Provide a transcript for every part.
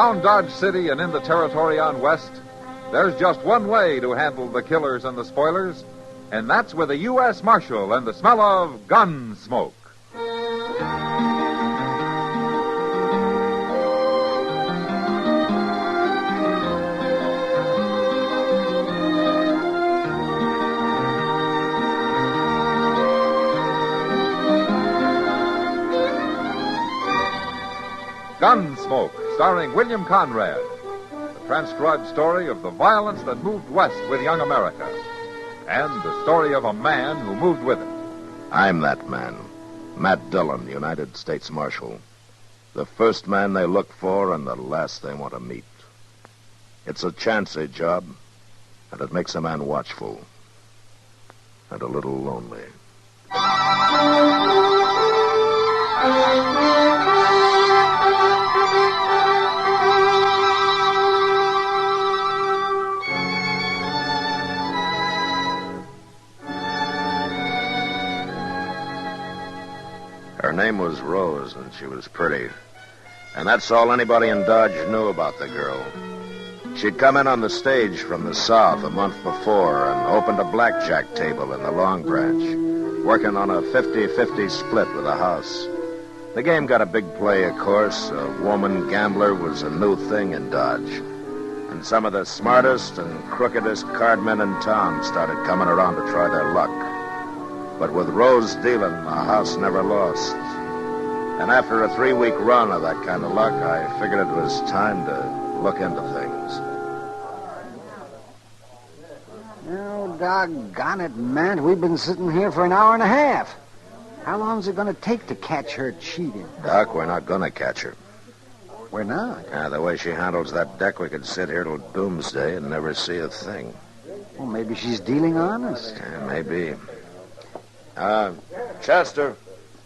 Around Dodge City and in the territory on West, there's just one way to handle the killers and the spoilers, and that's with a U.S. Marshal and the smell of gun smoke. Gunsmoke, starring William Conrad. The transcribed story of the violence that moved west with young America. And the story of a man who moved with it. I'm that man. Matt Dillon, United States Marshal. The first man they look for and the last they want to meet. It's a chancy job, and it makes a man watchful. And a little lonely. Her name was Rose, and she was pretty. And that's all anybody in Dodge knew about the girl. She'd come in on the stage from the South a month before and opened a blackjack table in the Long Branch, working on a 50-50 split with a house. The game got a big play, of course. A woman gambler was a new thing in Dodge. And some of the smartest and crookedest cardmen in town started coming around to try their luck. But with Rose dealing, the house never lost. And after a 3-week run of that kind of luck, I figured it was time to look into things. Oh, doggone it, Matt. We've been sitting here for an hour and a half. How long's it going to take to catch her cheating? Doc, we're not going to catch her. We're not? Yeah, the way she handles that deck, we could sit here till doomsday and never see a thing. Well, maybe she's dealing honest. Yeah, maybe. Chester.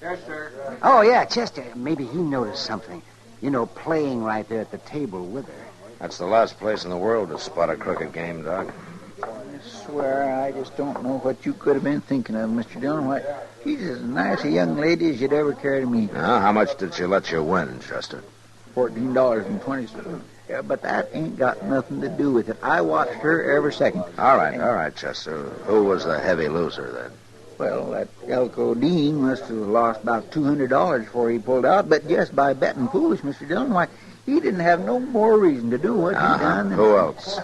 Yes, sir. Oh, yeah, Chester. Maybe he noticed something. You know, playing right there at the table with her. That's the last place in the world to spot a crooked game, Doc. I swear, I just don't know what you could have been thinking of, Mr. Dillon. Why, she's as nice a young lady as you'd ever care to meet. Now, how much did she let you win, Chester? $14.20. Yeah, but that ain't got nothing to do with it. I watched her every second. All right, Chester. Who was the heavy loser, then? Well, that Elko Dean must have lost about $200 before he pulled out, but just by betting foolish, Mr. Dillon, why, he didn't have no more reason to do what he done. Who else?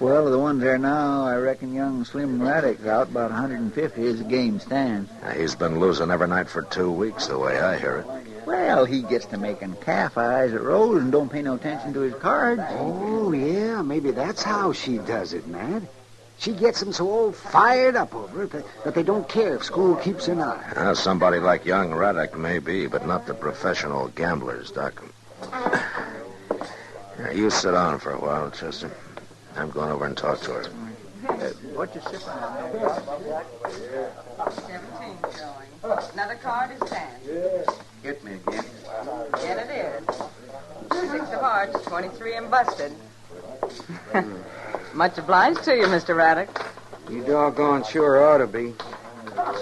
Well, the ones there now, I reckon young Slim Raddick's out about 150 as the game stands. He's been losing every night for 2 weeks, the way I hear it. Well, he gets to making calf eyes at Rose and don't pay no attention to his cards. Oh, yeah, maybe that's how she does it, Matt. She gets them so all fired up over it that they don't care if school keeps her not. Somebody like young Raddick may be, but not the professional gamblers, Doc. You sit down for a while, Chester. I'm going over and talk to her. What you sipping on? 17 showing. Another card is 10. Hit me again. Again it is. 6 of hearts, 23 and busted. Much obliged to you, Mr. Raddick. You doggone sure ought to be.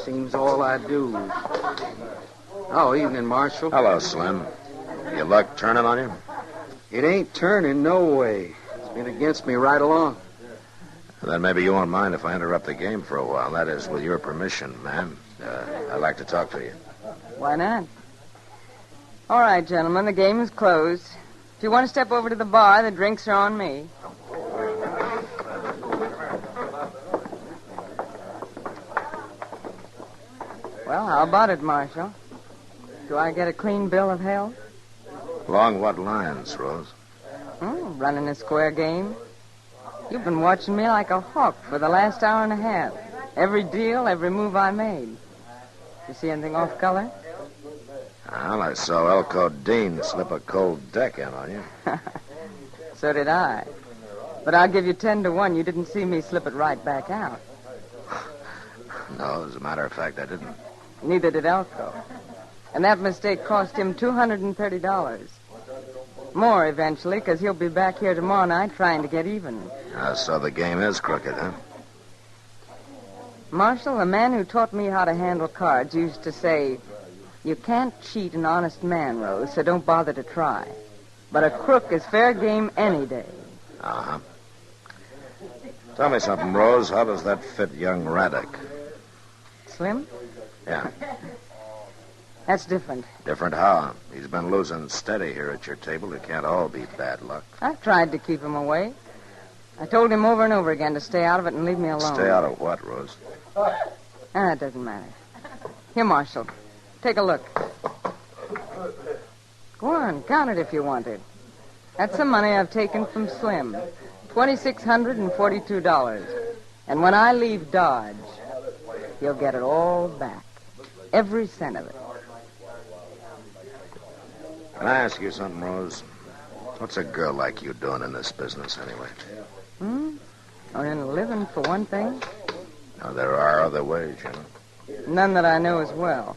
Seems all I do. Oh, evening, Marshal. Hello, Slim. Your luck turning on you? It ain't turning, no way. It's been against me right along. Then maybe you won't mind if I interrupt the game for a while. That is, with your permission, ma'am. I'd like to talk to you. Why not? All right, gentlemen, the game is closed. If you want to step over to the bar, the drinks are on me. Well, how about it, Marshal? Do I get a clean bill of health? Along what lines, Rose? Running a square game. You've been watching me like a hawk for the last hour and a half. Every deal, every move I made. You see anything off color? Well, I saw Elko Dean slip a cold deck in on you. So did I. But I'll give you 10 to 1. You didn't see me slip it right back out. No, as a matter of fact, I didn't. Neither did Elko. And that mistake cost him $230. More eventually, because he'll be back here tomorrow night trying to get even. So the game is crooked, huh? Marshal, the man who taught me how to handle cards used to say, "You can't cheat an honest man, Rose, so don't bother to try." But a crook is fair game any day. Uh-huh. Tell me something, Rose. How does that fit young Raddick? Slim? Yeah. That's different. Different how? He's been losing steady here at your table. It can't all be bad luck. I've tried to keep him away. I told him over and over again to stay out of it and leave me alone. Stay out of what, Rose? It doesn't matter. Here, Marshal. Take a look. Go on, count it if you want it. That's the money I've taken from Slim. $2,642. And when I leave Dodge, he'll get it all back. Every cent of it. Can I ask you something, Rose? What's a girl like you doing in this business, anyway? Earning a living, for one thing. Now, there are other ways, you know. None that I know as well.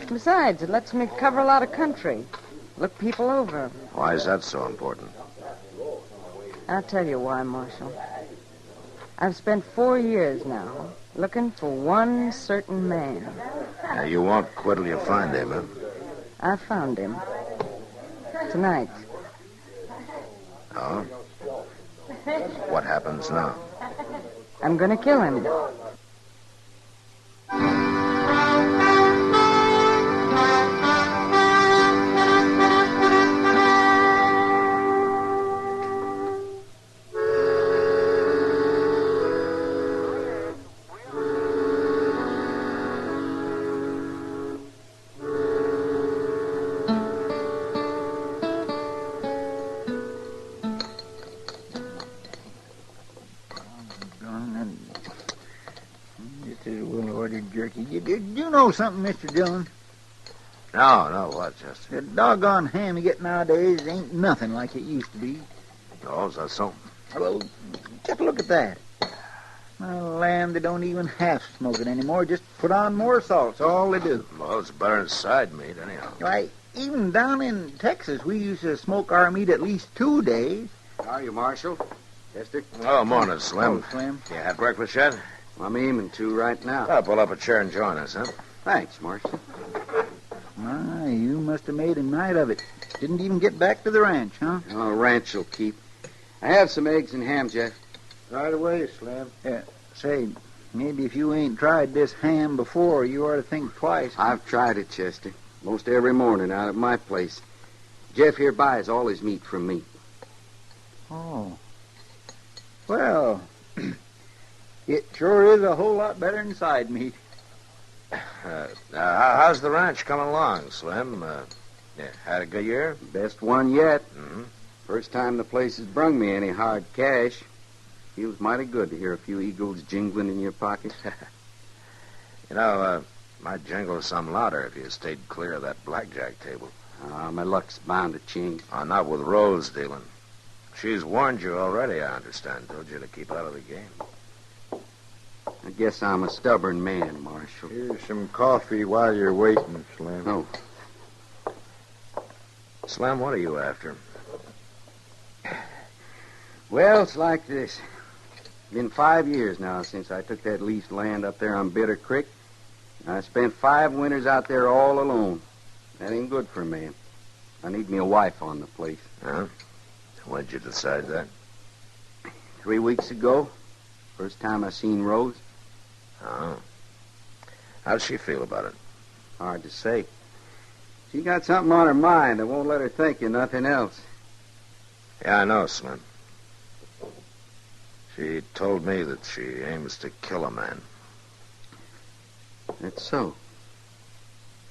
Besides, it lets me cover a lot of country. Look people over. Why is that so important? I'll tell you why, Marshal. I've spent 4 years now looking for one certain man. Now, you won't quit till you find him, huh? I found him. Tonight. Oh? What happens now? I'm going to kill him. Jerky. You know something, Mr. Dillon? No, what, Chester? The doggone ham you get nowadays ain't nothing like it used to be. Oh, is that so? Well, just look at that. Lamb, they don't even half smoke it anymore. Just put on more salt. That's all they do. Well, it's better than side meat, anyhow. Why, even down in Texas, we used to smoke our meat at least 2 days. How are you, Marshal? Chester? Oh, morning, Slim. Oh, Slim. You had breakfast yet? I'm aiming to right now. I'll pull up a chair and join us, huh? Thanks, Marshal. My, you must have made a night of it. Didn't even get back to the ranch, huh? Oh, ranch will keep. I have some eggs and ham, Jeff. Right away, Slim. Say, maybe if you ain't tried this ham before, you ought to think twice. I've tried it, Chester. Most every morning out at my place. Jeff here buys all his meat from me. Oh. Well, it sure is a whole lot better than side meat. How's the ranch coming along, Slim? Had a good year? Best one yet. Mm-hmm. First time the place has brung me any hard cash. Feels mighty good to hear a few eagles jingling in your pocket. You know, might jingle some louder if you stayed clear of that blackjack table. My luck's bound to change. Not with Rose dealing. She's warned you already, I understand. Told you to keep out of the game. I guess I'm a stubborn man, Marshal. Here's some coffee while you're waiting, Slim. Oh. Slim, what are you after? Well, it's like this. Been 5 years now since I took that leased land up there on Bitter Creek. I spent 5 winters out there all alone. That ain't good for a man. I need me a wife on the place. Huh? When'd you decide that? 3 weeks ago. First time I seen Rose. Oh. How'd she feel about it? Hard to say. She got something on her mind that won't let her think of nothing else. Yeah, I know, Slim. She told me that she aims to kill a man. That's so.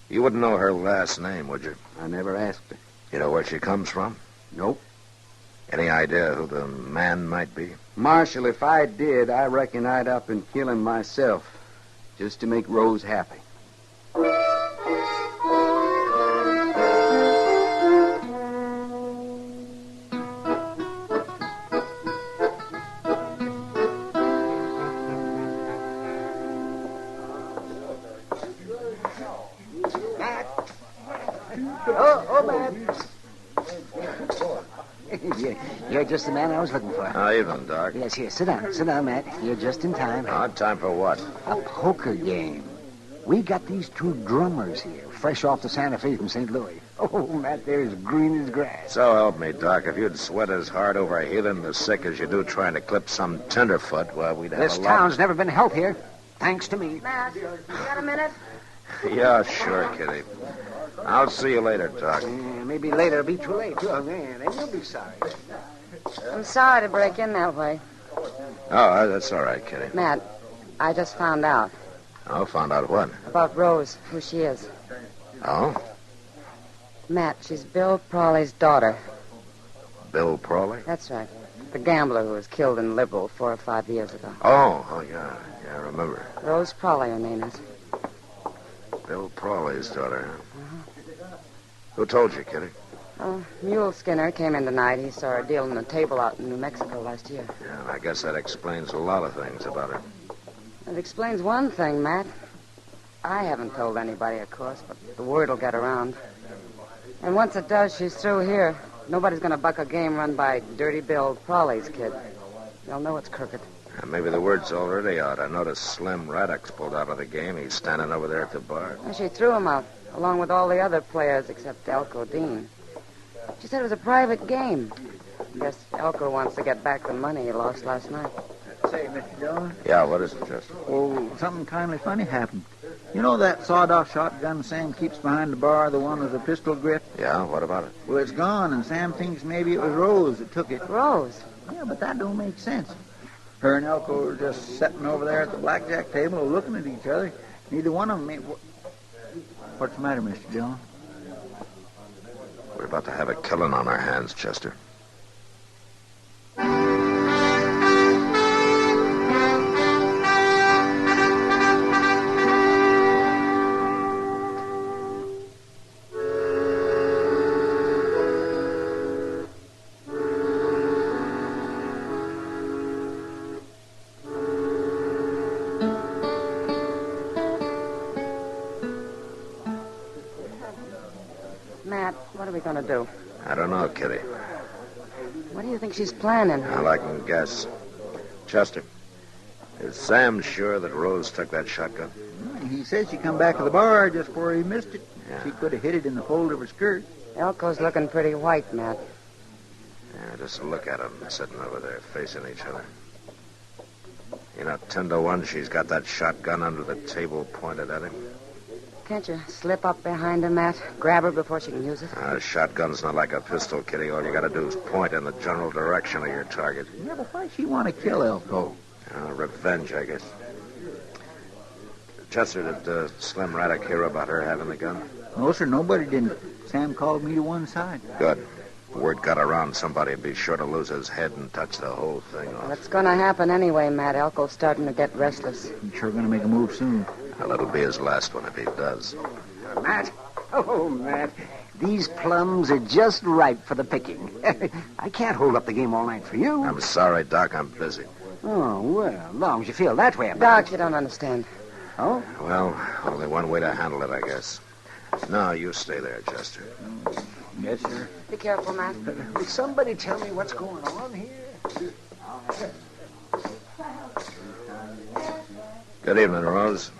You wouldn't know her last name, would you? I never asked her. You know where she comes from? Nope. Any idea who the man might be? Marshal, if I did, I reckon I'd up and kill him myself. Just to make Rose happy. You're just the man I was looking for. How even, Doc? Yes, here. Sit down. Sit down, Matt. You're just in time. Time for what? A poker game. We got these 2 drummers here, fresh off the Santa Fe from St. Louis. Oh, Matt, they're as green as grass. So help me, Doc. If you'd sweat as hard over healing the sick as you do trying to clip some tenderfoot, well, we'd have This a lot... town's never been healthier, thanks to me. Matt, you got a minute? Yeah, sure, Kitty. I'll see you later, Doc. Maybe later it'll be too late, too. Man, and you'll be sorry. I'm sorry to break in that way. Oh, that's all right, Kitty. Matt, I just found out. Oh, found out what? About Rose, who she is. Oh? Matt, she's Bill Prawley's daughter. Bill Prawley? That's right. The gambler who was killed in Liberal 4 or 5 years ago. Oh, yeah. Yeah, I remember. Rose Prawley, her name is. Bill Prawley's daughter, huh? Who told you, Kitty? Mule Skinner came in tonight. He saw her dealing a table out in New Mexico last year. Yeah, and I guess that explains a lot of things about her. It explains one thing, Matt. I haven't told anybody, of course, but the word will get around. And once it does, she's through here. Nobody's going to buck a game run by Dirty Bill Prawley's kid. They'll know it's crooked. Maybe the word's already out. I noticed Slim Raddock's pulled out of the game. He's standing over there at the bar. And she threw him out, along with all the other players except Elko Dean. She said it was a private game. Guess Elko wants to get back the money he lost last night. Say, Mr. Dillon. Yeah, what is it, Chester? Oh, something kindly funny happened. You know that sawed-off shotgun Sam keeps behind the bar, the one with the pistol grip? Yeah, what about it? Well, it's gone, and Sam thinks maybe it was Rose that took it. Rose? Yeah, but that don't make sense. Her and Elko were just sitting over there at the blackjack table looking at each other. Neither one of them made... What's the matter, Mr. Dillon? We're about to have a killing on our hands, Chester. Matt, what are we going to do? I don't know, Kitty. What do you think she's planning? Well, I can guess. Chester, is Sam sure that Rose took that shotgun? He said she come back to the bar just before he missed it. Yeah. She could have hid it in the fold of her skirt. Elko's looking pretty white, Matt. Yeah, just look at them sitting over there facing each other. You know, 10-1, she's got that shotgun under the table pointed at him. Can't you slip up behind her, Matt? Grab her before she can use it? A shotgun's not like a pistol, Kitty. All you got to do is point in the general direction of your target. Yeah, but why she want to kill Elko? Revenge, I guess. Chester, did Slim Raddock hear about her having the gun? No, sir, nobody didn't. Sam called me to one side. Good. Word got around, somebody'd be sure to lose his head and touch the whole thing off. What's going to happen anyway, Matt? Elko's starting to get restless. He's sure going to make a move soon. Well, it'll be his last one if he does. Matt. Oh, Matt. These plums are just ripe for the picking. I can't hold up the game all night for you. I'm sorry, Doc. I'm busy. Oh, well, as long as you feel that way about Doc, you don't understand. Oh? Well, only one way to handle it, I guess. No, you stay there, Chester. Yes, sir. Be careful, Matt. Will somebody tell me what's going on here? Good evening, Rose.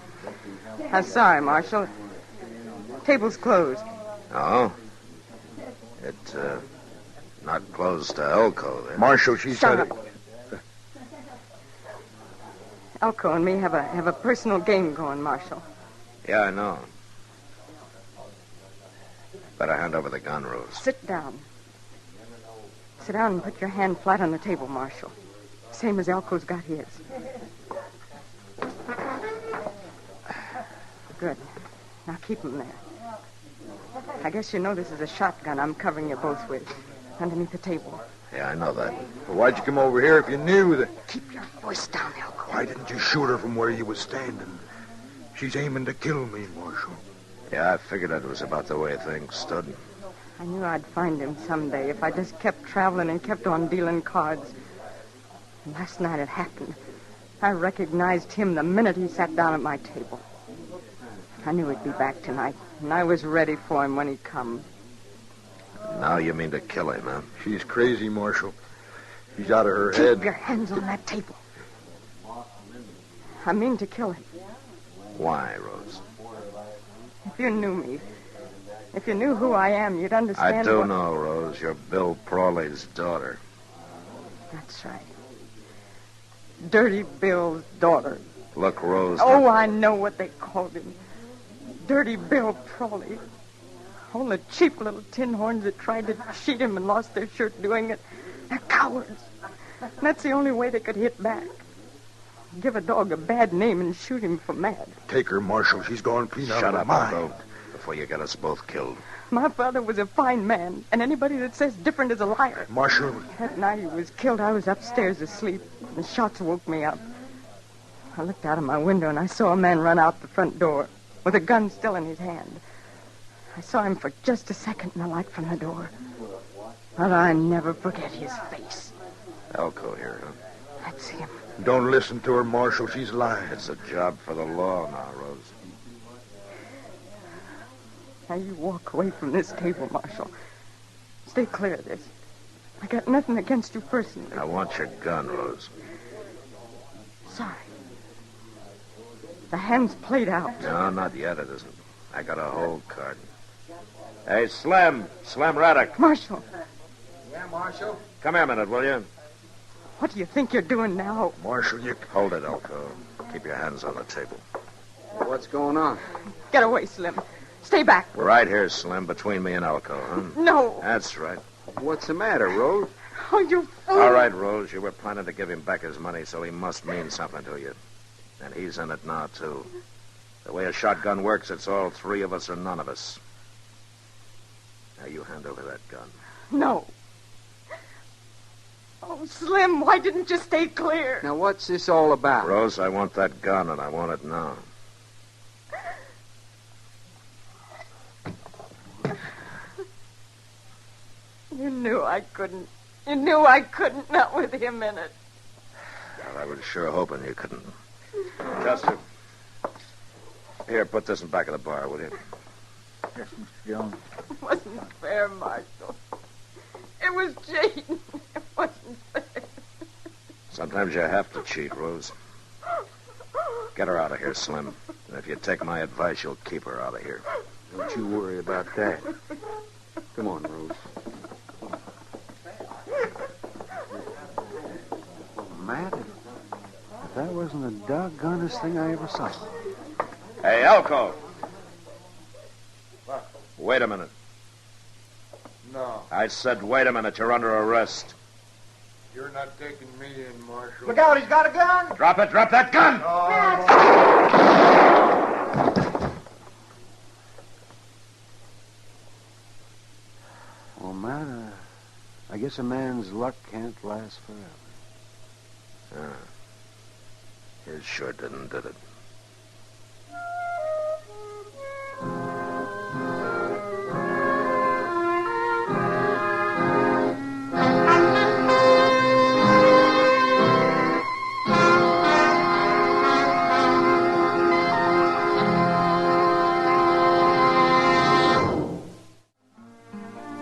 I'm sorry, Marshal. Table's closed. Oh? It, not closed to Elko, then. Marshal, she said it. Elko and me have a personal game going, Marshal. Yeah, I know. Better hand over the gun, Rose. Sit down. Sit down and put your hand flat on the table, Marshal. Same as Elko's got his. Good. Now keep him there. I guess you know this is a shotgun I'm covering you both with, underneath the table. Yeah, I know that. Well, why'd you come over here if you knew that? Keep your voice down, Elko. Why didn't you shoot her from where you was standing? She's aiming to kill me, Marshal. Yeah, I figured it was about the way things stood. I knew I'd find him someday if I just kept traveling and kept on dealing cards. And last night it happened. I recognized him the minute he sat down at my table. I knew he'd be back tonight, and I was ready for him when he come. Now you mean to kill him, huh? She's crazy, Marshal. She's out of her Keep head. your hands on that table. I mean to kill him. Why, Rose? If you knew me, If you knew who I am, you'd understand. I do know, Rose. You're Bill Prawley's daughter. That's right. Dirty Bill's daughter. Look, Rose... Oh, I know what they called him. Dirty Bill Prawley. All the cheap little tin horns that tried to cheat him and lost their shirt doing it. They're cowards. And that's the only way they could hit back. Give a dog a bad name and shoot him for mad. Take her, Marshal. She's gone clean out Shut of up, her mind. Uncle, before you get us both killed. My father was a fine man, and anybody that says different is a liar. Marshal... That night he was killed, I was upstairs asleep. The shots woke me up. I looked out of my window, and I saw a man run out the front door with a gun still in his hand. I saw him for just a second in the light from the door. But I never forget his face. Elko here, huh? That's him. Don't listen to her, Marshal. She's lying. It's a job for the law now, Rose. Now you walk away from this table, Marshal. Stay clear of this. I got nothing against you personally. I want your gun, Rose. Sorry. The hand's played out. No, not yet, it isn't. I got a hold card. Hey, Slim. Slim Raddick. Marshal. Yeah, Marshal? Come here a minute, will you? What do you think you're doing now? Marshal, you... Hold it, Elko. Keep your hands on the table. What's going on? Get away, Slim. Stay back. Right here, Slim, between me and Elko, huh? No. That's right. What's the matter, Rose? Oh, you fool. All right, Rose, you were planning to give him back his money, so he must mean something to you. And he's in it now, too. The way a shotgun works, it's all three of us or none of us. Now, you hand over that gun. No. Oh, Slim, why didn't you stay clear? Now, what's this all about? Rose, I want that gun, and I want it now. You knew I couldn't. You knew I couldn't, not with him in it. Well, I was sure hoping you couldn't. Chester. Here, put this in back of the bar, will you? Yes, Mr. Jones. It wasn't fair, Marshal. It was cheating. It wasn't fair. Sometimes you have to cheat, Rose. Get her out of here, Slim. And if you take my advice, you'll keep her out of here. Don't you worry about that. Come on, Rose. Matt, if that wasn't the doggonest thing I ever saw. Hey, Elko. What? Wait a minute. No, I said wait a minute. You're under arrest. you're not taking me in, Marshal. Look out, he's got a gun! Drop it. Drop that gun! Well, Matt, I guess a man's luck can't last forever. It sure didn't, did it?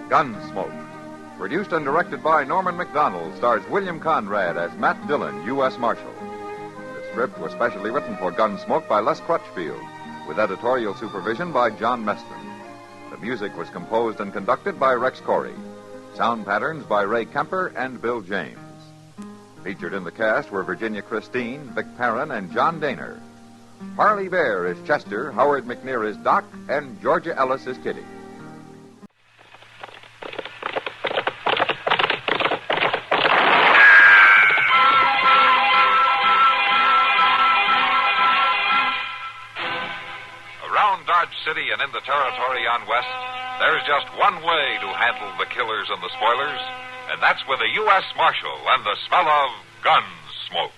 Gunsmoke. Produced and directed by Norman McDonald, stars William Conrad as Matt Dillon, U.S. Marshal. The script was specially written for Gunsmoke by Les Crutchfield, with editorial supervision by John Meston. The music was composed and conducted by Rex Corey. Sound patterns by Ray Kemper and Bill James. Featured in the cast were Virginia Christine, Vic Perrin, and John Daner. Harley Bear is Chester, Howard McNear is Doc, and Georgia Ellis is Kitty. City and in the territory on West, there's just one way to handle the killers and the spoilers, and that's with a U.S. Marshal and the smell of gun smoke.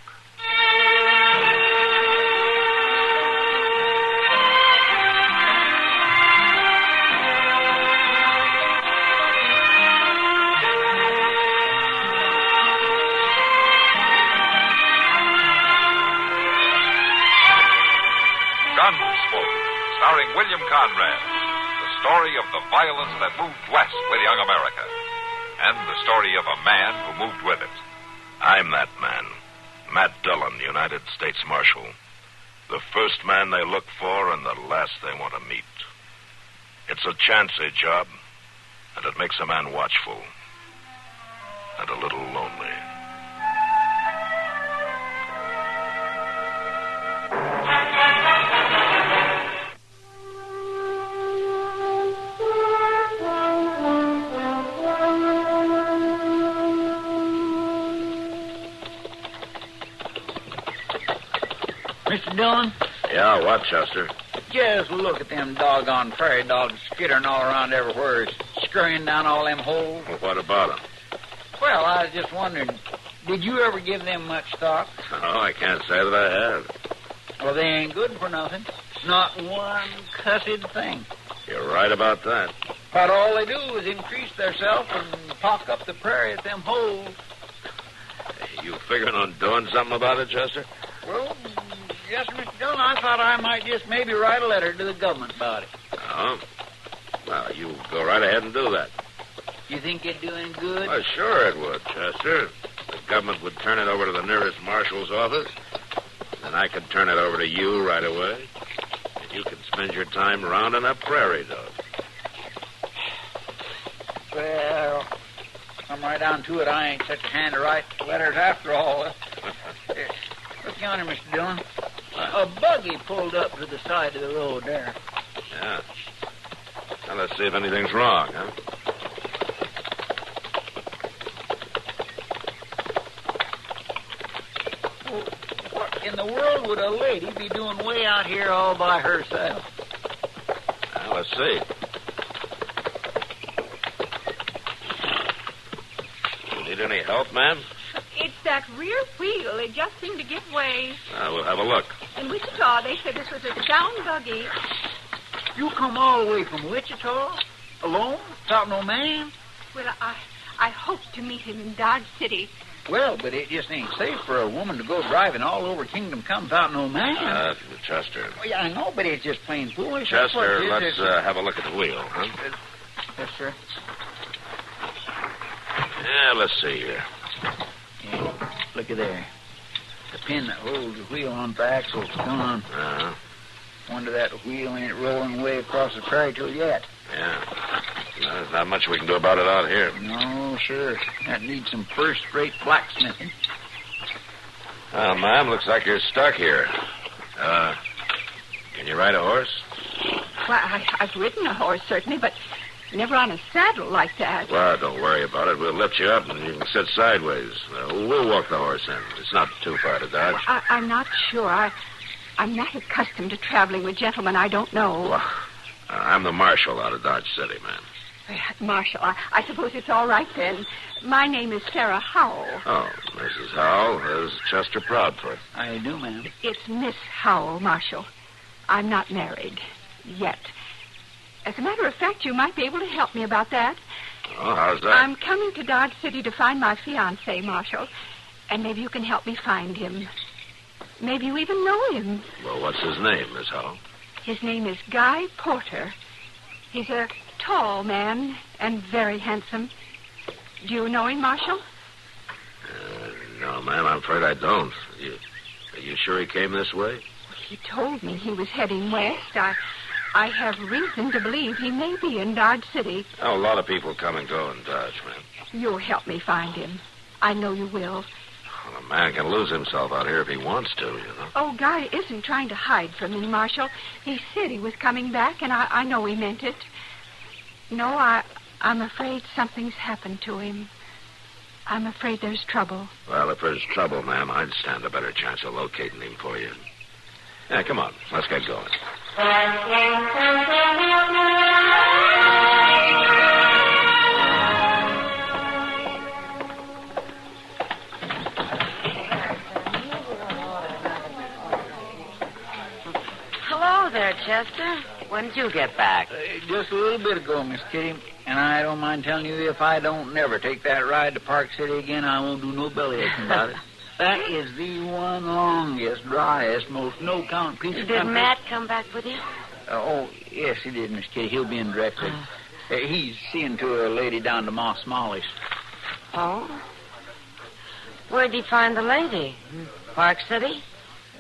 Gunsmoke, starring William Conrad, the story of the violence that moved west with young America, and the story of a man who moved with it. I'm that man, Matt Dillon, United States Marshal. The first man they look for and the last they want to meet. It's a chancy job, and it makes a man watchful and a little lonely. Mr. Dillon? Yeah, what, Chester? Just look at them doggone prairie dogs skittering all around everywhere, scurrying down all them holes. Well, what about them? Well, I was just wondering, did you ever give them much thought? Oh, I can't say that I have. Well, they ain't good for nothing. Not one cussed thing. You're right about that. But all they do is increase theirself and pock up the prairie at them holes. You figuring on doing something about it, Chester? Well, yes, Mr. Dillon, I thought I might just maybe write a letter to the government about it. Oh? Well, you go right ahead and do that. You think it'd do any good? Well, sure it would, Chester. The government would turn it over to the nearest marshal's office. Then I could turn it over to you right away. And you could spend your time rounding up prairie dogs. Well, come right down to it. I ain't such a hand to write letters after all. Look yonder, Mr. Dillon. A buggy pulled up to the side of the road there. Yeah. Now, let's see if anything's wrong, huh? Well, what in the world would a lady be doing way out here all by herself? Now, let's see. You need any help, ma'am? It's that rear wheel. It just seemed to give way. We'll have a look. In Wichita, they said this was a down buggy. You come all the way from Wichita? Alone? Without no man? Well, I hope to meet him in Dodge City. Well, but it just ain't safe for a woman to go driving all over Kingdom Come without no man. Chester. Well, yeah, I know, but it's just plain foolish. Chester, let's have a look at the wheel, huh? Yes, sir. Yeah, let's see here. Yeah, look at there. The pin that holds the wheel on the axle's gone. Uh-huh. Wonder that wheel ain't rolling way across the prairie till yet. Yeah. No, there's not much we can do about it out here. No, sir. That needs some first-rate blacksmithing. Well, ma'am, looks like you're stuck here. Can you ride a horse? Well, I've ridden a horse, certainly, but never on a saddle like that. Well, don't worry about it. We'll lift you up and you can sit sideways. We'll walk the horse in. It's not too far to Dodge. I'm not sure. I'm not accustomed to traveling with gentlemen I don't know. Well, I'm the marshal out of Dodge City, ma'am. Marshal, I suppose it's all right then. My name is Sarah Howell. Oh, Mrs. Howell. Is Chester Proudfoot? I do, ma'am. It's Miss Howell, Marshal. I'm not married. Yet. As a matter of fact, you might be able to help me about that. Oh, how's that? I'm coming to Dodge City to find my fiancé, Marshal. And maybe you can help me find him. Maybe you even know him. Well, what's his name, Miss Howell? His name is Guy Porter. He's a tall man and very handsome. Do you know him, Marshal? No, ma'am, I'm afraid I don't. Are you sure he came this way? He told me he was heading west. I have reason to believe he may be in Dodge City. Oh, a lot of people come and go in Dodge, ma'am. You'll help me find him. I know you will. Well, a man can lose himself out here if he wants to, you know. Oh, Guy isn't trying to hide from me, Marshal. He said he was coming back, and I know he meant it. No, I'm afraid something's happened to him. I'm afraid there's trouble. Well, if there's trouble, ma'am, I'd stand a better chance of locating him for you. Yeah, come on. Let's get going. Hello there, Chester. When did you get back? Just a little bit ago, Miss Kitty. And I don't mind telling you, if I don't never take that ride to Park City again, I won't do no belly aching about it. That is the one longest, driest, most no-count piece of country. Did Matt come back with you? Oh, yes, he did, Miss Kitty. He'll be in directly. He's seeing to a lady down to Moss Molly's. Oh? Where'd he find the lady? Park City?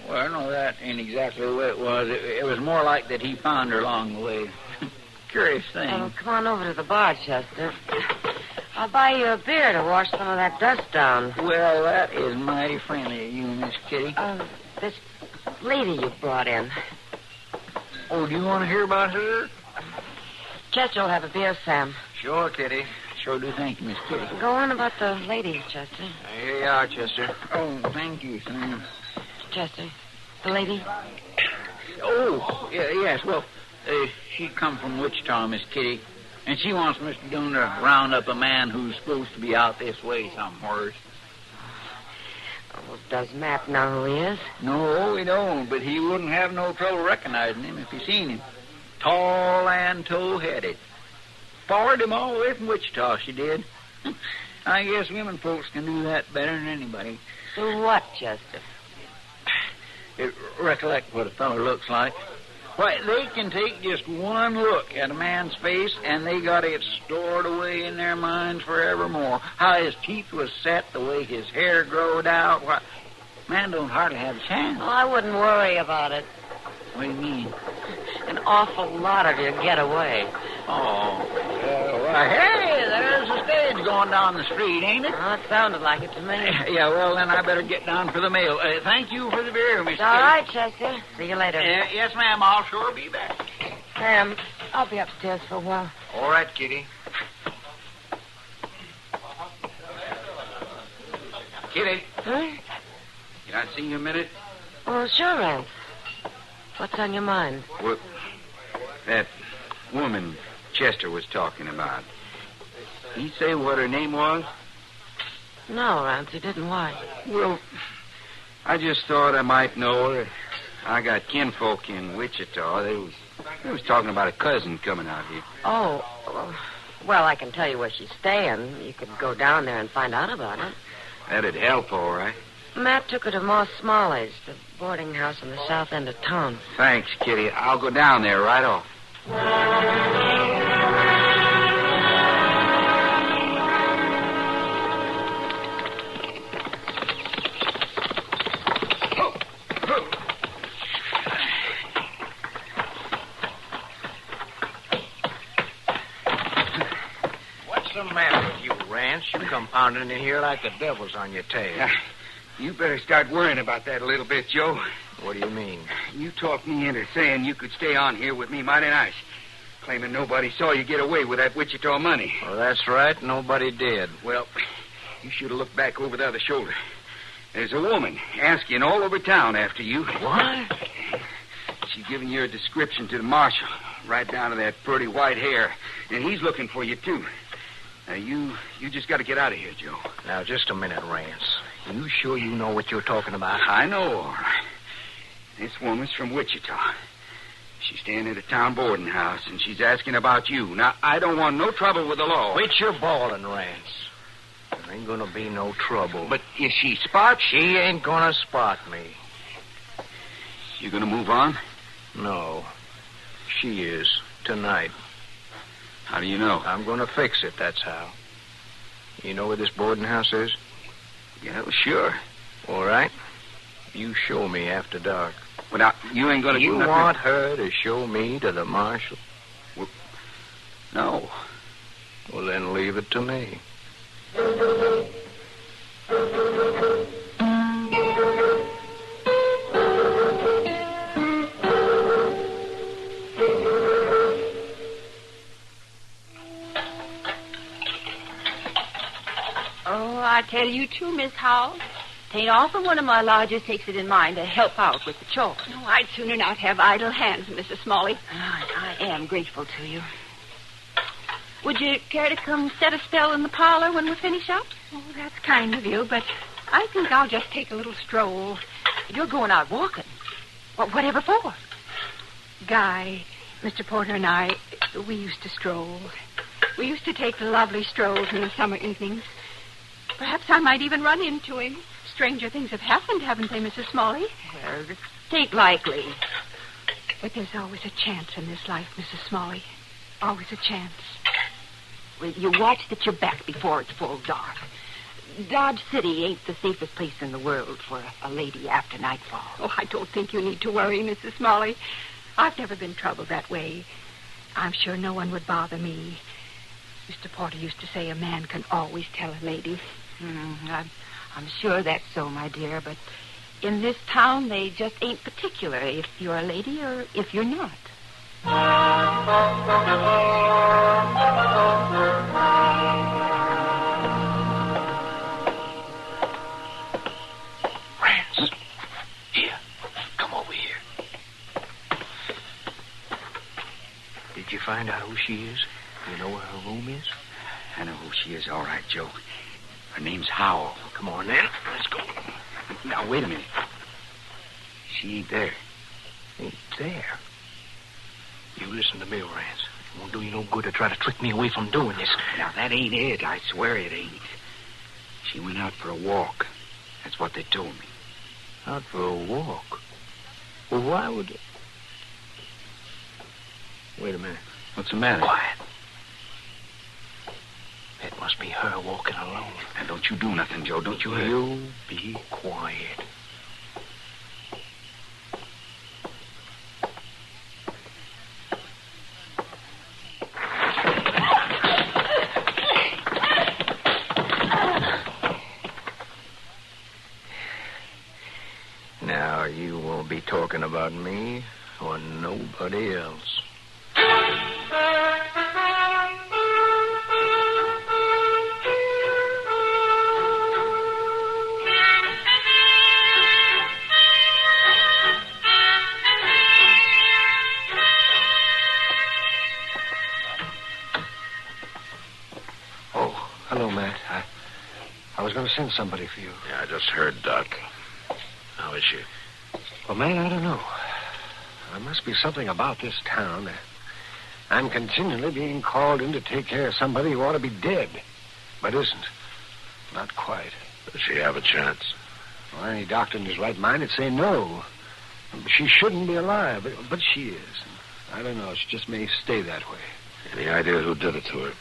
Well, no, that ain't exactly the way it was. It was more like that he found her along the way. curious thing. Oh, come on over to the bar, Chester. I'll buy you a beer to wash some of that dust down. Well, that is mighty friendly of you, Miss Kitty. This lady you brought in. Oh, do you want to hear about her? Chester will have a beer, Sam. Sure, Kitty. Sure do. Thank you, Miss Kitty. Go on about the lady, Chester. Here you are, Chester. Oh, thank you, Sam. Chester, the lady? Oh, yes. Well, she come from Wichita, Miss Kitty. And she wants Mr. Dillon to round up a man who's supposed to be out this way somewhere. Oh, does Matt know who he is? No, he don't, but he wouldn't have no trouble recognizing him if he seen him. Tall and tow-headed. Followed him all the way from Wichita, she did. I guess women folks can do that better than anybody. Do what, Chester? Recollect what a fellow looks like. Why, they can take just one look at a man's face, and they got it stored away in their minds forevermore. How his teeth was set, the way his hair growed out. Why, man don't hardly have a chance. Oh, I wouldn't worry about it. What do you mean? An awful lot of you get away. Oh, why, hey, there's a stage going down the street, ain't it? Oh, it sounded like it to me. Yeah, well, then I better get down for the mail. Thank you for the beer, Miss Kitty. All right, Chester. See you later. Yes, ma'am, I'll sure be back. Sam, I'll be upstairs for a while. All right, Kitty. Kitty. Huh? Can I see you a minute? Oh, sure, Rance. What's on your mind? Well, that woman Chester was talking about. Did he say what her name was? No, Rance, he didn't. Why? Well, I just thought I might know her. I got kinfolk in Wichita. They was talking about a cousin coming out here. Oh, well, I can tell you where she's staying. You could go down there and find out about it. That'd help, all right. Matt took her to Moss Smalley's, the boarding house in the south end of town. Thanks, Kitty. I'll go down there right off. What's the matter with you, Rance? You come pounding in here like the devil's on your tail. You better start worrying about that a little bit, Joe. What do you mean? You talked me into saying you could stay on here with me mighty nice. Claiming nobody saw you get away with that Wichita money. Well, that's right. Nobody did. Well, you should have looked back over the other shoulder. There's a woman asking all over town after you. What? She's giving your description to the marshal, right down to that pretty white hair. And he's looking for you, too. Now, you just got to get out of here, Joe. Now, just a minute, Rance. You sure you know what you're talking about? I know, all right. This woman's from Wichita. She's staying at a town boarding house, and she's asking about you. Now, I don't want no trouble with the law. Quit your bawling, Rance. There ain't gonna be no trouble. But if she spots... She ain't gonna spot me. You gonna move on? No. She is. Tonight. How do you know? I'm gonna fix it, that's how. You know where this boarding house is? Yeah, well, sure. All right. You show me after dark. Well, now, you ain't gonna do You nothing... want her to show me to the marshal? Well, no. Well, then leave it to me. Oh, I tell you too, Miss Howell. Tain't often one of my lodgers takes it in mind to help out with the chores. No, I'd sooner not have idle hands, Mrs. Smalley. I am grateful to you. Would you care to come set a spell in the parlor when we finish up? Oh, that's kind of you, but I think I'll just take a little stroll. You're going out walking. Well, whatever for? Guy, Mr. Porter and I, we used to stroll. We used to take lovely strolls in the summer evenings. Perhaps I might even run into him. Stranger things have happened, haven't they, Mrs. Smalley? Well, it ain't likely. But there's always a chance in this life, Mrs. Smalley. Always a chance. Well, you watch that you're back before it's full dark. Dodge City ain't the safest place in the world for a lady after nightfall. Oh, I don't think you need to worry, Mrs. Smalley. I've never been troubled that way. I'm sure no one would bother me. Mr. Porter used to say a man can always tell a lady. I'm sure that's so, my dear, but in this town, they just ain't particular if you're a lady or if you're not. Rance, here, come over here. Did you find out who she is? You know where her room is? I know who she is, all right, Joe. Her name's Howell. Come on, then. Let's go. Now, wait a minute. She ain't there. Ain't there? You listen to me, Rance. It won't do you no good to try to trick me away from doing this. Now, that ain't it. I swear it ain't. She went out for a walk. That's what they told me. Out for a walk? Well, why would... Wait a minute. What's the matter? Quiet. It must be her walking alone. Now, don't you do nothing, Joe. Don't you... You be quiet. Now, you won't be talking about me or nobody else. Hello, Matt. I was going to send somebody for you. Yeah, I just heard Doc. How is she? Well, man, I don't know. There must be something about this town. I'm continually being called in to take care of somebody who ought to be dead, but isn't. Not quite. Does she have a chance? Well, any doctor in his right mind would say no. She shouldn't be alive, but she is. I don't know. She just may stay that way. Any idea who did it to her?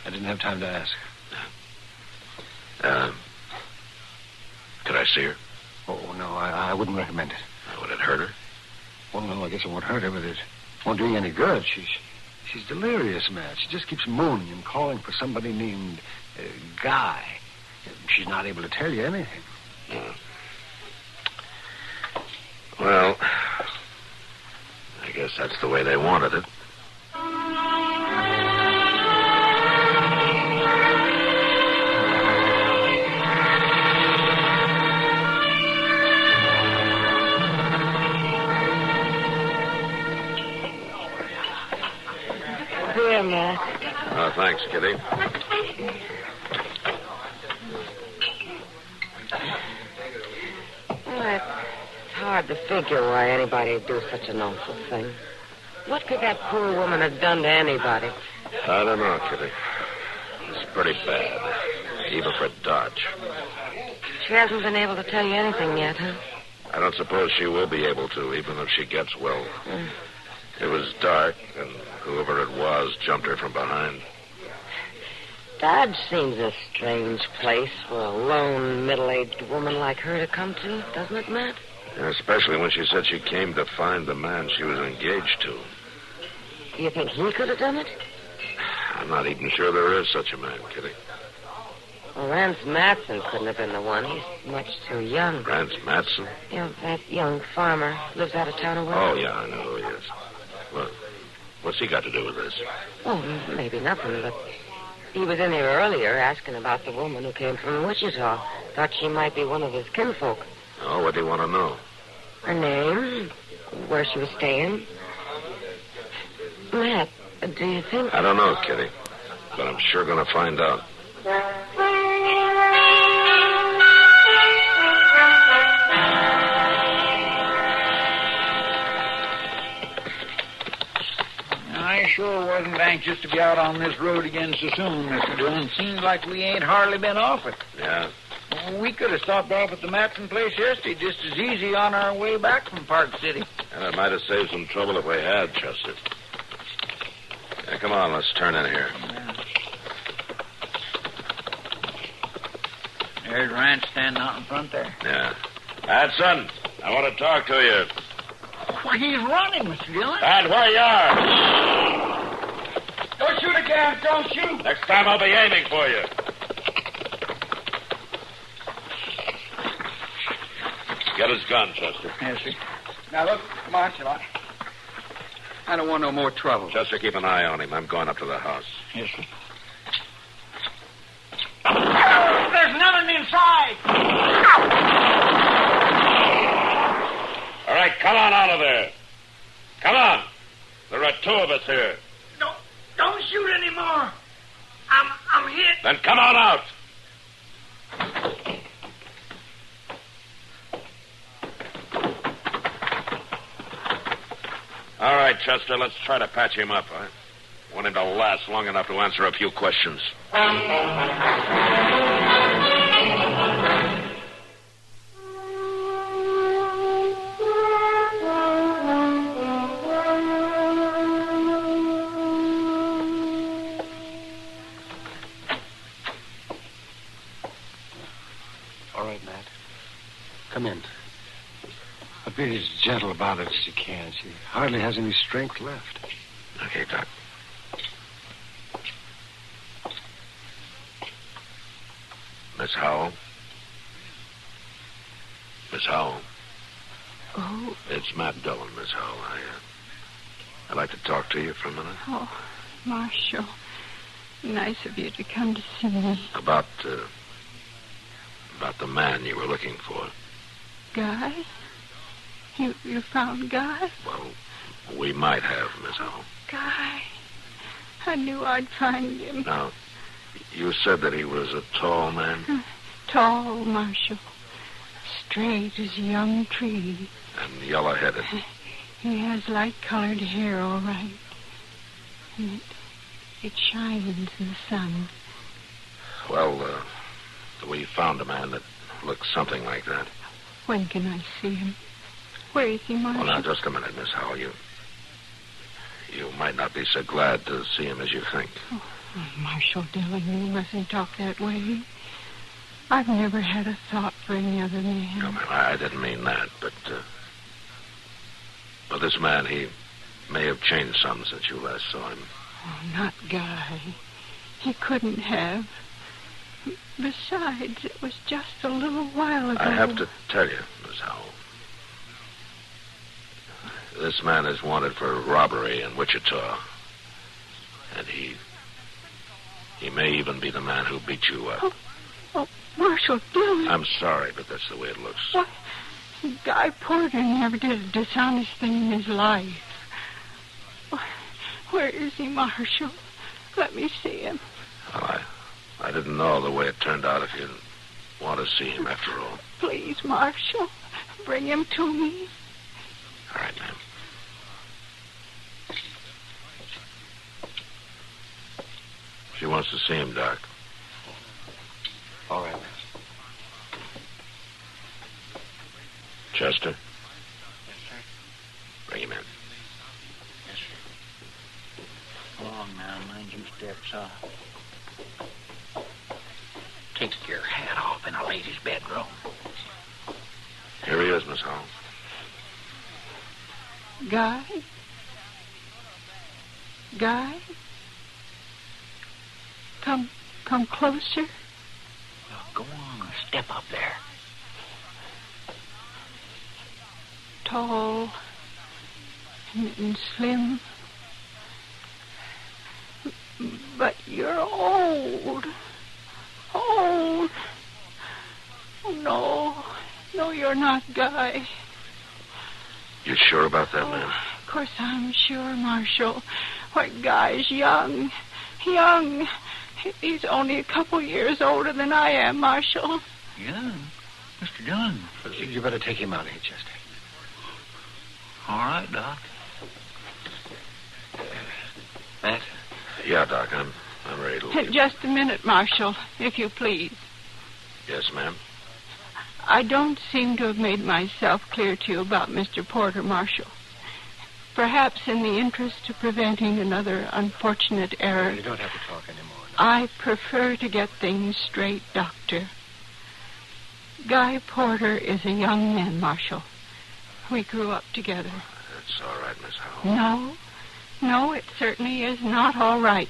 I didn't have time to ask. Could I see her? Oh, no, I wouldn't recommend it. Would it hurt her? Well, no, I guess it won't hurt her, but it won't do you any good. She's delirious, Matt. She just keeps moaning and calling for somebody named Guy. She's not able to tell you anything. Well, I guess that's the way they wanted it. Here, Matt. Oh, thanks, Kitty. Well, it's hard to figure why anybody would do such an awful thing. What could that poor woman have done to anybody? I don't know, Kitty. It's pretty bad, even for Dodge. She hasn't been able to tell you anything yet, huh? I don't suppose she will be able to, even if she gets well. It was dark, and whoever it was jumped her from behind. Dodge seems a strange place for a lone, middle-aged woman like her to come to, doesn't it, Matt? Especially when she said she came to find the man she was engaged to. Do you think he could have done it? I'm not even sure there is such a man, Kitty. Well, Rance Matson couldn't have been the one. He's much too young. Rance Matson? You know, that young farmer lives out of town away. Oh, yeah, I know who he is. Well, what's he got to do with this? Oh, maybe nothing, but he was in here earlier asking about the woman who came from Wichita. Thought she might be one of his kinfolk. Oh, what do you want to know? Her name, where she was staying. Matt, do you think... I don't know, Kitty, but I'm sure going to find out. I sure wasn't anxious to be out on this road again so soon, Mr. Dillon. Seems like we ain't hardly been off it. Yeah? We could have stopped off at the Matson place yesterday just as easy on our way back from Park City. And it might have saved some trouble if we had, Chester. Yeah, come on, let's turn in here. Yeah. There's Rance standing out in front there. Yeah. Matson, I want to talk to you. Why, he's running, Mr. Dillon. And where you are? down. Don't shoot. Next time I'll be aiming for you. Get his gun, Chester. Yes, sir. Now, look, Marshal, I don't want no more trouble. Chester, keep an eye on him. I'm going up to the house. Yes, sir. There's nothing inside. All right, come on out of there. Come on. There are two of us here. Don't shoot anymore. I'm hit. Then come on out. All right, Chester, let's try to patch him up. I want him to last long enough to answer a few questions. All right, Matt. Come in. Be as gentle about it as you can. She hardly has any strength left. Okay, Doc. Miss Howell? Miss Howell? Oh. It's Matt Dillon, Miss Howell. I'd like to talk to you for a minute. Oh, Marshal. Nice of you to come to see me. About the man you were looking for. Guy? You found Guy? Well, we might have, Miss Howell. Guy. I knew I'd find him. Now, you said that he was a tall man? Tall, Marshal. Straight as a young tree. And yellow-headed. He has light-colored hair, all right. And it shines in the sun. Well, we found a man that looks something like that. When can I see him? Where is he, Marshal? Well, now, just a minute, Miss Howell. You might not be so glad to see him as you think. Oh, Marshal Dillon, you mustn't talk that way. I've never had a thought for any other man. No, ma'am, I didn't mean that, but this man, he may have changed some since you last saw him. Oh, not Guy. He couldn't have. Besides, it was just a little while ago. I have to tell you, Miss Howell. This man is wanted for robbery in Wichita. And he may even be the man who beat you up. Oh, Marshal Dillon. I'm sorry, but that's the way it looks. What? Guy Porter never did a dishonest thing in his life. Where is he, Marshal? Let me see him. Well, I didn't know the way it turned out if you want to see him after all. Please, Marshal, bring him to me. All right, ma'am. She wants to see him, Doc. All right. Chester? Yes, sir. Bring him in. Yes, sir. Go on now, mind your steps off. Take your hat off in a lady's bedroom. Here he is, Miss Howell. Guy? Guy? Come closer. Well, go on, step up there. Tall and slim. But you're old. Old. Oh, no, you're not Guy. You sure about that, ma'am? Of course I'm sure, Marshal. Why, Guy's young. Young. He's only a couple years older than I am, Marshal. Young? Mr. Dillon. You better take him out of here, Chester. All right, Doc. Matt? Yeah, Doc, I'm ready to leave. Just a minute, Marshal, if you please. Yes, ma'am? I don't seem to have made myself clear to you about Mr. Porter, Marshal. Perhaps in the interest of preventing another unfortunate error. You don't have to talk anymore. No. I prefer to get things straight, Doctor. Guy Porter is a young man, Marshal. We grew up together. That's all right, Miss Howell. No, it certainly is not all right.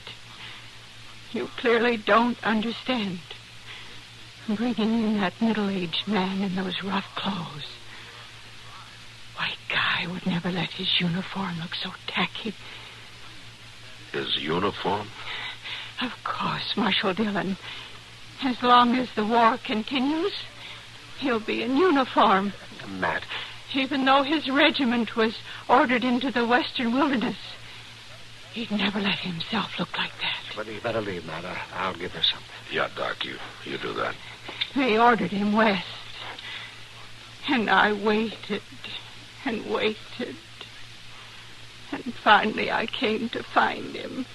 You clearly don't understand. Bringing in that middle-aged man in those rough clothes. White guy would never let his uniform look so tacky. His uniform? Of course, Marshal Dillon. As long as the war continues, he'll be in uniform. Matt. Even though his regiment was ordered into the western wilderness, he'd never let himself look like that. Well, you better leave, Matt. I'll give her something. Yeah, Doc, you do that. They ordered him west. And I waited and waited. And finally I came to find him.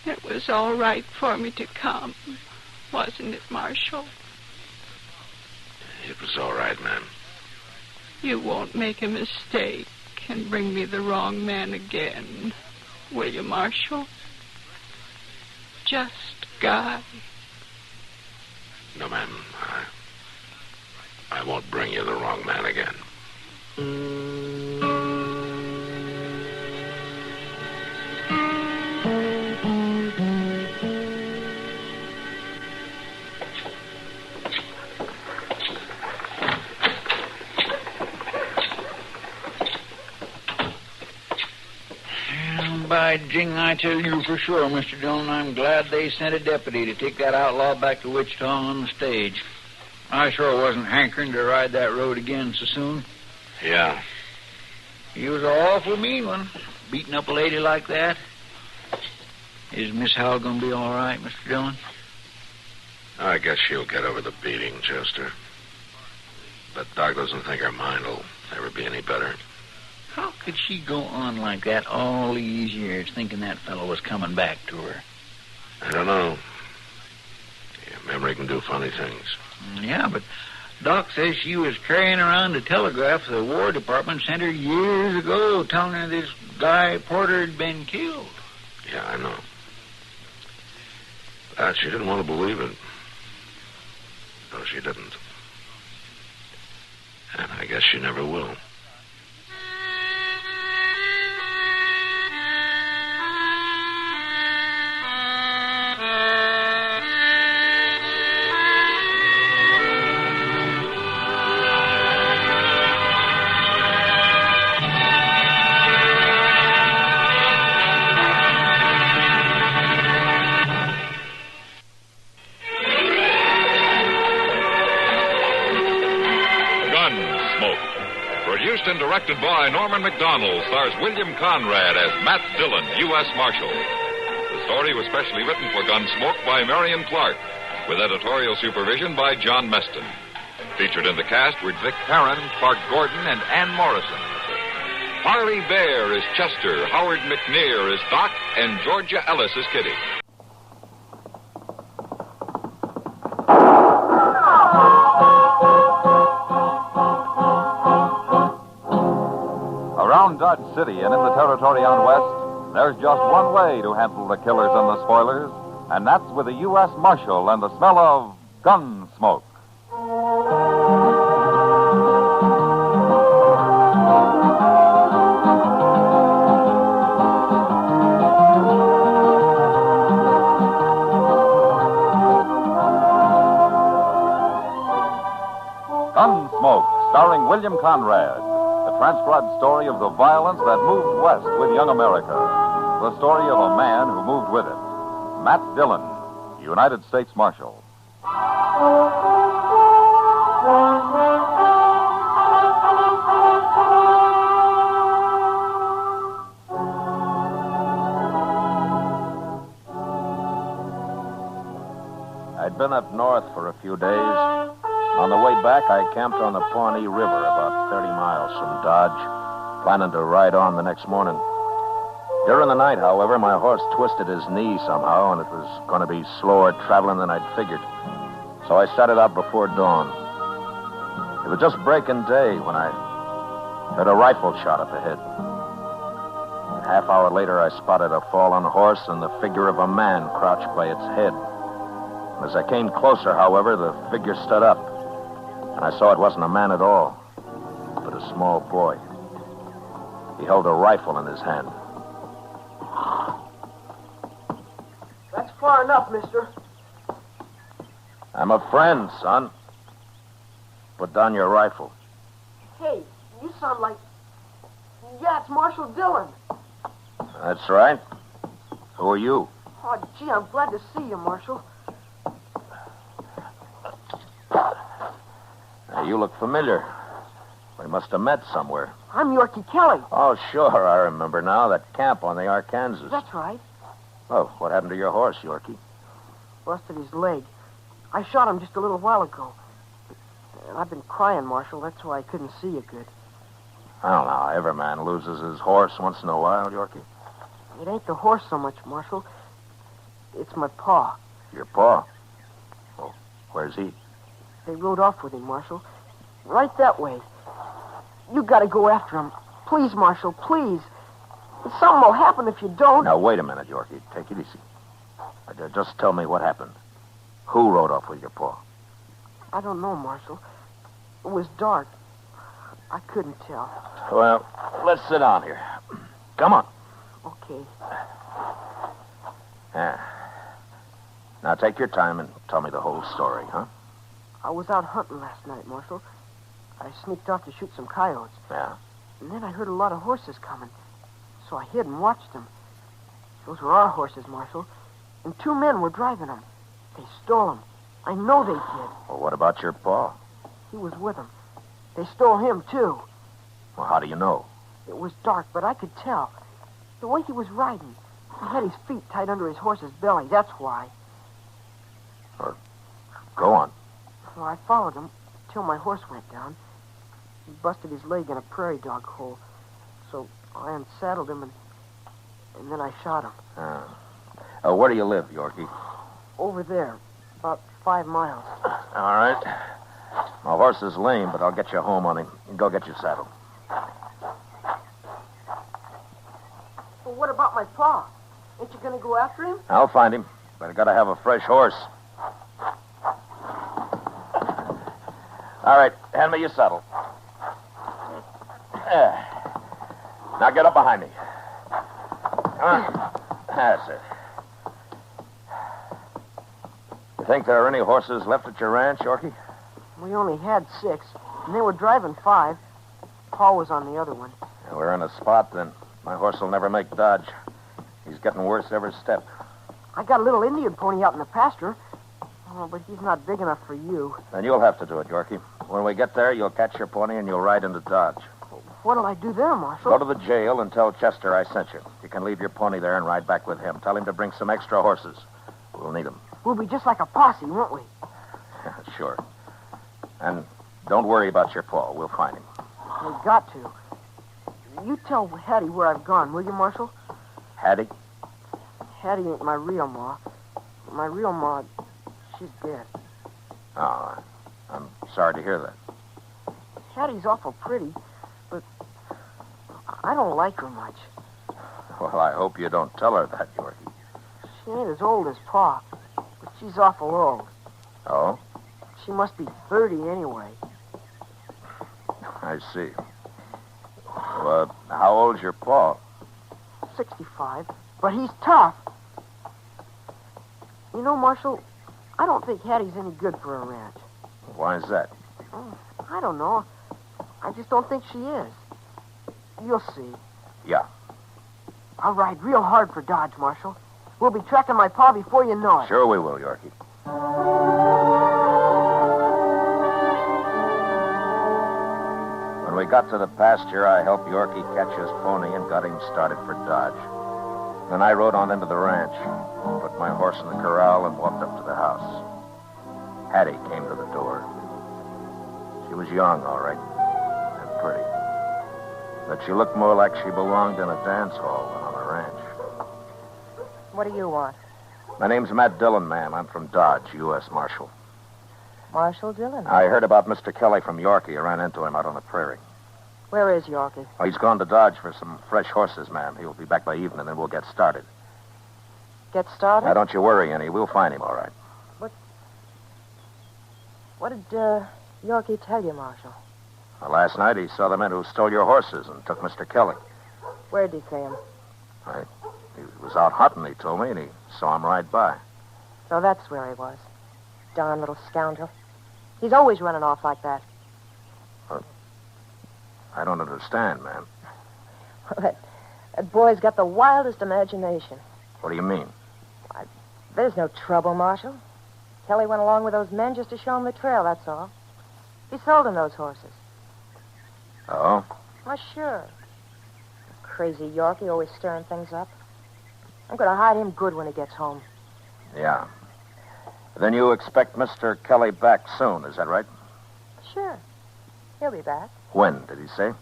It was all right for me to come, wasn't it, Marshal? It was all right, ma'am. You won't make a mistake and bring me the wrong man again, will you, Marshal? Just Guy. No, ma'am. I won't bring you the wrong man again. By jing, I tell you for sure, Mr. Dillon, I'm glad they sent a deputy to take that outlaw back to Wichita on the stage. I sure wasn't hankering to ride that road again so soon. Yeah. He was an awful mean one, beating up a lady like that. Is Miss Howell going to be all right, Mr. Dillon? I guess she'll get over the beating, Chester. But Doc doesn't think her mind will ever be any better. How could she go on like that all these years, thinking that fellow was coming back to her? I don't know. Yeah, memory can do funny things. Yeah, but Doc says she was carrying around a telegraph the War Department sent her years ago, telling her this Guy Porter had been killed. Yeah, I know. But she didn't want to believe it. No, she didn't. And I guess she never will. Produced and directed by Norman McDonald, stars William Conrad as Matt Dillon, U.S. Marshal. The story was specially written for Gunsmoke by Marion Clark, with editorial supervision by John Meston. Featured in the cast were Vic Perrin, Clark Gordon, and Ann Morrison. Harley Bear is Chester, Howard McNear is Doc, and Georgia Ellis is Kitty. Around Dodge City and in the territory on West, there's just one way to handle the killers and the spoilers, and that's with a U.S. Marshal and the smell of gun smoke. Gunsmoke, starring William Conrad. The transcribed story of the violence that moved west with young America. The story of a man who moved with it. Matt Dillon, United States Marshal. I'd been up north for a few days. On the way back, I camped on the Pawnee River, about 30 miles from Dodge, planning to ride on the next morning. During the night, however, my horse twisted his knee somehow, and it was going to be slower traveling than I'd figured. So I set it up before dawn. It was just breaking day when I heard a rifle shot up ahead. A half hour later, I spotted a fallen horse and the figure of a man crouched by its head. As I came closer, however, the figure stood up. And I saw it wasn't a man at all, but a small boy. He held a rifle in his hand. far enough, mister. I'm a friend, son. Put down your rifle. Hey, you sound like... Yeah, it's Marshal Dillon. That's right. Who are you? Oh, gee, I'm glad to see you, Marshal. Now, you look familiar. We must have met somewhere. I'm Yorkie Kelly. Oh, sure, I remember now. That camp on the Arkansas. That's right. Oh, what happened to your horse, Yorkie? Busted his leg. I shot him just a little while ago. And I've been crying, Marshal. That's why I couldn't see you good. I don't know. Every man loses his horse once in a while, Yorkie. It ain't the horse so much, Marshal. It's my pa. Your pa? Well, where's he? They rode off with him, Marshal. Right that way. You gotta go after him. Please, Marshal, please. Something will happen if you don't. Now, wait a minute, Yorkie. Take it easy. Just tell me what happened. Who rode off with your pa? I don't know, Marshal. It was dark. I couldn't tell. Well, let's sit down here. Come on. Okay. Yeah. Now, take your time and tell me the whole story, huh? I was out hunting last night, Marshal. I sneaked off to shoot some coyotes. Yeah? And then I heard a lot of horses coming. So I hid and watched them. Those were our horses, Marshal. And 2 men were driving them. They stole them. I know they did. Well, what about your pa? He was with them. They stole him, too. Well, how do you know? It was dark, but I could tell. The way he was riding. He had his feet tied under his horse's belly. That's why. Go on. Well, I followed him till my horse went down. He busted his leg in a prairie dog hole. So I unsaddled him and then I shot him. Where do you live, Yorkie? Over there. About 5 miles. All right. My horse is lame, but I'll get you home on him. Go get your saddle. Well, what about my pa? Ain't you going to go after him? I'll find him, but I gotta have a fresh horse. All right, hand me your saddle. Now get up behind me. Come on. That's it. You think there are any horses left at your ranch, Yorkie? We only had 6, and they were driving 5. Paul was on the other one. Yeah, we're in a spot, then. My horse will never make Dodge. He's getting worse every step. I got a little Indian pony out in the pasture. Oh, but he's not big enough for you. Then you'll have to do it, Yorkie. When we get there, you'll catch your pony and you'll ride into Dodge. What'll I do there, Marshal? Go to the jail and tell Chester I sent you. You can leave your pony there and ride back with him. Tell him to bring some extra horses. We'll need them. We'll be just like a posse, won't we? Sure. And don't worry about your paw. We'll find him. We got to. You tell Hattie where I've gone, will you, Marshal? Hattie? Hattie ain't my real ma. My real ma, she's dead. Oh, I'm sorry to hear that. Hattie's awful pretty, but I don't like her much. Well, I hope you don't tell her that, Yorkie. She ain't as old as Pa, but she's awful old. Oh? She must be 30 anyway. I see. Well, how old's your Pa? 65, but he's tough. You know, Marshal, I don't think Hattie's any good for a ranch. Why is that? I don't know. I just don't think she is. You'll see. Yeah. I'll ride real hard for Dodge, Marshal. We'll be tracking my Pa before you know it. Sure we will, Yorkie. When we got to the pasture, I helped Yorkie catch his pony and got him started for Dodge. Then I rode on into the ranch, put my horse in the corral, and walked up to the house. Hattie came to the door. She was young, all right, and pretty. But she looked more like she belonged in a dance hall than on a ranch. What do you want? My name's Matt Dillon, ma'am. I'm from Dodge, U.S. Marshal. Marshal Dillon? I heard about Mr. Kelly from Yorkie. I ran into him out on the prairie. Where is Yorkie? Oh, he's gone to Dodge for some fresh horses, ma'am. He'll be back by evening, and we'll get started. Get started? Now, don't you worry any. We'll find him, all right. What did Yorkie tell you, Marshal? Well, last night he saw the men who stole your horses and took Mr. Kelly. Where'd he see him? He was out hunting, he told me, and he saw him ride by. So that's where he was. Darn little scoundrel. He's always running off like that. I don't understand, ma'am. That boy's got the wildest imagination. What do you mean? There's no trouble, Marshal. Kelly went along with those men just to show him the trail, that's all. He sold him those horses. Oh? Why, sure. Crazy Yorkie, always stirring things up. I'm going to hide him good when he gets home. Yeah. Then you expect Mr. Kelly back soon, is that right? Sure. He'll be back. When, did he say?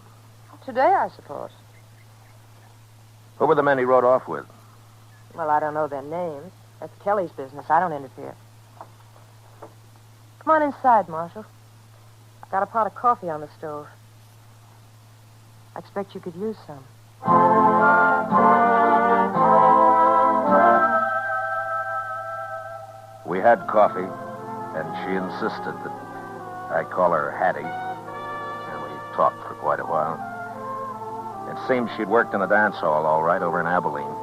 Today, I suppose. Who were the men he rode off with? Well, I don't know their names. That's Kelly's business. I don't interfere. Come on inside, Marshal. I've got a pot of coffee on the stove. I expect you could use some. We had coffee, and she insisted that I call her Hattie, and we talked for quite a while. It seemed she'd worked in a dance hall all right over in Abilene.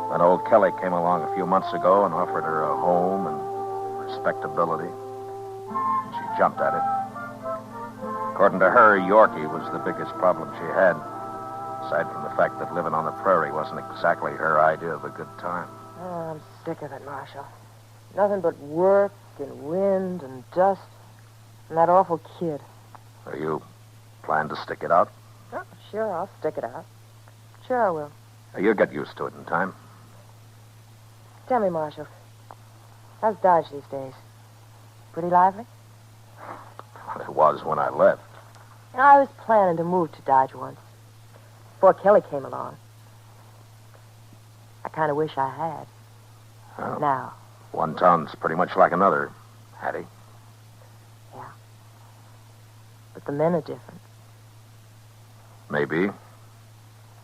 Then old Kelly came along a few months ago and offered her a home and respectability. She jumped at it. According to her, Yorkie was the biggest problem she had, aside from the fact that living on the prairie wasn't exactly her idea of a good time. Oh, I'm sick of it, Marshal. Nothing but work and wind and dust and that awful kid. Are you planning to stick it out? Oh, sure, I'll stick it out. Sure I will. You'll get used to it in time. Tell me, Marshal, how's Dodge these days? Pretty lively? It was when I left. You know, I was planning to move to Dodge once, before Kelly came along. I kind of wish I had. Oh. Now. One town's pretty much like another, Hattie. Yeah. But the men are different. Maybe.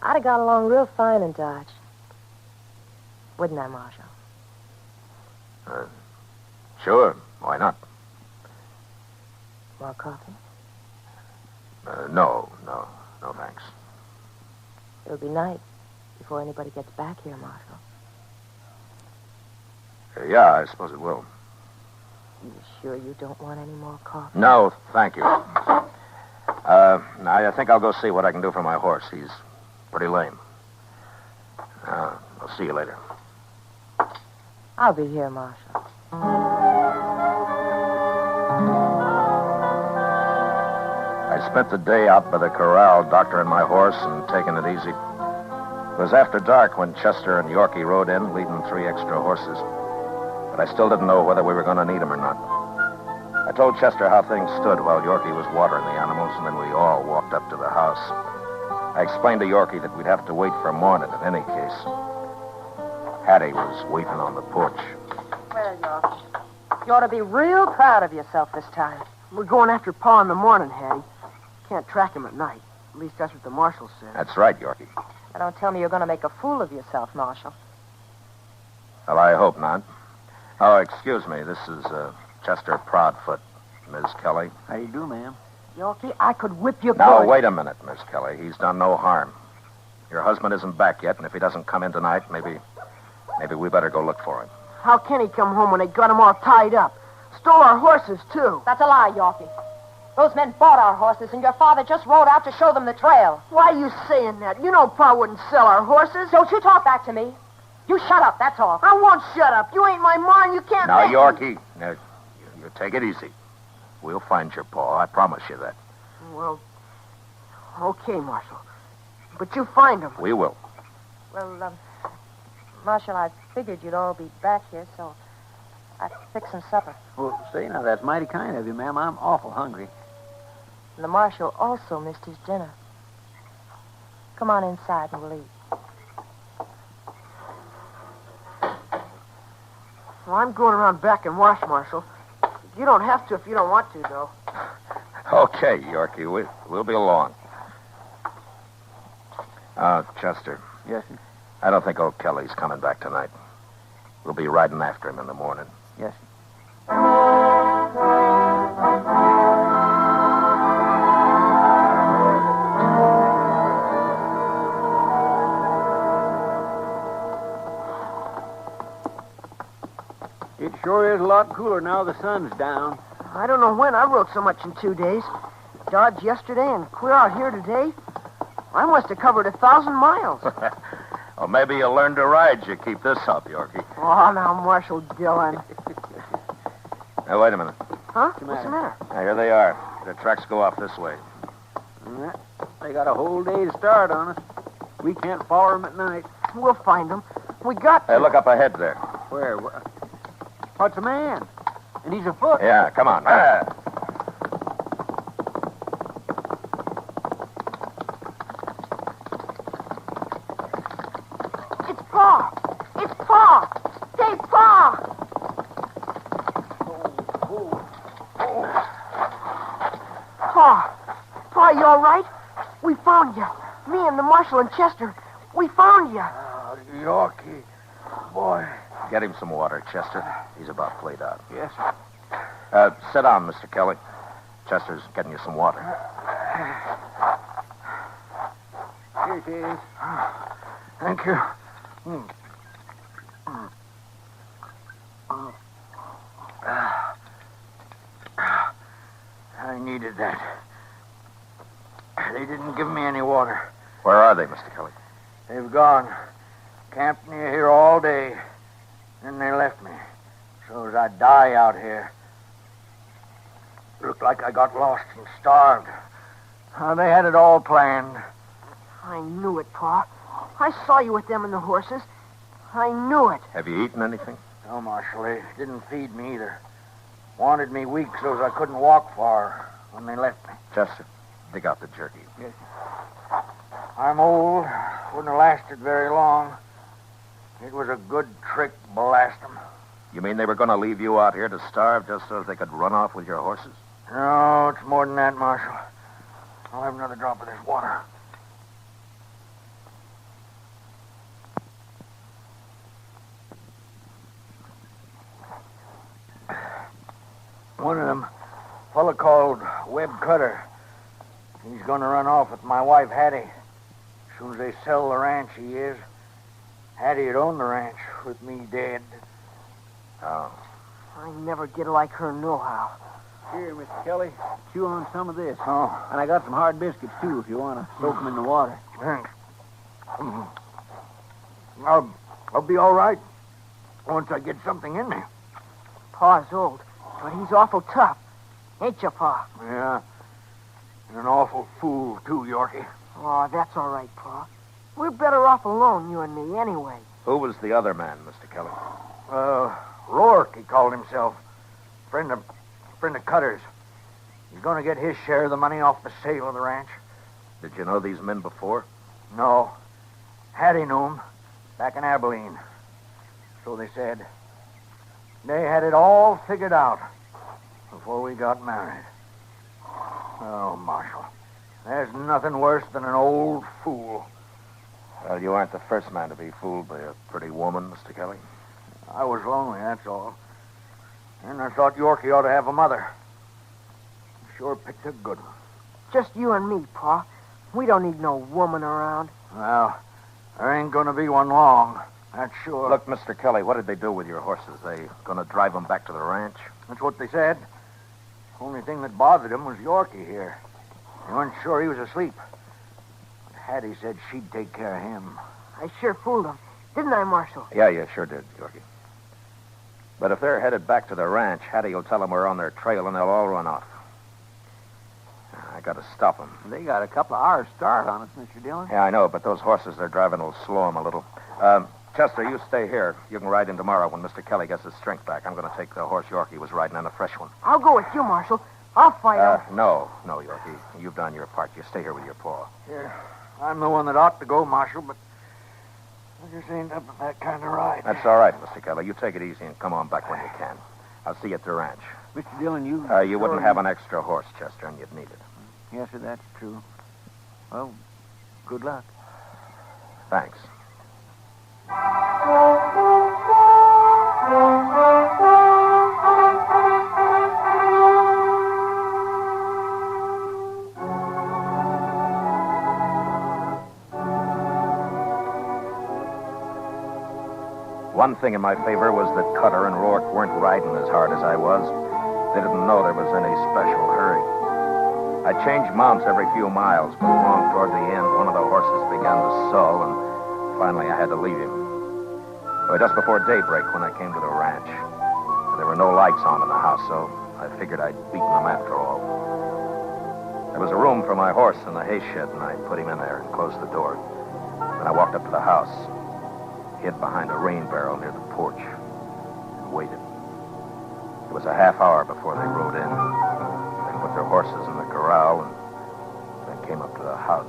I'd have got along real fine in Dodge. Wouldn't I, Marshal? Sure. Why not? More coffee? No, thanks. It'll be night before anybody gets back here, Marshal. Yeah, I suppose it will. You sure you don't want any more coffee? No, thank you. I think I'll go see what I can do for my horse. He's pretty lame. I'll see you later. I'll be here, Marshal. I spent the day out by the corral doctoring my horse and taking it easy. It was after dark when Chester and Yorkie rode in, leading 3 extra horses. But I still didn't know whether we were going to need them or not. I told Chester how things stood while Yorkie was watering the animals, and then we all walked up to the house. I explained to Yorkie that we'd have to wait for morning in any case. Hattie was waiting on the porch. Well, Yorkie, you ought to be real proud of yourself this time. We're going after Pa in the morning, Hattie. Can't track him at night. At least that's what the marshal said. That's right, Yorkie. Now, don't tell me you're going to make a fool of yourself, Marshal. Well, I hope not. Oh, excuse me. This is Chester Proudfoot, Miss Kelly. How you do, ma'am? Yorkie, I could whip you. Now, wait a minute, Miss Kelly. He's done no harm. Your husband isn't back yet, and if he doesn't come in tonight, maybe we better go look for him. How can he come home when they got him all tied up? Stole our horses, too. That's a lie, Yorkie. Those men bought our horses, and your father just rode out to show them the trail. Why are you saying that? You know Pa wouldn't sell our horses. Don't you talk back to me. You shut up, that's all. I won't shut up. You ain't my ma, and you can't... Now, Yorkie, now, you take it easy. We'll find your Pa. I promise you that. Well, okay, Marshal. But you find him. We will. Well, Marshal, I figured you'd all be back here, so I fixed some supper. Well, say, now, that's mighty kind of you, ma'am. I'm awful hungry. And the Marshal also missed his dinner. Come on inside and we'll eat. Well, I'm going around back and wash, Marshal. You don't have to if you don't want to, though. Okay, Yorkie. We'll be along. Chester. Yes, sir? I don't think old Kelly's coming back tonight. We'll be riding after him in the morning. Yes, sir. lot cooler now the sun's down. I don't know when I rode so much in 2 days. Dodge yesterday and clear out here today. I must have covered 1,000 miles. Well, maybe you'll learn to ride. You keep this up, Yorkie. Oh, now, Marshal Dillon. Now, wait a minute. Huh? What's the matter? Now, here they are. The tracks go off this way. Yeah, they got a whole day to start on us. We can't follow them at night. We'll find them. We got to. Hey, look up ahead there. Where? What's a man? And he's afoot. Yeah, come on. It's Pa! It's Pa! Say, Pa! Pa, you all right? We found you. Me and the Marshal and Chester. We found you. Yorkie. Boy. Get him some water, Chester. He's about played out. Yes, sir. Sit down, Mr. Kelly. Chester's getting you some water. Here she is. Thank you. I needed that. They didn't give me any water. Where are they, Mr. Kelly? They've gone. Camped near here all day. Then they left me. So as I'd die out here. Looked like I got lost and starved. They had it all planned. I knew it, Pa. I saw you with them and the horses. I knew it. Have you eaten anything? No, Marshal. They didn't feed me either. Wanted me weak so as I couldn't walk far when they left me. Chester, dig out the jerky. Yes. I'm old. Wouldn't have lasted very long. It was a good trick, blast 'em. You mean they were going to leave you out here to starve just so they could run off with your horses? No, it's more than that, Marshal. I'll have another drop of this water. One of them, a fella called Webb Cutter. He's going to run off with my wife, Hattie. As soon as they sell the ranch, he is. Hattie'd own the ranch with me dead. Oh. I never get like her nohow. Here, Mr. Kelly, chew on some of this. Oh. And I got some hard biscuits, too, if you want to soak them in the water. Thanks. I'll be all right once I get something in me. Pa's old, but he's awful tough. Ain't you, Pa? Yeah. And an awful fool, too, Yorkie. Oh, that's all right, Pa. We're better off alone, you and me, anyway. Who was the other man, Mr. Kelly? Rourke, he called himself. Friend of Cutter's. He's going to get his share of the money off the sale of the ranch. Did you know these men before? No. Hattie knew him back in Abilene. So they said. They had it all figured out before we got married. Oh, Marshal, there's nothing worse than an old fool. Well, you aren't the first man to be fooled by a pretty woman, Mr. Kelly. I was lonely, that's all. And I thought Yorkie ought to have a mother. Sure picked a good one. Just you and me, Pa. We don't need no woman around. Well, there ain't going to be one long, that's sure. Look, Mr. Kelly, what did they do with your horses? They going to drive them back to the ranch? That's what they said. Only thing that bothered him was Yorkie here. They weren't sure he was asleep. But Hattie said she'd take care of him. I sure fooled him. Didn't I, Marshal? Yeah, you sure did, Yorkie. But if they're headed back to the ranch, Hattie will tell them we're on their trail and they'll all run off. I got to stop them. They got a couple of hours start on us, Mr. Dillon. Yeah, I know, but those horses they're driving will slow them a little. Chester, you stay here. You can ride in tomorrow when Mr. Kelly gets his strength back. I'm going to take the horse Yorkie was riding on a fresh one. I'll go with you, Marshal. I'll fight him. No, Yorkie. You've done your part. You stay here with your paw. Yeah, I'm the one that ought to go, Marshal, but I just ain't up with that kind of ride. That's all right, Mr. Kelly. You take it easy and come on back when you can. I'll see you at the ranch. Mr. Dillon, you wouldn't have an extra horse, Chester, and you'd need it. Yes, sir, that's true. Well, good luck. Thanks. One thing in my favor was that Cutter and Rourke weren't riding as hard as I was. They didn't know there was any special hurry. I changed mounts every few miles, but along toward the end, one of the horses began to sull, and finally I had to leave him. It was just before daybreak when I came to the ranch. There were no lights on in the house, so I figured I'd beaten them after all. There was a room for my horse in the hay shed, and I put him in there and closed the door. Then I walked up to the house, hid behind a rain barrel near the porch, and waited. It was a half hour before they rode in. They put their horses in the corral and then came up to the house.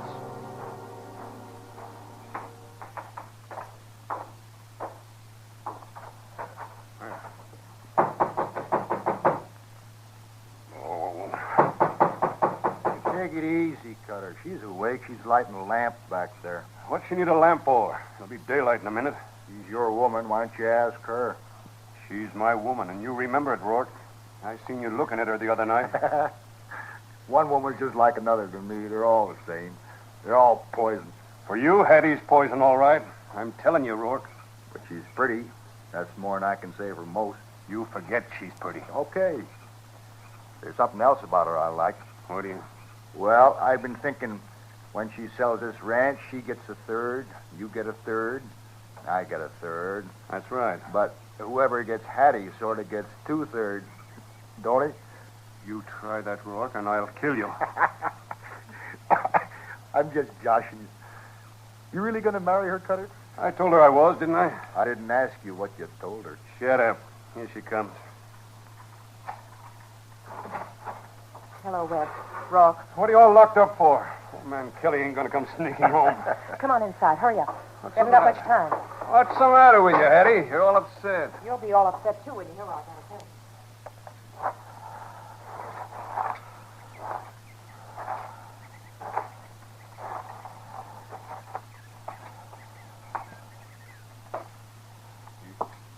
Take it easy, Cutter. She's awake. She's lighting a lamp back there. What's she need a lamp for? It'll be daylight in a minute. She's your woman. Why don't you ask her? She's my woman, and you remember it, Rourke. I seen you looking at her the other night. One woman's just like another to me. They're all the same. They're all poison. For you, Hattie's poison, all right. I'm telling you, Rourke. But she's pretty. That's more than I can say for most. You forget she's pretty. Okay. There's something else about her I like. What do you... Well, I've been thinking when she sells this ranch, she gets a third, you get a third, I get a third. That's right. But whoever gets Hattie sort of gets 2/3, don't he? You try that, Rourke, and I'll kill you. I'm just joshing you. You really going to marry her, Cutter? I told her I was, didn't I? I didn't ask you what you told her. Shut up. Here she comes. Hello, Webb. Rourke. What are you all locked up for? Old man Kelly ain't going to come sneaking home. Come on inside. Hurry up. We haven't got much time. What's the matter with you, Hattie? You're all upset. You'll be all upset, too, when you hear what I gotta tell you.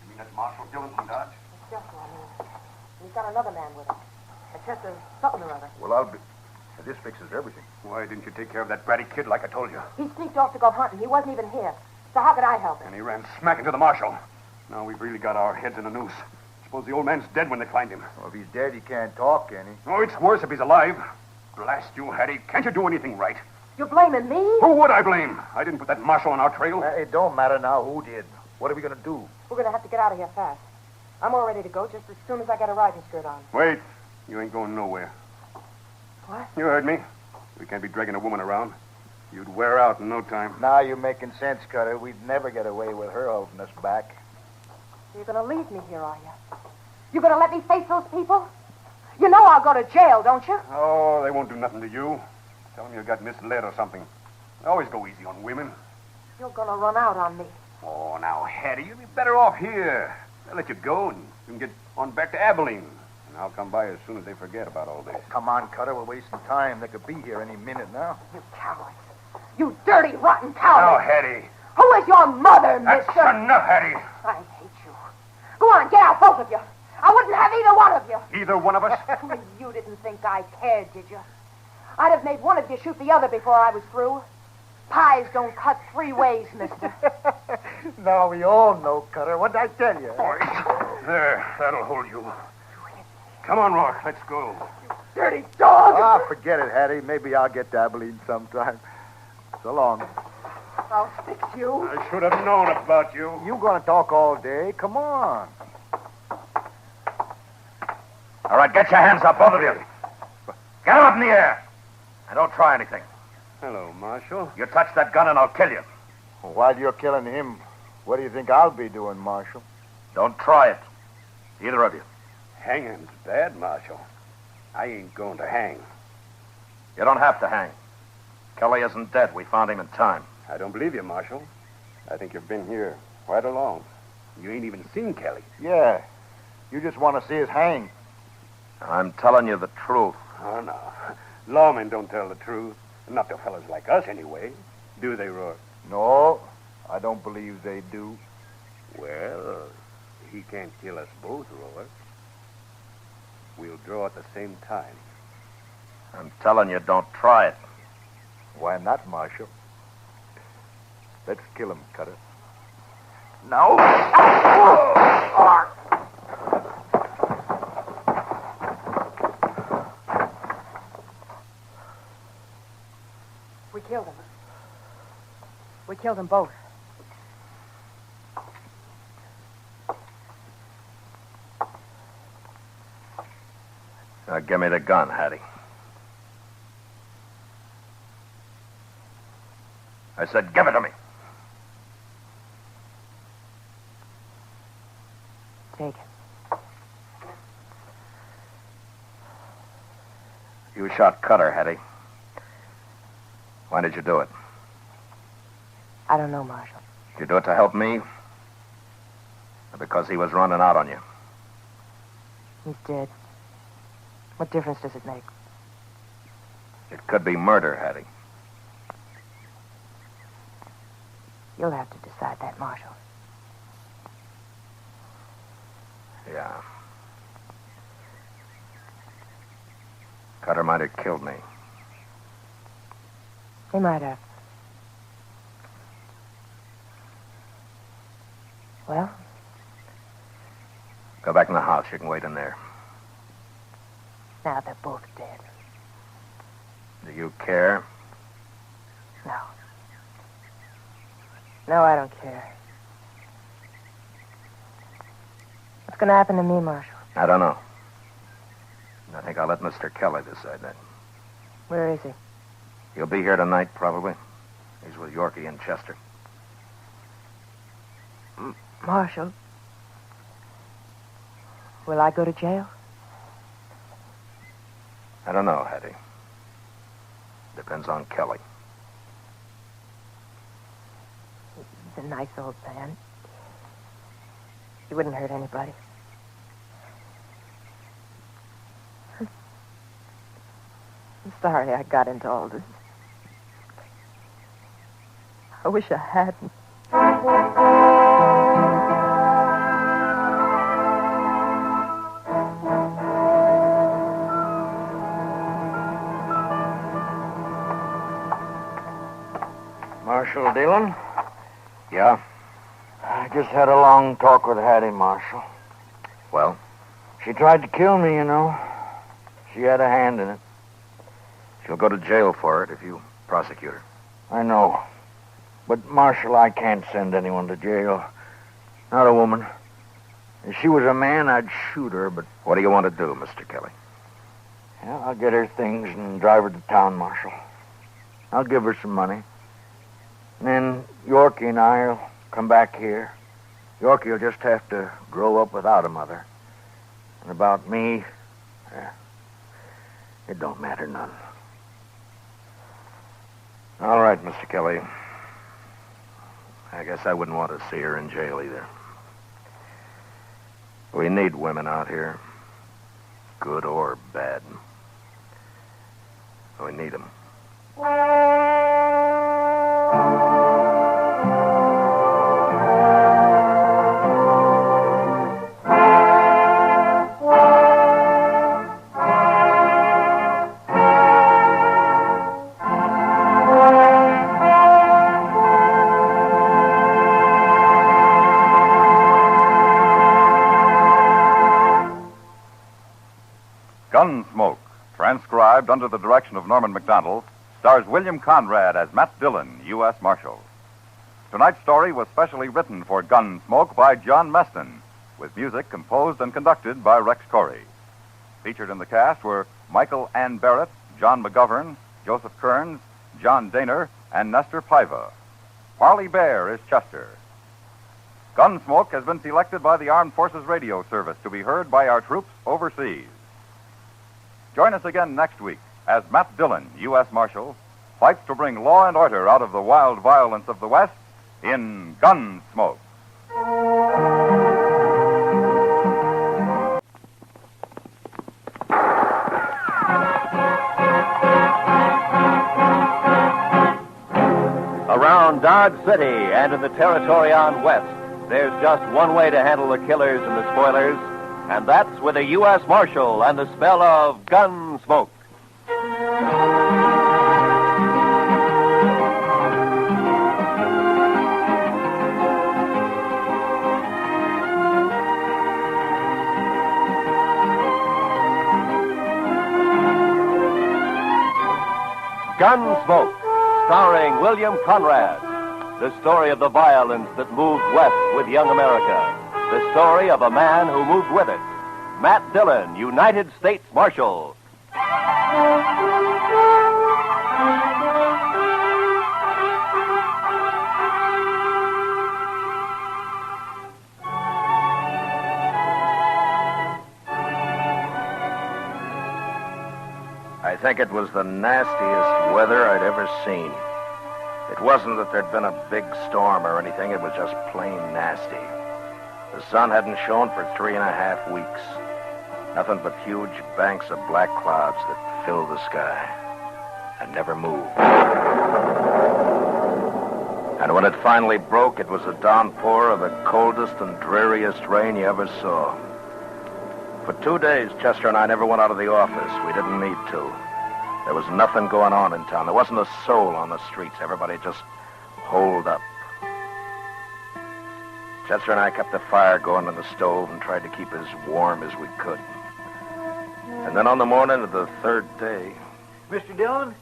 You mean that's Marshal Dillon from Dodge? It's just what I mean. He's got another man with him. Tacetta something or other. Well, I'll be... This fixes everything. Why didn't you take care of that bratty kid like I told you? He sneaked off to go hunting. He wasn't even here. So how could I help him? And he ran smack into the marshal. Now we've really got our heads in a noose. Suppose the old man's dead when they find him. Well, if he's dead, he can't talk, can he? Oh, it's worse if he's alive. Blast you, Hattie. Can't you do anything right? You're blaming me? Who would I blame? I didn't put that marshal on our trail. It don't matter now who did. What are we going to do? We're going to have to get out of here fast. I'm all ready to go just as soon as I get a riding skirt on. Wait. You ain't going nowhere. What? You heard me. We can't be dragging a woman around. You'd wear out in no time. Now you're making sense, Cutter. We'd never get away with her holding us back. You're going to leave me here, are you? You're going to let me face those people? You know I'll go to jail, don't you? Oh, they won't do nothing to you. Tell them you got misled or something. They always go easy on women. You're going to run out on me. Oh, now, Hattie, you'd be better off here. They'll let you go and you can get on back to Abilene. And I'll come by as soon as they forget about all this. Oh, come on, Cutter. We're wasting time. They could be here any minute now. You cowards. You dirty, rotten cowards. Now, Hattie. Who is your mother, That's mister? enough, Hattie. I hate you. Go on, get out, both of you. I wouldn't have either one of you. Either one of us? You didn't think I cared, did you? I'd have made one of you shoot the other before I was through. Pies don't cut 3 ways, mister. Now we all know, Cutter. What'd I tell you? There, that'll hold you. Come on, Rourke, let's go. Dirty dog! Ah, forget it, Hattie. Maybe I'll get to Abilene sometime. So long. I'll fix you. I should have known about you. You gonna talk all day? Come on. All right, get your hands up, both of you. Get them up in the air. And don't try anything. Hello, Marshal. You touch that gun and I'll kill you. While you're killing him, what do you think I'll be doing, Marshal? Don't try it. Either of you. Hanging's bad, Marshal. I ain't going to hang. You don't have to hang. Kelly isn't dead. We found him in time. I don't believe you, Marshal. I think you've been here quite along. You ain't even seen Kelly. Yeah. You just want to see us hang. I'm telling you the truth. Oh, no. Lawmen don't tell the truth. Not to fellas like us, anyway. Do they, Rourke? No, I don't believe they do. Well, he can't kill us both, Rourke. We'll draw at the same time. I'm telling you, don't try it. Why not, Marshal? Let's kill him, Cutter. No. We killed him. We killed them both. Now, give me the gun, Hattie. I said, give it to me. Take it. You shot Cutter, Hattie. Why did you do it? I don't know, Marshal. Did you do it to help me? Or because he was running out on you? He's dead. What difference does it make? It could be murder, Hattie. You'll have to decide that, Marshal. Yeah. Cutter might have killed me. He might have. Well? Go back in the house. You can wait in there. Now they're both dead. Do you care? No. No, I don't care. What's going to happen to me, Marshal? I don't know. I think I'll let Mr. Kelly decide that. Where is he? He'll be here tonight, probably. He's with Yorkie and Chester. Marshal, will I go to jail? I don't know, Hattie. Depends on Kelly. He's a nice old man. He wouldn't hurt anybody. I'm sorry I got into all this. I wish I hadn't. Marshal Dillon? Yeah? I just had a long talk with Hattie, Marshal. Well? She tried to kill me, you know. She had a hand in it. She'll go to jail for it if you prosecute her. I know. But, Marshal, I can't send anyone to jail. Not a woman. If she was a man, I'd shoot her, but... What do you want to do, Mr. Kelly? Yeah, I'll get her things and drive her to town, Marshal. I'll give her some money. And then Yorkie and I'll come back here. Yorkie will just have to grow up without a mother. And about me, it don't matter none. All right, Mr. Kelly. I guess I wouldn't want to see her in jail either. We need women out here, good or bad. We need them. Gunsmoke, transcribed under the direction of Norman MacDonald, stars William Conrad as Matt Dillon, U.S. Marshal. Tonight's story was specially written for Gunsmoke by John Meston, with music composed and conducted by Rex Corey. Featured in the cast were Michael Ann Barrett, John McGovern, Joseph Kearns, John Daner, and Nestor Paiva. Parley Bear is Chester. Gunsmoke has been selected by the Armed Forces Radio Service to be heard by our troops overseas. Join us again next week as Matt Dillon, U.S. Marshal, fights to bring law and order out of the wild violence of the West in Gunsmoke. Around Dodge City and in the territory on West, there's just one way to handle the killers and the spoilers, and that's with a U.S. Marshal and the spell of Gunsmoke. Gunsmoke, starring William Conrad. The story of the violence that moved west with young America. The story of a man who moved with it. Matt Dillon, United States Marshal. I think it was the nastiest weather I'd ever seen. It wasn't that there'd been a big storm or anything. It was just plain nasty. The sun hadn't shone for 3.5 weeks. Nothing but huge banks of black clouds that filled the sky and never moved. And when it finally broke, it was a downpour of the coldest and dreariest rain you ever saw. For 2 days, Chester and I never went out of the office. We didn't need to. There was nothing going on in town. There wasn't a soul on the streets. Everybody just holed up. Chester and I kept the fire going on the stove and tried to keep as warm as we could. And then on the morning of the third day... Mr. Dillon?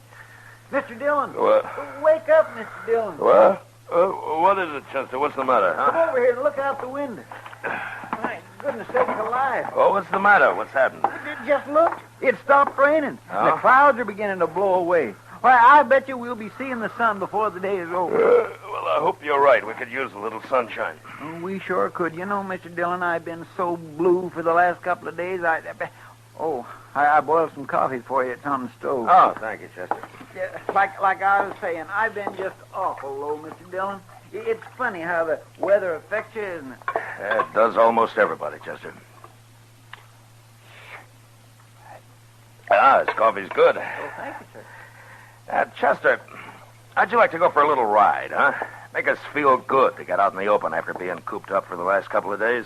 Mr. Dillon! What? Wake up, Mr. Dillon. What? What is it, Chester? What's the matter, huh? Come over here and look out the window. My goodness sakes alive. Oh, what's the matter? What's happened? Just look. It stopped raining. Oh? The clouds are beginning to blow away. Why, I bet you we'll be seeing the sun before the day is over. Well, I hope you're right. We could use a little sunshine. We sure could. You know, Mr. Dillon, I've been so blue for the last couple of days. I boiled some coffee for you. It's on the stove. Oh, thank you, Chester. Yeah, like I was saying, I've been just awful low, Mr. Dillon. It's funny how the weather affects you, isn't it? It does almost everybody, Chester. This coffee's good. Oh, thank you, sir. Chester, how'd you like to go for a little ride, huh? Make us feel good to get out in the open after being cooped up for the last couple of days.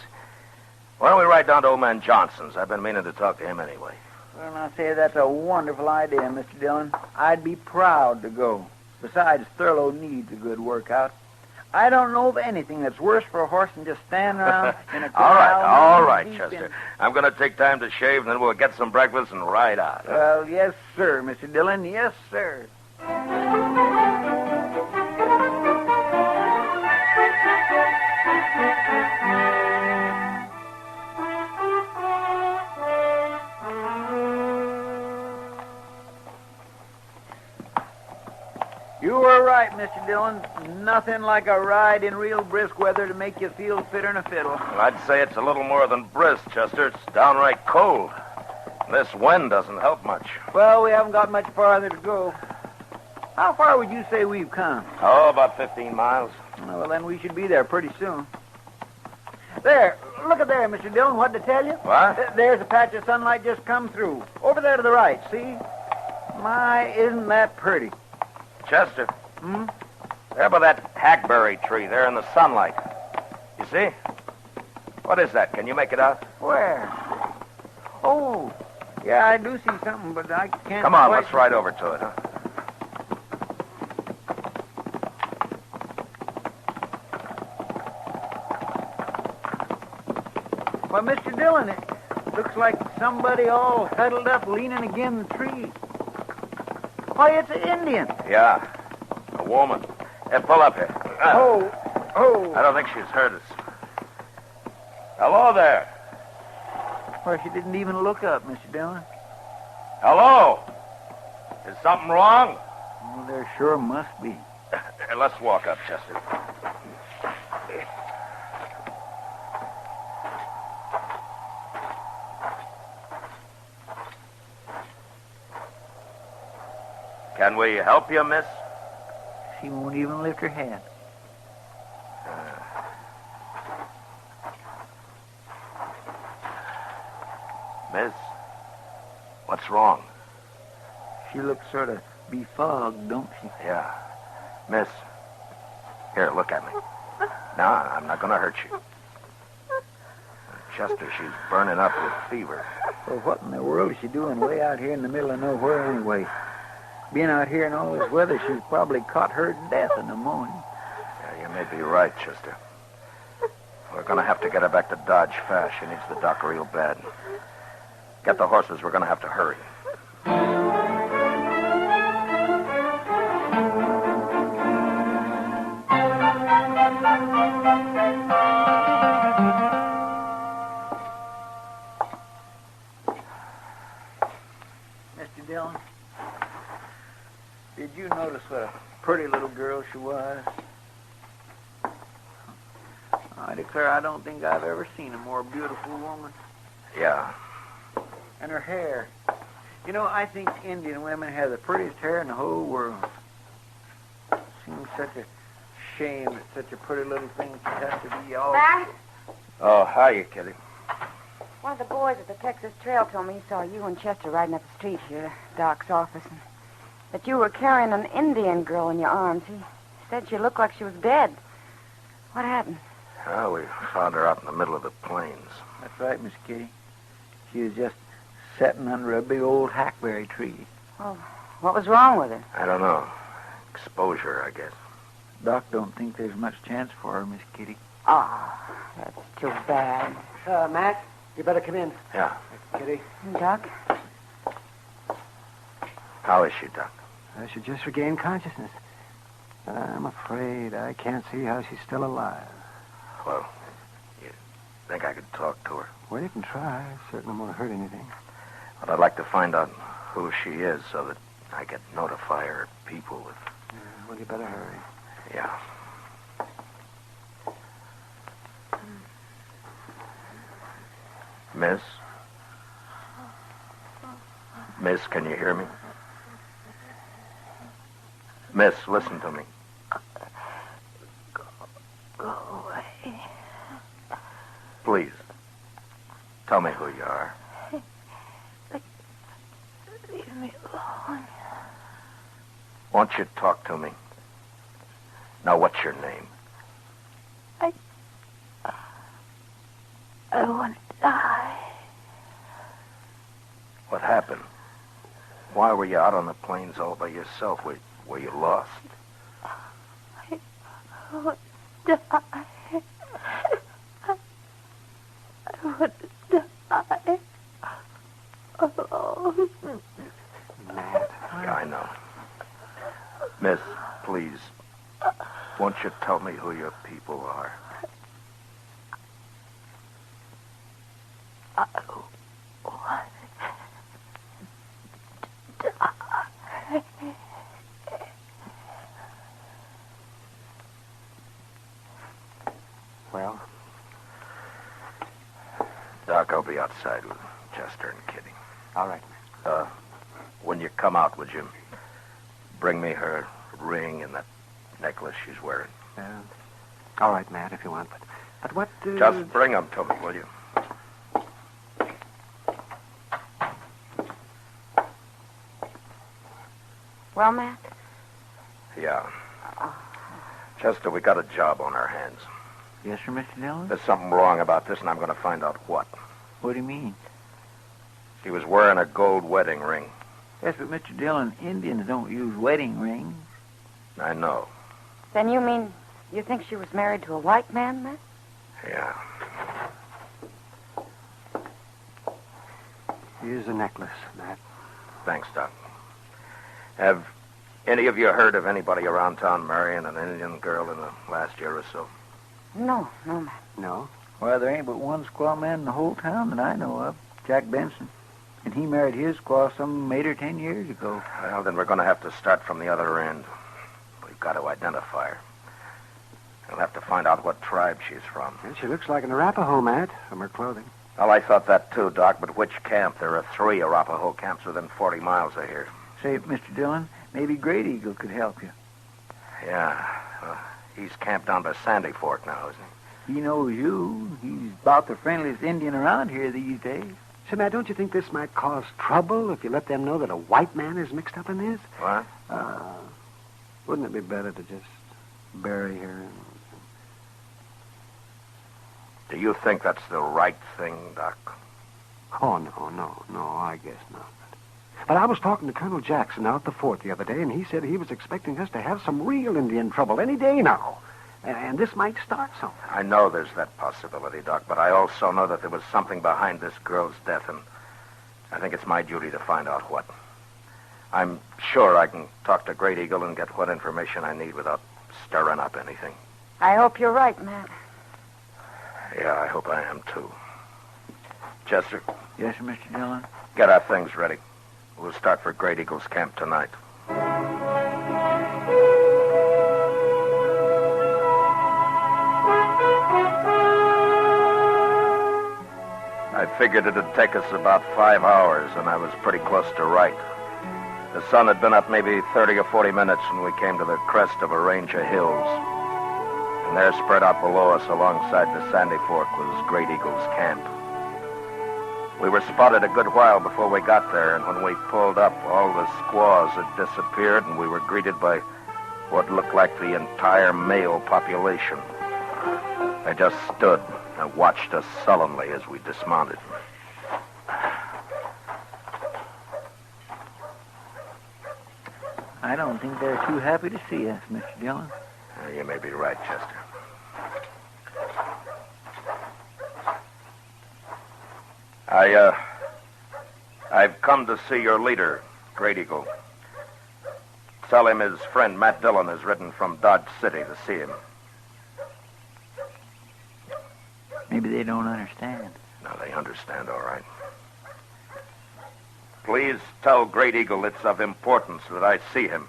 Why don't we ride down to old man Johnson's? I've been meaning to talk to him anyway. Well, I say that's a wonderful idea, Mr. Dillon. I'd be proud to go. Besides, Thurlow needs a good workout. I don't know of anything that's worse for a horse than just standing around in a corral. All right, Chester. I'm going to take time to shave, and then we'll get some breakfast and ride out. Well, yes, sir, Mr. Dillon. Yes, sir. You were right, Mr. Dillon. Nothing like a ride in real brisk weather to make you feel fitter than a fiddle. Well, I'd say it's a little more than brisk, Chester. It's downright cold. This wind doesn't help much. Well, we haven't got much farther to go. How far would you say we've come? Oh, about 15 miles. Well, then we should be there pretty soon. There. Look at there, Mr. Dillon. What to tell you? What? There's a patch of sunlight just come through. Over there to the right, see? My, isn't that pretty? Chester. There by that hackberry tree there in the sunlight. You see? What is that? Can you make it out? Where? Oh, yeah, I do see something, but I can't... Come on, let's ride over to it, huh? Well, Mr. Dillon, it looks like somebody all huddled up leaning against the tree. Why, it's an Indian. Yeah, a woman. Hey, pull up here. Oh. I don't think she's heard us. Hello there. Well, she didn't even look up, Mr. Dillon. Hello. Is something wrong? Well, there sure must be. Let's walk up, Chester. Can we help you, miss? She won't even lift her head. Miss, what's wrong? She looks sort of befogged, don't she? Yeah. Miss, here, look at me. No, I'm not going to hurt you. Chester, she's burning up with fever. Well, what in the world is she doing way out here in the middle of nowhere anyway? Being out here in all this weather, she's probably caught her death in the morning. Yeah, you may be right, Chester. We're going to have to get her back to Dodge fast. She needs the doc real bad. Get the horses. We're going to have to hurry. you notice what a pretty little girl she was? I declare I don't think I've ever seen a more beautiful woman. Yeah. And her hair. You know, I think Indian women have the prettiest hair in the whole world. Seems such a shame that such a pretty little thing should have to be all... Matt? Oh, hiya, Kitty. One of the boys at the Texas Trail told me he saw you and Chester riding up the street here to Doc's office, and that you were carrying an Indian girl in your arms. He said she looked like she was dead. What happened? Well, we found her out in the middle of the plains. That's right, Miss Kitty. She was just sitting under a big old hackberry tree. Well, what was wrong with her? I don't know. Exposure, I guess. Doc don't think there's much chance for her, Miss Kitty. Oh, that's too bad. Matt, you better come in. Yeah. Kitty. Doc? How is she, Doc? She just regained consciousness. I'm afraid I can't see how she's still alive. Well, you think I could talk to her? Well, you can try. Certainly won't hurt anything. But I'd like to find out who she is so that I can notify her people if... Well, you better hurry. Yeah. Miss? Miss, can you hear me? Miss, listen to me. Go away. Please. Tell me who you are. Leave me alone. Won't you talk to me? Now, what's your name? I want to die. What happened? Why were you out on the plains all by yourself? Were you lost? I want to die. I want to die. Alone. Matt. Yeah, I know. Miss, please, won't you tell me who your people are? I want to die. Well? Doc, I'll be outside with Chester and Kitty. All right. When you come out, would you bring me her ring and that necklace she's wearing? All right, Matt, if you want. But what... Just bring them to me, will you? Well, Matt? Yeah. Chester, we got a job on our hands. Yes, sir, Mr. Dillon? There's something wrong about this, and I'm going to find out what. What do you mean? She was wearing a gold wedding ring. Yes, but Mr. Dillon, Indians don't use wedding rings. I know. Then you mean you think she was married to a white man, Matt? Yeah. Here's the necklace, Matt. Thanks, Doc. Have any of you heard of anybody around town marrying an Indian girl in the last year or so? No, Matt. No? Well, there ain't but one squaw man in the whole town that I know of, Jack Benson. And he married his squaw some 8 or 10 years ago. Well, then we're going to have to start from the other end. We've got to identify her. We'll have to find out what tribe she's from. And she looks like an Arapaho, Matt, from her clothing. Well, I thought that too, Doc, but which camp? There are 3 Arapaho camps within 40 miles of here. Say, Mr. Dillon, maybe Great Eagle could help you. Yeah. He's camped down by Sandy Fork now, isn't he? He knows you. He's about the friendliest Indian around here these days. So, Matt, don't you think this might cause trouble if you let them know that a white man is mixed up in this? What? Wouldn't it be better to just bury her? Do you think that's the right thing, Doc? Oh, no, I guess not. But I was talking to Colonel Jackson out at the fort the other day, and he said he was expecting us to have some real Indian trouble any day now. And this might start something. I know there's that possibility, Doc, but I also know that there was something behind this girl's death, and I think it's my duty to find out what. I'm sure I can talk to Great Eagle and get what information I need without stirring up anything. I hope you're right, Matt. Yeah, I hope I am, too. Chester? Yes, sir, Mr. Dillon? Get our things ready. We'll start for Great Eagle's camp tonight. figured it'd take us about 5 hours, and I was pretty close to right. The sun had been up maybe 30 or 40 minutes when we came to the crest of a range of hills. And there, spread out below us alongside the Sandy Fork, was Great Eagle's camp. We were spotted a good while before we got there, and when we pulled up, all the squaws had disappeared, and we were greeted by what looked like the entire male population. They just stood and watched us sullenly as we dismounted. I don't think they're too happy to see us, Mr. Dillon. You may be right, Chester. I've come to see your leader, Great Eagle. Tell him his friend Matt Dillon has ridden from Dodge City to see him. Maybe they don't understand. No, they understand, all right. Please tell Great Eagle it's of importance that I see him.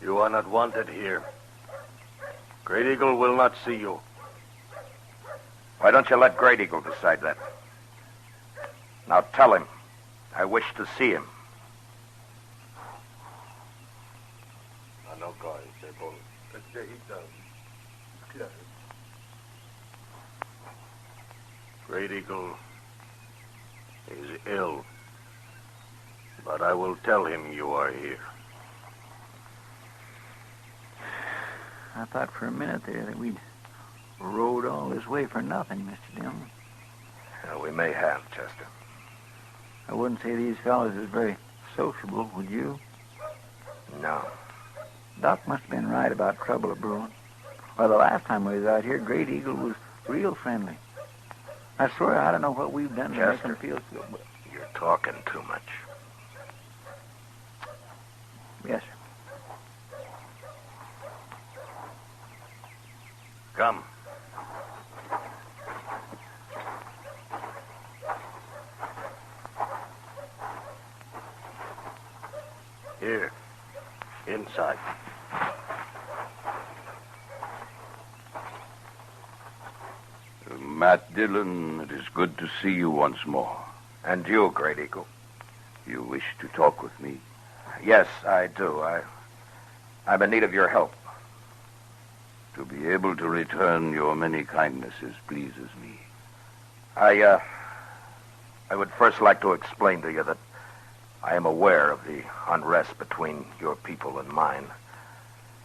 You are not wanted here. Great Eagle will not see you. Why don't you let Great Eagle decide that? Now tell him I wish to see him. Great Eagle is ill, but I will tell him you are here. I thought for a minute there that we'd rode all this way for nothing, Mr. Dillon. Yeah, we may have, Chester. I wouldn't say these fellows is very sociable, would you? No. Doc must have been right about trouble brewing. Well, the last time we was out here, Great Eagle was real friendly. I swear I don't know what we've done to make him feel so good. You're talking too much. Yes, sir. Come. Here. Inside. Matt Dillon, it is good to see you once more. And you, Great Eagle. You wish to talk with me? Yes, I do. I'm in need of your help. To be able to return your many kindnesses pleases me. I would first like to explain to you that I am aware of the unrest between your people and mine.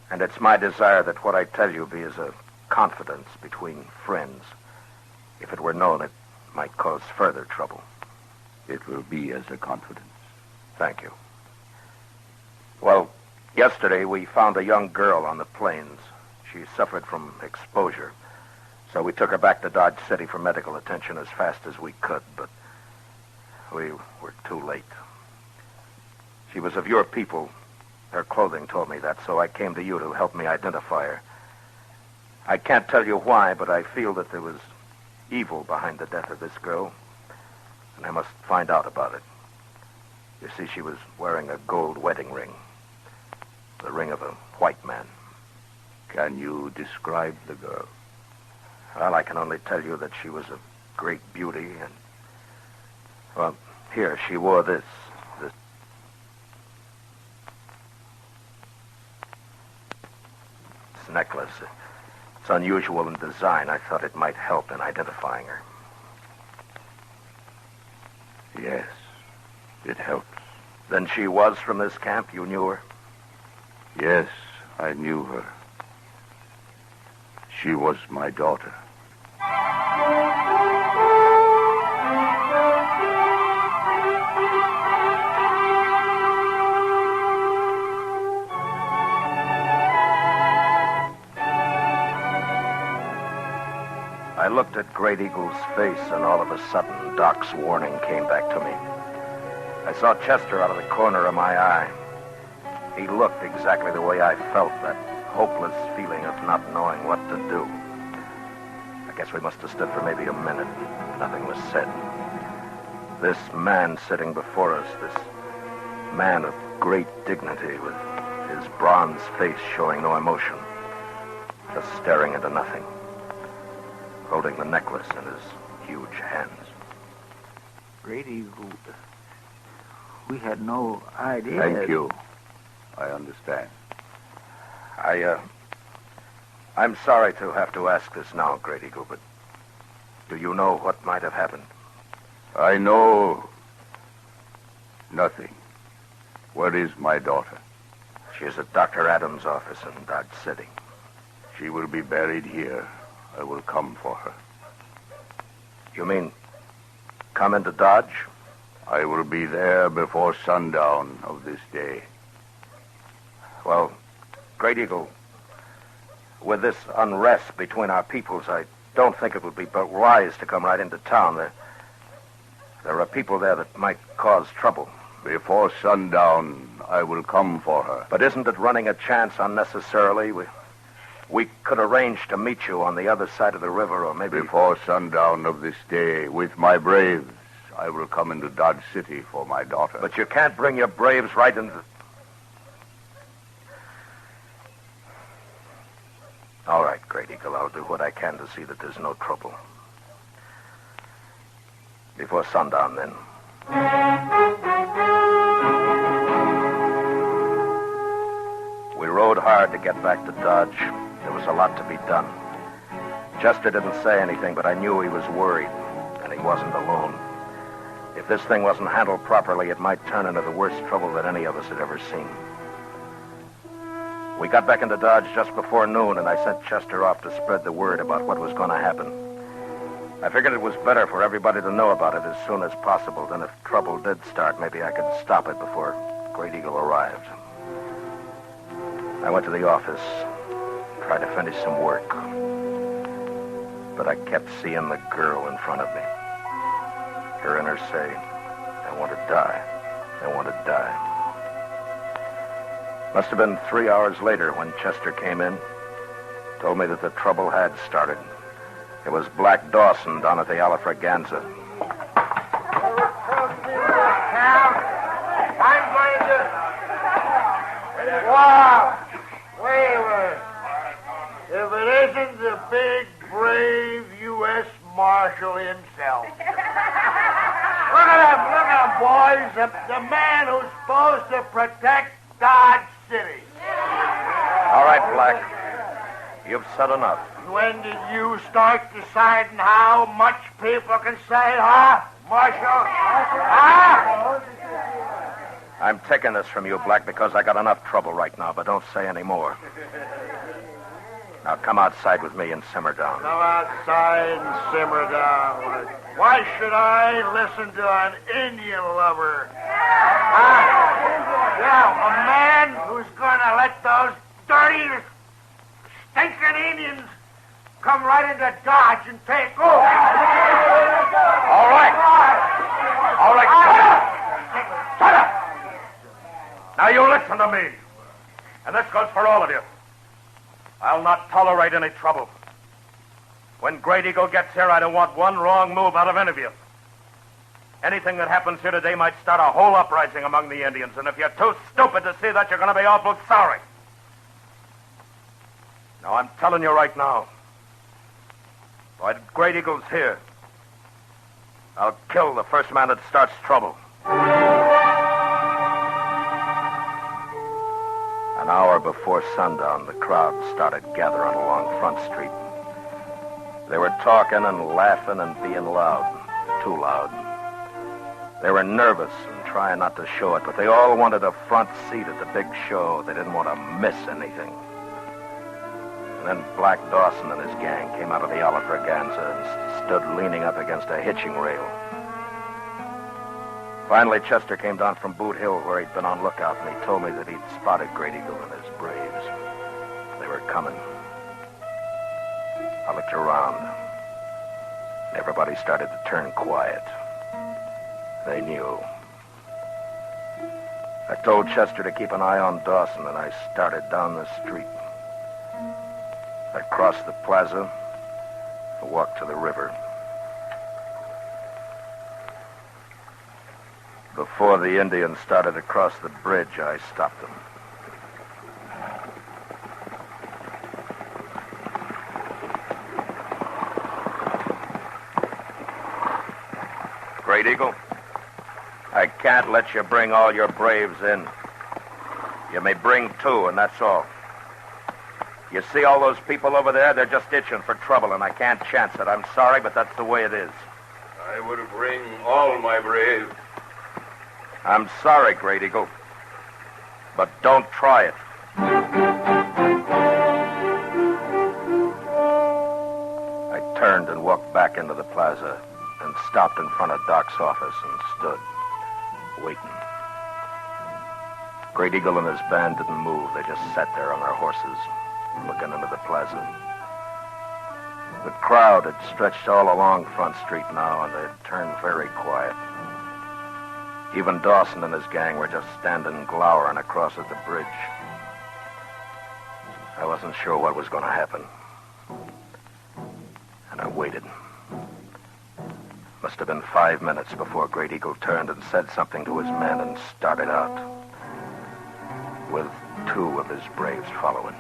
And it's my desire that what I tell you be as a confidence between friends. If it were known, it might cause further trouble. It will be as a confidence. Thank you. Well, yesterday we found a young girl on the plains. She suffered from exposure. So we took her back to Dodge City for medical attention as fast as we could, but we were too late. She was of your people. Her clothing told me that, so I came to you to help me identify her. I can't tell you why, but I feel that there was evil behind the death of this girl, and I must find out about it. You see, she was wearing a gold wedding ring, the ring of a white man. Can you describe the girl? Well, I can only tell you that she was a great beauty, and, well, here, she wore this necklace. It's unusual in design. I thought it might help in identifying her. Yes, it helps. Then she was from this camp? You knew her? Yes, I knew her. She was my daughter. I looked at Great Eagle's face, and all of a sudden, Doc's warning came back to me. I saw Chester out of the corner of my eye. He looked exactly the way I felt, that hopeless feeling of not knowing what to do. I guess we must have stood for maybe a minute. Nothing was said. This man sitting before us, this man of great dignity, with his bronze face showing no emotion, just staring into nothing, holding the necklace in his huge hands. Great Eagle. We had no idea. Thank you. I understand. I'm sorry to have to ask this now, Great Eagle, but do you know what might have happened? I know nothing. Where is my daughter? She's at Dr. Adams' office in Dodge City. She will be buried here. I will come for her. You mean come into Dodge? I will be there before sundown of this day. Well, Great Eagle, with this unrest between our peoples, I don't think it would be but wise to come right into town. There are people there that might cause trouble. Before sundown, I will come for her. But isn't it running a chance unnecessarily? We could arrange to meet you on the other side of the river, or maybe... Before sundown of this day, with my braves, I will come into Dodge City for my daughter. But you can't bring your braves right into... All right, Great Eagle, I'll do what I can to see that there's no trouble. Before sundown, then. We rode hard to get back to Dodge. There was a lot to be done. Chester didn't say anything, but I knew he was worried, and he wasn't alone. If this thing wasn't handled properly, it might turn into the worst trouble that any of us had ever seen. We got back into Dodge just before noon, and I sent Chester off to spread the word about what was going to happen. I figured it was better for everybody to know about it as soon as possible. Then if trouble did start, maybe I could stop it before Great Eagle arrived. I went to the office, tried to finish some work. But I kept seeing the girl in front of me. Hearing her say, I want to die. I want to die. Must have been 3 hours later when Chester came in. Told me that the trouble had started. It was Black Dawson down at the Alafraganza. I'm going to... Wow! Wait a minute. If it isn't the big, brave U.S. Marshal himself. Look at him, boys. The man who's supposed to protect Dodge City. All right, Black. You've said enough. When did you start deciding how much people can say, huh, Marshal? Huh? I'm taking this from you, Black, because I got enough trouble right now, but don't say any more. Now come outside with me and simmer down. Come outside and simmer down. Why should I listen to an Indian lover? Yeah, a man who's going to let those dirty, stinking Indians come right into Dodge and take over. All right. All right, shut up. Now you listen to me. And this goes for all of you. I'll not tolerate any trouble. When Great Eagle gets here, I don't want one wrong move out of any of you. Anything that happens here today might start a whole uprising among the Indians, and if you're too stupid to see that, you're going to be awful sorry. Now, I'm telling you right now, while Great Eagle's here, I'll kill the first man that starts trouble. An hour before sundown, the crowd started gathering along Front Street. They were talking and laughing and being loud, too loud. They were nervous and trying not to show it, but they all wanted a front seat at the big show. They didn't want to miss anything. And then Black Dawson and his gang came out of the Alafraganza and stood leaning up against a hitching rail. Finally, Chester came down from Boot Hill where he'd been on lookout, and he told me that he'd spotted Great Eagle and his braves. They were coming. I looked around. Everybody started to turn quiet. They knew. I told Chester to keep an eye on Dawson, and I started down the street. I crossed the plaza and walked to the river. Before the Indians started to cross the bridge, I stopped them. Great Eagle? can't let you bring all your braves in. You may bring 2, and that's all. You see all those people over there? They're just itching for trouble, and I can't chance it. I'm sorry, but that's the way it is. I would bring all my braves. I'm sorry, Great Eagle, but don't try it. I turned and walked back into the plaza and stopped in front of Doc's office and stood, waiting. Great Eagle and his band didn't move. They just sat there on their horses, looking into the plaza. The crowd had stretched all along Front Street now, and they'd turned very quiet. Even Dawson and his gang were just standing glowering across at the bridge. I wasn't sure what was going to happen. And I waited. Must have been 5 minutes before Great Eagle turned and said something to his men and started out, with 2 of his braves following.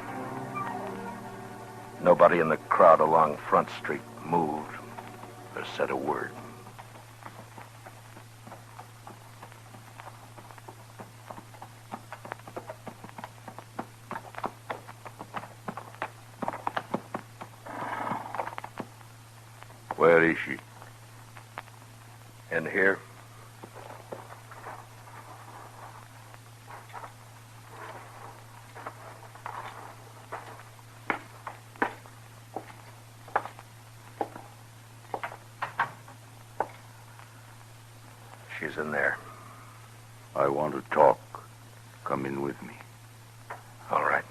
Nobody in the crowd along Front Street moved or said a word. Where is she? In here. She's in there. I want to talk. Come in with me. All right.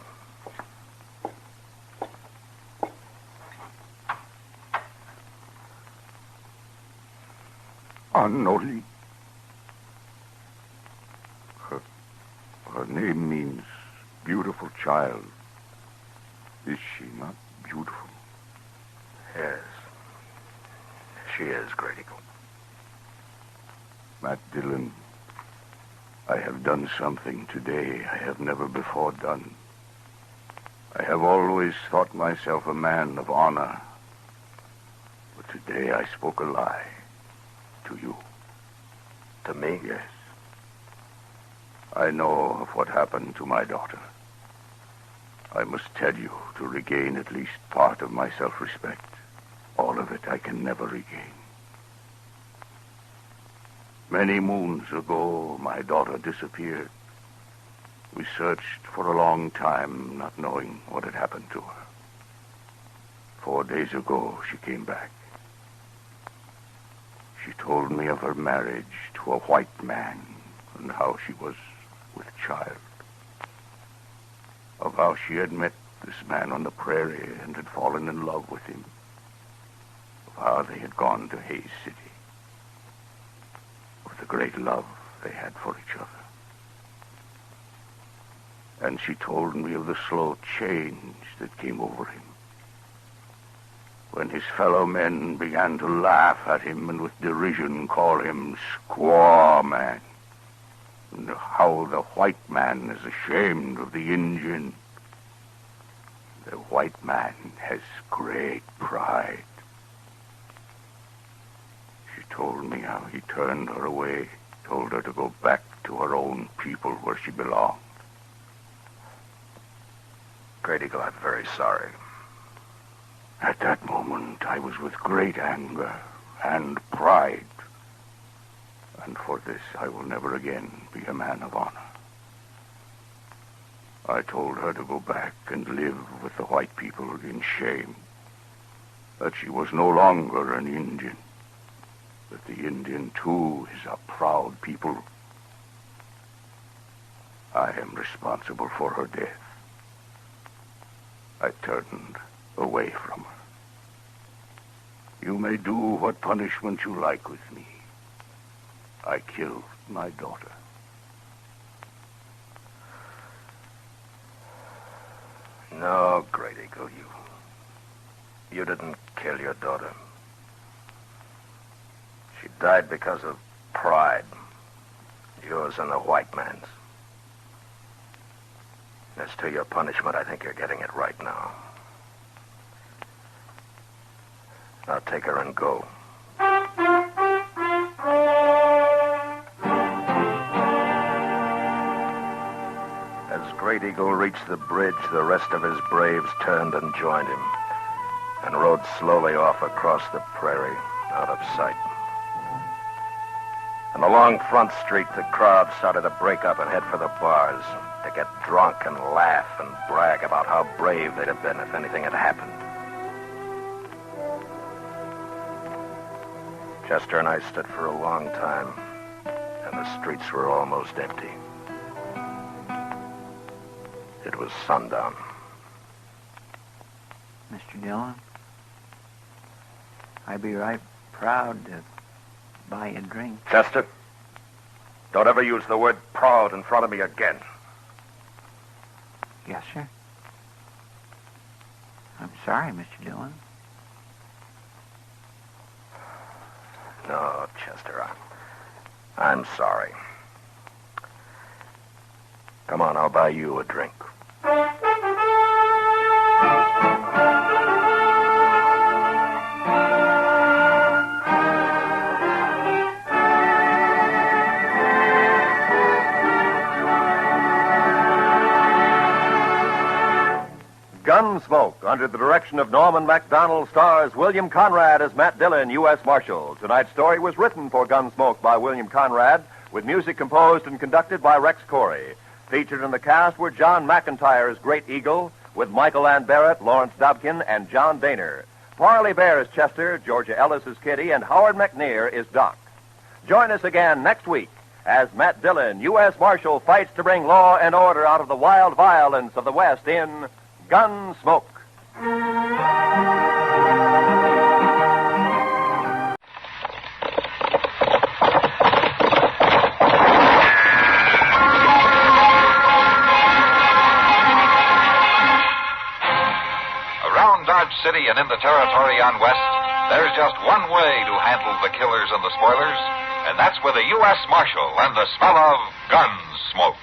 Anoli. Her name means beautiful child. Is she not beautiful? Yes. She is, Great Eagle. Matt Dillon, I have done something today I have never before done. I have always thought myself a man of honor. But today I spoke a lie. To you. To me? Yes. I know of what happened to my daughter. I must tell you to regain at least part of my self-respect. All of it I can never regain. Many moons ago, my daughter disappeared. We searched for a long time, not knowing what had happened to her. 4 days ago, she came back. She told me of her marriage to a white man and how she was with child. Of how she had met this man on the prairie and had fallen in love with him. Of how they had gone to Hayes City. Of the great love they had for each other. And she told me of the slow change that came over him. When his fellow men began to laugh at him and with derision call him Squaw Man. And how the white man is ashamed of the Indian. The white man has great pride. She told me how he turned her away, told her to go back to her own people where she belonged. Great Eagle, I'm very sorry. At that moment, I was with great anger and pride. And for this, I will never again be a man of honor. I told her to go back and live with the white people in shame. That she was no longer an Indian. That the Indian, too, is a proud people. I am responsible for her death. I turned away from her. You may do what punishment you like with me. I killed my daughter. No, Great Eagle, you didn't kill your daughter. She died because of pride. Yours and the white man's. As to your punishment, I think you're getting it right now. Now take her and go. Great Eagle reached the bridge, the rest of his braves turned and joined him and rode slowly off across the prairie, out of sight. And along Front Street, the crowd started to break up and head for the bars to get drunk and laugh and brag about how brave they'd have been if anything had happened. Chester and I stood for a long time, and the streets were almost empty. It was sundown. Mr. Dillon, I'd be right proud to buy you a drink. Chester, don't ever use the word proud in front of me again. Yes, sir. I'm sorry, Mr. Dillon. No, Chester, I'm sorry. Come on, I'll buy you a drink. Gunsmoke, under the direction of Norman Macdonald, stars William Conrad as Matt Dillon, U.S. Marshal. Tonight's story was written for Gunsmoke by William Conrad, with music composed and conducted by Rex Corey. Featured in the cast were John McIntyre as Great Eagle, with Michael Ann Barrett, Lawrence Dobkin, and John Daner. Parley Bear as Chester, Georgia Ellis as Kitty, and Howard McNear is Doc. Join us again next week as Matt Dillon, U.S. Marshal, fights to bring law and order out of the wild violence of the West in Gunsmoke. Around Dodge City and in the territory on West, there's just one way to handle the killers and the spoilers, and that's with a U.S. Marshal and the smell of Gunsmoke.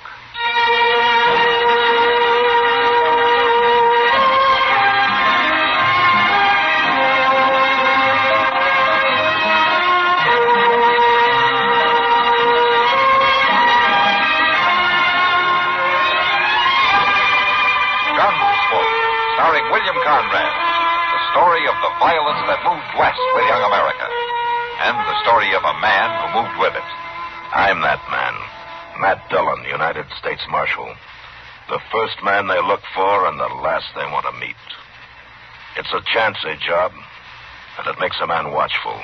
Starring William Conrad, the story of the violence that moved west with young America, and the story of a man who moved with it. I'm that man, Matt Dillon, United States Marshal. The first man they look for and the last they want to meet. It's a chancy job, and it makes a man watchful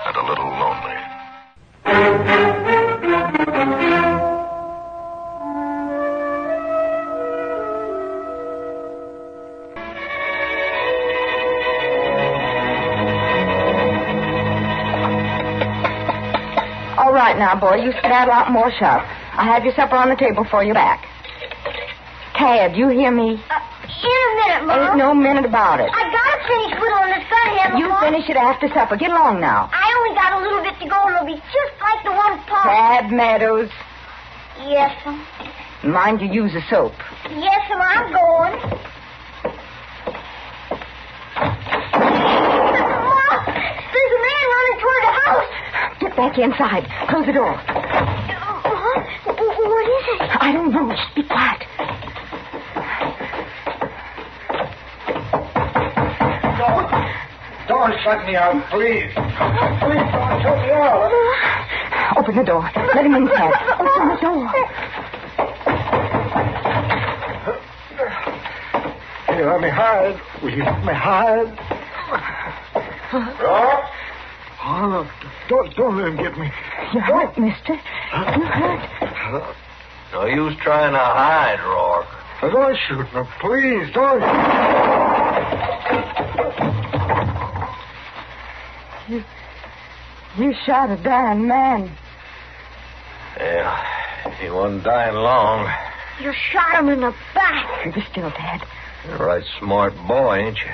and a little lonely. All right now, boy, you skedaddle out more shop. I'll have your supper on the table for you back. Tad, you hear me? In a minute, Mom. Ain't no minute about it. I gotta finish whittling this gun here, You Mom. finish it after supper. Get along now. I only got a little bit to go, and it'll be just like the one Pop. Tad Meadows. Yes, Mom. Mind you use the soap. Yes, Mom, I'm going. Mom, there's a man running toward the house. Get back inside. Close the door. What is it? I don't know. Just be quiet. Don't shut me out, please. Please don't shut me out. Open the door. Let him in, Tad. Open the door. Here, let me hide. Will you let me hide? Groat? Oh, don't let him get me. You're hurt, mister. You're hurt. No use trying to hide, Rourke. Don't shoot me, please. Don't. You shot a dying man. Yeah, he wasn't dying long. You shot him in the back. Be still, Tad. You're a right smart boy, ain't you?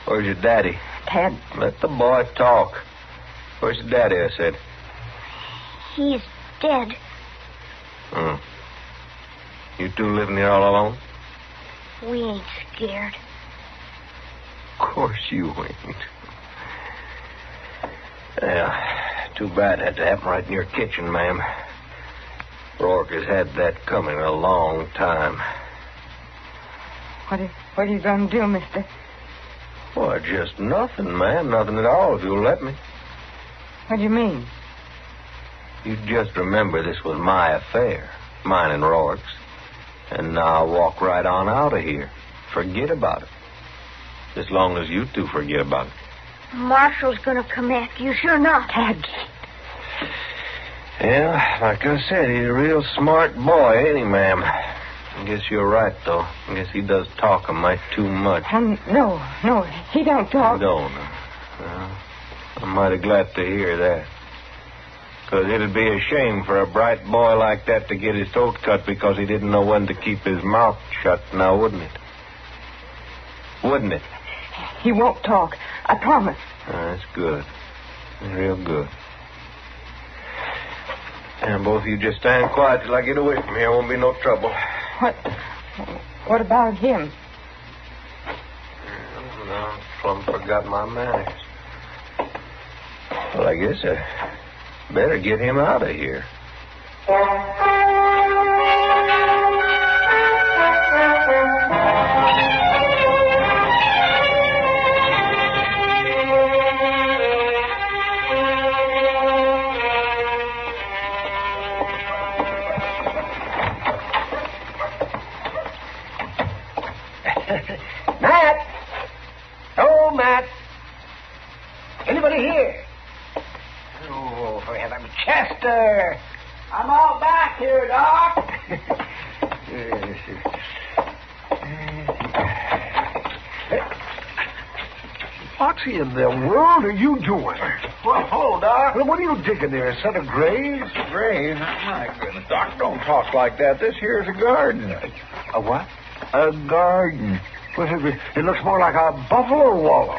Where's your daddy? Tad. Let the boy talk. Where's your daddy, I said? He's dead. Hmm. You two living here all alone? We ain't scared. Of course you ain't. Yeah, too bad it had to happen right in your kitchen, ma'am. Rourke has had that coming a long time. What are you going to do, mister? Well, just nothing, man. Nothing at all, if you'll let me. What do you mean? You just remember this was my affair, mine and Rourke's. And now I'll walk right on out of here. Forget about it. As long as you two forget about it. Marshall's going to come after you, sure enough. Tabs. Yeah, like I said, he's a real smart boy, ain't he, ma'am? I guess you're right, though. I guess he does talk a mite too much. No, he don't talk. Don't. Well, I'm mighty glad to hear that. Because it'd be a shame for a bright boy like that to get his throat cut because he didn't know when to keep his mouth shut, now, wouldn't it? Wouldn't it? He won't talk. I promise. That's good. Real good. And both of you just stand quiet till I get away from here. Won't be no trouble. What about him? No, plumb forgot my manners. Well, I guess I better get him out of here. Matt! Oh, Matt! Anybody here? Oh, for heaven's Chester! I'm all back here, Doc. What in the world are you doing? Well, hold, Doc. Well, what are you digging there? A set of graves? Graves? My goodness, Doc, don't talk like that. This here's a garden. A what? A garden. Well, it looks more like a buffalo wallow.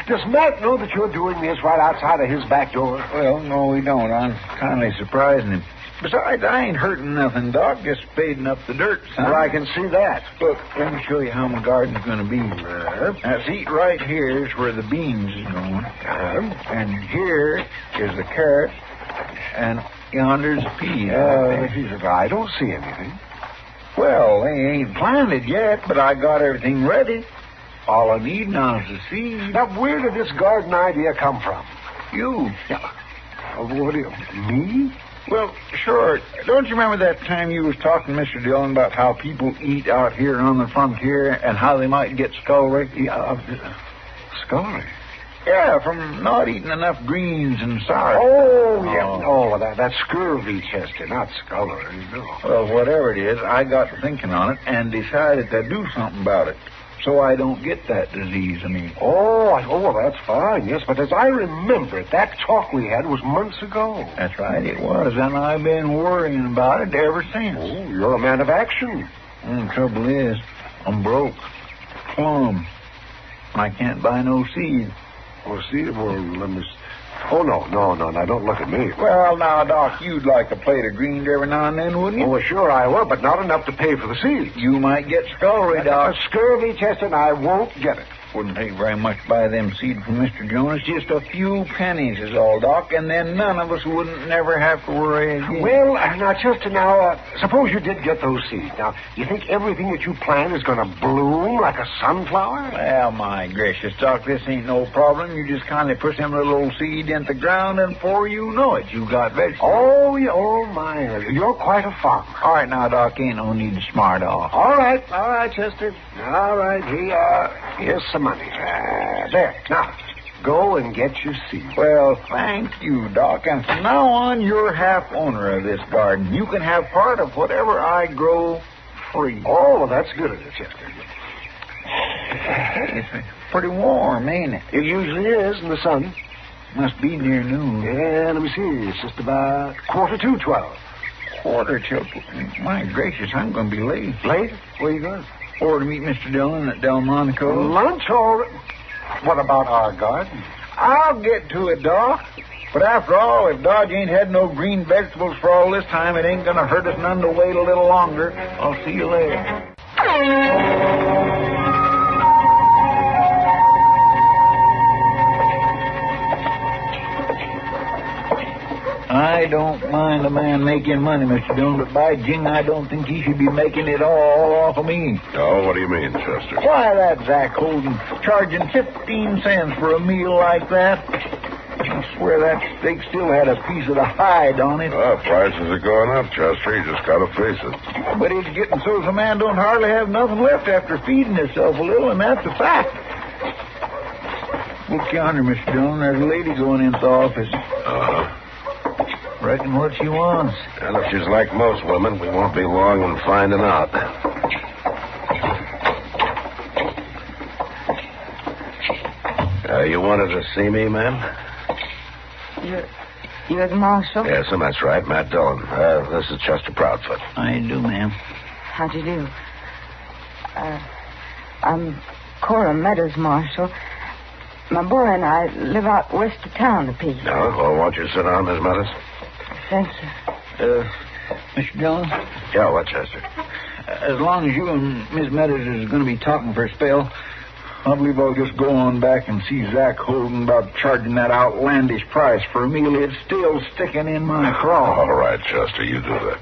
Does Matt know that you're doing this right outside of his back door? Well, no, we don't. I'm kindly surprising him. Besides, I ain't hurting nothing, Doc. Just spading up the dirt, son. Well, I can see that. Look, let me show you how my garden's going to be. Now, see, right here is where the beans is going. And here is the carrot. And yonder's the peas. I don't see anything. Well, they ain't planted yet, but I got everything ready. All I need now is the seed. Now, where did this garden idea come from? You. What do you... Me? Well, sure. Don't you remember that time you was talking to Mr. Dillon about how people eat out here on the frontier and how they might get scullery? Scullery? Yeah, from not eating enough greens and sour. Oh, yeah. Oh, that's scurvy, Chester, not scullery. No. Well, whatever it is, I got to thinking on it and decided to do something about it so I don't get that disease, Oh, that's fine, yes. But as I remember, that talk we had was months ago. That's right, it was. And I've been worrying about it ever since. Oh, you're a man of action. The trouble is, I'm broke. Plumb. I can't buy no seed. Well, see, let me... Oh, no, now don't look at me. Well, now, Doc, you'd like a plate of greens every now and then, wouldn't you? Oh, well, sure I will, but not enough to pay for the seeds. You might get scullery, Doc. Scurvy, Chester, and I won't get it. Wouldn't take very much to buy them seed from Mr. Jonas. Just a few pennies is all, Doc, and then none of us wouldn't never have to worry again. Well, now, Chester, suppose you did get those seeds. Now, you think everything that you plant is going to bloom like a sunflower? Well, my gracious, Doc, this ain't no problem. You just kindly put them little old seed in the ground, and before you know it, you got vegetables. Oh, yeah, oh, my. You're quite a farmer. All right, now, Doc, ain't no need to smart off. All right, Chester. All right, here's some money. There. Now, go and get your seed. Well, thank you, Doc. And from now on, you're half owner of this garden. You can have part of whatever I grow free. Oh, well, that's good of you, Chester. It's pretty warm, ain't it? It usually is in the sun. Must be near noon. Yeah, let me see. It's just about 12:45. 12:45? My gracious, I'm going to be late. Late? Where are you going? Or to meet Mr. Dillon at Delmonico. Lunch or... What about our garden? I'll get to it, Doc. But after all, if Dodge ain't had no green vegetables for all this time, it ain't going to hurt us none to wait a little longer. I'll see you later. I I don't mind a man making money, Mr. Dillon, but by jing, I don't think he should be making it all off of me. Oh, what do you mean, Chester? Why, that Zach Holden charging 15 cents for a meal like that. I swear that steak still had a piece of the hide on it. Well, prices are going up, Chester. You just got to face it. But it's getting so the man don't hardly have nothing left after feeding himself a little, and that's a fact. Look yonder, Mr. Dillon. There's a lady going into the office. Reckon what she wants. And if she's like most women, we won't be long in finding out. You wanted to see me, ma'am? You're the marshal? Yes, and that's right, Matt Dillon. This is Chester Proudfoot. How you do, ma'am? How do you do? I'm Cora Meadows, Marshal. My boy and I live out west of town a piece. No? Well, won't you sit down, Miss Meadows? Thank you. Mr. Dillon? Yeah, what, Chester? As long as you and Miss Meadows is going to be talking for a spell, I believe I'll just go on back and see Zach Holden about charging that outlandish price for a meal. It's still sticking in my craw. All right, Chester, you do that.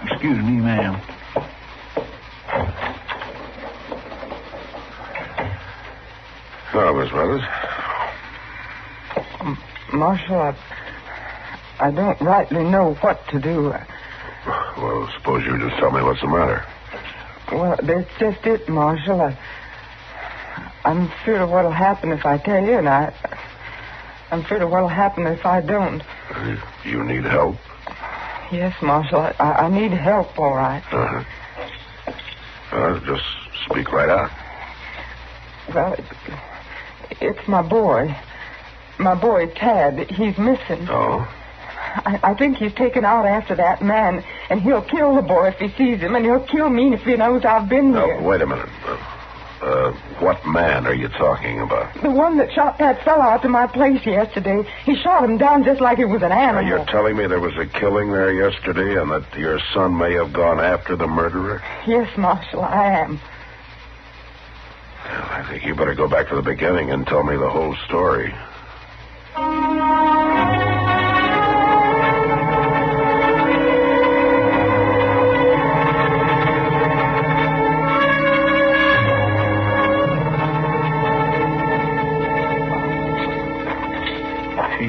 Excuse me, ma'am. Hello, Miss Meadows. Marshal, I don't rightly know what to do. Well, suppose you just tell me what's the matter. Well, that's just it, Marshal. I'm afraid of what'll happen if I tell you, and I'm afraid of what'll happen if I don't. You need help? Yes, Marshal. I need help, all right. Just speak right out. Well, it's my boy. My boy, Tad. He's missing. Oh? I think he's taken out after that man, and he'll kill the boy if he sees him, and he'll kill me if he knows I've been here. Wait a minute. What man are you talking about? The one that shot that fellow out to my place yesterday. He shot him down just like it was an animal. You're telling me there was a killing there yesterday and that your son may have gone after the murderer? Yes, Marshal, I am. Well, I think you better go back to the beginning and tell me the whole story.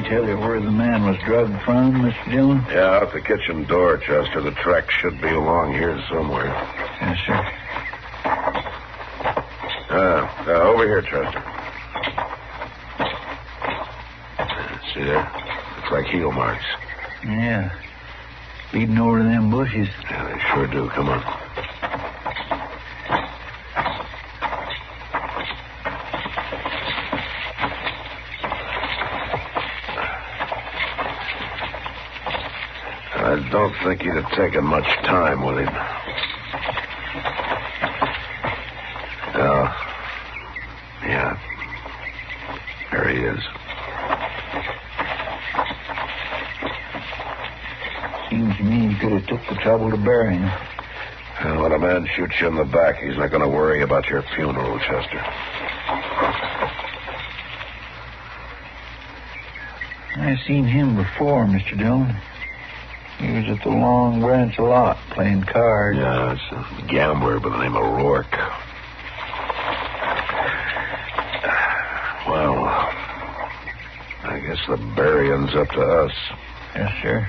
Tell you where the man was drugged from, Mr. Dillon? Yeah, out the kitchen door, Chester. The track should be along here somewhere. Yes, sir. Over here, Chester. See there? Looks like heel marks. Yeah. Leading over to them bushes. Yeah, they sure do. Come on. I don't think he'd have taken much time with him. Oh. Yeah. There he is. Seems to me he could have took the trouble to bury him. Well, when a man shoots you in the back, he's not going to worry about your funeral, Chester. I've seen him before, Mr. Dillon. He was at the Long Branch lot playing cards. Yeah, it's a gambler by the name of Rourke. Well, I guess the burying's up to us. Yes, sir.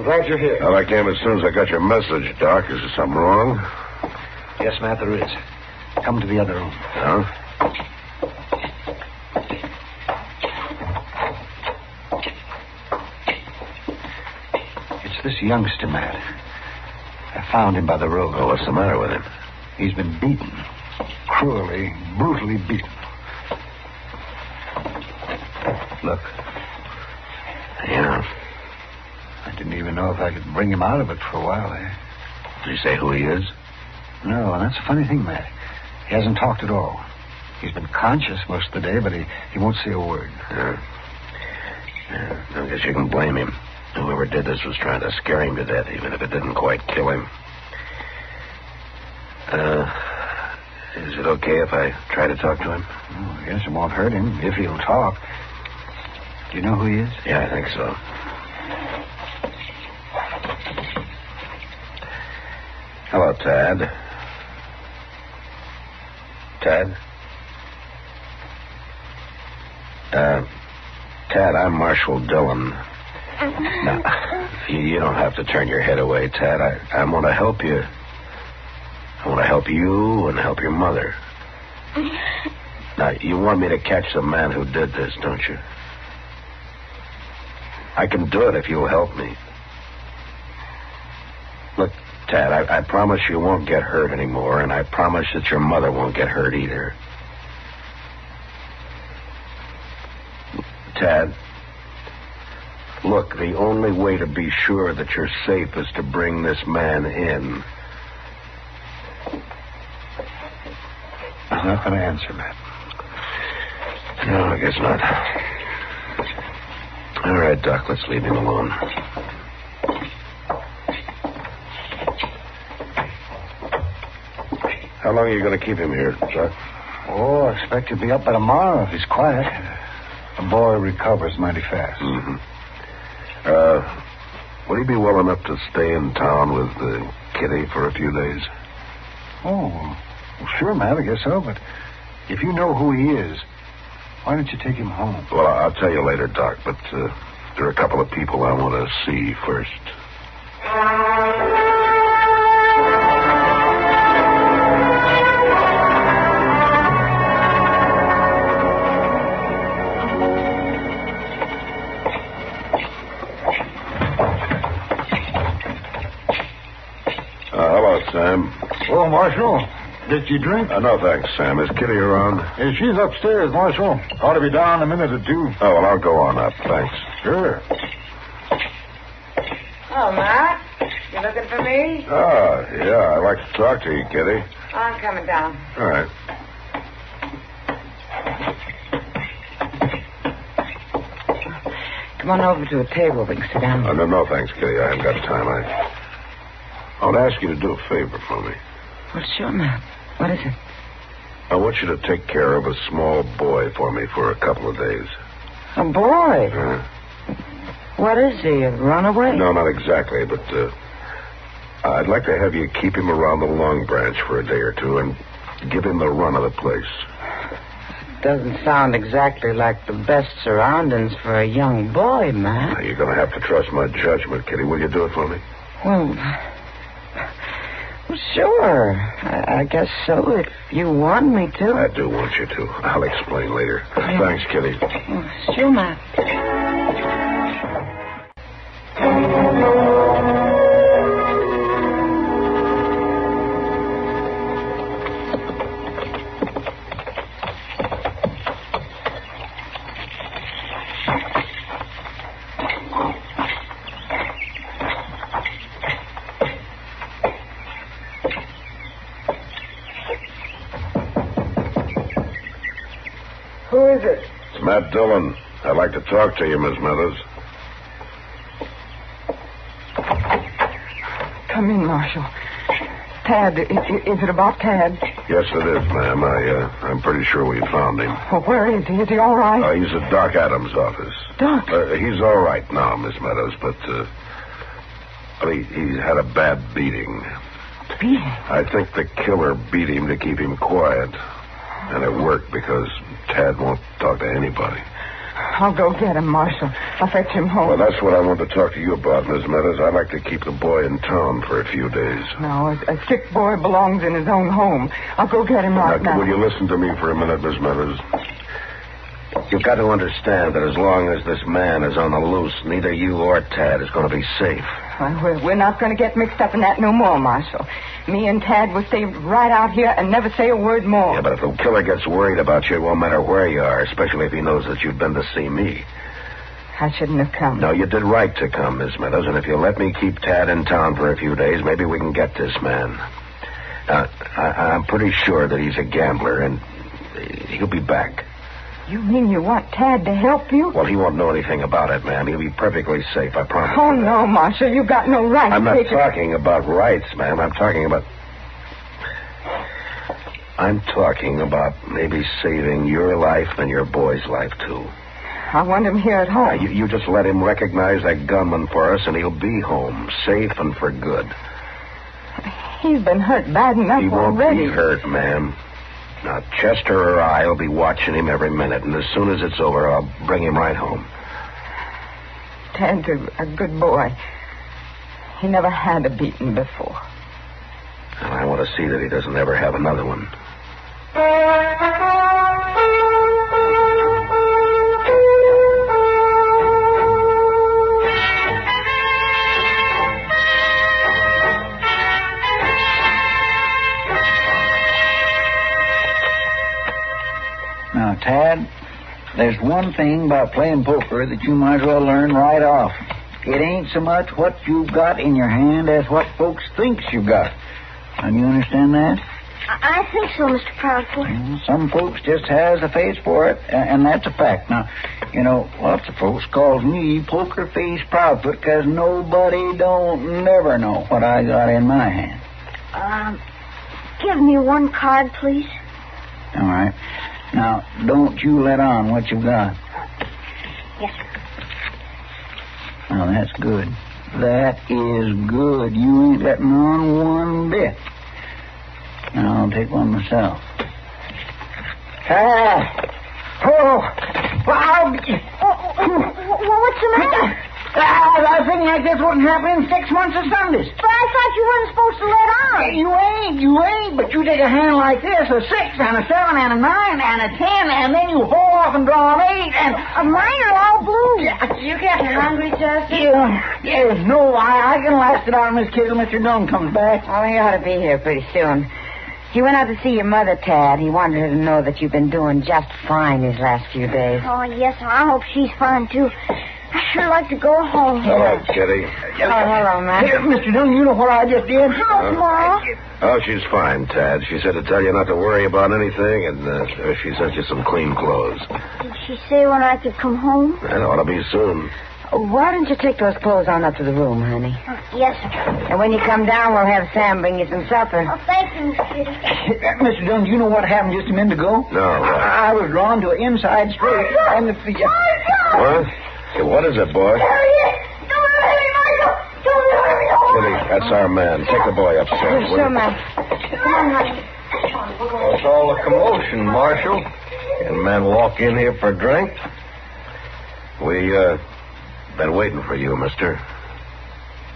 Glad you're here. Well, I came as soon as I got your message, Doc. Is there something wrong? Yes, Matt, there is. Come to the other room. Huh? It's this youngster, Matt. I found him by the road. Oh, what's the matter with him? He's been beaten. Cruelly, brutally beaten. Look. Yeah. I didn't even know if I could bring him out of it for a while there. Did he say who he is? No, and that's a funny thing, Matt. He hasn't talked at all. He's been conscious most of the day, but he won't say a word. Yeah, I guess you can blame him. Whoever did this was trying to scare him to death, even if it didn't quite kill him. Is it okay if I try to talk to him? Oh, I guess it won't hurt him if he'll talk. Do you know who he is? Yeah, I think so. Hello, Tad. Tad? Tad, I'm Marshal Dillon. Now, you don't have to turn your head away, Tad. I want to help you. I want to help you and help your mother. Now, you want me to catch the man who did this, don't you? I can do it if you'll help me. Look, Tad, I promise you won't get hurt anymore, and I promise that your mother won't get hurt either. Tad, look, the only way to be sure that you're safe is to bring this man in. He's not going to answer, Matt. No, I guess not. All right, Doc, let's leave him alone. How long are you going to keep him here, Doc? Oh, I expect he'll be up by tomorrow if he's quiet. The boy recovers mighty fast. Mm-hmm. Would he be well enough to stay in town with Kitty for a few days? Oh, well, sure, Matt, I guess so. But if you know who he is, why don't you take him home? Well, I'll tell you later, Doc, but there are a couple of people I want to see first. Hello, Sam. Oh, Marshal. Did you drink? No, thanks, Sam. Is Kitty around? She's upstairs, Marshal. Ought to be down in a minute or two. Oh, well, I'll go on up. Thanks. Sure. Oh, Matt. You looking for me? Oh, yeah. I'd like to talk to you, Kitty. I'm coming down. All right. Come on over to a table. We can sit down. No, thanks, Kitty. I haven't got time. I want to ask you to do a favor for me. Well, sure, Matt. What is it? I want you to take care of a small boy for me for a couple of days. A boy? What is he, a runaway? No, not exactly, but I'd like to have you keep him around the Long Branch for a day or two and give him the run of the place. Doesn't sound exactly like the best surroundings for a young boy, Matt. Now, you're going to have to trust my judgment, Kitty. Will you do it for me? Well, sure. I guess so, if you want me to. I do want you to. I'll explain later. Yeah. Thanks, Kitty. Sure, Matt. Who is it? It's Matt Dillon. I'd like to talk to you, Miss Smithers. Come in, Marshal. Tad, is it about Tad? Yes, it is, ma'am. I'm pretty sure we found him. Well, where is he? Is he all right? He's at Doc Adams' office. Doc? He's all right now, Miss Meadows, but he had a bad beating. Beating? I think the killer beat him to keep him quiet. And it worked because Tad won't talk to anybody. I'll go get him, Marshal. I'll fetch him home. Well, that's what I want to talk to you about, Miss Meadows. I'd like to keep the boy in town for a few days. No, a sick boy belongs in his own home. I'll go get him right now. Will you listen to me for a minute, Miss Meadows? You've got to understand that as long as this man is on the loose, neither you or Tad is going to be safe. Well, we're not going to get mixed up in that no more, Marshal. Me and Tad will stay right out here and never say a word more. Yeah, but if the killer gets worried about you, it won't matter where you are, especially if he knows that you've been to see me. I shouldn't have come. No, you did right to come, Miss Meadows, and if you'll let me keep Tad in town for a few days, maybe we can get this man. I'm pretty sure that he's a gambler, and He'll be back. You mean you want Tad to help you? Well, he won't know anything about it, ma'am. He'll be perfectly safe, I promise. Oh, no, Marshal. You got no right I'm to not take talking about rights, ma'am. I'm talking about maybe saving your life and your boy's life, too. I want him here at home. You just let him recognize that gunman for us, and he'll be home, safe and for good. He's been hurt bad enough already. He won't be hurt, ma'am. Now, Chester or I will be watching him every minute, and as soon as it's over, I'll bring him right home. Tad's a good boy. He never had a beating before. And I want to see that he doesn't ever have another one. Now, Tad, there's one thing about playing poker that you might as well learn right off. It ain't so much what you've got in your hand as what folks thinks you've got. Now, you understand that? I think so, Mr. Proudfoot. Some folks just has a face for it, and that's a fact. Now, you know, lots of folks calls me Poker Face Proudfoot because nobody don't never know what I got in my hand. Give me one card, please. All right. Now, don't you let on what you've got. Yes, sir. Now, that's good. That is good. You ain't letting on one bit. Now, I'll take one myself. What's the matter? I was thinking like this wouldn't happen in 6 months of Sundays. But I thought you weren't supposed to let on. You ain't. But you take a hand like this, a 6 and a 7 and a 9 and a 10, and then you haul off and draw an 8, and mine are all blue. You getting hungry, Justin? Yeah, no, I can last it out on this kid till Mr. Dunn comes back. Oh, he ought to be here pretty soon. He went out to see your mother, Tad. He wanted her to know that you've been doing just fine these last few days. Oh, yes, I hope she's fine, too. I sure like to go home. Hello, Kitty. Hello, man. Hey, Mr. Dunn, you know what I just did? How's Ma? Oh, she's fine, Tad. She said to tell you not to worry about anything, and she sent you some clean clothes. Did she say when I could come home? That ought to be soon. Why don't you take those clothes on up to the room, honey? Yes, sir. And when you come down, we'll have Sam bring you some supper. Oh, thank you, Miss Kitty. Mr. Dunn, do you know what happened just a minute ago? No, what? I was drawn to an inside straight, and the... What? Hey, what is it, boy? There he is. Don't hurt me, Michael. Don't hurt me. Kitty, that's our man. Take the boy upstairs. Sure, ma'am. Come on, honey. What's all the commotion, Marshal? Can men walk in here for a drink? We, been waiting for you, mister.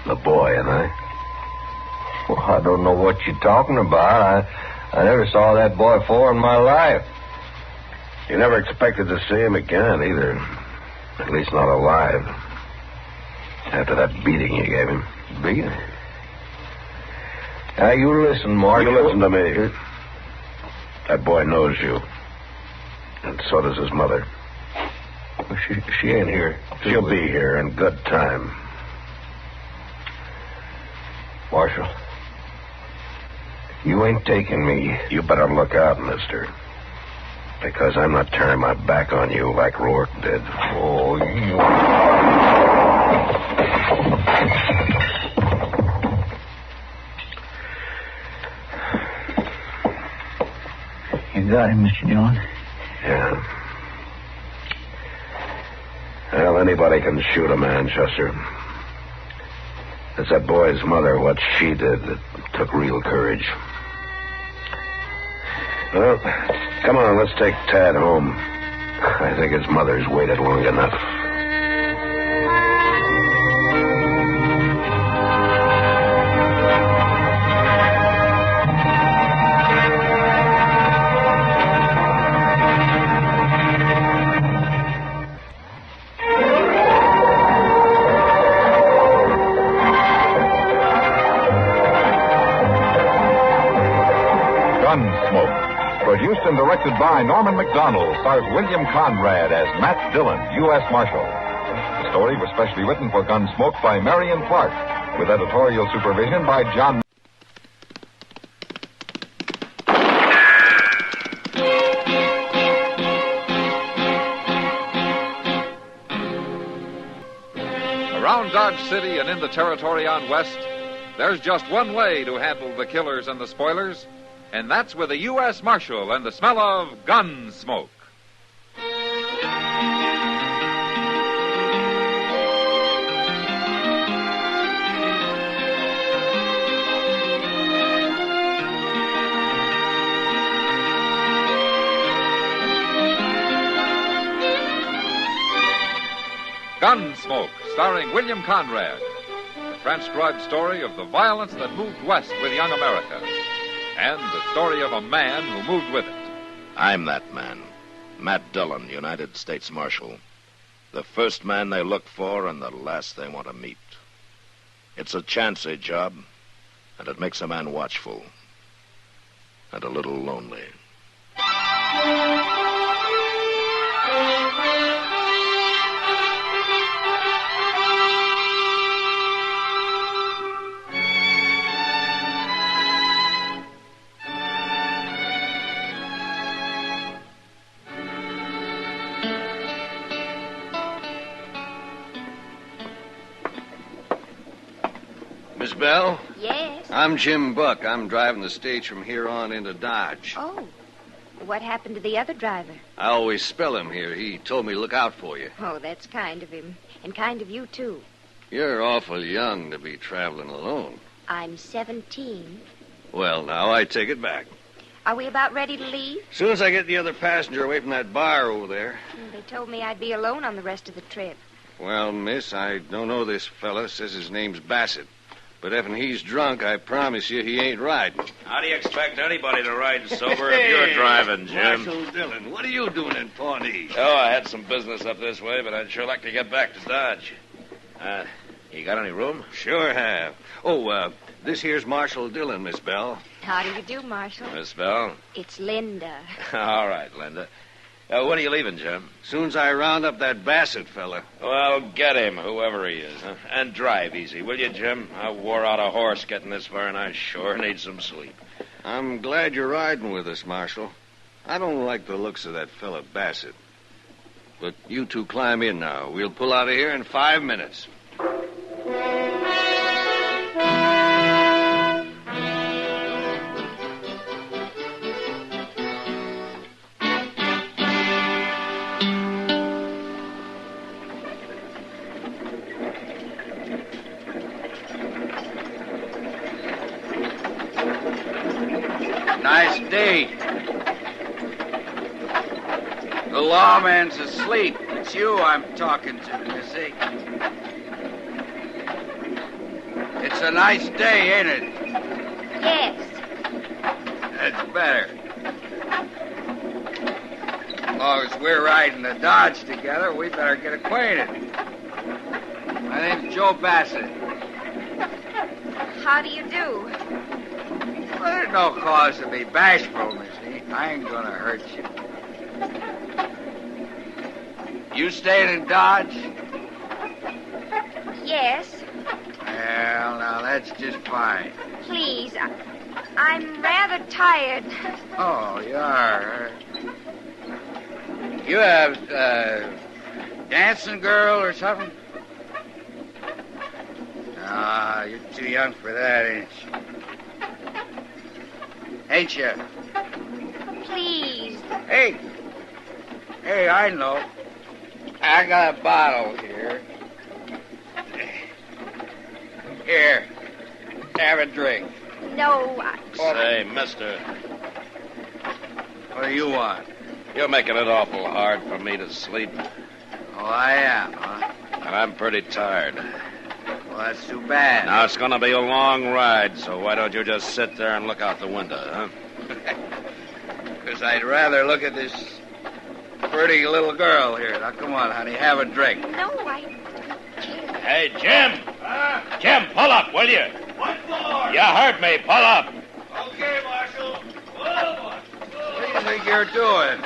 The boy and I. Well, I don't know what you're talking about. I never saw that boy before in my life. You never expected to see him again, either. At least not alive. After that beating you gave him. Beating? Now, you listen, Mark. You listen to me. That boy knows you. And so does his mother. Well, she ain't here. She'll be here in good time. Marshal, you ain't taking me. You better look out, mister. Because I'm not turning my back on you like Rourke did. Oh, you... You got him, Mr. Dillon. Yeah. Well, anybody can shoot a man, Chester. It's that boy's mother, what she did, that took real courage. Well, come on, let's take Tad home. I think his mother's waited long enough. Gunsmoke. Produced and directed by Norman McDonald, stars William Conrad as Matt Dillon, U.S. Marshal. The story was specially written for Gunsmoke by Marion Clark, with editorial supervision by John... Dodge City and in the territory on West, there's just one way to handle the killers and the spoilers, and that's with a U.S. Marshal and the smell of Gunsmoke. Gunsmoke, starring William Conrad. The transcribed story of the violence that moved west with young America. And the story of a man who moved with it. I'm that man. Matt Dillon, United States Marshal. The first man they look for and the last they want to meet. It's a chancy job, and it makes a man watchful. And a little lonely. Miss Bell? Yes? I'm Jim Buck. I'm driving the stage from here on into Dodge. Oh. What happened to the other driver? I always spell him here. He told me to look out for you. Oh, that's kind of him. And kind of you, too. You're awful young to be traveling alone. I'm 17. Well, now, I take it back. Are we about ready to leave? As soon as I get the other passenger away from that bar over there. They told me I'd be alone on the rest of the trip. Well, miss, I don't know this fella. Says his name's Bassett. But if he's drunk, I promise you he ain't riding. How do you expect anybody to ride sober if you're driving, Jim? Marshal Dillon, what are you doing in Pawnee? Oh, I had some business up this way, but I'd sure like to get back to Dodge. You got any room? Sure have. Oh, this here's Marshal Dillon, Miss Bell. How do you do, Marshal? Miss Bell? It's Linda. All right, Linda. When are you leaving, Jim? Soon as I round up that Bassett fella. Well, get him, whoever he is. Huh? And drive easy, will you, Jim? I wore out a horse getting this far, and I sure need some sleep. I'm glad you're riding with us, Marshal. I don't like the looks of that fella Bassett. But you two climb in now. We'll pull out of here in 5 minutes. Nice day. The lawman's asleep. It's you I'm talking to, Missy. It's a nice day, ain't it? Yes. That's better. As long as we're riding the Dodge together, we better get acquainted. My name's Joe Bassett. How do you do? Well, there's no cause to be bashful, Missy. I ain't gonna hurt you. You staying in Dodge? Yes. Well, now, that's just fine. Please, I'm rather tired. Oh, you are. You have, dancing girl or something? Ah, you're too young for that, ain't you? Ain't you? Please. Hey, I know. I got a bottle here. Here, have a drink. No, Say, mister. What do you want? You're making it awful hard for me to sleep. Oh, I am, huh? And I'm pretty tired. Well, that's too bad. Now, it's going to be a long ride, so why don't you just sit there and look out the window, huh? Because I'd rather look at this pretty little girl here. Now, come on, honey, have a drink. No, I... Hey, Jim! Jim, pull up, will you? What for? You heard me. Pull up. Okay, Marshal. What do you think you're doing?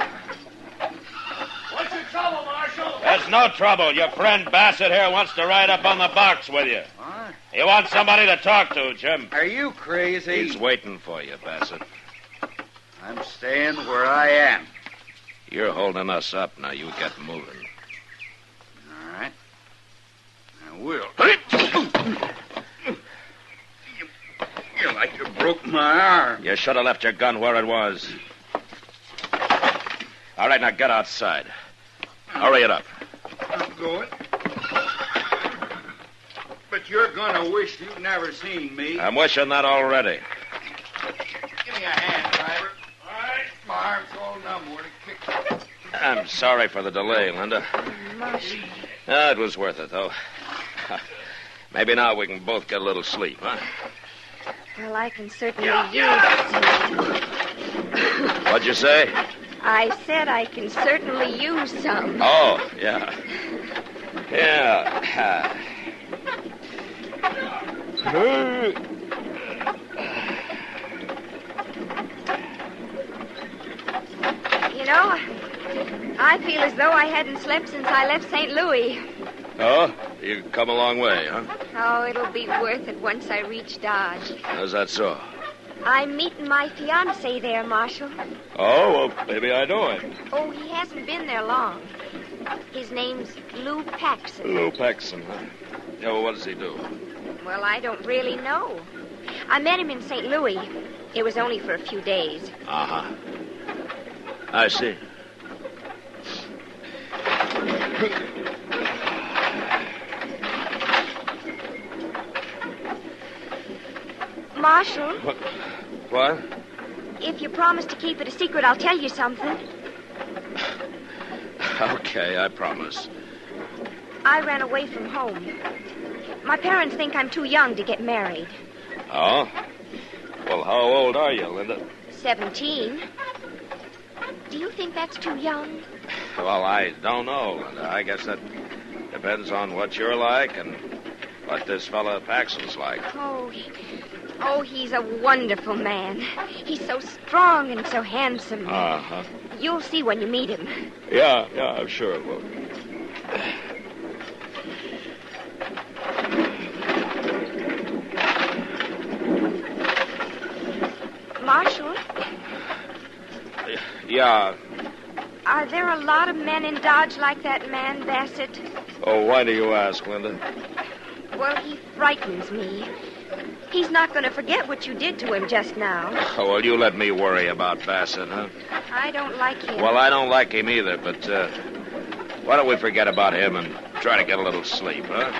What's your trouble, Marshal? There's no trouble. Your friend Bassett here wants to ride up on the box with you. What? He wants somebody to talk to, Jim. Are you crazy? He's waiting for you, Bassett. I'm staying where I am. You're holding us up. Now you get moving. All right. will. You like you broke my arm. You should have left your gun where it was. All right, now get outside. Hurry it up. I'm going. But you're gonna wish you'd never seen me. I'm wishing that already. Give me a hand, driver. All right. My arm's all numb where to kick. I'm sorry for the delay, Linda. Marshal. It was worth it, though. Maybe now we can both get a little sleep, huh? Well, I can certainly use some. What'd you say? I said I can certainly use some. Oh, yeah. Yeah. You know, I feel as though I hadn't slept since I left St. Louis. Oh? You've come a long way, huh? Oh, it'll be worth it once I reach Dodge. How's that so? I'm meeting my fiancé there, Marshal. Oh, well, maybe I know him. Oh, he hasn't been there long. His name's Lou Paxson. Lou Paxson, huh? Yeah, well, what does he do? Well, I don't really know. I met him in St. Louis. It was only for a few days. Uh-huh. I see. Marshal? What? If you promise to keep it a secret, I'll tell you something. Okay, I promise. I ran away from home. My parents think I'm too young to get married. Oh? Well, how old are you, Linda? 17. Do you think that's too young? Well, I don't know, Linda. I guess that depends on what you're like and what this fella Paxton's like. Oh, he's a wonderful man. He's so strong and so handsome. Uh-huh. You'll see when you meet him. Yeah, I'm sure it will. Marshal? Yeah. Are there a lot of men in Dodge like that man, Bassett? Oh, why do you ask, Linda? Well, he frightens me. He's not going to forget what you did to him just now. Oh, well, you let me worry about Bassett, huh? I don't like him. Well, I don't like him either, but why don't we forget about him and try to get a little sleep, huh?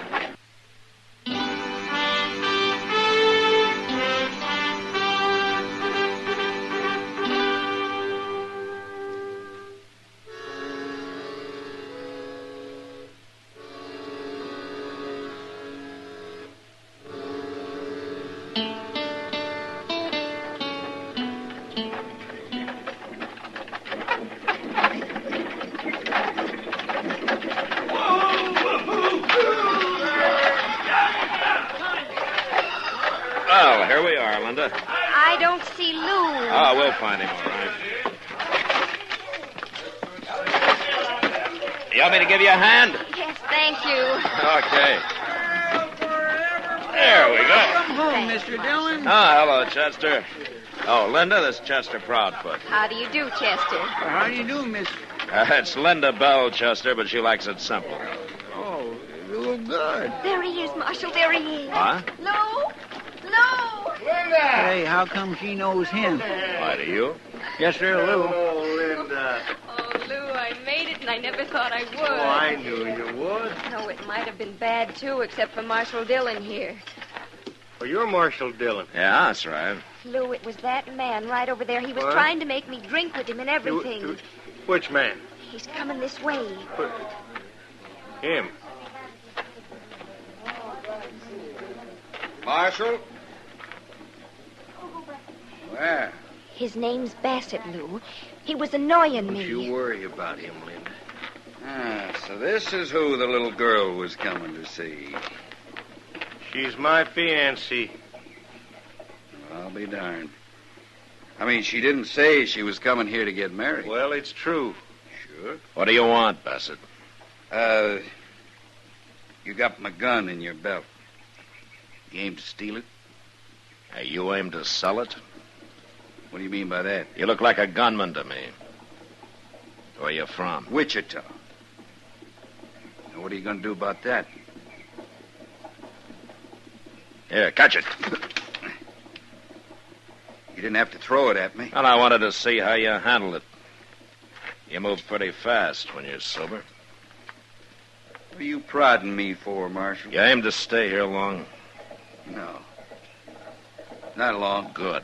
Well, here we are, Linda. I don't see Lou. Oh, we'll find him, all right. You want me to give you a hand? Yes, thank you. Okay. There we go. Welcome home, Mr. Dillon. Oh, hello, Chester. Oh, Linda, this is Chester Proudfoot. How do you do, Chester? Well, how do you do, Miss? It's Linda Bell, Chester, but she likes it simple. Oh, you look good. There he is, Marshal. There he is. Huh? Lou? Lou! Linda! Hey, how come she knows him? Why do you? Yes, sir, Lou. Oh, Linda. Oh, Lou, I made it, and I never thought I would. Oh, I knew you would. No, it might have been bad, too, except for Marshal Dillon here. Well, you're Marshal Dillon. Yeah, that's right. Lou, it was that man right over there. He was What? trying to make me drink with him and everything. Which man? He's coming this way. Him. Marshal? Where? His name's Bassett, Lou. He was annoying me. Don't you worry about him, Linda. So this is who the little girl was coming to see. She's my fiancée. I'll be darned. I mean, she didn't say she was coming here to get married. Well, it's true. Sure. What do you want, Bassett? You got my gun in your belt. You aim to steal it? Hey, you aim to sell it? What do you mean by that? You look like a gunman to me. Where you from? Wichita. Now, what are you going to do about that? Here, catch it. You didn't have to throw it at me. And I wanted to see how you handled it. You move pretty fast when you're sober. What are you prodding me for, Marshal? You aim to stay here long? No. Not long. Good.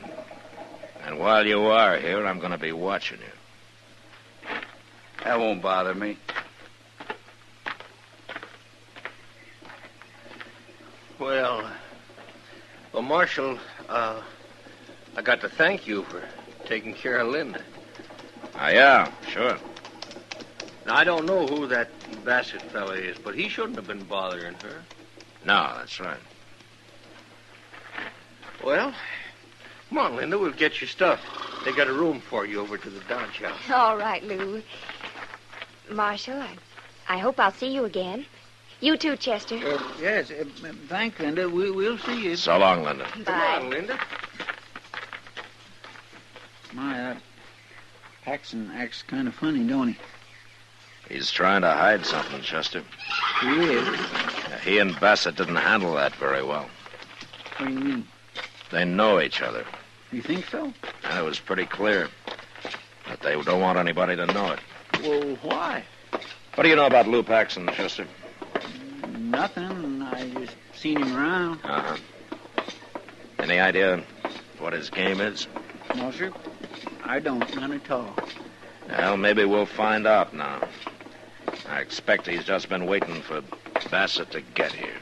And while you are here, I'm going to be watching you. That won't bother me. Well, Marshal, I got to thank you for taking care of Linda. Yeah, sure. Now, I don't know who that Bassett fella is, but he shouldn't have been bothering her. No, that's right. Well, come on, Linda, we'll get your stuff. They got a room for you over to the Dodge house. All right, Lou. Marshal, I hope I'll see you again. You too, Chester. Yes, thanks, Linda. We'll see you. So long, Linda. Bye. Come on, Linda. My, that Paxton acts kind of funny, don't he? He's trying to hide something, Chester. He is. He and Bassett didn't handle that very well. What do you mean? They know each other. You think so? And it was pretty clear that they don't want anybody to know it. Well, why? What do you know about Lou Paxton, Chester? Nothing. I just seen him around. Uh-huh. Any idea what his game is? No, sir. I don't. None at all. Well, maybe we'll find out now. I expect he's just been waiting for Bassett to get here.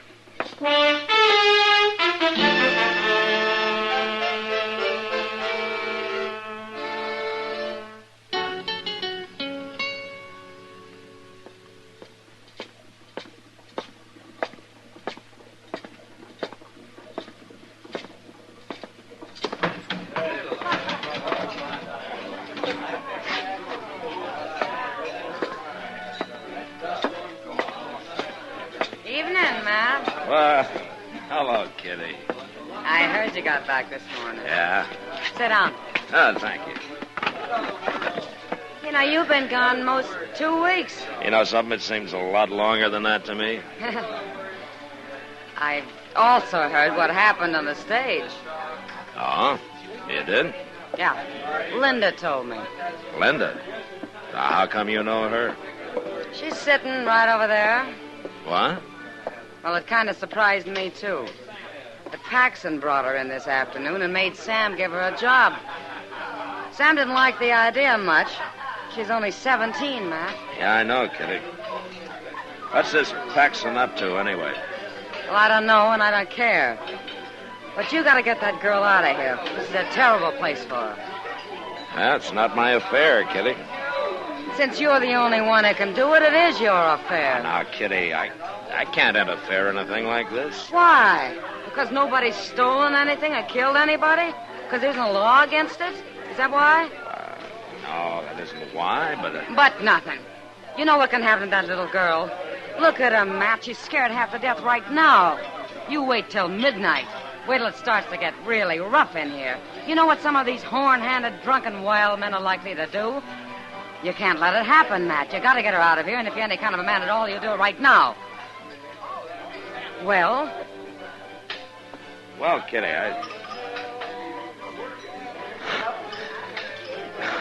Hello, Kitty. I heard you got back this morning. Yeah? Sit down. Oh, thank you. You know, you've been gone most 2 weeks. You know something? It seems a lot longer than that to me. I also heard what happened on the stage. Oh? You did? Yeah. Linda told me. Linda? How come you know her? She's sitting right over there. What? Well, it kind of surprised me, too. But Paxton brought her in this afternoon and made Sam give her a job. Sam didn't like the idea much. She's only 17, Matt. Yeah, I know, Kitty. What's this Paxton up to, anyway? Well, I don't know, and I don't care. But you got to get that girl out of here. This is a terrible place for her. That's not my affair, Kitty. Since you're the only one who can do it, it is your affair. Now, Kitty, I can't interfere in a thing like this. Why? Because nobody's stolen anything or killed anybody? Because there's no law against it? Is that why? No, that isn't why, but... But nothing. You know what can happen to that little girl. Look at her, Matt. She's scared half to death right now. You wait till midnight. Wait till it starts to get really rough in here. You know what some of these horn-handed, drunken wild men are likely to do? You can't let it happen, Matt. You got to get her out of here, and if you're any kind of a man at all, you do it right now. Well? Well, Kitty,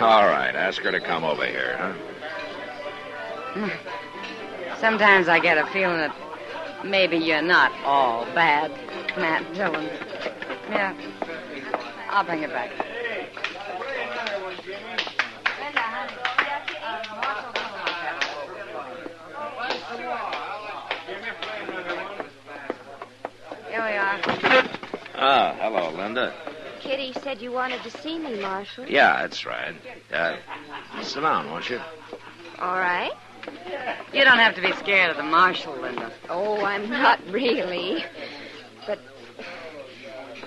All right, ask her to come over here, huh? Sometimes I get a feeling that maybe you're not all bad, Matt Dillon. Yeah, I'll bring it back. Here we are. Ah, hello, Linda. Kitty said you wanted to see me, Marshal. Yeah, that's right. Sit down, won't you? All right. You don't have to be scared of the marshal, Linda. Oh, I'm not really. But,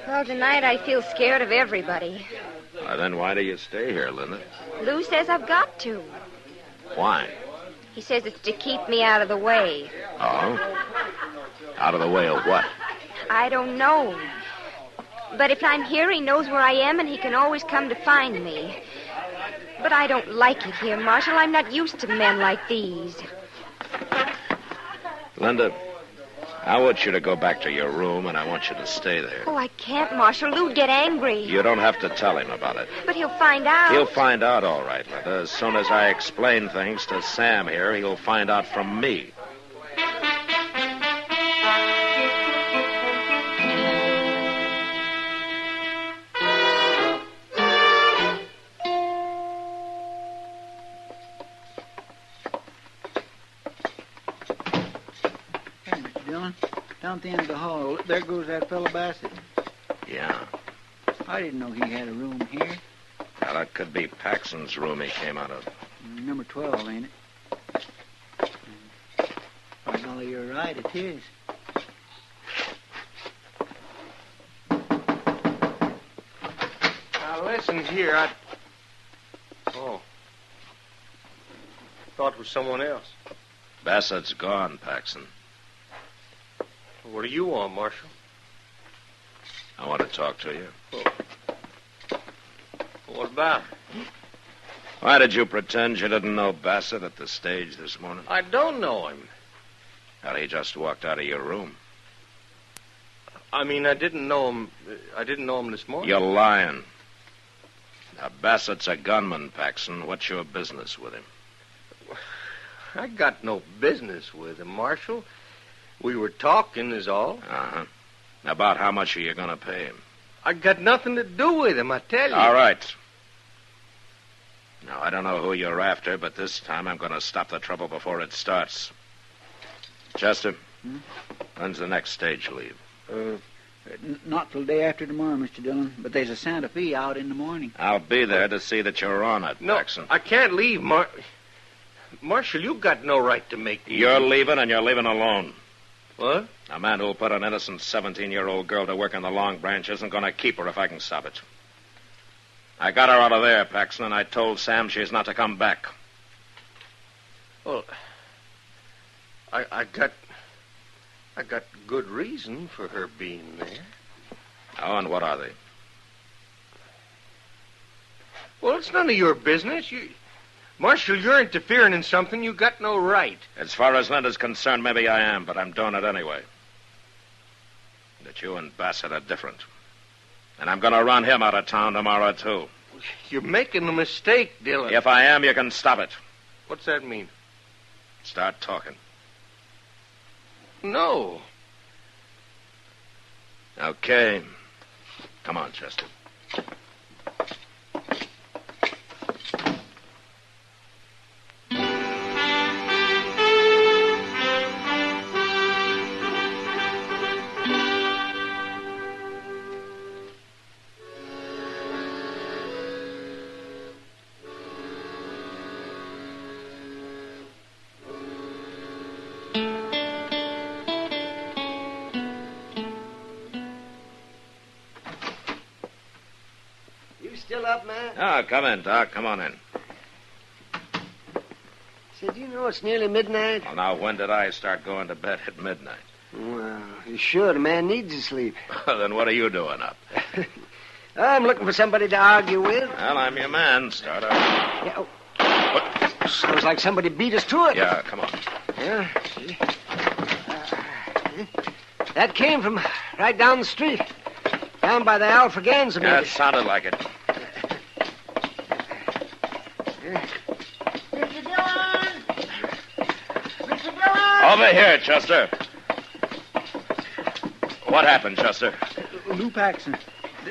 well, tonight I feel scared of everybody. Then why do you stay here, Linda? Lou says I've got to. Why? He says it's to keep me out of the way. Oh? Out of the way of what? I don't know. But if I'm here, he knows where I am, and he can always come to find me. But I don't like it here, Marshal. I'm not used to men like these. Linda, I want you to go back to your room, and I want you to stay there. Oh, I can't, Marshal. Lou'd get angry. You don't have to tell him about it. But he'll find out. He'll find out all right, Linda. As soon as I explain things to Sam here, he'll find out from me. Down at the end of the hall, there goes that fellow Bassett. Yeah. I didn't know he had a room here. Now, that could be Paxton's room he came out of. Number 12, ain't it? By golly, you're right, it is. Now, listen here, Oh. Thought it was someone else. Bassett's gone, Paxton. What do you want, Marshal? I want to talk to you. Oh. What about? Why did you pretend you didn't know Bassett at the stage this morning? I don't know him. Well, he just walked out of your room. I mean, I didn't know him. I didn't know him this morning. You're lying. Now, Bassett's a gunman, Paxton. What's your business with him? I got no business with him, Marshal. We were talking, is all. Uh-huh. About how much are you going to pay him? I got nothing to do with him, I tell you. All right. Now, I don't know who you're after, but this time I'm going to stop the trouble before it starts. Chester, when's the next stage leave? Not till day after tomorrow, Mr. Dillon. But there's a Santa Fe out in the morning. I'll be there to see that you're on it, Paxton. I can't leave, Marshal, you've got no right to make me. You're leaving, and you're leaving alone. What? A man who'll put an innocent 17-year-old girl to work in the Long Branch isn't going to keep her if I can stop it. I got her out of there, Paxton, and I told Sam she's not to come back. Well, I got good reason for her being there. Oh, and what are they? Well, it's none of your business. Marshal, you're interfering in something you got no right. As far as Linda's concerned, maybe I am, but I'm doing it anyway. That you and Bassett are different. And I'm going to run him out of town tomorrow, too. You're making a mistake, Dillon. If I am, you can stop it. What's that mean? Start talking. No. Okay. Come on, Chester. Still up, man? Oh, come in, Doc. Come on in. Say, do you know it's nearly midnight? Well, now, when did I start going to bed at midnight? Well, you should. A man needs to sleep. Then what are you doing up? I'm looking for somebody to argue with. Well, I'm your man. Start up. Yeah, what? Sounds like somebody beat us to it. Yeah, come on. Yeah, see? That came from right down the street. Down by the Alfraganza, maybe. Yeah, it sounded like it. Mr. Dillon! Mr. Dillon! Over here, Chester. What happened, Chester? Lou Paxton.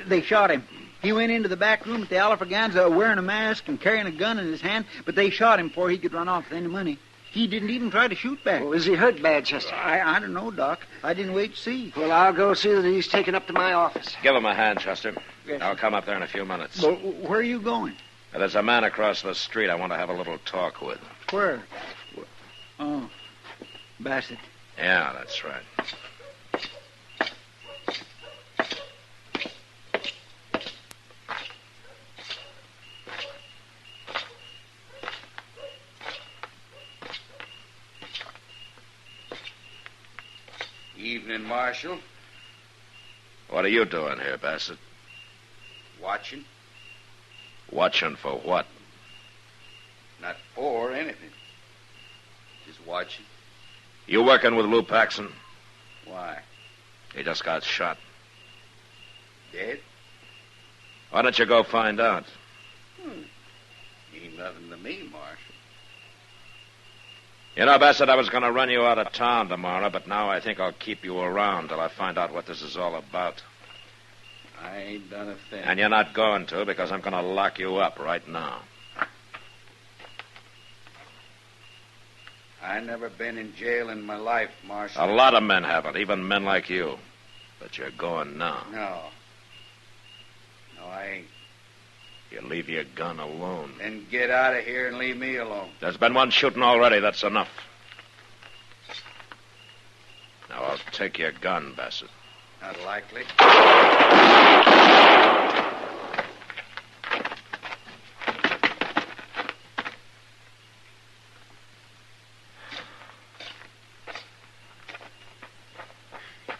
They shot him. He went into the back room at the Alfraganza wearing a mask and carrying a gun in his hand, but they shot him before he could run off with any money. He didn't even try to shoot back. Well, is he hurt bad, Chester? I don't know, Doc. I didn't wait to see. Well, I'll go see that he's taken up to my office. Give him a hand, Chester. Yes. I'll come up there in a few minutes. Well, where are you going? There's a man across the street I want to have a little talk with. Where? Oh, Bassett. Yeah, that's right. Evening, Marshal. What are you doing here, Bassett? Watching. Watching for what? Not for anything. Just watching. You working with Lou Paxton? Why? He just got shot. Dead? Why don't you go find out? Ain't nothing to me, Marshal. You know, Bassett, I was going to run you out of town tomorrow, but now I think I'll keep you around till I find out what this is all about. I ain't done a thing. And you're not going to, because I'm going to lock you up right now. I never been in jail in my life, Marshal. A lot of men haven't, even men like you. But you're going now. No, I ain't. You leave your gun alone. Then get out of here and leave me alone. There's been one shooting already. That's enough. Now, I'll take your gun, Bassett. Not likely.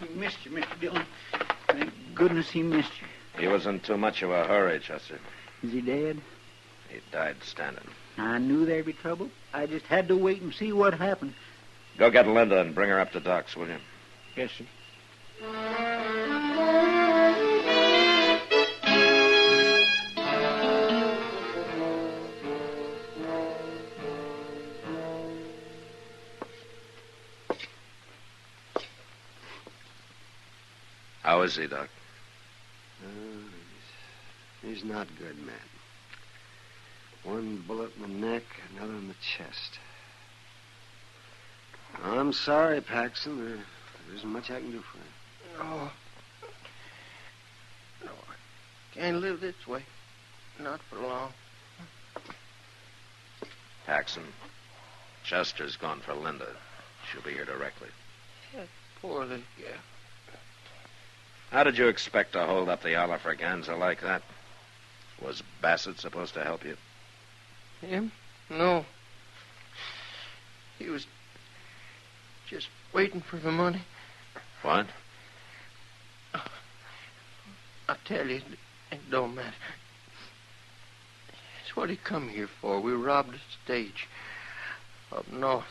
He missed you, Mr. Dillon. Thank goodness he missed you. He was in too much of a hurry, Chester. Is he dead? He died standing. I knew there'd be trouble. I just had to wait and see what happened. Go get Linda and bring her up to Doc's, will you? Yes, sir. How is he, Doc? He's not good, Matt. One bullet in the neck, another in the chest. I'm sorry, Paxton. There isn't much I can do for him. No, I can't live this way. Not for long. Paxton, Chester's gone for Linda. She'll be here directly. That poor little girl. How did you expect to hold up the Oliver-Ganza like that? Was Bassett supposed to help you? Him? No. He was just waiting for the money. What? I tell you, it don't matter. It's what he come here for. We robbed a stage up north.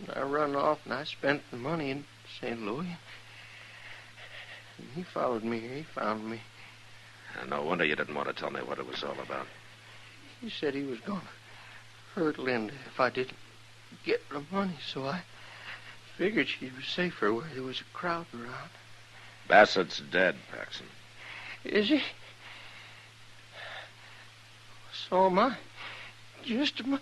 And I run off and I spent the money in St. Louis. And he followed me here. He found me. No wonder you didn't want to tell me what it was all about. He said he was going to hurt Linda if I didn't get the money, so I figured she was safer where there was a crowd around. Bassett's dead, Paxton. Is he? So am I. Just a minute.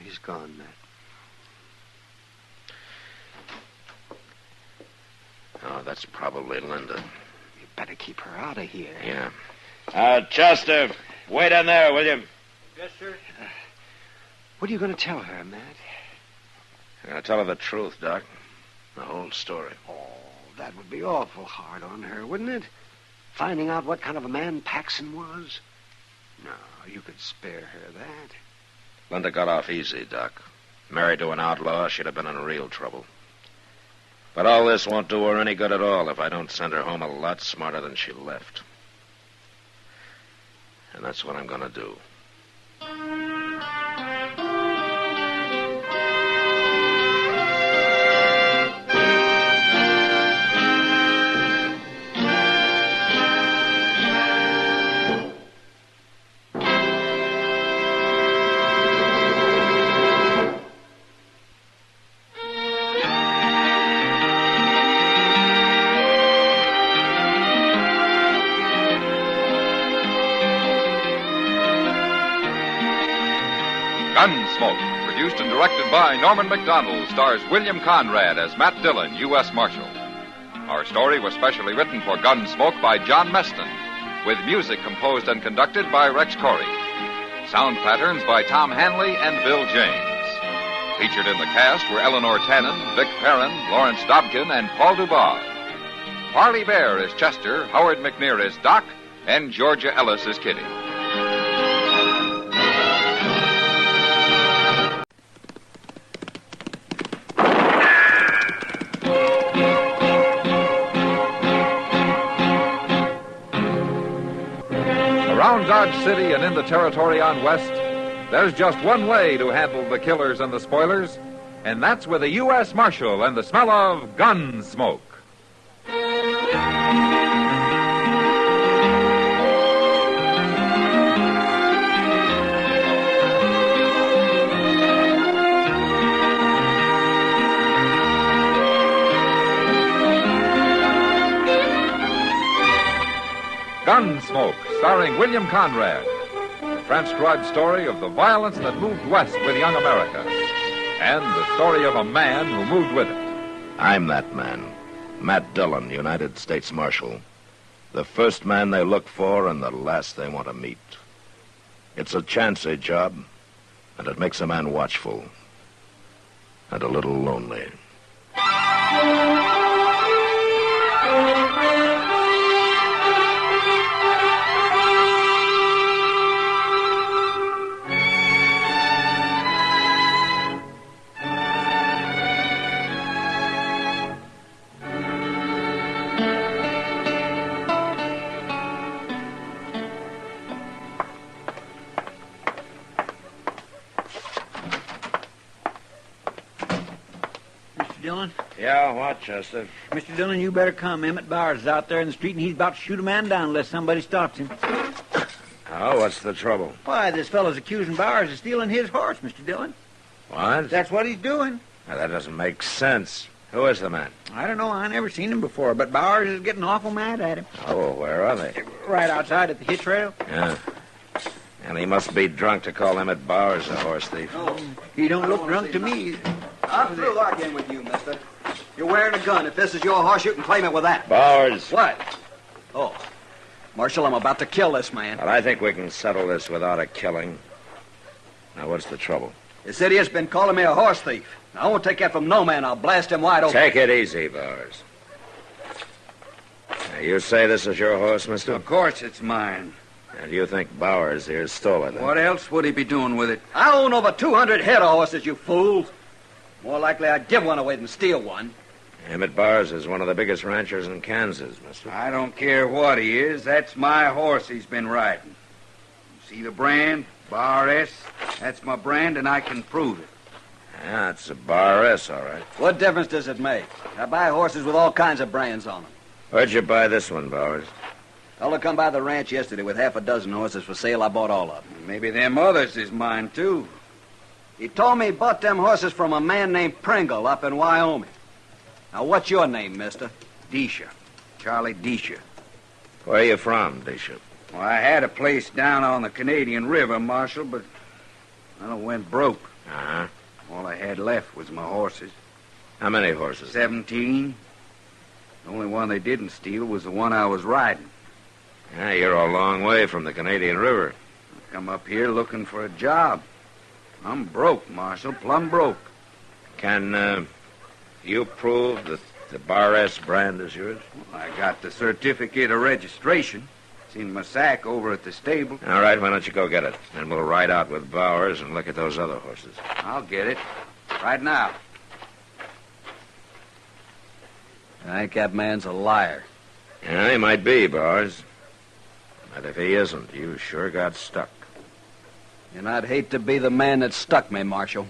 He's gone, Matt. Oh, that's probably Linda. You better keep her out of here. Yeah. Chester, wait in there, will you? Yes, sir. What are you going to tell her, Matt? I'm going to tell her the truth, Doc. The whole story. Oh, that would be awful hard on her, wouldn't it? Finding out what kind of a man Paxton was? No, you could spare her that. Linda got off easy, Doc. Married to an outlaw, she'd have been in real trouble. But all this won't do her any good at all if I don't send her home a lot smarter than she left. And that's what I'm going to do. Gunsmoke, produced and directed by Norman Macdonald, stars William Conrad as Matt Dillon, U.S. Marshal. Our story was specially written for Gunsmoke by John Meston, with music composed and conducted by Rex Corey. Sound patterns by Tom Hanley and Bill James. Featured in the cast were Eleanor Tannen, Vic Perrin, Lawrence Dobkin, and Paul Dubois. Parley Bear is Chester, Howard McNear is Doc, and Georgia Ellis is Kitty. Around Dodge City and in the territory on west, there's just one way to handle the killers and the spoilers, and that's with a U.S. Marshal and the smell of gun smoke. Gunsmoke, starring William Conrad. The transcribed story of the violence that moved west with young America. And the story of a man who moved with it. I'm that man. Matt Dillon, United States Marshal. The first man they look for and the last they want to meet. It's a chancy job, and it makes a man watchful. And a little lonely. Yeah, what, Chester? Mr. Dillon, you better come. Emmett Bowers is out there in the street, and he's about to shoot a man down unless somebody stops him. Oh, what's the trouble? Why, this fellow's accusing Bowers of stealing his horse, Mr. Dillon. What? That's what he's doing. Now, that doesn't make sense. Who is the man? I don't know. I never seen him before, but Bowers is getting awful mad at him. Oh, where are they? Right outside at the hitch rail. Yeah. And he must be drunk to call Emmett Bowers a horse thief. Oh, he don't look drunk to me. I'm through arguing with you, mister. You're wearing a gun. If this is your horse, you can claim it with that. Bowers. What? Oh. Marshal, I'm about to kill this man. But I think we can settle this without a killing. Now, what's the trouble? This idiot's been calling me a horse thief. I won't take that from no man. I'll blast him wide open. Take it easy, Bowers. Now, you say this is your horse, mister? Of course it's mine. And you think Bowers here stole it? What else would he be doing with it? I own over 200 head of horses, you fools. More likely I'd give one away than steal one. Emmett Bowers is one of the biggest ranchers in Kansas, mister. I don't care what he is. That's my horse he's been riding. See the brand? Bar S? That's my brand, and I can prove it. Yeah, it's a Bar S, all right. What difference does it make? I buy horses with all kinds of brands on them. Where'd you buy this one, Bowers? Fellow come by the ranch yesterday with half a dozen horses for sale. I bought all of them. Maybe them others is mine, too. He told me he bought them horses from a man named Pringle up in Wyoming. Now, what's your name, mister? Disha. Charlie Disha. Where are you from, Disha? Well, I had a place down on the Canadian River, Marshal, but I went broke. Uh-huh. All I had left was my horses. How many horses? 17. The only one they didn't steal was the one I was riding. Yeah, you're a long way from the Canadian River. I come up here looking for a job. I'm broke, Marshal, plumb broke. Can, you prove that the Bar S brand is yours? Well, I got the certificate of registration. It's in my sack over at the stable. All right, why don't you go get it? And we'll ride out with Bowers and look at those other horses. I'll get it. Right now. I think that man's a liar. Yeah, he might be, Bowers. But if he isn't, you sure got stuck. And I'd hate to be the man that stuck me, Marshal.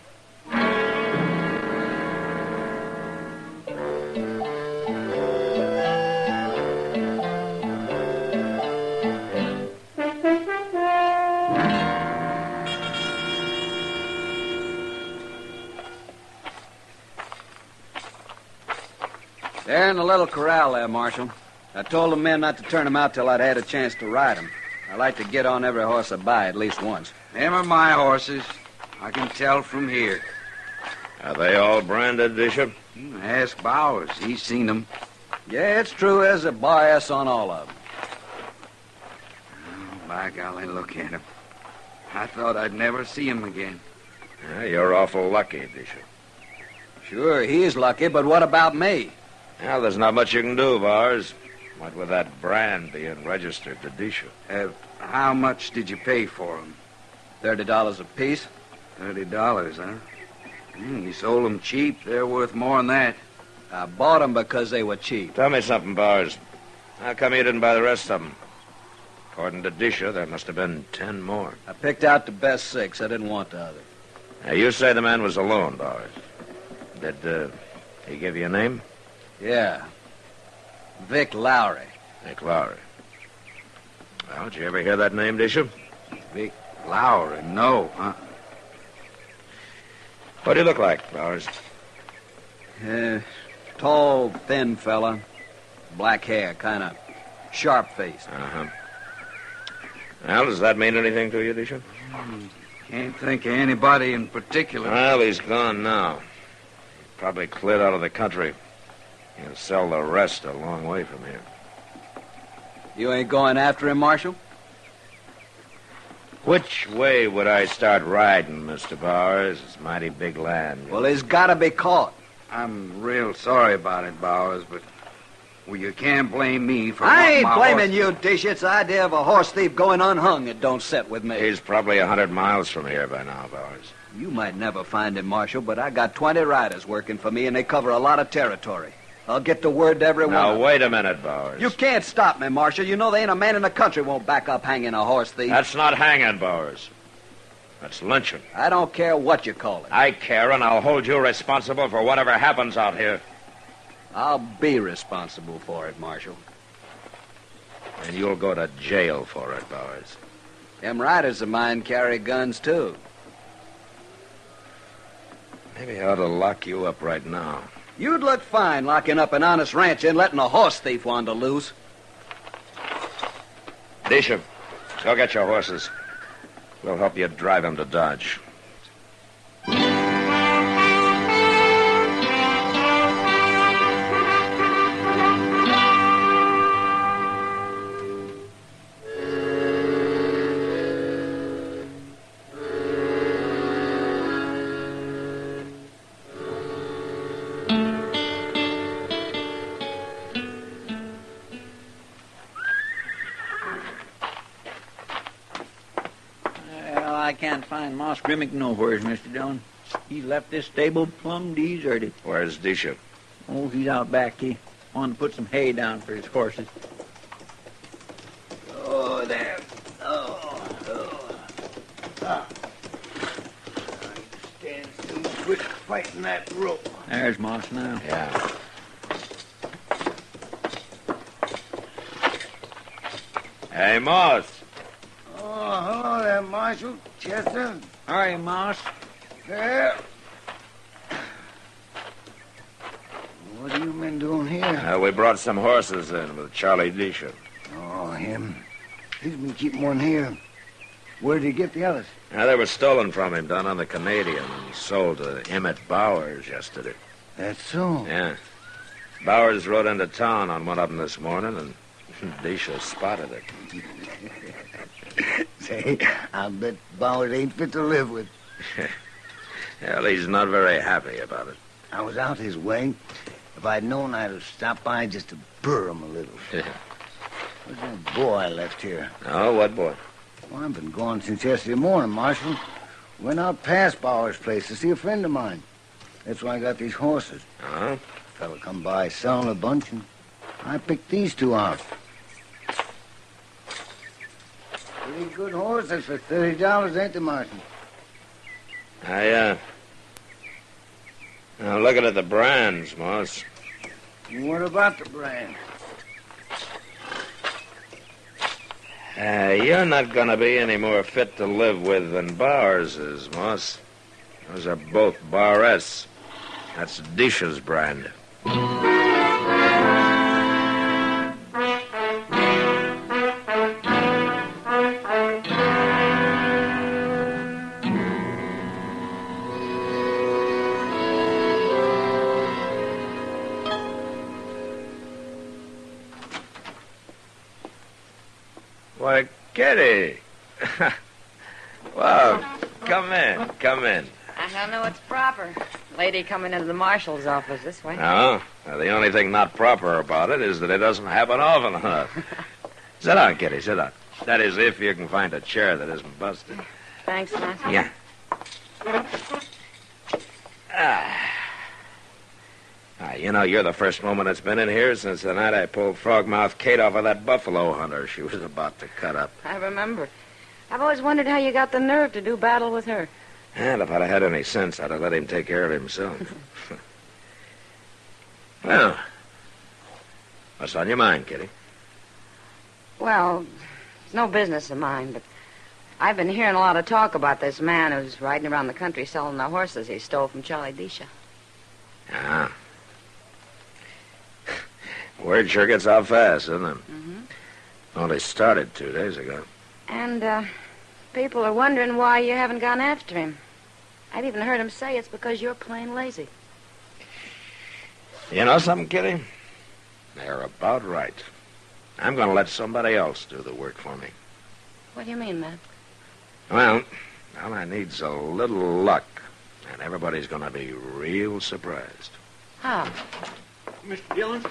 They're in the little corral there, Marshal. I told the men not to turn them out till I'd had a chance to ride them. I like to get on every horse I buy at least once. Them are my horses. I can tell from here. Are they all branded, Bishop? Ask Bowers. He's seen them. Yeah, it's true. There's a Bar S on all of them. Oh, by golly, look at him. I thought I'd never see him again. Yeah, you're awful lucky, Bishop. Sure, he's lucky, but what about me? Well, there's not much you can do, Bowers. What with that brand being registered to Disha? How much did you pay for them? $30 apiece. $30, huh? You sold them cheap. They're worth more than that. I bought them because they were cheap. Tell me something, Bowers. How come you didn't buy the rest of them? According to Disha, there must have been 10 more. I picked out the best 6. I didn't want the other. Now, you say the man was alone, Bowers. Did he give you a name? Yeah. Vic Lowry. Vic Lowry. Well, did you ever hear that name, Disha? Vic Lowry? No. What do you look like, Bowers? Tall, thin fella. Black hair, kind of sharp-faced. Uh-huh. Well, does that mean anything to you, Disha? Can't think of anybody in particular. Well, he's gone now. Probably cleared out of the country. He'll sell the rest a long way from here. You ain't going after him, Marshal? Which way would I start riding, Mr. Bowers? It's mighty big land. Well, he's got to be caught. I'm real sorry about it, Bowers, but... Well, you can't blame me for... I ain't blaming you, Dish. It's the idea of a horse thief going unhung that don't set with me. He's probably 100 miles from here by now, Bowers. You might never find him, Marshal, but I got 20 riders working for me, and they cover a lot of territory. I'll get the word to everyone. Now, wait a minute, Bowers. You can't stop me, Marshal. You know there ain't a man in the country won't back up hanging a horse thief. That's not hanging, Bowers. That's lynching. I don't care what you call it. I care, and I'll hold you responsible for whatever happens out here. I'll be responsible for it, Marshal. And you'll go to jail for it, Bowers. Them riders of mine carry guns, too. Maybe I ought to lock you up right now. You'd look fine locking up an honest rancher and letting a horse thief wander loose. Disha, go get your horses. We'll help you drive them to Dodge. I can't find Moss Grimmick nowheres, Mr. Dillon. He left this stable plumb deserted. Where's Disha? Oh, he's out back. He wanted to put some hay down for his horses. Oh, there. I stand too quick fighting that rope. There's Moss now. Yeah. Hey, Moss. Oh, hello there, Marshal. Chester. All right, Moss. There. What have you been doing here? We brought some horses in with Charlie Disha. Oh, him. He's been keeping one here. Where did he get the others? They were stolen from him down on the Canadian and sold to Emmett Bowers yesterday. That's so? Yeah. Bowers rode into town on one of them this morning, and Disha spotted it. Say, I bet Bowers ain't fit to live with. Well, he's not very happy about it. I was out his way. If I'd known, I'd have stopped by just to burr him a little. Where's that boy I left here? Oh, what boy? Well, I've been gone since yesterday morning, Marshal. Went out past Bowers' place to see a friend of mine. That's why I got these horses. Uh-huh. Fella come by selling a bunch, and I picked these two out. Pretty good horses for $30, ain't they, Marshal? Now, looking at the brands, Moss. What about the brand? You're not going to be any more fit to live with than Bowers is, Moss. Those are both Bar S. That's Disha's brand. Why, Kitty. Well, come in. I don't know what's proper. Lady coming into the marshal's office this way. No, the only thing not proper about it is that it doesn't happen often enough. Sit down, Kitty, sit down. That is, if you can find a chair that isn't busted. Thanks, Master. Yeah. You know, you're the first woman that's been in here since the night I pulled Frogmouth Kate off of that buffalo hunter she was about to cut up. I remember. I've always wondered how you got the nerve to do battle with her. And if I'd have had any sense, I'd have let him take care of himself. Well, what's on your mind, Kitty? Well, it's no business of mine, but I've been hearing a lot of talk about this man who's riding around the country selling the horses he stole from Charlie Disha. Ah. Word sure gets out fast, doesn't it? Mm-hmm. Only started 2 days ago. And, people are wondering why you haven't gone after him. I've even heard him say it's because you're plain lazy. You know something, Kitty? They're about right. I'm going to let somebody else do the work for me. What do you mean, Matt? Well, all I need's a little luck, and everybody's going to be real surprised. How? Mr. Dillon,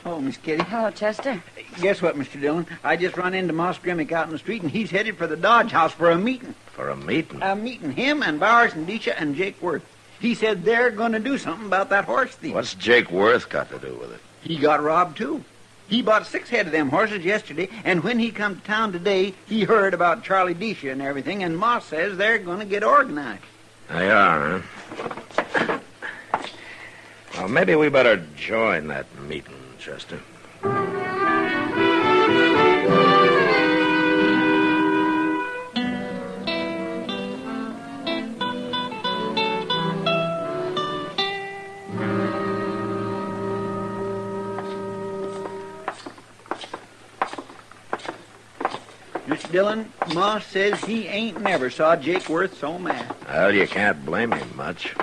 Oh, Miss Kitty. Hello, Chester. Guess what, Mr. Dillon? I just run into Moss Grimmick out in the street, and he's headed for the Dodge House for a meeting. For a meeting? A meeting. Him and Bowers and Disha and Jake Worth. He said they're going to do something about that horse thief. What's Jake Worth got to do with it? He got robbed, too. He bought 6 head of them horses yesterday, and when he come to town today, he heard about Charlie Disha and everything, and Moss says they're going to get organized. They are, huh? Well, maybe we better join that meeting, Chester. Mr. Dillon, Moss says he ain't never saw Jake Worth so mad. Well, you can't blame him much.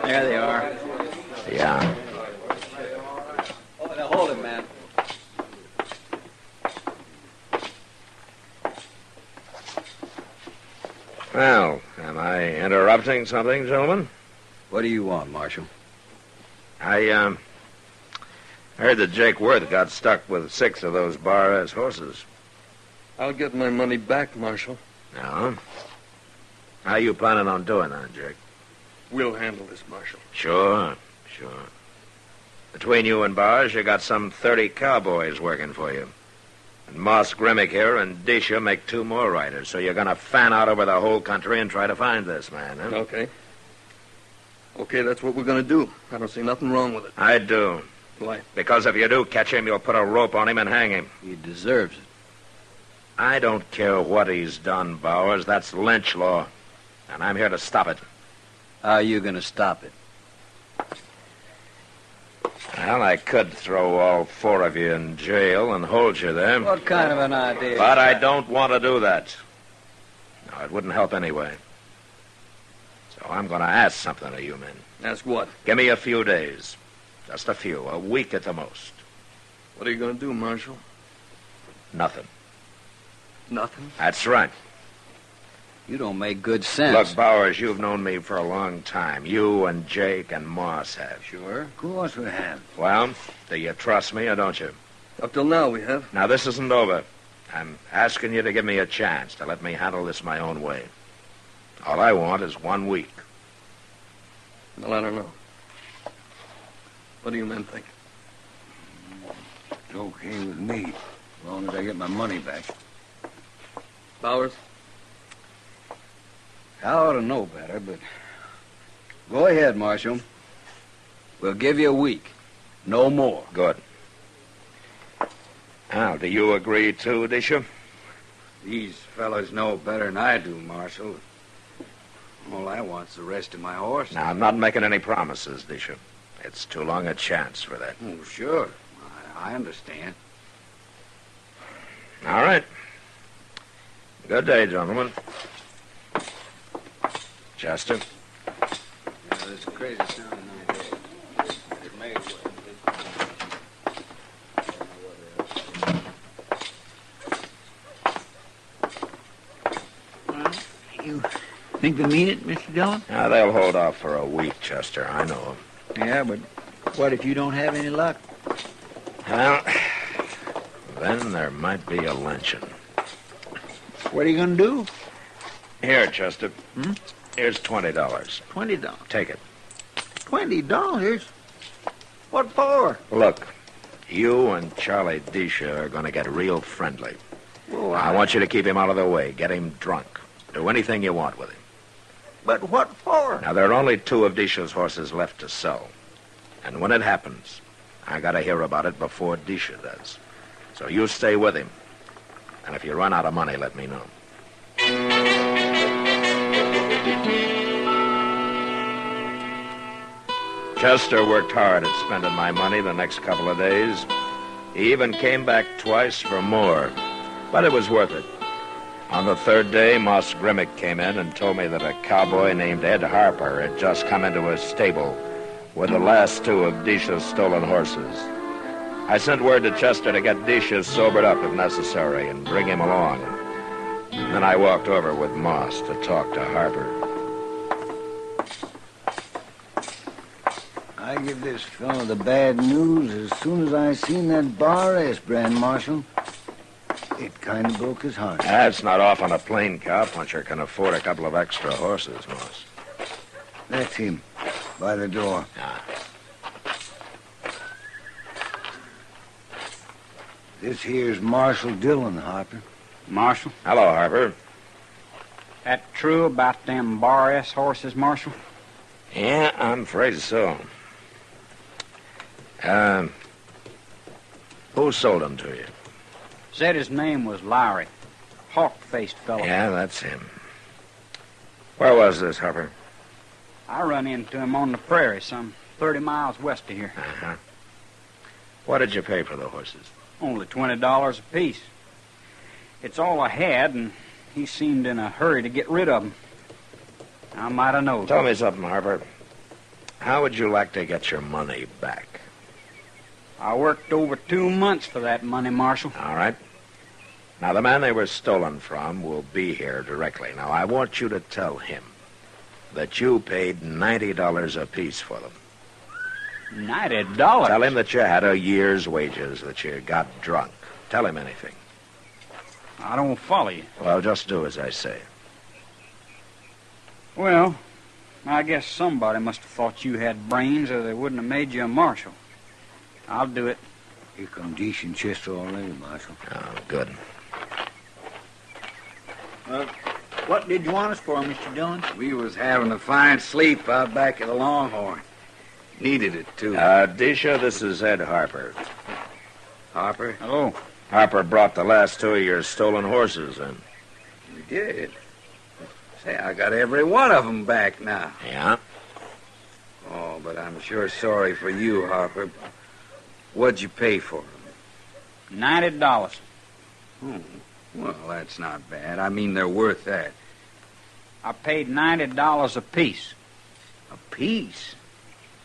There they are. Yeah. Oh, now hold it, man. Well, am I interrupting something, gentlemen? What do you want, Marshal? I heard that Jake Worth got stuck with 6 of those bar-ass horses. I'll get my money back, Marshal. No? How you planning on doing that, Jake? We'll handle this, Marshal. Sure. Between you and Bars, you got some 30 cowboys working for you. And Moss Grimmick here and Disha make 2 more riders, so you're going to fan out over the whole country and try to find this man, huh? Okay, that's what we're going to do. I don't see nothing wrong with it. I do. Why? Because if you do catch him, you'll put a rope on him and hang him. He deserves it. I don't care what he's done, Bowers. That's lynch law. And I'm here to stop it. How are you going to stop it? Well, I could throw all 4 of you in jail and hold you there. What kind of an idea? But I don't want to do that. No, it wouldn't help anyway. So I'm going to ask something of you men. Ask what? Give me a few days. Just a few. A week at the most. What are you going to do, Marshal? Nothing. Nothing? That's right. You don't make good sense. Look, Bowers, you've known me for a long time. You and Jake and Moss have. Sure. Of course we have. Well, do you trust me or don't you? Up till now we have. Now, this isn't over. I'm asking you to give me a chance to let me handle this my own way. All I want is 1 week. Well, I don't know. What do you men think? It's okay with me, as long as I get my money back. Bowers? I ought to know better, but go ahead, Marshal. We'll give you a week. No more. Good. Now, do you agree too, Disha? These fellas know better than I do, Marshal. All I want's the rest of my horse. Now, I'm not making any promises, Disha. It's too long a chance for that. Oh, sure. I understand. All right. Good day, gentlemen. Chester? Yeah, this crazy sounding idea. It may You think they mean it, Mr. Dillon? Now, they'll hold off for a week, Chester. I know. Yeah, but what if you don't have any luck? Well, then there might be a lynching. What are you going to do? Here, Chester. Hmm? Here's $20. $20. Take it. $20? What for? Look, you and Charlie Disha are going to get real friendly. Well, I want you to keep him out of the way. Get him drunk. Do anything you want with him. But what for? Now, there are only 2 of Disha's horses left to sell. And when it happens, I got to hear about it before Disha does. So you stay with him. And if you run out of money, let me know. Chester worked hard at spending my money the next couple of days. He even came back twice for more. But it was worth it. On the 3rd day, Moss Grimmick came in and told me that a cowboy named Ed Harper had just come into his stable with the last 2 of Disha's stolen horses. I sent word to Chester to get Disha sobered up if necessary and bring him along. And then I walked over with Moss to talk to Harper. I give this fellow the bad news as soon as I seen that bar S brand, Marshal. It kind of broke his heart. That's not often a plain cowpuncher can afford a couple of extra horses, Moss. That's him, by the door. This here's Marshal Dillon, Harper. Marshal? Hello, Harper. That true about them bar S horses, Marshal? Yeah, I'm afraid so. Who sold them to you? Said his name was Lowry. Hawk-faced fellow. Yeah, that's him. Where was this, Harper? I run into him on the prairie, some 30 miles west of here. Uh-huh. What did you pay for the horses? Only $20 apiece. It's all I had, and he seemed in a hurry to get rid of them. I might have known. Tell me something, Harper. How would you like to get your money back? I worked over 2 months for that money, Marshal. All right. Now, the man they were stolen from will be here directly. Now, I want you to tell him that you paid $90 apiece for them. $90? Tell him that you had a year's wages, that you got drunk. Tell him anything. I don't follow you. Well, just do as I say. Well, I guess somebody must have thought you had brains or they wouldn't have made you a marshal. I'll do it. Here come Disha and Chester already, Marshal. Oh, good. What did you want us for, Mr. Dillon? We was having a fine sleep out back at the Longhorn. Needed it, too. Disha, this is Ed Harper. Harper? Hello. Harper brought the last 2 of your stolen horses in. We did. Say, I got every one of them back now. Yeah? Oh, but I'm sure sorry for you, Harper. What'd you pay for them? $90. Oh, well, that's not bad. I mean, they're worth that. I paid $90 apiece. A piece?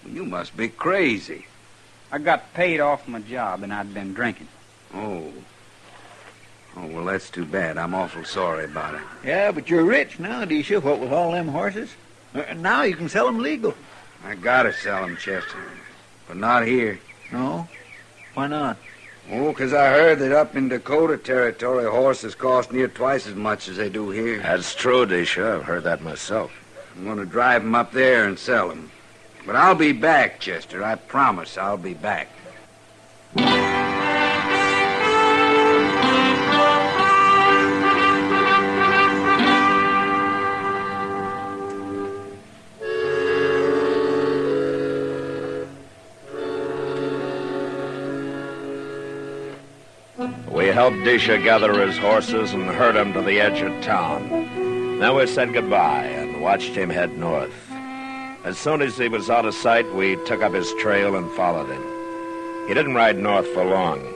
Well, you must be crazy. I got paid off my job, and I'd been drinking. Oh. Oh, well, that's too bad. I'm awful sorry about it. Yeah, but you're rich now, Disha, what with all them horses. Now you can sell them legal. I gotta sell them, Chester. But not here. No? Why not? Oh, 'cause I heard that up in Dakota Territory, horses cost near twice as much as they do here. That's true, Disha. I've heard that myself. I'm going to drive them up there and sell them. But I'll be back, Chester. I promise I'll be back. We helped Disha gather his horses and herd him to the edge of town. Then we said goodbye and watched him head north. As soon as he was out of sight, we took up his trail and followed him. He didn't ride north for long.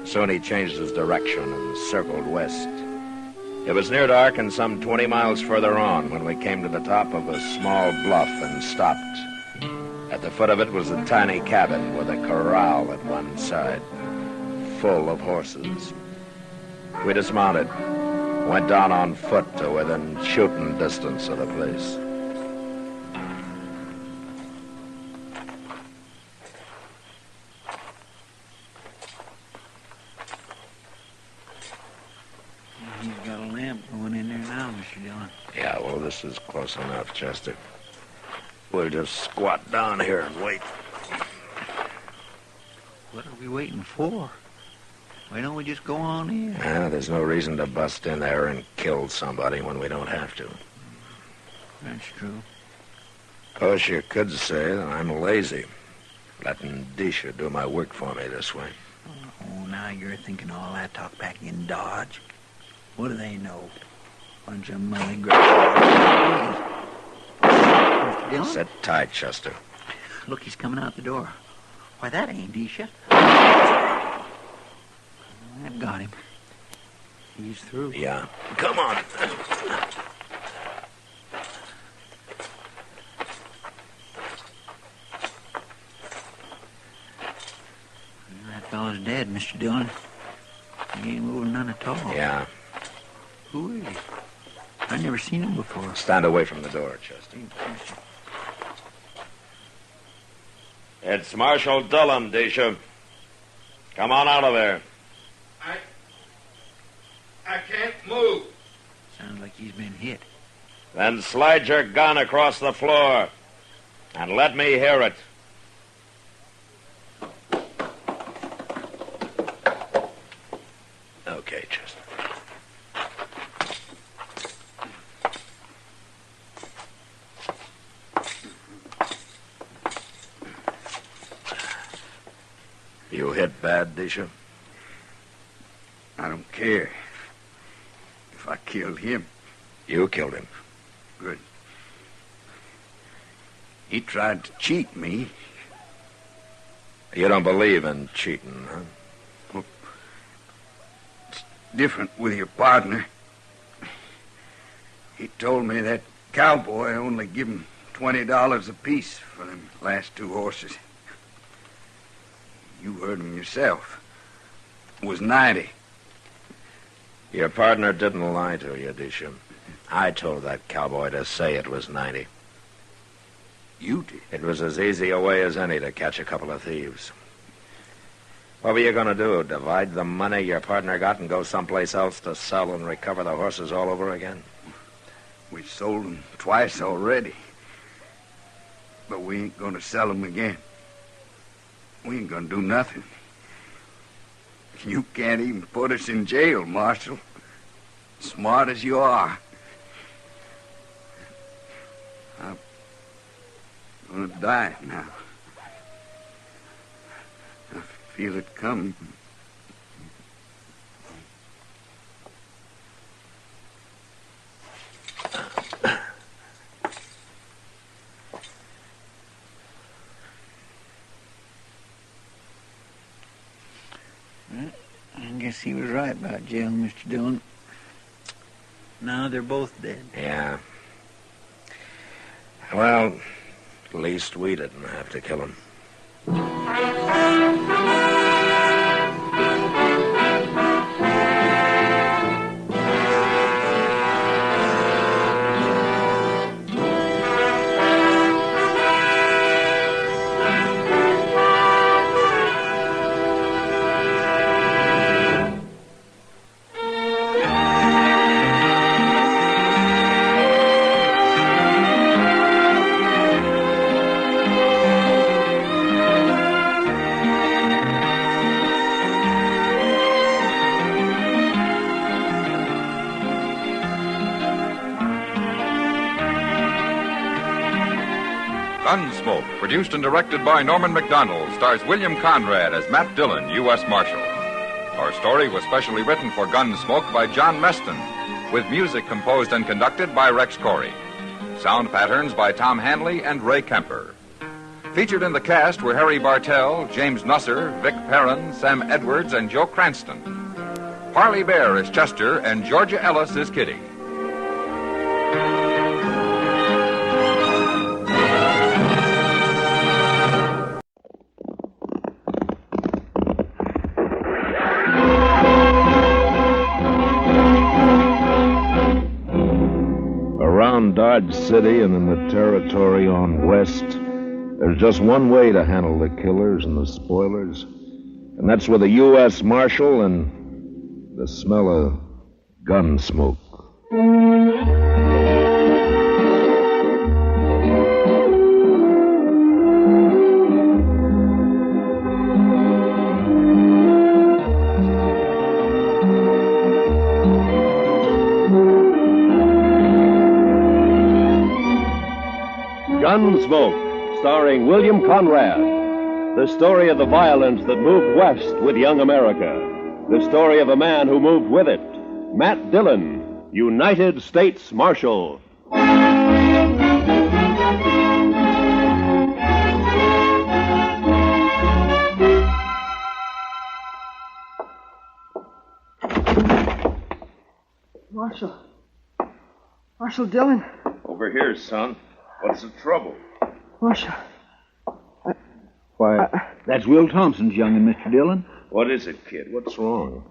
Soon he changed his direction and circled west. It was near dark and some 20 miles further on when we came to the top of a small bluff and stopped. At the foot of it was a tiny cabin with a corral at one side, full of horses. We dismounted, went down on foot to within shooting distance of the place. He's got a lamp going in there now, Mr. Dillon. Yeah, well, this is close enough, Chester. We'll just squat down here and wait. What are we waiting for? Why don't we just go on in? There's no reason to bust in there and kill somebody when we don't have to. That's true. Of course, you could say that I'm lazy, letting Disha do my work for me this way. Oh, now you're thinking all that talk back in Dodge. What do they know? Bunch of money grabbers. Mr. Dillon? Sit tight, Chester. Look, he's coming out the door. Why, that ain't Disha. That got him. He's through. Yeah. Come on. That fellow's dead, Mr. Dillon. He ain't moving none at all. Yeah. Who is he? I've never seen him before. Stand away from the door, Chester. It's Marshal Dillon, Disha. Come on out of there. I can't move. Sounds like he's been hit. Then slide your gun across the floor and let me hear it. Okay, Chester. You hit bad, Disha? I don't care. If I killed him. You killed him. Good. He tried to cheat me. You don't believe in cheating, huh? Well, it's different with your partner. He told me that cowboy only give him $20 apiece for them last 2 horses. You heard him yourself. It was 90. Your partner didn't lie to you, Disha. I told that cowboy to say it was 90. You did? It was as easy a way as any to catch a couple of thieves. What were you going to do, divide the money your partner got and go someplace else to sell and recover the horses all over again? We sold them twice already. But we ain't going to sell them again. We ain't going to do nothing. You can't even put us in jail, Marshal. Smart as you are. I'm going to die now. I feel it coming. I guess he was right about jail, Mr. Dillon. Now they're both dead. Yeah. Well, at least we didn't have to kill him. Gunsmoke, produced and directed by Norman Macdonald, stars William Conrad as Matt Dillon, U.S. Marshal. Our story was specially written for Gunsmoke by John Meston, with music composed and conducted by Rex Corey. Sound patterns by Tom Hanley and Ray Kemper. Featured in the cast were Harry Bartell, James Nusser, Vic Perrin, Sam Edwards, and Joe Cranston. Parley Bear is Chester, and Georgia Ellis is Kitty. Around Dodge City and in the territory on West, there's just one way to handle the killers and the spoilers, and that's with a U.S. Marshal and the smell of gun smoke. Gunsmoke, starring William Conrad. The story of the violence that moved west with young America. The story of a man who moved with it. Matt Dillon, United States Marshal. Marshal Dillon. Over here, son. What's the trouble? Marshal. Why, that's Will Thompson's young'un, Mr. Dillon. What is it, kid? What's wrong?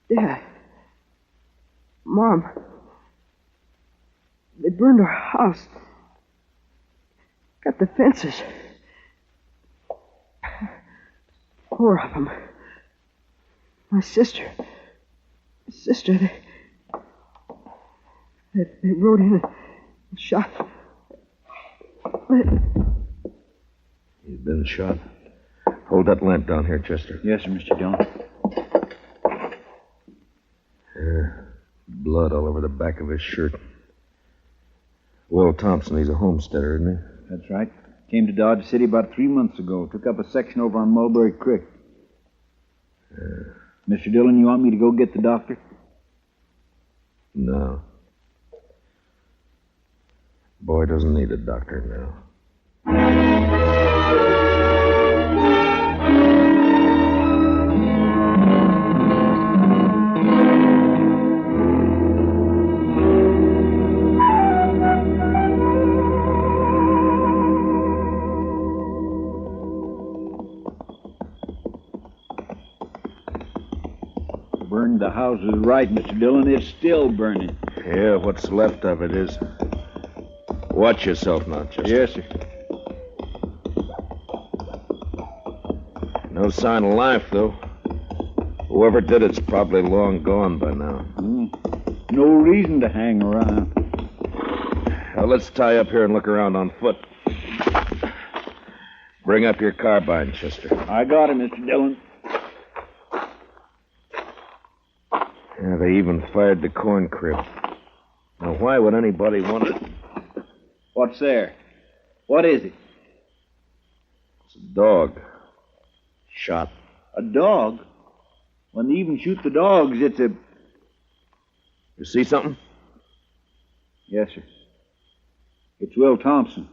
Dad. Mom. They burned our house. Got the fences. 4 of them. My sister. They rode in and shot. He's been shot. Hold that lamp down here, Chester. Yes, sir, Mr. Dillon. Blood all over the back of his shirt. Will Thompson, he's a homesteader, isn't he? That's right. Came to Dodge City about 3 months ago. Took up a section over on Mulberry Creek. Mr. Dillon, you want me to go get the doctor? No. Boy doesn't need a doctor now. Burned the houses right, Mr. Dillon. It's still burning. Yeah, what's left of it is. Watch yourself now, Chester. Yes, sir. No sign of life, though. Whoever did it's probably long gone by now. No reason to hang around. Now, let's tie up here and look around on foot. Bring up your carbine, Chester. I got it, Mr. Dillon. Yeah, they even fired the corn crib. Now, why would anybody want to... What's there? What is it? It's a dog. Shot. A dog? When they even shoot the dogs, it's a... You see something? Yes, sir. It's Will Thompson.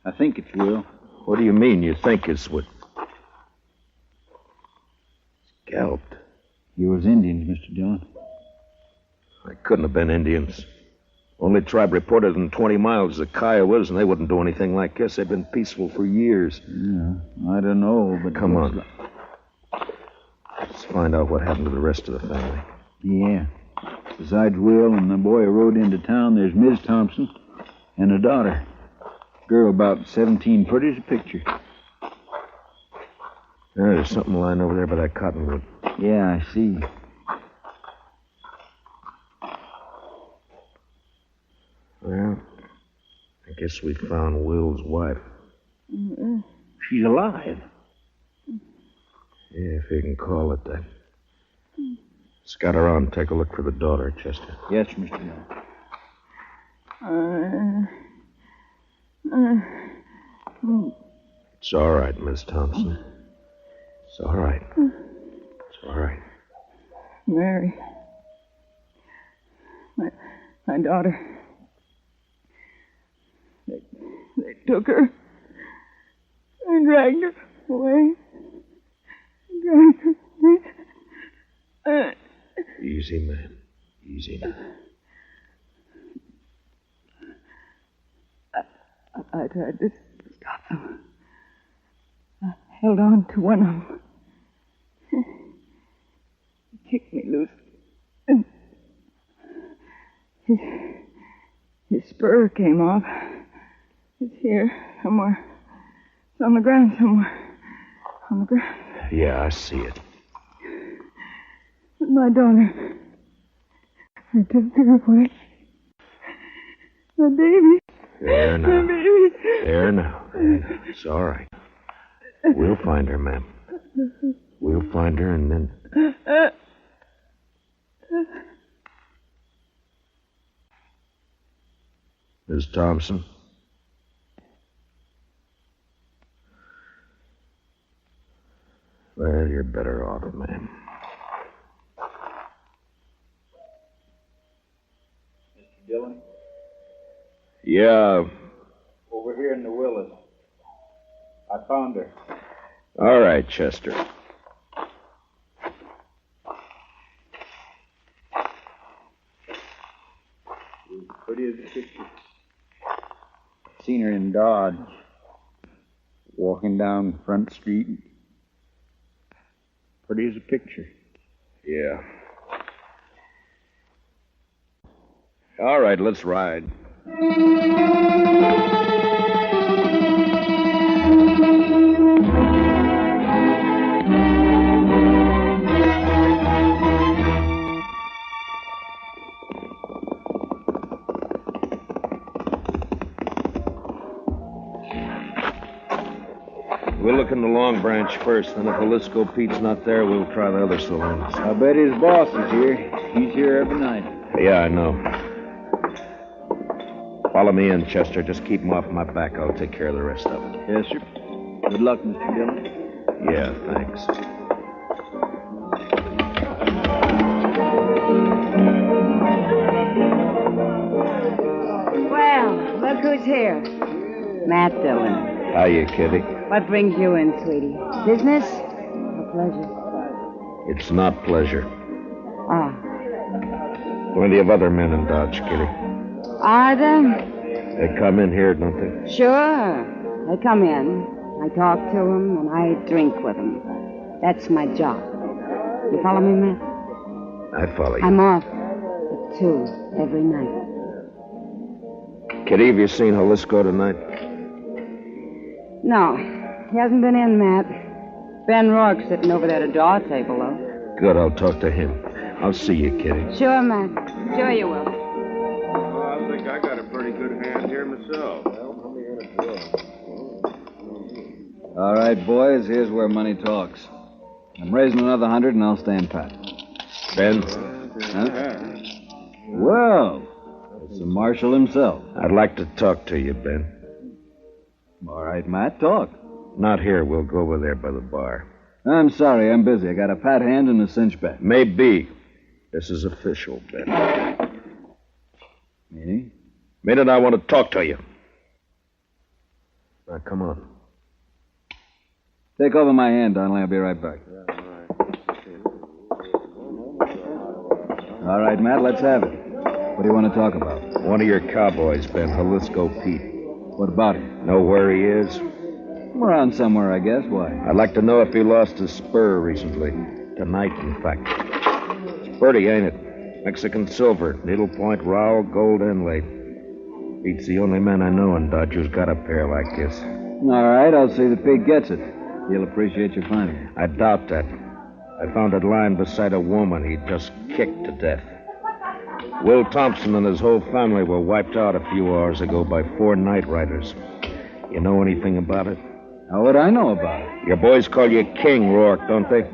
I think it's Will. What do you mean you think it's what? Scalped. You was Indians, Mr. Dillon. They couldn't have been Indians. Only tribe reported in 20 miles is the Kiowas, and they wouldn't do anything like this. They've been peaceful for years. Yeah, I don't know, but... Come on. Let's find out what happened to the rest of the family. Yeah. Besides Will and the boy who rode into town, there's Ms. Thompson and a daughter. Girl about 17, pretty as a picture. There's something lying over there by that cottonwood. Yeah, I see. Well, I guess we found Will's wife. She's alive. Yeah, if you can call it that. Scout around and take a look for the daughter, Chester. Yes, Mr. Dillon. It's all right, Miss Thompson. It's all right. It's all right. Mary. My daughter. They took her and dragged her away. Dragged her. Easy, man. Easy now. I tried to stop them. I held on to one of them. He kicked me loose. And his spur came off. It's here somewhere. It's on the ground somewhere. On the ground. Yeah, I see it. But my daughter. I took her away. The baby. There now. The baby. There now. It's all right. We'll find her, ma'am. We'll find her and then... Miss Thompson? Well, you're better off, ma'am. Mr. Dillon? Yeah. Over here in the Willis. I found her. All right, Chester. Pretty as a picture. Seen her in Dodge. Walking down Front Street. Pretty as a picture. Yeah. All right, let's ride. We'll look in the Long Branch first, then if Jalisco Pete's not there, we'll try the other saloons. I bet his boss is here. He's here every night. Yeah, I know. Follow me in, Chester. Just keep him off my back. I'll take care of the rest of it. Yes, sir. Good luck, Mr. Dillon. Yeah, thanks. Well, look who's here. Matt Dillon. Hiya, Kitty. What brings you in, sweetie? Business or pleasure? It's not pleasure. Ah. Plenty of other men in Dodge, Kitty. Are there? They come in here, don't they? Sure. They come in. I talk to them, and I drink with them. That's my job. You follow me, Matt? I follow you. I'm off at 2 every night. Kitty, have you seen Jalisco tonight? No. He hasn't been in, Matt. Ben Rourke's sitting over there at a draw table, though. Good, I'll talk to him. I'll see you, Kitty. Sure, Matt. Sure you will. Well, I think I got a pretty good hand here myself. All right, boys, here's where money talks. I'm raising another 100 and I'll stand pat. Ben? Huh? Well, it's the marshal himself. I'd like to talk to you, Ben. All right, Matt, talk. Not here. We'll go over there by the bar. I'm sorry, I'm busy. I got a pat hand and a cinch bet. Maybe. This is official, Ben. Meaning? Meaning I want to talk to you. Now, come on. Take over my hand, Donnelly. I'll be right back. All right, Matt, let's have it. What do you want to talk about? One of your cowboys, Ben, Jalisco Pete. What about him? Know where he is? Around somewhere, I guess. Why? I'd like to know if he lost his spur recently. Tonight, in fact. It's pretty, ain't it? Mexican silver, needlepoint rowel, gold inlay. Pete's the only man I know in Dodge who's got a pair like this. All right, I'll see that Pete gets it. He'll appreciate your finding it. I doubt that. I found it lying beside a woman he'd just kicked to death. Will Thompson and his whole family were wiped out a few hours ago by 4 night riders. You know anything about it? How would I know about it? Your boys call you King, Rourke, don't they?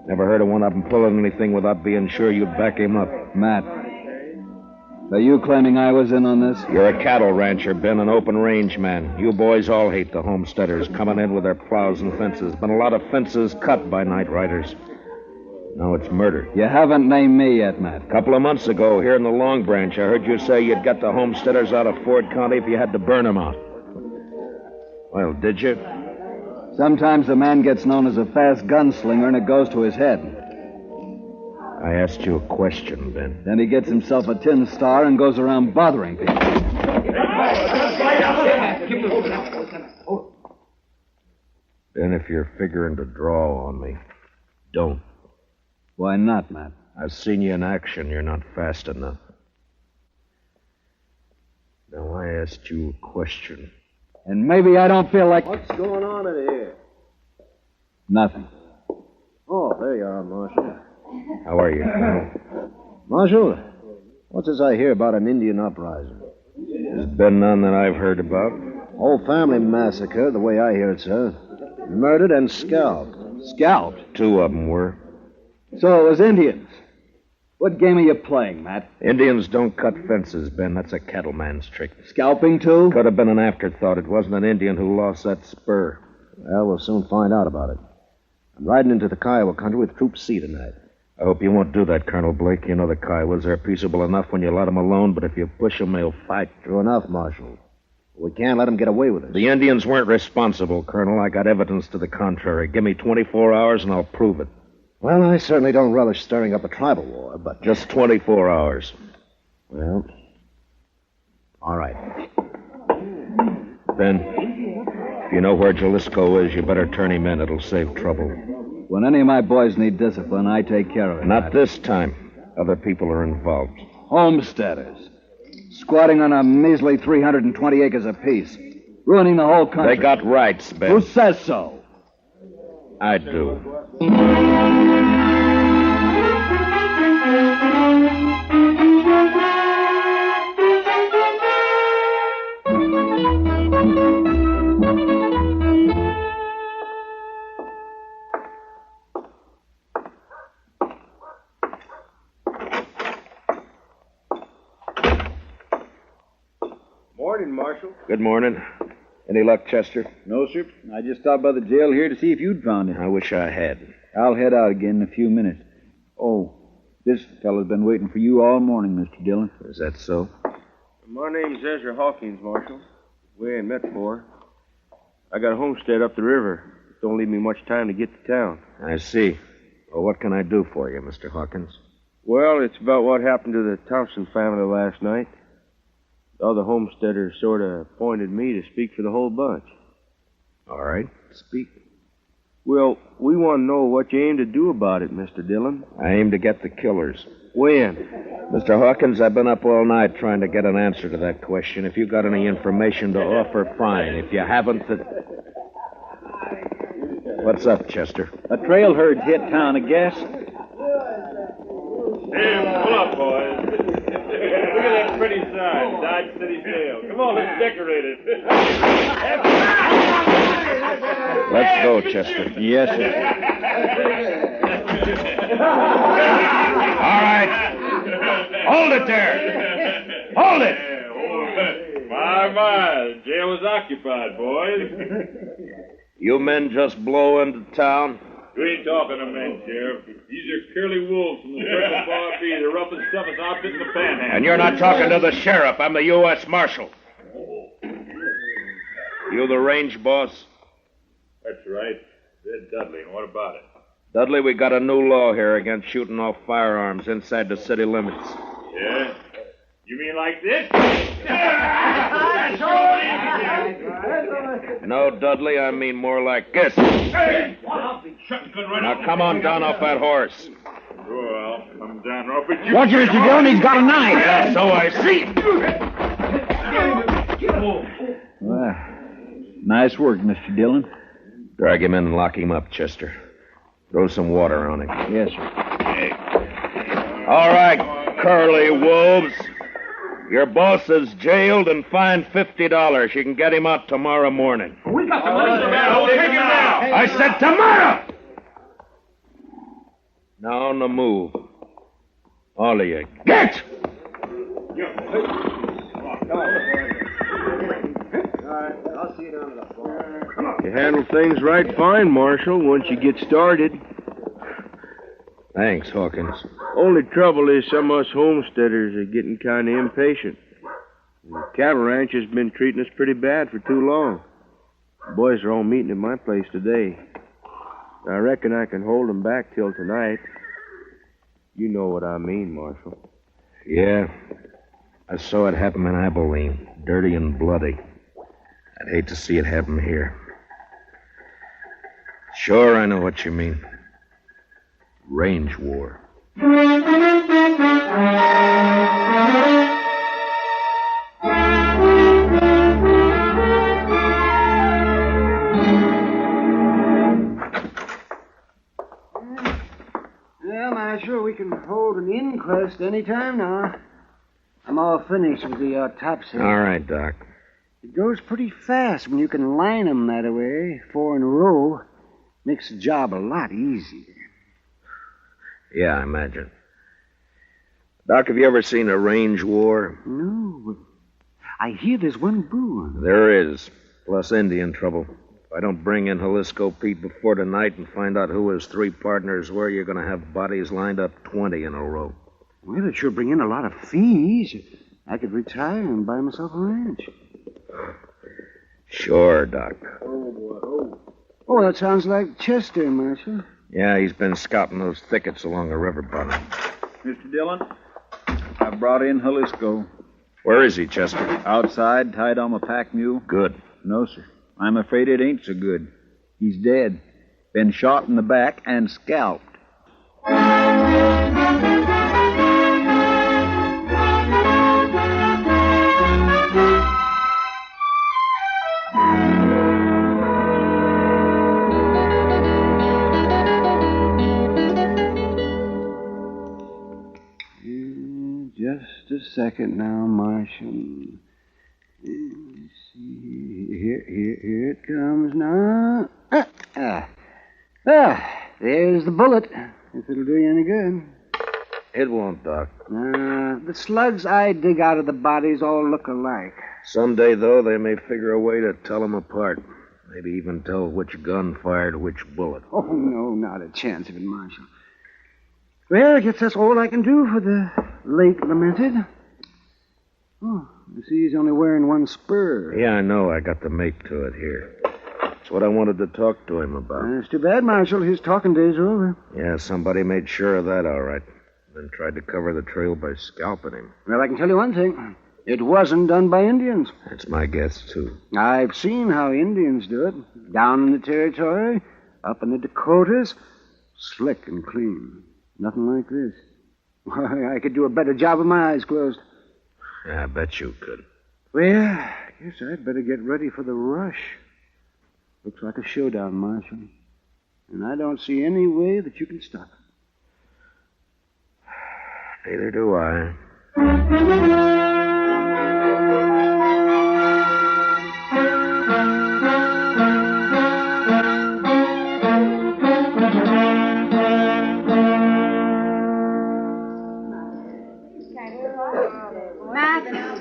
Never heard of one of them pulling anything without being sure you'd back him up. Matt, are you claiming I was in on this? You're a cattle rancher, Ben, an open range man. You boys all hate the homesteaders coming in with their plows and fences. Been a lot of fences cut by night riders. Now it's murder. You haven't named me yet, Matt. A couple of months ago, here in the Long Branch, I heard you say you'd get the homesteaders out of Ford County if you had to burn them out. Well, did you? Sometimes a man gets known as a fast gunslinger and it goes to his head. I asked you a question, Ben. Then he gets himself a tin star and goes around bothering people. Ben, if you're figuring to draw on me, don't. Why not, Matt? I've seen you in action. You're not fast enough. Now, I asked you a question. And maybe I don't feel like... What's going on in here? Nothing. Oh, there you are, Marshal. How are you, Colonel? Marshal, What's this I hear about an Indian uprising? There's been none that I've heard about. Whole family massacre, the way I hear it, sir. Murdered and scalped. Scalped? 2 of them were. So it was Indians. What game are you playing, Matt? Indians don't cut fences, Ben. That's a cattleman's trick. Scalping, too? Could have been an afterthought. It wasn't an Indian who lost that spur. Well, we'll soon find out about it. I'm riding into the Kiowa country with Troop C tonight. I hope you won't do that, Colonel Blake. You know the Kiowas are peaceable enough when you let them alone, but if you push them, they'll fight. True enough, Marshal. We can't let them get away with it. The Indians weren't responsible, Colonel. I got evidence to the contrary. Give me 24 hours and I'll prove it. Well, I certainly don't relish stirring up a tribal war, but... Just 24 hours. Well, all right. Ben, if you know where Jalisco is, you better turn him in. It'll save trouble. When any of my boys need discipline, I take care of it. Not this time. Other people are involved. Homesteaders. Squatting on a measly 320 acres apiece. Ruining the whole country. They got rights, Ben. Who says so? I do. Morning, Marshal. Good morning. Any luck, Chester? No, sir. I just stopped by the jail here to see if you'd found him. I wish I had. I'll head out again in a few minutes. Oh, this fellow's been waiting for you all morning, Mr. Dillon. Is that so? My name's Ezra Hawkins, Marshal. We ain't met before. I got a homestead up the river. Don't leave me much time to get to town. I see. Well, what can I do for you, Mr. Hawkins? Well, it's about what happened to the Thompson family last night. The other homesteaders sort of appointed me to speak for the whole bunch. All right, speak. Well, we want to know what you aim to do about it, Mr. Dillon. I aim to get the killers. When? Mr. Hawkins, I've been up all night trying to get an answer to that question. If you got any information to offer, fine. If you haven't, What's up, Chester? A trail herd's hit town, I guess. Hey, pull up, boys. Look at that pretty sign, Dodge City Jail. Come on, let's decorate it. Let's go, Chester. Yes, sir. All right. Hold it there. Hold it. My, the jail is occupied, boys. You men just blow into town? You ain't talking to men, Sheriff. These are curly wolves from the Circle Bar B, the roughest, toughest outfit in the Panhandle. And you're not talking to the sheriff. I'm the U.S. Marshal. You the range boss? That's right. Red Dudley. And what about it? Dudley, we got a new law here against shooting off firearms inside the city limits. Yeah? You mean like this? No, Dudley, I mean more like this. Hey! Now, come on down off that horse. Sure, I'll come down off it. Watch it, Mr. Dillon. He's got a knife. Yeah, so I see. Well, nice work, Mr. Dillon. Drag him in and lock him up, Chester. Throw some water on him. Yes, sir. All right, curly wolves. Your boss is jailed and fined $50. You can get him out tomorrow morning. We got the money. We'll take him now. I said tomorrow! Now on the move. All of you. Get! I'll see you down at the bar. You handle things right fine, Marshal, once you get started. Thanks, Hawkins. Only trouble is some of us homesteaders are getting kind of impatient. The cattle ranch has been treating us pretty bad for too long. The boys are all meeting at my place today. I reckon I can hold them back till tonight. You know what I mean, Marshal. Yeah. I saw it happen in Abilene, dirty and bloody. I'd hate to see it happen here. Sure, I know what you mean. Range war. Well, I'm sure we can hold an inquest any time now. I'm all finished with the autopsy. All right, Doc. It goes pretty fast when you can line 'em that way, 4 in a row. Makes the job a lot easier. Yeah, I imagine. Doc, have you ever seen a range war? No. I hear there's one brewing. There is, plus Indian trouble. If I don't bring in Jalisco Pete before tonight and find out who his 3 partners were, you're going to have bodies lined up 20 in a row. Well, it'd sure bring in a lot of fees. I could retire and buy myself a ranch. Sure, Doc. Oh, that sounds like Chester, Marshal. Yeah, he's been scouting those thickets along the river bottom. Mr. Dillon, I brought in Jalisco. Where is he, Chester? Outside, tied on a pack mule. Good. No, sir. I'm afraid it ain't so good. He's dead. Been shot in the back and scalped. Just a second now, Marshal. Let's see. Here it comes now. There's the bullet, if it'll do you any good. It won't, Doc. The slugs I dig out of the bodies all look alike. Someday, though, they may figure a way to tell them apart. Maybe even tell which gun fired which bullet. Oh, no, not a chance of it, Marshal. Well, I guess that's all I can do for the late lamented. Oh, I see he's only wearing one spur. Yeah, I know. I got the mate to it here. That's what I wanted to talk to him about. It's too bad, Marshal. His talking days are over. Yeah, somebody made sure of that, all right. Then tried to cover the trail by scalping him. Well, I can tell you one thing. It wasn't done by Indians. That's my guess, too. I've seen how Indians do it. Down in the territory, up in the Dakotas, slick and clean. Nothing like this. Why, I could do a better job with my eyes closed. Yeah, I bet you could. Well, I guess I'd better get ready for the rush. Looks like a showdown, Marshal. And I don't see any way that you can stop it. Neither do I.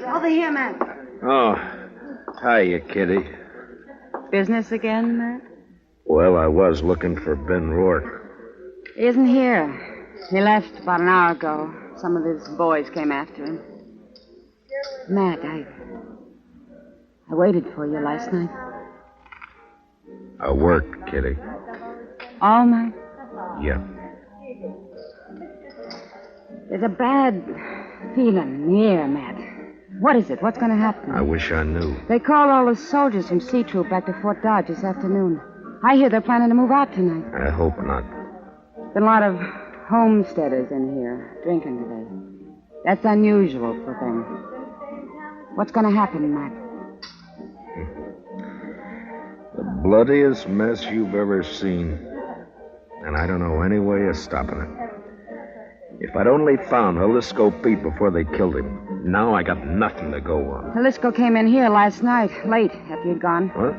Over here, Matt. Oh, hiya, Kitty. Business again, Matt? Well, I was looking for Ben Rourke. He isn't here. He left about an hour ago. Some of his boys came after him. Matt, I waited for you last night. I worked, Kitty. All night? Yeah. There's a bad feeling in the air, Matt. What is it? What's going to happen? I wish I knew. They called all the soldiers from C Troop back to Fort Dodge this afternoon. I hear they're planning to move out tonight. I hope not. Been a lot of homesteaders in here drinking today. That's unusual for them. What's going to happen, Matt? The bloodiest mess you've ever seen. And I don't know any way of stopping it. If I'd only found Jalisco Pete before they killed him, now I got nothing to go on. Jalisco came in here last night, late, after you'd gone. What?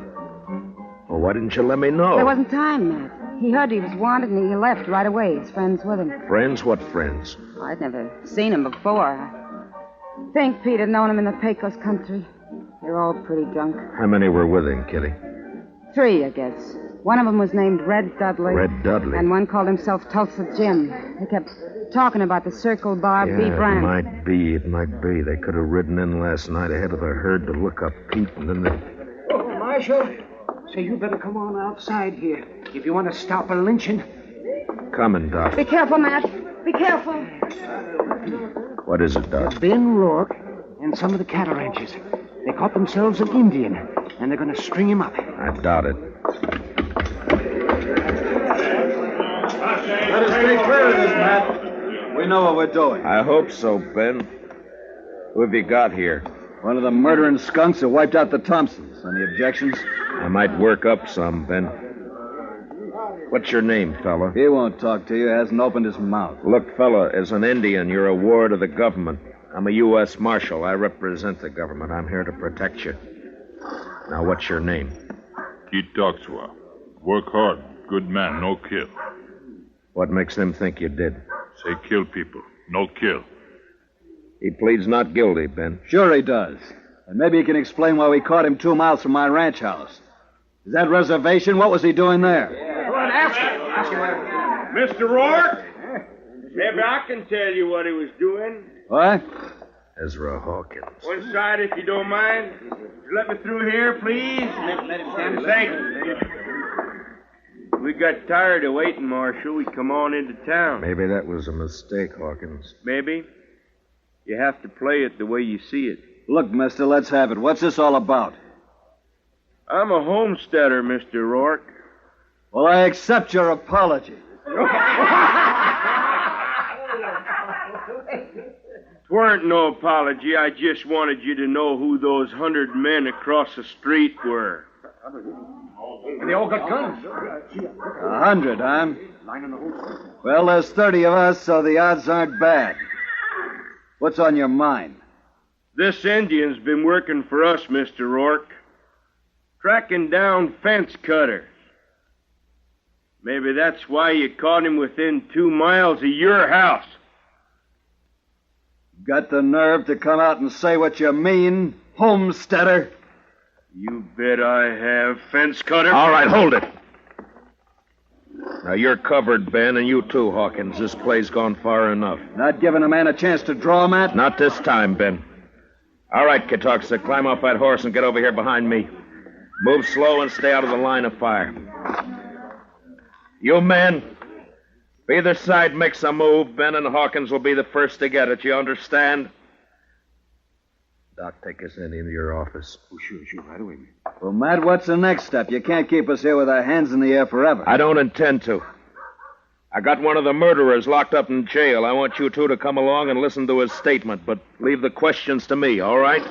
Well, why didn't you let me know? There wasn't time, Matt. He heard he was wanted and he left right away. His friends with him. Friends? What friends? Oh, I'd never seen him before. I think Pete had known him in the Pecos country. They're all pretty drunk. How many were with him, Kitty? 3, I guess. One of them was named Red Dudley. Red Dudley? And one called himself Tulsa Jim. They kept talking about the Circle Bar B brand. It might be. They could have ridden in last night ahead of the herd to look up Pete, and then they... Oh, Marshal. Say, you better come on outside here if you want to stop a lynching. Coming, Doc. Be careful, Matt. Be careful. What is it, Doc? Ben Rourke and some of the cattle ranchers. They caught themselves an Indian, and they're going to string him up. I doubt it. Let us stay clear of this, Matt. We know what we're doing. I hope so, Ben. Who have you got here? One of the murdering skunks that wiped out the Thompsons. Any objections? I might work up some, Ben. What's your name, fella? He won't talk to you. Hasn't opened his mouth. Look, fella, as an Indian, you're a ward of the government. I'm a U.S. Marshal. I represent the government. I'm here to protect you. Now, what's your name? Keith Doxwa. Work hard. Good man. No kill. What makes them think you did? Say kill people. No kill. He pleads not guilty, Ben. Sure he does. And maybe he can explain why we caught him 2 miles from my ranch house. Is that reservation? What was he doing there? Go on, ask him. Mr. Rourke? Maybe I can tell you what he was doing. What? Ezra Hawkins. One side, if you don't mind. Let me through here, please. Let him stand. Thank you. We got tired of waiting, Marshal. We come on into town. Maybe that was a mistake, Hawkins. Maybe. You have to play it the way you see it. Look, mister, let's have it. What's this all about? I'm a homesteader, Mr. Rourke. Well, I accept your apology. Weren't no apology. I just wanted you to know who those 100 men across the street were. They all got guns. 100, huh? Well, there's 30 of us, so the odds aren't bad. What's on your mind? This Indian's been working for us, Mr. Rourke. Tracking down fence cutters. Maybe that's why you caught him within 2 miles of your house. Got the nerve to come out and say what you mean, homesteader? You bet I have, fence cutter. All right, hold it. Now, you're covered, Ben, and you too, Hawkins. This play's gone far enough. Not giving a man a chance to draw, Matt? Not this time, Ben. All right, Katoxa, climb off that horse and get over here behind me. Move slow and stay out of the line of fire. You men, if either side makes a move, Ben and Hawkins will be the first to get it. You understand? Doc, take us into your office. Oh, sure, right away, man. Well, Matt, what's the next step? You can't keep us here with our hands in the air forever. I don't intend to. I got one of the murderers locked up in jail. I want you two to come along and listen to his statement, but leave the questions to me, all right?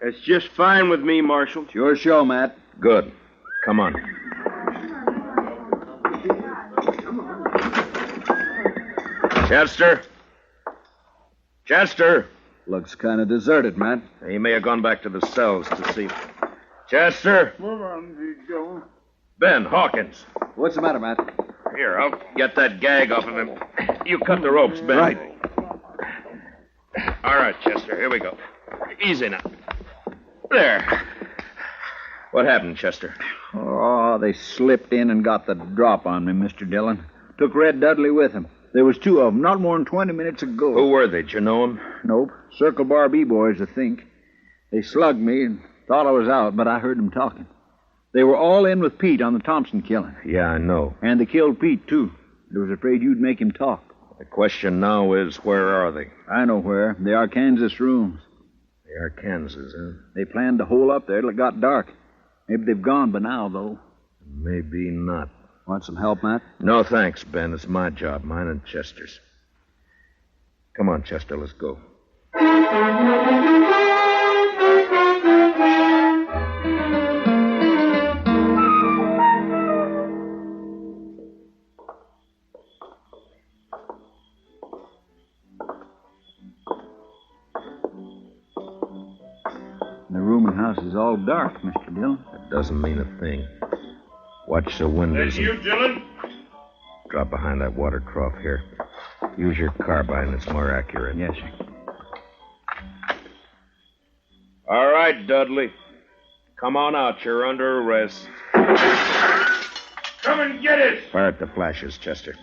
It's just fine with me, Marshal. It's your show, Matt. Good. Come on. Chester? Chester? Looks kind of deserted, Matt. He may have gone back to the cells to see. Chester? Move on, Joe. Ben, Hawkins. What's the matter, Matt? Here, I'll get that gag off of him. You cut the ropes, Ben. Right. All right, Chester, here we go. Easy now. There. What happened, Chester? Oh, they slipped in and got the drop on me, Mr. Dillon. Took Red Dudley with them. There was 2 of them, not more than 20 minutes ago. Who were they? Did you know them? Nope. Circle Bar B-boys, I think. They slugged me and thought I was out, but I heard them talking. They were all in with Pete on the Thompson killing. Yeah, I know. And they killed Pete, too. They was afraid you'd make him talk. The question now is, where are they? I know where. They are Kansas rooms. They are Kansas, huh? They planned to hole up there till it got dark. Maybe they've gone by now, though. Maybe not. Want some help, Matt? No, thanks, Ben. It's my job, mine and Chester's. Come on, Chester, let's go. The rooming house is all dark, Mr. Dillon. That doesn't mean a thing. Watch the windows. That's you, Dillon? Drop behind that water trough here. Use your carbine. It's more accurate. Yes, sir. All right, Dudley. Come on out. You're under arrest. Come and get it! Fire at the flashes, Chester.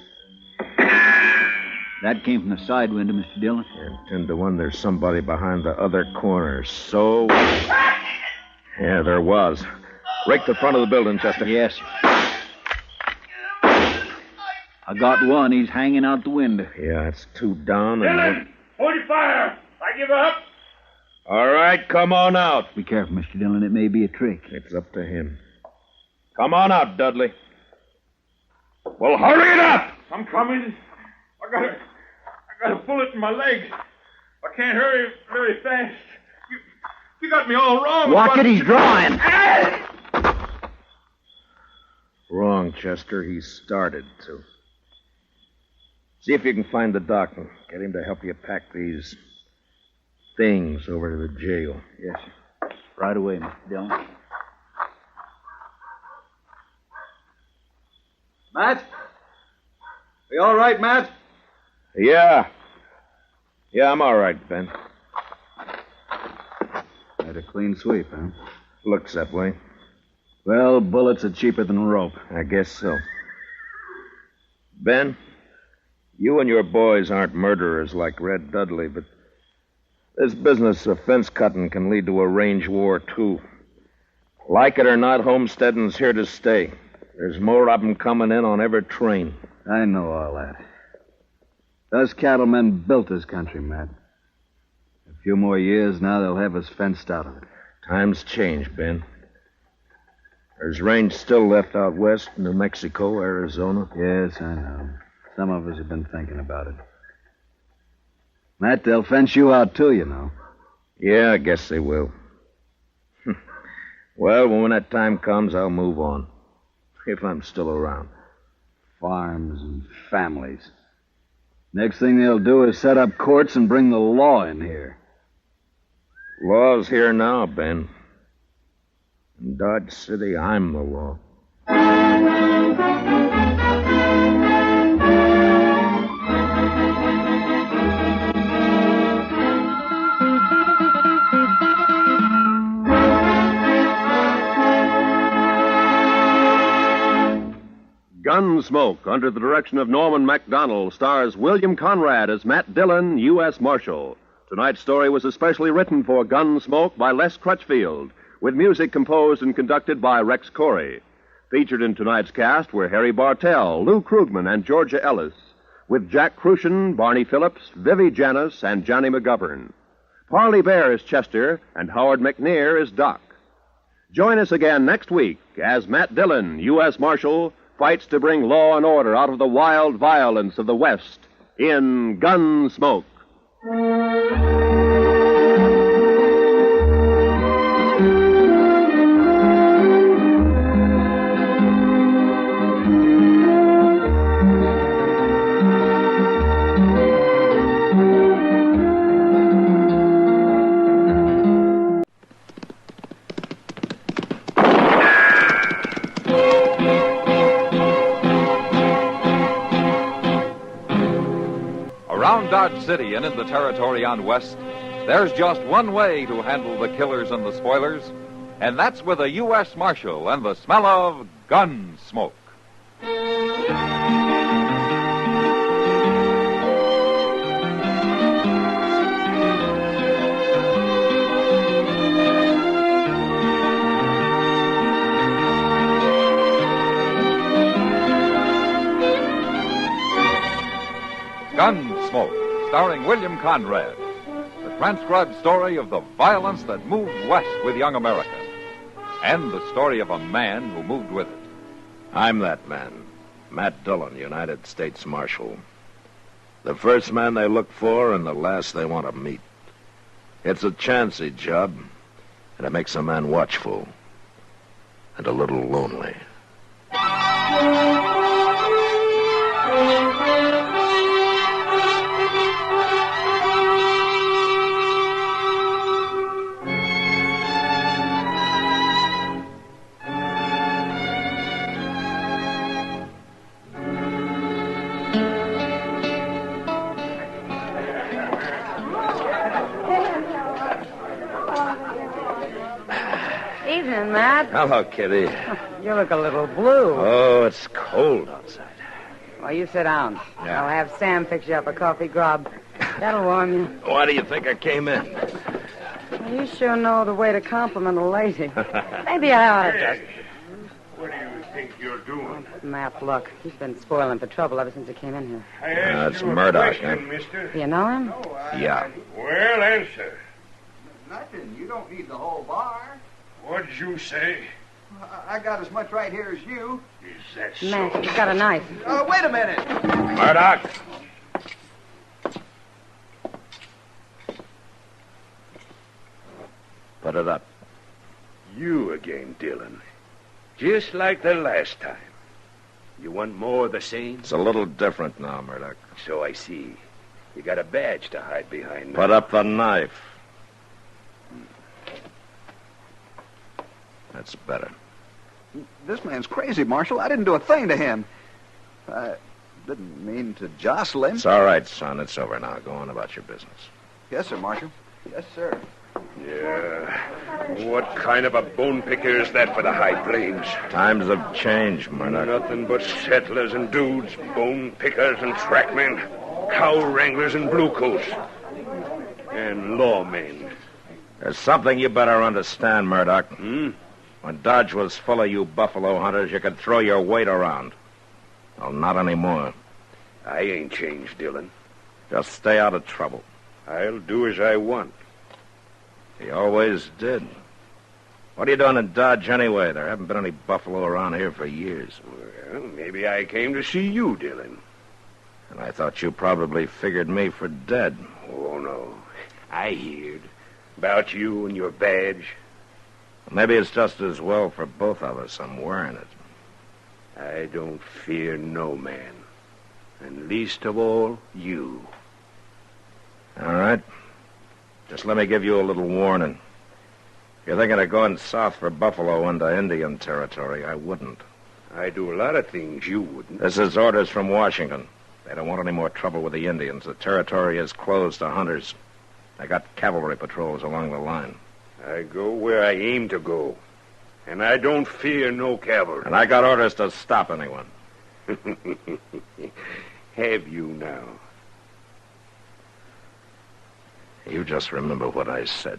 That came from the side window, Mr. Dillon. And 10 to 1, there's somebody behind the other corner. So... Yeah, there was. Rake the front of the building, Chester. Yes, sir. I got one. He's hanging out the window. Yeah, it's 2 down Dillon! and... Hold your fire! I give up! All right, come on out. Be careful, Mr. Dillon. It may be a trick. It's up to him. Come on out, Dudley. Well, hurry it up! I'm coming. I got a bullet in my leg. I can't hurry very fast. You got me all wrong. Watch it, he's drawing. Wrong, Chester. He started to. See if you can find the doc and get him to help you pack these things over to the jail. Yes, sir. Right away, Mr. Dillon. Matt? Are you all right, Matt? Yeah. Yeah, I'm all right, Ben. Had a clean sweep, huh? Looks that way. Well, bullets are cheaper than rope. I guess so. Ben, you and your boys aren't murderers like Red Dudley, but this business of fence cutting can lead to a range war, too. Like it or not, homesteading's here to stay. There's more of them coming in on every train. I know all that. Those cattlemen built this country, Matt. A few more years now, they'll have us fenced out of it. Times change, Ben. There's range still left out west, New Mexico, Arizona. Yes, I know. Some of us have been thinking about it. Matt, they'll fence you out, too, you know. Yeah, I guess they will. Well, when that time comes, I'll move on. If I'm still around. Farms and families. Next thing they'll do is set up courts and bring the law in here. Law's here now, Ben. In Dodge City, I'm the law. Gunsmoke, under the direction of Norman Macdonald, stars William Conrad as Matt Dillon, U.S. Marshal. Tonight's story was especially written for Gunsmoke by Les Crutchfield, with music composed and conducted by Rex Corey. Featured in tonight's cast were Harry Bartell, Lou Krugman, and Georgia Ellis, with Jack Crucian, Barney Phillips, Vivi Janis, and Johnny McGovern. Parley Bear is Chester, and Howard McNear is Doc. Join us again next week as Matt Dillon, U.S. Marshal, fights to bring law and order out of the wild violence of the West in Gunsmoke. Around Dodge City and in the territory on West, there's just one way to handle the killers and the spoilers, and that's with a U.S. Marshal and the smell of gun smoke. Gunsmoke, starring William Conrad. The transcribed story of the violence that moved west with young America. And the story of a man who moved with it. I'm that man, Matt Dillon, United States Marshal. The first man they look for and the last they want to meet. It's a chancy job, and it makes a man watchful and a little lonely. Evening, Matt. Hello, Kitty. You look a little blue. Oh, it's cold outside. Well, you sit down. Yeah. I'll have Sam fix you up a coffee grub. That'll warm you. Why do you think I came in? Well, you sure know the way to compliment a lady. Maybe I ought to just... What do you think you're doing? Matt, look. He's been spoiling for trouble ever since he came in here. I asked That's you a Murdoch, question, huh? mister. Do you know him? Yeah. Well, answer. Nothing. You don't need the whole bar. What'd you say? I got as much right here as you. Is that so? Matt, he's got a knife. Wait a minute. Murdoch! Put it up. You again, Dillon. Just like the last time. You want more of the same? It's a little different now, Murdoch. So I see. You got a badge to hide behind now. Put up the knife. That's better. This man's crazy, Marshal. I didn't do a thing to him. I didn't mean to jostle him. It's all right, son. It's over now. Go on about your business. Yes, sir, Marshal. Yes, sir. Yeah. What kind of a bone picker is that for the high plains? Times have changed, Murdoch. Nothing but settlers and dudes, bone pickers and trackmen, cow wranglers and bluecoats, and lawmen. There's something you better understand, Murdoch. When Dodge was full of you buffalo hunters, you could throw your weight around. Well, not anymore. I ain't changed, Dillon. Just stay out of trouble. I'll do as I want. He always did. What are you doing in Dodge anyway? There haven't been any buffalo around here for years. Well, maybe I came to see you, Dillon. And I thought you probably figured me for dead. Oh, no. I heard about you and your badge. Maybe it's just as well for both of us I'm wearing it. I don't fear no man. And least of all, you. All right. Just let me give you a little warning. If you're thinking of going south for buffalo into Indian territory, I wouldn't. I do a lot of things you wouldn't. This is orders from Washington. They don't want any more trouble with the Indians. The territory is closed to hunters. They got cavalry patrols along the line. I go where I aim to go. And I don't fear no cavalry. And I got orders to stop anyone. Have you now? You just remember what I said.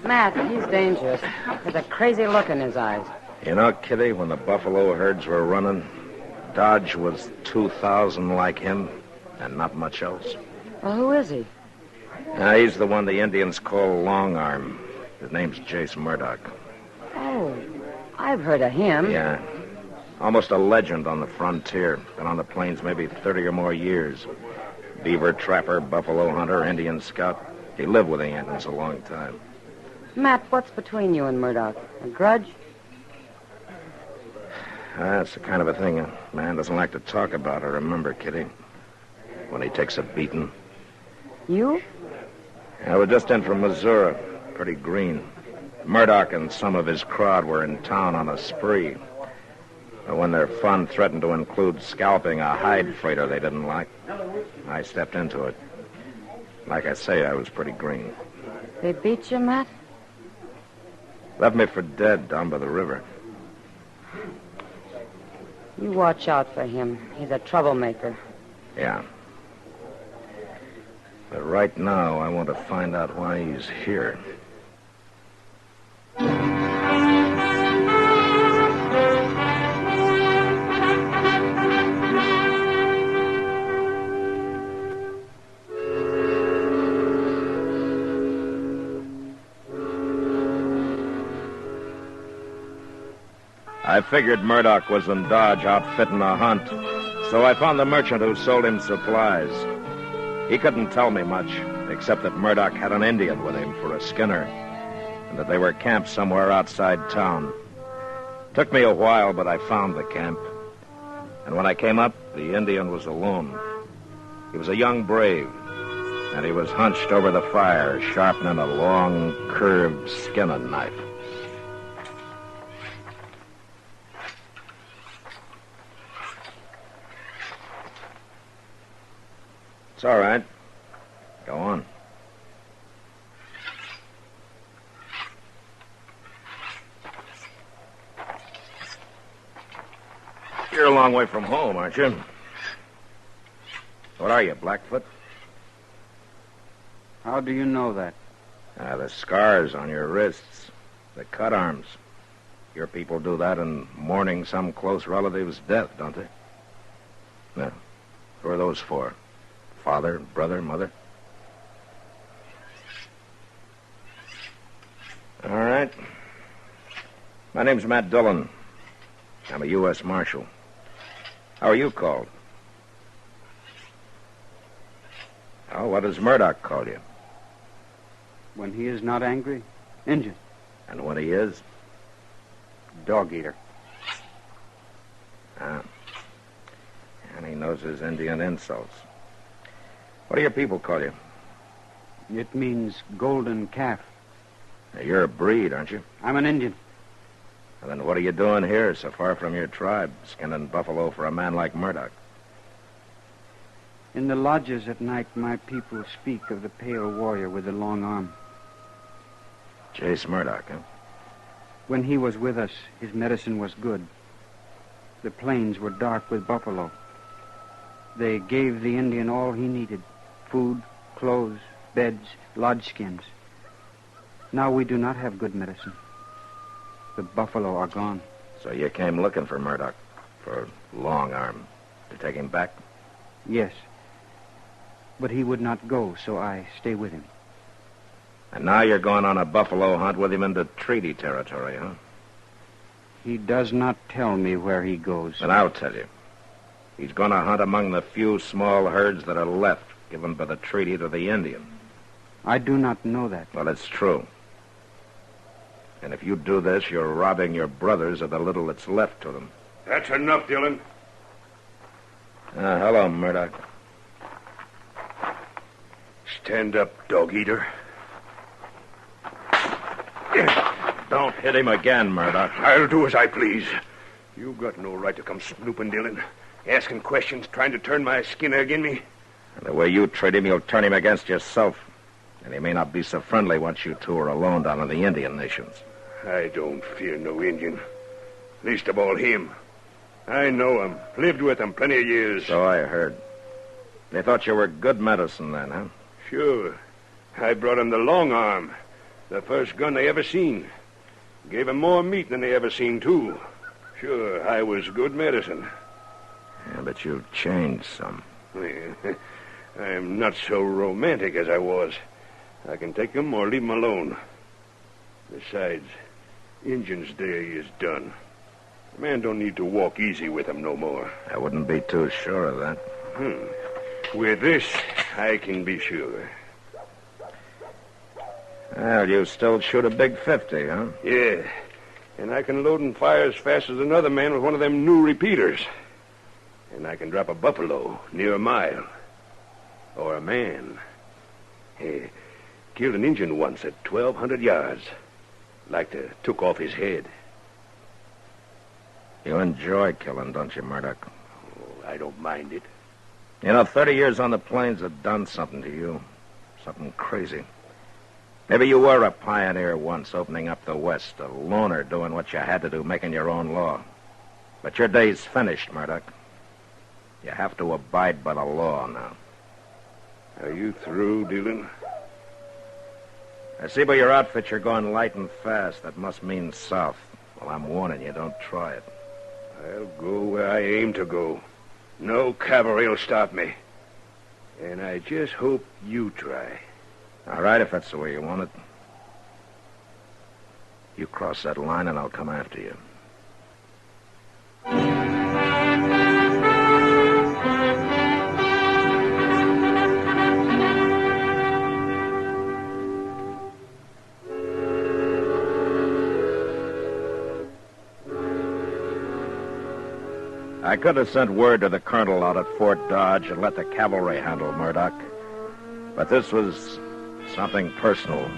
Matt, he's dangerous. There's a crazy look in his eyes. You know, Kitty, when the buffalo herds were running, Dodge was 2,000 like him, and not much else. Well, who is he? He's the one the Indians call Long Arm. His name's Jace Murdoch. Oh, I've heard of him. Yeah. Almost a legend on the frontier. Been on the plains maybe 30 or more years. Beaver trapper, buffalo hunter, Indian scout. He lived with the Indians a long time. Matt, what's between you and Murdoch? A grudge? That's the kind of a thing a man doesn't like to talk about or remember, Kitty. When he takes a beating. You? I was just in from Missouri. Pretty green. Murdoch and some of his crowd were in town on a spree. But when their fun threatened to include scalping a hide freighter they didn't like, I stepped into it. Like I say, I was pretty green. They beat you, Matt? Left me for dead down by the river. You watch out for him. He's a troublemaker. Yeah. But right now, I want to find out why he's here. I figured Murdoch was in Dodge outfitting a hunt, so I found the merchant who sold him supplies. He couldn't tell me much, except that Murdoch had an Indian with him for a skinner, and that they were camped somewhere outside town. Took me a while, but I found the camp. And when I came up, the Indian was alone. He was a young brave, and he was hunched over the fire, sharpening a long, curved skinning knife. It's all right. Go on. You're a long way from home, aren't you? What are you, Blackfoot? How do you know that? The scars on your wrists. The cut arms. Your people do that in mourning some close relative's death, don't they? No. Who are those for? Father, brother, mother? All right. My name's Matt Dillon. I'm a U.S. Marshal. How are you called? Oh, what does Murdoch call you? When he is not angry, Injun. And when he is? Dog eater. Ah. And he knows his Indian insults. What do your people call you? It means golden calf. Now, you're a breed, aren't you? I'm an Indian. And then what are you doing here, so far from your tribe, skinning buffalo for a man like Murdoch? In the lodges at night, my people speak of the pale warrior with the long arm. Chase Murdoch, huh? When he was with us, his medicine was good. The plains were dark with buffalo. They gave the Indian all he needed: food, clothes, beds, lodge skins. Now we do not have good medicine. The buffalo are gone. So you came looking for Murdoch, for Long Arm, to take him back? Yes. But he would not go, so I stay with him. And now you're going on a buffalo hunt with him into treaty territory, huh? He does not tell me where he goes. Then I'll tell you. He's going to hunt among the few small herds that are left, given by the treaty to the Indian. I do not know that. Well, it's true. And if you do this, you're robbing your brothers of the little that's left to them. That's enough, Dillon. Hello, Murdoch. Stand up, dog-eater. Don't hit him again, Murdoch. I'll do as I please. You've got no right to come snooping, Dillon. Asking questions, trying to turn my skin agin me. And the way you treat him, you'll turn him against yourself. And he may not be so friendly once you two are alone down in the Indian nations. I don't fear no Indian. Least of all him. I know him. Lived with him plenty of years. So I heard. They thought you were good medicine then, huh? Sure. I brought him the long arm. The first gun they ever seen. Gave him more meat than they ever seen, too. Sure, I was good medicine. Yeah, but you've changed some. I'm not so romantic as I was. I can take him or leave him alone. Besides, Injun's day is done. A man don't need to walk easy with him no more. I wouldn't be too sure of that. With this, I can be sure. Well, you still shoot a big 50, huh? Yeah. And I can load and fire as fast as another man with one of them new repeaters. And I can drop a buffalo near a mile. Or a man. Hey, killed an Injun once at 1,200 yards. Like to took off his head. You enjoy killing, don't you, Murdoch? Oh, I don't mind it. You know, 30 years on the plains have done something to you. Something crazy. Maybe you were a pioneer once, opening up the West, a loner doing what you had to do, making your own law. But your day's finished, Murdoch. You have to abide by the law now. Are you through, Dillon? I see by your outfit you're going light and fast. That must mean south. Well, I'm warning you, don't try it. I'll go where I aim to go. No cavalry will stop me. And I just hope you try. All right, if that's the way you want it. You cross that line and I'll come after you. I could have sent word to the colonel out at Fort Dodge and let the cavalry handle Murdoch. But this was something personal.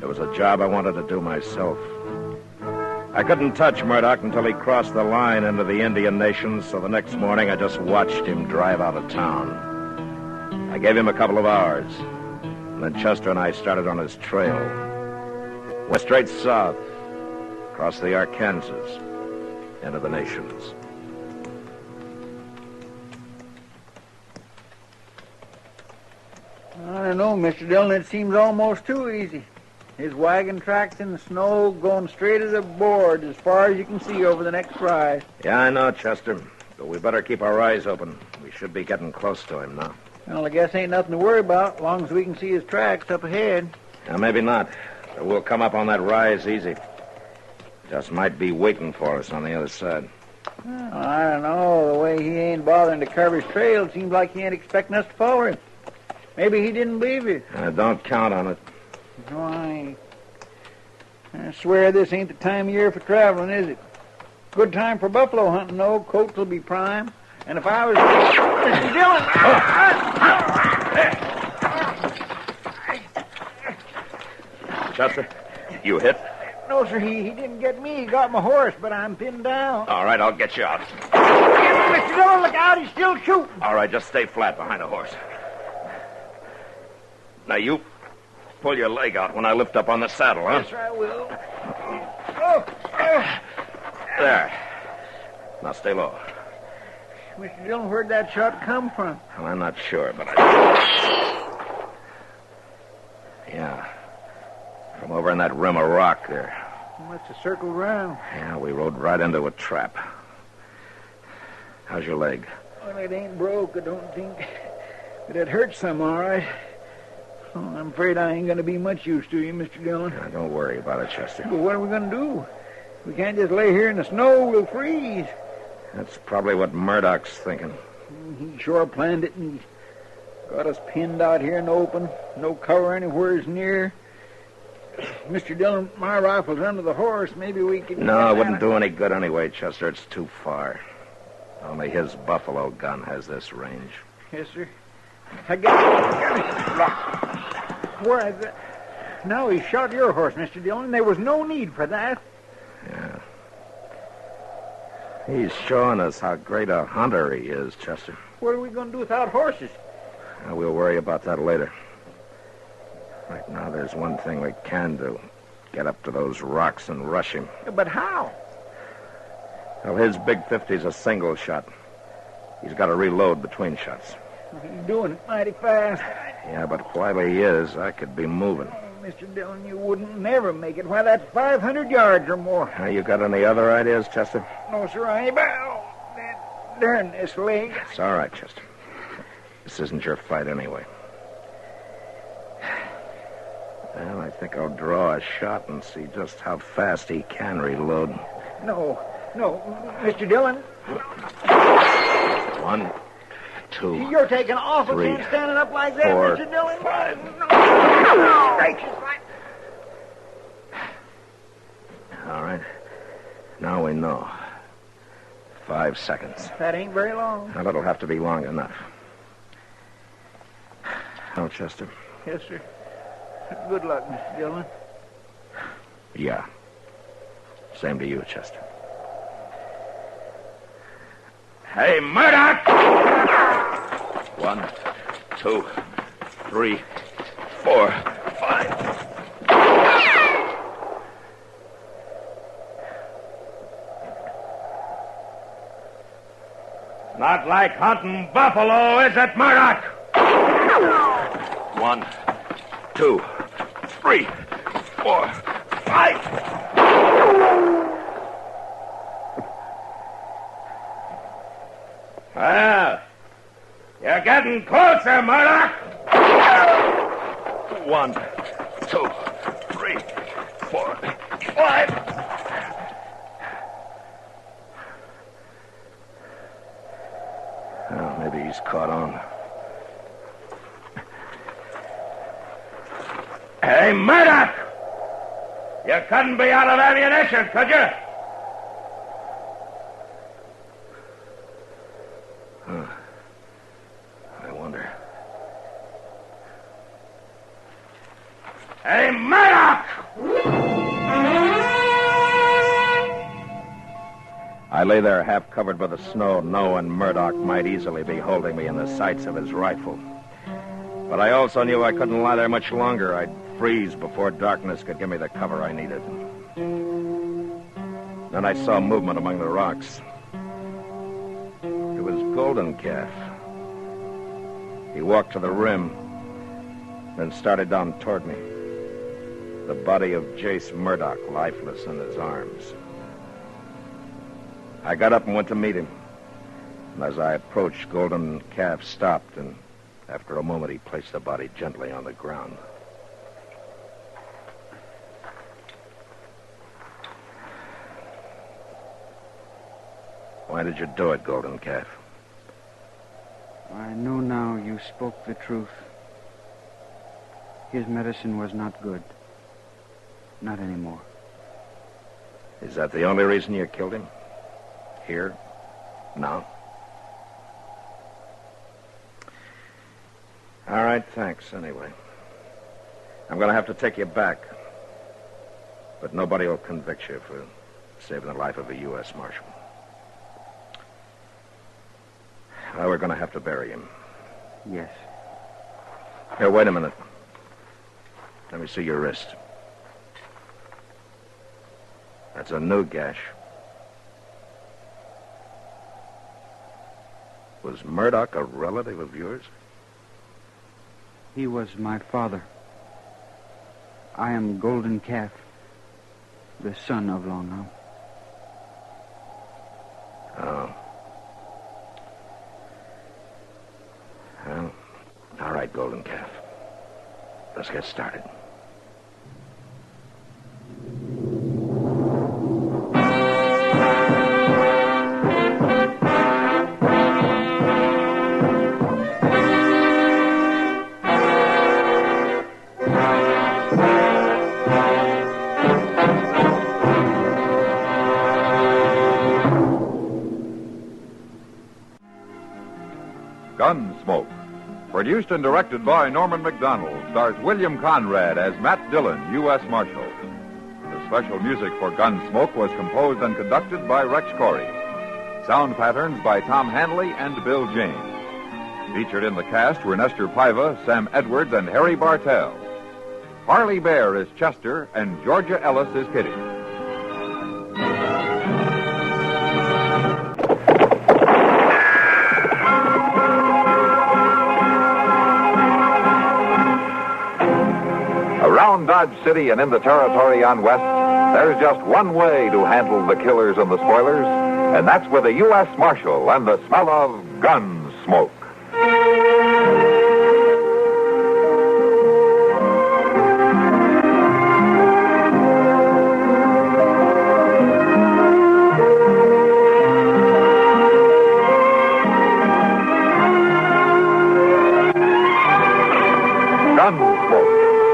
It was a job I wanted to do myself. I couldn't touch Murdoch until he crossed the line into the Indian nations, so the next morning I just watched him drive out of town. I gave him a couple of hours, and then Chester and I started on his trail. Went straight south, across the Arkansas, into the nations. I don't know, Mr. Dillon. It seems almost too easy. His wagon tracks in the snow going straight as a board as far as you can see over the next rise. Yeah, I know, Chester. But we better keep our eyes open. We should be getting close to him now. Well, I guess ain't nothing to worry about as long as we can see his tracks up ahead. Now, maybe not. But we'll come up on that rise easy. Just might be waiting for us on the other side. Well, I don't know. The way he ain't bothering to cover his trail, it seems like he ain't expecting us to follow him. Maybe he didn't believe you. Don't count on it. Why, I swear this ain't the time of year for traveling, is it? Good time for buffalo hunting, though. Coats will be prime. And if I was... Mr. Dillon! Chester, you hit? No, sir, he didn't get me. He got my horse, but I'm pinned down. All right, I'll get you out. Mr. Dillon, look out. He's still shooting. All right, just stay flat behind the horse. Now, you pull your leg out when I lift up on the saddle, huh? Yes, sir, I will. There. Now, stay low. Mr. Dillon, where'd that shot come from? Well, I'm not sure, but Yeah. From over in that rim of rock there. Must have circled around. Yeah, we rode right into a trap. How's your leg? Well, it ain't broke, I don't think. But it hurts some, all right. Oh, I'm afraid I ain't going to be much use to you, Mr. Dillon. Now, don't worry about it, Chester. But what are we going to do? We can't just lay here in the snow. We'll freeze. That's probably what Murdoch's thinking. He sure planned it, and he's got us pinned out here in the open. No cover anywhere near. Mr. Dillon, my rifle's under the horse. Maybe we could... No, it wouldn't do any good anyway, Chester. It's too far. Only his buffalo gun has this range. Yes, sir. I got it. Where is it? No, he shot your horse, Mr. Dillon. There was no need for that. Yeah. He's showing us how great a hunter he is, Chester. What are we going to do without horses? We'll worry about that later. Right now, there's one thing we can do. Get up to those rocks and rush him. But how? Well, his big 50's a single shot. He's got to reload between shots. He's doing it mighty fast. Yeah, but while he is, I could be moving. Oh, Mr. Dillon, you wouldn't never make it. Why, that's 500 yards or more. You got any other ideas, Chester? No, sir, I ain't. Darn this leg. It's all right, Chester. This isn't your fight anyway. Well, I think I'll draw a shot and see just how fast he can reload. No, Mr. Dillon. 1, 2. You're taking awful 3, chance standing up like that, 4, Mr. Dillon. 5. No. Gracious. All right. Now we know. 5 seconds. That ain't very long. Now, that'll have to be long enough. Oh, Chester? Yes, sir. Good luck, Mr. Dillon. Yeah. Same to you, Chester. Hey, Murdoch! 1, 2, 3, 4, 5. Not like hunting buffalo, is it, Murdoch? 1, 2, 3, 4, 5. Well, you're getting closer, Murdoch. 1, 2, 3, 4, 5. Oh, maybe he's caught on. Hey, Murdoch! You couldn't be out of ammunition, could you? I wonder. Hey, Murdoch! I lay there half covered by the snow, knowing Murdoch might easily be holding me in the sights of his rifle. But I also knew I couldn't lie there much longer. I'd freeze before darkness could give me the cover I needed. Then I saw movement among the rocks. It was Golden Calf. He walked to the rim, then started down toward me. The body of Jace Murdoch lifeless in his arms. I got up and went to meet him. And as I approached, Golden Calf stopped, and after a moment, he placed the body gently on the ground. Why did you do it, Golden Calf? I know now you spoke the truth. His medicine was not good. Not anymore. Is that the only reason you killed him? Here? Now? All right, thanks, anyway. I'm going to have to take you back. But nobody will convict you for saving the life of a U.S. Marshal. Well, we're going to have to bury him. Yes. Here, wait a minute. Let me see your wrist. That's a new gash. Was Murdoch a relative of yours? He was my father. I am Golden Calf, the son of Long Arm. Oh. Well, all right, Golden Calf. Let's get started. Gunsmoke. Produced and directed by Norman McDonald, stars William Conrad as Matt Dillon, U.S. Marshal. The special music for Gunsmoke was composed and conducted by Rex Corey. Sound patterns by Tom Hanley and Bill James. Featured in the cast were Nestor Paiva, Sam Edwards, and Harry Bartell. Harley Bear is Chester, and Georgia Ellis is Kitty. Around Dodge City and in the territory on West, there's just one way to handle the killers and the spoilers, and that's with a U.S. Marshal and the smell of gun smoke.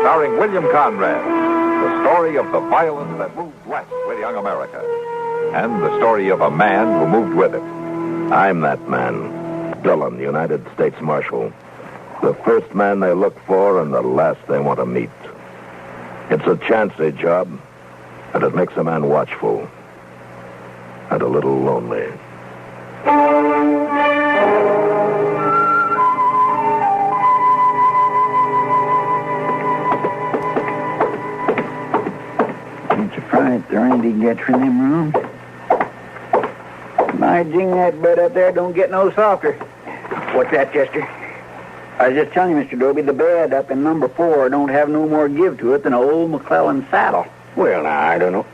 Starring William Conrad, the story of the violence that moved west with young America, and the story of a man who moved with it. I'm that man, Dillon, United States Marshal. The first man they look for and the last they want to meet. It's a chancy job, and it makes a man watchful and a little lonely. Surprised there ain't any gets in them rooms. My jing, that bed up there don't get no softer. What's that, Chester? I was just telling you, Mr. Dobie, the bed up in number 4 don't have no more give to it than an old McClellan saddle. Well, now, I don't know.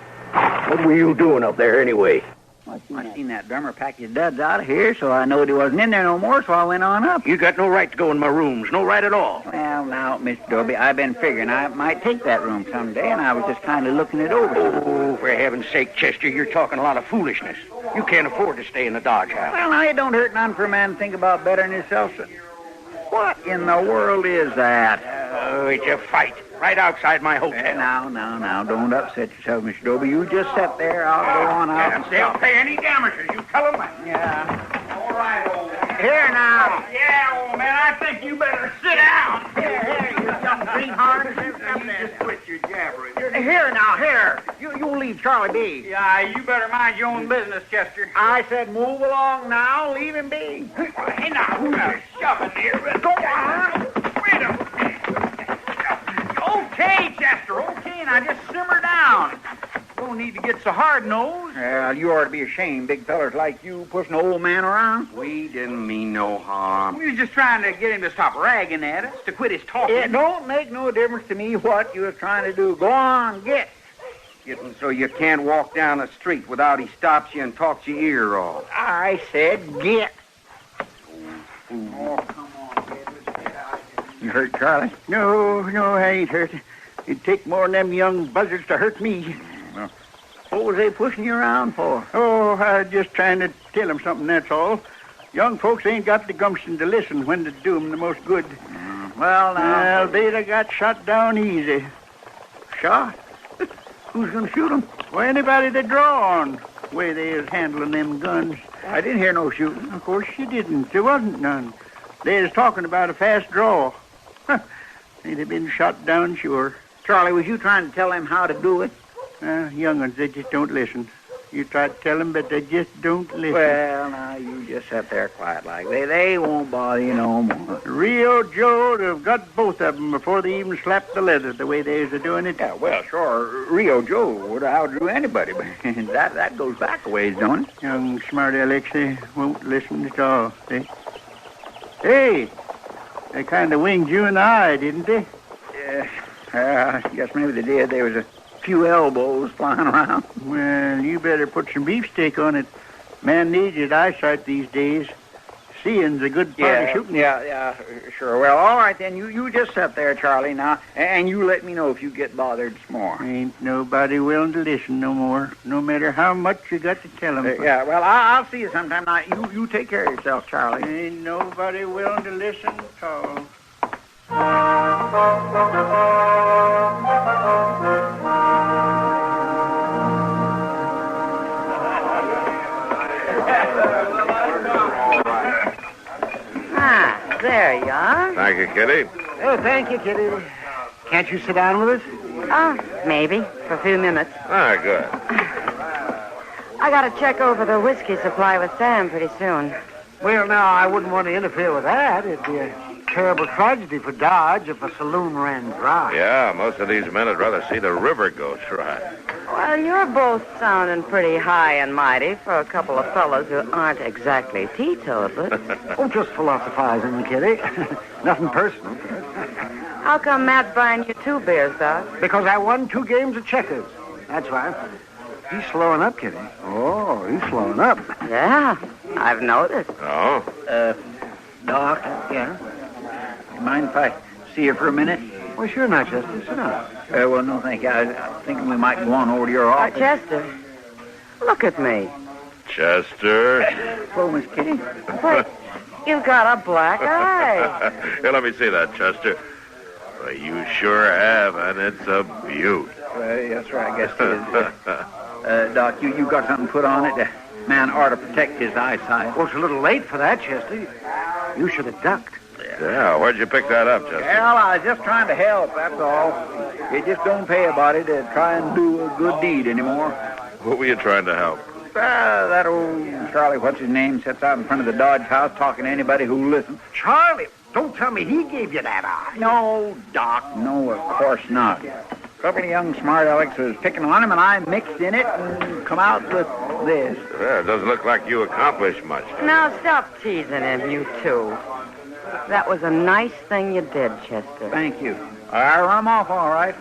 What were you doing up there anyway? I seen that drummer pack his duds out of here, so I knowed he wasn't in there no more, so I went on up. You got no right to go in my rooms. No right at all. Well, now, Mr. Dobie, I've been figuring I might take that room someday, and I was just kind of looking it over. Oh, for heaven's sake, Chester, you're talking a lot of foolishness. You can't afford to stay in the Dodge House. Well, now, it don't hurt none for a man to think about bettering himself. So what in the world is that? Oh, it's a fight. Right outside my hotel. Now, don't upset yourself, Mr. Dobie. You just sit there. I'll go on out. They'll pay any damages. You tell them that. Yeah. All right, old man. Here now. Yeah, old man, I think you better sit down. Here, you young greenheart. Just quit your jabbering. Here now, here. You leave Charlie be. Yeah, you better mind your own business, Chester. I said move along now. Leave him be. Hey, now, who's shoving here? Go on. Wait a minute. Okay, Chester, okay, now just simmer down. Don't need to get so hard-nosed. Well, you ought to be ashamed, big fellers like you pushing an old man around. We didn't mean no harm. We was just trying to get him to stop ragging at us, to quit his talking. It don't make no difference to me what you was trying to do. Go on, get. Getting so you can't walk down the street without he stops you and talks your ear off. I said get. Oh, come on, kid. Let's get out of here. You hurt Charlie? No, I ain't hurt. It'd take more than them young buzzards to hurt me. Well, what was they pushing you around for? Oh, I was just trying to tell them something, that's all. Young folks ain't got the gumption to listen when to do them the most good. Well, now... Well, they'd have got shot down easy. Shot? Who's going to shoot them? Well, anybody that draw on the way they is handling them guns. I didn't hear no shooting. Of course you didn't. There wasn't none. They was talking about a fast draw. They'd have been shot down, sure. Charlie, was you trying to tell them how to do it? Young ones, they just don't listen. You try to tell them, but they just don't listen. Well, now, you just sit there quiet like. They won't bother you no more. Rio Joe would have got both of them before they even slapped the leather the way they was doing it. Yeah, well, sure, Rio Joe would have outdrew anybody, but that goes back a ways, don't it? Young smart Alex, they won't listen at all. Hey, they kind of winged you in the eye, didn't they? I guess maybe they did. There was a few elbows flying around. Well, you better put some beefsteak on it. Man needs his eyesight these days. Seeing's a good part of shooting. Yeah, sure. Well, all right, then. You just sit there, Charlie, now, and you let me know if you get bothered some more. Ain't nobody willing to listen no more, no matter how much you got to tell them. Yeah, well, I'll see you sometime. Now, you take care of yourself, Charlie. Ain't nobody willing to listen at all. There you are. Thank you, Kitty. Oh, thank you, Kitty. Can't you sit down with us? Oh, maybe, for a few minutes. Good. I got to check over the whiskey supply with Sam pretty soon. Well, now, I wouldn't want to interfere with that. It'd be a terrible tragedy for Dodge if a saloon ran dry. Yeah, most of these men would rather see the river go dry. Well, you're both sounding pretty high and mighty for a couple of fellows who aren't exactly teetotalers. Oh, just philosophizing, Kitty. Nothing personal. How come Matt's buying you 2 beers, Doc? Because I won 2 games of checkers. That's right. He's slowing up, Kitty. Oh, he's slowing up. Yeah, I've noticed. Oh? Doc? Yeah? You mind if I see you for a minute? Well, sure not, Chester. Sit down. Well, no, thank you. I was thinking we might go on over to your office. Chester, look at me. Chester? Hello, Miss Kitty. Wait, you've got a black eye. Here, let me see that, Chester. Well, you sure have, and it's a beaut. That's right, I guess it is. Doc, you got something put on it? A man ought to protect his eyesight. Well, it's a little late for that, Chester. You should have ducked. Yeah, where'd you pick that up, Chester? Well, I was just trying to help, that's all. It just don't pay a body to try and do a good deed anymore. What were you trying to help? That old Charlie, what's his name, sits out in front of the Dodge house talking to anybody who'll listen. Charlie? Don't tell me he gave you that eye. No, Doc, no, of course not. A couple of young smart Alex was picking on him, and I mixed in it and come out with this. Yeah, it doesn't look like you accomplished much. Now stop teasing him, you two. That was a nice thing you did, Chester. Thank you. I run him off all right.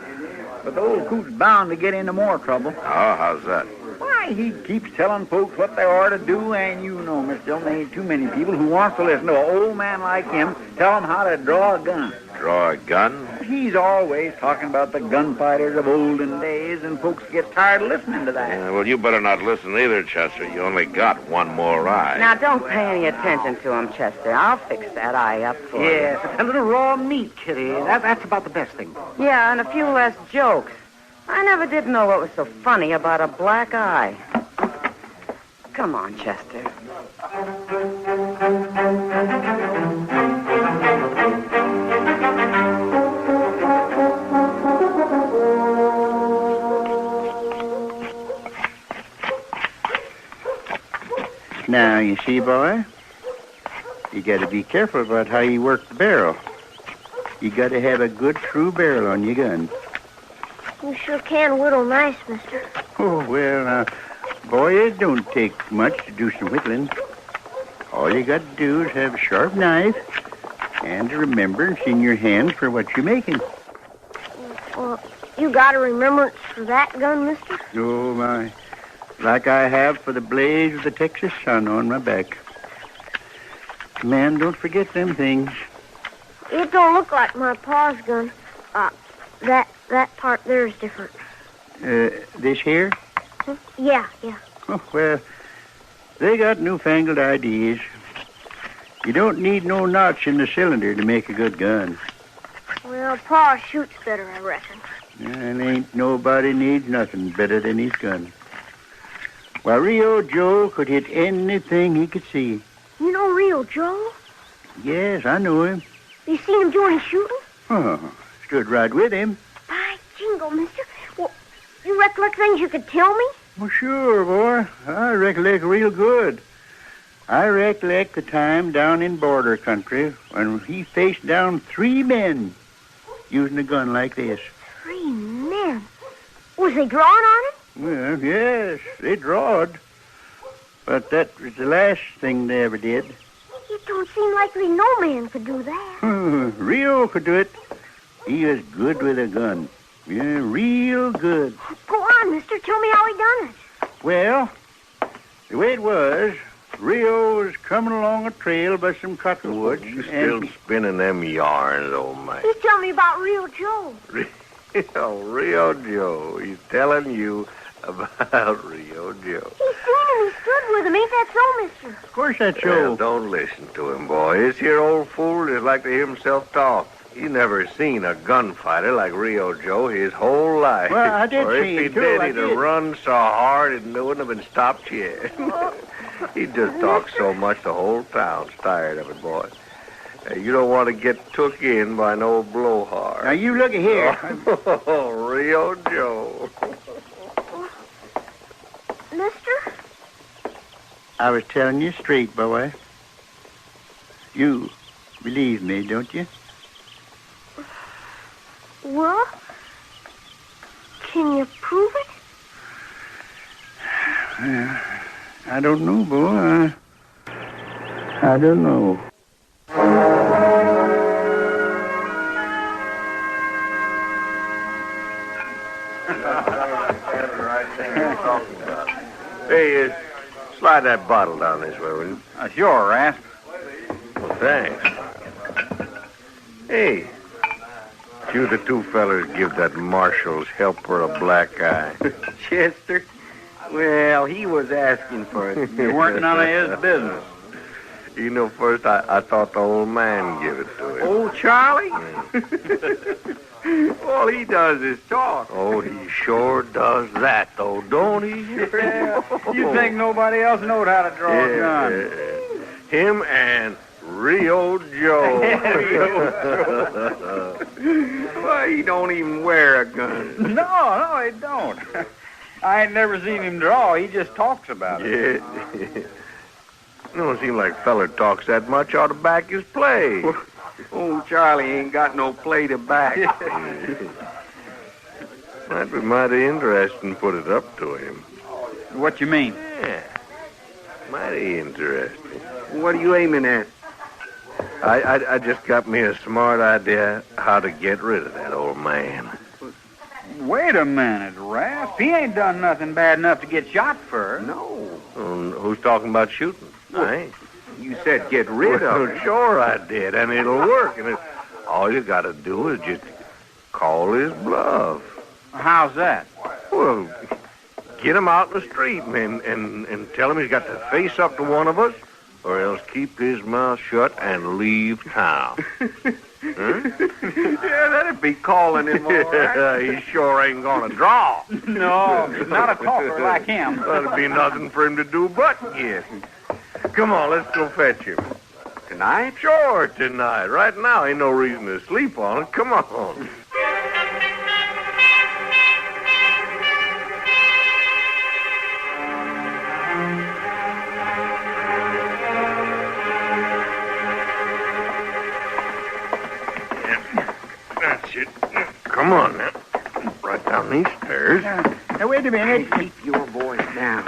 But the old coot's bound to get into more trouble. Oh, how's that? Why, he keeps telling folks what they ought to do, and you know, Miss Dillon, there ain't too many people who wants to listen to an old man like him tell them how to draw a gun. Draw a gun? He's always talking about the gunfighters of olden days, and folks get tired of listening to that. Yeah, well, you better not listen either, Chester. You only got one more eye. Now, don't pay any attention to him, Chester. I'll fix that eye up for you. Yes, a little raw meat, Kitty. That's about the best thing. Yeah, and a few less jokes. I never did know what was so funny about a black eye. Come on, Chester. Now, you see, boy, you got to be careful about how you work the barrel. You got to have a good, true barrel on your gun. You sure can whittle nice, mister. Oh, well, boy, it don't take much to do some whittling. All you got to do is have a sharp knife and a remembrance in your hand for what you're making. Well, you got a remembrance for that gun, mister? Oh, my. Like I have for the blaze of the Texas sun on my back. Man, don't forget them things. It don't look like my pa's gun. That part there is different. This here? Yeah. Oh, well, they got newfangled ideas. You don't need no notch in the cylinder to make a good gun. Well, Pa shoots better, I reckon. And ain't nobody needs nothing better than his gun. Why, Rio Joe could hit anything he could see. You know Rio Joe? Yes, I know him. You seen him doing shooting? Oh, stood right with him. By jingo, mister. Well, you recollect things you could tell me? Well, sure, boy. I recollect real good. I recollect the time down in border country when he faced down 3 men using a gun like this. 3 men? Was they drawn on him? Well, yes, they drawed. But that was the last thing they ever did. It don't seem likely no man could do that. Rio could do it. He was good with a gun. Yeah, real good. Go on, mister. Tell me how he done it. Well, the way it was, Rio was coming along a trail by some cottonwoods. You still spinning them yarns, old man. He's telling me about Rio Joe. Rio Joe. He's telling you about Rio Joe. He's seen him. He stood with him. Ain't that so, mister? Of course that's so. Well, don't listen to him, boy. This here old fool just like to hear himself talk. He never seen a gunfighter like Rio Joe his whole life. Well, I did or see if he him, too. did, I he'd did. have run so hard it wouldn't have been stopped yet. He just talks so much the whole town's tired of it, boy. You don't want to get took in by no blowhard. Now, you look here. Oh, Rio Joe. Mister? I was telling you straight, boy. You believe me, don't you? Well, can you prove it? Well, I don't know, boy. I don't know. Hey, slide that bottle down this way, will you? Sure, Rasp. Well, thanks. Hey, you the 2 fellers give that marshal's helper a black eye. Chester? Well, he was asking for it. It weren't none of his business. You know, first I thought the old man give it to him. Old Charlie? All he does is talk. Oh, he sure does that, though, don't he? You think nobody else knowed how to draw a gun? Him and Rio Joe. Well, he don't even wear a gun. No, he don't. I ain't never seen him draw. He just talks about it. Yeah. Don't seem like feller talks that much ought to back his play. Old Charlie ain't got no play to back. Might be mighty interesting put it up to him. What you mean? Yeah, mighty interesting. What are you aiming at? I just got me a smart idea how to get rid of that old man. Wait a minute, Rasp. He ain't done nothing bad enough to get shot for. No. Who's talking about shooting? I ain't. You said get rid of him. Sure I did, and it'll work. And all you got to do is just call his bluff. How's that? Well, get him out in the street and tell him he's got to face up to one of us, or else keep his mouth shut and leave town. Yeah, that'd be calling him all right. He sure ain't gonna draw. No, not a talker like him. That'd be nothing for him to do but get. Come on, let's go fetch him. Tonight? Sure, tonight. Right now, ain't no reason to sleep on it. Come on. Come on now. Right down these stairs. Now, wait a minute. Keep your voice down.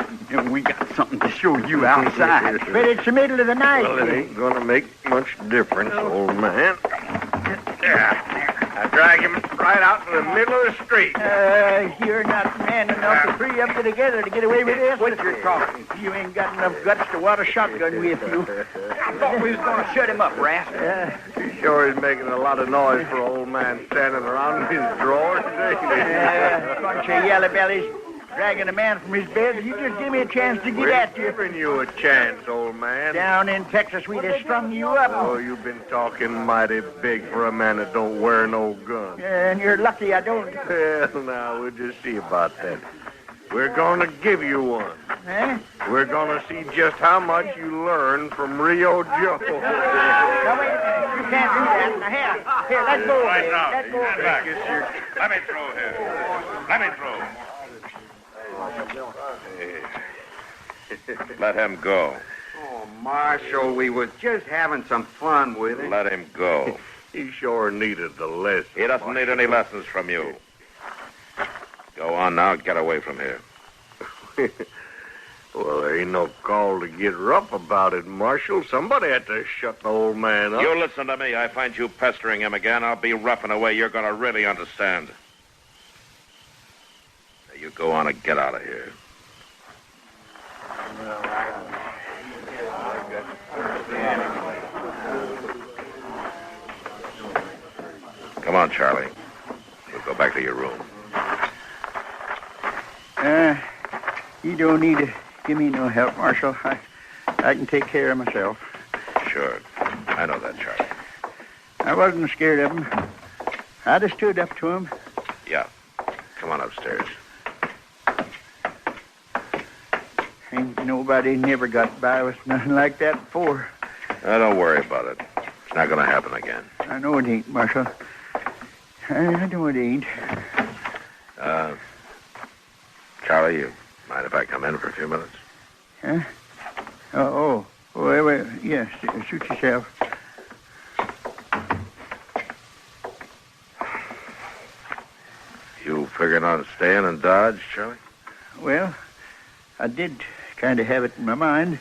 We got something to show you outside. But it's the middle of the night. Well, it ain't gonna make much difference, old man. I drag him right out in the middle of the street. You're not man enough to free up together to get away with this. What you're talking? You ain't got enough guts to wad a shotgun with you. I thought we was going to shut him up, Rasp. He sure is making a lot of noise for an old man standing around in his drawers. Bunch of yellow bellies dragging a man from his bed. You just give me a chance to get at you. We're giving you a chance, old man. Down in Texas, we'd have strung you up. Oh, you've been talking mighty big for a man that don't wear no gun. And you're lucky I don't. Well, now, we'll just see about that. We're going to give you one. Eh? We're going to see just how much you learn from Rio Joe. Now, wait a minute. You can't do that. Now, here, let go. Right now. Let go. Stand back. Let me through here. Let me through. Let him go. Oh, Marshal, we was just having some fun with him. Let him go. He sure needed the lesson. He doesn't need any lessons from you. Go on now. Get away from here. Well, there ain't no call to get rough about it, Marshal. Somebody had to shut the old man up. You listen to me. I find you pestering him again, I'll be rough in a way you're going to really understand. Now, you go on and get out of here. Come on, Charlie. We'll go back to your room. You don't need to give me no help, Marshal. I can take care of myself. Sure. I know that, Charlie. I wasn't scared of him. I just stood up to him. Yeah. Come on upstairs. Ain't nobody never got by with nothing like that before. Don't worry about it. It's not going to happen again. I know it ain't, Marshal. I know it ain't. Charlie, you mind if I come in for a few minutes? Huh? Wait. Yes, suit yourself. You figuring on staying in Dodge, Charlie? Well, I did kind of have it in my mind.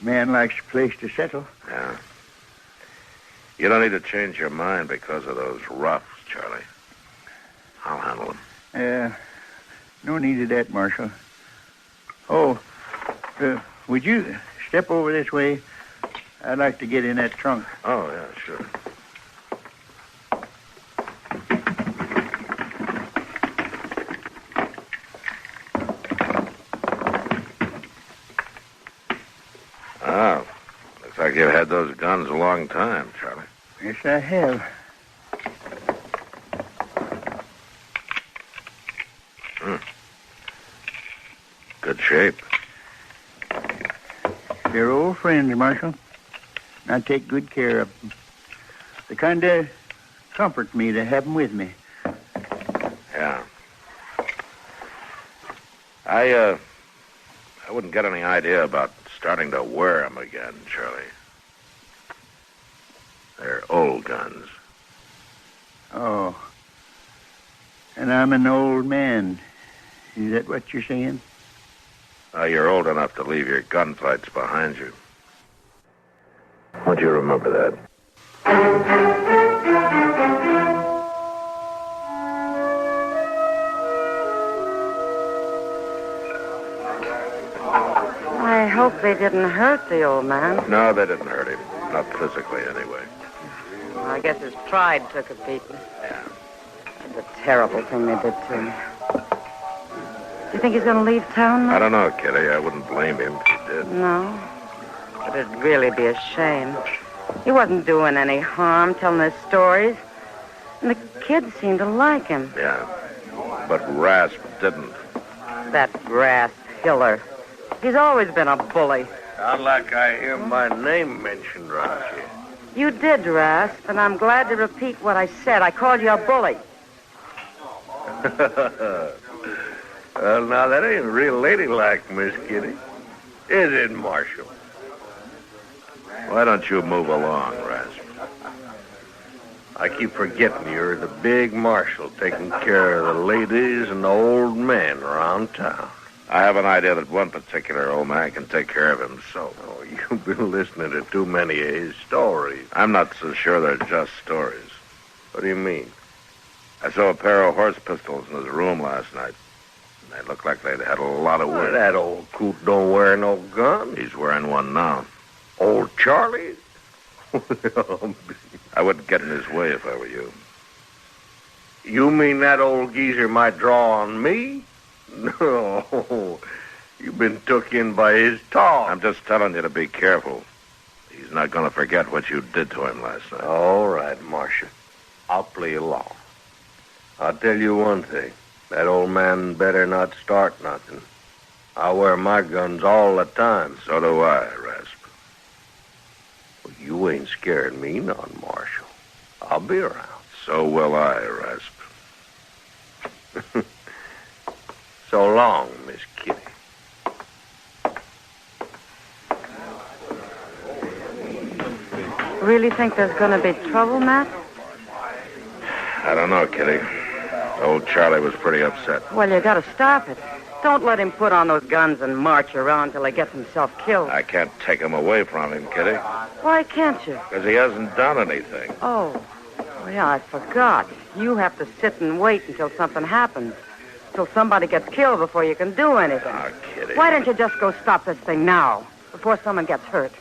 Man likes a place to settle. Yeah. You don't need to change your mind because of those roughs, Charlie. I'll handle them. No need of that, Marshal. Would you step over this way? I'd like to get in that trunk. Oh, yeah, sure. Oh, looks like you've had those guns a long time, Charlie. Yes, I have. Good shape. They're old friends, Marshal. I take good care of them. They kind of comfort me to have them with me. Yeah. I wouldn't get any idea about starting to wear them again, Charlie. They're old guns. Oh. And I'm an old man. Is that what you're saying? You're old enough to leave your gunfights behind you. Won't you remember that? I hope they didn't hurt the old man. No, they didn't hurt him. Not physically, anyway. Well, I guess his pride took a beating. Yeah. That's a terrible thing they did to him. You think he's going to leave town now? I don't know, Kitty. I wouldn't blame him if he did. No. But it'd really be a shame. He wasn't doing any harm, telling his stories. And the kids seemed to like him. Yeah. But Rasp didn't. That Rasp Hiller. He's always been a bully. Not like I hear my name mentioned around here. You did, Rasp, and I'm glad to repeat what I said. I called you a bully. Well, now, that ain't real ladylike, Miss Kitty. Is it, Marshal? Why don't you move along, Rasp? I keep forgetting you're the big marshal taking care of the ladies and the old men around town. I have an idea that one particular old man can take care of himself. Oh, you've been listening to too many of his stories. I'm not so sure they're just stories. What do you mean? I saw a pair of horse pistols in his room last night. They looked like they'd had a lot of work. That old coot don't wear no gun. He's wearing one now. Old Charlie? I wouldn't get in his way if I were you. You mean that old geezer might draw on me? No. You've been took in by his talk. I'm just telling you to be careful. He's not going to forget what you did to him last night. All right, Marshal. I'll play along. I'll tell you one thing. That old man better not start nothing. I wear my guns all the time. So do I, Rasp. Well, you ain't scaring me none, Marshal. I'll be around. So will I, Rasp. So long, Miss Kitty. Really think there's going to be trouble, Matt? I don't know, Kitty. Old Charlie was pretty upset. Well, you got to stop it. Don't let him put on those guns and march around till he gets himself killed. I can't take him away from him, Kitty. Why can't you? Because he hasn't done anything. Oh, yeah, I forgot. You have to sit and wait until something happens. Till somebody gets killed before you can do anything. Oh, Kitty. Why don't you just go stop this thing now, before someone gets hurt?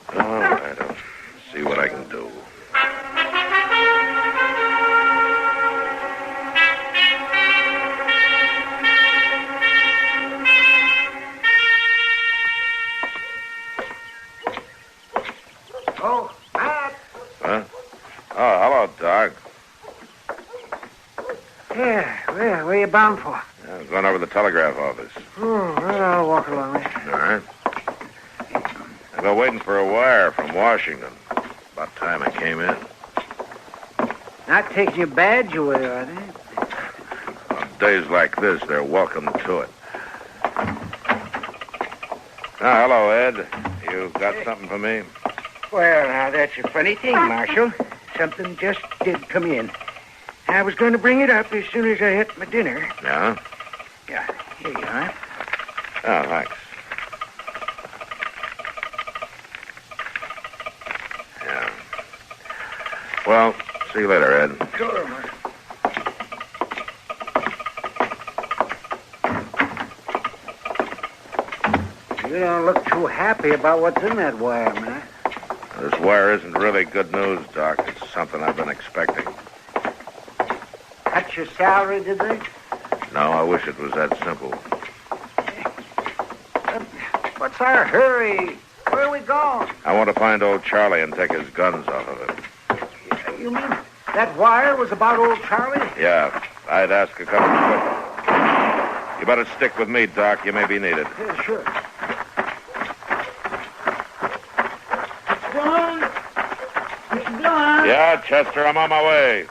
All right, I'll see what I can do. Oh, Matt. Huh? Oh, hello, Doc. Yeah, where you bound for? I'm going over to the telegraph office. Oh, well, I'll walk along there. All right. I've been waiting for a wire from Washington. About time I came in. Not taking your badge away, are they? On days like this, they're welcome to it. Hello, Ed. You got something for me? Well, now, that's a funny thing, Marshal. Something just did come in. I was going to bring it up as soon as I had my dinner. Yeah? Yeah, here you are. Oh, thanks. Yeah. Well, see you later, Ed. Sure, Marshal. You don't look too happy about what's in that wire, man. This wire isn't really good news, Doc. It's something I've been expecting. Cut your salary, did they? No, I wish it was that simple. What's our hurry? Where are we going? I want to find old Charlie and take his guns off of him. You mean that wire was about old Charlie? Yeah, I'd ask a couple of questions. You better stick with me, Doc. You may be needed. Yeah, sure. Yeah, Chester, I'm on my way.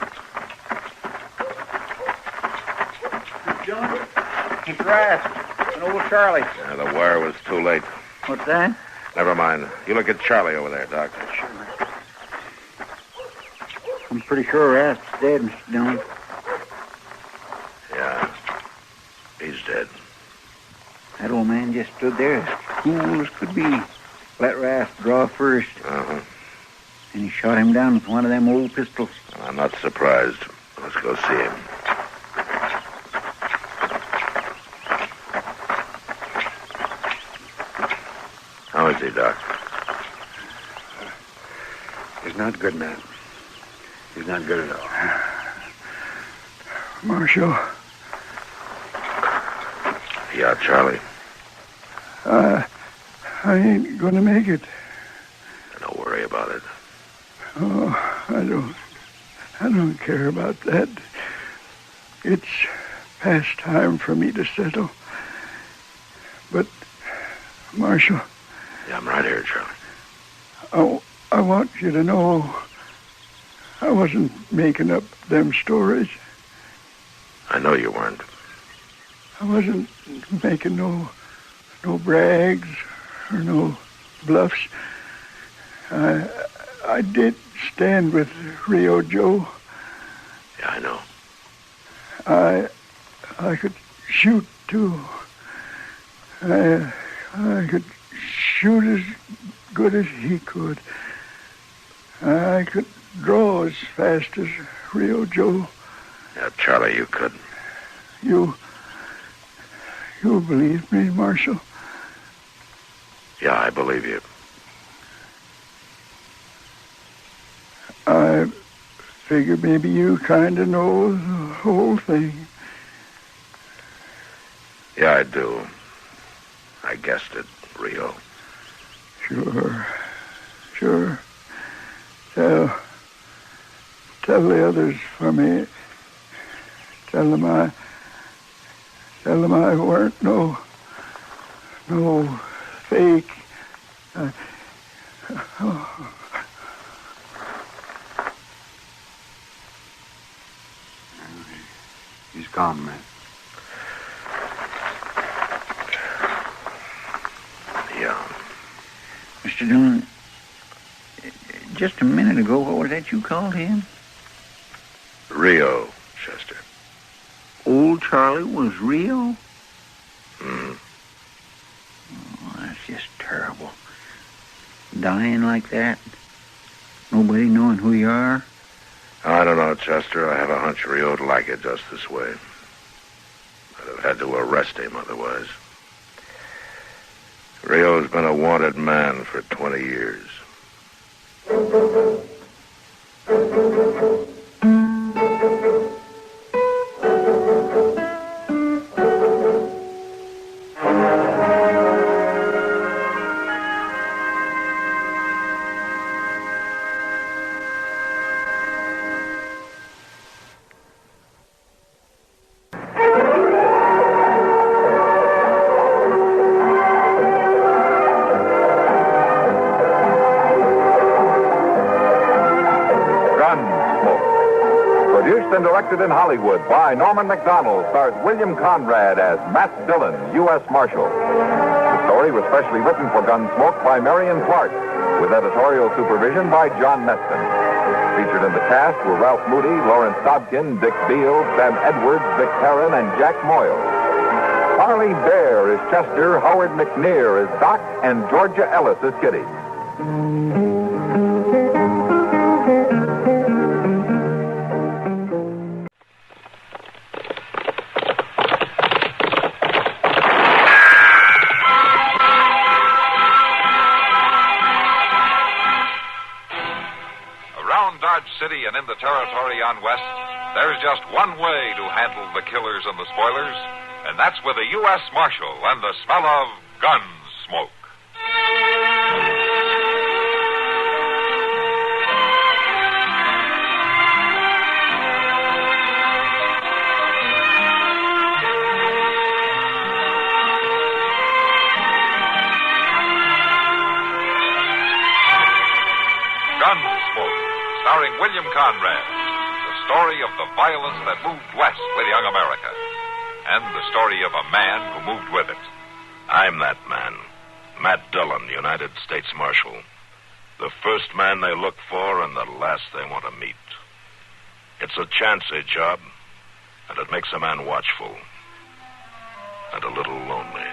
John, it's Rasp and old Charlie. Yeah, the wire was too late. What's that? Never mind. You look at Charlie over there, Doc. Sure. I'm pretty sure Rasp's dead, Mr. Dillon. Yeah, he's dead. That old man just stood there as cool as could be. Let Rasp draw first. Uh-huh. And he shot him down with one of them old pistols. I'm not surprised. Let's go see him. How is he, Doc? He's not good, man. He's not good at all. Marshal. Yeah, Charlie. I ain't gonna make it. Don't worry about it. Oh, I don't care about that. It's past time for me to settle. But, Marshal. Yeah, I'm right here, Charlie. I want you to know I wasn't making up them stories. I know you weren't. I wasn't making no brags or no bluffs. I did stand with Rio Joe. Yeah, I know. I could shoot, too. I could shoot as good as he could. I could draw as fast as Rio Joe. Yeah, Charlie, you could. You believe me, Marshal? Yeah, I believe you. I figure maybe you kind of know the whole thing. Yeah, I do. I guessed it, Rio. Sure. Tell the others for me. Tell them Tell them I weren't no fake. He's gone, man. Yeah. Mr. Dillon, just a minute ago, what was that you called him? Rio, Chester. Old Charlie was Rio? Mm-hmm. Oh, that's just terrible. Dying like that? Nobody knowing who you are? I don't know, Chester. I have a hunch Rio'd like it just this way. I'd have had to arrest him otherwise. Rio's been a wanted man for 20 years. In Hollywood by Norman Macdonald, stars William Conrad as Matt Dillon, U.S. Marshal. The story was specially written for Gunsmoke by Marion Clark, with editorial supervision by John Meston. Featured in the cast were Ralph Moody, Lawrence Dobkin, Dick Beale, Sam Edwards, Vic Perrin, and Jack Moyle. Harley Bear is Chester, Howard McNear is Doc, and Georgia Ellis is Kitty. City and in the territory on West, there's just one way to handle the killers and the spoilers, and that's with a U.S. Marshal and the smell of Gunsmoke. Gunsmoke, starring William Conrad, the story of the violence that moved west with young America, and the story of a man who moved with it. I'm that man, Matt Dillon, United States Marshal. The first man they look for and the last they want to meet. It's a chancy job, and it makes a man watchful and a little lonely.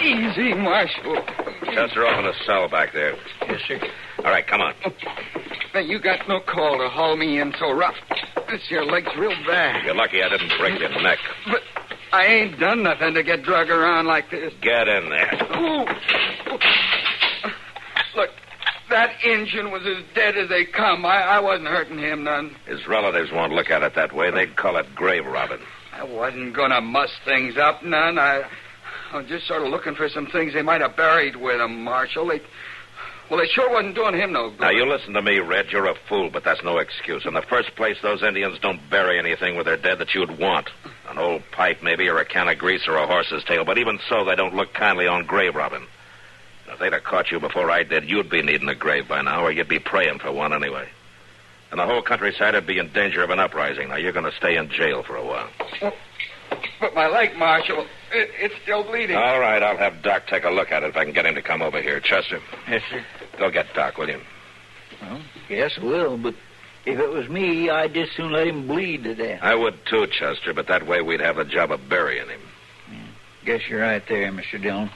Easy, Marshal. Chester, open a cell back there. Yes, sir. All right, come on. Now, you got no call to haul me in so rough. This your leg's real bad. You're lucky I didn't break your neck. But I ain't done nothing to get drug around like this. Get in there. Ooh. Look, that Injun was as dead as they come. I wasn't hurting him none. His relatives won't look at it that way. They'd call it grave robbing. I wasn't going to muss things up none. I was just sort of looking for some things they might have buried with them, Marshal. They sure wasn't doing him no good. Now, you listen to me, Red. You're a fool, but that's no excuse. In the first place, those Indians don't bury anything with their dead that you'd want. An old pipe, maybe, or a can of grease, or a horse's tail. But even so, they don't look kindly on grave robbing. If they'd have caught you before I did, you'd be needing a grave by now, or you'd be praying for one anyway. And the whole countryside would be in danger of an uprising. Now, you're going to stay in jail for a while. But my leg, Marshal, it's still bleeding. All right, I'll have Doc take a look at it if I can get him to come over here. Chester. Yes, sir. Go get Doc, will you? Well, yes, I will, but if it was me, I'd just soon let him bleed to death. I would too, Chester, but that way we'd have the job of burying him. Yeah, guess you're right there, Mr. Dillon.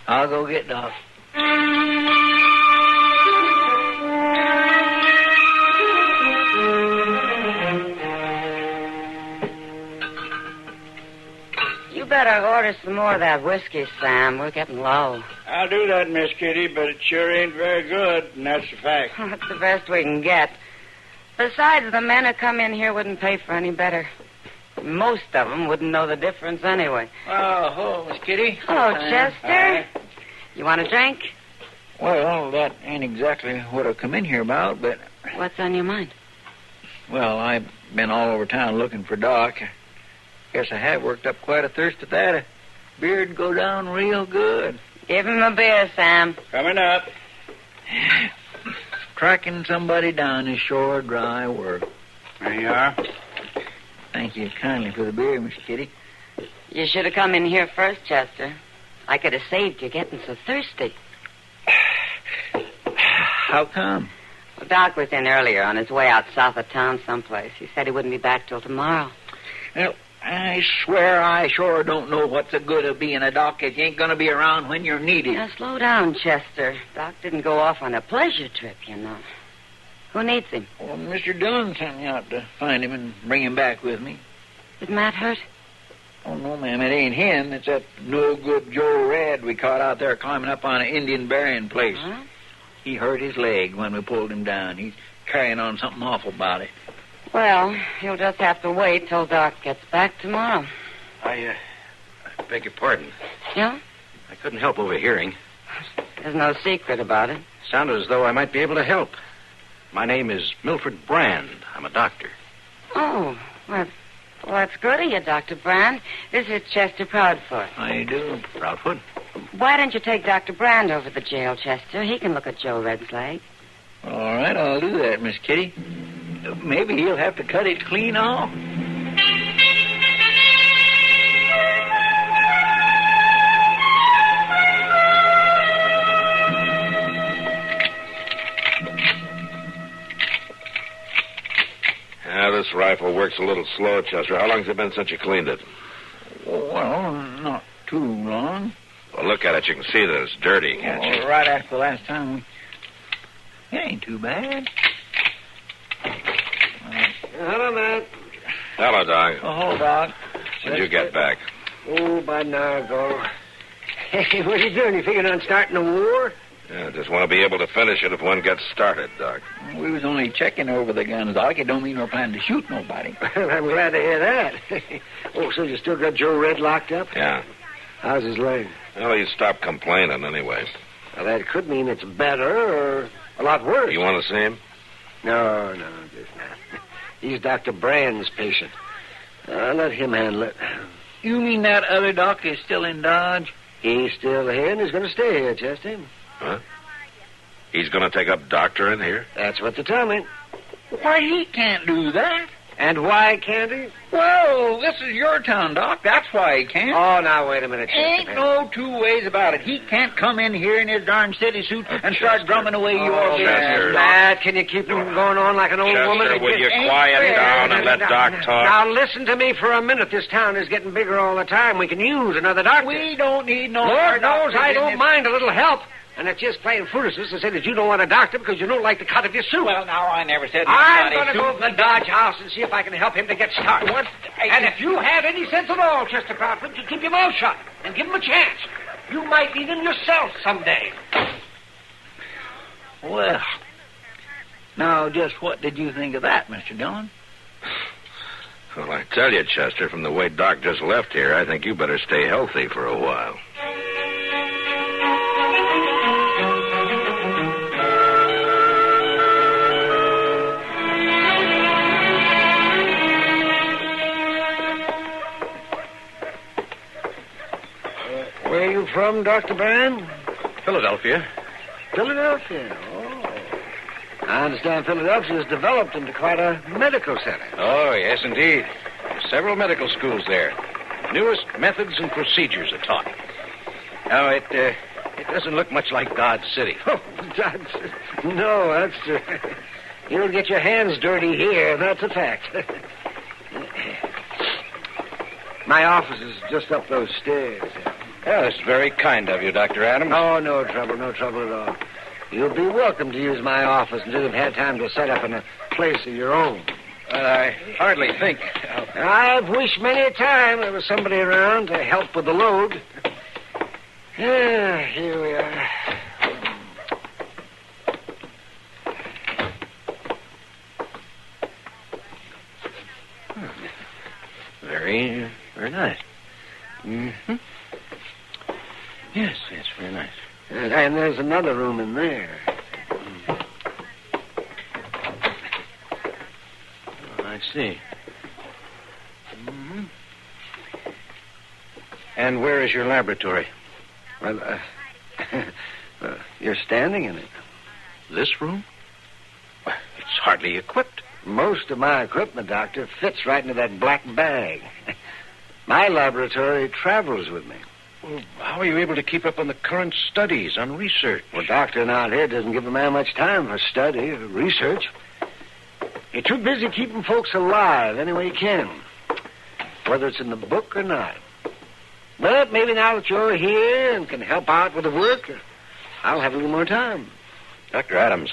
I'll go get Doc. You better order some more of that whiskey, Sam. We're getting low. I'll do that, Miss Kitty, but it sure ain't very good, and that's the fact. That's the best we can get. Besides, the men who come in here wouldn't pay for any better. Most of them wouldn't know the difference anyway. Oh, hello, Miss Kitty. Hello, Chester. Hi. You want a drink? Well, that ain't exactly what I've come in here about, but... What's on your mind? Well, I've been all over town looking for Doc. Guess I have worked up quite a thirst at that. A beer'd go down real good. Give him a beer, Sam. Coming up. Tracking somebody down is sure dry work. There you are. Thank you kindly for the beer, Miss Kitty. You should have come in here first, Chester. I could have saved you getting so thirsty. How come? Well, Doc was in earlier on his way out south of town someplace. He said he wouldn't be back till tomorrow. Well, I swear I sure don't know what's the good of being a doc if you ain't going to be around when you're needed. Now, slow down, Chester. Doc didn't go off on a pleasure trip, you know. Who needs him? Well, Mr. Dillon sent me out to find him and bring him back with me. Is Matt hurt? Oh, no, ma'am, it ain't him. It's that no-good Joe Red we caught out there climbing up on an Indian burying place. Huh? He hurt his leg when we pulled him down. He's carrying on something awful about it. Well, he'll just have to wait till Doc gets back tomorrow. I beg your pardon. Yeah? I couldn't help overhearing. There's no secret about it. Sounded as though I might be able to help. My name is Milford Brand. I'm a doctor. Oh, well, that's good of you, Dr. Brand. This is Chester Proudfoot. How you do, Proudfoot? Why don't you take Dr. Brand over to the jail, Chester? He can look at Joe Red's leg. All right, I'll do that, Miss Kitty. Maybe he'll have to cut it clean off. This rifle works a little slow, Chester. How long's it been since you cleaned it? Well, not too long. Well, look at it. You can see that it's dirty, can't you? Right after the last time we... It ain't too bad. Hello, Matt. Hello, Doc. Oh, hello, Doc. When'd you get back? Oh, about an hour ago. Hey, what are you doing? You figuring on starting a war? Yeah, just want to be able to finish it if one gets started, Doc. We was only checking over the guns, Doc. It don't mean we're planning to shoot nobody. Well, I'm glad to hear that. Oh, so you still got Joe Red locked up? Yeah. How's his leg? Well, he stopped complaining anyway. Well, that could mean it's better or a lot worse. You want to see him? No, just not. He's Dr. Brand's patient. Let him handle it. You mean that other doc is still in Dodge? He's still here, and he's going to stay here, Chester. Huh? He's going to take up doctoring here? That's what they tell me. Why, he can't do that. And why can't he? Well, this is your town, Doc. That's why he can't. Oh, now, wait a minute, Chester. Ain't no two ways about it. He can't come in here in his darn city suit and start drumming away your business. Matt, can you keep him going on like an old woman? Chester, will you quiet down and let Doc talk? Now, listen to me for a minute. This town is getting bigger all the time. We can use another doctor. We don't need no Lord knows doctor I don't mind a little help. And it's just plain foolishness to say that you don't want a doctor because you don't like the cut of your suit. Well, now, I never said I'm going to go to the Dodge house and see if I can help him to get started. What? And if you have any sense at all, Chester Proudfoot, you keep your mouth shut and give him a chance. You might need him yourself someday. Well, now, just what did you think of that, Mr. Dillon? Well, I tell you, Chester, from the way Doc just left here, I think you better stay healthy for a while. Where are you from, Dr. Brand? Philadelphia. Philadelphia, oh. I understand Philadelphia has developed into quite a medical center. Oh, yes, indeed. Several medical schools there. Newest methods and procedures are taught. Now, it doesn't look much like Dodge City. Oh, Dodge City. No, that's true. You'll get your hands dirty here, that's a fact. My office is just up those stairs. Oh, that's very kind of you, Dr. Adams. Oh, no trouble at all. You'll be welcome to use my office until you've had time to set up in a place of your own. Well, I hardly think... I've wished many a time there was somebody around to help with the load. Yeah, here we are. Very, very nice. Mm-hmm. Yes, it's very nice. And there's another room in there. Oh, I see. Mm-hmm. And where is your laboratory? Well, you're standing in it. This room? Well, it's hardly equipped. Most of my equipment, Doctor, fits right into that black bag. My laboratory travels with me. Well, how are you able to keep up on the current studies, on research? Well, Doctor out here doesn't give a man much time for study or research. You're too busy keeping folks alive any way you can, whether it's in the book or not. But maybe now that you're here and can help out with the work, I'll have a little more time. Dr. Adams.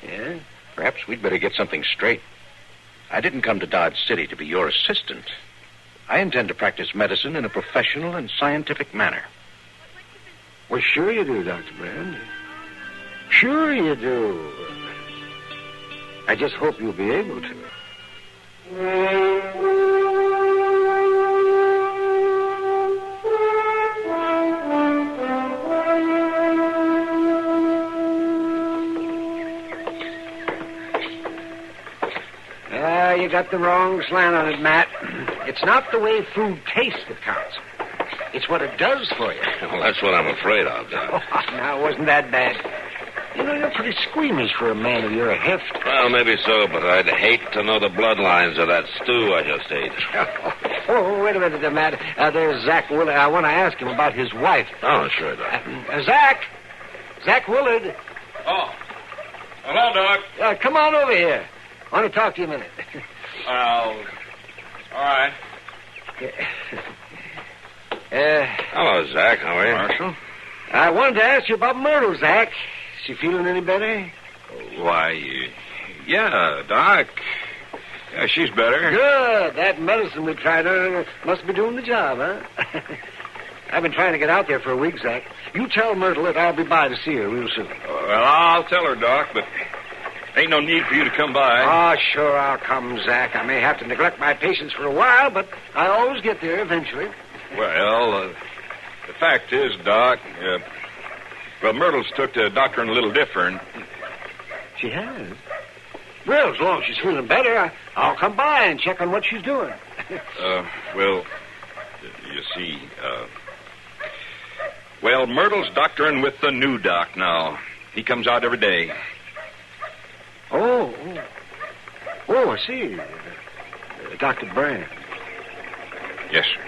Yeah? Perhaps we'd better get something straight. I didn't come to Dodge City to be your assistant. I intend to practice medicine in a professional and scientific manner. Well, sure you do, Dr. Brand. Sure you do. I just hope you'll be able to. You got the wrong slant on it, Matt. It's not the way food tastes that counts. It's what it does for you. Well, that's what I'm afraid of, Doc. Oh, now, wasn't that bad? You know, you're pretty squeamish for a man of your heft. Well, maybe so, but I'd hate to know the bloodlines of that stew I just ate. Oh, wait a minute, Matt. There's Zach Willard. I want to ask him about his wife. Oh, sure, Doc. Zach! Zach Willard. Oh. Hello, Doc. Come on over here. I want to talk to you a minute. All right. Hello, Zach. How are you? Marshal? I wanted to ask you about Myrtle, Zach. Is she feeling any better? Why, yeah, Doc. Yeah, she's better. Good. That medicine we tried her must be doing the job, huh? I've been trying to get out there for a week, Zach. You tell Myrtle that I'll be by to see her real soon. Well, I'll tell her, Doc, but ain't no need for you to come by. Oh, sure, I'll come, Zach. I may have to neglect my patients for a while, but I always get there eventually. Well, the fact is, Doc, Myrtle's took to doctoring a little different. She has? Well, as long as she's feeling better, I'll come by and check on what she's doing. Well, you see, Myrtle's doctoring with the new doc now. He comes out every day. Oh, I see. Dr. Brand. Yes, sir.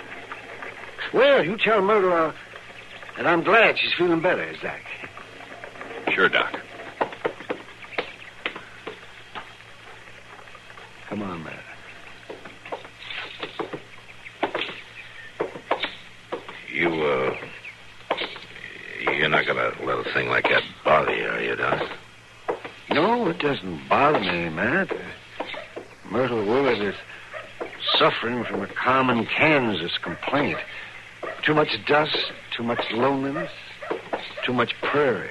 Well, you tell Myrtle that I'm glad she's feeling better, Zach. Sure, Doc. Come on, Matt. You're not going to let a thing like that bother you, are you, Doc? No, it doesn't bother me, Matt. Myrtle Willard is suffering from a common Kansas complaint. Too much dust, too much loneliness, too much prairie.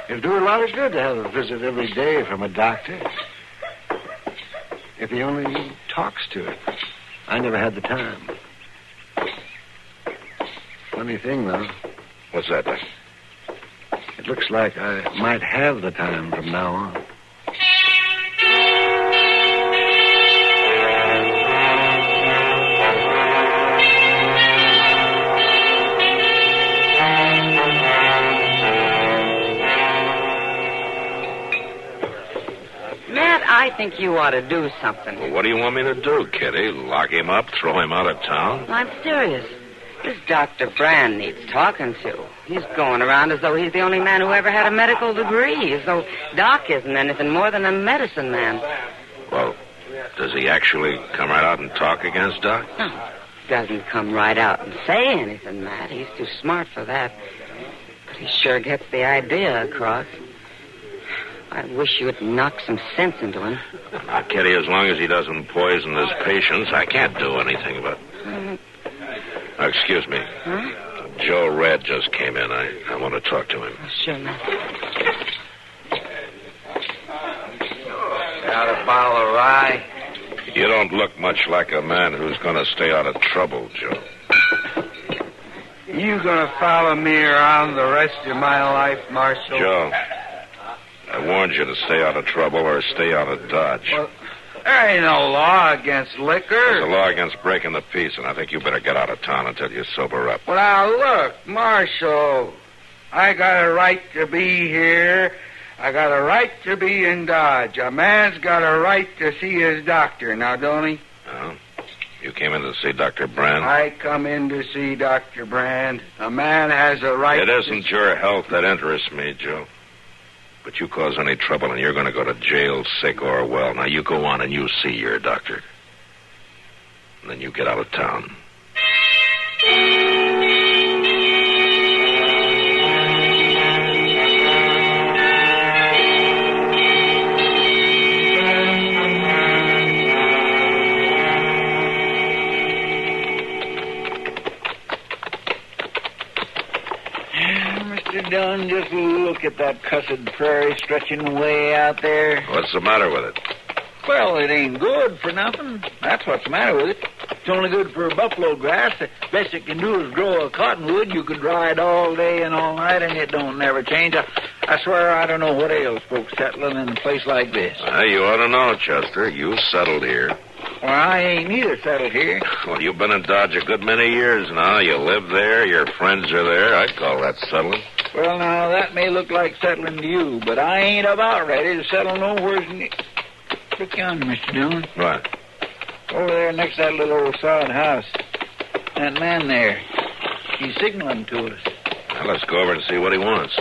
It'll do her a lot of good to have a visit every day from a doctor. If he only talks to her. I never had the time. Funny thing, though. What's that, Doc? It looks like I might have the time from now on. I think you ought to do something. Well, what do you want me to do, Kitty? Lock him up, throw him out of town? I'm serious. This Dr. Brand needs talking to. He's going around as though he's the only man who ever had a medical degree, as though Doc isn't anything more than a medicine man. Well, does he actually come right out and talk against Doc? No, he doesn't come right out and say anything, Matt. He's too smart for that. But he sure gets the idea across. I wish you would knock some sense into him. Now, Kitty, as long as he doesn't poison his patients, I can't do anything about it. Excuse me. Huh? Joe Red just came in. I want to talk to him. Sure, Matt. Got a bottle of rye? You don't look much like a man who's going to stay out of trouble, Joe. You gonna follow me around the rest of my life, Marshal? Joe, I warned you to stay out of trouble or stay out of Dodge. Well, there ain't no law against liquor. There's a law against breaking the peace, and I think you better get out of town until you sober up. Well, now, look, Marshal, I got a right to be here. I got a right to be in Dodge. A man's got a right to see his doctor, now, don't he? Oh? You came in to see Dr. Brand? I come in to see Dr. Brand. A man has a right It isn't your health that interests me, Joe. But you cause any trouble and you're going to go to jail, sick or well. Now, you go on and you see your doctor. And then you get out of town. Dillon, just look at that cussed prairie stretching way out there. What's the matter with it? Well, it ain't good for nothing. That's what's the matter with it. It's only good for buffalo grass. The best it can do is grow a cottonwood. You could ride all day and all night, and it don't never change. I swear I don't know what ails folks settling in a place like this. You ought to know, Chester. You settled here. Well, I ain't neither settled here. Well, you've been in Dodge a good many years now. You live there. Your friends are there. I'd call that settling. Well, now, that may look like settling to you, but I ain't about ready to settle nowhere near. Look yonder, Mr. Dillon. What? Over there next to that little old sod house. That man there. He's signaling to us. Now, let's go over and see what he wants.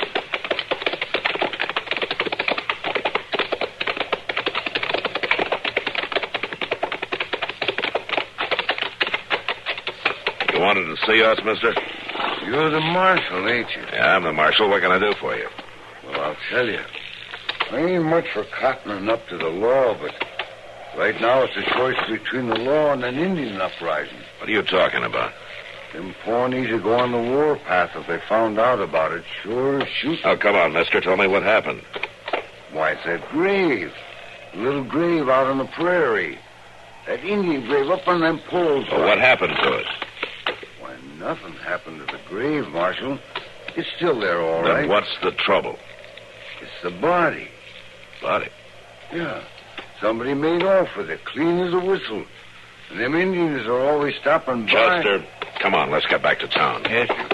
You wanted to see us, mister? You're the marshal, ain't you? Yeah, I'm the marshal. What can I do for you? Well, I'll tell you. I ain't much for cottoning up to the law, but right now it's a choice between the law and an Indian uprising. What are you talking about? Them Pawnees would go on the warpath if they found out about it. Sure, shoot. Oh, come on, mister. Tell me what happened. Why, it's that grave. A little grave out on the prairie. That Indian grave up on them poles. Well, what happened to it? Why, nothing happened to the grave, Marshal. It's still there, all Then right. what's the trouble? It's the body. Body? Yeah. Somebody made off with it, clean as a whistle. And them Indians are always stopping by. Chester, come on, let's get back to town. Yes, sir.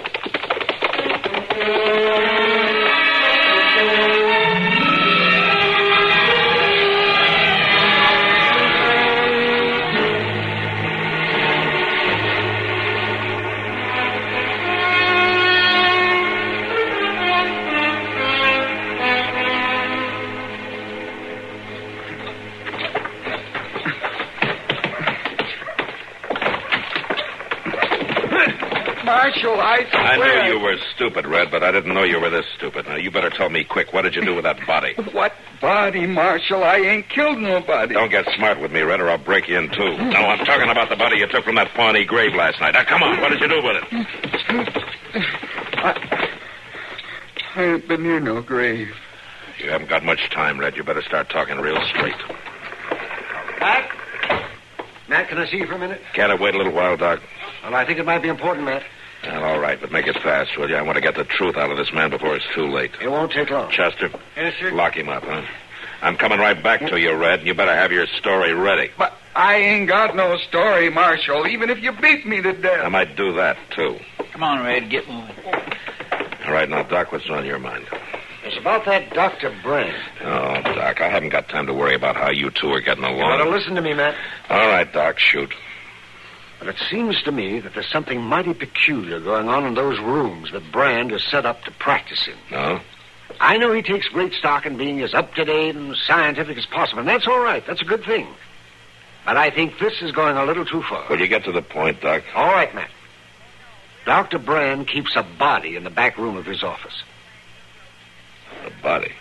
Marshal, I swear... I knew you were stupid, Red, but I didn't know you were this stupid. Now, you better tell me quick. What did you do with that body? What body, Marshal? I ain't killed nobody. Don't get smart with me, Red, or I'll break you in two. No, I'm talking about the body you took from that Pawnee grave last night. Now, come on. What did you do with it? I ain't been near no grave. You haven't got much time, Red. You better start talking real straight. Matt? Matt, can I see you for a minute? Can't I wait a little while, Doc? Well, I think it might be important, Matt. Well, all right, but make it fast, will you? I want to get the truth out of this man before it's too late. It won't take long. Chester? Yes, sir? Lock him up, huh? I'm coming right back to you, Red. You better have your story ready. But I ain't got no story, Marshal, even if you beat me to death. I might do that, too. Come on, Red, get moving. All right, now, Doc, what's on your mind? It's about that Dr. Brand. Oh, Doc, I haven't got time to worry about how you two are getting You along. gotta listen to me, Matt. All right, Doc, shoot. But it seems to me that there's something mighty peculiar going on in those rooms that Brand is set up to practice in. No? I know he takes great stock in being as up-to-date and scientific as possible, and that's all right. That's a good thing. But I think this is going a little too far. Will you get to the point, Doc? All right, Matt. Dr. Brand keeps a body in the back room of his office. A body?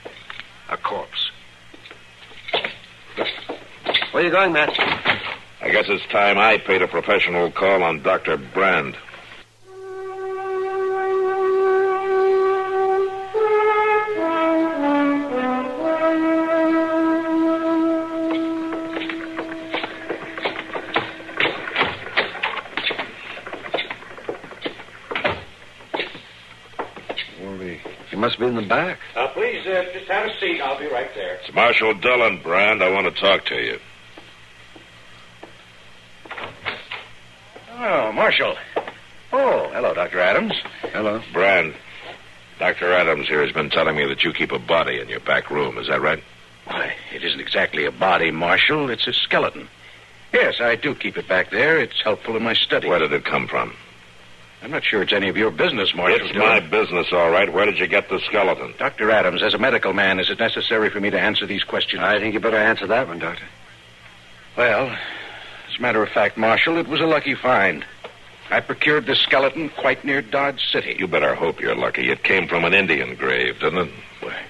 A corpse. Where are you going, Matt? I guess it's time I paid a professional call on Dr. Brand. must be in the back. Please, just have a seat. I'll be right there. It's Marshal Dillon, Brand. I want to talk to you. Oh, Marshal. Oh, hello, Dr. Adams. Hello. Brand, Dr. Adams here has been telling me that you keep a body in your back room. Is that right? Why, it isn't exactly a body, Marshal. It's a skeleton. Yes, I do keep it back there. It's helpful in my study. Where did it come from? I'm not sure it's any of your business, Marshal. It's my business, all right. Where did you get the skeleton? Dr. Adams, as a medical man, is it necessary for me to answer these questions? I think you better answer that one, Doctor. Well, as a matter of fact, Marshal, it was a lucky find. I procured this skeleton quite near Dodge City. You better hope you're lucky. It came from an Indian grave, didn't it? Why,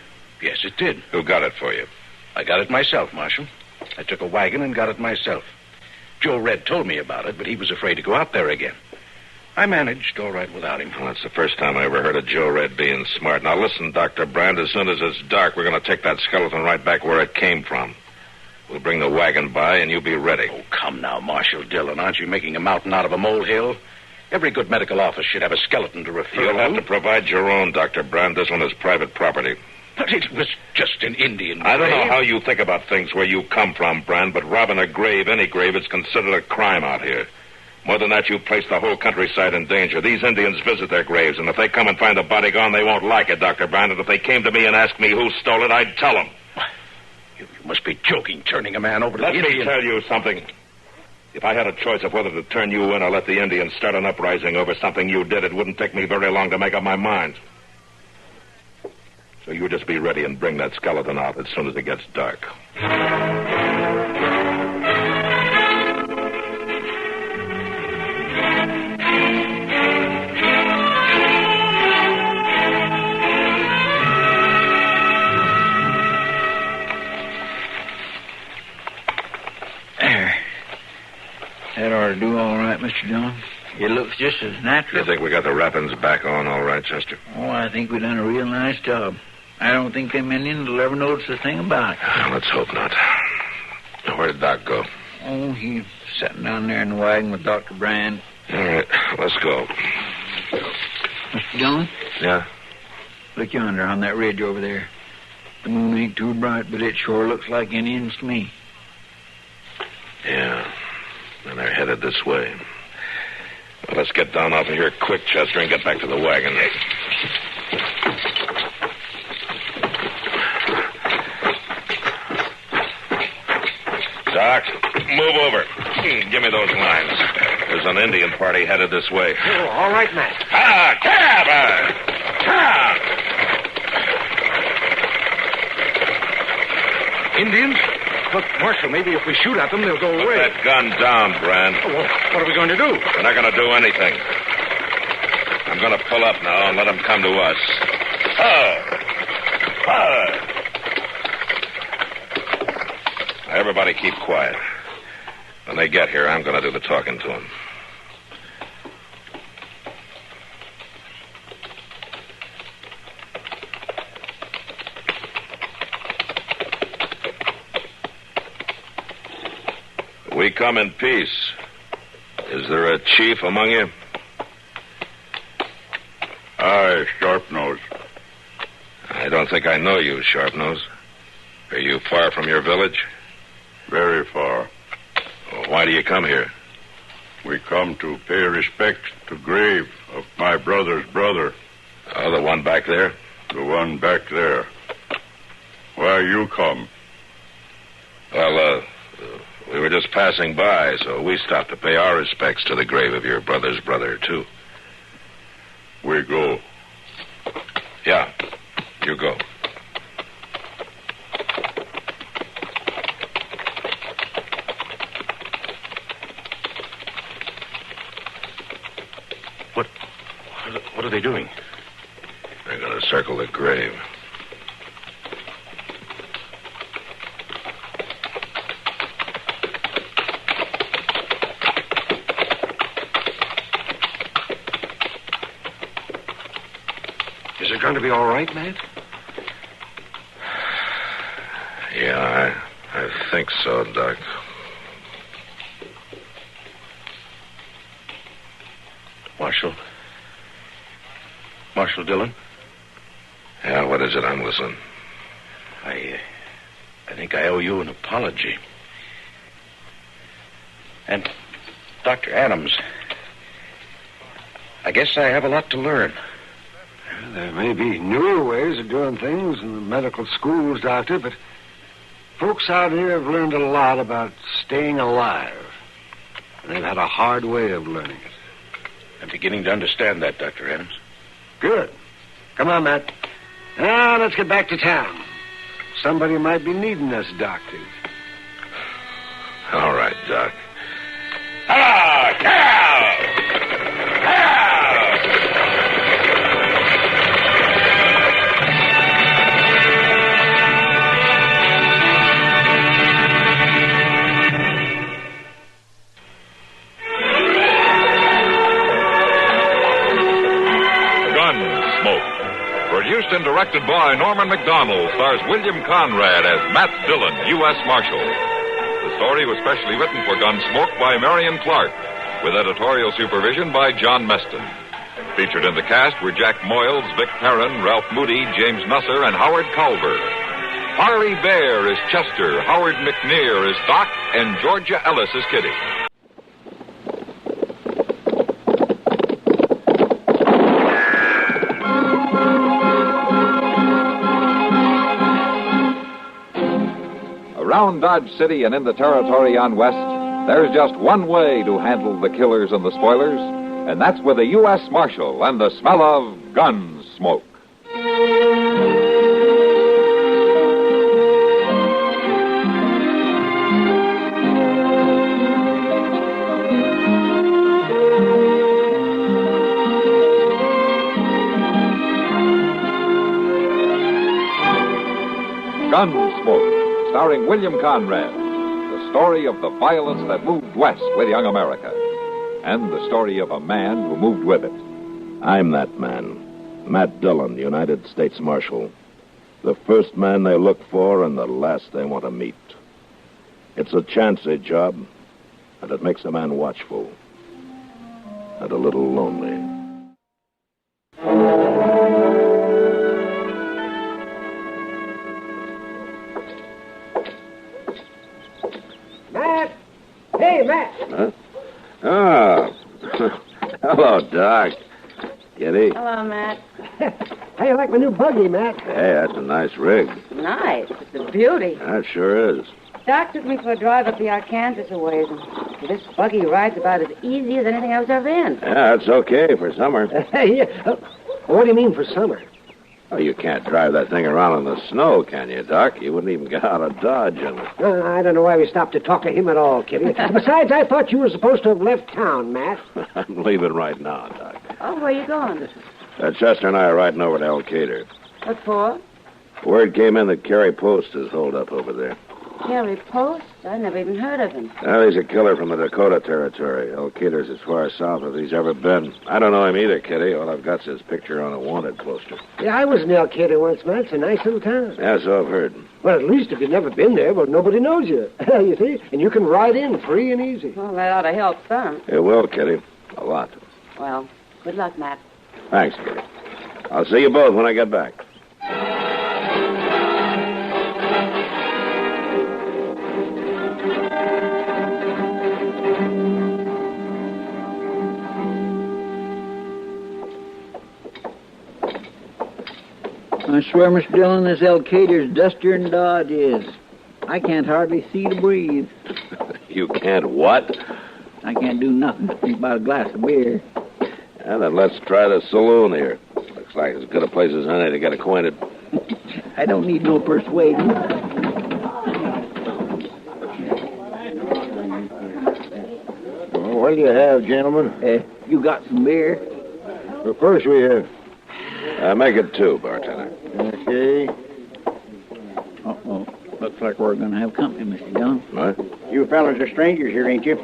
yes, it did. Who got it for you? I got it myself, Marshal. I took a wagon and got it myself. Joe Red told me about it, but he was afraid to go out there again. I managed all right without him. Well, that's the first time I ever heard of Joe Red being smart. Now, listen, Dr. Brand, as soon as it's dark, we're going to take that skeleton right back where it came from. We'll bring the wagon by, and you'll be ready. Oh, come now, Marshal Dillon. Aren't you making a mountain out of a molehill? Every good medical office should have a skeleton to refer to. You'll have to provide your own, Dr. Brand. This one is private property. But it was just an Indian grave. I don't know how you think about things where you come from, Brand, but robbing a grave, any grave, is considered a crime out here. More than that, you place the whole countryside in danger. These Indians visit their graves, and if they come and find the body gone, they won't like it, Dr. Brand. And if they came to me and asked me who stole it, I'd tell them. You must be joking, turning a man over to the Indian. Let me tell you something. If I had a choice of whether to turn you in or let the Indians start an uprising over something you did, it wouldn't take me very long to make up my mind. So you just be ready and bring that skeleton out as soon as it gets dark. That ought to do all right, Mr. Dillon. It looks just as natural. You think we got the wrappings back on all right, Chester? Oh, I think we done a real nice job. I don't think them Indians will ever notice a thing about it. Let's hope not. Where did Doc go? Oh, he's sitting down there in the wagon with Dr. Brand. All right, let's go. Mr. Dillon? Yeah? Look yonder on that ridge over there. The moon ain't too bright, but it sure looks like Indians to me. Yeah, and they're headed this way. Well, let's get down off of here quick, Chester, and get back to the wagon. Doc, move over. Give me those lines. There's an Indian party headed this way. Oh, all right, Matt. Cab! Cab! Indians? Look, Marshal, maybe if we shoot at them, they'll go away. Put that gun down, Brand. Oh, well, what are we going to do? We're not going to do anything. I'm going to pull up now and let them come to us. Everybody keep quiet. When they get here, I'm going to do the talking to them. We come in peace. Is there a chief among you? Aye, Sharpnose. I don't think I know you, Sharpnose. Are you far from your village? Very far. Well, why do you come here? We come to pay respect to grave of my brother's brother. Oh, the one back there? The one back there. Why you come? Well, we were just passing by, so we stopped to pay our respects to the grave of your brother's brother, too. We go. Yeah, you go. What are they doing? They're going to circle the grave. Is it going to be all right, Matt? Yeah, I think so, Doc. Marshal Dillon? Yeah, what is it? I'm listening. I think I owe you an apology. And, Dr. Adams, I guess I have a lot to learn. There may be newer ways of doing things in the medical schools, Doctor, but folks out here have learned a lot about staying alive. And they've had a hard way of learning it. I'm beginning to understand that, Dr. Adams. Good. Come on, Matt. Now, let's get back to town. Somebody might be needing us, doctors. All right, Doc. Hello, cow! Produced and directed by Norman McDonald, stars William Conrad as Matt Dillon, U.S. Marshal. The story was specially written for Gunsmoke by Marion Clark, with editorial supervision by John Meston. Featured in the cast were Jack Moyles, Vic Perrin, Ralph Moody, James Nusser, and Howard Culver. Harley Bear is Chester, Howard McNear is Doc, and Georgia Ellis is Kitty. Around Dodge City and in the territory on West, there's just one way to handle the killers and the spoilers, and that's with a U.S. Marshal and the smell of Gunsmoke. Gunsmoke, starring William Conrad, the story of the violence that moved west with young America, and the story of a man who moved with it. I'm that man, Matt Dillon, United States Marshal. The first man they look for and the last they want to meet. It's a chancy job, and it makes a man watchful and a little lonely. Matt! Hey, Matt! Huh? Oh. Hello, Doc. Kitty. Hello, Matt. How you like my new buggy, Matt? Hey, that's a nice rig. Nice. It's a beauty. That sure is. Doc took me for a drive up the Arkansas a ways, and this buggy rides about as easy as anything I was ever in. Yeah, it's okay for summer. Yeah. What do you mean for summer? Oh, you can't drive that thing around in the snow, can you, Doc? You wouldn't even get out of Dodge in it. I don't know why we stopped to talk to him at all, Kitty. Besides, I thought you were supposed to have left town, Matt. I'm leaving right now, Doc. Oh, where are you going? Chester and I are riding over to El Cater. What for? Word came in that Kerry Post is holed up over there. Kerry Post? I never even heard of him. Well, he's a killer from the Dakota Territory. El Cater's as far south as he's ever been. I don't know him either, Kitty. All I've got's his picture on a wanted poster. Yeah, I was in El Cater once, Matt. It's a nice little town. Yeah, so I've heard. Well, at least if you've never been there, well, nobody knows you. You see? And you can ride in free and easy. Well, that ought to help some. It will, Kitty. A lot. Well, good luck, Matt. Thanks, Kitty. I'll see you both when I get back. I swear, Mr. Dillon, this El Cater's dustier than Dodge is. I can't hardly see to breathe. You can't what? I can't do nothing but think about a glass of beer. Yeah, then let's try the saloon here. Looks like as good a place as any to get acquainted. I don't need no persuading. Well, what do you have, gentlemen? You got some beer? Of course we have. Make it 2, bartender. Okay. Uh-oh. Looks like we're going to have company, Mr. Dillon. What? You fellas are strangers here, ain't you?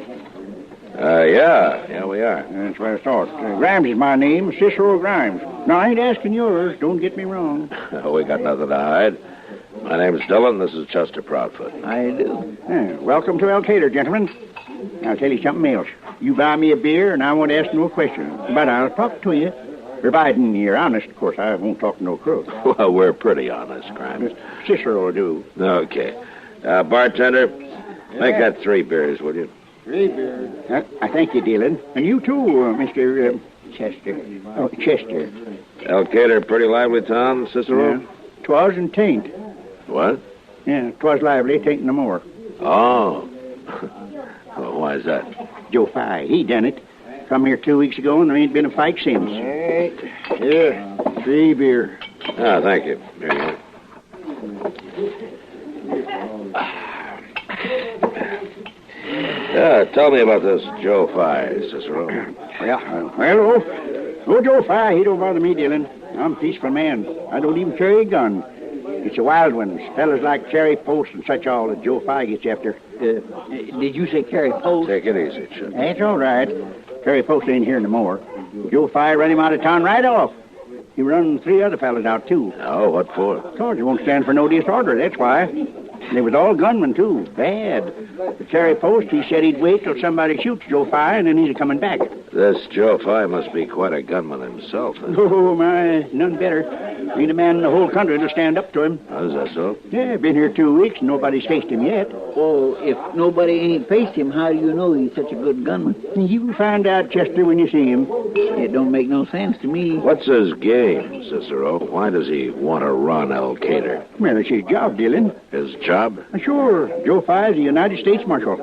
Yeah. Yeah, we are. That's what I thought. Grimes is my name, Cicero Grimes. Now, I ain't asking yours. Don't get me wrong. We got nothing to hide. My name's Dillon. This is Chester Proudfoot. I do. Welcome to El Cater, gentlemen. I'll tell you something else. You buy me a beer, and I won't ask no questions. But I'll talk to you. Providing you're honest, of course, I won't talk to no crook. Well, we're pretty honest, Grimes. Cicero will do. Okay. Bartender, make that 3 beers, will you? 3 beers. I thank you, Dillon. And you too, Mr. Chester. Oh, Chester. Elkader, pretty lively town, Cicero? Yeah. 'Twas and tain't. What? Yeah, 'twas lively, tain't no more. Oh. Well, why is that? Joe Fye, he done it. Come here 2 weeks ago, and there ain't been a fight since. Right. Here, 3 beer. Ah, thank you. Here you go. Tell me about this Joe Fye, Cicero. Yeah, well, Joe Fye, he don't bother me, Dillon. I'm a peaceful man. I don't even carry a gun. It's the wild ones, fellas like Cherry Post and such all that Joe Fye gets after. Did you say Cherry Post? Take it easy, Chip. That's all right. Cherry Post ain't here no more. Joe Fye run him out of town right off. He run 3 other fellas out, too. Oh, what for? Because he won't stand for no disorder, that's why. They was all gunmen, too. Bad. The Cherry Post, he said he'd wait till somebody shoots Joe Fye, and then he's coming back. This Joe Fye must be quite a gunman himself. Huh? Oh, my, none better. Ain't a man in the whole country to stand up to him. How's that so? Yeah, been here 2 weeks, and nobody's faced him yet. Oh, if nobody ain't faced him, how do you know he's such a good gunman? You'll find out, Chester, when you see him. It don't make no sense to me. What's his game, Cicero? Why does he want to run Elkader? Well, it's his job, Dillon. His job? Sure. Joe Fye's a United States Marshal.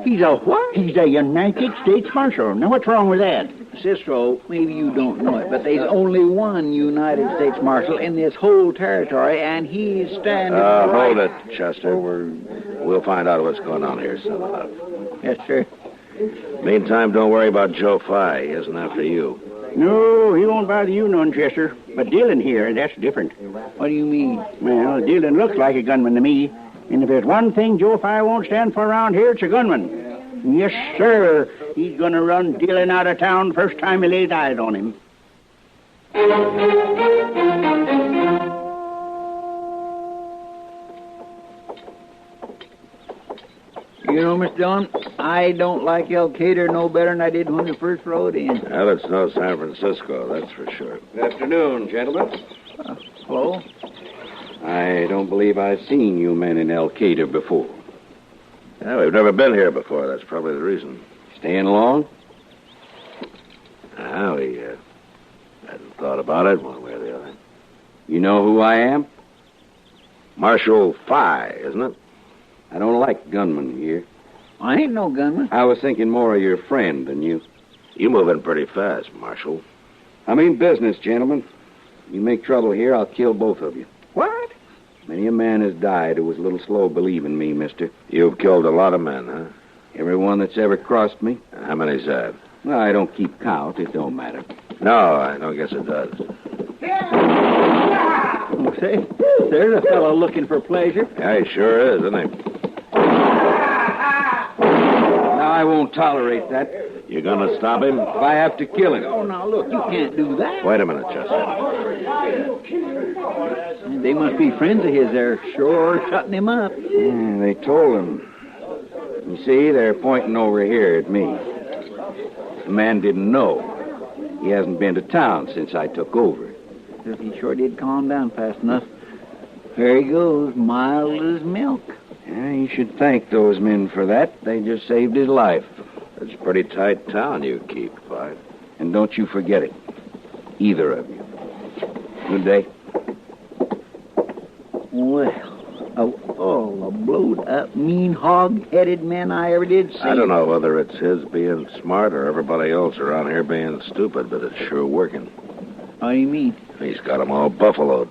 He's a what? He's a United States Marshal. Now, what's wrong with that? Cicero, maybe you don't know it, but there's only one United States Marshal in this whole territory, and he's standing... Hold it, Chester. We'll find out what's going on here soon enough. Yes, sir. Meantime, don't worry about Joe Fye. He isn't after you. No, he won't bother you none, Chester. But Dillon here, that's different. What do you mean? Well, Dillon looks like a gunman to me. And if there's one thing Joe Fye won't stand for around here, it's a gunman. Yes, sir. He's going to run Dillon out of town first time he lays eyes on him. You know, Mr. Dillon, I don't like Elkader no better than I did when we first rode in. Well, it's no San Francisco, that's for sure. Good afternoon, gentlemen. Hello? I don't believe I've seen you men in Elkader before. Yeah, we've never been here before. That's probably the reason. Staying long? We hadn't thought about it one way or the other. You know who I am? Marshal Fye, isn't it? I don't like gunmen here. I ain't no gunman. I was thinking more of your friend than you. You moving pretty fast, Marshal. I mean business, gentlemen. You make trouble here, I'll kill both of you. What? Many a man has died who was a little slow believing me, mister. You've killed a lot of men, huh? Everyone that's ever crossed me. How many's that? Well, I don't keep count. It don't matter. No, I don't guess it does. Say, there's a fellow looking for pleasure. Yeah, he sure is, isn't he? Now, I won't tolerate that. You gonna stop him? If I have to kill him. Oh, now, look, you can't do that. Wait a minute, Chester. They must be friends of his. They're sure shutting him up. Yeah, they told him. You see, they're pointing over here at me. The man didn't know. He hasn't been to town since I took over. He sure did calm down fast enough. There he goes, mild as milk. Yeah, you should thank those men for that. They just saved his life. It's a pretty tight town you keep, Fye. And don't you forget it. Either of you. Good day. Well, of all the blowed-up, mean, hog-headed men I ever did see... I don't know whether it's his being smart or everybody else around here being stupid, but it's sure working. What do you mean? He's got them all buffaloed.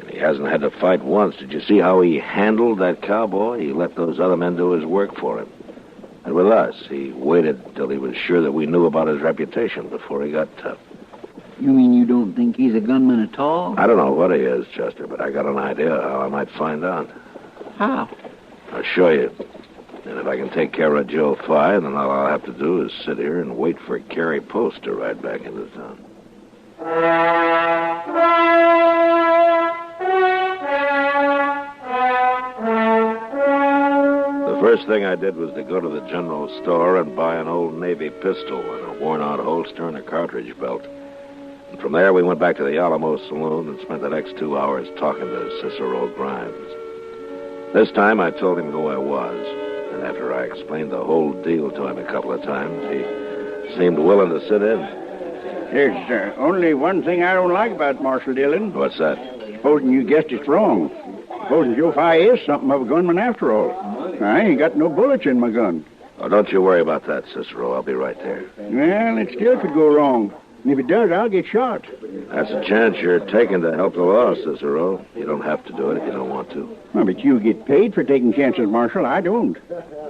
And he hasn't had to fight once. Did you see how he handled that cowboy? He let those other men do his work for him. And with us, he waited till he was sure that we knew about his reputation before he got tough. You mean you don't think he's a gunman at all? I don't know what he is, Chester, but I got an idea how I might find out. How? I'll show you. And if I can take care of Joe Fye, then all I'll have to do is sit here and wait for Carrie Post to ride back into town. The first thing I did was to go to the general store and buy an old Navy pistol and a worn-out holster and a cartridge belt. And from there, we went back to the Alamo Saloon and spent the next 2 hours talking to Cicero Grimes. This time, I told him who I was. And after I explained the whole deal to him a couple of times, he seemed willing to sit in. There's only one thing I don't like about Marshal Dillon. What's that? Supposing you guessed it wrong. Supposing Joe Fi is something of a gunman after all. I ain't got no bullets in my gun. Oh, don't you worry about that, Cicero. I'll be right there. Well, it still could go wrong. And if it does, I'll get shot. That's a chance you're taking to help the law, Cicero. You don't have to do it if you don't want to. Well, but you get paid for taking chances, Marshal. I don't.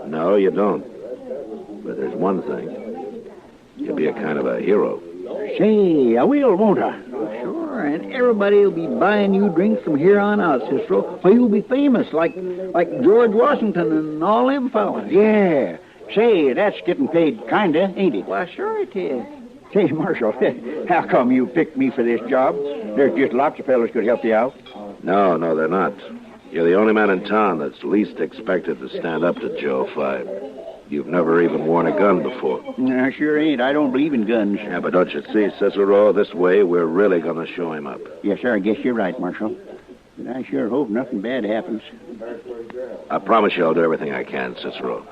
No, you don't. But there's one thing. You'll be a kind of a hero. Say, I will, won't I? Sure, and everybody will be buying you drinks from here on out, Cicero. Why, you'll be famous, like George Washington and all them fellas. Yeah. Say, that's getting paid kinda, ain't it? Why, sure it is. Say, Marshal, how come you picked me for this job? There's just lots of fellas could help you out. No, they're not. You're the only man in town that's least expected to stand up to Joe Fi. You've never even worn a gun before. No, sure ain't. I don't believe in guns. Yeah, but don't you see, Cicero, this way we're really going to show him up. Yes, sir, I guess you're right, Marshal. But I sure hope nothing bad happens. I promise you I'll do everything I can, Cicero.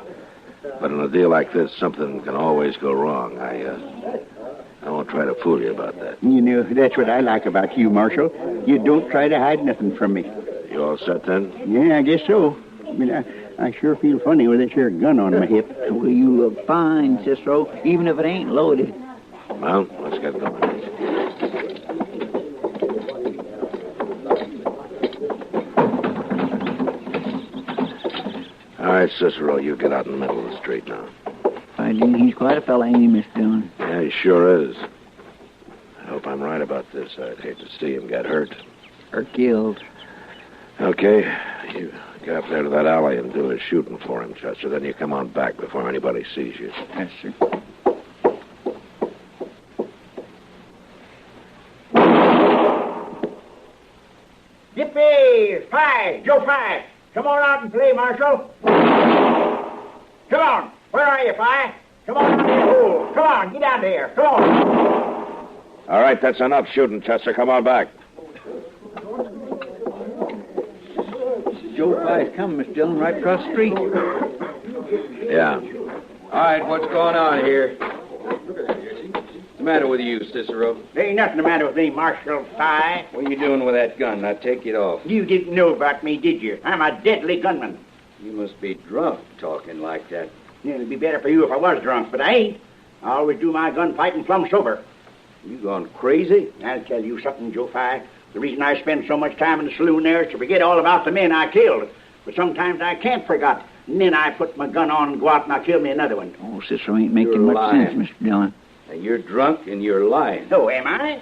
But in a deal like this, something can always go wrong. I won't try to fool you about that. You know, that's what I like about you, Marshal. You don't try to hide nothing from me. You all set then? Yeah, I guess so. I mean, I sure feel funny with this here gun on my hip. Well, you look fine, Cicero, even if it ain't loaded. Well, let's get going. All right, Cicero, you get out in the middle of the street now. I think he's quite a fella, ain't he, Mr. Dillon? Yeah, he sure is. I hope I'm right about this. I'd hate to see him get hurt. Or killed. Okay, you get up there to that alley and do his shooting for him, Chester. Then you come on back before anybody sees you. Yes, sir. Yippee! Fi! Joe Fi! Come on out and play, Marshal. Come on. Where are you, Fi? Come on out of the hole. Come on, get out there. Come on. All right, that's enough shooting, Chester. Come on back. Joe Fi's coming, Mr. Dillon, right across the street. Yeah. All right, what's going on here? What's the matter with you, Cicero? There ain't nothing the matter with me, Marshal Fi. What are you doing with that gun? Now take it off. You didn't know about me, did you? I'm a deadly gunman. You must be drunk talking like that. Yeah, it'd be better for you if I was drunk, but I ain't. I always do my gunfighting plumb sober. You gone crazy? I'll tell you something, Joe Fi. The reason I spend so much time in the saloon there is to forget all about the men I killed. But sometimes I can't forget. And then I put my gun on and go out and I kill me another one. Oh, Cicero ain't making much sense, Mr. Dillon. Now, you're drunk and you're lying. Oh, am I?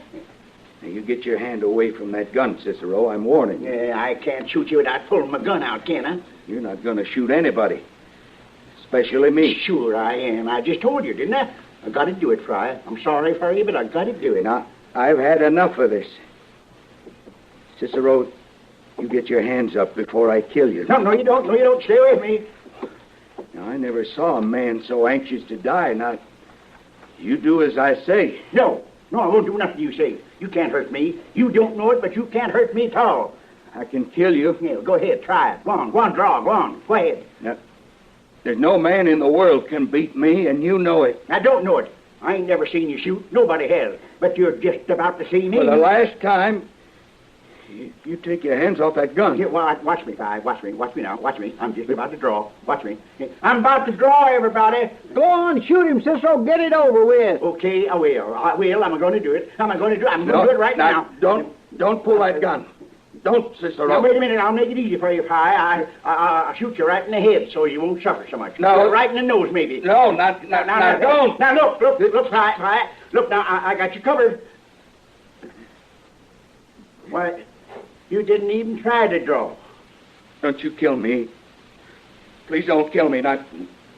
Now, you get your hand away from that gun, Cicero. I'm warning you. Yeah, I can't shoot you without pulling my gun out, can I? You're not going to shoot anybody. Especially me. Sure I am. I just told you, didn't I? I got to do it, Fry. I'm sorry for you, but I got to do it. Now, I've had enough of this. Cicero, you get your hands up before I kill you. No, you don't. No, you don't. Stay away from me. Now, I never saw a man so anxious to die. Now, you do as I say. No, I won't do nothing you say. You can't hurt me. You don't know it, but you can't hurt me at all. I can kill you. Yeah, go ahead. Try it. Go on, draw. Go on. Go ahead. Now, there's no man in the world can beat me, and you know it. I don't know it. I ain't never seen you shoot. Nobody has. But you're just about to see me. For the last time, you take your hands off that gun. Yeah, well, watch me, Fi. Watch me now. Watch me. I'm just about to draw. Watch me. I'm about to draw, everybody. Go on, shoot him, Cicero. Get it over with. Okay, I will. I'm going to do it. I'm going to do it right now. Don't pull that gun. Don't, Cicero. Now, wait a minute. I'll make it easy for you, Fi. I'll shoot you right in the head so you won't suffer so much. No. Right in the nose, maybe. No, not don't. Now, look, Fi. Look, now, I got you covered. Why, you didn't even try to draw. Don't you kill me. Please don't kill me. Now,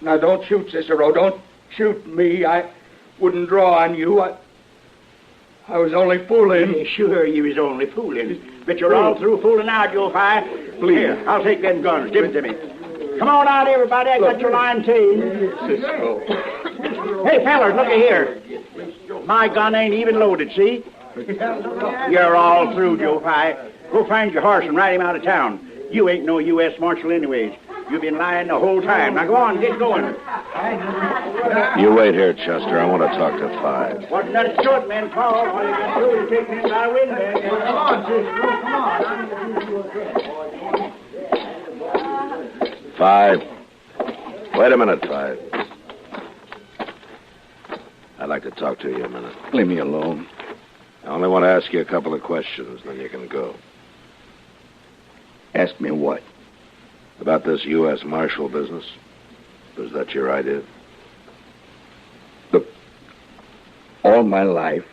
don't shoot, Cicero. Don't shoot me. I wouldn't draw on you. I was only fooling. Yeah, sure, you was only fooling. But you're all through fooling out, Joe Fi. Please. Here, I'll take them guns. Give it to me. Come on out, everybody. I got your line too. Cicero. Hey, fellas, look here. My gun ain't even loaded, see? You're all through, Joe Pye. Go find your horse and ride him out of town. You ain't no U.S. Marshal anyways. You've been lying the whole time. Now go on, get going. You wait here, Chester. I want to talk to Five. Wasn't that short, man, Paul? All you got to do is take me by the windbag. Come on, sister. Come on. Five. Wait a minute, Five. I'd like to talk to you a minute. Leave me alone. I only want to ask you a couple of questions, then you can go. Ask me what? About this U.S. Marshal business. Was that your idea? Look, all my life,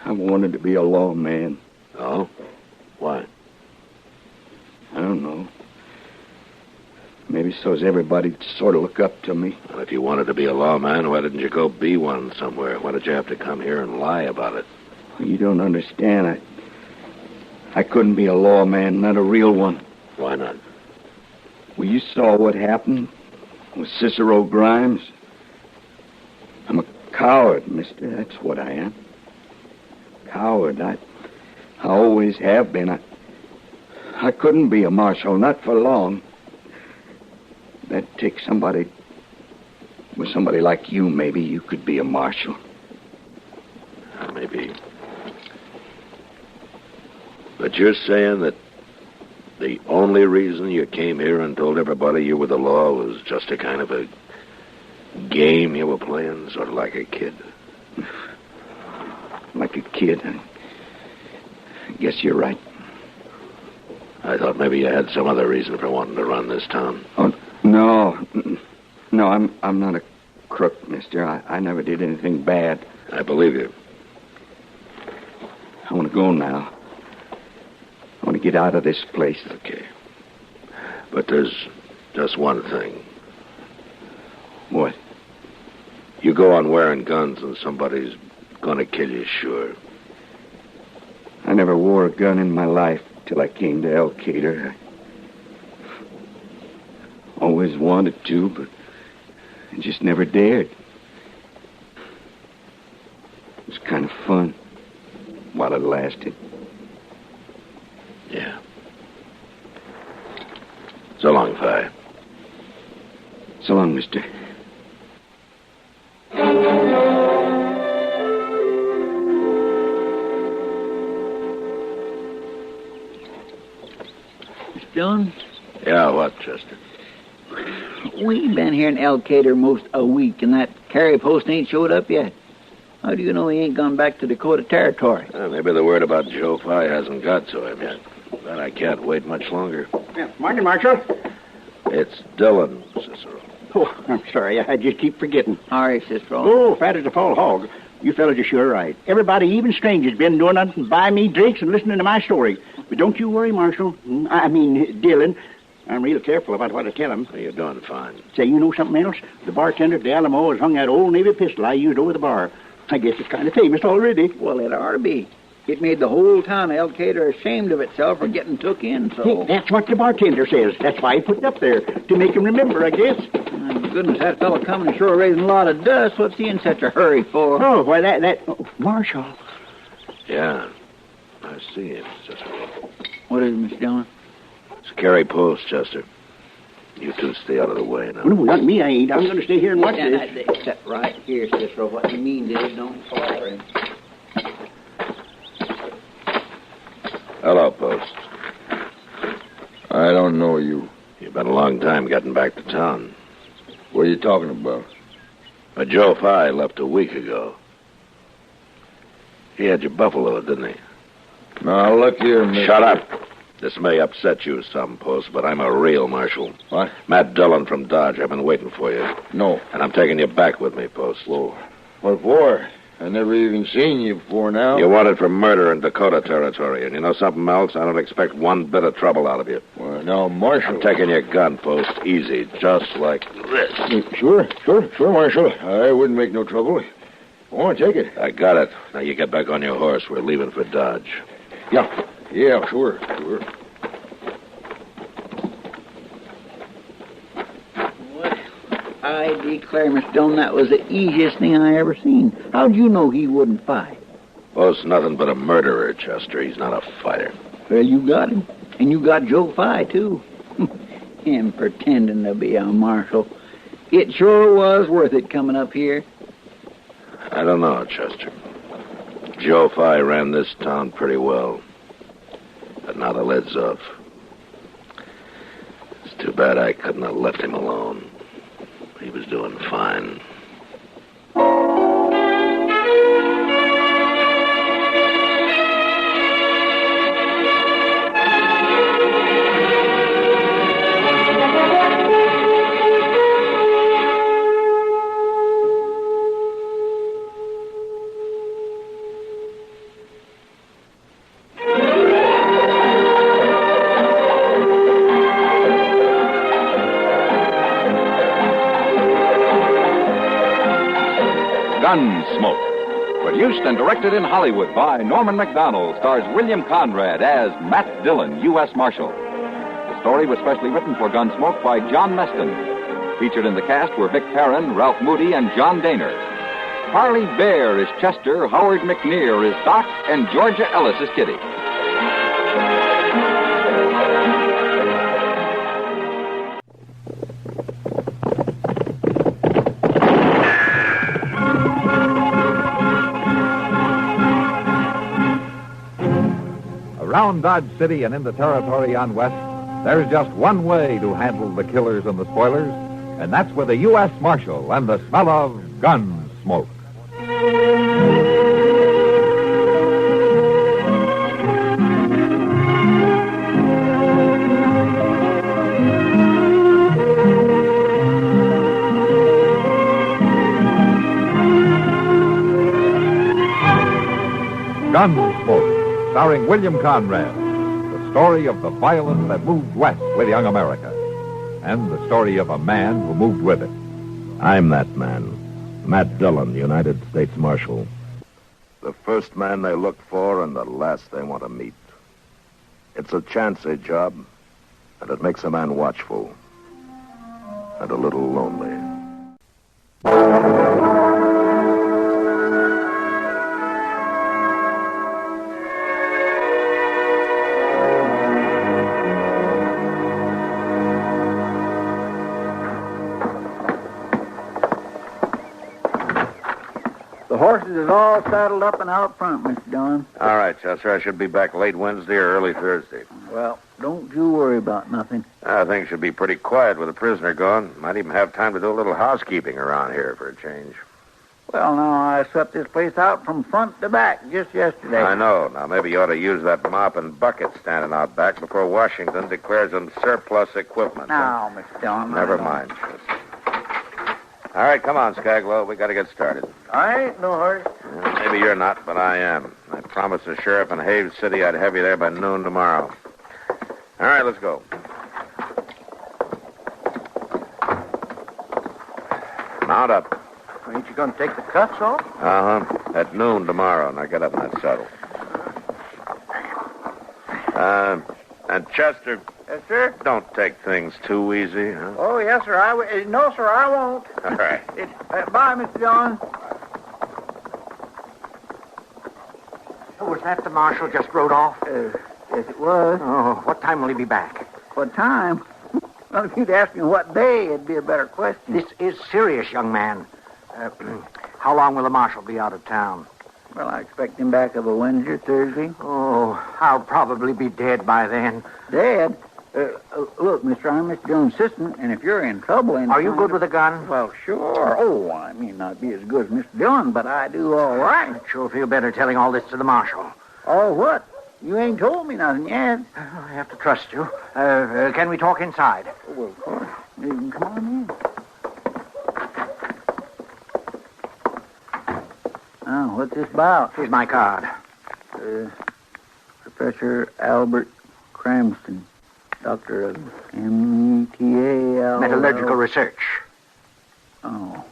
I wanted to be a lawman. Oh? Why? I don't know. Maybe so's everybody sort of look up to me. Well, if you wanted to be a lawman, why didn't you go be one somewhere? Why did you have to come here and lie about it? You don't understand. I couldn't be a lawman, not a real one. Why not? Well, you saw what happened with Cicero Grimes. I'm a coward, mister. That's what I am. Coward. I always have been. I couldn't be a marshal, not for long. That'd take somebody... With somebody like you, maybe you could be a marshal. Maybe. But you're saying that the only reason you came here and told everybody you were the law was just a kind of a game you were playing, sort of like a kid? Like a kid? I guess you're right. I thought maybe you had some other reason for wanting to run this town. Oh, no. No, I'm not a crook, mister. I never did anything bad. I believe you. I want to go now. I want to get out of this place. Okay. But there's just one thing. What? You go on wearing guns and somebody's gonna kill you, sure. I never wore a gun in my life till I came to El Cater. I always wanted to, but I just never dared. It was kind of fun while it lasted. Yeah. So long, Fi. So long, mister. Mr. Dillon? Yeah, what, Chester? We've been here in El Cater most a week, and that carry post ain't showed up yet. How do you know he ain't gone back to Dakota Territory? Maybe the word about Joe Fi hasn't got to him yet. But I can't wait much longer. Yeah, morning, Marshal. It's Dillon, Cicero. Oh, I'm sorry. I just keep forgetting. All right, Cicero. Oh, fat as a fall hog. You fellas are sure right. Everybody, even strangers, been doing nothing but buy me drinks and listening to my story. But don't you worry, Marshal. I mean, Dillon. I'm real careful about what I tell him. You're doing fine. Say, you know something else? The bartender at the Alamo has hung that old Navy pistol I used over the bar. I guess it's kind of famous already. Well, it ought to be. It made the whole town of El Cater ashamed of itself for getting took in, so... Hey, that's what the bartender says. That's why he put it up there, to make him remember, I guess. My goodness, that fellow coming ashore raising a lot of dust. What's he in such a hurry for? Oh, why, Oh, Marshal. Yeah, I see him, Cicero. What is it, Mr. Dillon? It's Carey Post, Chester. You two stay out of the way now. No, not me, I ain't. I'm going to stay here and watch this. Sit right here, Cicero. What you mean is don't fall for him. Hello, Post. I don't know you. You've been a long time getting back to town. What are you talking about? Joe Fi left a week ago. He had your buffalo, didn't he? Now, look here, Mr. Shut up. This may upset you some, Post, but I'm a real marshal. What? Matt Dillon from Dodge. I've been waiting for you. No. And I'm taking you back with me, Post. Whoa. What for? I never even seen you before now. You're wanted for murder in Dakota Territory. And you know something else? I don't expect one bit of trouble out of you. Well, now, Marshal... I'm taking your gun, Post. Easy, just like this. Sure, Marshal. I wouldn't make no trouble. I want to take it. I got it. Now you get back on your horse. We're leaving for Dodge. Yeah, sure. I declare, Mr. Dillon, that was the easiest thing I ever seen. How'd you know he wouldn't fight? Bo's nothing but a murderer, Chester. He's not a fighter. Well, you got him. And you got Joe Fye, too. Him pretending to be a marshal. It sure was worth it coming up here. I don't know, Chester. Joe Fye ran this town pretty well. But now the lid's off. It's too bad I couldn't have left him alone. He was doing fine. Gunsmoke. Produced and directed in Hollywood by Norman Macdonald, stars William Conrad as Matt Dillon, U.S. Marshal. The story was specially written for Gunsmoke by John Meston. Featured in the cast were Vic Perrin, Ralph Moody, and John Daner. Harley Bear is Chester, Howard McNear is Doc, and Georgia Ellis is Kitty. Around Dodge City and in the territory on West, there's just one way to handle the killers and the spoilers, and that's with a U.S. Marshal and the smell of gun smoke. Gunsmoke, starring William Conrad, the story of the violence that moved west with young America, and the story of a man who moved with it. I'm that man, Matt Dillon, United States Marshal. The first man they look for and the last they want to meet. It's a chancy job, and it makes a man watchful and a little lonely. The horses is all saddled up and out front, Mr. Dillon. All right, Chester. I should be back late Wednesday or early Thursday. Well, don't you worry about nothing. Things should be pretty quiet with the prisoner gone. Might even have time to do a little housekeeping around here for a change. Well, now, I swept this place out from front to back just yesterday. I know. Now, maybe you ought to use that mop and bucket standing out back before Washington declares them surplus equipment. Now, Mr. Dillon. Never mind, Chester. All right, come on, Skaglow. We got to get started. I ain't no hurry. Maybe you're not, but I am. I promised the sheriff in Haves City I'd have you there by noon tomorrow. All right, let's go. Mount up. Ain't you going to take the cuffs off? Uh-huh. At noon tomorrow, and I get up in that saddle. And Chester... Yes, sir? Don't take things too easy, huh? Oh, yes, sir. No, sir, I won't. All right. Bye, Mr. Dillon. Was that the marshal just rode off? Yes, it was. Oh, what time will he be back? What time? Well, if you'd ask me what day, it'd be a better question. This is serious, young man. How long will the marshal be out of town? Well, I expect him back of a Wednesday or Thursday. Oh, I'll probably be dead by then. Dead? Look, mister, I'm Mr. Dillon's assistant, and if you're in trouble... Are you good with a gun? Well, sure. Oh, I may not be as good as Mr. Dillon, but I do all right. I sure feel better telling all this to the marshal. Oh, what? You ain't told me nothing yet. I have to trust you. Can we talk inside? Oh, well, of course. You can come on in. Oh, what's this about? Here's my card. Professor Albert Cramston, Doctor of META... Metallurgical Research. Oh.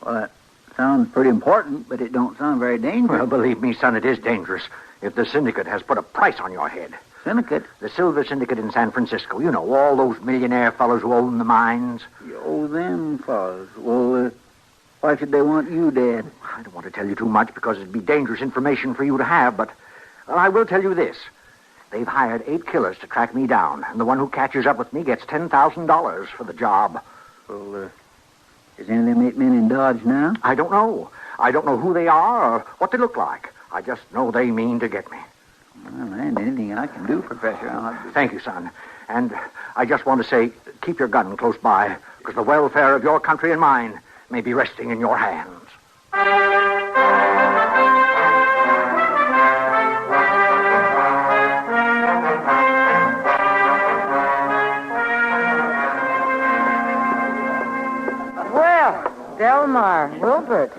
Well, that sounds pretty important, but it don't sound very dangerous. Well, believe me, son, it is dangerous. If the syndicate has put a price on your head. Syndicate? The Silver Syndicate in San Francisco. You know, all those millionaire fellows who own the mines. You owe them fellows. Well, why should they want you dead? I don't want to tell you too much because it'd be dangerous information for you to have, but I will tell you this. They've hired 8 killers to track me down, and the one who catches up with me gets $10,000 for the job. Well, is any of them 8 men in Dodge now? I don't know. I don't know who they are or what they look like. I just know they mean to get me. Well, there ain't anything I can do, Professor. Thank you, son. And I just want to say, keep your gun close by, because the welfare of your country and mine may be resting in your hands. Well, Delmar, Wilbert.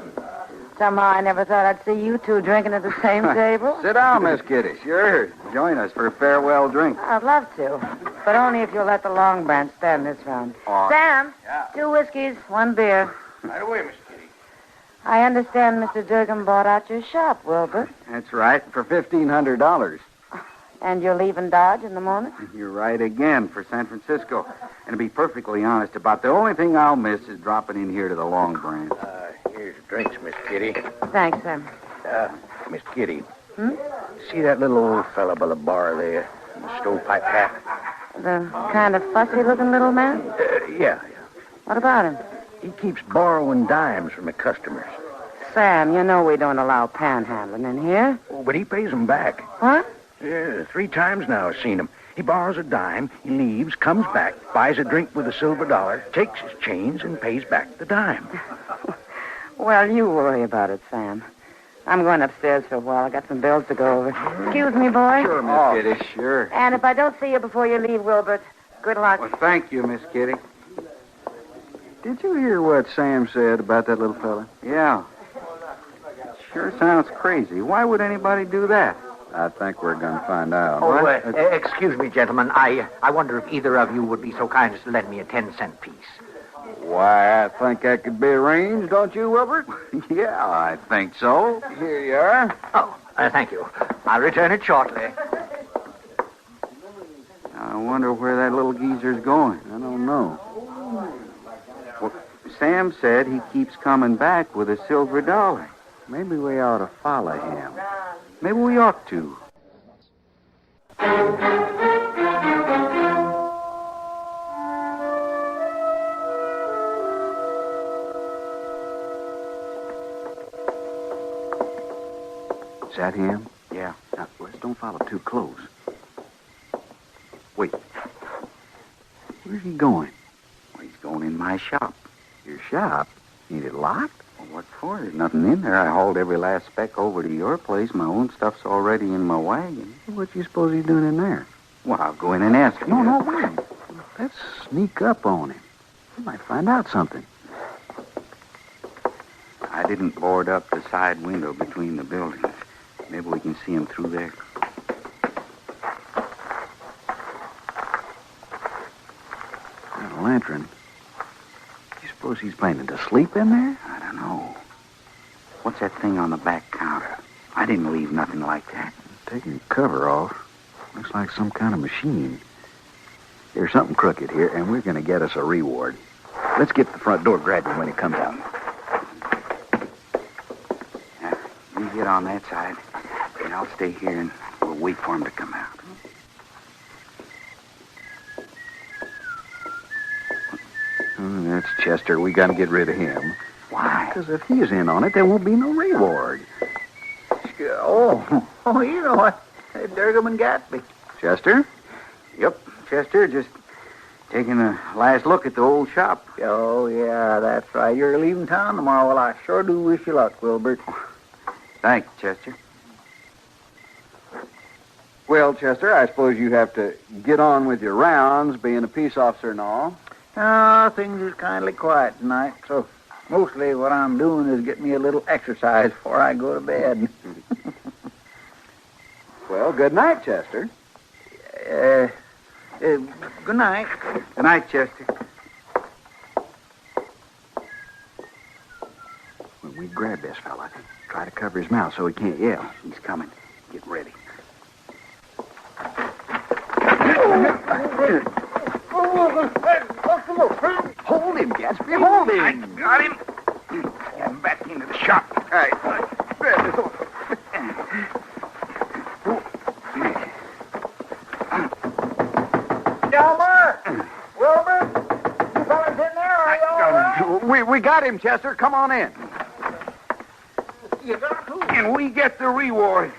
Somehow I never thought I'd see you two drinking at the same table. Sit down, Miss Kitty. Sure. Join us for a farewell drink. I'd love to, but only if you'll let the Long Branch stand this round. Sam, 2 whiskeys, 1 beer. Right away, Miss Kitty. I understand Mr. Durgan bought out your shop, Wilbert. That's right, for $1,500. And you're leaving Dodge in the morning? You're right again, for San Francisco. And to be perfectly honest, about the only thing I'll miss is dropping in here to the Long Branch. Here's your drinks, Miss Kitty. Thanks, Sam. Miss Kitty. See that little old fella by the bar there? In the stovepipe hat? The kind of fussy-looking little man? Yeah. What about him? He keeps borrowing dimes from the customers. Sam, you know we don't allow panhandling in here. Oh, but he pays them back. What? Yeah, 3 times now I've seen him. He borrows a dime, he leaves, comes back, buys a drink with a silver dollar, takes his change, and pays back the dime. Well, you worry about it, Sam. I'm going upstairs for a while. I got some bills to go over. Excuse me, boy. Sure, Miss Kitty, sure. And if I don't see you before you leave, Wilbert, good luck. Well, thank you, Miss Kitty. Did you hear what Sam said about that little fella? Yeah. Sure sounds crazy. Why would anybody do that? I think we're going to find out. Oh, excuse me, gentlemen. I wonder if either of you would be so kind as to lend me a 10-cent piece. Why, I think that could be arranged, don't you, Wilbert? Yeah, I think so. Here you are. Oh, thank you. I'll return it shortly. I wonder where that little geezer's going. I don't know. Well, Sam said he keeps coming back with a silver dollar. Maybe we ought to follow him. Maybe we ought to. Is that him? Yeah. Now, let's don't follow too close. Wait. Where's he going? Well, he's going in my shop. Your shop? Ain't it locked? Well, what for? There's nothing in there. I hauled every last speck over to your place. My own stuff's already in my wagon. What do you suppose he's doing in there? Well, I'll go in and ask him. No, wait. Let's sneak up on him. We might find out something. I didn't board up the side window between the buildings. Maybe we can see him through there. That lantern. You suppose he's planning to sleep in there? I don't know. What's that thing on the back counter? I didn't leave nothing like that. Taking the cover off. Looks like some kind of machine. There's something crooked here, and we're going to get us a reward. Let's get the front door grabbing when it comes out. Now, you get on that side, and I'll stay here, and we'll wait for him to come out. Oh, that's Chester. We got to get rid of him. Why? Because if he's in on it, there won't be no reward. Oh, you know what? Durgaman got me. Chester? Yep, Chester. Just taking a last look at the old shop. Oh, yeah, that's right. You're leaving town tomorrow. Well, I sure do wish you luck, Wilbert. Thanks, Chester. Well, Chester, I suppose you have to get on with your rounds, being a peace officer and all. Oh, things is kindly quiet tonight, so mostly what I'm doing is getting me a little exercise before I go to bed. Well, good night, Chester. Good night. Good night, Chester. When we grab this fella, try to cover his mouth so he can't yell. He's coming. Get ready. Hold him, Gatsby. Hold him. I got him. Get him back. into the shop. All right. Grab this over. Delmer! Wilbur! You fellas in there? Are you all right? We got him, Chester. Come on in. You got who? And we get the reward.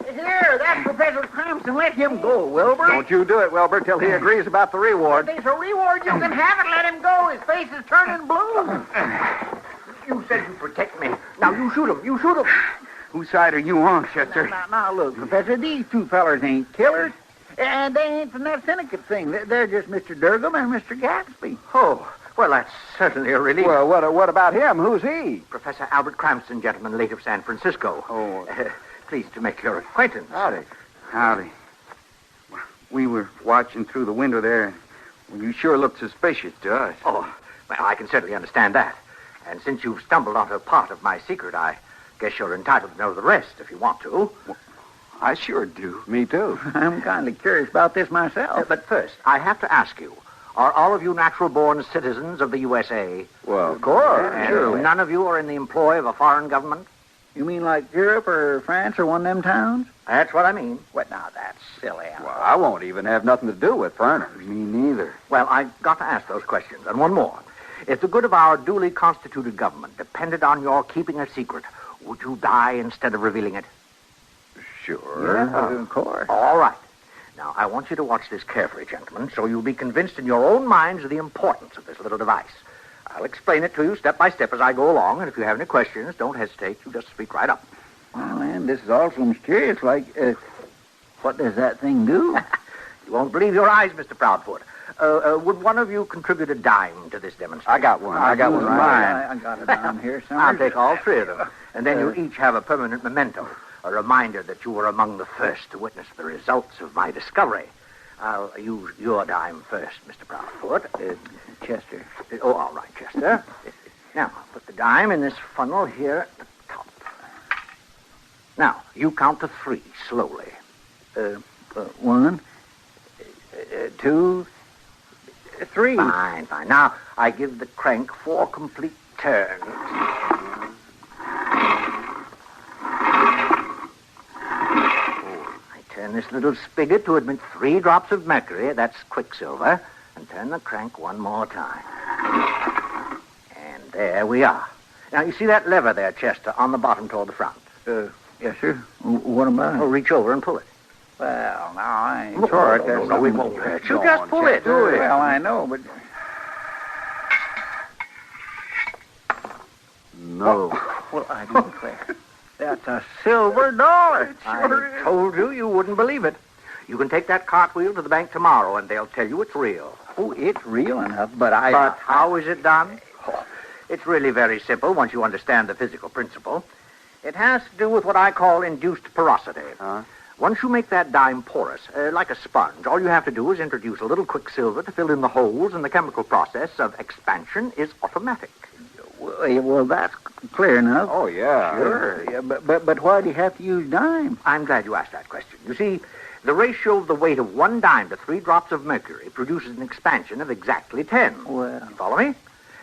Here, that's Professor Cranston. Let him go, Wilbur. Don't you do it, Wilbur, till he agrees about the reward. If there's a reward, you can have it. Let him go. His face is turning blue. You said you protect me. Now, you shoot him. You shoot him. Whose side are you on, Chester? Now, look, Professor, these two fellers ain't killers. And they ain't from that syndicate thing. They're just Mr. Durgam and Mr. Gatsby. Oh, well, that's certainly a relief. Well, what about him? Who's he? Professor Albert Cranston, gentleman, late of San Francisco. Oh. Pleased to make your acquaintance. Howdy. We were watching through the window there. Well, you sure looked suspicious to us. Oh, well, I can certainly understand that. And since you've stumbled onto part of my secret, I guess you're entitled to know the rest if you want to. Well, I sure do. Me too. I'm kind of curious about this myself. But first, I have to ask you, are all of you natural-born citizens of the USA? Well, of course. And none of you are in the employ of a foreign government? You mean like Europe or France or one of them towns? That's what I mean. What, now, that's silly. Well, I won't even have nothing to do with foreigners. Me neither. Well, I've got to ask those questions. And one more. If the good of our duly constituted government depended on your keeping a secret, would you die instead of revealing it? Sure. Yeah, of course. All right. Now, I want you to watch this carefully, gentlemen, so you'll be convinced in your own minds of the importance of this little device. I'll explain it to you step by step as I go along, and if you have any questions, don't hesitate. You just speak right up. Well, man, this is also mysterious. Like, what does that thing do? You won't believe your eyes, Mr. Proudfoot. Would one of you contribute a dime to this demonstration? I got one. I got one right. I got a dime here somewhere. I'll take all three of them, and then you each have a permanent memento, a reminder that you were among the first to witness the results of my discovery. I'll use your dime first, Mr. Proudfoot. Chester. Oh, all right, Chester. Now, put the dime in this funnel here at the top. Now, you count to three, slowly. 1, 2, 3. Fine. Now, I give the crank 4 complete turns. I turn this little spigot to admit 3 drops of mercury, that's quicksilver, and turn the crank one more time. And there we are. Now, you see that lever there, Chester, on the bottom toward the front? Yes, sir. What about it? Oh, reach over and pull it. Well, now, I ain't sure. No, it won't hurt you. Just pull it. Do it. Well, I know, but... No. Well, I declare. That's a silver dollar. I told you wouldn't believe it. You can take that cartwheel to the bank tomorrow, and they'll tell you it's real. Oh, it's real enough, but But how is it done? Oh, it's really very simple once you understand the physical principle. It has to do with what I call induced porosity. Once you make that dime porous, like a sponge, all you have to do is introduce a little quicksilver to fill in the holes, and the chemical process of expansion is automatic. Well, that's clear enough. Oh, yeah. Sure. Yeah, but why do you have to use dimes? I'm glad you asked that question. You see, the ratio of the weight of 1 dime to 3 drops of mercury produces an expansion of exactly 10. Well... You follow me?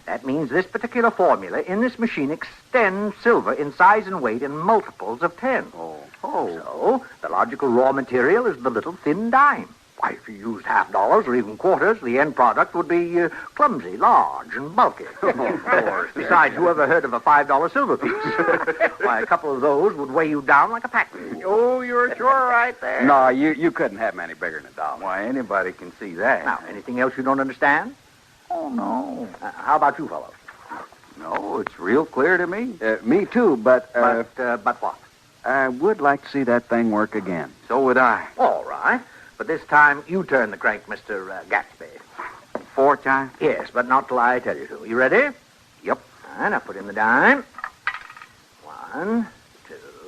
That means this particular formula in this machine extends silver in size and weight in multiples of 10. Oh. So, the logical raw material is the little thin dime. Why, if you used half dollars or even quarters, the end product would be clumsy, large, and bulky. Besides, who ever heard of a $5 silver piece? Why, a couple of those would weigh you down like a pack mule. Oh, you're sure right there. No, you couldn't have many bigger than $1. Why, anybody can see that. Now, anything else you don't understand? Oh, no. How about you fellows? No, it's real clear to me. Me too, but... But what? I would like to see that thing work again. So would I. All right. But this time, you turn the crank, Mr. Gatsby. 4 times? Yes, but not till I tell you to. You ready? Yep. And I put in the dime. 1,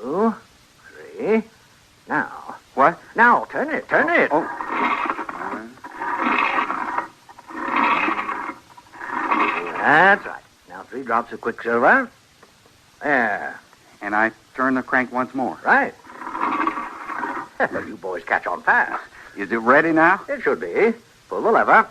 2, 3. Now. What? Now, turn it. Oh. That's right. Now 3 drops of quicksilver. There. And I turn the crank once more. Right. Well, you boys catch on fast. Is it ready now? It should be. Pull the lever.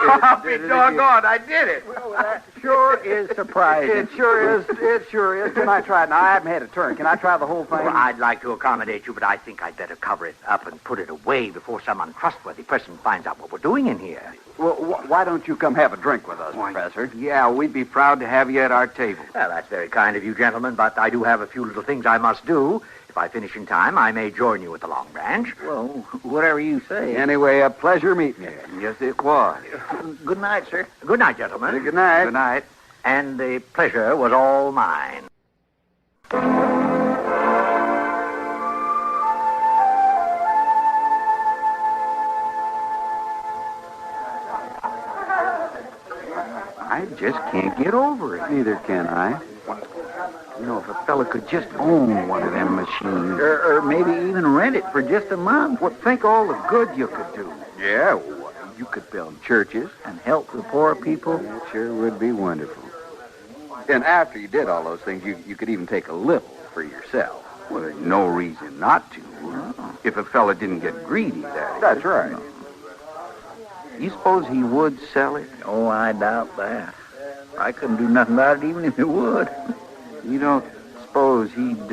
I'll be doggone, I did it. Well, that sure is surprising. It sure is. It sure is. Can I try it? Now, I haven't had a turn. Can I try the whole thing? Well, I'd like to accommodate you, but I think I'd better cover it up and put it away before some untrustworthy person finds out what we're doing in here. Well, why don't you come have a drink with us, Professor? Yeah, we'd be proud to have you at our table. Well, that's very kind of you, gentlemen, but I do have a few little things I must do. If I finish in time, I may join you at the Long Branch. Well, whatever you say. Anyway, a pleasure meeting you. Yes, it was. Good night, sir. Good night, gentlemen. Good night. Good night. And the pleasure was all mine. I just can't get over it. Neither can I. You know, if a fella could just own one of them machines, or maybe even rent it for just a month, think all the good you could do. Yeah, well, you could build churches and help the poor people. It sure would be wonderful. And after you did all those things, you could even take a little for yourself. Well, there's no reason not to. If a fella didn't get greedy, that is. That's right. You suppose he would sell it? Oh, I doubt that. I couldn't do nothing about it even if he would. You don't suppose he'd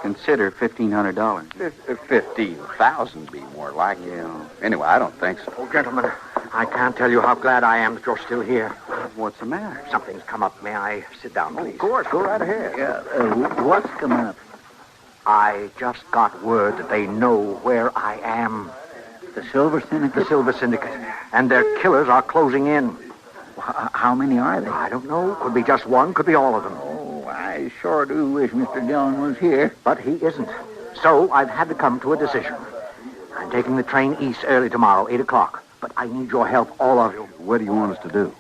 consider $1,500? $15,000 be more like it. Yeah. Anyway, I don't think so. Oh, gentlemen, I can't tell you how glad I am that you're still here. What's the matter? Something's come up. May I sit down, please? Of course. Go right ahead. Yeah. What's come up? I just got word that they know where I am. The Silver Syndicate? The Silver Syndicate. And their killers are closing in. How many are they? I don't know. Could be just one. Could be all of them. Oh, I sure do wish Mr. Dillon was here. But he isn't. So I've had to come to a decision. I'm taking the train east early tomorrow, 8 o'clock. But I need your help, all of you. What do you want us to do?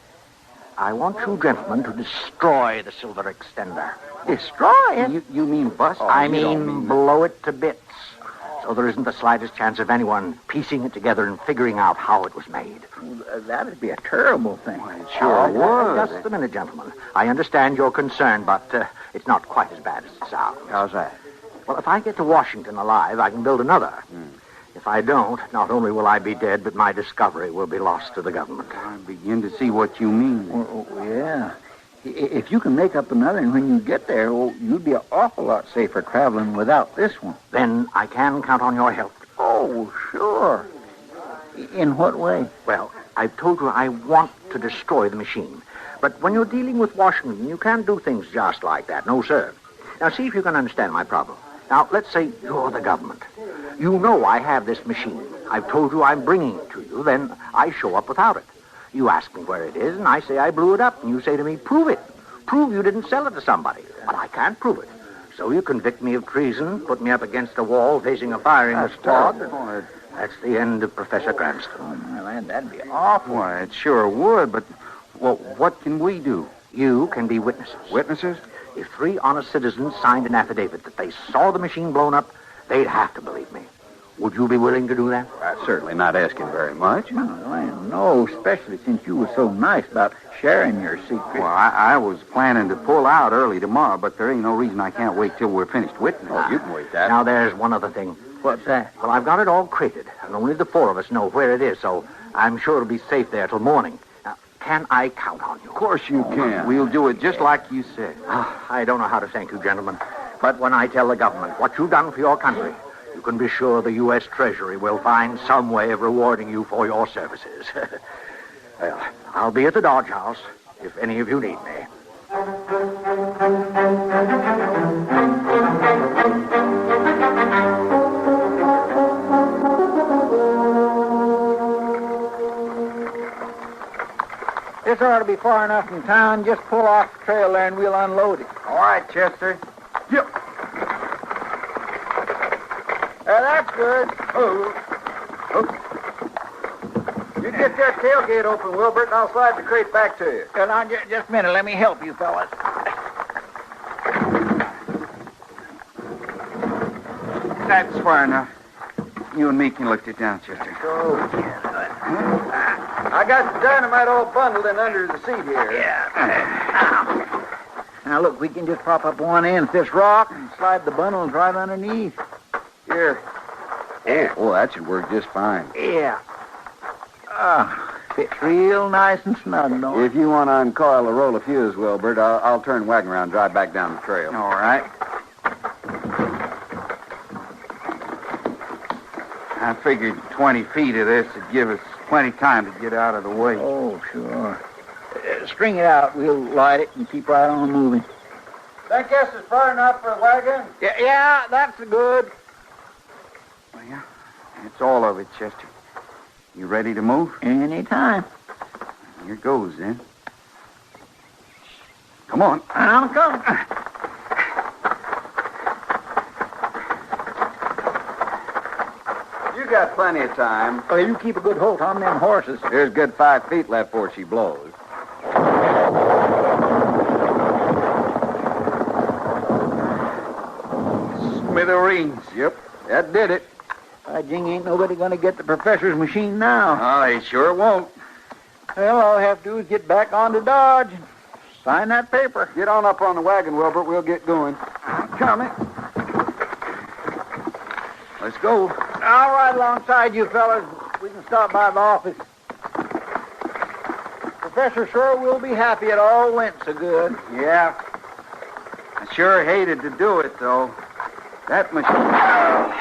I want you gentlemen to destroy the Silver Extender. Destroy it? You mean bust? I mean blow it to bits. So there isn't the slightest chance of anyone piecing it together and figuring out how it was made. That'd be a terrible thing. Well, it sure would. Just a minute, gentlemen. I understand your concern, but it's not quite as bad as it sounds. How's that? Well, if I get to Washington alive, I can build another. If I don't, not only will I be dead, but my discovery will be lost to the government. I begin to see what you mean. Well, yeah. If you can make up another, and when you get there, you'd be an awful lot safer traveling without this one. Then I can count on your help. Oh, sure. In what way? Well, I've told you I want to destroy the machine. But when you're dealing with Washington, you can't do things just like that. No, sir. Now, see if you can understand my problem. Now, let's say you're the government. You know I have this machine. I've told you I'm bringing it to you. Then I show up without it. You ask me where it is, and I say I blew it up. And you say to me, prove it. Prove you didn't sell it to somebody. But I can't prove it. So you convict me of treason, put me up against a wall facing a firing squad. That's the end of Professor Cranston. Oh, my lad, that'd be awful. Why, it sure would, but what can we do? You can be witnesses. Witnesses? If 3 honest citizens signed an affidavit that they saw the machine blown up, they'd have to believe me. Would you be willing to do that? That's certainly not asking very much. No, especially since you were so nice about sharing your secret. Well, I was planning to pull out early tomorrow, but there ain't no reason I can't wait till we're finished witnessing. You can wait that. Now, there's one other thing. What's that? Well, I've got it all crated, and only the 4 of us know where it is, so I'm sure it'll be safe there till morning. Now, can I count on you? Of course you can. We'll do it just like you said. I don't know how to thank you, gentlemen, but when I tell the government what you've done for your country, you can be sure the U.S. Treasury will find some way of rewarding you for your services. Well, I'll be at the Dodge House if any of you need me. This ought to be far enough from town. Just pull off the trail there and we'll unload it. All right, Chester. Yep. That's good. You get that tailgate open, Wilbert, and I'll slide the crate back to you. Now, just a minute. Let me help you, fellas. That's far enough. You and me can lift it down, Chester. I got the dynamite all bundled in under the seat here. Yeah. Now, look, we can just prop up one end of this rock and slide the bundles right underneath. Here. Oh, that should work just fine. Yeah. Fits real nice and snug, don't it? If you want to uncoil a roll of fuse, Wilbert, I'll turn wagon around and drive back down the trail. All right. I figured 20 feet of this would give us plenty of time to get out of the way. Oh, sure. String it out. We'll light it and keep right on moving. That guess is far enough for a wagon? Yeah, that's good. Well, yeah, that's all of it, Chester. You ready to move? Anytime. Here goes, then. Come on. I'm coming. You got plenty of time. Oh, you keep a good hold on them horses. There's good 5 feet left before she blows. Smithereens. Yep, that did it. By jing, ain't nobody going to get the professor's machine now. Oh, they sure won't. Well, all I have to do is get back on to Dodge and sign that paper. Get on up on the wagon, Wilbert. We'll get going. I'm coming. Let's go. I'll ride alongside you fellas. We can stop by the office. Professor sure will be happy it all went so good. Yeah. I sure hated to do it, though. That machine...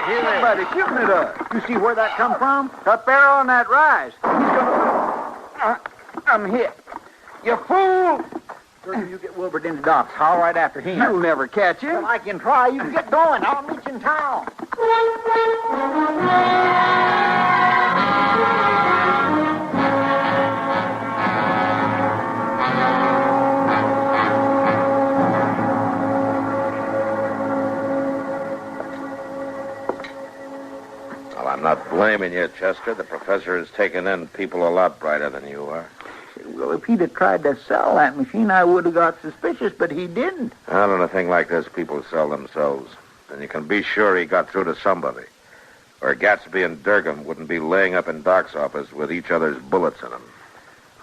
Here, somebody shooting at us. You see where that come from? Up there on that rise. He's gonna... I'm hit. You fool! Sure, you get Wilbert into Doc's. I'll ride after him. You'll never catch him. Well, I can try. You can get going. I'll meet you in town. Well, I'm not blaming you, Chester. The professor has taken in people a lot brighter than you are. Well, if he'd have tried to sell that machine, I would have got suspicious, but he didn't. Out on a thing like this, people sell themselves. And you can be sure he got through to somebody. Or Gatsby and Durgam wouldn't be laying up in Doc's office with each other's bullets in them.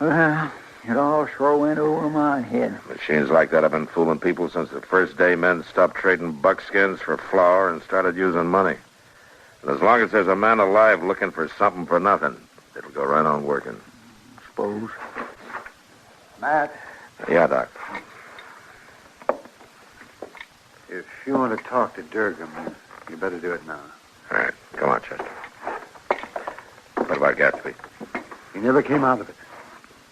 Well, it all sure went over my head. Machines like that have been fooling people since the first day men stopped trading buckskins for flour and started using money. And as long as there's a man alive looking for something for nothing, it'll go right on working. Suppose. Matt, Yeah, Doc. If you want to talk to Durgam, you better do it now. All right. Come on, Chester. What about Gatsby? He never came out of it.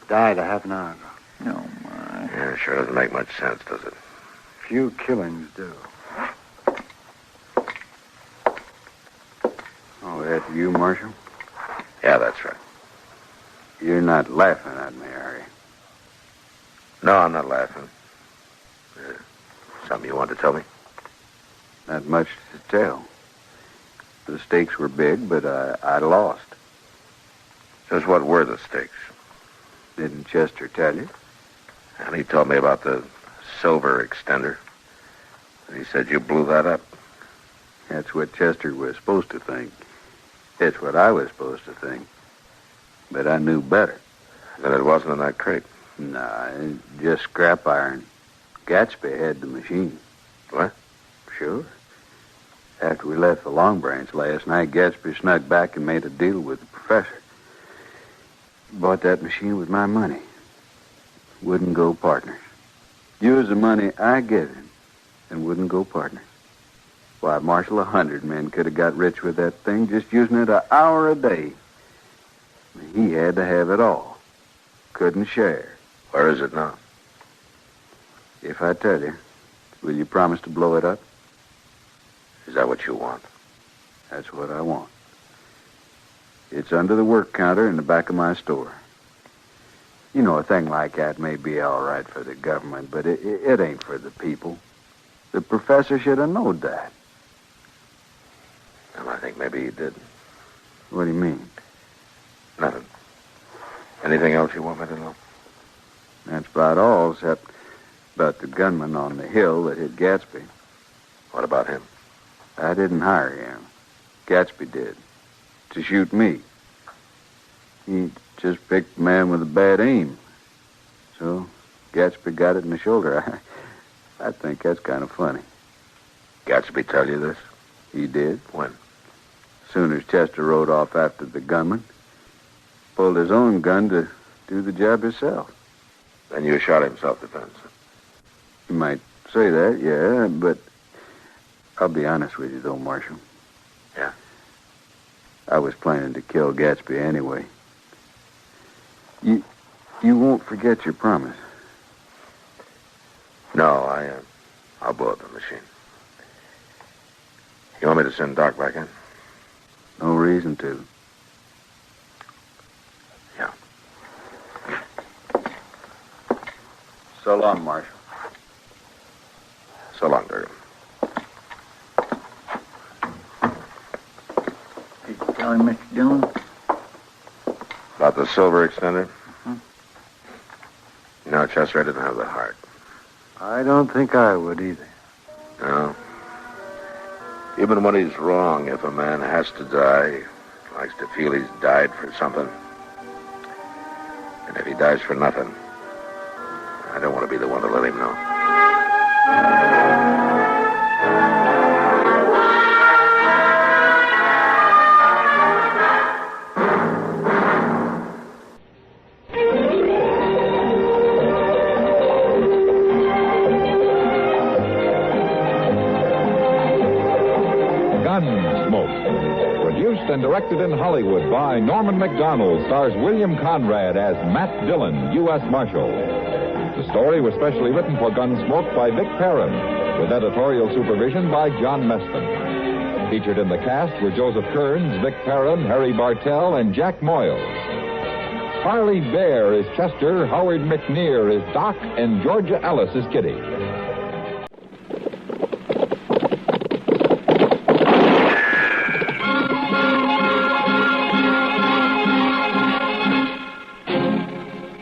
Died a half an hour ago. Oh, my. Yeah, sure doesn't make much sense, does it? Few killings do. Oh, that's you, Marshal? Yeah, that's right. You're not laughing at me, are you? No, I'm not laughing. Something you want to tell me? Not much to tell. The stakes were big, but I lost. Just what were the stakes? Didn't Chester tell you? And he told me about the silver extender. He said you blew that up. That's what Chester was supposed to think. That's what I was supposed to think. But I knew better. Then it wasn't in that crate. Nah, just scrap iron. Gatsby had the machine. What? Sure. After we left the Long Branch last night, Gatsby snuck back and made a deal with the professor. Bought that machine with my money. Wouldn't go partners. Used the money I gave him and wouldn't go partners. Why, Marshal, 100 men could have got rich with that thing just using it an hour a day. He had to have it all. Couldn't share. Where is it now? If I tell you, will you promise to blow it up? Is that what you want? That's what I want. It's under the work counter in the back of my store. You know, a thing like that may be all right for the government, but it ain't for the people. The professor should have known that. Well, I think maybe he did. What do you mean? Nothing. Anything else you want me to know? That's about all, except about the gunman on the hill that hit Gatsby. What about him? I didn't hire him. Gatsby did. To shoot me. He just picked a man with a bad aim. So Gatsby got it in the shoulder. I think that's kind of funny. Gatsby tell you this? He did. When? Soon as Chester rode off after the gunman. Pulled his own gun to do the job herself. Then you shot him self-defense. You might say that, yeah, but I'll be honest with you, though, Marshal. Yeah? I was planning to kill Gatsby anyway. You won't forget your promise. No, I'll blow up the machine. You want me to send Doc back in? No reason to. Yeah. So long, Marshal. So long, Durgan. Did you tell him, Mr. Dillon? About the silver extender? No, Chester, I didn't have the heart. I don't think I would either. No. Even when he's wrong, if a man has to die, he likes to feel he's died for something. And if he dies for nothing, I don't want to be the one to let him know. Gunsmoke. Produced and directed in Hollywood by Norman Macdonald, stars William Conrad as Matt Dillon, U.S. Marshal. The story was specially written for Gunsmoke by Vic Perrin, with editorial supervision by John Meston. Featured in the cast were Joseph Kearns, Vic Perrin, Harry Bartell, and Jack Moyles. Harley Bear is Chester, Howard McNear is Doc, and Georgia Ellis is Kitty.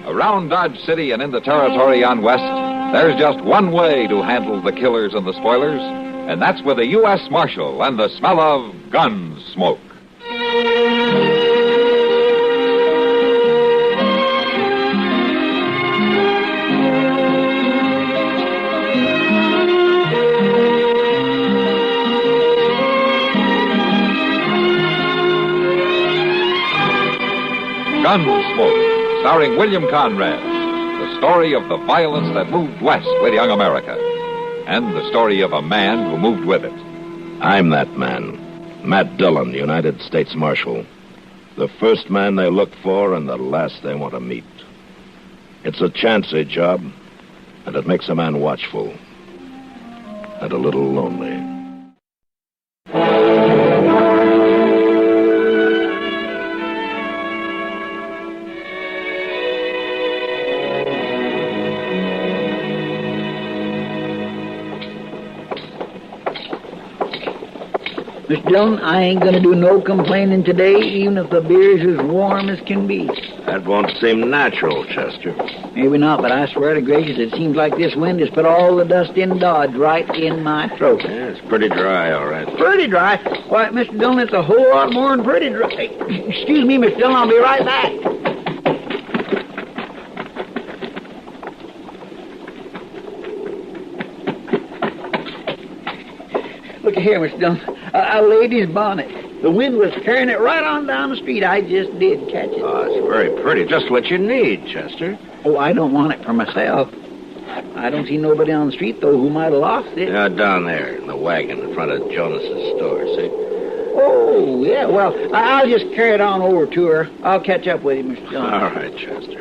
Around Dodge City and in the territory on West, there's just one way to handle the killers and the spoilers, and that's with a U.S. Marshal and the smell of Gunsmoke. Gunsmoke, starring William Conrad, the story of the violence that moved west with young America, and the story of a man who moved with it. I'm that man, Matt Dillon, United States Marshal. The first man they look for and the last they want to meet. It's a chancy job, and it makes a man watchful and a little lonely. Mr. Dillon, I ain't gonna do no complaining today, even if the beer's as warm as can be. That won't seem natural, Chester. Maybe not, but I swear to gracious, it seems like this wind has put all the dust in Dodge right in my throat. Yeah, it's pretty dry, all right. Pretty dry? Why, Mr. Dillon, it's a whole lot more than pretty dry. Excuse me, Mr. Dillon, I'll be right back. Look here, Mr. Dillon. A lady's bonnet. The wind was carrying it right on down the street. I just did catch it. Oh, it's very pretty. Just what you need, Chester. Oh, I don't want it for myself. I don't see nobody on the street, though, who might have lost it. Yeah, down there in the wagon in front of Jonas's store, see? Oh, yeah, well, I'll just carry it on over to her. I'll catch up with you, Mr. Dillon. All right, Chester.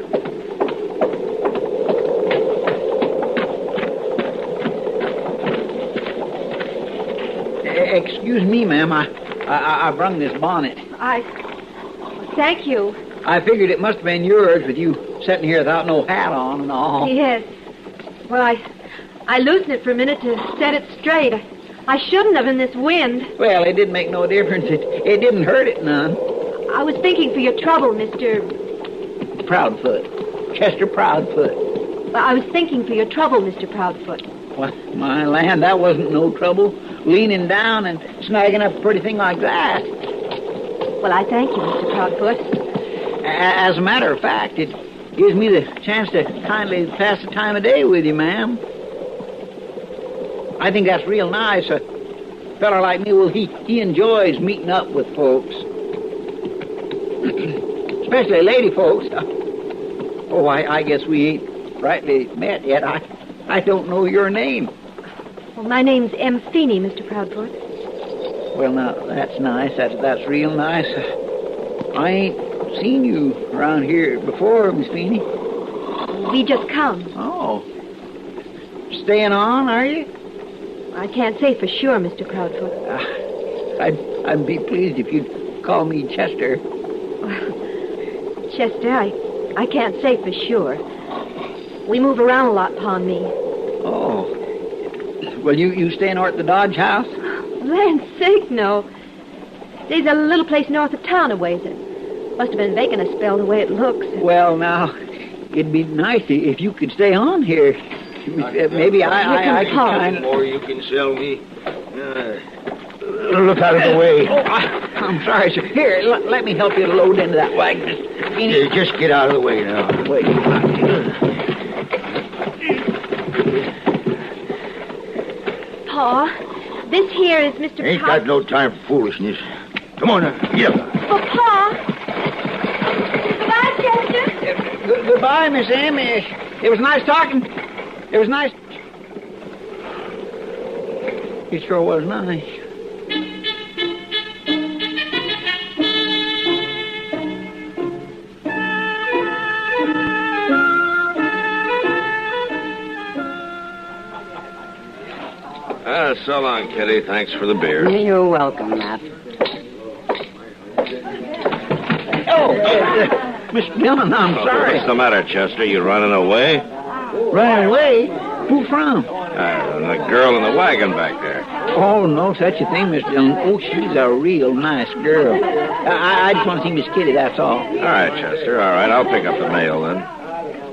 Excuse me, ma'am. I brung this bonnet. Thank you. I figured it must have been yours with you sitting here without no hat on and all. Yes. Well, I loosened it for a minute to set it straight. I shouldn't have in this wind. Well, it didn't make no difference. It didn't hurt it none. I was thinking for your trouble, Mr. Proudfoot. Chester Proudfoot. Well, I was thinking for your trouble, Mr. Proudfoot. What? My land, that wasn't no trouble. Leaning down and snagging up a pretty thing like that. Well, I thank you, Mr. Proudfoot. As a matter of fact, it gives me the chance to kindly pass the time of day with you, ma'am. I think that's real nice. A fellow like me, well, he enjoys meeting up with folks. Especially lady folks. Oh, I guess we ain't rightly met yet. I don't know your name. Well, my name's M. Feeney, Mr. Proudfoot. Well, now, that's nice. That's real nice. I ain't seen you around here before, Miss Feeney. We just come. Oh. Staying on, are you? I can't say for sure, Mr. Proudfoot. I'd be pleased if you'd call me Chester. Chester, I can't say for sure. We move around a lot, Pa and me. Oh. Well, you staying over at the Dodge house? Land's sake, no. There's a little place north of town a ways. It must have been vacant a spell the way it looks. Well, now, it'd be nice if you could stay on here. Maybe I can kind of... More you can sell me. Look out of the way. Oh, I'm sorry, sir. Here, let me help you load into that wagon. Here, just get out of the way now. Wait. Pa, this here is Mr. Ain't got no time for foolishness. Come on now, get up. Oh, Pa. Goodbye, Chester. Goodbye, Miss M. It was nice talking. It was nice. It sure was nice. So long, Kitty. Thanks for the beer. You're welcome, Matt. Oh, Miss Dillon, I'm sorry. What's the matter, Chester? You running away? Running away? Who from? The girl in the wagon back there. Oh, no such a thing, Miss Dillon. Oh, she's a real nice girl. I just want to see Miss Kitty, that's all. All right, Chester. All right, I'll pick up the mail then.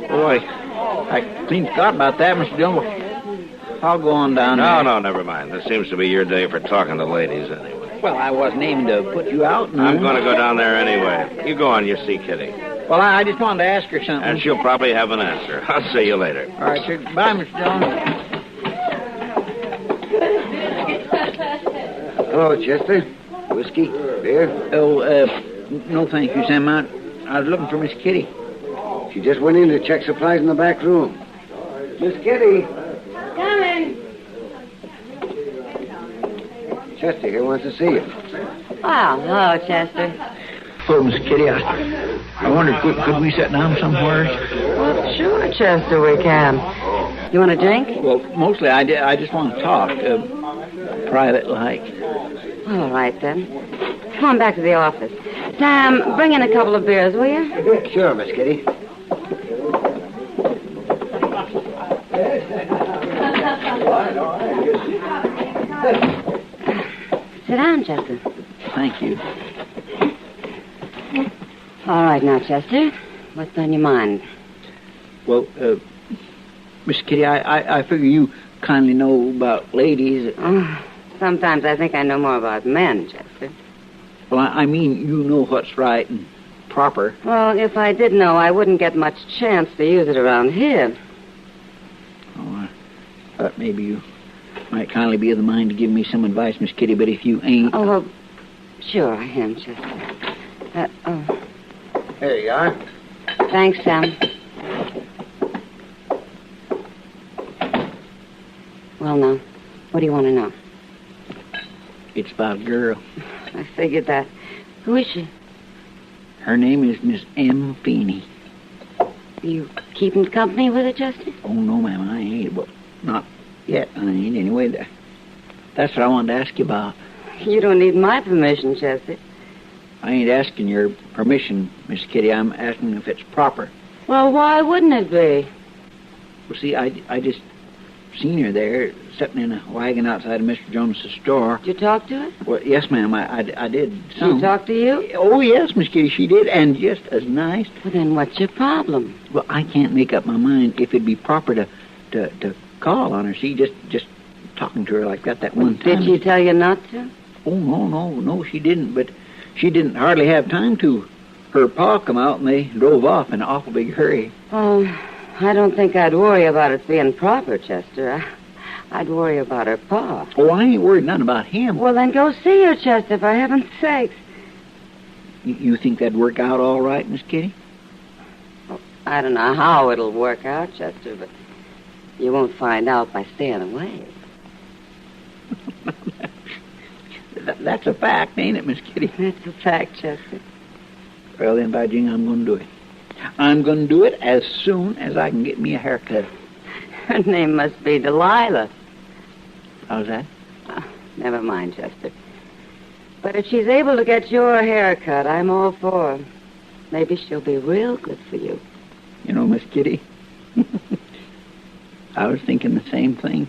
Boy, I clean forgot about that, Mr. Dillon. I'll go on down there. No, never mind. This seems to be your day for talking to ladies anyway. Well, I wasn't aiming to put you out. I'm going to go down there anyway. You go on, you see Kitty. Well, I just wanted to ask her something. And she'll probably have an answer. I'll see you later. All right, sir. Bye, Mr. Dillon. Hello, Chester. Whiskey? Beer? Oh, no thank you, Sam. I was looking for Miss Kitty. She just went in to check supplies in the back room. Miss Kitty. Coming. Chester here wants to see you. Oh, hello, Chester. Oh, Miss Kitty, I wondered, could we sit down somewhere? Well, sure, Chester, we can. You want a drink? Well, mostly I just want to talk, private-like. All right, then. Come on back to the office. Sam, bring in a couple of beers, will you? Sure, Miss Kitty. Sit down, Chester. Thank you. All right, now, Chester. What's on your mind? Well, Miss Kitty, I figure you kindly know about ladies. Sometimes I think I know more about men, Chester. Well, I mean, you know what's right and proper. Well, if I did know, I wouldn't get much chance to use it around here. Oh, I thought maybe you might kindly be of the mind to give me some advice, Miss Kitty, but if you ain't... Oh, well, sure I am, Chester. There you are. Thanks, Sam. Well, now, what do you want to know? It's about a girl. I figured that. Who is she? Her name is Miss M. Feeney. You keeping company with her, Chester? Oh, no, ma'am, I ain't. Well, not yet, I ain't. Anyway, that's what I wanted to ask you about. You don't need my permission, Chester. I ain't asking your permission, Miss Kitty. I'm asking if it's proper. Well, why wouldn't it be? Well, see, I just seen her there, sitting in a wagon outside of Mr. Jones's store. Did you talk to her? Well, yes, ma'am, I did. She talked to you? Oh, yes, Miss Kitty, she did, and just as nice. Well, then what's your problem? Well, I can't make up my mind if it'd be proper to call on her. See, just talking to her like that one time. Did she tell you not to? Oh, no, she didn't, but she didn't hardly have time to. Her pa come out, and they drove off in an awful big hurry. Oh, I don't think I'd worry about it being proper, Chester. I'd worry about her pa. Oh, I ain't worried none about him. Well, then go see her, Chester, for heaven's sakes. You think that'd work out all right, Miss Kitty? Oh, I don't know how it'll work out, Chester, but you won't find out by staying away. That's a fact, ain't it, Miss Kitty? That's a fact, Chester. Well, then, by jing, I'm going to do it. I'm going to do it as soon as I can get me a haircut. Her name must be Delilah. How's that? Oh, never mind, Chester. But if she's able to get your haircut, I'm all for her. Maybe she'll be real good for you. You know, Miss Kitty, I was thinking the same thing.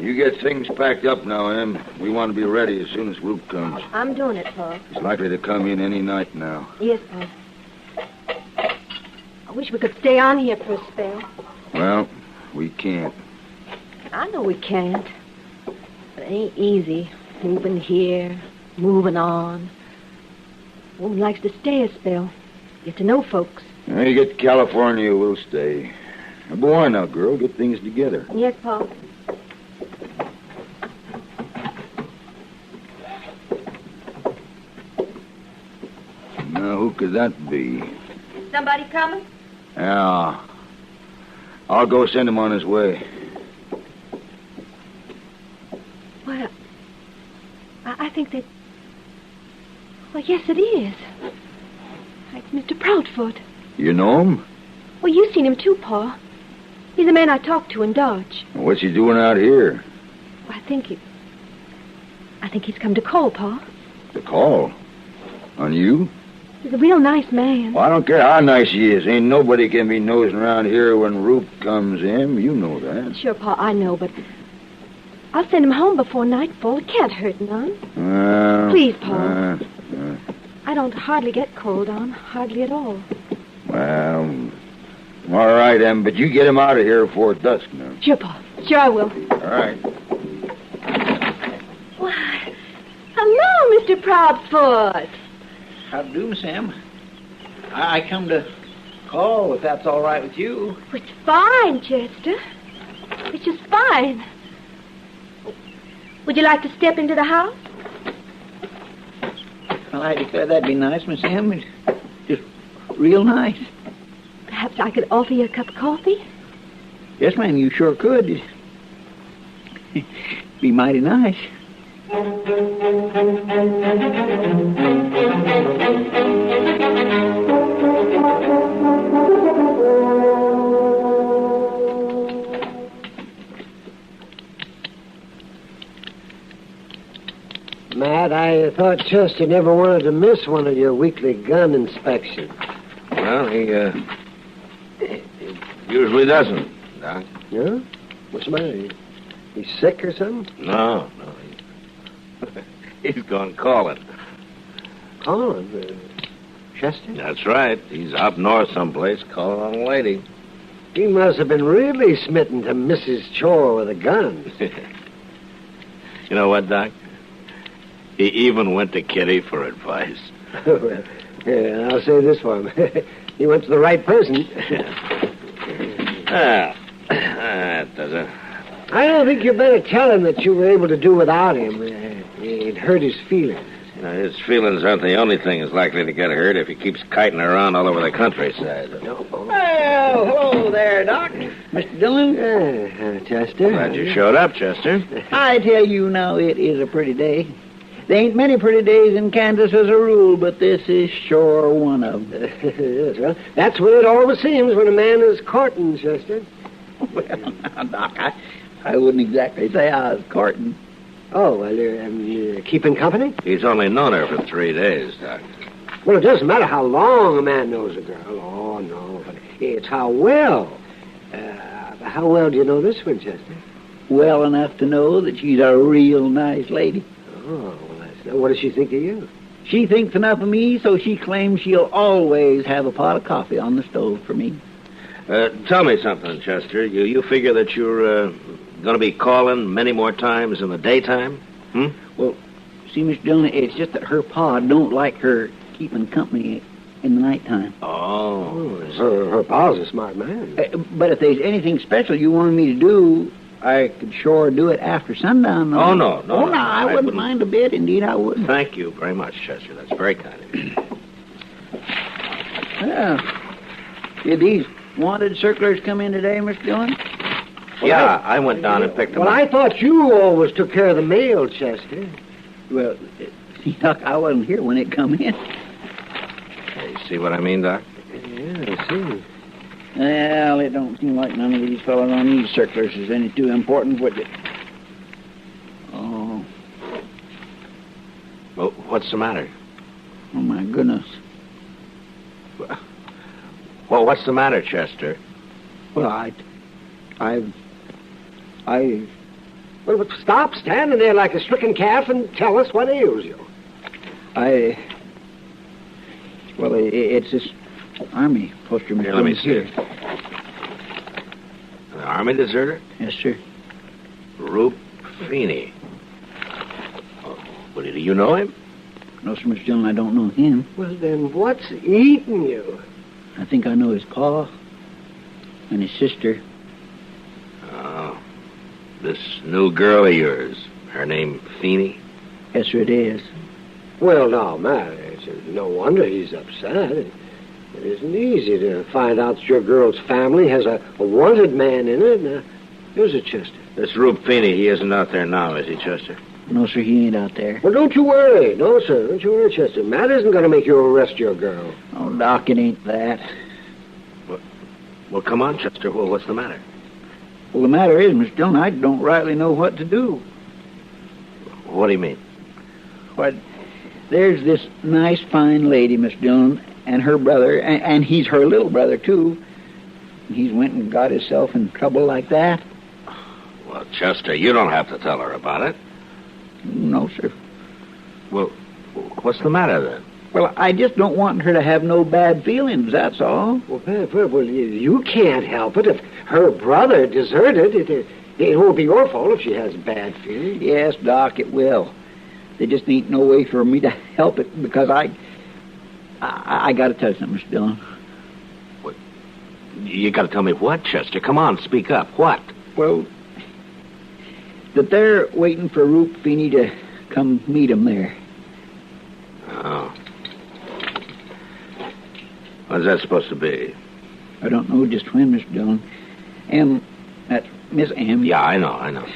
You get things packed up now, Em. We want to be ready as soon as Roop comes. I'm doing it, Pa. He's likely to come in any night now. Yes, Pa. I wish we could stay on here for a spell. Well, we can't. I know we can't. But it ain't easy. Moving here, moving on. Woman likes to stay a spell. Get to know folks. When you get to California, we'll stay. Now, go on now, girl. Get things together. Yes, Pa. Now, who could that be? Somebody coming? Yeah. I'll go send him on his way. Well, I think that... Well, yes, it is. It's Mr. Proudfoot. You know him? Well, you've seen him too, Pa. He's the man I talked to in Dodge. What's he doing out here? I think he's come to call, Pa. To call? On you? He's a real nice man. Well, I don't care how nice he is. Ain't nobody can be nosing around here when Roop comes in. You know that. Sure, Pa, I know, but I'll send him home before nightfall. It can't hurt none. Please, Pa. I don't hardly get called on. Hardly at all. Well, all right, Em, but you get him out of here before dusk now. Sure, Pa. Sure, I will. All right. Why, hello, Mr. Proudfoot. How to do, Miss Em? I come to call, if that's all right with you. It's fine, Chester. It's just fine. Would you like to step into the house? Well, I declare that'd be nice, Miss Em. It's just real nice. Perhaps I could offer you a cup of coffee? Yes, ma'am, you sure could. Be mighty nice. Matt, I thought Chester never wanted to miss one of your weekly gun inspections. Well, he usually doesn't, Doc. Yeah? What's the matter? He's sick or something? No. He's gone calling. Calling? Chester? That's right. He's up north someplace calling on a lady. He must have been really smitten to Mrs. Chore with a gun. You know what, Doc? He even went to Kitty for advice. Well, yeah, I'll say this for him. He went to the right person. That does it. I don't think you better tell him that you were able to do without him. It hurt his feelings. You know, his feelings aren't the only thing that's likely to get hurt if he keeps kiting around all over the countryside. Well, hello there, Doc. Mr. Dillon. Chester. Glad you showed up, Chester. I tell you now, it is a pretty day. There ain't many pretty days in Kansas as a rule, but this is sure one of them. Yes, well, that's what it always seems when a man is courting, Chester. Well, now, Doc, I wouldn't exactly say I was courting. Oh, well, you're keeping company? He's only known her for 3 days, Doc. Well, it doesn't matter how long a man knows a girl. Oh, no, but it's how well. How well do you know this one, Chester? Well enough to know that she's a real nice lady. Oh, well, what does she think of you? She thinks enough of me, so she claims she'll always have a pot of coffee on the stove for me. Tell me something, Chester. You figure that you're going to be calling many more times in the daytime? Well, see, Miss Dillon, it's just that her pa don't like her keeping company in the nighttime. Oh, her pa's a smart man. But if there's anything special you wanted me to do, I could sure do it after sundown. Though. Oh, no. I wouldn't mind a bit. Indeed, I wouldn't. Thank you very much, Chester. That's very kind of you. Well, did these wanted circulars come in today, Mr. Dillon? Yeah, I went down and picked them up. I thought you always took care of the mail, Chester. Well, see, Doc, I wasn't here when it come in. Hey, see what I mean, Doc? Yeah, I see. Well, it don't seem like none of these fellas on these circulars is any too important, would it? Oh. Well, what's the matter? Oh, my goodness. Well, what's the matter, Chester? Well, Well, stop standing there like a stricken calf and tell us what ails you. Well, it's this Army poster. Here, let me see it. An Army deserter? Yes, sir. Roop Feeney. Oh, well, do you know him? No, sir, Mr. Dillon, I don't know him. Well, then what's eating you? I think I know his pa and his sister. Oh, this new girl of yours, her name Feeney? Yes, sir, it is. Well, now, Matt, it's no wonder he's upset. It isn't easy to find out that your girl's family has a wanted man in it. Now, here's a Chester. This Roop Feeney, he isn't out there now, is he, Chester? No, sir, he ain't out there. Well, don't you worry. No, sir, don't you worry, Chester. Matt isn't going to make you arrest your girl. Oh, Doc, it ain't that. Well, come on, Chester. Well, what's the matter? Well, the matter is, Mr. Dillon, I don't rightly know what to do. What do you mean? Why, there's this nice, fine lady, Mr. Dillon, and her brother, and he's her little brother, too. He's went and got himself in trouble like that. Well, Chester, you don't have to tell her about it. No, sir. Well, what's the matter, then? Well, I just don't want her to have no bad feelings, that's all. Well, you can't help it. If her brother deserted, it won't be your fault if she has bad feelings. Yes, Doc, it will. There just ain't no way for me to help it because I got to tell you something, Mr. Dillon. What? You got to tell me what, Chester? Come on, speak up. What? Well, that they're waiting for Roop Feeney to come meet him there. Oh. When's that supposed to be? I don't know just when, Mr. Dillon. That Miss M. Yeah, I know.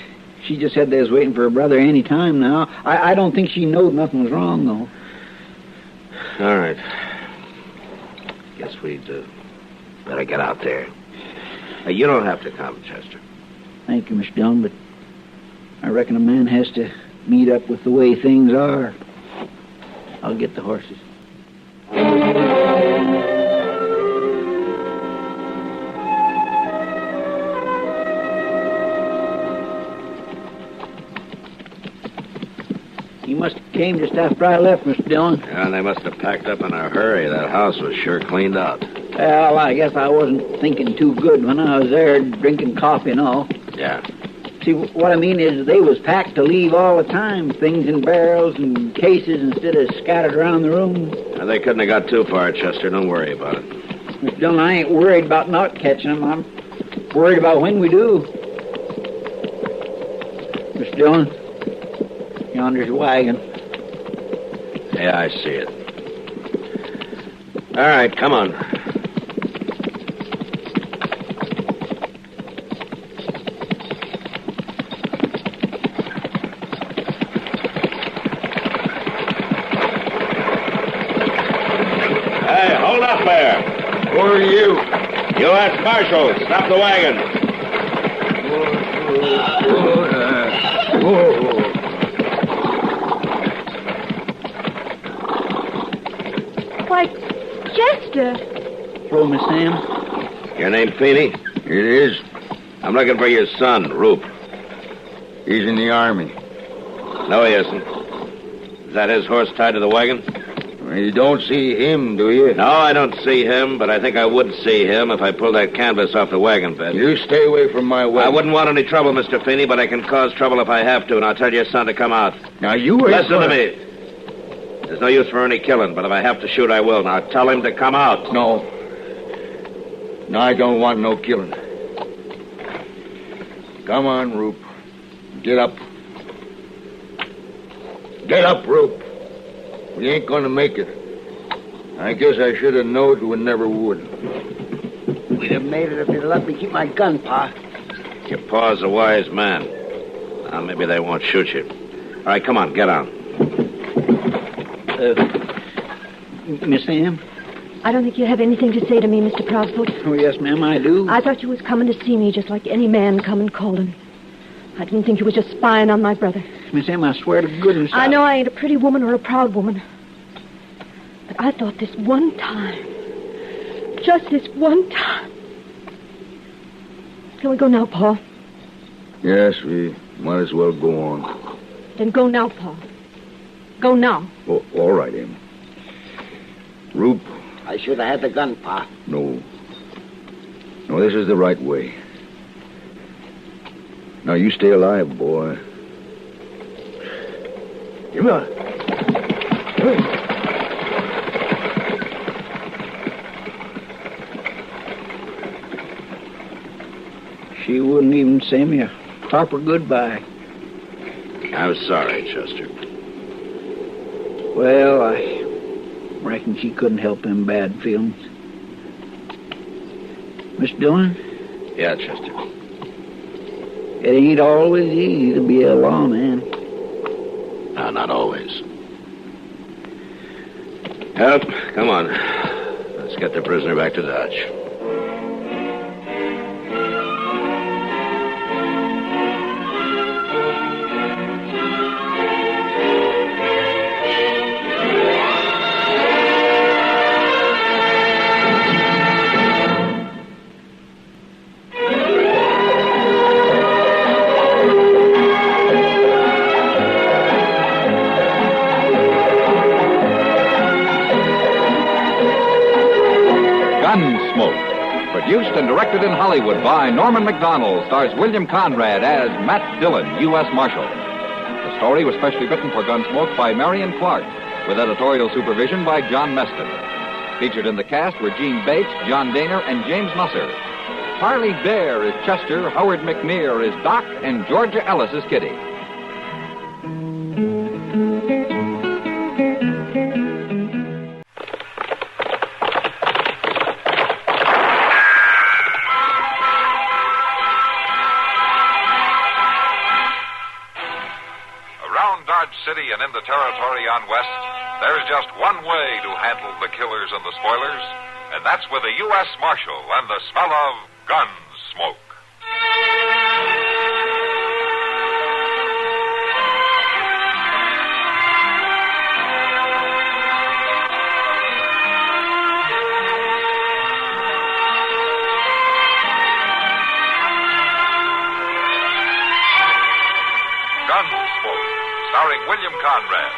She just said they was waiting for her brother any time now. I don't think she knowed nothing was wrong, though. All right. Guess we'd better get out there. Hey, you don't have to come, Chester. Thank you, Mr. Dillon, but I reckon a man has to meet up with the way things are. I'll get the horses. He must have came just after I left, Mr. Dillon. Yeah, they must have packed up in a hurry. That house was sure cleaned out. Well, I guess I wasn't thinking too good when I was there drinking coffee and all. Yeah. See, what I mean is they was packed to leave all the time. Things in barrels and cases instead of scattered around the room. Now, they couldn't have got too far, Chester. Don't worry about it. Mr. Dillon, I ain't worried about not catching them. I'm worried about when we do. Mr. Dillon, yonder's a wagon. Yeah, I see it. All right, come on. Hey, hold up there. Who are you? U.S. Marshal. Stop the wagon. Why, Chester. Hello, Miss Sam. Your name Feeney? It is. I'm looking for your son, Roop. He's in the Army. No, he isn't. Is that his horse tied to the wagon? You don't see him, do you? No, I don't see him, but I think I would see him if I pulled that canvas off the wagon bed. You stay away from my wagon. I wouldn't want any trouble, Mr. Feeney, but I can cause trouble if I have to, and I'll tell your son to come out. Now, you wait. Listen to me. There's no use for any killing, but if I have to shoot, I will. Now tell him to come out. No. No, I don't want no killing. Come on, Roop. Get up. Get up, Roop. We ain't gonna make it. I guess I should have known we never would. We'd have made it if they'd let me keep my gun, Pa. Your pa's a wise man. Now, maybe they won't shoot you. All right, come on, get on. Miss Sam? I don't think you have anything to say to me, Mr. Proudfoot. Oh, yes, ma'am, I do. I thought you was coming to see me just like any man coming calling. I didn't think you was just spying on my brother. Miss Sam, I swear to goodness. I know I ain't a pretty woman or a proud woman. But I thought this one time, just this one time. Can we go now, Pa? Yes, we might as well go on. Then go now, Pa. Go now. Oh, all right, Em. Roop. I should have had the gun, Pa. No. No, this is the right way. Now, you stay alive, boy. Come on. Come on. She wouldn't even say me a proper goodbye. I'm sorry, Chester. Well, I reckon she couldn't help them bad feelings. Miss Dillon? Yeah, Chester. It ain't always easy to be a lawman. No, not always. Help, come on. Let's get the prisoner back to Dodge. Gunsmoke, produced and directed in Hollywood by Norman Macdonald, stars William Conrad as Matt Dillon, U.S. Marshal. The story was specially written for Gunsmoke by Marion Clark, with editorial supervision by John Meston. Featured in the cast were Gene Bates, John Daner, and James Musser. Harley Bear is Chester, Howard McNear is Doc, and Georgia Ellis is Kitty. City and in the territory on West, there's just one way to handle the killers and the spoilers, and that's with a U.S. Marshal and the smell of Gunsmoke. Gunsmoke, starring William Conrad,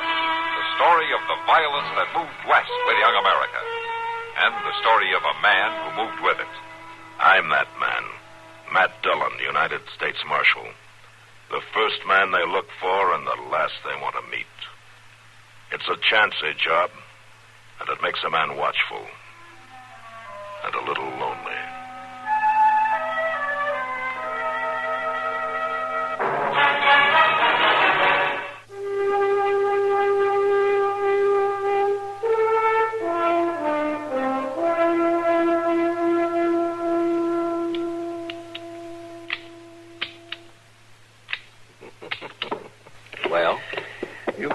the story of the violence that moved west with young America, and the story of a man who moved with it. I'm that man, Matt Dillon, United States Marshal. The first man they look for and the last they want to meet. It's a chancy job, and it makes a man watchful and a little lonely.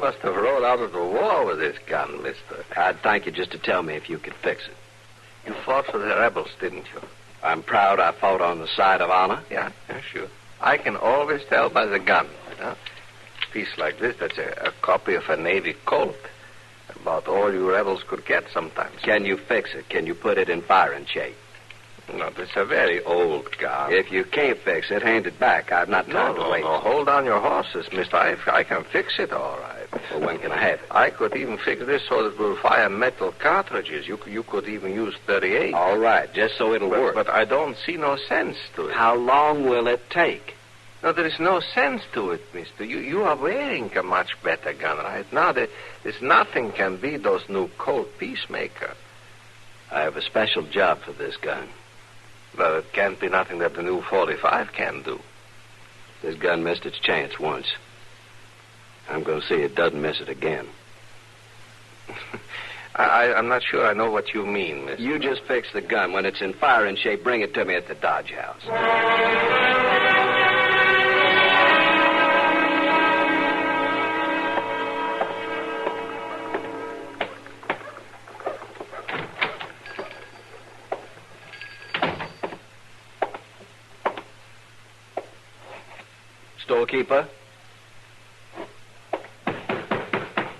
Must have rode out of the war with this gun, mister. I'd thank you just to tell me if you could fix it. You fought for the rebels, didn't you? I'm proud I fought on the side of honor. Yeah, sure. I can always tell by the gun. A piece like this, that's a copy of a Navy Colt. About all you rebels could get sometimes. Can you fix it? Can you put it in firing shape? No, it's a very old gun. If you can't fix it, hand it back. I've not time to wait. No, hold on your horses, mister. I can fix it all right. Well, when can I have it? I could even fix this so that it will fire metal cartridges. You could even use 38. All right, just so it'll work. But I don't see no sense to it. How long will it take? No, there is no sense to it, mister. You are wearing a much better gun right now. There's nothing can beat those new Colt Peacemaker. I have a special job for this gun. But it can't be nothing that the new 45 can do. This gun missed its chance once. I'm going to see it doesn't miss it again. I'm not sure I know what you mean, mister. You just fix the gun. When it's in firing shape, bring it to me at the Dodge House. Storekeeper?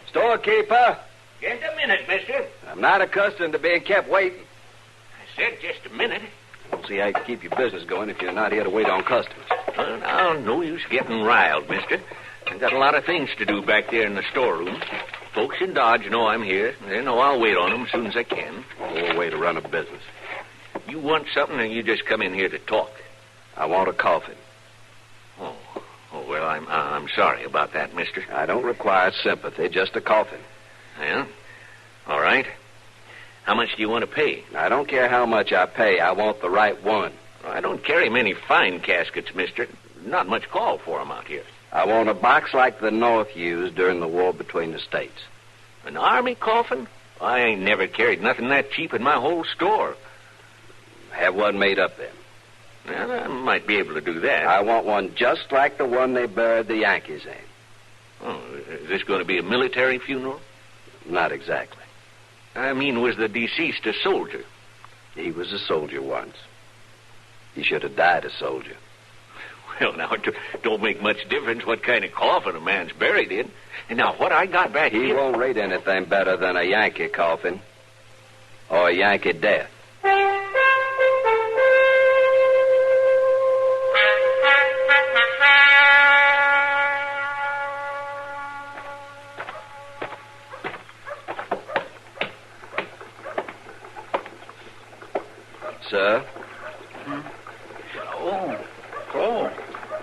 Storekeeper? Just a minute, mister. I'm not accustomed to being kept waiting. I said just a minute. We'll see how you can keep your business going if you're not here to wait on customers. Well, now, no use getting riled, mister. I've got a lot of things to do back there in the storeroom. Folks in Dodge know I'm here. They know I'll wait on them as soon as I can. No way to run a business. You want something, and you just come in here to talk. I want a coffin. Oh, well, I'm sorry about that, mister. I don't require sympathy, just a coffin. Yeah? All right. How much do you want to pay? I don't care how much I pay. I want the right one. Well, I don't carry many fine caskets, mister. Not much call for 'em out here. I want a box like the North used during the war between the states. An army coffin? I ain't never carried nothing that cheap in my whole store. Have one made up then. Well, I might be able to do that. I want one just like the one they buried the Yankees in. Oh, is this going to be a military funeral? Not exactly. I mean, was the deceased a soldier? He was a soldier once. He should have died a soldier. Well, now, it don't make much difference what kind of coffin a man's buried in. And now, what I got back here... He won't rate anything better than a Yankee coffin. Or a Yankee death. Sir? Oh.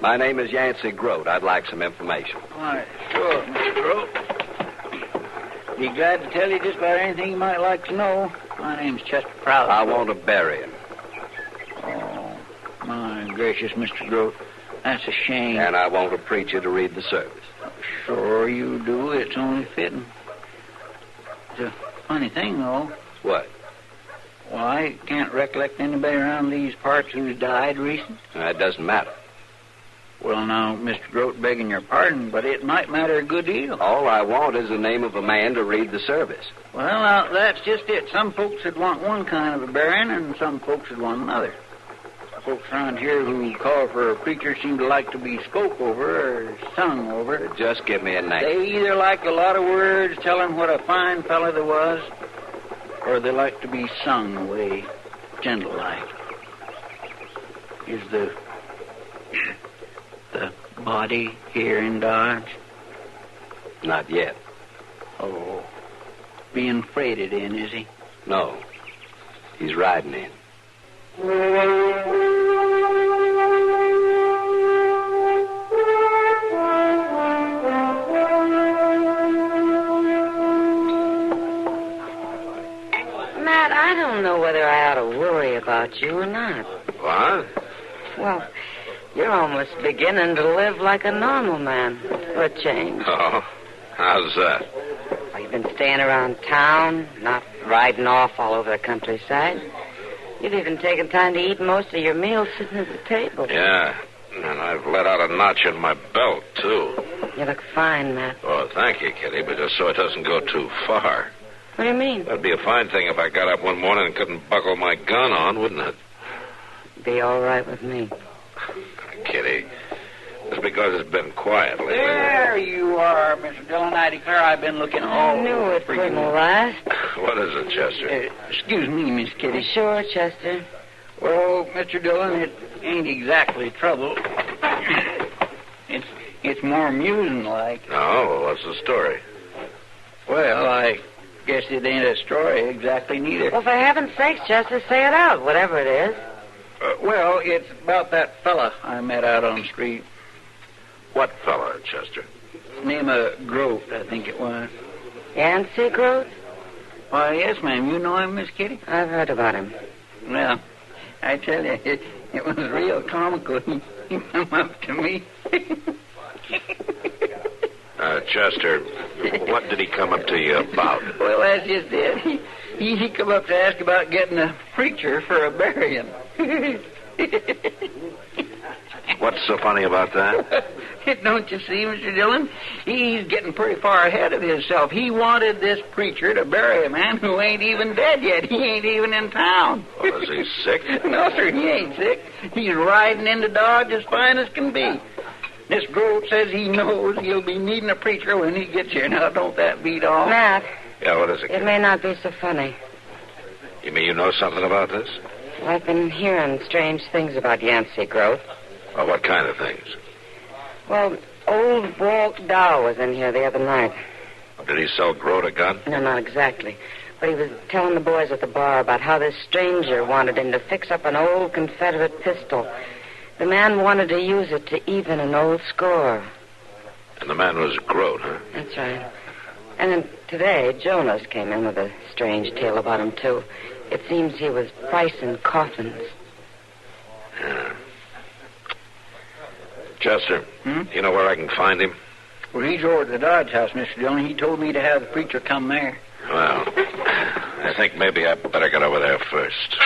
My name is Yancey Groat. I'd like some information. Why, sure, Mr. Groat. Be glad to tell you just about anything you might like to know. My name's Chester Prowse. I want to bury him. Oh, my gracious, Mr. Groat. That's a shame. And I want a preacher to read the service. Sure you do. It's only fitting. It's a funny thing, though. What? Well, I can't recollect anybody around these parts who's died recent. That doesn't matter. Well, now, Mr. Groat, begging your pardon, but it might matter a good deal. All I want is the name of a man to read the service. Well, now, that's just it. Some folks would want one kind of a burying, and some folks would want another. Folks around here who call for a preacher seem to like to be spoke over or sung over. Just give me a name. They either like a lot of words telling what a fine fella there was, or they like to be sung away, gentle-like. Is the body here in Dodge? Not yet. Oh, being freighted in, is he? No, he's riding in. Matt, I don't know whether I ought to worry about you or not. What? Well, you're almost beginning to live like a normal man, for a change. Oh, how's that? Well, you've been staying around town, not riding off all over the countryside. You've even taken time to eat most of your meals sitting at the table. Yeah, and I've let out a notch in my belt, too. You look fine, Matt. Oh, thank you, Kitty, but just so it doesn't go too far. What do you mean? That'd be a fine thing if I got up one morning and couldn't buckle my gun on, wouldn't it? Be all right with me. Kitty, it's because it's been quiet lately. There you are, Mr. Dillon. I declare I've been looking all I knew over it for couldn't you. last. What is it, Chester? Excuse me, Miss Kitty. Sure, Chester. Well, Mr. Dillon, it ain't exactly trouble. It's more amusing like. Oh, well, what's the story? Well, I guess it ain't a story exactly neither. Well, for heaven's sakes, Chester, say it out, whatever it is. Well, it's about that fella I met out on the street. What fella, Chester? Name of Groat, I think it was. Yancey Groat? Why, yes, ma'am. You know him, Miss Kitty? I've heard about him. Well, I tell you, it was real comical. He come up to me. Chester, what did he come up to you about? Well, that's just it. He come up to ask about getting a preacher for a burying. What's so funny about that? Don't you see, Mr. Dillon? He's getting pretty far ahead of himself. He wanted this preacher to bury a man who ain't even dead yet. He ain't even in town. Well, is he sick? No, sir, he ain't sick. He's riding into Dodge as fine as can be. This Groat says he knows he'll be needing a preacher when he gets here. Now, don't that beat all? Matt. Yeah, what is it? It may not be so funny. You mean you know something about this? Well, I've been hearing strange things about Yancey Groat. Well, what kind of things? Well, old Walt Dow was in here the other night. Did he sell Groat a gun? No, not exactly. But he was telling the boys at the bar about how this stranger wanted him to fix up an old Confederate pistol. The man wanted to use it to even an old score. And the man was Groat, huh? That's right. And then today, Jonas came in with a strange tale about him, too. It seems he was pricing coffins. Yeah. Chester, you know where I can find him? Well, he's over at the Dodge house, Mr. Dillon. He told me to have the preacher come there. Well, I think maybe I better get over there first.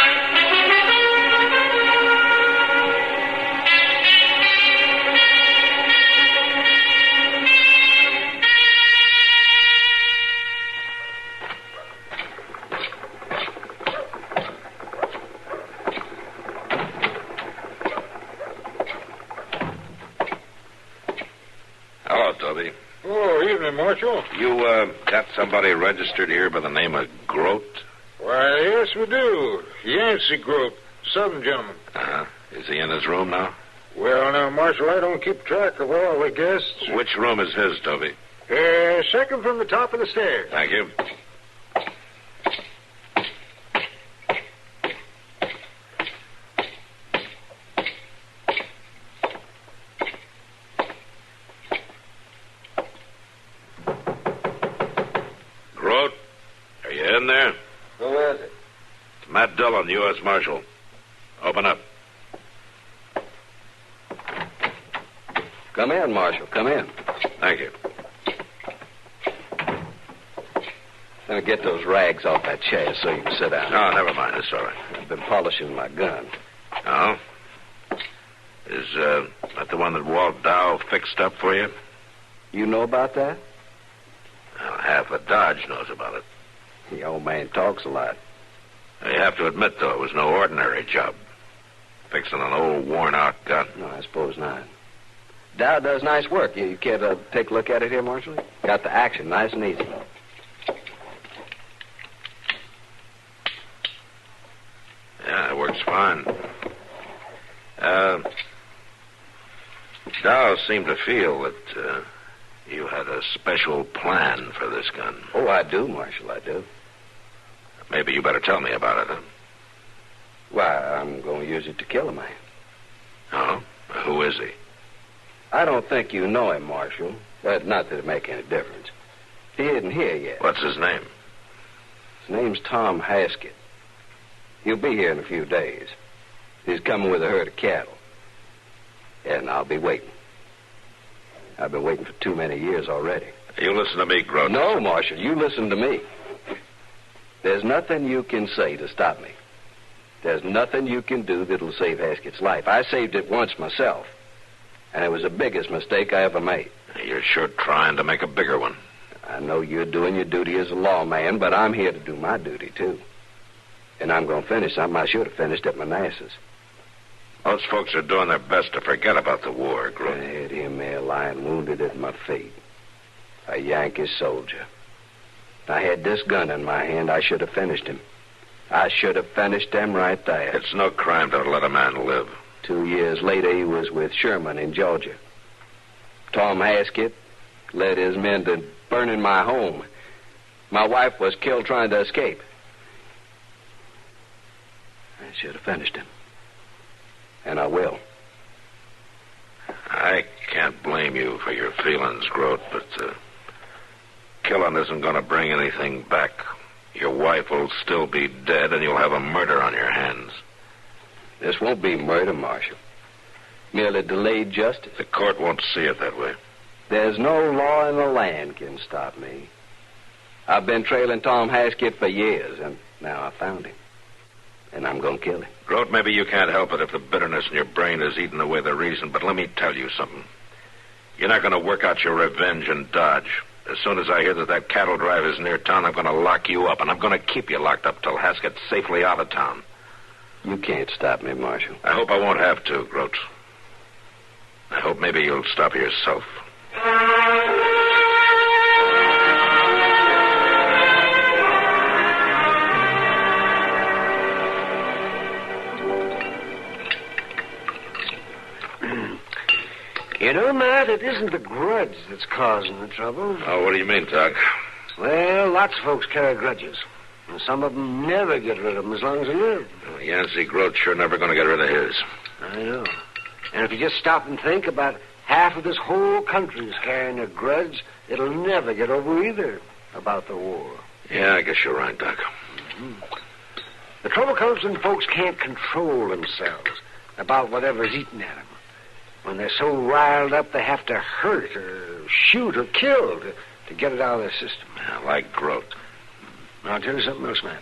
Oh, evening, Marshal. You, got somebody registered here by the name of Groat? Why, yes, we do. Yancey Groat, Southern gentleman. Uh-huh. Is he in his room now? Well, now, Marshal, I don't keep track of all the guests. Which room is his, Toby? Second from the top of the stairs. Thank you. In there? Who is it? It's Matt Dillon, U.S. Marshal. Open up. Come in, Marshal. Come in. Thank you. Let me get those rags off that chair so you can sit down. No, never mind. It's all right. I've been polishing my gun. Oh? Is that the one that Walt Dow fixed up for you? You know about that? Well, half of Dodge knows about it. The old man talks a lot. You have to admit, though, it was no ordinary job. Fixing an old, worn-out gun. No, I suppose not. Dow does nice work. You care to take a look at it here, Marshal? Got the action, nice and easy. Yeah, it works fine. Dow seemed to feel that you had a special plan for this gun. Oh, I do, Marshal, I do. Maybe you better tell me about it, huh? Why, I'm going to use it to kill a man. Oh? Who is he? I don't think you know him, Marshal. But not that it make any difference. He isn't here yet. What's his name? His name's Tom Haskett. He'll be here in a few days. He's coming with a herd of cattle. And I'll be waiting. I've been waiting for too many years already. You listen to me, Groat. No, Marshal, you listen to me. There's nothing you can say to stop me. There's nothing you can do that'll save Haskett's life. I saved it once myself. And it was the biggest mistake I ever made. You're sure trying to make a bigger one. I know you're doing your duty as a lawman, but I'm here to do my duty, too. And I'm going to finish something I should have finished at Manassas. Those folks are doing their best to forget about the war, Groat. I had him there lying wounded at my feet. A Yankee soldier. If I had this gun in my hand, I should have finished him. I should have finished him right there. It's no crime to let a man live. 2 years later, he was with Sherman in Georgia. Tom Haskett led his men to burning my home. My wife was killed trying to escape. I should have finished him. And I will. I can't blame blame you for your feelings, Groat, but killing isn't going to bring anything back. Your wife will still be dead, and you'll have a murder on your hands. This won't be murder, Marshal. Merely delayed justice. The court won't see it that way. There's no law in the land can stop me. I've been trailing Tom Haskett for years, and now I found him. And I'm going to kill him. Groat, maybe you can't help it if the bitterness in your brain is eating away the reason, but let me tell you something. You're not going to work out your revenge in Dodge. As soon as I hear that cattle drive is near town, I'm going to lock you up, and I'm going to keep you locked up till Haskett's safely out of town. You can't stop me, Marshal. I hope I won't have to, Groat. I hope maybe you'll stop yourself. You know, Matt, it isn't the grudge that's causing the trouble. Oh, what do you mean, Doc? Well, lots of folks carry grudges. And some of them never get rid of them as long as they live. Well, Yancey Groat's sure never going to get rid of his. I know. And if you just stop and think, about half of this whole country is carrying a grudge it'll never get over either about the war. Yeah, I guess you're right, Doc. Mm-hmm. The trouble comes when folks can't control themselves about whatever's eating at them. When they're so riled up they have to hurt or shoot or kill to get it out of their system. Yeah, like Groat. Now, I'll tell you something else, man.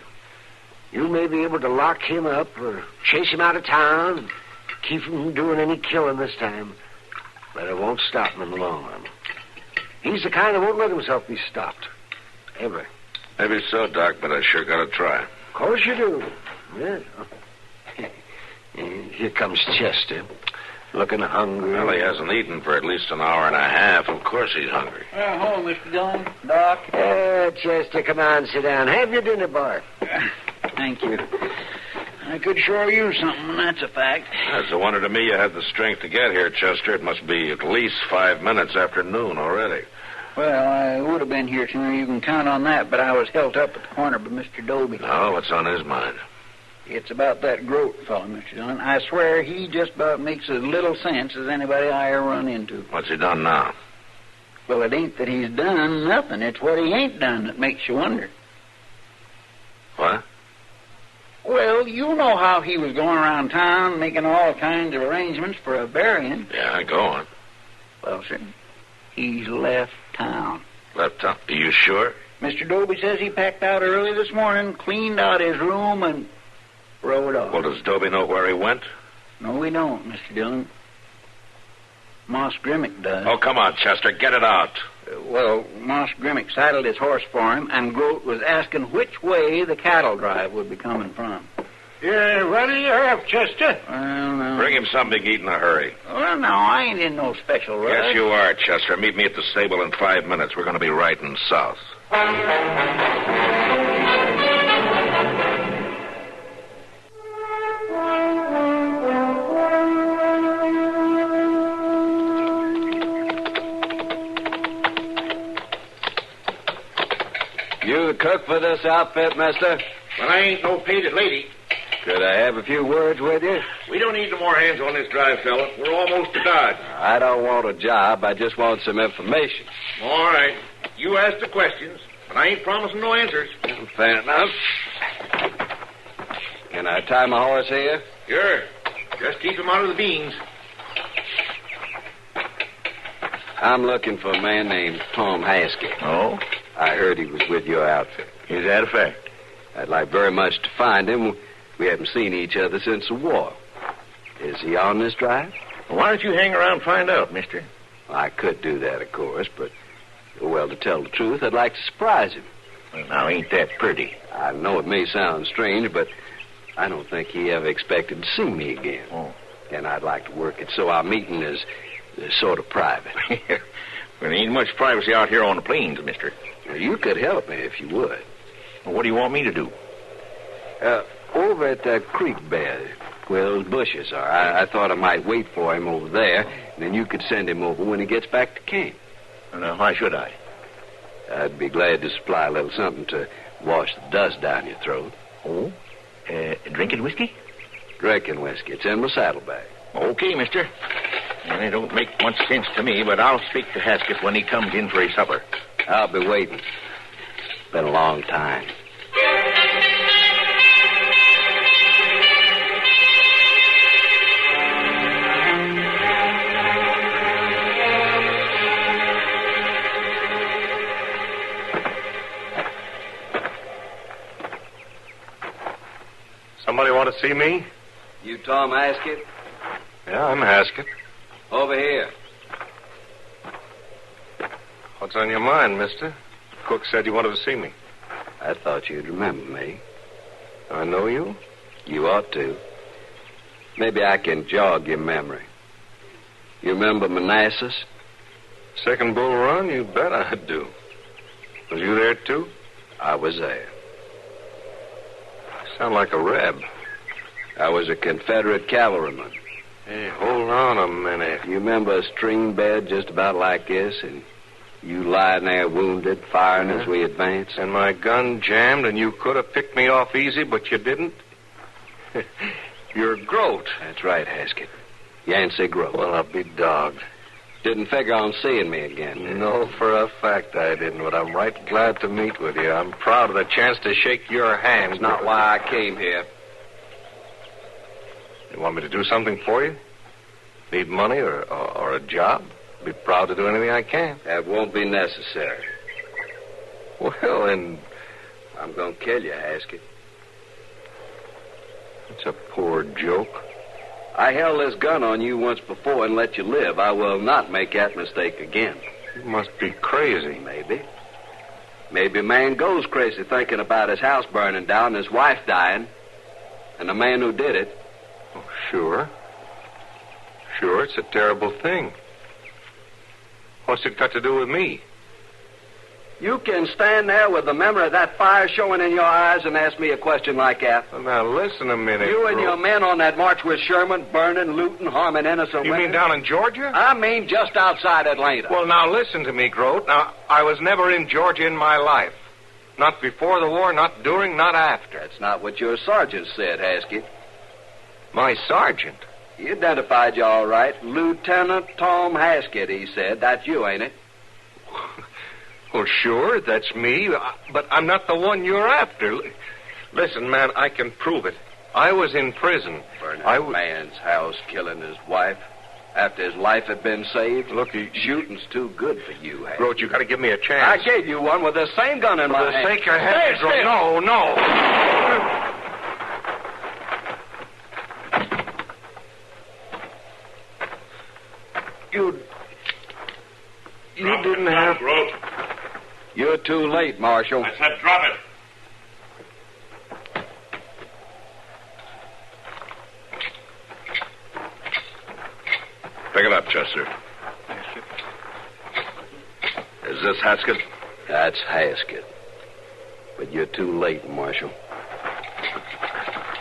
You may be able to lock him up or chase him out of town and keep him from doing any killing this time, but it won't stop him in the long run. He's the kind that won't let himself be stopped. Ever. Maybe so, Doc, but I sure got to try. Of course you do. Yeah. Here comes Chester. Looking hungry. Well, he hasn't eaten for at least an hour and a half. Of course he's hungry. Hello, Mr. Dillon. Doc. Chester, come on, sit down. Have your dinner, boy. Thank you. I could sure use something, that's a fact. It's a wonder to me you had the strength to get here, Chester. It must be at least 5 minutes after noon already. Well, I would have been here sooner. You can count on that, but I was held up at the corner by Mr. Doby. Oh, what's on his mind? It's about that Groat fellow, Mr. Dillon. I swear he just about makes as little sense as anybody I ever run into. What's he done now? Well, it ain't that he's done nothing. It's what he ain't done that makes you wonder. What? Well, you know how he was going around town making all kinds of arrangements for a burying. Yeah, go on. Well, sir, he's left town. Left town? Are you sure? Mr. Doby says he packed out early this morning, cleaned out his room, and rode off. Well, does Doby know where he went? No, we don't, Mr. Dillon. Moss Grimmick does. Oh, come on, Chester, get it out. Well, Moss Grimmick saddled his horse for him, and Groat was asking which way the cattle drive would be coming from. Yeah, what do you have, Chester? Well, no. Bring him something to eat in a hurry. Well, no, I ain't in no special rush. Yes, you are, Chester. Meet me at the stable in 5 minutes. We're going to be riding south. You the cook for this outfit, mister? Well, I ain't no painted lady. Could I have a few words with you? We don't need no more hands on this drive, fella. We're almost to Dodge. I don't want a job. I just want some information. All right. You ask the questions, but I ain't promising no answers. Fair enough. Can I tie my horse here? Sure. Just keep him out of the beans. I'm looking for a man named Tom Haskett. Oh? I heard he was with your outfit. Is that a fact? I'd like very much to find him. We haven't seen each other since the war. Is he on this drive? Well, why don't you hang around and find out, mister? I could do that, of course, but, well, to tell the truth, I'd like to surprise him. Well, now, ain't that pretty? I know it may sound strange, but I don't think he ever expected to see me again. Oh. And I'd like to work it so our meeting is sort of private. Well, there ain't much privacy out here on the plains, mister. Well, you could help me if you would. Well, what do you want me to do? Over at that creek bed where those bushes are, I thought I might wait for him over there, and then you could send him over when he gets back to camp. Now, why should I? I'd be glad to supply a little something to wash the dust down your throat. Oh? Drinking whiskey? Drinking whiskey. It's in my saddlebag. Okay, mister. And it don't make much sense to me, but I'll speak to Haskett when he comes in for his supper. I'll be waiting. It's been a long time. Somebody want to see me? You Tom Haskett? Yeah, I'm Haskett. Over here. What's on your mind, mister? Cook said you wanted to see me. I thought you'd remember me. I know you? You ought to. Maybe I can jog your memory. You remember Manassas? Second Bull Run? You bet I do. Was you there, too? I was there. Sound like a Reb. I was a Confederate cavalryman. Hey, hold on a minute. You remember a stream bed just about like this, and you lying there wounded, firing as we advanced? And my gun jammed, and you could have picked me off easy, but you didn't? You're Groat. That's right, Haskett. Yancey Groat. Well, I'll be dogged. Didn't figure on seeing me again, did you? No, for a fact I didn't, but I'm right glad to meet with you. I'm proud of the chance to shake your hand. That's not why I came here. You want me to do something for you? Need money or a job? Be proud to do anything I can. That won't be necessary. Well, then I'm going to kill you, Haskett. It's a poor joke. I held this gun on you once before and let you live. I will not make that mistake again. You must be crazy. Maybe. Maybe a man goes crazy thinking about his house burning down and his wife dying. And the man who did it. Oh, sure. Sure, it's a terrible thing. What's it got to do with me? You can stand there with the memory of that fire showing in your eyes and ask me a question like that. Well, now, listen a minute. You and your men on that march with Sherman, burning, looting, harming innocent women. You mean down in Georgia? I mean just outside Atlanta. Well, now, listen to me, Groat. Now, I was never in Georgia in my life. Not before the war, not during, not after. That's not what your sergeant said, Haskett. My sergeant? He identified you all right. Lieutenant Tom Haskett, he said. That's you, ain't it? Well, sure, that's me, but I'm not the one you're after. Listen, man, I can prove it. I was in prison. Burning a man's house, killing his wife, after his life had been saved. Look, shooting's too good for you, Haskett. Groat, you got to give me a chance. I gave you one with the same gun in my hand. For the sake of heaven, Groat. No. You didn't have... Groat. You're too late, Marshal. I said drop it. Pick it up, Chester. Is this Haskett? That's Haskett. But you're too late, Marshal.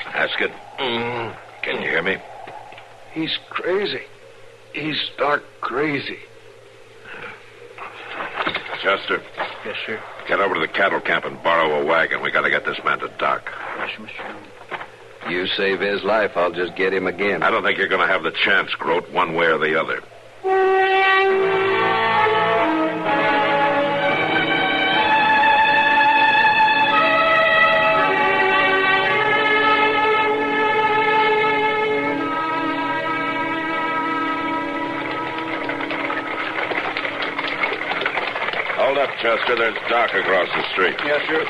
Haskett? Can you hear me? He's crazy. He's stark crazy. Chester. Yes, sir. Get over to the cattle camp and borrow a wagon. We got to get this man to Doc. Yes, Mr. You save his life, I'll just get him again. I don't think you're going to have the chance, Groat, one way or the other. Hold up, Chester. There's Doc across the street. Yes, sir.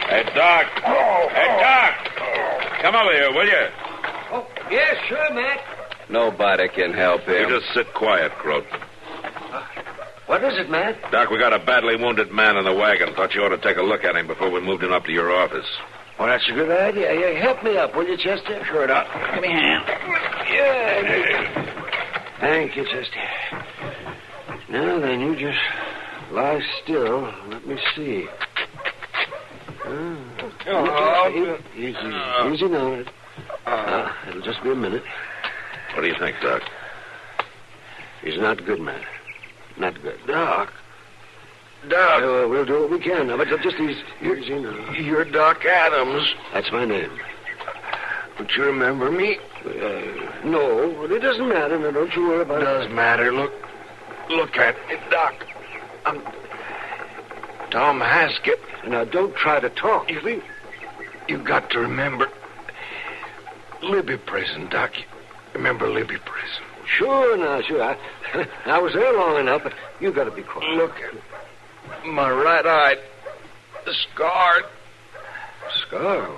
Hey, Doc. Hey, Doc. Come over here, will you? Oh, yes, sure, Mac. Nobody can help him. You just sit quiet, Groat. What is it, Mac? Doc, we got a badly wounded man in the wagon. Thought you ought to take a look at him before we moved him up to your office. Well, that's a good idea. Yeah, help me up, will you, Chester? Sure, Doc. Give me a hand. Yeah. Thank you, Chester. Now, then, you just lie still. Let me see. Easy now. It'll just be a minute. What do you think, Doc? He's not good, man. Not good. Doc. Doc. We'll do what we can now, but just easy now. You're Doc Adams. That's my name. But you remember me? No, but it doesn't matter. Now, don't you worry about it. It does matter. Look at me, Doc. I'm Tom Haskett. Now, don't try to talk. You got to remember Libby Prison, Doc. You remember Libby Prison? Sure. I was there long enough, but you got to be quiet. Look at my right eye. Scarred. Scar?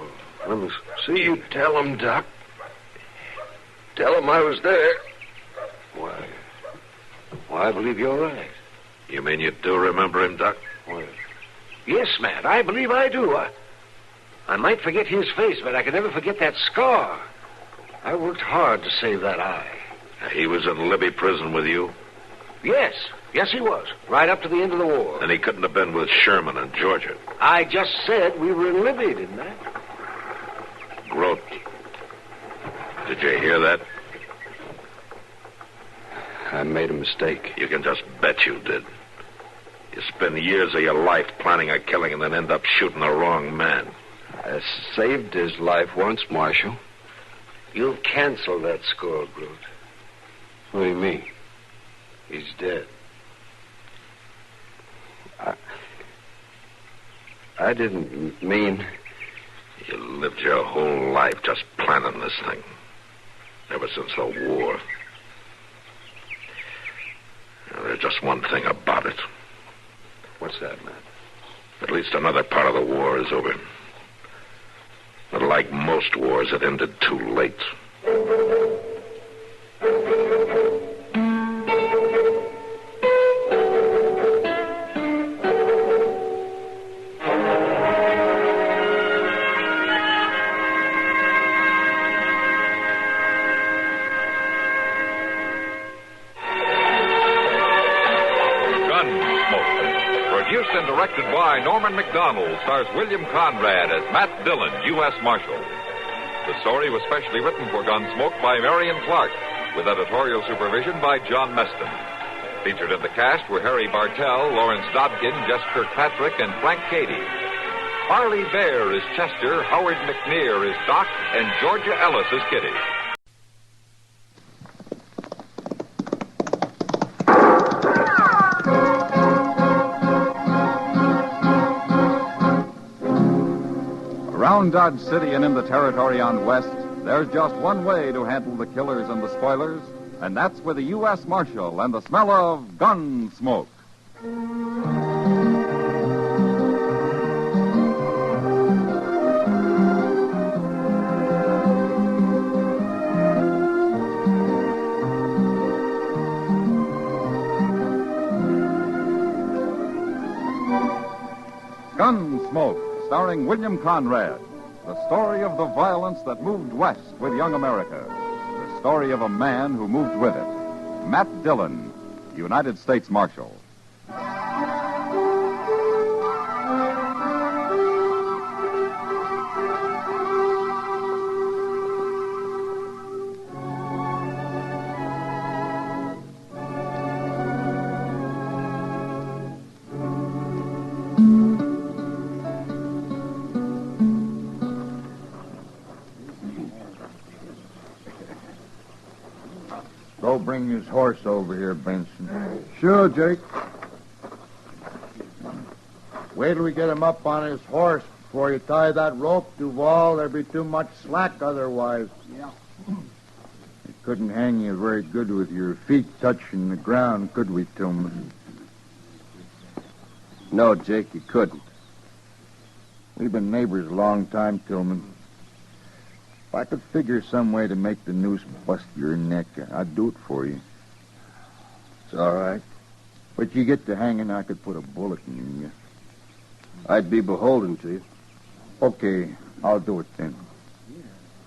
Let me see. You tell him, Doc. Tell him I was there. Why, I believe you're right. You mean you do remember him, Doc? Well, yes, Matt, I believe I do. I might forget his face, but I can never forget that scar. I worked hard to save that eye. He was in Libby Prison with you? Yes, he was. Right up to the end of the war. And he couldn't have been with Sherman in Georgia. I just said we were in Libby, didn't I? Groat. Did you hear that? I made a mistake. You can just bet you did. You spend years of your life planning a killing and then end up shooting the wrong man. I saved his life once, Marshal. You've canceled that score, Groot. What do you mean? He's dead. I didn't mean... You lived your whole life just planning this thing. Ever since the war. Now, there's just one thing about it. What's that, man? At least another part of the war is over. But like most wars, it ended too late. Produced and directed by Norman McDonald, stars William Conrad as Matt Dillon, U.S. Marshal. The story was specially written for Gunsmoke by Marion Clark, with editorial supervision by John Meston. Featured in the cast were Harry Bartell, Lawrence Dobkin, Jess Kirkpatrick, and Frank Cady. Harley Bear is Chester, Howard McNear is Doc, and Georgia Ellis is Kitty. Around Dodge City and in the territory on West, there's just one way to handle the killers and the spoilers, and that's with a U.S. Marshal and the smell of gun smoke. Gunsmoke, starring William Conrad. The story of the violence that moved west with young America. The story of a man who moved with it. Matt Dillon, United States Marshal. Go bring his horse over here, Benson. Sure, Jake. Wait till we get him up on his horse before you tie that rope, Duval. There'd be too much slack otherwise. Yeah. We couldn't hang you very good with your feet touching the ground, could we, Tillman? No, Jake, you couldn't. We've been neighbors a long time, Tillman. If I could figure some way to make the noose bust your neck, I'd do it for you. It's all right. But you get to hanging, I could put a bullet in you. I'd be beholden to you. Okay, I'll do it then.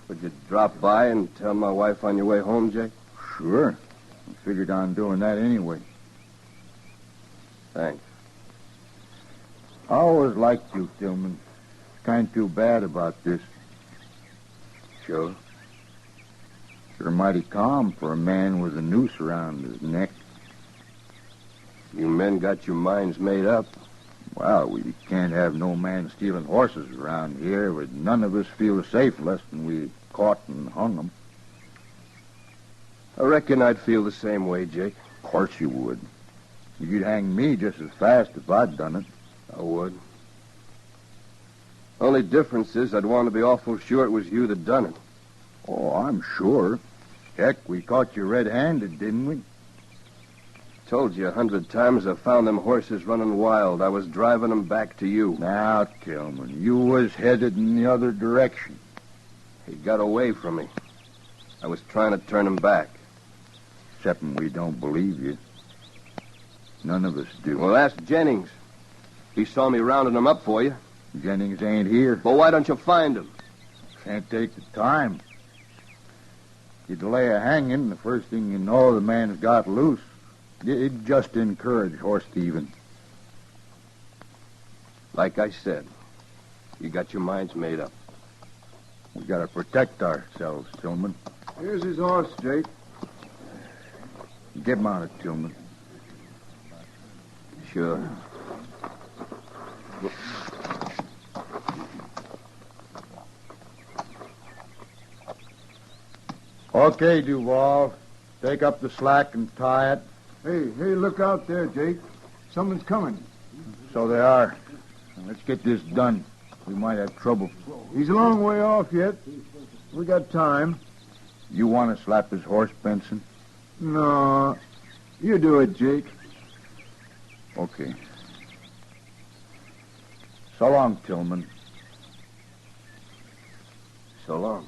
Would you drop by and tell my wife on your way home, Jake? Sure. I figured on doing that anyway. Thanks. I always liked you, Tillman. It's kind of too bad about this. Sure. You're mighty calm for a man with a noose around his neck. You men got your minds made up. Well, we can't have no man stealing horses around here, but none of us feel safe less than we caught and hung him. I reckon I'd feel the same way, Jake. Of course you would. You'd hang me just as fast if I'd done it. I would. Only difference is I'd want to be awful sure it was you that done it. Oh, I'm sure. Heck, we caught you red-handed, didn't we? Told you 100 times I found them horses running wild. I was driving them back to you. Now, Tillman, you was headed in the other direction. He got away from me. I was trying to turn him back. Excepting we don't believe you. None of us do. Well, ask Jennings. He saw me rounding him up for you. Jennings ain't here. Well, why don't you find him? Can't take the time. You delay a hanging, the first thing you know, the man's got loose. It just encourage horse thieving. Like I said, you got your minds made up. We gotta protect ourselves, Tillman. Here's his horse, Jake. Get mounted, Tillman. Sure. Okay, Duval. Take up the slack and tie it. Hey, look out there, Jake. Someone's coming. So they are. Now, let's get this done. We might have trouble. He's a long way off yet. We got time. You want to slap his horse, Benson? No. You do it, Jake. Okay. So long, Tillman. So long.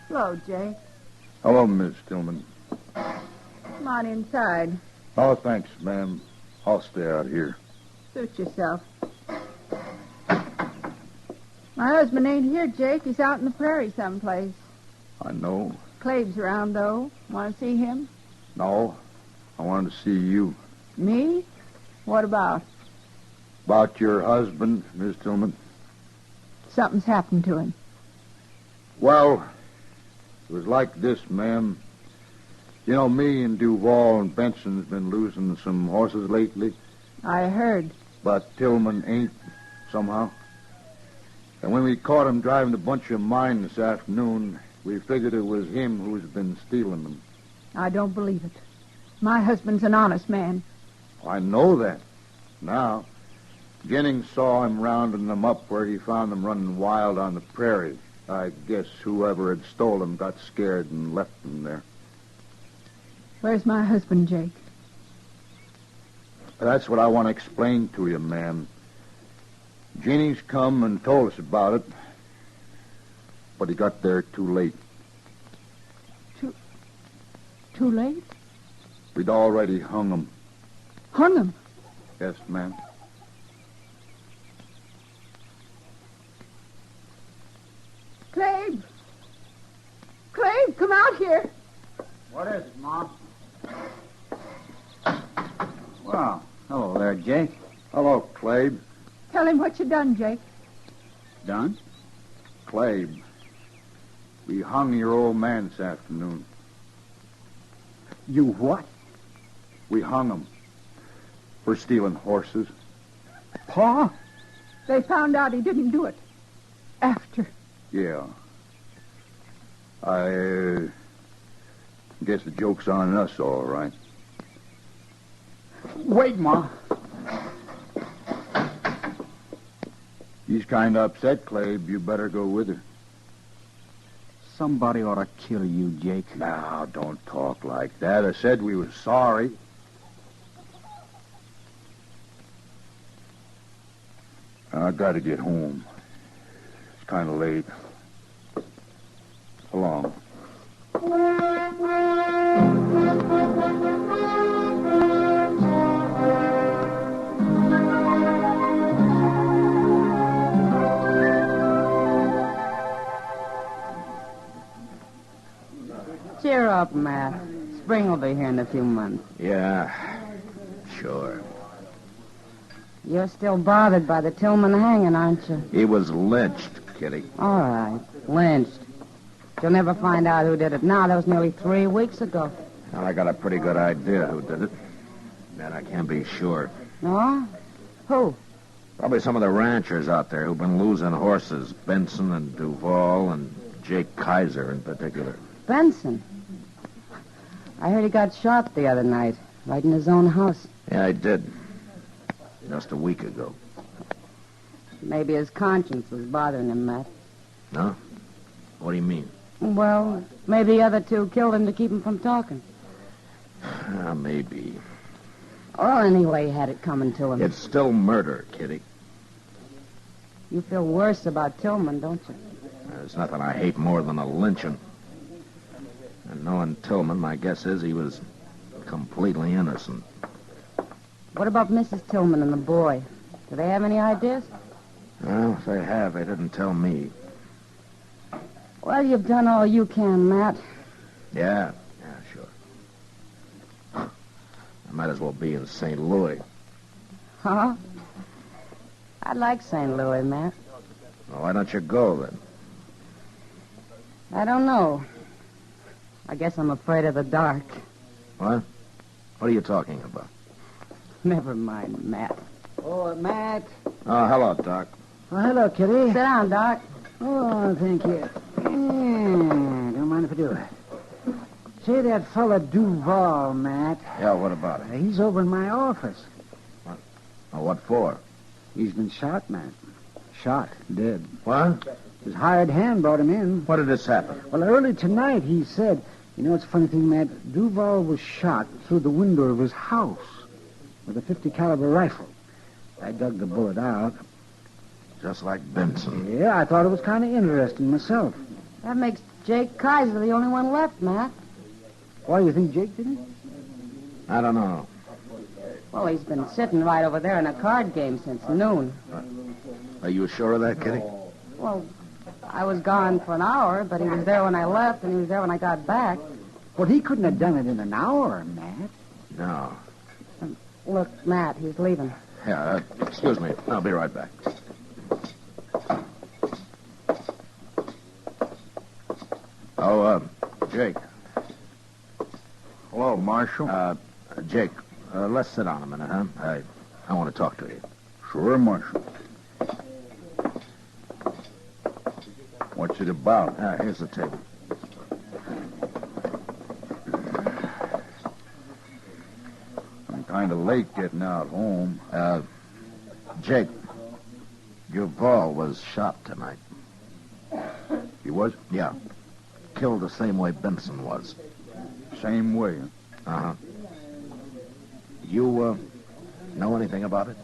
Hello, Jake. Hello, Miss Tillman. Come on inside. Oh, thanks, ma'am. I'll stay out here. Suit yourself. My husband ain't here, Jake. He's out in the prairie someplace. I know. Clave's around, though. Want to see him? No. I wanted to see you. Me? What about? About your husband, Miss Tillman. Something's happened to him. Well, it was like this, ma'am. You know, me and Duval and Benson's been losing some horses lately. I heard. But Tillman ain't, somehow. And when we caught him driving a bunch of mine this afternoon, we figured it was him who's been stealing them. I don't believe it. My husband's an honest man. I know that. Now, Jennings saw him rounding them up where he found them running wild on the prairie. I guess whoever had stole them got scared and left them there. Where's my husband, Jake? That's what I want to explain to you, ma'am. Jennings come and told us about it, but he got there too late. Too late? We'd already hung him. Hung him? Yes, ma'am. Clave! Clave, come out here. What is it, Mom? Well, hello there, Jake. Hello, Clabe. Tell him what you done, Jake. Done? Clabe, we hung your old man this afternoon. You what? We hung him for stealing horses. Pa? They found out he didn't do it. After. Yeah. I guess the joke's on us, all right. Wait, Ma. He's kind of upset, Clabe. You better go with her. Somebody ought to kill you, Jake. Now, don't talk like that. I said we were sorry. I gotta get home. It's kind of late. So long. up, Matt. Spring will be here in a few months. Yeah, sure. You're still bothered by the Tillman hanging, aren't you? He was lynched, Kitty. All right, lynched. You'll never find out who did it now. That was nearly 3 weeks ago. Well, I got a pretty good idea who did it. That I can't be sure. No? Who? Probably some of the ranchers out there who've been losing horses. Benson and Duval and Jake Kaiser in particular. Benson? I heard he got shot the other night, right in his own house. Yeah, I did. Just a week ago. Maybe his conscience was bothering him, Matt. No? What do you mean? Well, maybe the other two killed him to keep him from talking. Maybe. Well, anyway, he had it coming to him. It's still murder, Kitty. You feel worse about Tillman, don't you? There's nothing I hate more than a lynching. And knowing Tillman, my guess is he was completely innocent. What about Mrs. Tillman and the boy? Do they have any ideas? Well, if they have, they didn't tell me. Well, you've done all you can, Matt. Yeah, sure. I might as well be in St. Louis. Huh? I like St. Louis, Matt. Well, why don't you go, then? I don't know. I guess I'm afraid of the dark. What? What are you talking about? Never mind, Matt. Oh, Matt. Oh, hello, Doc. Oh, hello, Kitty. Sit down, Doc. Oh, thank you. Don't mind if I do. Say, that fella Duval, Matt. Yeah, what about it? He's over in my office. What? Oh, what for? He's been shot, Matt. Shot, dead. What? His hired hand brought him in. What did this happen? Well, early tonight, he said, you know, it's a funny thing, Matt. Duval was shot through the window of his house with a .50 caliber rifle. I dug the bullet out. Just like Benson. Yeah, I thought it was kind of interesting myself. That makes Jake Kaiser the only one left, Matt. Why do you think Jake did it? I don't know. Well, he's been sitting right over there in a card game since noon. Are you sure of that, Kitty? Well, I was gone for an hour, but he was there when I left, and he was there when I got back. Well, he couldn't have done it in an hour, Matt. No. Look, Matt, he's leaving. Yeah, excuse me. I'll be right back. Oh, Jake. Hello, Marshal. Jake, let's sit down a minute, huh? I want to talk to you. Sure, Marshal. What's it about? Here's the table. I'm kind of late getting out home. Jake, Duval was shot tonight. He was? Yeah. Killed the same way Benson was. Same way, huh? Uh-huh. You, know anything about it?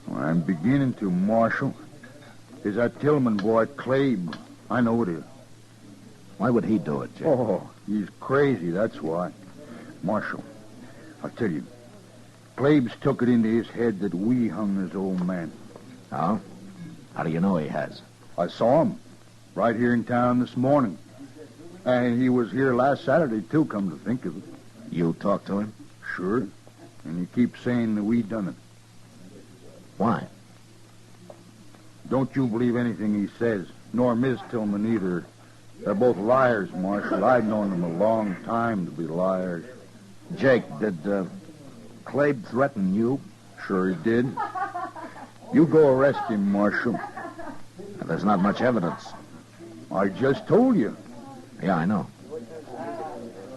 Well, I'm beginning to, Marshal. Is that Tillman boy, Clabe. I know it is. Why would he do it, Jake? Oh, he's crazy, that's why. Marshal, I'll tell you. Clabe's took it into his head that we hung his old man. Oh? How do you know he has? I saw him right here in town this morning. And he was here last Saturday, too, come to think of it. You talked to him? Sure. And he keeps saying that we done it. Why? Don't you believe anything he says, nor Miss Tillman either. They're both liars, Marshal. I've known them a long time to be liars. Jake, did Clabe threaten you? Sure he did. You go arrest him, Marshal. There's not much evidence. I just told you. Yeah, I know.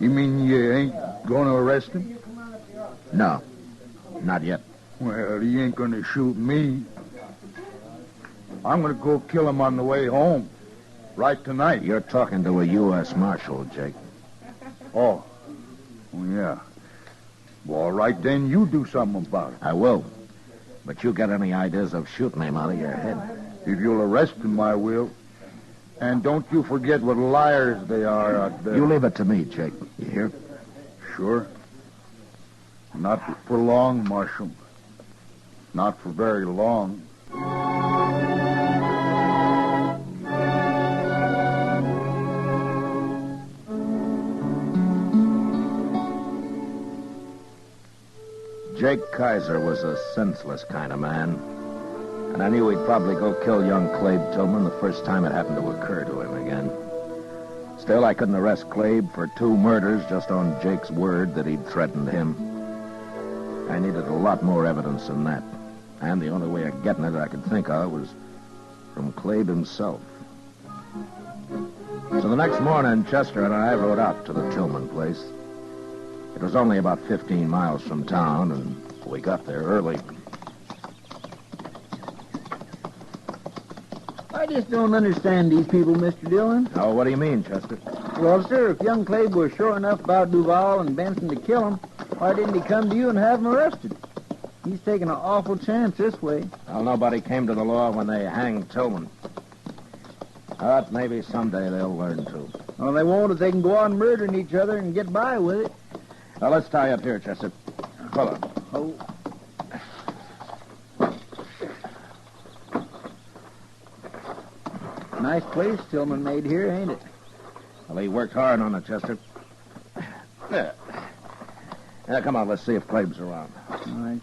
You mean you ain't going to arrest him? No, not yet. Well, he ain't going to shoot me. I'm going to go kill him on the way home. Right tonight. You're talking to a U.S. Marshal, Jake. Oh, yeah. Well, all right, then you do something about it. I will. But you got any ideas of shooting him out of your head? If you'll arrest him, I will. And don't you forget what liars they are out there. You leave it to me, Jake. You hear? Sure. Not for long, Marshal. Not for very long. Jake Kaiser was a senseless kind of man, and I knew he'd probably go kill young Clabe Tillman the first time it happened to occur to him again. Still, I couldn't arrest Clabe for 2 murders just on Jake's word that he'd threatened him. I needed a lot more evidence than that, and the only way of getting it I could think of was from Clabe himself. So the next morning, Chester and I rode out to the Tillman place. It was only about 15 miles from town, and we got there early. I just don't understand these people, Mr. Dillon. Oh, what do you mean, Chester? Well, sir, if young Clabe was sure enough about Duval and Benson to kill him, why didn't he come to you and have him arrested? He's taking an awful chance this way. Well, nobody came to the law when they hanged Tillman. But maybe someday they'll learn to. Well, they won't if they can go on murdering each other and get by with it. Well, let's tie up here, Chester. Pull up. Oh. Nice place Tillman made here, ain't it? Well, he worked hard on it, Chester. There. Now, come on, let's see if Clabe's around. All right.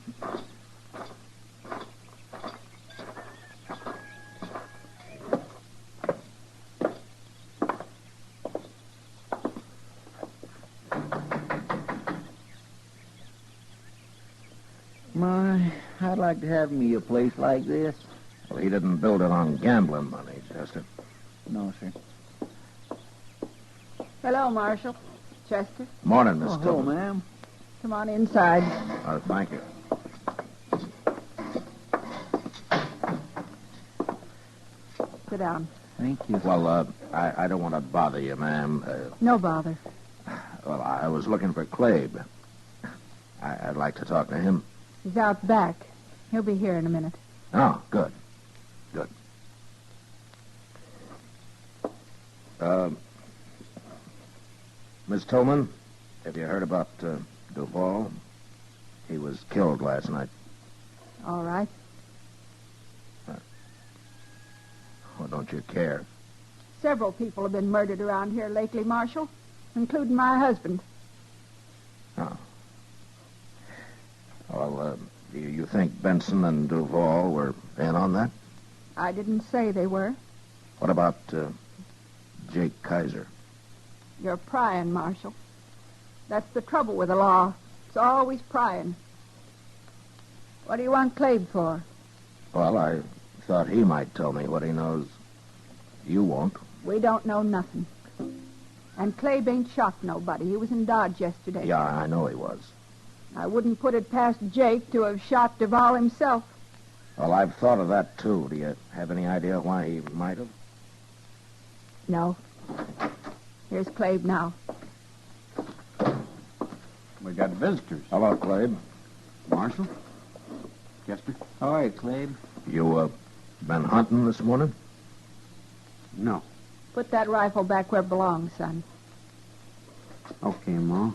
My, I'd like to have me a place like this. Well, he didn't build it on gambling money, Chester. No, sir. Hello, Marshal. Chester. Morning, Miss Hello, Tillman. ma'am. Come on inside. Oh, thank you. Sit down. Thank you. Well, I don't want to bother you, ma'am. No bother. Well, I was looking for Clabe. I'd like to talk to him. He's out back. He'll be here in a minute. Oh, good. Good. Miss Tillman, have you heard about Duval? He was killed last night. All right. Well, don't you care? Several people have been murdered around here lately, Marshal, including my husband. Oh. Well, you think Benson and Duval were in on that? I didn't say they were. What about Jake Kaiser? You're prying, Marshal. That's the trouble with the law. It's always prying. What do you want Clabe for? Well, I thought he might tell me what he knows. You won't. We don't know nothing. And Clabe ain't shot nobody. He was in Dodge yesterday. Yeah, I know he was. I wouldn't put it past Jake to have shot Duval himself. Well, I've thought of that, too. Do you have any idea why he might have? No. Here's Clabe now. We got visitors. Hello, Clabe. Marshal? Chester? All right, Clabe. You, been hunting this morning? No. Put that rifle back where it belongs, son. Okay, Ma.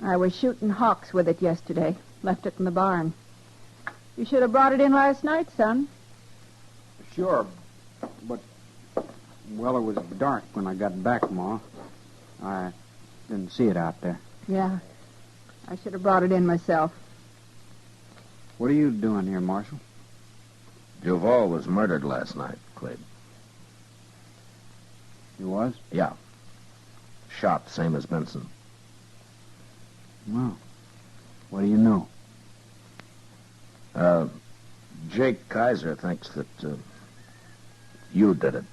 I was shooting hawks with it yesterday. Left it in the barn. You should have brought it in last night, son. Sure, but, well, it was dark when I got back, Ma. I didn't see it out there. Yeah. I should have brought it in myself. What are you doing here, Marshal? Duval was murdered last night, Clabe. He was? Yeah. Shot, same as Benson. Well, what do you know? Jake Kaiser thinks that you did it.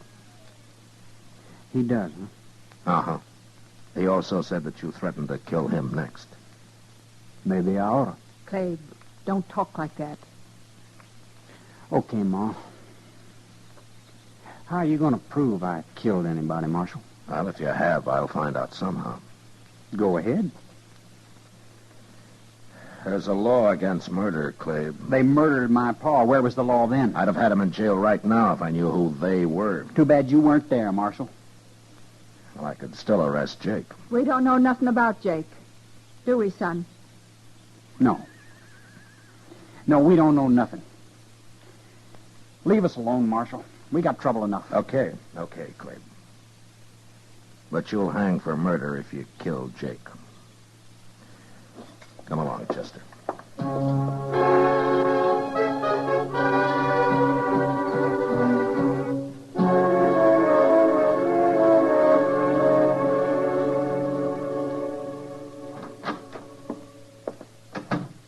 He does, huh? Uh-huh. He also said that you threatened to kill him next. Maybe I oughta. Clabe, don't talk like that. Okay, Ma. How are you going to prove I killed anybody, Marshal? Well, if you have, I'll find out somehow. Go ahead. There's a law against murder, Clabe. They murdered my pa. Where was the law then? I'd have had him in jail right now if I knew who they were. Too bad you weren't there, Marshal. Well, I could still arrest Jake. We don't know nothing about Jake. Do we, son? No. No, we don't know nothing. Leave us alone, Marshal. We got trouble enough. Okay, Clabe. But you'll hang for murder if you kill Jake. Come along, Chester.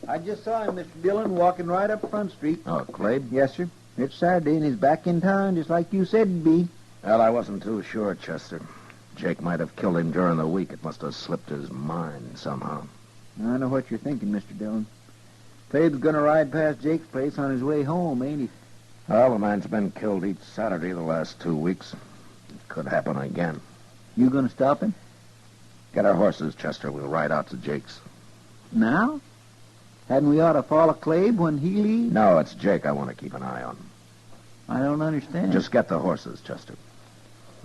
I just saw him, Mr. Dillon, walking right up Front Street. Oh, Clabe? Yes, sir. It's Saturday, and he's back in town, just like you said he'd be. Well, I wasn't too sure, Chester. Jake might have killed him during the week. It must have slipped his mind somehow. I know what you're thinking, Mr. Dillon. Clabe's going to ride past Jake's place on his way home, ain't he? Well, the man's been killed each Saturday the last 2 weeks. It could happen again. You going to stop him? Get our horses, Chester. We'll ride out to Jake's. Now? Hadn't we ought to follow Clabe when he leaves? No, it's Jake I want to keep an eye on. I don't understand. Just get the horses, Chester.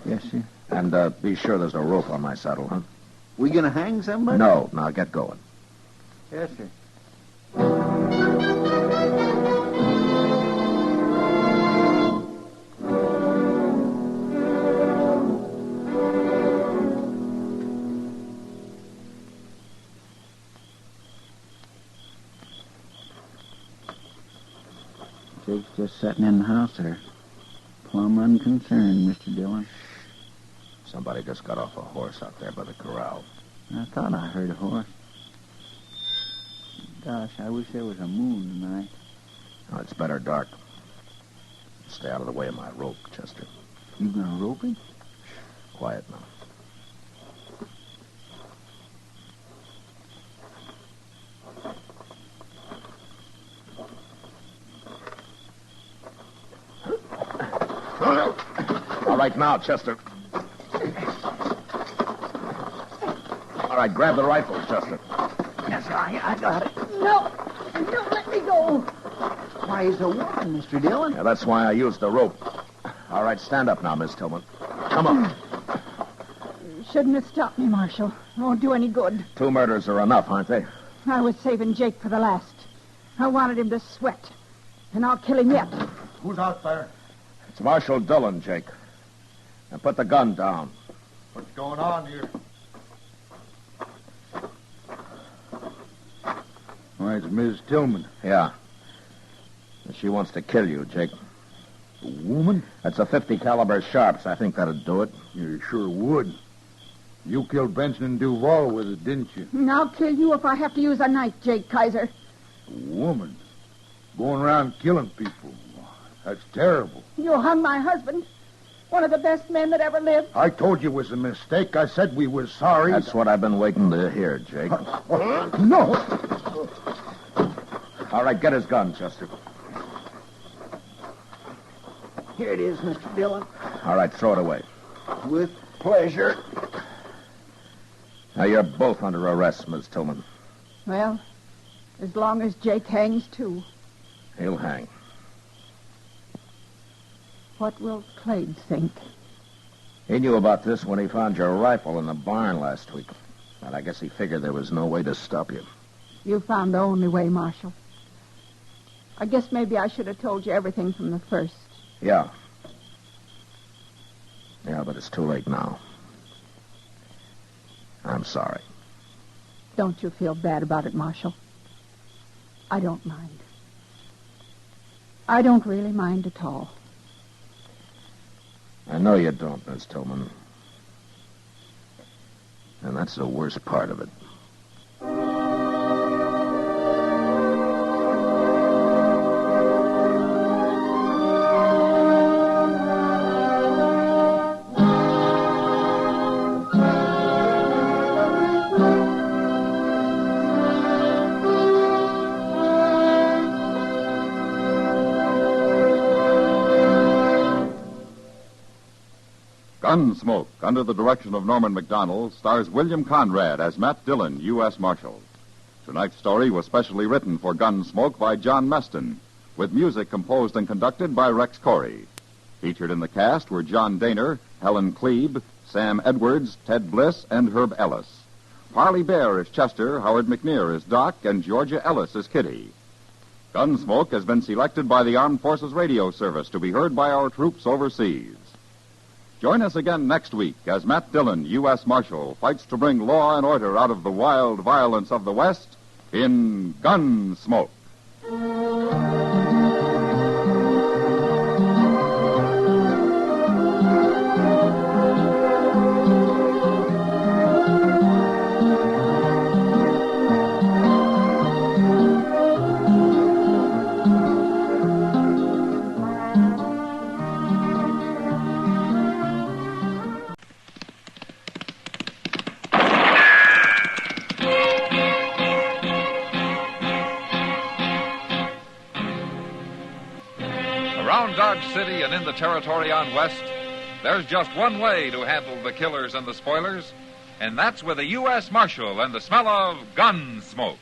Yes, sir. And be sure there's a rope on my saddle, huh? We going to hang somebody? No. Now get going. Yes, sir. Jake's just sitting in the house there. Plumb unconcerned, Mr. Dillon. Somebody just got off a horse out there by the corral. I thought I heard a horse. Gosh, I wish there was a moon tonight. Oh, it's better dark. Stay out of the way of my rope, Chester. You gonna rope him? Quiet now. All right, now, Chester. All right, grab the rifle, Chester. Yes, I got it. No, don't let me go. Why, he's a woman, Mr. Dillon. Yeah, that's why I used the rope. All right, stand up now, Miss Tillman. Come on. Shouldn't have stopped me, Marshal. Won't do any good. 2 murders are enough, aren't they? I was saving Jake for the last. I wanted him to sweat. And I'll kill him yet. Who's out there? It's Marshal Dillon, Jake. Now put the gun down. What's going on here? Why, it's Ms. Tillman. Yeah. She wants to kill you, Jake. A woman? That's a .50 caliber Sharps. I think that'd do it. You sure would. You killed Benson and Duval with it, didn't you? And I'll kill you if I have to use a knife, Jake Kaiser. A woman? Going around killing people. That's terrible. You hung my husband. One of the best men that ever lived. I told you it was a mistake. I said we were sorry. That's what I've been waiting to hear, Jake. No. All right, get his gun, Chester. Here it is, Mr. Dillon. All right, throw it away. With pleasure. Now, you're both under arrest, Miss Tillman. Well, as long as Jake hangs, too. He'll hang. What will Clade think? He knew about this when he found your rifle in the barn last week. But I guess he figured there was no way to stop you. You found the only way, Marshal. I guess maybe I should have told you everything from the first. Yeah. Yeah, but it's too late now. I'm sorry. Don't you feel bad about it, Marshal? I don't mind. I don't really mind at all. I know you don't, Miss Tillman. And that's the worst part of it. Gunsmoke, under the direction of Norman Macdonald, stars William Conrad as Matt Dillon, U.S. Marshal. Tonight's story was specially written for Gunsmoke by John Meston, with music composed and conducted by Rex Corey. Featured in the cast were John Daner, Helen Klebe, Sam Edwards, Ted Bliss, and Herb Ellis. Parley Bear is Chester, Howard McNear is Doc, and Georgia Ellis is Kitty. Gunsmoke has been selected by the Armed Forces Radio Service to be heard by our troops overseas. Join us again next week as Matt Dillon, U.S. Marshal, fights to bring law and order out of the wild violence of the West in Gunsmoke. Around Dodge City and in the territory on West, there's just one way to handle the killers and the spoilers, and that's with a U.S. Marshal and the smell of gun smoke.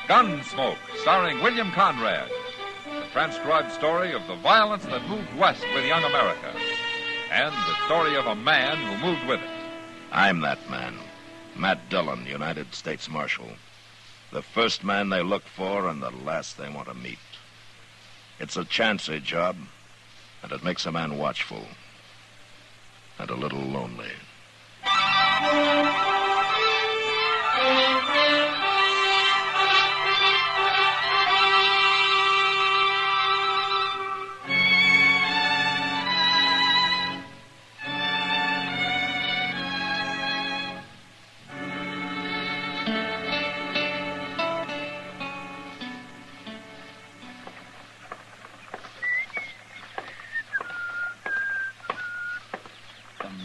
Gunsmoke, starring William Conrad. The transcribed story of the violence that moved west with young America. And the story of a man who moved with it. I'm that man. Matt Dillon, United States Marshal. The first man they look for and the last they want to meet. It's a chancy job, and it makes a man watchful. And a little lonely.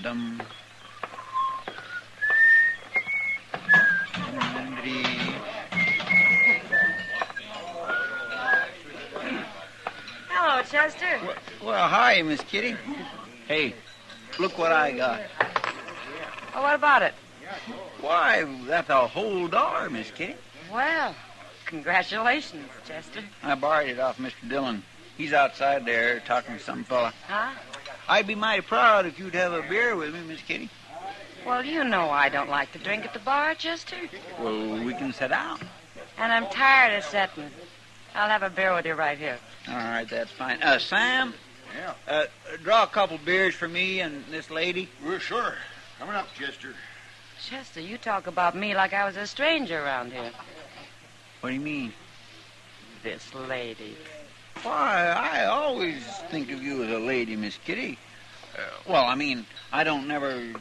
Dum. Hello, Chester. Well, hi, Miss Kitty. Hey, look what I got. Oh, what about it? Why, that's a whole $1, Miss Kitty. Well, congratulations, Chester. I borrowed it off Mr. Dillon. He's outside there talking to some fella. Huh? I'd be mighty proud if you'd have a beer with me, Miss Kitty. Well, you know I don't like to drink at the bar, Chester. Well, we can sit down. And I'm tired of sitting. I'll have a beer with you right here. All right, that's fine. Sam? Yeah? Draw a couple beers for me and this lady. Well, sure. Coming up, Chester. Chester, you talk about me like I was a stranger around here. What do you mean? This lady. Why, I always think of you as a lady, Miss Kitty. Well, I mean, I don't never...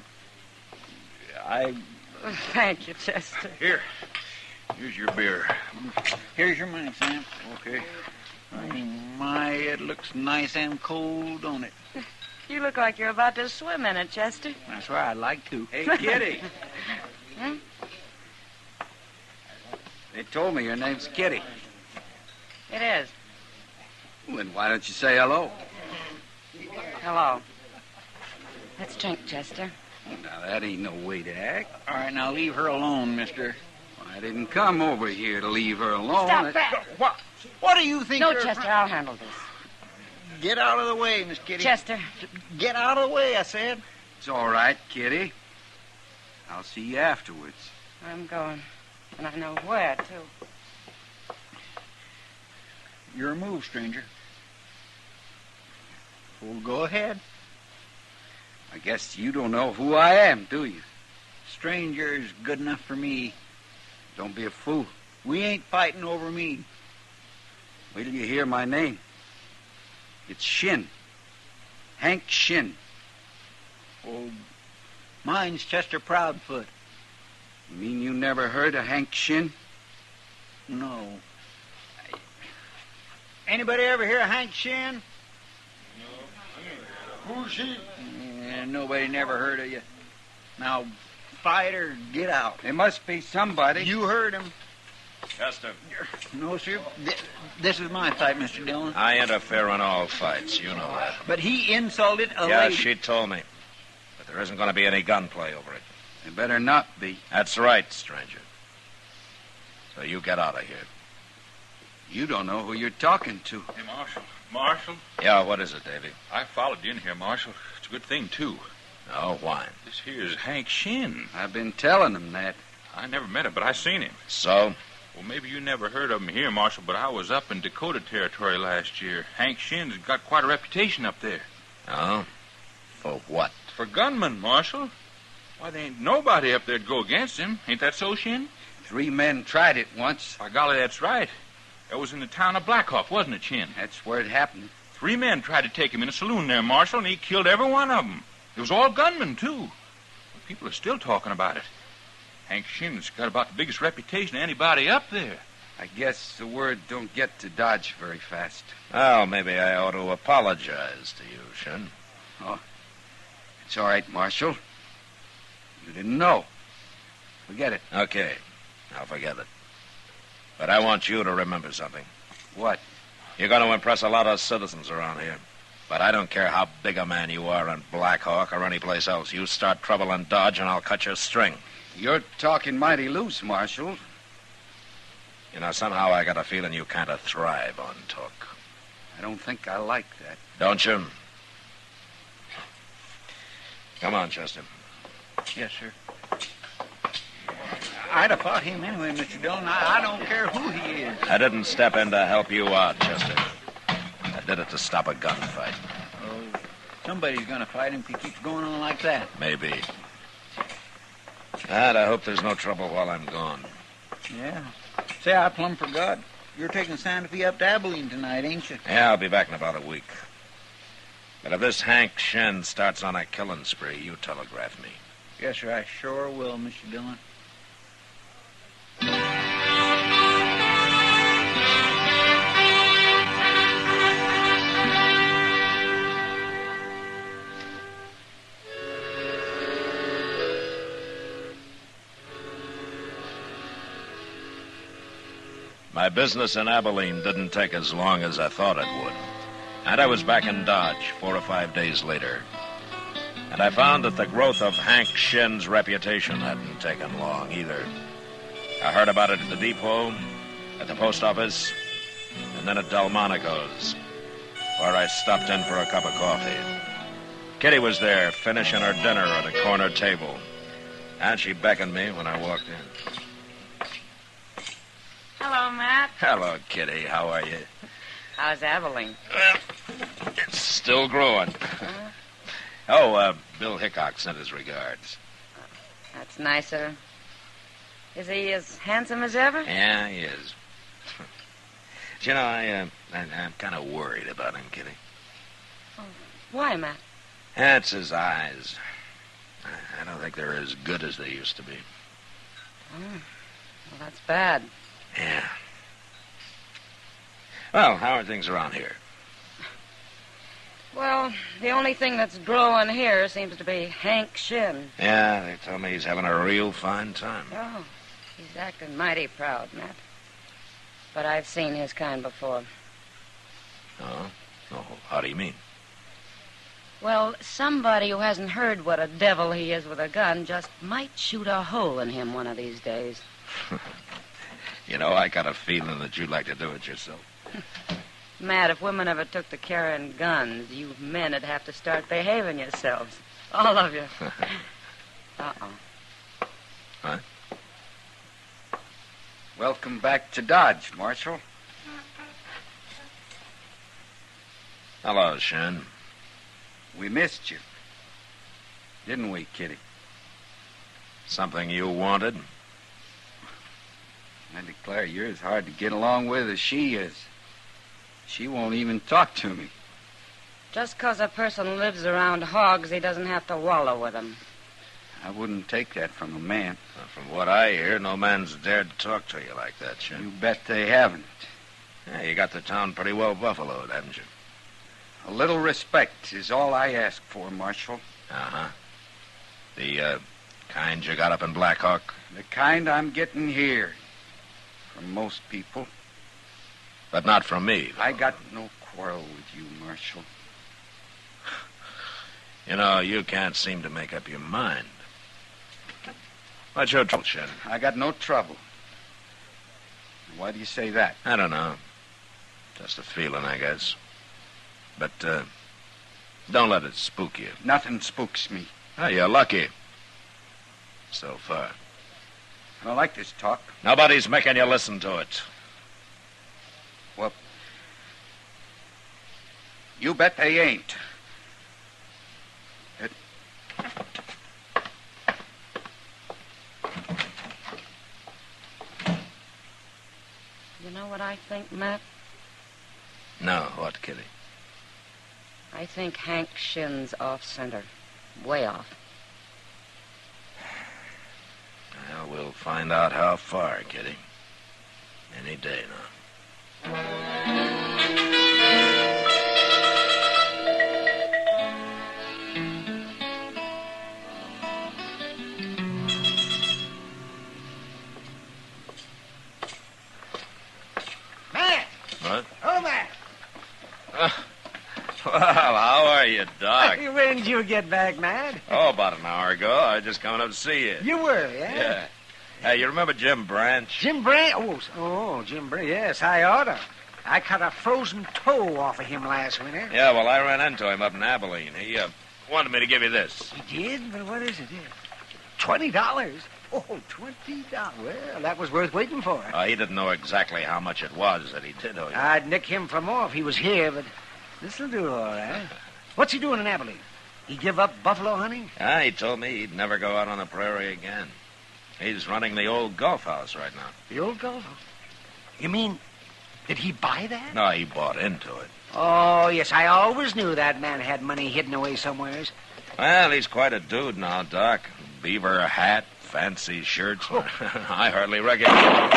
Thank you, Chester. Here's your beer. Here's your money, Sam. Okay. Oh, my, it looks nice and cold, don't it? You look like you're about to swim in it, Chester. That's right, I'd like to. Hey, Kitty. They told me your name's Kitty. It is. Well, then why don't you say hello? Hello. Let's drink, Chester. Now, that ain't no way to act. All right, now leave her alone, mister. Well, I didn't come over here to leave her alone. Stop that. What do you think? No, Chester, I'll handle this. Get out of the way, Miss Kitty. Chester. Get out of the way, I said. It's all right, Kitty. I'll see you afterwards. I'm going. And I know where, too. Your move, stranger. Well, go ahead. I guess you don't know who I am, do you? Stranger is good enough for me. Don't be a fool. We ain't fighting over me. Wait till you hear my name. It's Shin. Hank Shin. Oh, mine's Chester Proudfoot. You mean you never heard of Hank Shin? No. Anybody ever hear of Hank Shin? No. Who's he? Yeah, nobody never heard of you. Now, fight or get out. There must be somebody. You heard him. Chester. No, sir. This is my fight, Mr. Dillon. I interfere in all fights. You know that. But he insulted a lady. Yeah, she told me. But there isn't going to be any gunplay over it. There better not be. That's right, stranger. So you get out of here. You don't know who you're talking to. Hey, Marshal. Marshal? Yeah, what is it, Davy? I followed you in here, Marshal. It's a good thing, too. Oh, why? This here's Hank Shin. I've been telling him that. I never met him, but I seen him. So? Well, maybe you never heard of him here, Marshal, but I was up in Dakota Territory last year. Hank Shin's got quite a reputation up there. Oh? For what? For gunman, Marshal. Why, there ain't nobody up there'd go against him. Ain't that so, Shin? 3 men tried it once. By golly, that's right. That was in the town of Blackhawk, wasn't it, Shin? That's where it happened. 3 men tried to take him in a saloon there, Marshal, and he killed every one of them. It was all gunmen, too. People are still talking about it. Hank Shin's got about the biggest reputation of anybody up there. I guess the word don't get to Dodge very fast. Well, maybe I ought to apologize to you, Shin. Oh, it's all right, Marshal. You didn't know. Forget it. Okay, I'll forget it. But I want you to remember something. What? You're going to impress a lot of citizens around here. But I don't care how big a man you are in Blackhawk or anyplace else. You start trouble in Dodge and I'll cut your string. You're talking mighty loose, Marshal. You know, somehow I got a feeling you kind of thrive on talk. I don't think I like that. Don't you? Come on, Chester. Yes, sir. I'd have fought him anyway, Mr. Dillon. I don't care who he is. I didn't step in to help you out, Chester. I did it to stop a gunfight. Oh, somebody's going to fight him if he keeps going on like that. Maybe. And I hope there's no trouble while I'm gone. Yeah. Say, I plumb forgot. You're taking Santa Fe up to Abilene tonight, ain't you? Yeah, I'll be back in about a week. But if this Hank Shin starts on a killing spree, you telegraph me. Yes, sir, I sure will, Mr. Dillon. My business in Abilene didn't take as long as I thought it would. And I was back in Dodge 4 or 5 days later. And I found that the growth of Hank Shin's reputation hadn't taken long either. I heard about it at the depot, at the post office, and then at Delmonico's, where I stopped in for a cup of coffee. Kitty was there, finishing her dinner at a corner table, and she beckoned me when I walked in. Hello, Matt. Hello, Kitty. How are you? How's Abilene? Well, it's still growing. Bill Hickok sent his regards. That's nicer. Is he as handsome as ever? Yeah, he is. You know, I'm kind of worried about him, Kitty. Oh, why, Matt? That's his eyes. I don't think they're as good as they used to be. Well, that's bad. Yeah. Well, how are things around here? Well, the only thing that's growing here seems to be Hank Shin. Yeah, they tell me he's having a real fine time. Oh, he's acting mighty proud, Matt. But I've seen his kind before. Oh? Oh, how do you mean? Well, somebody who hasn't heard what a devil he is with a gun just might shoot a hole in him one of these days. You know, I got a feeling that you'd like to do it yourself. Matt, if women ever took to carrying guns, you men would have to start behaving yourselves. All of you. Uh-oh. Huh? Welcome back to Dodge, Marshal. Hello, Shin. We missed you. Didn't we, Kitty? Something you wanted? I declare you're as hard to get along with as she is. She won't even talk to me. Just 'cause a person lives around hogs, he doesn't have to wallow with them. I wouldn't take that from a man. From what I hear, no man's dared to talk to you like that, Shin. You bet they haven't. Yeah, you got the town pretty well buffaloed, haven't you? A little respect is all I ask for, Marshal. Uh-huh. The kind you got up in Blackhawk? The kind I'm getting here. From most people. But not from me. I got no quarrel with you, Marshal. You know, you can't seem to make up your mind. What's your trouble, Shin? I got no trouble. Why do you say that? I don't know. Just a feeling, I guess. But, don't let it spook you. Nothing spooks me. Oh, you're lucky. So far. I don't like this talk. Nobody's making you listen to it. Well, you bet they ain't. You know what I think, Matt? No, what, Kitty? I think Hank Shin's off center. Way off. Well, we'll find out how far, Kitty. Any day now. Matt! What? Oh, Matt! Well, how are you, Doc? When did you get back, Matt? Oh, about an hour ago. I was just coming up to see you. You were, yeah? Yeah. Hey, you remember Jim Branch? Jim Branch? Oh, Jim Branch. Yes, I oughta. I cut a frozen toe off of him last winter. Yeah, well, I ran into him up in Abilene. He wanted me to give you this. He did? But what is it? $20? Oh, $20. Well, that was worth waiting for. He didn't know exactly how much it was that he did owe you. I'd nick him for more if he was here, but this'll do all right. What's he doing in Abilene? He give up buffalo hunting? He told me he'd never go out on the prairie again. He's running the old golf house right now. The old golf house? You mean, did he buy that? No, he bought into it. Oh, yes, I always knew that man had money hidden away somewheres. Well, he's quite a dude now, Doc. Beaver hat, fancy shirts. Oh. I hardly recognize.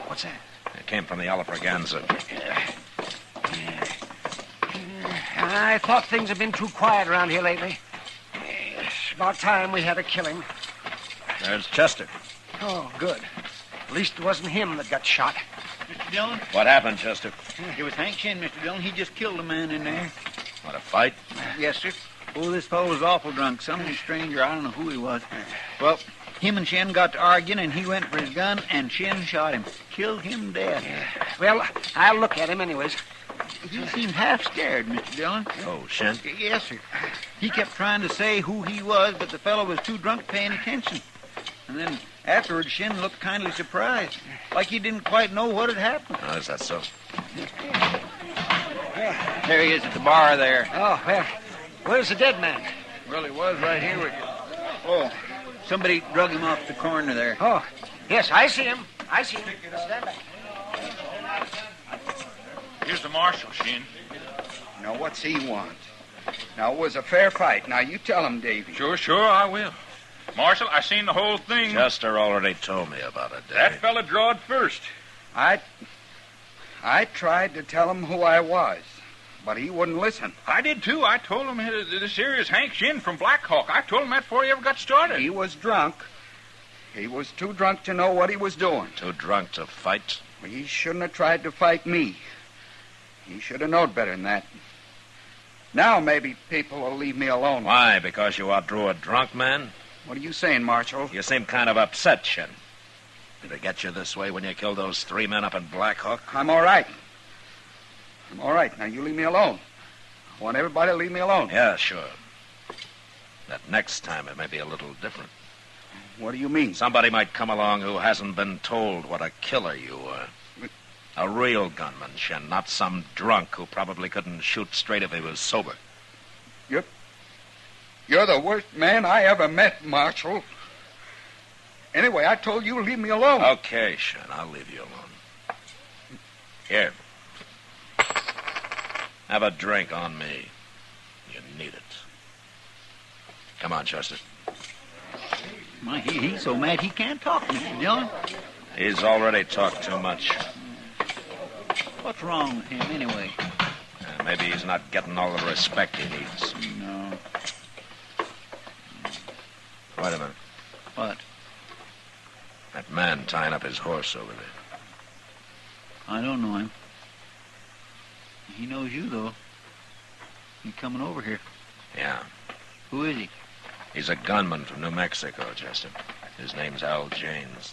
What's that? It came from the Alafraganza. I thought things had been too quiet around here lately. It's about time we had a killing. There's Chester. Oh, good. At least it wasn't him that got shot. Mr. Dillon? What happened, Chester? It was Hank Shin, Mr. Dillon. He just killed a man in there. What, a fight? Yes, sir. Oh, this fellow was awful drunk. Some stranger, I don't know who he was. Well, him and Shin got to arguing, and he went for his gun, and Shin shot him. Killed him dead. Well, I'll look at him anyways. He seemed half scared, Mr. Dillon. Oh, Shin? Yes, sir. He kept trying to say who he was, but the fellow was too drunk paying attention. And then afterwards, Shin looked kindly surprised, like he didn't quite know what had happened. Oh, is that so? There he is at the bar there. Oh, well, where's the dead man? Well, he was right here with you. Oh, somebody drug him off the corner there. Oh, yes, I see him. I see him. Stand back. Here's the marshal, Shin. Now, what's he want? Now, it was a fair fight. Now, you tell him, Davy. Sure, I will. Marshal, I seen the whole thing. Chester already told me about it, Davy. That fella drawed first. I tried to tell him who I was, but he wouldn't listen. I did, too. I told him this here is Hank Shin from Blackhawk. I told him that before he ever got started. He was drunk. He was too drunk to know what he was doing. Too drunk to fight? He shouldn't have tried to fight me. He should have known better than that. Now maybe people will leave me alone. Why? Because you outdrew a drunk man? What are you saying, Marshal? You seem kind of upset, Shin. Did it get you this way when you killed those 3 men up in Blackhawk? I'm all right. I'm all right. Now, you leave me alone. I want everybody to leave me alone. Yeah, sure. That next time it may be a little different. What do you mean? Somebody might come along who hasn't been told what a killer you were. A real gunman, Shin, not some drunk who probably couldn't shoot straight if he was sober. You're the worst man I ever met, Marshal. Anyway, I told you to leave me alone. Okay, Shin, I'll leave you alone. Here. Have a drink on me. You need it. Come on, Chester. My, he's so mad he can't talk, Mr. Dillon. He's already talked too much. What's wrong with him, anyway? Maybe he's not getting all the respect he needs. No. Wait a minute. What? That man tying up his horse over there. I don't know him. He knows you, though. He coming over here. Yeah. Who is he? He's a gunman from New Mexico, Chester. His name's Al Janes.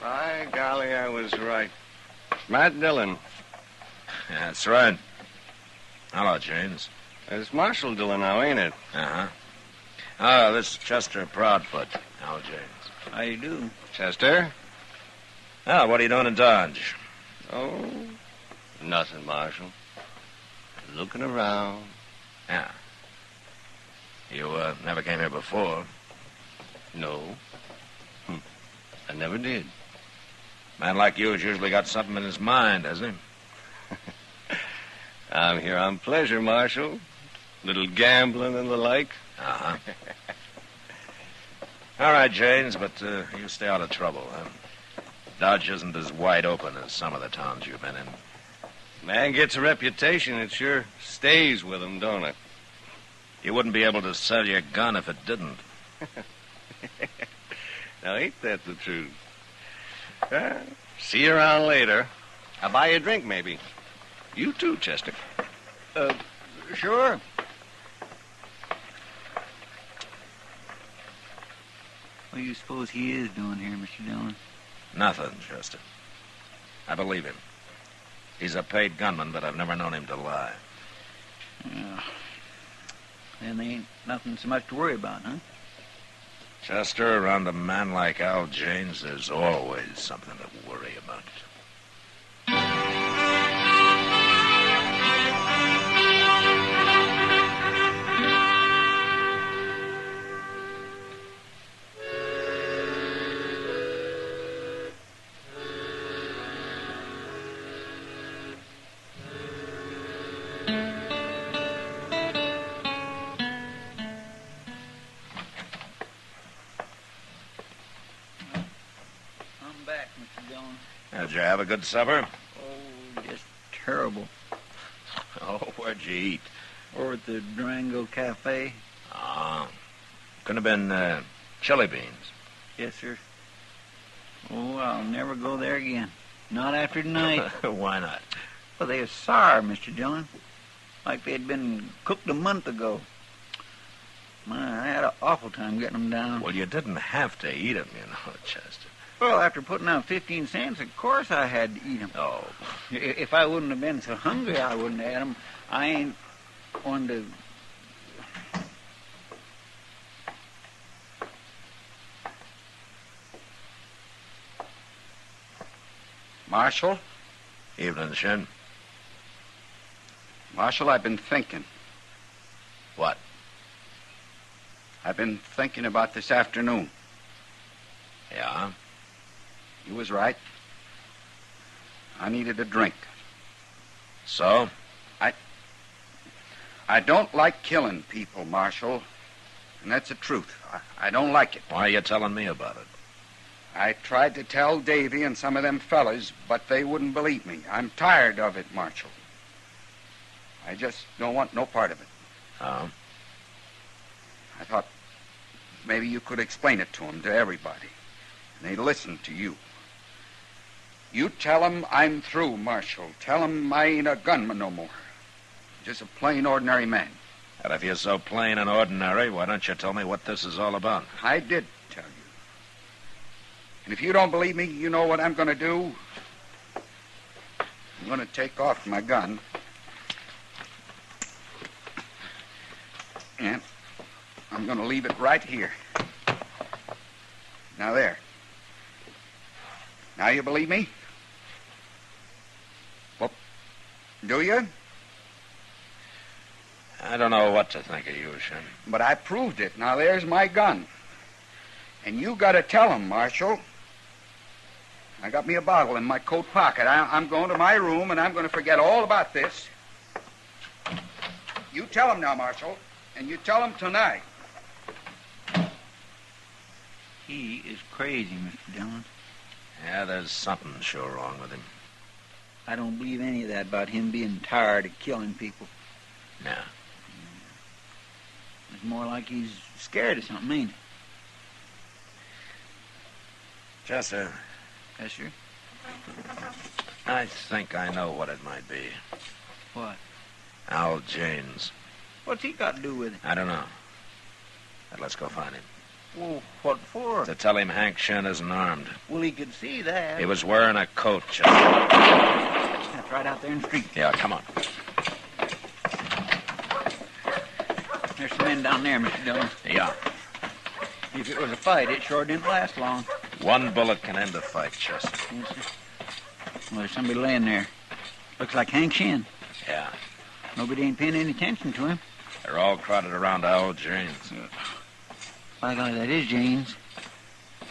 By golly, I was right. Matt Dillon. That's right. Hello, James. It's Marshal Dillon now, ain't it? Uh-huh. Oh, this is Chester Proudfoot. Hello, James. How you do? Chester? Oh, what are you doing in Dodge? Oh, nothing, Marshal. Looking around. Yeah. You never came here before. No. I never did. Man like you has usually got something in his mind, hasn't he? I'm here on pleasure, Marshal. Little gambling and the like. Uh-huh. All right, James, but you stay out of trouble, huh? Dodge isn't as wide open as some of the towns you've been in. Man gets a reputation, it sure stays with him, don't it? You wouldn't be able to sell your gun if it didn't. Now, ain't that the truth? See you around later. I'll buy you a drink, maybe. You too, Chester. Sure. What do you suppose he is doing here, Mr. Dillon? Nothing, Chester. I believe him. He's a paid gunman, but I've never known him to lie. Yeah. Then there ain't nothing so much to worry about, huh? Chester, around a man like Al James, there's always something to worry about. Did you have a good supper? Oh, just terrible. Oh, where'd you eat? Over at the Durango Cafe. Oh. Could have been chili beans. Yes, sir. Oh, I'll never go there again. Not after tonight. Why not? Well, they were sour, Mr. Dillon. Like they had been cooked a month ago. My, I had an awful time getting them down. Well, you didn't have to eat them, you know, Chester. Well, after putting out 15 cents, of course I had to eat them. Oh. If I wouldn't have been so hungry, I wouldn't have had them. I ain't one to... Marshal? Evening, Shin. Marshal, I've been thinking. What? I've been thinking about this afternoon. Yeah? You was right. I needed a drink. So? I don't like killing people, Marshal. And that's the truth. I don't like it. Why are you telling me about it? I tried to tell Davy and some of them fellas, but they wouldn't believe me. I'm tired of it, Marshal. I just don't want no part of it. Oh? I thought maybe you could explain it to them, to everybody. And they'd listen to you. You tell them I'm through, Marshal. Tell them I ain't a gunman no more. Just a plain, ordinary man. And if you're so plain and ordinary, why don't you tell me what this is all about? I did tell you. And if you don't believe me, you know what I'm going to do? I'm going to take off my gun. And I'm going to leave it right here. Now, there. Now you believe me? Well, do you? I don't know what to think of you, Shin. But I proved it. Now there's my gun. And you got to tell him, Marshal. I got me a bottle in my coat pocket. I'm going to my room, and I'm going to forget all about this. You tell him now, Marshal. And you tell him tonight. He is crazy, Mr. Dillon. Yeah, there's something sure wrong with him. I don't believe any of that about him being tired of killing people. No. It's more like he's scared of something, ain't it? Chester. Yes, sir? I think I know what it might be. What? Al James. What's he got to do with it? I don't know. But let's go find him. Well, what for? To tell him Hank Shin isn't armed. Well, he could see that. He was wearing a coat, Chester. That's right out there in the street. Yeah, come on. There's some men down there, Mr. Dillon. Yeah. If it was a fight, it sure didn't last long. One bullet can end a fight, Chester. Yes, sir. Well, there's somebody laying there. Looks like Hank Shin. Yeah. Nobody ain't paying any attention to him. They're all crowded around Owl Jane's. By golly, that is Jane's.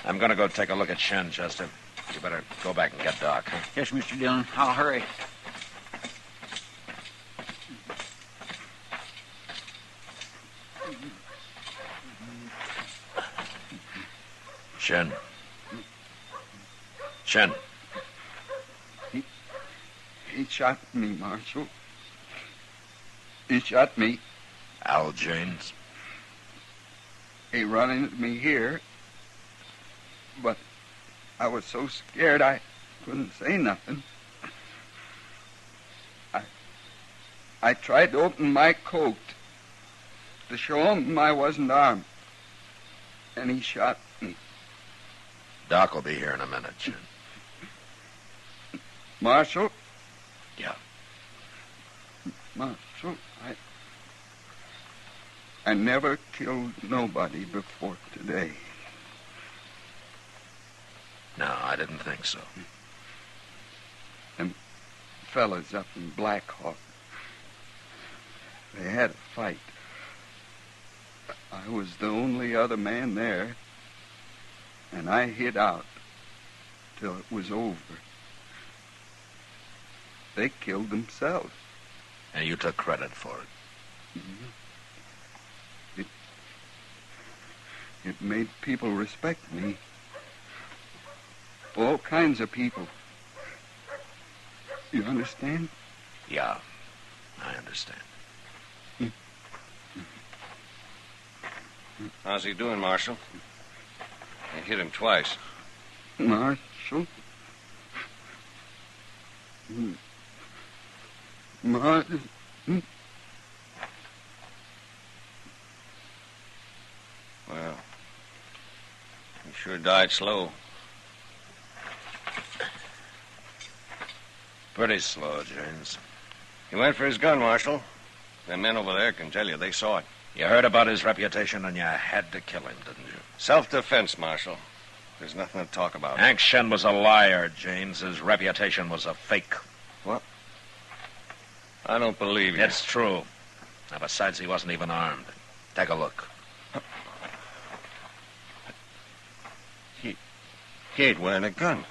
I'm going to go take a look at Shin, Chester. You better go back and get Doc, huh? Yes, Mr. Dillon. I'll hurry. Shin. Shin. He shot me, Marshal. He shot me. Al James. He run into me here, but I was so scared I couldn't say nothing. I tried to open my coat to show him I wasn't armed, and he shot me. Doc will be here in a minute, Shin. Marshal? Yeah. Marshal, I never killed nobody before today. No, I didn't think so. Them fellas up in Blackhawk, they had a fight. I was the only other man there, and I hid out till it was over. They killed themselves. And you took credit for it. Mm-hmm. It made people respect me. All kinds of people. You understand? Yeah, I understand. How's he doing, Marshal? I hit him twice. Marshal? Marshal? Well, he sure died slow. Pretty slow, James. He went for his gun, Marshal. The men over there can tell you they saw it. You heard about his reputation and you had to kill him, didn't you? Self-defense, Marshal. There's nothing to talk about. Hank Shin was a liar, James. His reputation was a fake. What? I don't believe you. It's true. Now, besides, he wasn't even armed. Take a look. He ain't wearing a gun.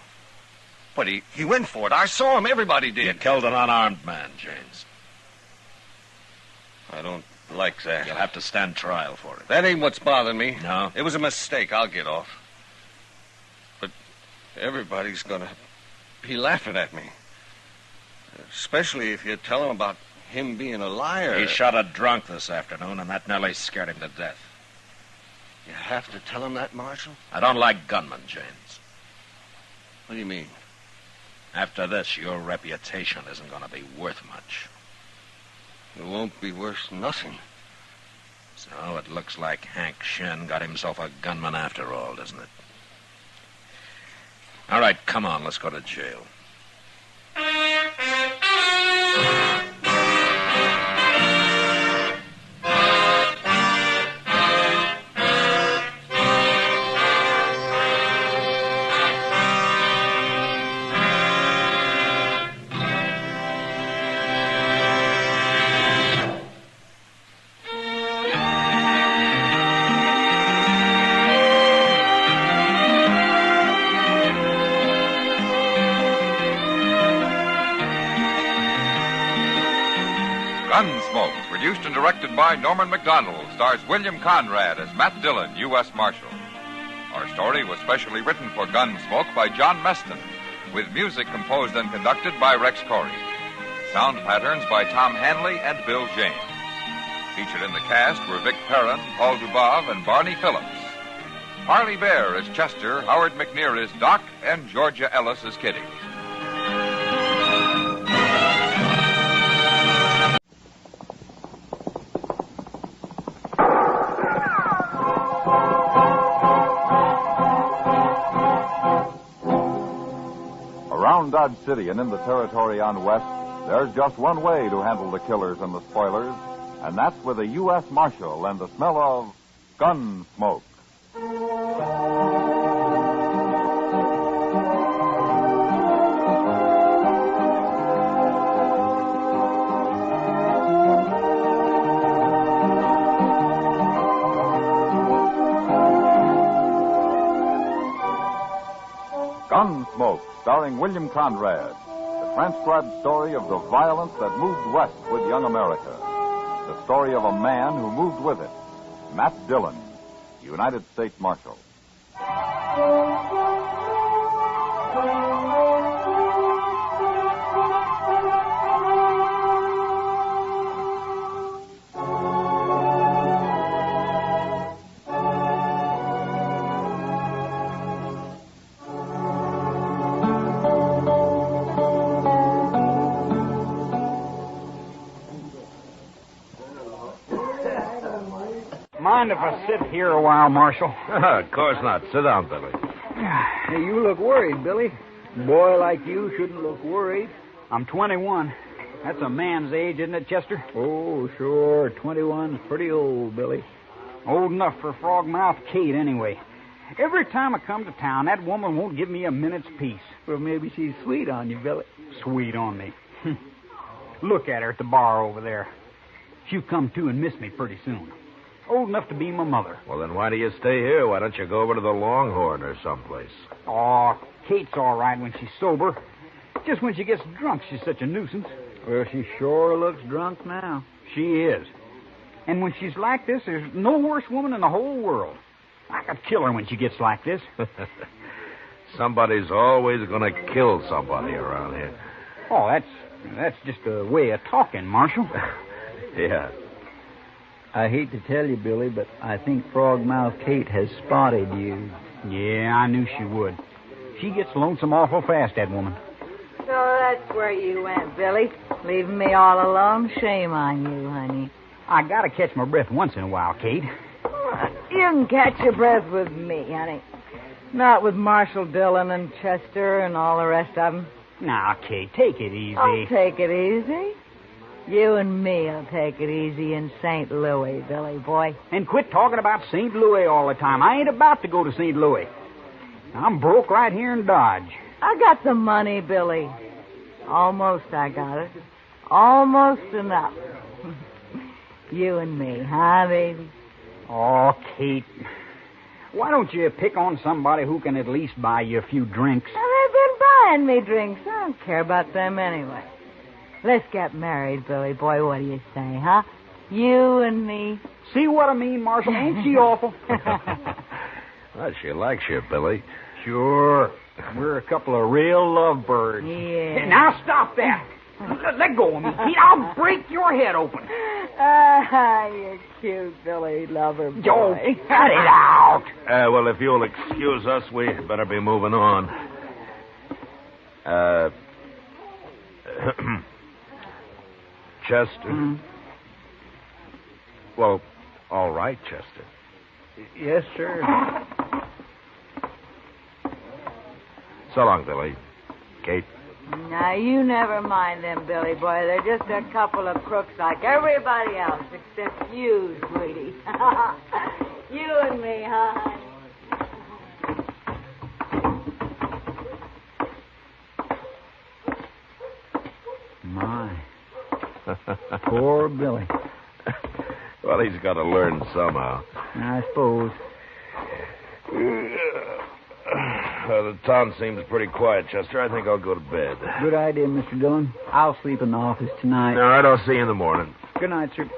But he went for it. I saw him. Everybody did. You killed an unarmed man, James. I don't like that. You'll have to stand trial for it. That ain't what's bothering me. No? It was a mistake. I'll get off. But everybody's gonna be laughing at me. Especially if you tell them about him being a liar. He shot a drunk this afternoon, and that nearly scared him to death. You have to tell him that, Marshal? I don't like gunmen, James. What do you mean? After this, your reputation isn't going to be worth much. It won't be worth nothing. So it looks like Hank Shin got himself a gunman after all, doesn't it? All right, come on, let's go to jail. Gunsmoke, produced and directed by Norman Macdonald, stars William Conrad as Matt Dillon, U.S. Marshal. Our story was specially written for Gunsmoke by John Meston, with music composed and conducted by Rex Corey. Sound patterns by Tom Hanley and Bill James. Featured in the cast were Vic Perrin, Paul Dubov, and Barney Phillips. Harley Bear as Chester, Howard McNear as Doc, and Georgia Ellis as Kitty. Around Dodge City and in the territory on West, there's just one way to handle the killers and the spoilers, and that's with a U.S. Marshal and the smell of gun smoke. Gunsmoke, starring William Conrad, the transcribed story of the violence that moved west with young America. The story of a man who moved with it, Matt Dillon, United States Marshal. Mind if I sit here a while, Marshal? Of course not. Sit down, Billy. Hey, you look worried, Billy. A boy like you shouldn't look worried. I'm 21. That's a man's age, isn't it, Chester? Oh, sure. 21's pretty old, Billy. Old enough for Frogmouth Kate, anyway. Every time I come to town, that woman won't give me a minute's peace. Well, maybe she's sweet on you, Billy. Sweet on me. Look at her at the bar over there. She'll come to and miss me pretty soon. Old enough to be my mother. Well, then why do you stay here? Why don't you go over to the Longhorn or someplace? Oh, Kate's all right when she's sober. Just when she gets drunk, she's such a nuisance. Well, she sure looks drunk now. She is. And when she's like this, there's no worse woman in the whole world. I could kill her when she gets like this. Somebody's always going to kill somebody around here. Oh, that's just a way of talking, Marshal. Yeah. I hate to tell you, Billy, but I think Frogmouth Kate has spotted you. Yeah, I knew she would. She gets lonesome awful fast, that woman. So that's where you went, Billy. Leaving me all alone? Shame on you, honey. I gotta catch my breath once in a while, Kate. You can catch your breath with me, honey. Not with Marshal Dillon and Chester and all the rest of them. Now, Kate, take it easy. I'll take it easy. You and me'll take it easy in St. Louis, Billy boy. And quit talking about St. Louis all the time. I ain't about to go to St. Louis. I'm broke right here in Dodge. I got the money, Billy. Almost I got it. Almost enough. You and me, huh, baby? Oh, Kate. Why don't you pick on somebody who can at least buy you a few drinks? Well, they've been buying me drinks. I don't care about them anyway. Let's get married, Billy boy. What do you say, huh? You and me. See what I mean, Marshal? Ain't she awful? Well, she likes you, Billy. Sure. We're a couple of real lovebirds. Yeah. Hey, now stop that. Let go of me, Pete. I'll break your head open. You're cute, Billy. Lover boy. Oh, cut it out. Well, if you'll excuse us, we better be moving on. Chester? Mm-hmm. Well, all right, Chester. Yes, sir. So long, Billy. Kate? Now, you never mind them, Billy boy. They're just a couple of crooks like everybody else, except you, sweetie. You and me, huh? My. Poor Billy. Well, he's got to learn somehow. I suppose. The town seems pretty quiet, Chester. I think I'll go to bed. Good idea, Mr. Dillon. I'll sleep in the office tonight. All right, I'll see you in the morning. Good night, sir.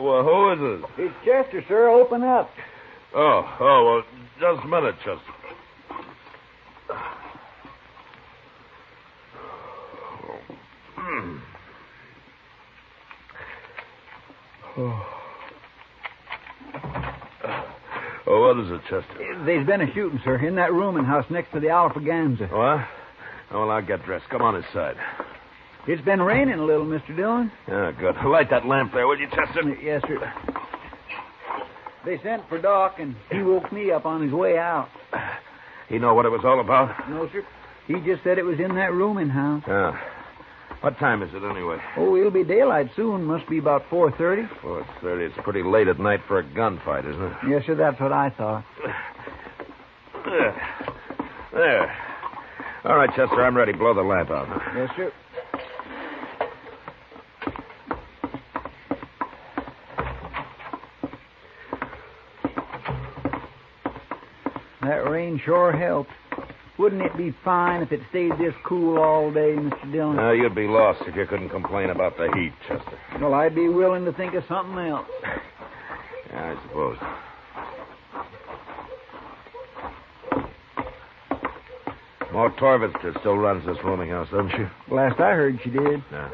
Well, who is it? It's Chester, sir. Open up. Well, just a minute, Chester. Oh, what is it, Chester? There's been a shooting, sir, in that rooming house next to the Alfraganza. What? Oh, well, I'll get dressed. Come on inside. It's been raining a little, Mr. Dillon. Yeah, good. Light that lamp there, will you, Chester? Yes, sir. They sent for Doc, and he woke me up on his way out. He know what it was all about? No, sir. He just said it was in that rooming house. Yeah. What time is it, anyway? Oh, it'll be daylight soon. Must be about 4:30. 4:30. It's pretty late at night for a gunfight, isn't it? Yes, sir. That's what I thought. There. All right, Chester, I'm ready. Blow the lamp out. Yes, sir. That rain sure helped. Wouldn't it be fine if it stayed this cool all day, Mr. Dillon? No, you'd be lost if you couldn't complain about the heat, Chester. Well, I'd be willing to think of something else. Yeah, I suppose. Ma Torvitzer still runs this rooming house, doesn't she? Last I heard, she did. Yeah.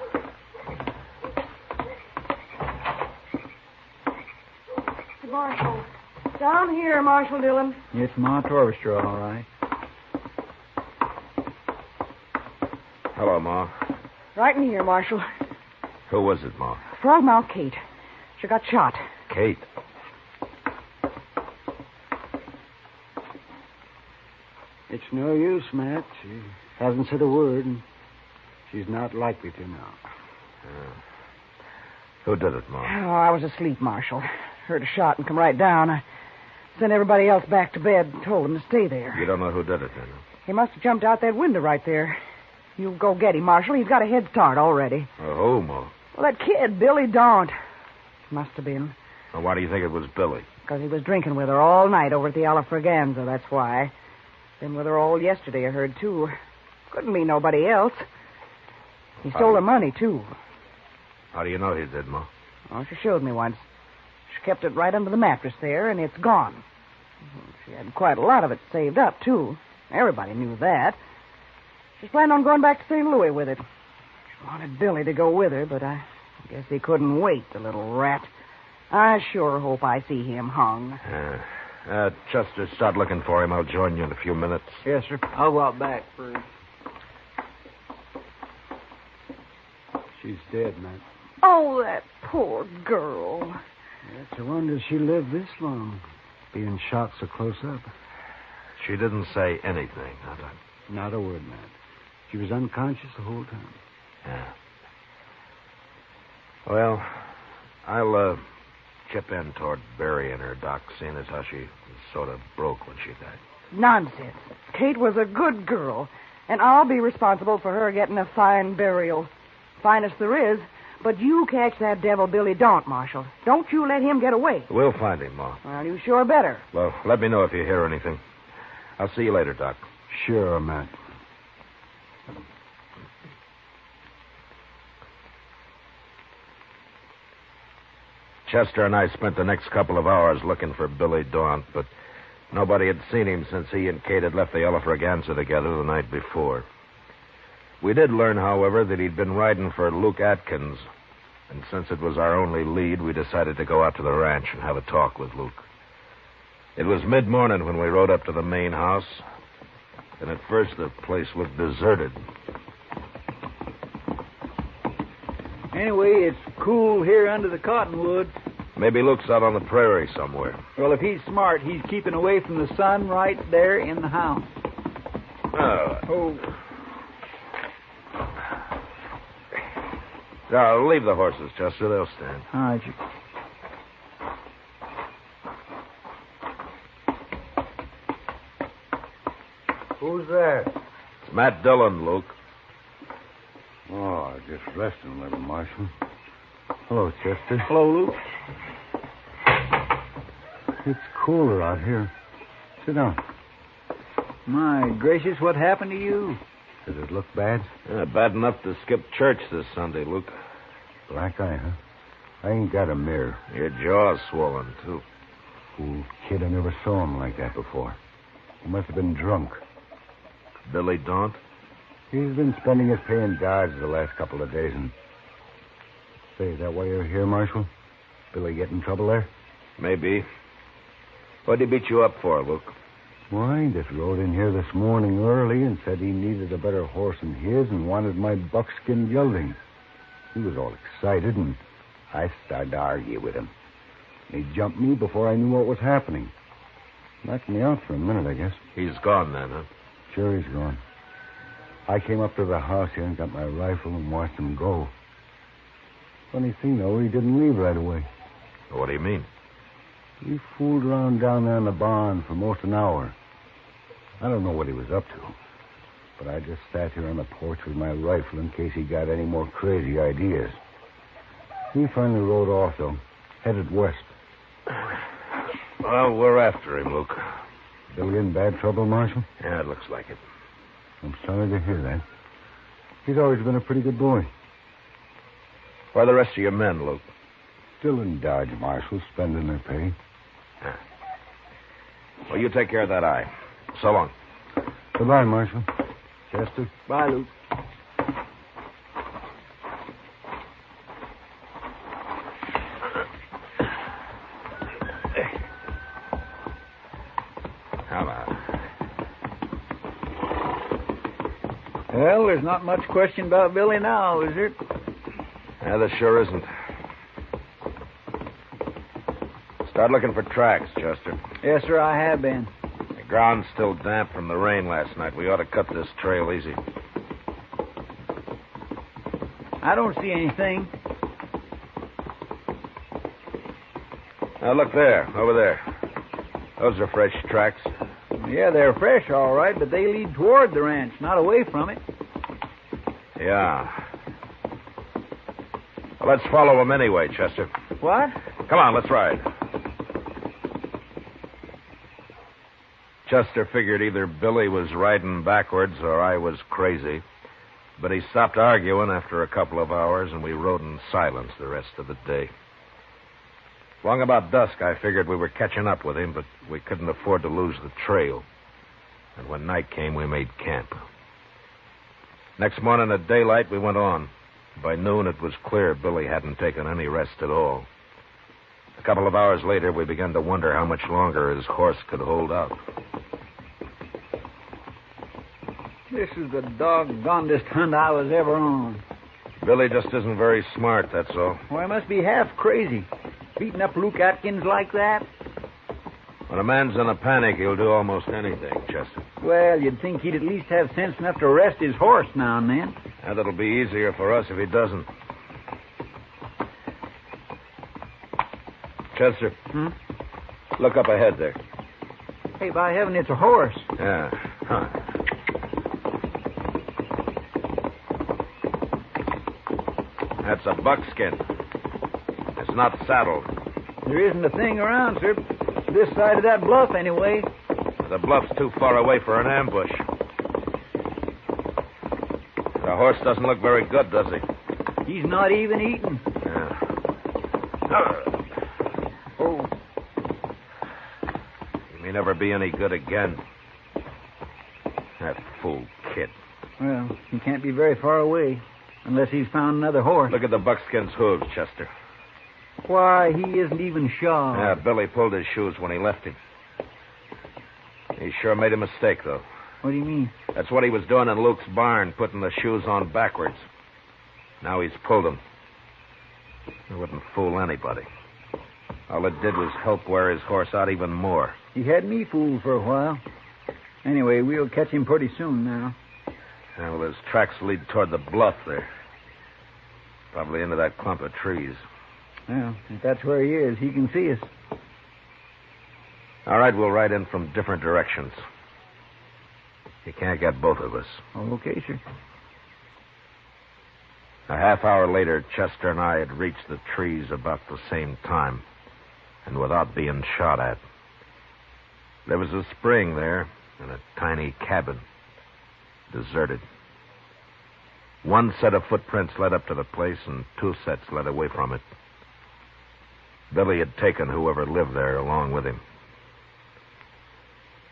Marshal. Down here, Marshal Dillon. It's Ma Torvitzer, all right. Hello, Ma. Right in here, Marshal. Who was it, Ma? Frogmouth Kate. She got shot. Kate. It's no use, Matt. She hasn't said a word, and she's not likely to now. Who did it, Ma? Oh, I was asleep, Marshal. Heard a shot and come right down. I sent everybody else back to bed and told them to stay there. You don't know who did it, then? He must have jumped out that window right there. You go get him, Marshal. He's got a head start already. Who, Ma? Well, that kid, Billy Daunt. Must have been. Well, why do you think it was Billy? Because he was drinking with her all night over at the Alfraganza, that's why. Been with her all yesterday, I heard, too. Couldn't be nobody else. He stole her money, too. How do you know he did, Ma? Oh, she showed me once. She kept it right under the mattress there, and it's gone. She had quite a lot of it saved up, too. Everybody knew that. She's planning on going back to St. Louis with it. She wanted Billy to go with her, but I guess he couldn't wait, the little rat. I sure hope I see him hung. Chester, start looking for him. I'll join you in a few minutes. Yes, sir. I'll go out back first. She's dead, Matt. Oh, that poor girl. It's a wonder she lived this long, being shot so close up. She didn't say anything, Not a word, Matt. She was unconscious the whole time. Yeah. Well, I'll chip in toward burying her, Doc, seeing as how she was sort of broke when she died. Nonsense. Kate was a good girl, and I'll be responsible for her getting a fine burial. Finest there is. But you catch that devil Billy Daunt, Marshal. Don't you let him get away. We'll find him, Ma. Well, you sure better. Well, let me know if you hear anything. I'll see you later, Doc. Sure, Matt. Chester and I spent the next couple of hours looking for Billy Daunt, but nobody had seen him since he and Kate had left the Alfraganza together the night before. We did learn, however, that he'd been riding for Luke Atkins, and since it was our only lead, we decided to go out to the ranch and have a talk with Luke. It was mid-morning when we rode up to the main house, and at first the place looked deserted. Anyway, it's cool here under the cottonwoods. Maybe Luke's out on the prairie somewhere. Well, if he's smart, he's keeping away from the sun right there in the house. Oh. Now, leave the horses, Chester. They'll stand. All right, Who's there? It's Matt Dillon, Luke. Oh, just resting a little, Marshal. Hello, Chester. Hello, Luke. It's cooler out here. Sit down. My gracious, what happened to you? Does it look bad? Bad enough to skip church this Sunday, Luke. Black eye, huh? I ain't got a mirror. Your jaw's swollen, too. Fool kid, I never saw him like that before. He must have been drunk. Billy Daunt? He's been spending his pay in Dodge the last couple of days, and... Say, is that why you're here, Marshal? Billy get in trouble there? Maybe. What'd he beat you up for, Luke? Why, just rode in here this morning early and said he needed a better horse than his and wanted my buckskin gelding. He was all excited, and I started to argue with him. He jumped me before I knew what was happening. Knocked me out for a minute, I guess. He's gone then, huh? Sure, he's gone. I came up to the house here and got my rifle and watched him go. Funny thing, though, he didn't leave right away. What do you mean? He fooled around down there in the barn for most an hour. I don't know what he was up to, but I just sat here on the porch with my rifle in case he got any more crazy ideas. He finally rode off, though, headed west. Well, we're after him, Luke. Billy in bad trouble, Marshal? Yeah, it looks like it. I'm sorry to hear that. He's always been a pretty good boy. Where are the rest of your men, Luke? Still in Dodge, Marshal, spending their pay. Yeah. Well, you take care of that eye. So long. Goodbye, Marshal. Chester? Bye, Luke. Well, there's not much question about Billy now, is there? Yeah, there sure isn't. Start looking for tracks, Chester. Yes, sir, I have been. The ground's still damp from the rain last night. We ought to cut this trail easy. I don't see anything. Now, look there, over there. Those are fresh tracks. Yeah, they're fresh, all right, but they lead toward the ranch, not away from it. Yeah. Well, let's follow them anyway, Chester. What? Come on, let's ride. Chester figured either Billy was riding backwards or I was crazy. But he stopped arguing after a couple of hours, and we rode in silence the rest of the day. Long about dusk, I figured we were catching up with him, but we couldn't afford to lose the trail. And when night came, we made camp. Next morning at daylight, we went on. By noon, it was clear Billy hadn't taken any rest at all. A couple of hours later, we began to wonder how much longer his horse could hold out. This is the doggonedest hunt I was ever on. Billy just isn't very smart, that's all. Well, I must be half crazy. Beating up Luke Atkins like that? When a man's in a panic, he'll do almost anything, Chester. Well, you'd think he'd at least have sense enough to rest his horse now and then. That'll be easier for us if he doesn't. Chester. Look up ahead there. Hey, by heaven, it's a horse. Yeah. Huh. That's a buckskin. It's not saddled. There isn't a thing around, sir. This side of that bluff, anyway. The bluff's too far away for an ambush. The horse doesn't look very good, does he? He's not even eating. Yeah. Oh. He may never be any good again. That fool kid. Well, he can't be very far away. Unless he's found another horse. Look at the buckskin's hooves, Chester. Why, he isn't even shod. Yeah, Billy pulled his shoes when he left him. He sure made a mistake, though. What do you mean? That's what he was doing in Luke's barn, putting the shoes on backwards. Now he's pulled them. It wouldn't fool anybody. All it did was help wear his horse out even more. He had me fooled for a while. Anyway, we'll catch him pretty soon now. Yeah, well, his tracks lead toward the bluff there. Probably into that clump of trees. Well, if that's where he is, he can see us. All right, we'll ride in from different directions. You can't get both of us. Okay, sir. A half hour later, Chester and I had reached the trees about the same time, and without being shot at. There was a spring there and a tiny cabin. Deserted. One set of footprints led up to the place, and two sets led away from it. Billy had taken whoever lived there along with him.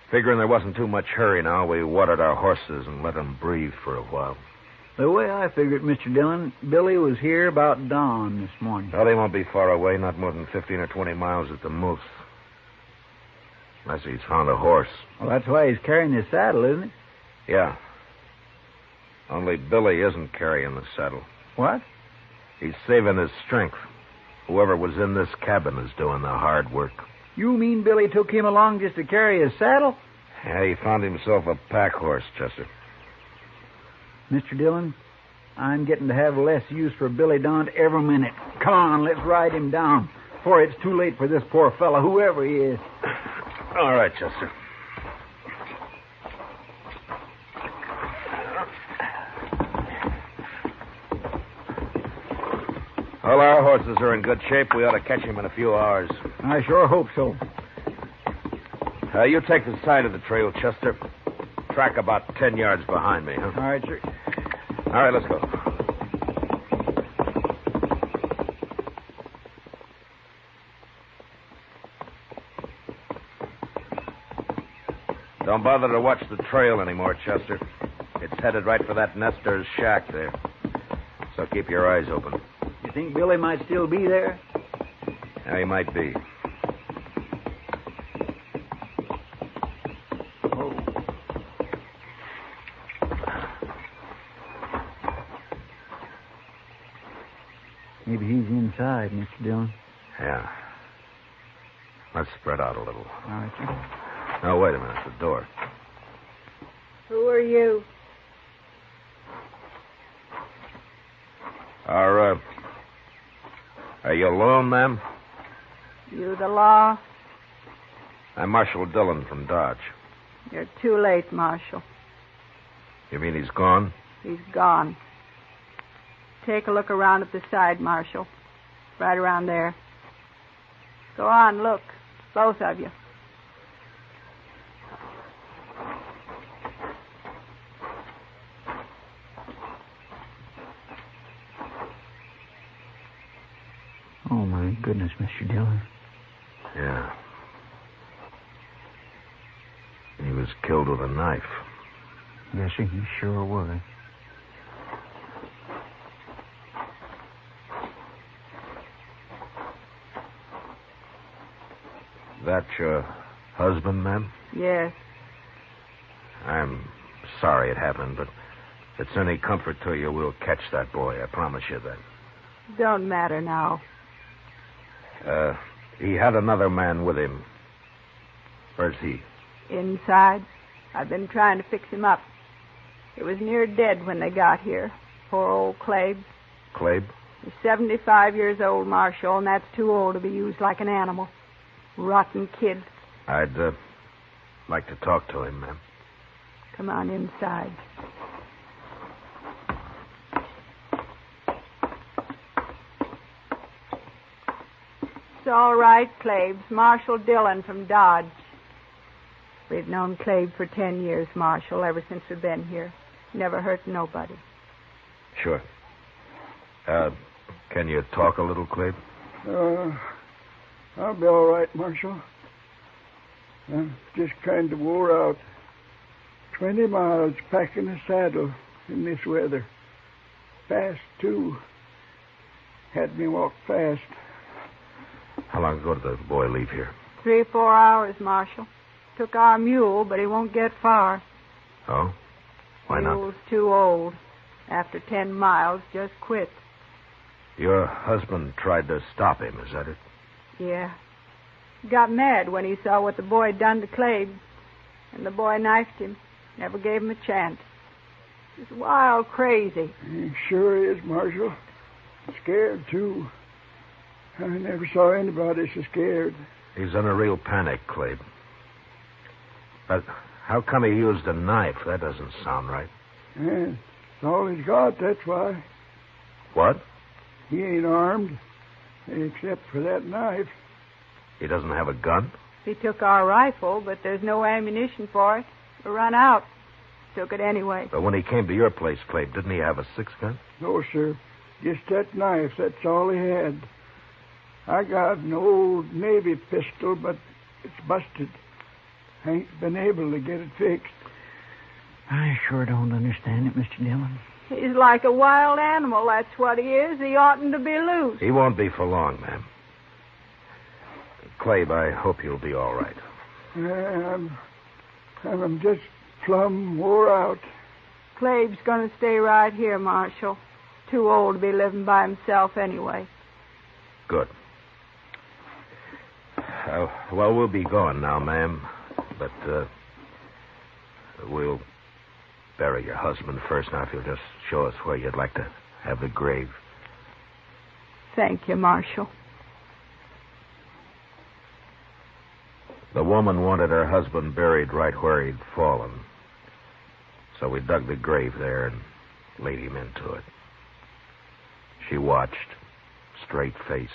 Figuring there wasn't too much hurry now, we watered our horses and let them breathe for a while. The way I figured, Mr. Dillon, Billy was here about dawn this morning. Well, he won't be far away, not more than 15 or 20 miles at the most. Unless he's found a horse. Well, that's why he's carrying his saddle, isn't it? Yeah. Only Billy isn't carrying the saddle. What? He's saving his strength. Whoever was in this cabin is doing the hard work. You mean Billy took him along just to carry his saddle? Yeah, he found himself a pack horse, Chester. Mr. Dillon, I'm getting to have less use for Billy Daunt every minute. Come on, let's ride him down before it's too late for this poor fellow, whoever he is. All right, Chester. Well, our horses are in good shape. We ought to catch him in a few hours. I sure hope so. You take the side of the trail, Chester. Track about 10 yards behind me, huh? All right, sir. All right, let's go. Don't bother to watch the trail anymore, Chester. It's headed right for that nester's shack there. So keep your eyes open. You think Billy might still be there? Yeah, he might be. Maybe he's inside, Mr. Dillon. Yeah. Let's spread out a little. All right, sir. No, wait a minute. The door. Who are you? Are you alone, ma'am? You the law? I'm Marshal Dillon from Dodge. You're too late, Marshal. You mean he's gone? He's gone. Take a look around at the side, Marshal. Right around there. Go on, look. Both of you. Oh, my goodness, Mr. Dillon. Yeah. He was killed with a knife. Yes, sir, he sure was. That your husband, ma'am? Yes. I'm sorry it happened, but if it's any comfort to you, we'll catch that boy. I promise you that. Don't matter now. He had another man with him. Where's he? Inside. I've been trying to fix him up. He was near dead when they got here. Poor old Clabe. Clabe? He's 75 years old, Marshal, and that's too old to be used like an animal. Rotten kid. I'd like to talk to him, ma'am. Come on inside. It's all right, Clabe's Marshal Dillon from Dodge. We've known Clabe for 10 years, Marshal, ever since we've been here. Never hurt nobody. Sure. Can you talk a little, Clabe? I'll be all right, Marshal. I'm just kind of wore out. 20 miles packing a saddle in this weather. Fast, too. Had me walk fast. How long ago did the boy leave here? 3 or 4 hours, Marshal. Took our mule, but he won't get far. Oh? Why not? Mule's too old. After 10 miles, just quit. Your husband tried to stop him, is that it? Yeah. He got mad when he saw what the boy had done to Clabe. And the boy knifed him. Never gave him a chance. He's wild crazy. He sure is, Marshal. Scared, too. I never saw anybody so scared. He's in a real panic, Clabe. But how come he used a knife? That doesn't sound right. Yeah, it's all he's got, that's why. What? He ain't armed, except for that knife. He doesn't have a gun? He took our rifle, but there's no ammunition for it. We run out. Took it anyway. But when he came to your place, Clabe, didn't he have a 6-gun? No, sir. Just that knife, that's all he had. I got an old Navy pistol, but it's busted. I ain't been able to get it fixed. I sure don't understand it, Mr. Dillon. He's like a wild animal, that's what he is. He oughtn't to be loose. He won't be for long, ma'am. Clabe, I hope you'll be all right. I'm just plumb wore out. Clave's going to stay right here, Marshal. Too old to be living by himself anyway. Good. Well, we'll be going now, ma'am. But, we'll bury your husband first. Now, if you'll just show us where you'd like to have the grave. Thank you, Marshal. The woman wanted her husband buried right where he'd fallen. So we dug the grave there and laid him into it. She watched, straight-faced,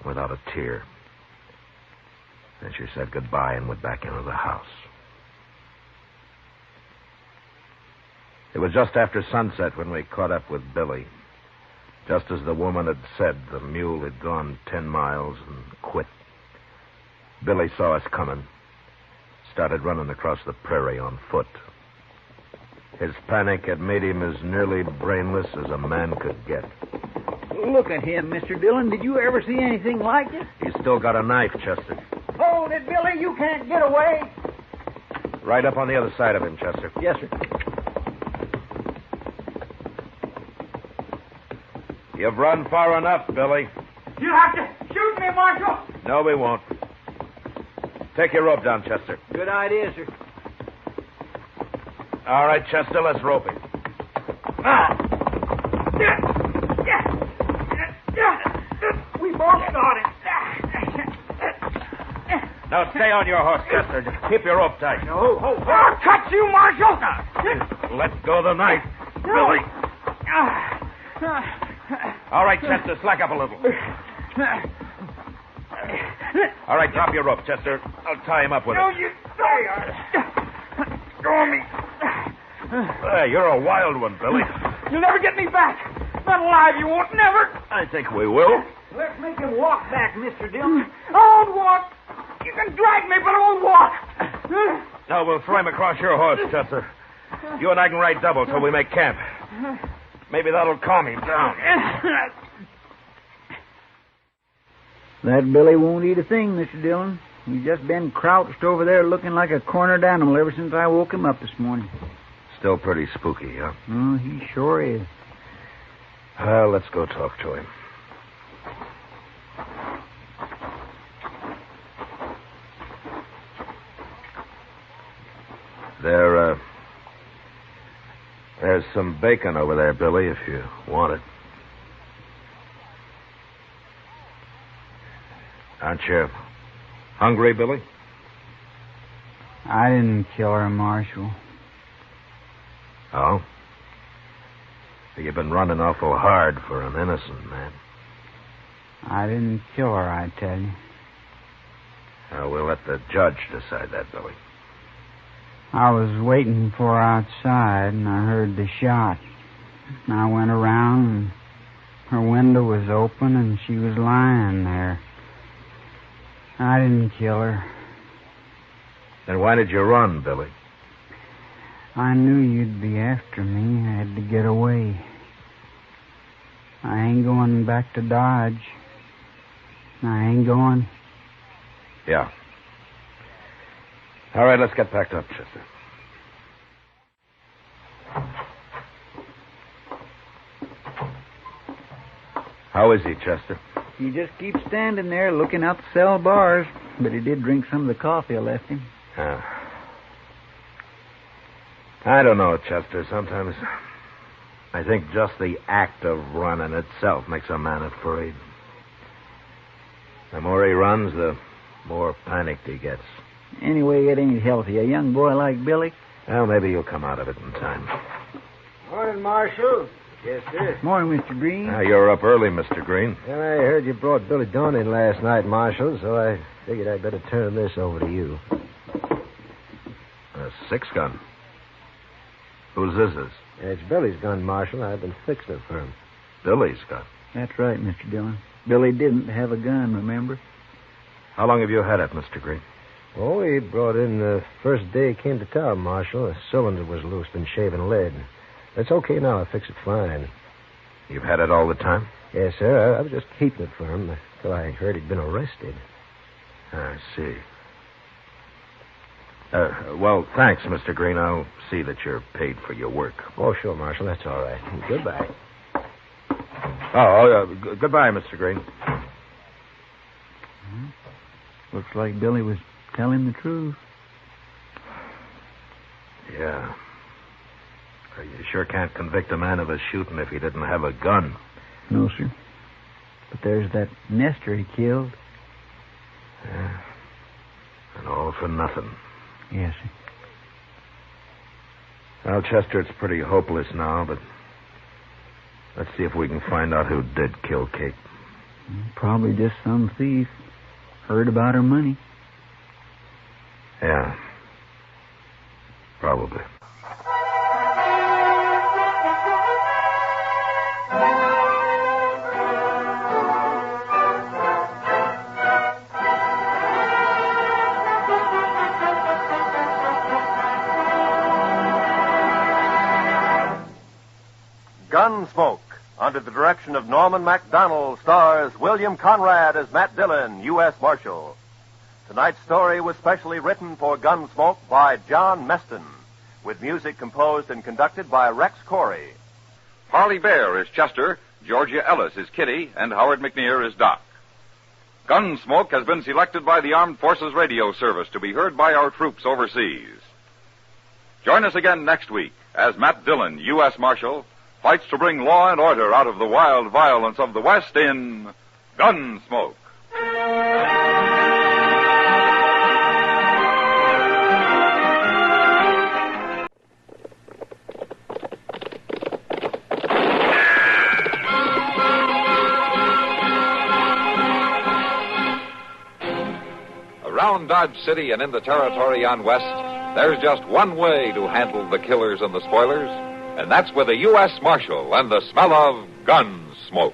without a tear. Then she said goodbye and went back into the house. It was just after sunset when we caught up with Billy. Just as the woman had said, the mule had gone 10 miles and quit. Billy saw us coming, started running across the prairie on foot. His panic had made him as nearly brainless as a man could get. Look at him, Mr. Dillon. Did you ever see anything like it? He's still got a knife, Chester. Hold it, Billy. You can't get away. Right up on the other side of him, Chester. Yes, sir. You've run far enough, Billy. You have to shoot me, Marshal. No, we won't. Take your rope down, Chester. Good idea, sir. All right, Chester, let's rope him. We both got it. Now stay on your horse, Chester. Just keep your rope tight. No. I'll cut you, Marshal. Let go of the knife, Billy. All right, Chester, slack up a little. All right, drop your rope, Chester. I'll tie him up with No, it. you don't. Go on me. Hey, you're a wild one, Billy. You'll never get me back. Not alive, you won't, never. I think we will. Let's make him walk back, Mr. Dillon. I won't walk. You can drag me, but I won't walk. No, we'll throw him across your horse, Chester. You and I can ride double till we make camp. Maybe that'll calm him down. That Billy won't eat a thing, Mr. Dillon. He's just been crouched over there looking like a cornered animal ever since I woke him up this morning. Still pretty spooky, huh? Oh, he sure is. Well, let's go talk to him. There's some bacon over there, Billy, if you want it. Aren't you hungry, Billy? I didn't kill her, Marshal. Oh? You've been running awful hard for an innocent man. I didn't kill her, I tell you. We'll let the judge decide that, Billy. I was waiting for her outside, and I heard the shot. I went around, and her window was open, and she was lying there. I didn't kill her. Then why did you run, Billy? I knew you'd be after me. I had to get away. I ain't going back to Dodge. I ain't going. Yeah. All right, let's get packed up, Chester. How is he, Chester? He just keeps standing there looking out the cell bars, but he did drink some of the coffee I left him. I don't know, Chester. Sometimes I think just the act of running itself makes a man afraid. The more he runs, the more panicked he gets. Anyway, it ain't healthy. A young boy like Billy. Well, maybe you'll come out of it in time. Morning, Marshal. Yes, sir. Morning, Mr. Green. You're up early, Mr. Green. Well, I heard you brought Billy Dawn in last night, Marshal, so I figured I'd better turn this over to you. A 6-gun. Whose this is? It's Billy's gun, Marshal. I've been fixing it for him. Billy's gun? That's right, Mr. Dillon. Billy didn't have a gun, remember? How long have you had it, Mr. Green? Oh, he brought in the first day he came to town, Marshal. The cylinder was loose, been shaving lead. It's okay now. I fixed it fine. You've had it all the time? Yes, sir. I was just keeping it for him until I heard he'd been arrested. I see. Well, thanks, Mr. Green. I'll see that you're paid for your work. Oh, sure, Marshal. That's all right. Goodbye. Goodbye, Mr. Green. Looks like Billy was telling the truth. Yeah. You sure can't convict a man of a shooting if he didn't have a gun. No, sir. But there's that nester he killed. Yeah. And all for nothing. Yes, sir. Well, Chester, it's pretty hopeless now, but let's see if we can find out who did kill Kate. Probably just some thief. Heard about her money. Yeah. Probably. Gunsmoke, under the direction of Norman MacDonald, stars William Conrad as Matt Dillon, U.S. Marshal. Tonight's story was specially written for Gunsmoke by John Meston, with music composed and conducted by Rex Corey. Parley Bear is Chester, Georgia Ellis is Kitty, and Howard McNear is Doc. Gunsmoke has been selected by the Armed Forces Radio Service to be heard by our troops overseas. Join us again next week as Matt Dillon, U.S. Marshal, fights to bring law and order out of the wild violence of the West in Gunsmoke. Around Dodge City and in the territory on West, there's just one way to handle the killers and the spoilers, and that's with a U.S. Marshal and the smell of gun smoke.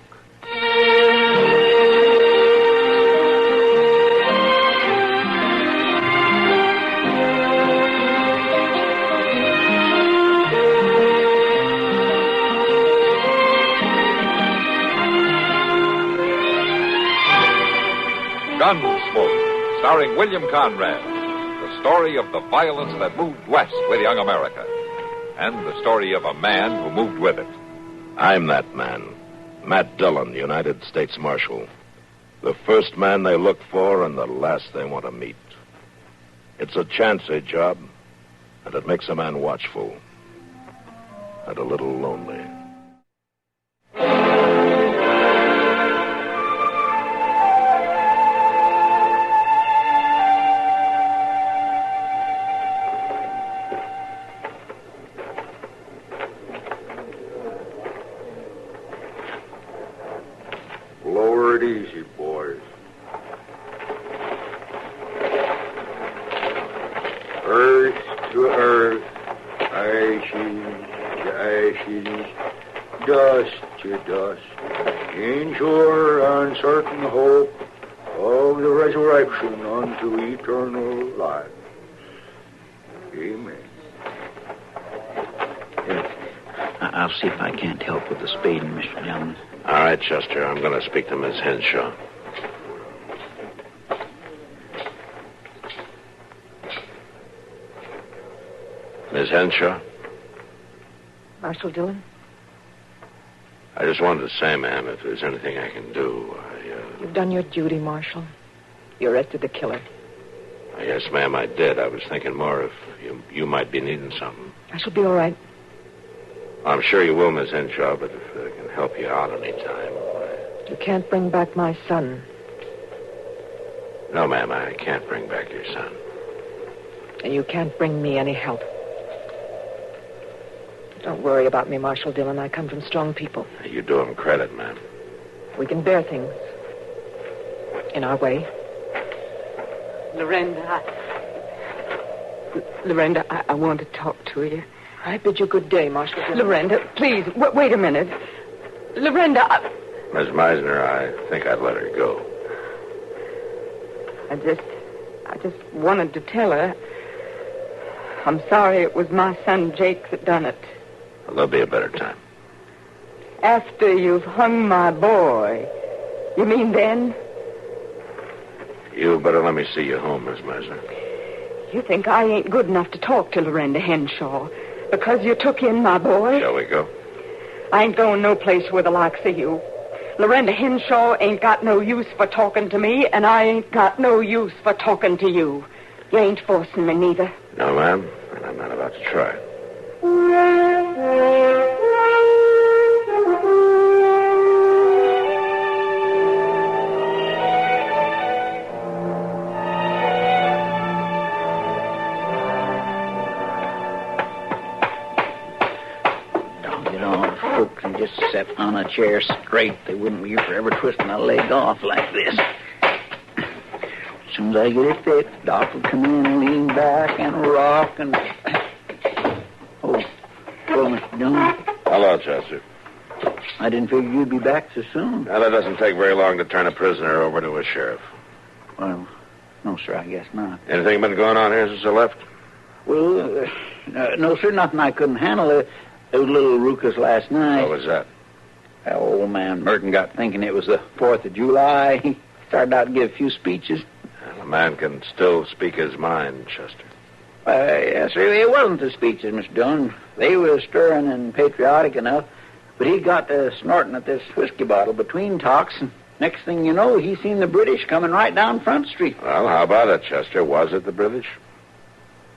Gunsmoke, starring William Conrad, the story of the violence that moved west with young America, and the story of a man who moved with it. I'm that man, Matt Dillon, United States Marshal. The first man they look for and the last they want to meet. It's a chancy job, and it makes a man watchful and a little lonely. Lower it easy, boys. Earth to earth, ashes to ashes, dust to dust, in sure uncertain hope of the resurrection unto eternal life. Amen. I'll see if I can't help with the spading, Mr. Dillon. All right, Chester, I'm going to speak to Miss Henshaw. Miss Henshaw? Marshal Dillon? I just wanted to say, ma'am, if there's anything I can do, You've done your duty, Marshal. You arrested the killer. Yes, ma'am, I did. I was thinking more if you might be needing something. I shall be all right. I'm sure you will, Miss Henshaw, but if I can help you out any time. You can't bring back my son. No, ma'am, I can't bring back your son. And you can't bring me any help. Don't worry about me, Marshal Dillon. I come from strong people. You do them credit, ma'am. We can bear things. In our way. Lorenda, I want to talk to you. I bid you good day, Marshal Dillon. Lorenda, please, wait a minute. Lorenda, Miss Meisner, I think I'd let her go. I just wanted to tell her. I'm sorry it was my son Jake that done it. Well, there'll be a better time. After you've hung my boy. You mean then? You better let me see you home, Miss Meisner. You think I ain't good enough to talk to Lorenda Henshaw because you took in my boy? Shall we go? I ain't going no place with the likes of you. Lorenda Henshaw ain't got no use for talking to me, and I ain't got no use for talking to you. You ain't forcing me neither. No, ma'am, and I'm not about to try. Folks and just sat on a chair straight, they wouldn't be forever twisting a leg off like this. As soon as I get it fixed, Doc will come in and lean back and rock and... Oh, Mr. Dunn. Hello, Chester. I didn't figure you'd be back so soon. Now, that doesn't take very long to turn a prisoner over to a sheriff. Well, no, sir, I guess not. Anything been going on here since I left? Well, no, sir, nothing I couldn't handle. There was a little ruckus last night. What was that? That old man Merton got thinking it was the 4th of July. He started out to give a few speeches. Well, a man can still speak his mind, Chester. Yes, sir. It wasn't the speeches, Mr. Dunn. They were stirring and patriotic enough. But he got to snorting at this whiskey bottle between talks, and next thing you know, he seen the British coming right down Front Street. Well, how about it, Chester? Was it the British?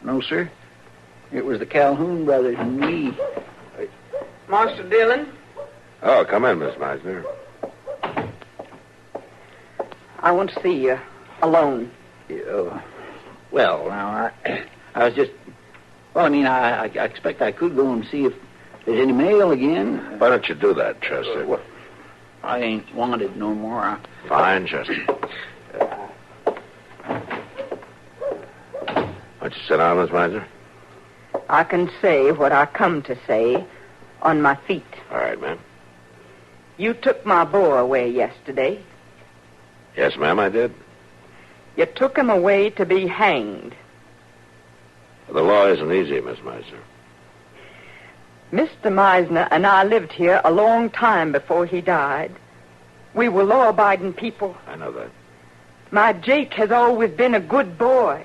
No, sir. It was the Calhoun brothers and me. Master Dillon? Oh, come in, Miss Meisner. I want to see you alone. Well, now, I was just... Well, I mean, I expect I could go and see if there's any mail again. Why don't you do that, Chester? Well, I ain't wanted no more. Fine, Chester. Why don't you sit down, Miss Meisner? I can say what I come to say on my feet. All right, ma'am. You took my boy away yesterday. Yes, ma'am, I did. You took him away to be hanged. The law isn't easy, Miss Meisner. Mr. Meisner and I lived here a long time before he died. We were law-abiding people. I know that. My Jake has always been a good boy.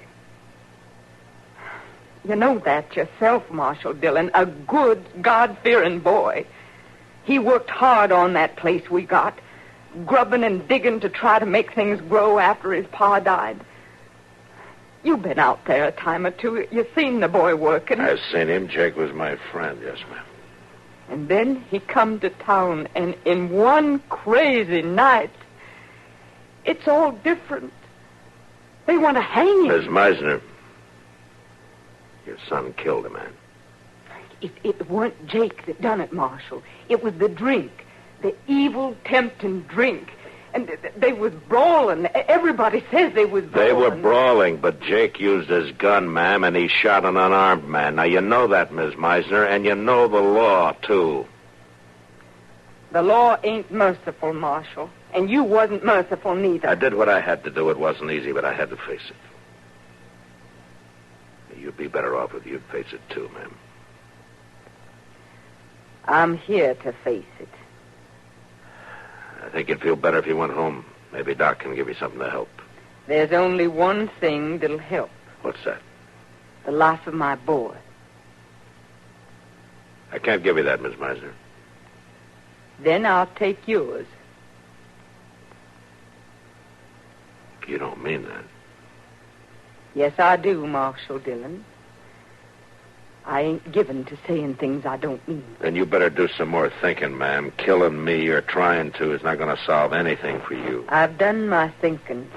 You know that yourself, Marshal Dillon, a good, God-fearing boy. He worked hard on that place we got, grubbing and digging to try to make things grow after his pa died. You've been out there a time or two. You've seen the boy working. I've seen him. Jake was my friend, yes, ma'am. And then he come to town, and in one crazy night, it's all different. They want to hang him. Miss Meisner, your son killed a man. It weren't Jake that done it, Marshal. It was the drink, the evil, tempting drink. And they was brawling. Everybody says they was brawling. They were brawling, but Jake used his gun, ma'am, and he shot an unarmed man. Now, you know that, Miss Meisner, and you know the law, too. The law ain't merciful, Marshal, and you wasn't merciful neither. I did what I had to do. It wasn't easy, but I had to face it. You'd be better off if you'd face it, too, ma'am. I'm here to face it. I think you'd feel better if you went home. Maybe Doc can give you something to help. There's only one thing that'll help. What's that? The life of my boy. I can't give you that, Miss Meisner. Then I'll take yours. You don't mean that. Yes, I do, Marshal Dillon. I ain't given to saying things I don't mean. Then you better do some more thinking, ma'am. Killing me or trying to is not going to solve anything for you. I've done my thinking.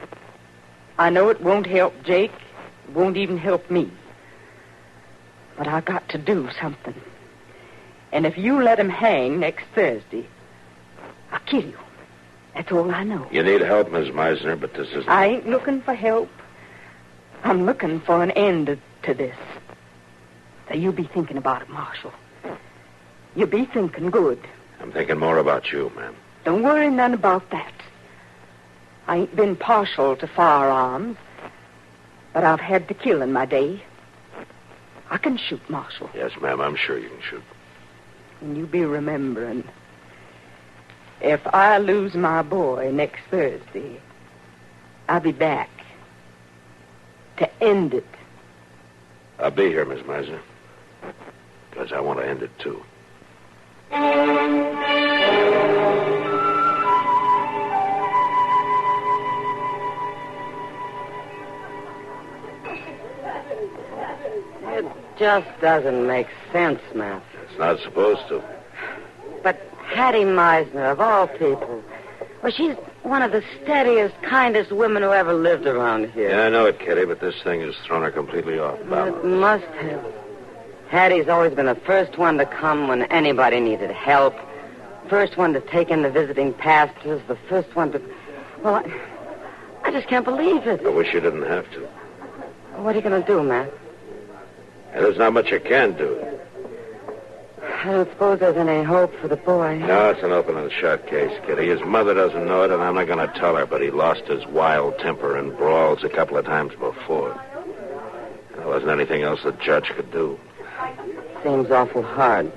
I know it won't help Jake. It won't even help me. But I got to do something. And if you let him hang next Thursday, I'll kill you. That's all I know. You need help, Miss Meisner, but this isn't... I ain't looking for help. I'm looking for an end to this. So you be thinking about it, Marshal. You be thinking good. I'm thinking more about you, ma'am. Don't worry none about that. I ain't been partial to firearms, but I've had to kill in my day. I can shoot, Marshal. Yes, ma'am, I'm sure you can shoot. And you be remembering, if I lose my boy next Thursday, I'll be back to end it I'll be here, Miss Meisner. Because I want to end it, too. It just doesn't make sense, Matt. It's not supposed to. But Hattie Meisner, of all people, well, she's one of the steadiest, kindest women who ever lived around here. Yeah, I know it, Kitty, but this thing has thrown her completely off balance. It must have. Hattie's always been the first one to come when anybody needed help. First one to take in the visiting pastors. The first one to... Well, I just can't believe it. I wish you didn't have to. What are you going to do, Matt? There's not much I can do. I don't suppose there's any hope for the boy. No, it's an open and shut case, Kitty. His mother doesn't know it, and I'm not going to tell her, but he lost his wild temper in brawls a couple of times before. There wasn't anything else the judge could do. Seems awful hard.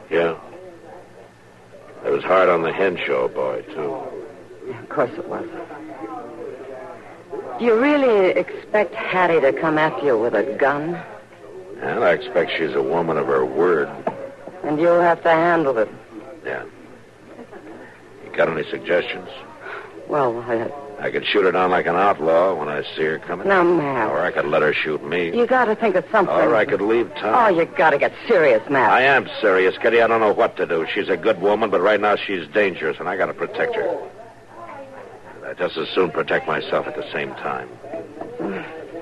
Yeah. It was hard on the Henshaw boy, too. Yeah, of course it was. Do you really expect Hattie to come after you with a gun? And I expect she's a woman of her word. And you'll have to handle it. Yeah. You got any suggestions? Well, I could shoot her down like an outlaw when I see her coming. No, Matt. Or I could let her shoot me. You got to think of something. Or I could leave town. Oh, you got to get serious, Matt. I am serious, Kitty. I don't know what to do. She's a good woman, but right now she's dangerous, and I got to protect her. I just as soon protect myself at the same time.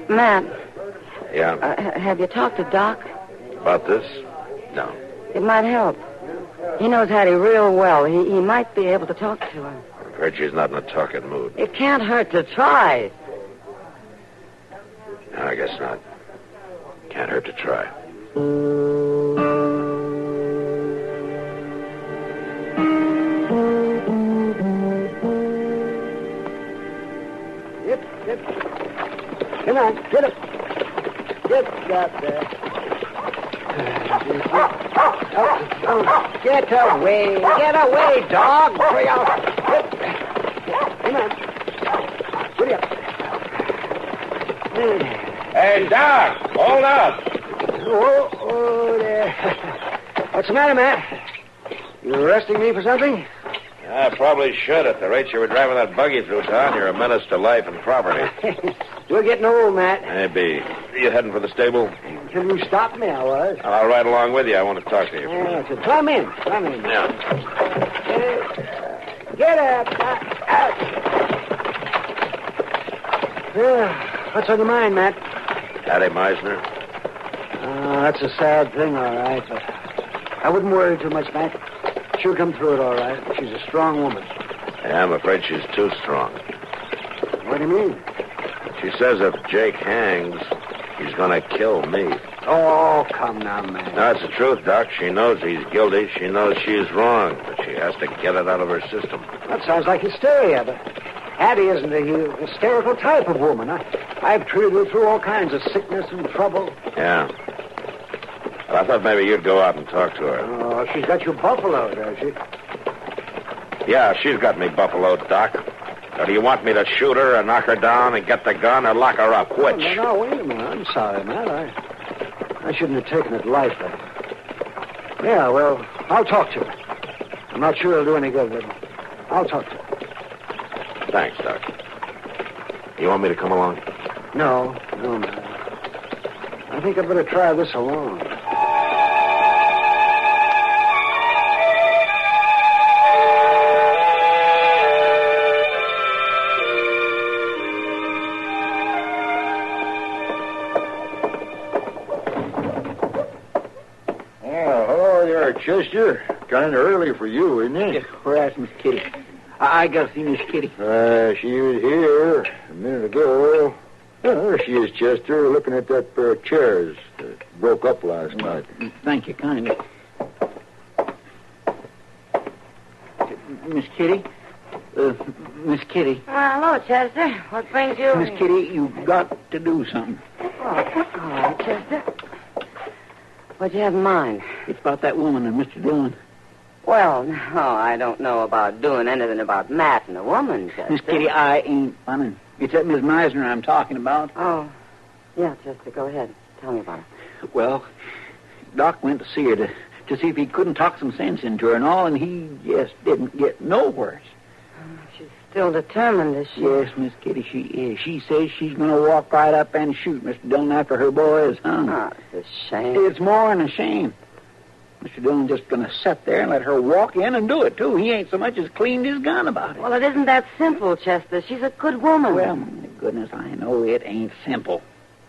Matt. Yeah? Have you talked to Doc? About this? No. It might help. He knows Hattie real well. He might be able to talk to her. I've heard she's not in a talking mood. It can't hurt to try. No, I guess not. Can't hurt to try. Yep. Come on, get up. Get up there. Get away. Get away, dog. Hurry up. Come on. Hurry up. Hey, Doc, hold up. Oh, there. What's the matter, Matt? You arresting me for something? I probably should. At the rate you were driving that buggy through town, you're a menace to life and property. You're getting old, Matt. Maybe. Are you heading for the stable? Until you stopped me, I was. I'll ride along with you. I want to talk to you. Yeah, so climb in. Climb in. Yeah. Get up. What's on your mind, Matt? Hattie Meisner. That's a sad thing, all right, but I wouldn't worry too much, Matt. She'll come through it all right. She's a strong woman. Yeah, I'm afraid she's too strong. What do you mean? She says if Jake hangs, he's going to kill me. Oh, come now, man. No, it's the truth, Doc. She knows he's guilty. She knows she's wrong, but she has to get it out of her system. That sounds like hysteria, but Hattie isn't a hysterical type of woman. I've treated her through all kinds of sickness and trouble. Yeah. Well, I thought maybe you'd go out and talk to her. Oh, she's got you buffaloed, has she? Yeah, she's got me buffaloed, Doc. Now, do you want me to shoot her or knock her down and get the gun or lock her up? Which? No, wait a minute. I'm sorry, Matt. I shouldn't have taken it lightly. Yeah, well, I'll talk to her. I'm not sure it'll do any good, but I'll talk to her. Thanks, Doc. You want me to come along? No, Matt. I think I'd better try this alone. Chester, kind of early for you, isn't it? Yeah, where's Miss Kitty? I got to see Miss Kitty. She was here a minute ago. There she is, Chester, looking at that pair of chairs that broke up last night. Thank you kindly. Miss Kitty? Miss Kitty. Hello, Chester. What brings you? Miss Kitty, you've got to do something. Oh, all right, Chester. What do you have in mind? It's about that woman and Mr. Dillon. Well, no, I don't know about doing anything about Matt and a woman, Chester. Miss Kitty, I ain't funning. It's that Miss Meisner I'm talking about. Oh, yeah, Chester, go ahead. Tell me about it. Well, Doc went to see her to see if he couldn't talk some sense into her and all, and he just didn't get nowhere. She's still determined, is she? Yes, Miss Kitty, she is. She says she's going to walk right up and shoot Mr. Dillon after her boy is hung. Oh, it's a shame. It's more than a shame. Mr. Dillon's just going to sit there and let her walk in and do it, too. He ain't so much as cleaned his gun about it. Well, it isn't that simple, Chester. She's a good woman. Well, my goodness, I know it ain't simple.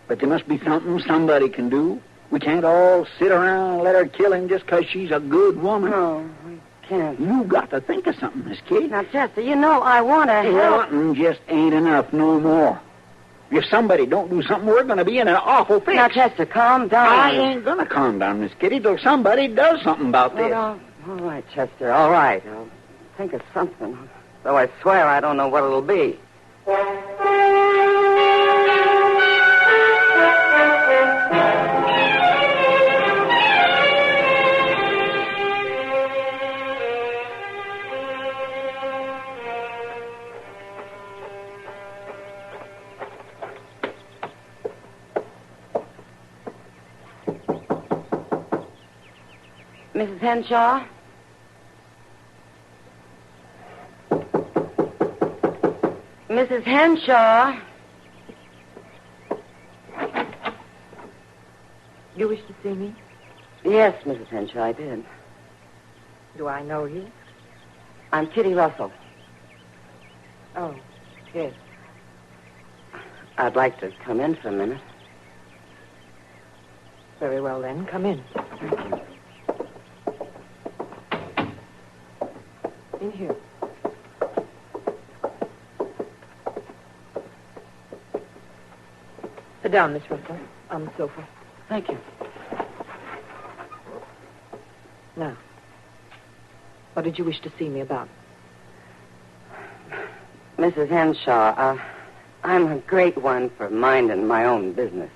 But there must be something somebody can do. We can't all sit around and let her kill him just 'cause she's a good woman. No, we can't. You got to think of something, Miss Kitty. Now, Chester, you know I want to help. Wanting just ain't enough no more. If somebody don't do something, we're going to be in an awful fix. Now, Chester, calm down. I ain't going to calm down, Miss Kitty, till somebody does something about this. All right, Chester, all right. I'll think of something. Though I swear I don't know what it'll be. Mrs. Henshaw? Mrs. Henshaw? You wish to see me? Yes, Mrs. Henshaw, I did. Do I know you? I'm Kitty Russell. Oh, yes. I'd like to come in for a minute. Very well, then. Come in. Thank you. In here. Sit down, Miss Russell, on the sofa. Thank you. Now, what did you wish to see me about? Mrs. Henshaw, I'm a great one for minding my own business.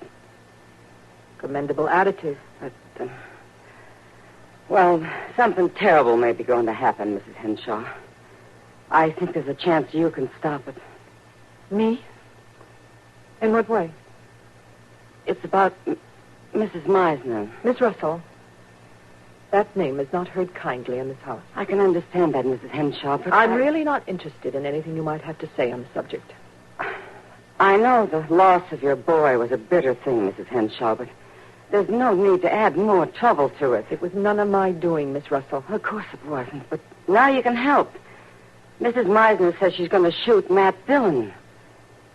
Commendable attitude. But, well, something terrible may be going to happen, Mrs. Henshaw. I think there's a chance you can stop it. Me? In what way? It's about Mrs. Meisner. Miss Russell, that name is not heard kindly in this house. I can understand that, Mrs. Henshaw, but I'm really not interested in anything you might have to say on the subject. I know the loss of your boy was a bitter thing, Mrs. Henshaw, but there's no need to add more trouble to it. It was none of my doing, Miss Russell. Of course it wasn't, but now you can help. Mrs. Meisner says she's going to shoot Matt Dillon.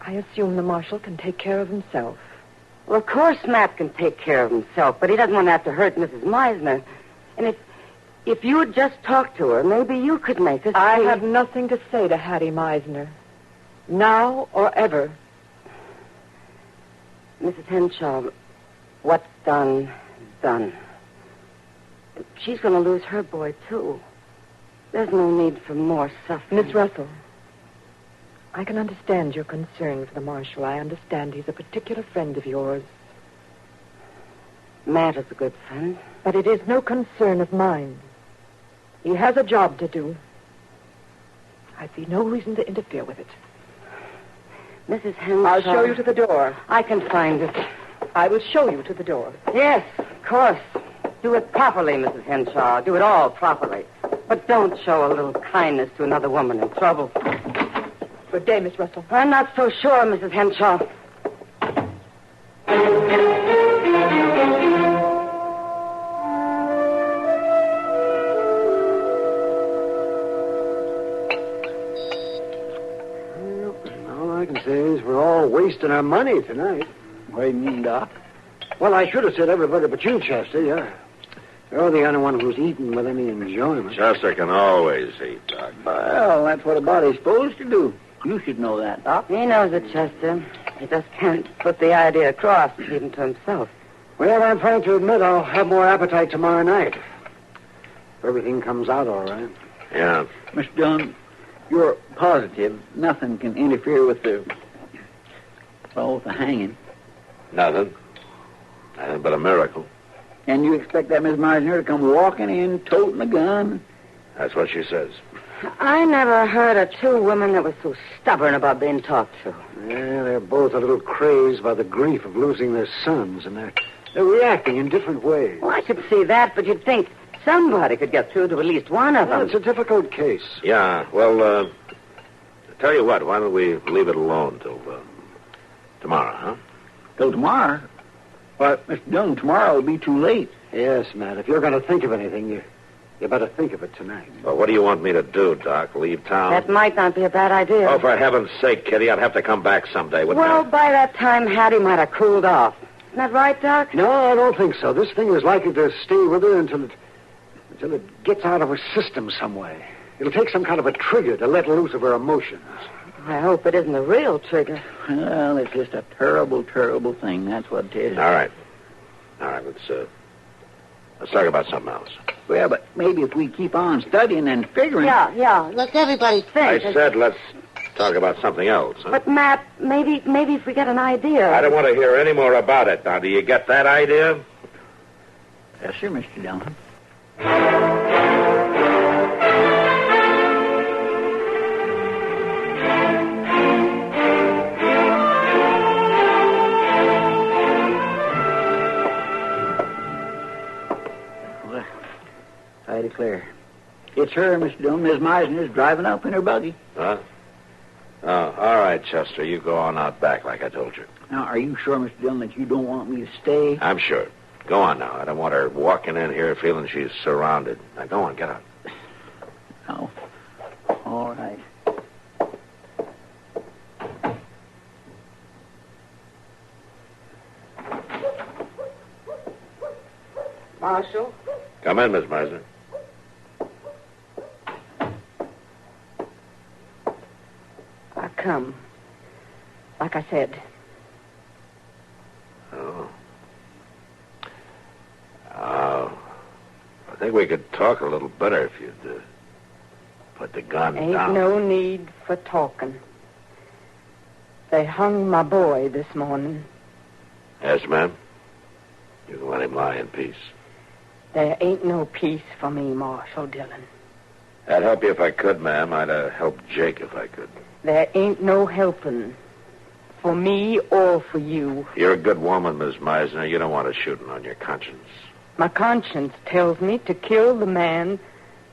I assume the marshal can take care of himself. Well, of course Matt can take care of himself, but he doesn't want to have to hurt Mrs. Meisner. And if you would just talk to her, maybe you could make us I have nothing to say to Hattie Meisner. Now or ever. Mrs. Henshaw, what's done is done. She's going to lose her boy, too. There's no need for more suffering. Miss Russell, I can understand your concern for the marshal. I understand he's a particular friend of yours. Matt is a good friend. But it is no concern of mine. He has a job to do. I see no reason to interfere with it. Mrs. Henshaw... I'll show you to the door. I can find it. I will show you to the door. Yes, of course. Do it properly, Mrs. Henshaw. Do it all properly. But don't show a little kindness to another woman in trouble. Good day, Miss Russell. I'm not so sure, Mrs. Henshaw. All I can say is we're all wasting our money tonight. What do you mean, Doc? Well, I should have said everybody but you, Chester. You're the only one who's eaten with any enjoyment. Chester can always eat, Doc. Well, that's what a body's supposed to do. You should know that, Doc. He knows it, Chester. He just can't put the idea across, even to himself. Well, I'm frank to admit I'll have more appetite tomorrow night. If everything comes out all right. Yeah. Mr. Dillon, you're positive nothing can interfere with the hanging. Nothing. Nothing but a miracle. And you expect that Miss Meisner to come walking in, toting a gun? That's what she says. I never heard of two women that were so stubborn about being talked to. Yeah, they're both a little crazed by the grief of losing their sons, and they're They're reacting in different ways. Well, I should see that, but you'd think somebody could get through to at least one of them. It's a difficult case. Yeah, well, tell you what, why don't we leave it alone till tomorrow, huh? Till tomorrow? Why, Mr. Dillon, tomorrow will be too late. Yes, Matt. If you're going to think of anything, you better think of it tonight. Well, what do you want me to do, Doc? Leave town? That might not be a bad idea. Oh, for heaven's sake, Kitty, I'd have to come back someday, wouldn't Well, by that time, Hattie might have cooled off. Isn't that right, Doc? No, I don't think so. This thing is likely to stay with her until it gets out of her system some way. It'll take some kind of a trigger to let loose of her emotions. I hope it isn't a real trigger. Well, it's just a terrible, terrible thing. That's what it is. All right, let's talk about something else. Well, but maybe if we keep on studying and figuring... Yeah. Let everybody think. I said let's talk about something else. Huh? But, Matt, maybe if we get an idea... I don't want to hear any more about it. Now, do you get that idea? Yes, sir, Mr. Dillon. I declare. It's her, Mr. Dillon. Miss Meisner's driving up in her buggy. Huh? Oh, all right, Chester. You go on out back like I told you. Now, are you sure, Mr. Dillon, that you don't want me to stay? I'm sure. Go on now. I don't want her walking in here feeling she's surrounded. Now, go on. Get out. Oh. All right. Marshal? Come in, Miss Meisner. I come. Like I said. Oh. I think we could talk a little better if you'd put the gun Ain't down. no need for talking. They hung my boy this morning. Yes, ma'am. You can let him lie in peace. There ain't no peace for me, Marshal Dillon. I'd help you if I could, ma'am. I'd help Jake if I could. There ain't no helping. For me or for you. You're a good woman, Miss Meisner. You don't want a shooting on your conscience. My conscience tells me to kill the man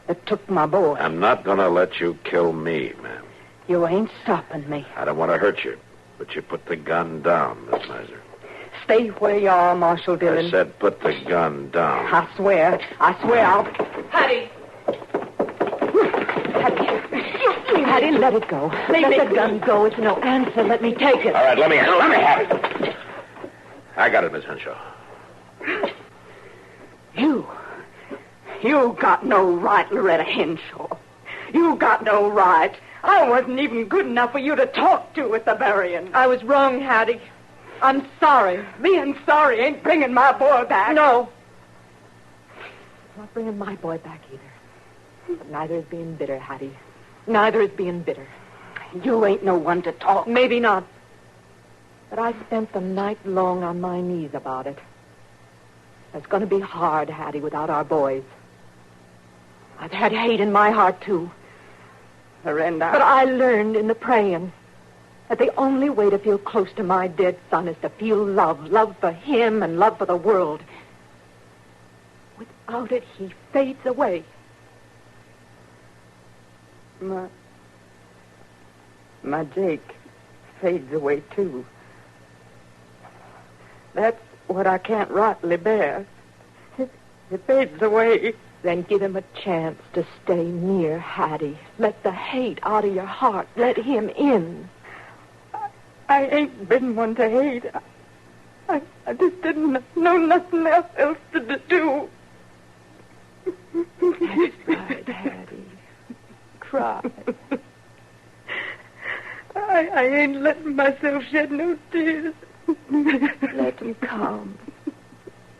that took my boy. I'm not going to let you kill me, ma'am. You ain't stopping me. I don't want to hurt you, but you put the gun down, Miss Meisner. Stay where you are, Marshal Dillon. I said put the gun down. I swear I'll... Hattie! Hattie, let it go. Let the gun go. It's no answer. Let me take it. All right, let me have it. I got it, Miss Henshaw. You got no right, Loretta Henshaw. You got no right. I wasn't even good enough for you to talk to at the burying. I was wrong, Hattie. I'm sorry. Being sorry ain't bringing my boy back. No. Not bringing my boy back either. But neither is being bitter, Hattie. Neither is being bitter. You ain't no one to talk. Maybe not. But I spent the night long on my knees about it. It's going to be hard, Hattie, without our boys. I've had hate in my heart, too. Surrender. But I learned in the praying that the only way to feel close to my dead son is to feel love for him and love for the world. Without it, he fades away. My Jake fades away, too. That's what I can't rightly bear. It fades away. Then give him a chance to stay near Hattie. Let the hate out of your heart. Let him in. I ain't been one to hate. I just didn't know nothing else to do. That's right, Hattie. Cry. I ain't letting myself shed no tears. Let them come.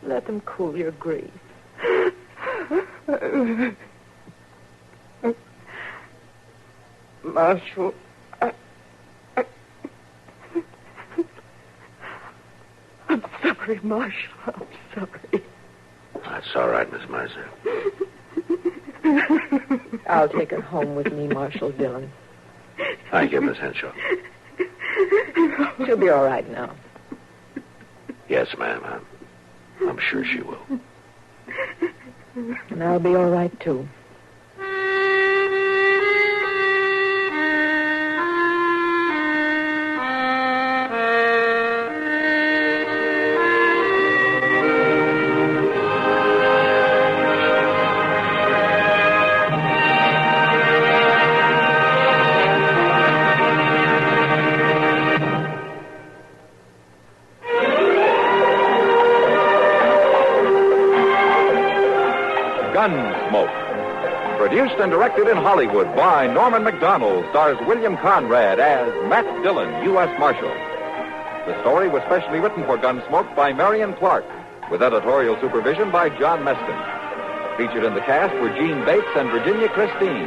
Let them cool your grief. Marshal, I'm sorry, Marshal. I'm sorry. That's all right, Miss Meisner. I'll take her home with me, Marshal Dillon. Thank you, Miss Henshaw. She'll be all right now. Yes, ma'am. sure she will. And I'll be all right, too. Gunsmoke. Produced and directed in Hollywood by Norman Macdonald, stars William Conrad as Matt Dillon, U.S. Marshal. The story was specially written for Gunsmoke by Marion Clark, with editorial supervision by John Meston. Featured in the cast were Gene Bates and Virginia Christine.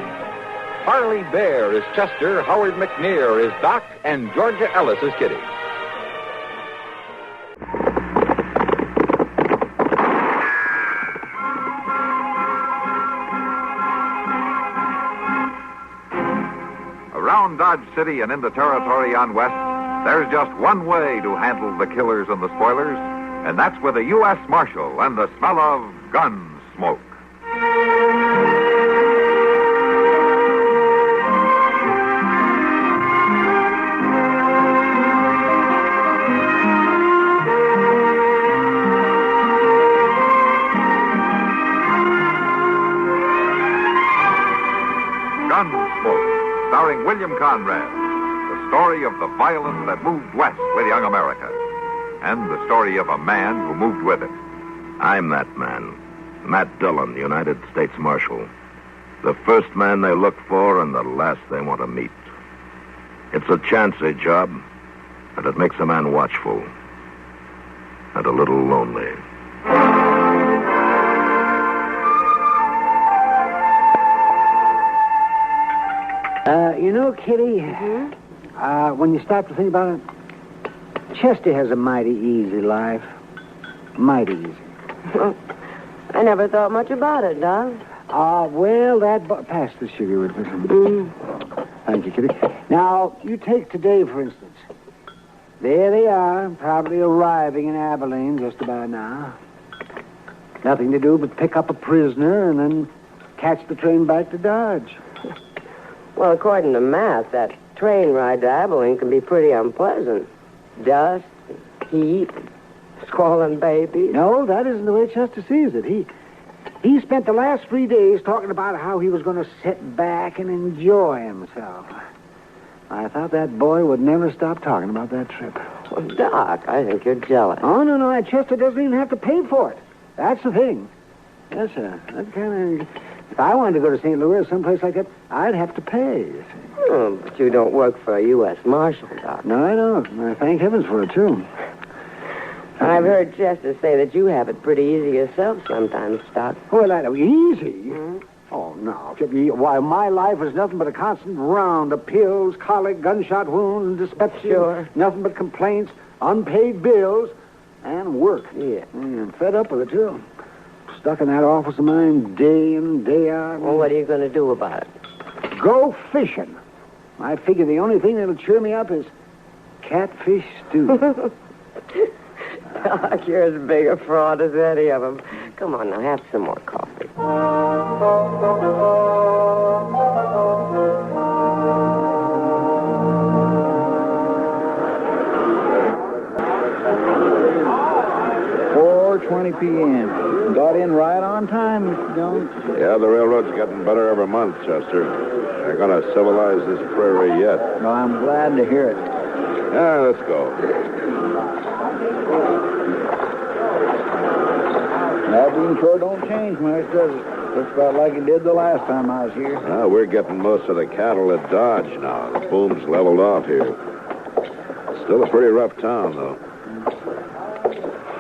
Harley Bear is Chester, Howard McNear is Doc, and Georgia Ellis is Kitty. Around Dodge City and in the territory on West, there's just one way to handle the killers and the spoilers, and that's with a U.S. Marshal and the smell of gun smoke. Gunsmoke, starring William Conrad, the story of the violence that moved west with young America, and the story of a man who moved with it. I'm that man, Matt Dillon, United States Marshal. The first man they look for and the last they want to meet. It's a chancy job, but it makes a man watchful and a little lonely. You know, Kitty, when you stop to think about it, Chester has a mighty easy life. Mighty easy. Well, I never thought much about it, Doc. Well, pass the sugar with me. Thank you, Kitty. Now, you take today, for instance. There they are, probably arriving in Abilene just about now. Nothing to do but pick up a prisoner and then catch the train back to Dodge. Well, according to Matt, that train ride to Abilene can be pretty unpleasant. Dust, heat, squalling babies. No, that isn't the way Chester sees it. He spent the last 3 days talking about how he was going to sit back and enjoy himself. I thought that boy would never stop talking about that trip. Well, Doc, I think you're jealous. Oh, no, Chester doesn't even have to pay for it. That's the thing. Yes, sir. That kind of... If I wanted to go to St. Louis or someplace like that, I'd have to pay, you see. Oh, but you don't work for a U.S. Marshal, Doc. No, I don't. I thank heavens for it, too. I've heard Chester say that you have it pretty easy yourself sometimes, Doc. Well, easy? Mm-hmm. Oh, no. Why, my life is nothing but a constant round of pills, colic, gunshot wounds, dyspepsia. Sure. Nothing but complaints, unpaid bills, and work. Yeah. I'm fed up with it, too. Stuck in that office of mine day in, day out. Well, what are you going to do about it? Go fishing. I figure the only thing that'll cheer me up is catfish stew. Doc, you're as big a fraud as any of them. Come on now, have some more coffee. 4:20 p.m. Got in right on time, Mr. Jones. Yeah, the railroad's getting better every month, Chester. They're going to civilize this prairie yet. Well, I'm glad to hear it. Yeah, let's go. Abilene sure don't change much, does it? Looks about like it did the last time I was here. Well, we're getting most of the cattle at Dodge now. The boom's leveled off here. Still a pretty rough town, though.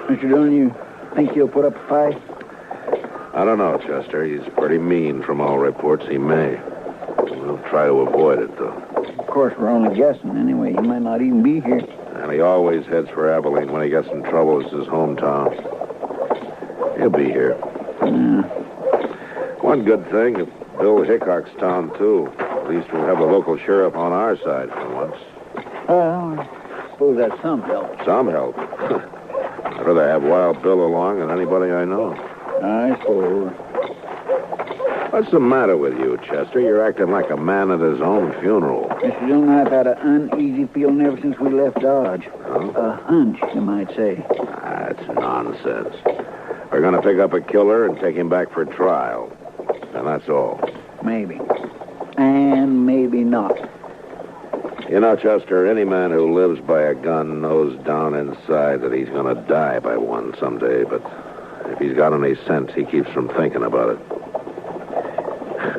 Mr. Dillon, you think he'll put up a fight? I don't know, Chester. He's pretty mean from all reports. He may. We'll try to avoid it, though. Of course, we're only guessing. Anyway, he might not even be here. And he always heads for Abilene when he gets in trouble. It's his hometown. He'll be here. One good thing, it's Bill Hickok's town, too. At least we'll have the local sheriff on our side for once. Well, I suppose that's some help. Some help. I'd rather have Wild Bill along than anybody I know. I suppose. What's the matter with you, Chester? You're acting like a man at his own funeral. Mr. Dillon, I've had an uneasy feeling ever since we left Dodge. Huh? A hunch, you might say. That's nonsense. We're going to pick up a killer and take him back for trial. And that's all. Maybe. And maybe not. You know, Chester, any man who lives by a gun knows down inside that he's going to die by one someday. But if he's got any sense, he keeps from thinking about it.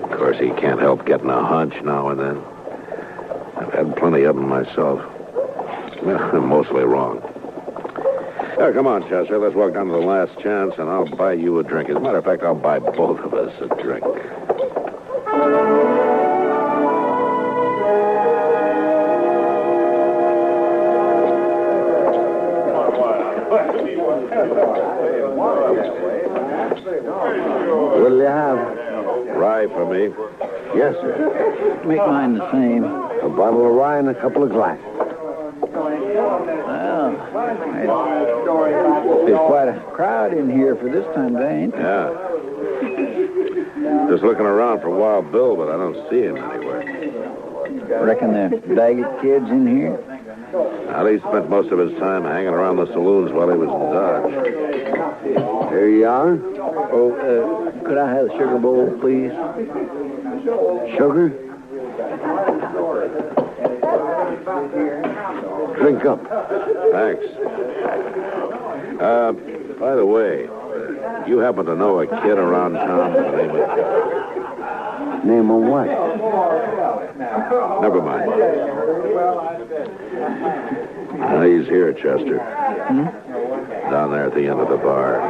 Of course, he can't help getting a hunch now and then. I've had plenty of them myself. Well, mostly wrong. Oh, come on, Chester. Let's walk down to the last chance, and I'll buy you a drink. As a matter of fact, I'll buy both of us a drink. What'll you have? Rye for me. Yes, sir. Make mine the same. A bottle of rye and a couple of glasses. Well, there's quite a crowd in here for this time of day, ain't there? Yeah. Just looking around for Wild Bill, but I don't see him anywhere. Reckon the Daggett kid's in here? Well, he spent most of his time hanging around the saloons while he was in Dodge. Here you are. Oh, could I have a sugar bowl, please? Sugar? Drink up. Thanks. By the way, you happen to know a kid around town by the name of... Name of what? Never mind. He's here, Chester. Down there at the end of the bar.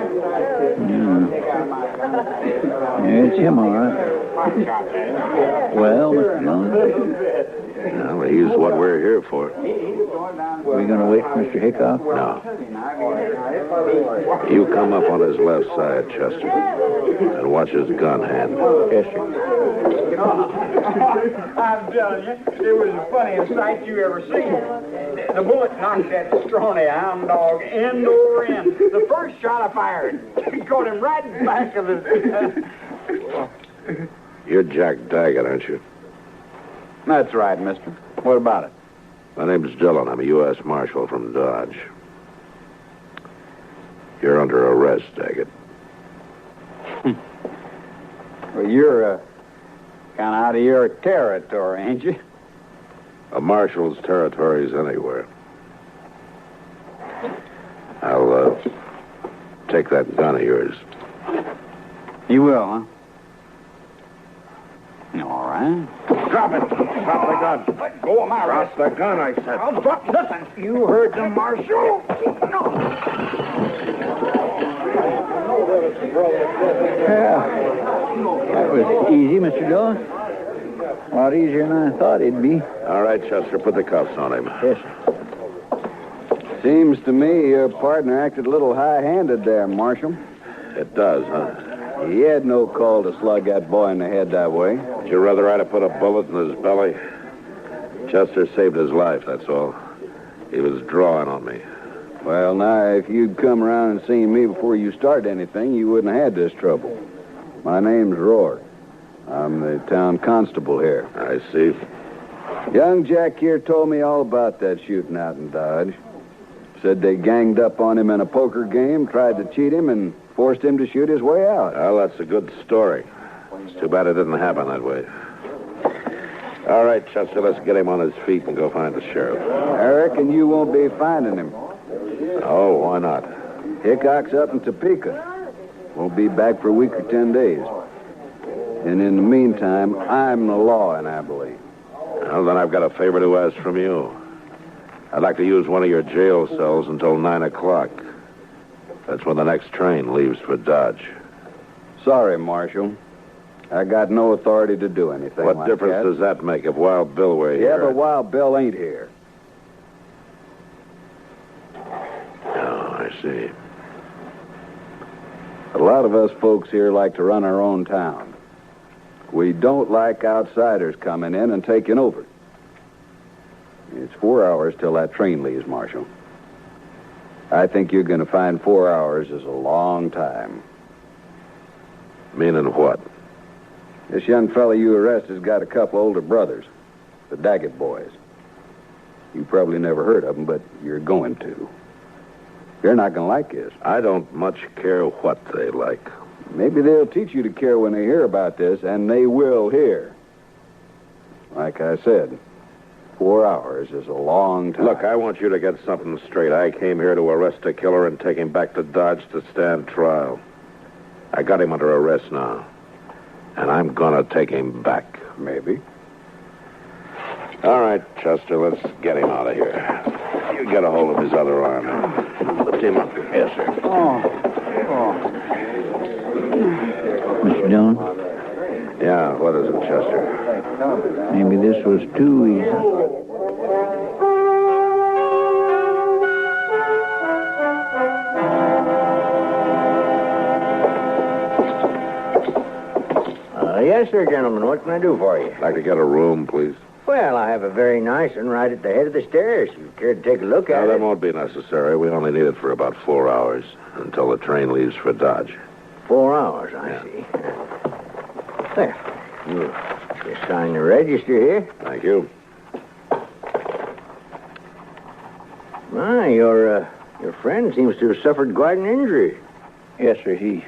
Yeah, it's him, all right. Well, Mr. Dillon? Well, he's what we're here for. Are we going to wait for Mr. Hickok? No. You come up on his left side, Chester, and watch his gun hand. Yes, sir. I'm telling you, it was the funniest sight you ever seen. The bullet knocked that scrawny hound dog end over end. The first shot I fired, he caught him right in the back of his... You're Jack Daggett, aren't you? That's right, mister. What about it? My name's Dillon. I'm a U.S. Marshal from Dodge. You're under arrest, Daggett. Well, you're kind of out of your territory, ain't you? A marshal's territory is anywhere. I'll take that gun of yours. You will, huh? All right. Drop it. Drop the gun. Let go of my wrist. Drop the gun, I said. I'll drop. Listen, you heard the marshal. No. Yeah. That was easy, Mr. Dillon. A lot easier than I thought it'd be. All right, Chester, put the cuffs on him. Yes, sir. Seems to me your partner acted a little high-handed there, Marshal. It does, huh? He had no call to slug that boy in the head that way. Would you rather I'd have put a bullet in his belly? Chester saved his life, that's all. He was drawing on me. Well, now, if you'd come around and seen me before you started anything, you wouldn't have had this trouble. My name's Rourke. I'm the town constable here. I see. Young Jack here told me all about that shooting out in Dodge. Said they ganged up on him in a poker game, tried to cheat him, and forced him to shoot his way out. Well, that's a good story. It's too bad it didn't happen that way. All right, Chester, let's get him on his feet and go find the sheriff. I reckon you won't be finding him. Oh, why not? Hickok's up in Topeka. Won't be back for a week or 10 days. And in the meantime, I'm the law in Abilene. Well, then I've got a favor to ask from you. I'd like to use one of your jail cells until 9 o'clock. That's when the next train leaves for Dodge. Sorry, Marshal. I got no authority to do anything What like difference does that make if Wild Bill were here? Yeah, but Wild Bill ain't here. Oh, I see. A lot of us folks here like to run our own town. We don't like outsiders coming in and taking over. It's 4 hours till that train leaves, Marshal. I think you're going to find 4 hours is a long time. Meaning what? This young fella you arrested's got a couple older brothers, the Daggett boys. You probably never heard of them, but you're going to. They're not going to like this. I don't much care what they like. Maybe they'll teach you to care when they hear about this, and they will hear. Like I said, 4 hours is a long time. Look, I want you to get something straight. I came here to arrest a killer and take him back to Dodge to stand trial. I got him under arrest now. And I'm going to take him back. Maybe. All right, Chester, let's get him out of here. You get a hold of his other arm. Lift him up. Yes, sir. Mr. Dillon? Yeah, what is it, Chester? Maybe this was too easy. Yes, sir, gentlemen. What can I do for you? I'd like to get a room, please. Well, I have a very nice one right at the head of the stairs. If you care to take a look at No, it. that won't be necessary. We only need it for about 4 hours until the train leaves for Dodge. 4 hours, I see. There. You just sign the register here. Thank you. My, your friend seems to have suffered quite an injury. Yes, sir. He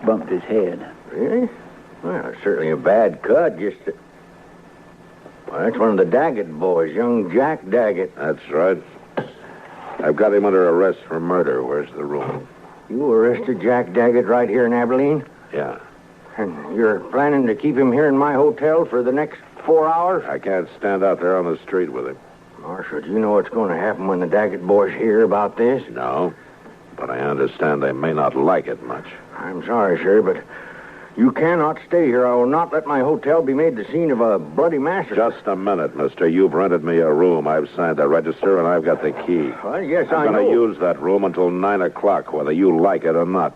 bumped his head. Really? Well, it's certainly a bad cut. Well, that's one of the Daggett boys, young Jack Daggett. That's right. I've got him under arrest for murder. Where's the room? You arrested Jack Daggett right here in Abilene? Yeah. And you're planning to keep him here in my hotel for the next 4 hours? I can't stand out there on the street with him. Marshal, do you know what's going to happen when the Daggett boys hear about this? No, but I understand they may not like it much. I'm sorry, sir, but you cannot stay here. I will not let my hotel be made the scene of a bloody massacre. Just a minute, mister. You've rented me a room. I've signed the register, and I've got the key. Well, yes, I'm I know. I'm going to use that room until 9 o'clock, whether you like it or not.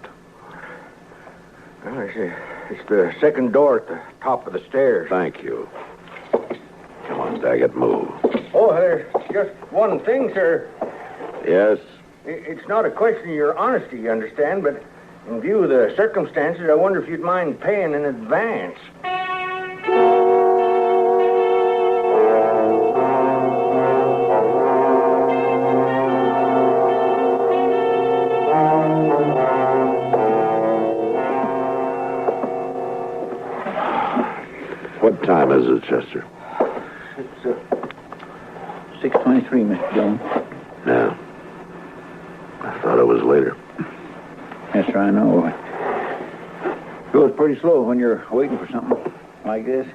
Well, it's the second door at the top of the stairs. Thank you. Come on, Daggett, move. Oh, there's just one thing, sir. Yes? It's not a question of your honesty, you understand, but in view of the circumstances, I wonder if you'd mind paying in advance. What time is it, Chester? It's 6:23, Mr. Dillon. Yeah. I thought it was later. Yes, sir, I know. It goes pretty slow when you're waiting for something like this.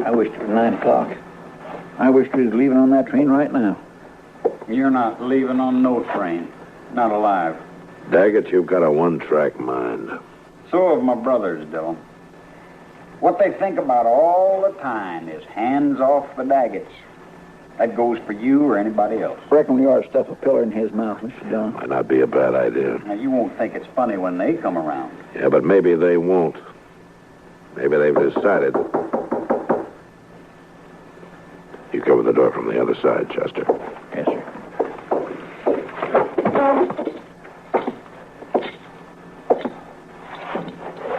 I wished it was 9 o'clock. I wished we was leaving on that train right now. You're not leaving on no train. Not alive. Daggett, you've got a one-track mind. So have my brothers, Dillon. What they think about all the time is hands off the Daggets. That goes for you or anybody else. Reckon we ought to stuff a pillar in his mouth, Mr. Dillon. Might not be a bad idea. Now, you won't think it's funny when they come around. Yeah, but maybe they won't. Maybe they've decided. You cover the door from the other side, Chester. Yes, sir.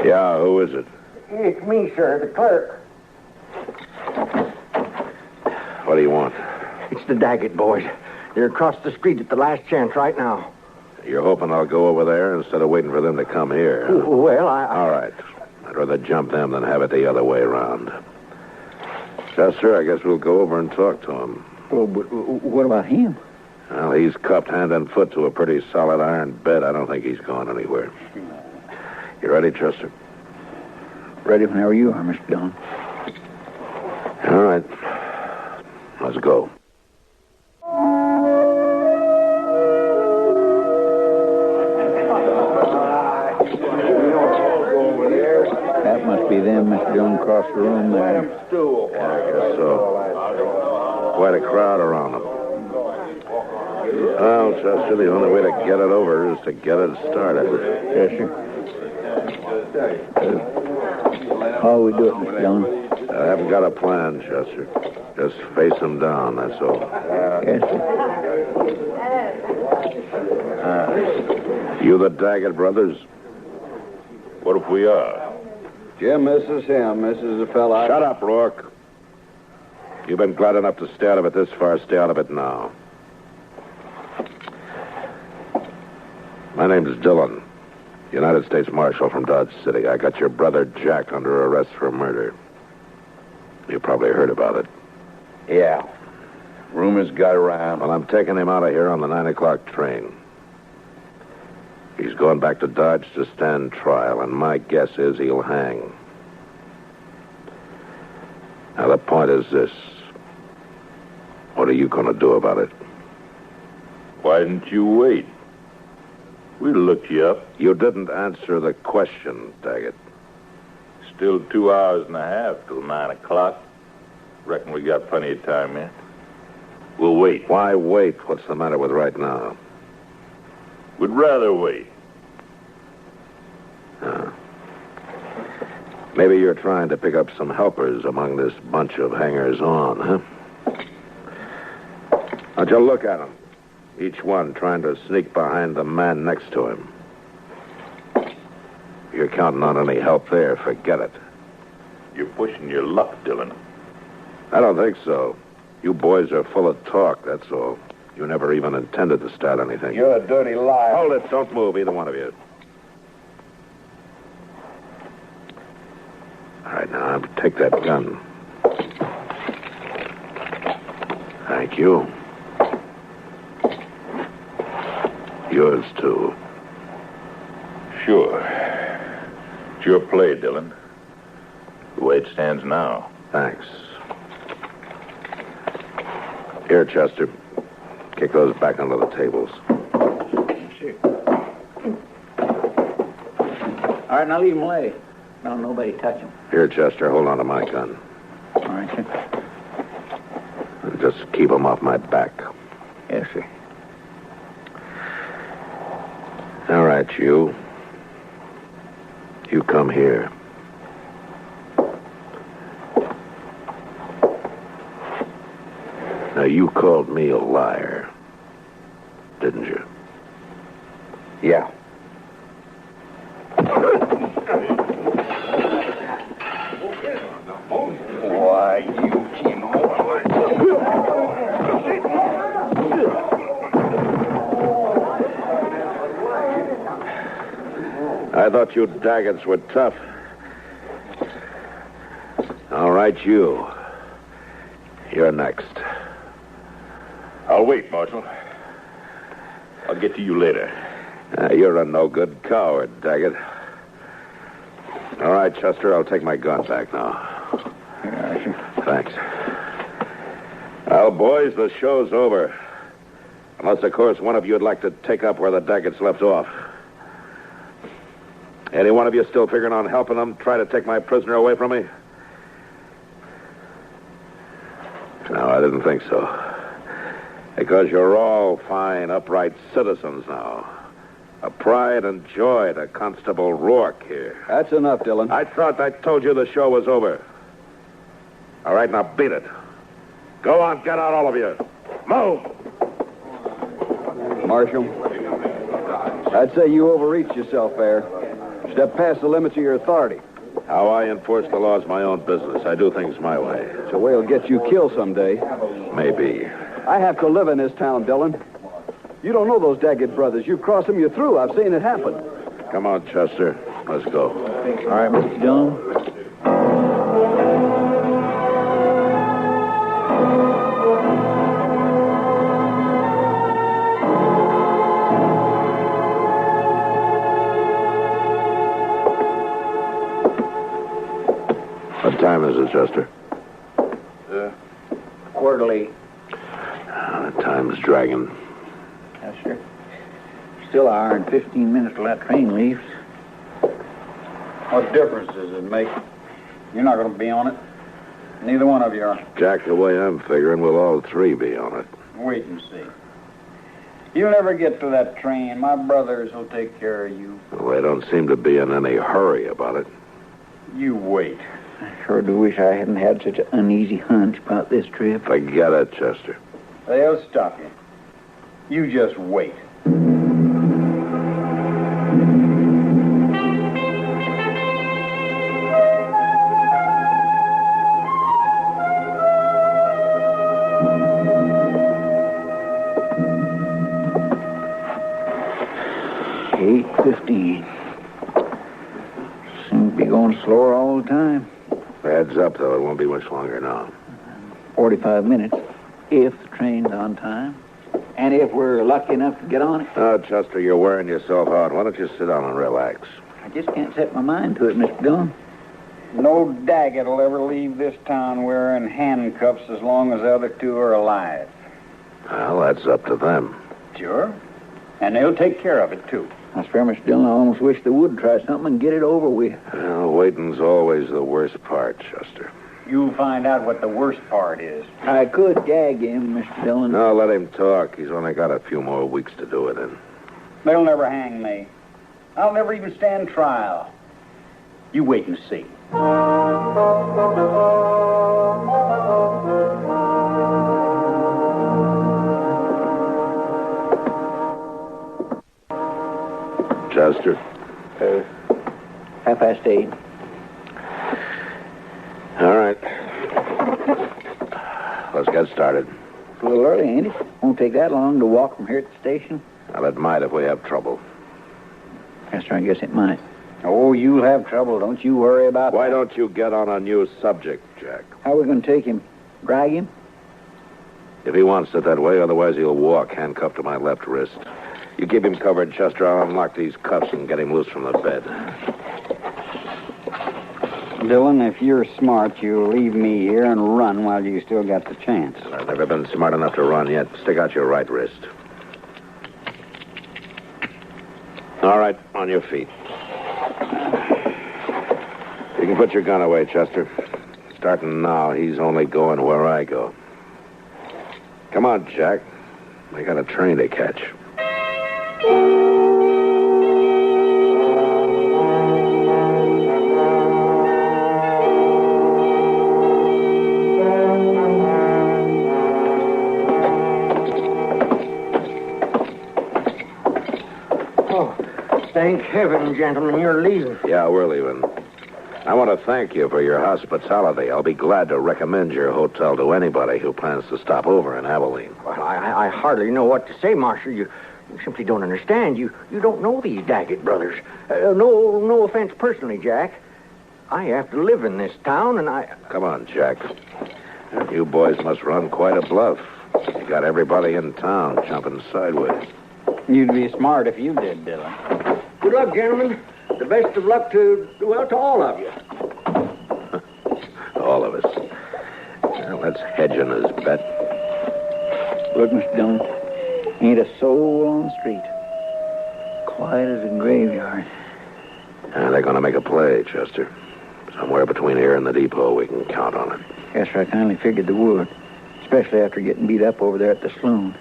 Yeah, who is it? It's me, sir, the clerk. What do you want? It's the Daggett boys. They're across the street at the last chance right now. You're hoping I'll go over there instead of waiting for them to come here? Huh? Well, All right. I'd rather jump them than have it the other way around. Chester, I guess we'll go over and talk to him. Well, but what about him? Well, he's cuffed hand and foot to a pretty solid iron bed. I don't think he's going anywhere. You ready, Chester? Ready whenever you are, Mr. Dillon. All right. Let's go. That must be them, Mr. Dillon, across the room there. Yeah, I guess so. Quite a crowd around them. Well, Chester, the only way to get it over is to get it started. Yes, sir. How will we do it, Mr. Dillon? I haven't got a plan, Chester. Just face them down, that's all. Yes, sir. You the Daggett brothers? What if we are? Jim, this is him. This is the fella. Shut up, Rourke. You've been glad enough to stay out of it this far. Stay out of it now. My name's Dillon, United States Marshal from Dodge City. I got your brother Jack under arrest for murder. You probably heard about it. Yeah. Rumors got around. Well, I'm taking him out of here on the 9 o'clock train. He's going back to Dodge to stand trial, and my guess is he'll hang. Now, the point is this. What are you going to do about it? Why didn't you wait? We looked you up. You didn't answer the question, Daggett. Still 2 hours and a half till 9 o'clock. Reckon we got plenty of time yet. We'll wait. Why wait? What's the matter with right now? We'd rather wait. Maybe you're trying to pick up some helpers among this bunch of hangers-on, huh? Now, you look at them. Each one trying to sneak behind the man next to him. You're counting on any help there, forget it. You're pushing your luck, Dillon. I don't think so. You boys are full of talk, that's all. You never even intended to start anything. You're a dirty liar. Hold it, don't move, either one of you. All right, now, take that gun. Thank you. Yours, too. Sure. It's your play, Dillon. The way it stands now. Thanks. Here, Chester. Kick those back under the tables. Sure. All right, now leave them lay. Don't nobody touch them. Here, Chester, hold on to my gun. All right, sir. And just keep them off my back. Yes, sir. All right, you. You come here. Now, you called me a liar, didn't you? Yeah. Why, you came I thought you Daggets were tough. All right, you. You're next. I'll wait, Marshal. I'll get to you later. You're a no-good coward, Daggett. All right, Chester, I'll take my gun back now. Thanks. Well, boys, the show's over. Unless, of course, one of you would like to take up where the Daggets left off. Any one of you still figuring on helping them try to take my prisoner away from me? No, I didn't think so. Because you're all fine, upright citizens now. A pride and joy to Constable Rourke here. That's enough, Dillon. I thought I told you the show was over. All right, now beat it. Go on, get out, all of you. Move! Marshal, I'd say you overreached yourself there. Step past the limits of your authority. How I enforce the law is my own business. I do things my way. It's a way it'll get you killed someday. Maybe. I have to live in this town, Dillon. You don't know those Daggett brothers. You cross them, you're through. I've seen it happen. Come on, Chester. Let's go. All right, Mr. Dillon. What time is it, Chester? Quarterly. The time's dragging. Yes, sir. Still an hour and 15 minutes till that train leaves. What difference does it make? You're not going to be on it. Neither one of you are. Jack, the way I'm figuring, we'll all three be on it. Wait and see. You'll never get to that train. My brothers will take care of you. Well, they don't seem to be in any hurry about it. You wait. I sure do wish I hadn't had such an uneasy hunch about this trip. Forget it, Chester. They'll stop you. You just wait. Seems to be going slower all the time. Heads up, though. It won't be much longer now. 45 minutes, if the train's on time. And if we're lucky enough to get on it. Oh, Chester, you're wearing yourself out. Why don't you sit down and relax? I just can't set my mind to it, Mr. Dillon. No Daggett will ever leave this town wearing handcuffs as long as the other two are alive. Well, that's up to them. Sure. And they'll take care of it, too. I swear, Mr. Dillon, I almost wish they would try something and get it over with. Well, waiting's always the worst part, Chester. You'll find out what the worst part is. I could gag him, Mr. Dillon. No, let him talk. He's only got a few more weeks to do it in. They'll never hang me. I'll never even stand trial. You wait and see. Chester? 8:30. All right. Let's get started. It's a little early, ain't it? Won't take that long to walk from here to the station. Well, it might if we have trouble. Yes, sir, I guess it might. Oh, you'll have trouble. Don't you worry about Why don't you get on a new subject, Jack? How are we going to take him? Drag him? If he wants it that way, otherwise he'll walk, handcuffed to my left wrist. You keep him covered, Chester. I'll unlock these cuffs and get him loose from the bed. Dillon, if you're smart, you'll leave me here and run while you still got the chance. I've never been smart enough to run yet. Stick out your right wrist. All right, on your feet. You can put your gun away, Chester. Starting now, he's only going where I go. Come on, Jack. I got a train to catch. Thank heaven, gentlemen, you're leaving. Yeah, we're leaving. I want to thank you for your hospitality. I'll be glad to recommend your hotel to anybody who plans to stop over in Abilene. Well, I hardly know what to say, Marshal. You simply don't understand. You don't know these Daggett brothers. No offense personally, Jack. I have to live in this town, and I... Come on, Jack. You boys must run quite a bluff. You got everybody in town jumping sideways. You'd be smart if you did, Dillon. Good luck, gentlemen. The best of luck to all of you. All of us. Well, let's hedge on his bet. Look, Mr. Dillon, ain't a soul on the street. Quiet as a graveyard. They're going to make a play, Chester. Somewhere between here and the depot, we can count on it. Yes, sir, I kindly figured they would. Especially after getting beat up over there at the saloon.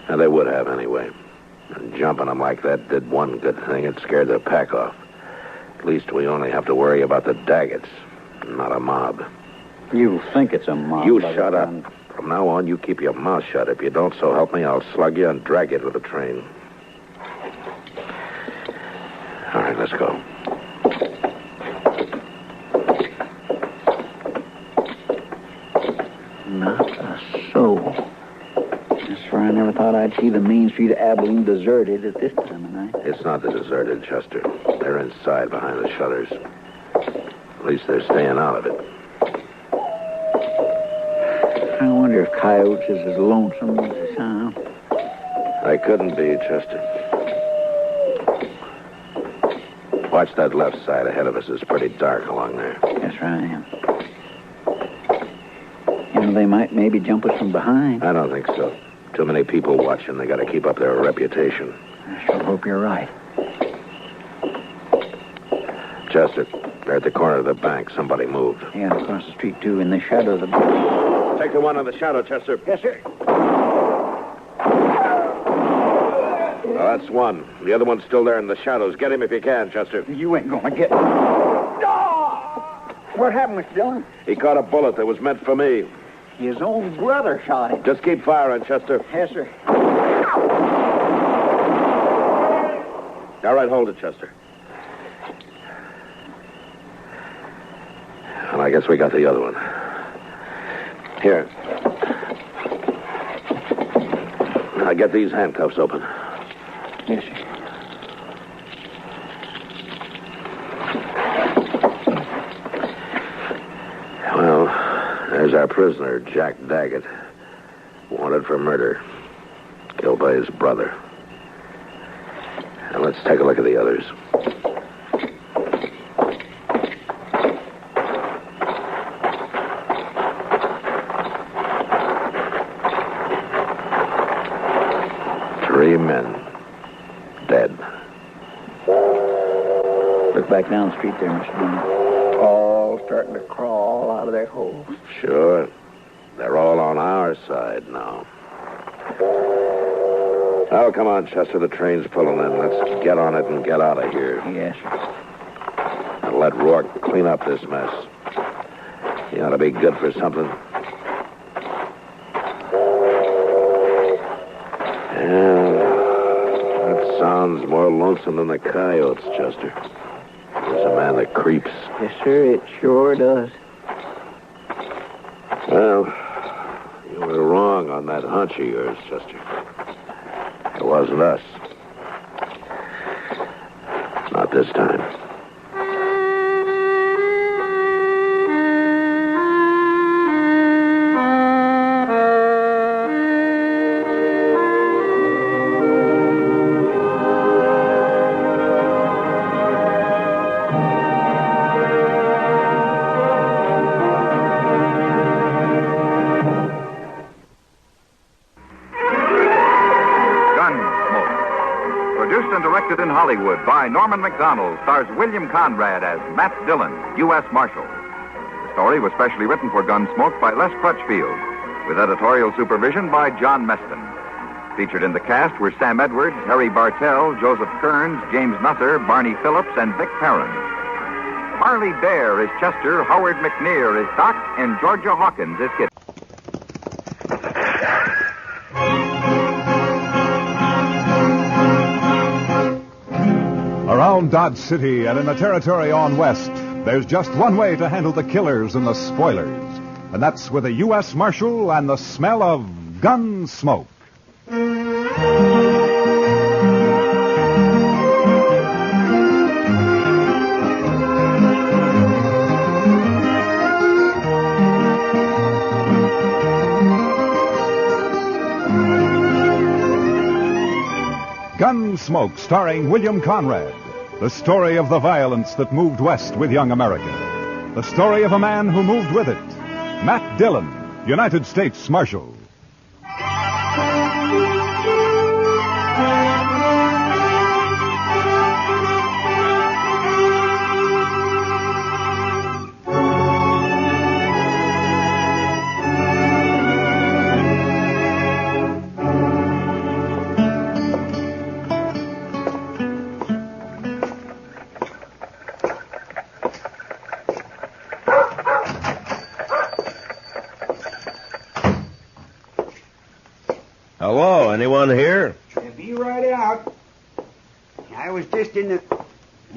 And they would have anyway. And jumping them like that did one good thing. It scared the pack off. At least we only have to worry about the Daggets, not a mob. You think it's a mob? You shut up. From now on, you keep your mouth shut. If you don't, so help me, I'll slug you and drag you to the train. All right, let's go. Not a soul. I never thought I'd see the main street of Abilene deserted at this time of night. It's not the deserted, Chester. They're inside behind the shutters. At least they're staying out of it. I wonder if Coyotes is as lonesome as they sound. I couldn't be, Chester. Watch that left side ahead of us. It's pretty dark along there. Yes, sir, I am. You know, they might maybe jump us from behind. I don't think so. Too many people watching. They got to keep up their reputation. I sure hope you're right. Chester, they're at the corner of the bank. Somebody moved. Yeah, across the street, too, in the shadow of the bank. Take the one in the shadow, Chester. Yes, sir. Oh, that's one. The other one's still there in the shadows. Get him if you can, Chester. You ain't gonna get... No! What happened, Mr. Dillon? He caught a bullet that was meant for me. His own brother shot him. Just keep firing, Chester. Yes, sir. All right, hold it, Chester. And I guess we got the other one. Here. Now get these handcuffs open. Yes, sir. Well, there's our prisoner, Jack Daggett. Wanted for murder. Killed by his brother. Now let's take a look at the others. Three men. Dead. Look back down the street there, Mr. Dillon. All starting to crawl out of their holes. Sure. They're all on our side now. Oh, come on, Chester. The train's pulling in. Let's get on it and get out of here. Yes, sir. And let Rourke clean up this mess. He ought to be good for something. Yeah, that sounds more lonesome than the coyotes, Chester. There's a man that creeps. Yes, sir, it sure does. Well, you were wrong on that hunch of yours, Chester. It wasn't us. Not this time. In Hollywood by Norman Macdonald, stars William Conrad as Matt Dillon, U.S. Marshal. The story was specially written for Gunsmoke by Les Crutchfield, with editorial supervision by John Meston. Featured in the cast were Sam Edwards, Harry Bartell, Joseph Kearns, James Nusser, Barney Phillips, and Vic Perrin. Harley Dare is Chester, Howard McNear is Doc, and Georgia Hawkins is Kitty. Around Dodge City and in the territory on West, there's just one way to handle the killers and the spoilers. And that's with a U.S. Marshal and the smell of gun smoke. Gunsmoke, starring William Conrad. The story of the violence that moved west with young America. The story of a man who moved with it. Matt Dillon, United States Marshal. Hello, anyone here? Be right out. I was just in the...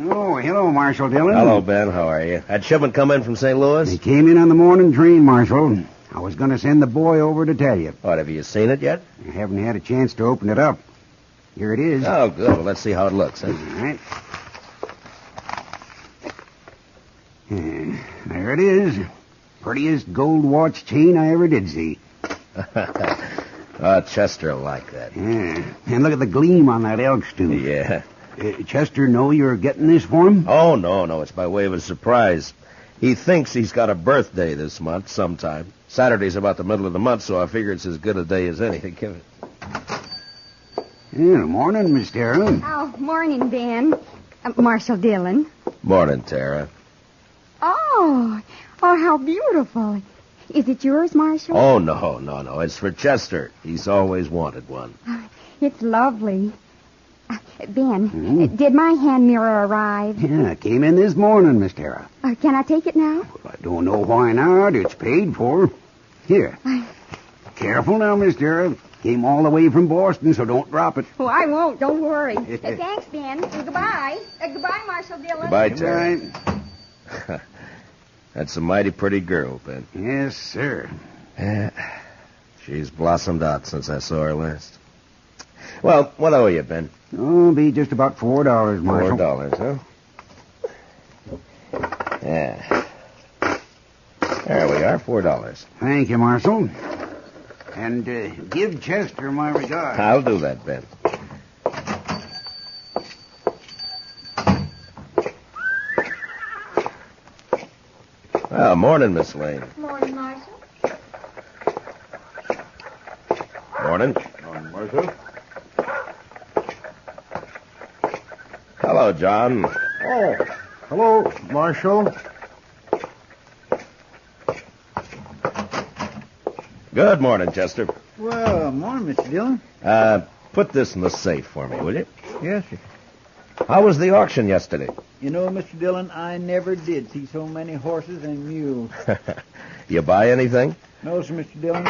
Oh, hello, Marshal Dillon. Hello, Ben. How are you? That shipment come in from St. Louis? They came in on the morning train, Marshal. I was going to send the boy over to tell you. What, have you seen it yet? I haven't had a chance to open it up. Here it is. Oh, good. Well, let's see how it looks. All right. There it is. Prettiest gold watch chain I ever did see. Oh, Chester will like that. Yeah. And look at the gleam on that elk's tooth. Yeah. Chester know you're getting this for him? Oh, no. It's by way of a surprise. He thinks he's got a birthday this month sometime. Saturday's about the middle of the month, so I figure it's as good a day as any to give it. Yeah, morning, Miss Tara. Oh, morning, Ben. Marshal Dillon. Morning, Tara. Oh, how beautiful. Is it yours, Marshal? Oh, no. It's for Chester. He's always wanted one. It's lovely. Ben, did my hand mirror arrive? Yeah, it came in this morning, Miss Tara. Can I take it now? Well, I don't know why not. It's paid for. Here. Careful now, Miss Tara. Came all the way from Boston, so don't drop it. Oh, I won't. Don't worry. Thanks, Ben. And goodbye. Goodbye, Marshal Dillon. Goodbye, Terry. That's a mighty pretty girl, Ben. Yes, sir. She's blossomed out since I saw her last. Well, what owe you, Ben? Oh, be just about $4, Marshal. $4, huh? Yeah. There we are, $4. Thank you, Marshal. And give Chester my regards. I'll do that, Ben. Well, morning, Miss Lane. Morning, Marshal. Morning. Morning, Marshal. Hello, John. Oh, hello, Marshal. Good morning, Chester. Well, morning, Mr. Dillon. Put this in the safe for me, will you? Yes, sir. How was the auction yesterday? You know, Mr. Dillon, I never did see so many horses and mules. You buy anything? No, sir, Mr. Dillon.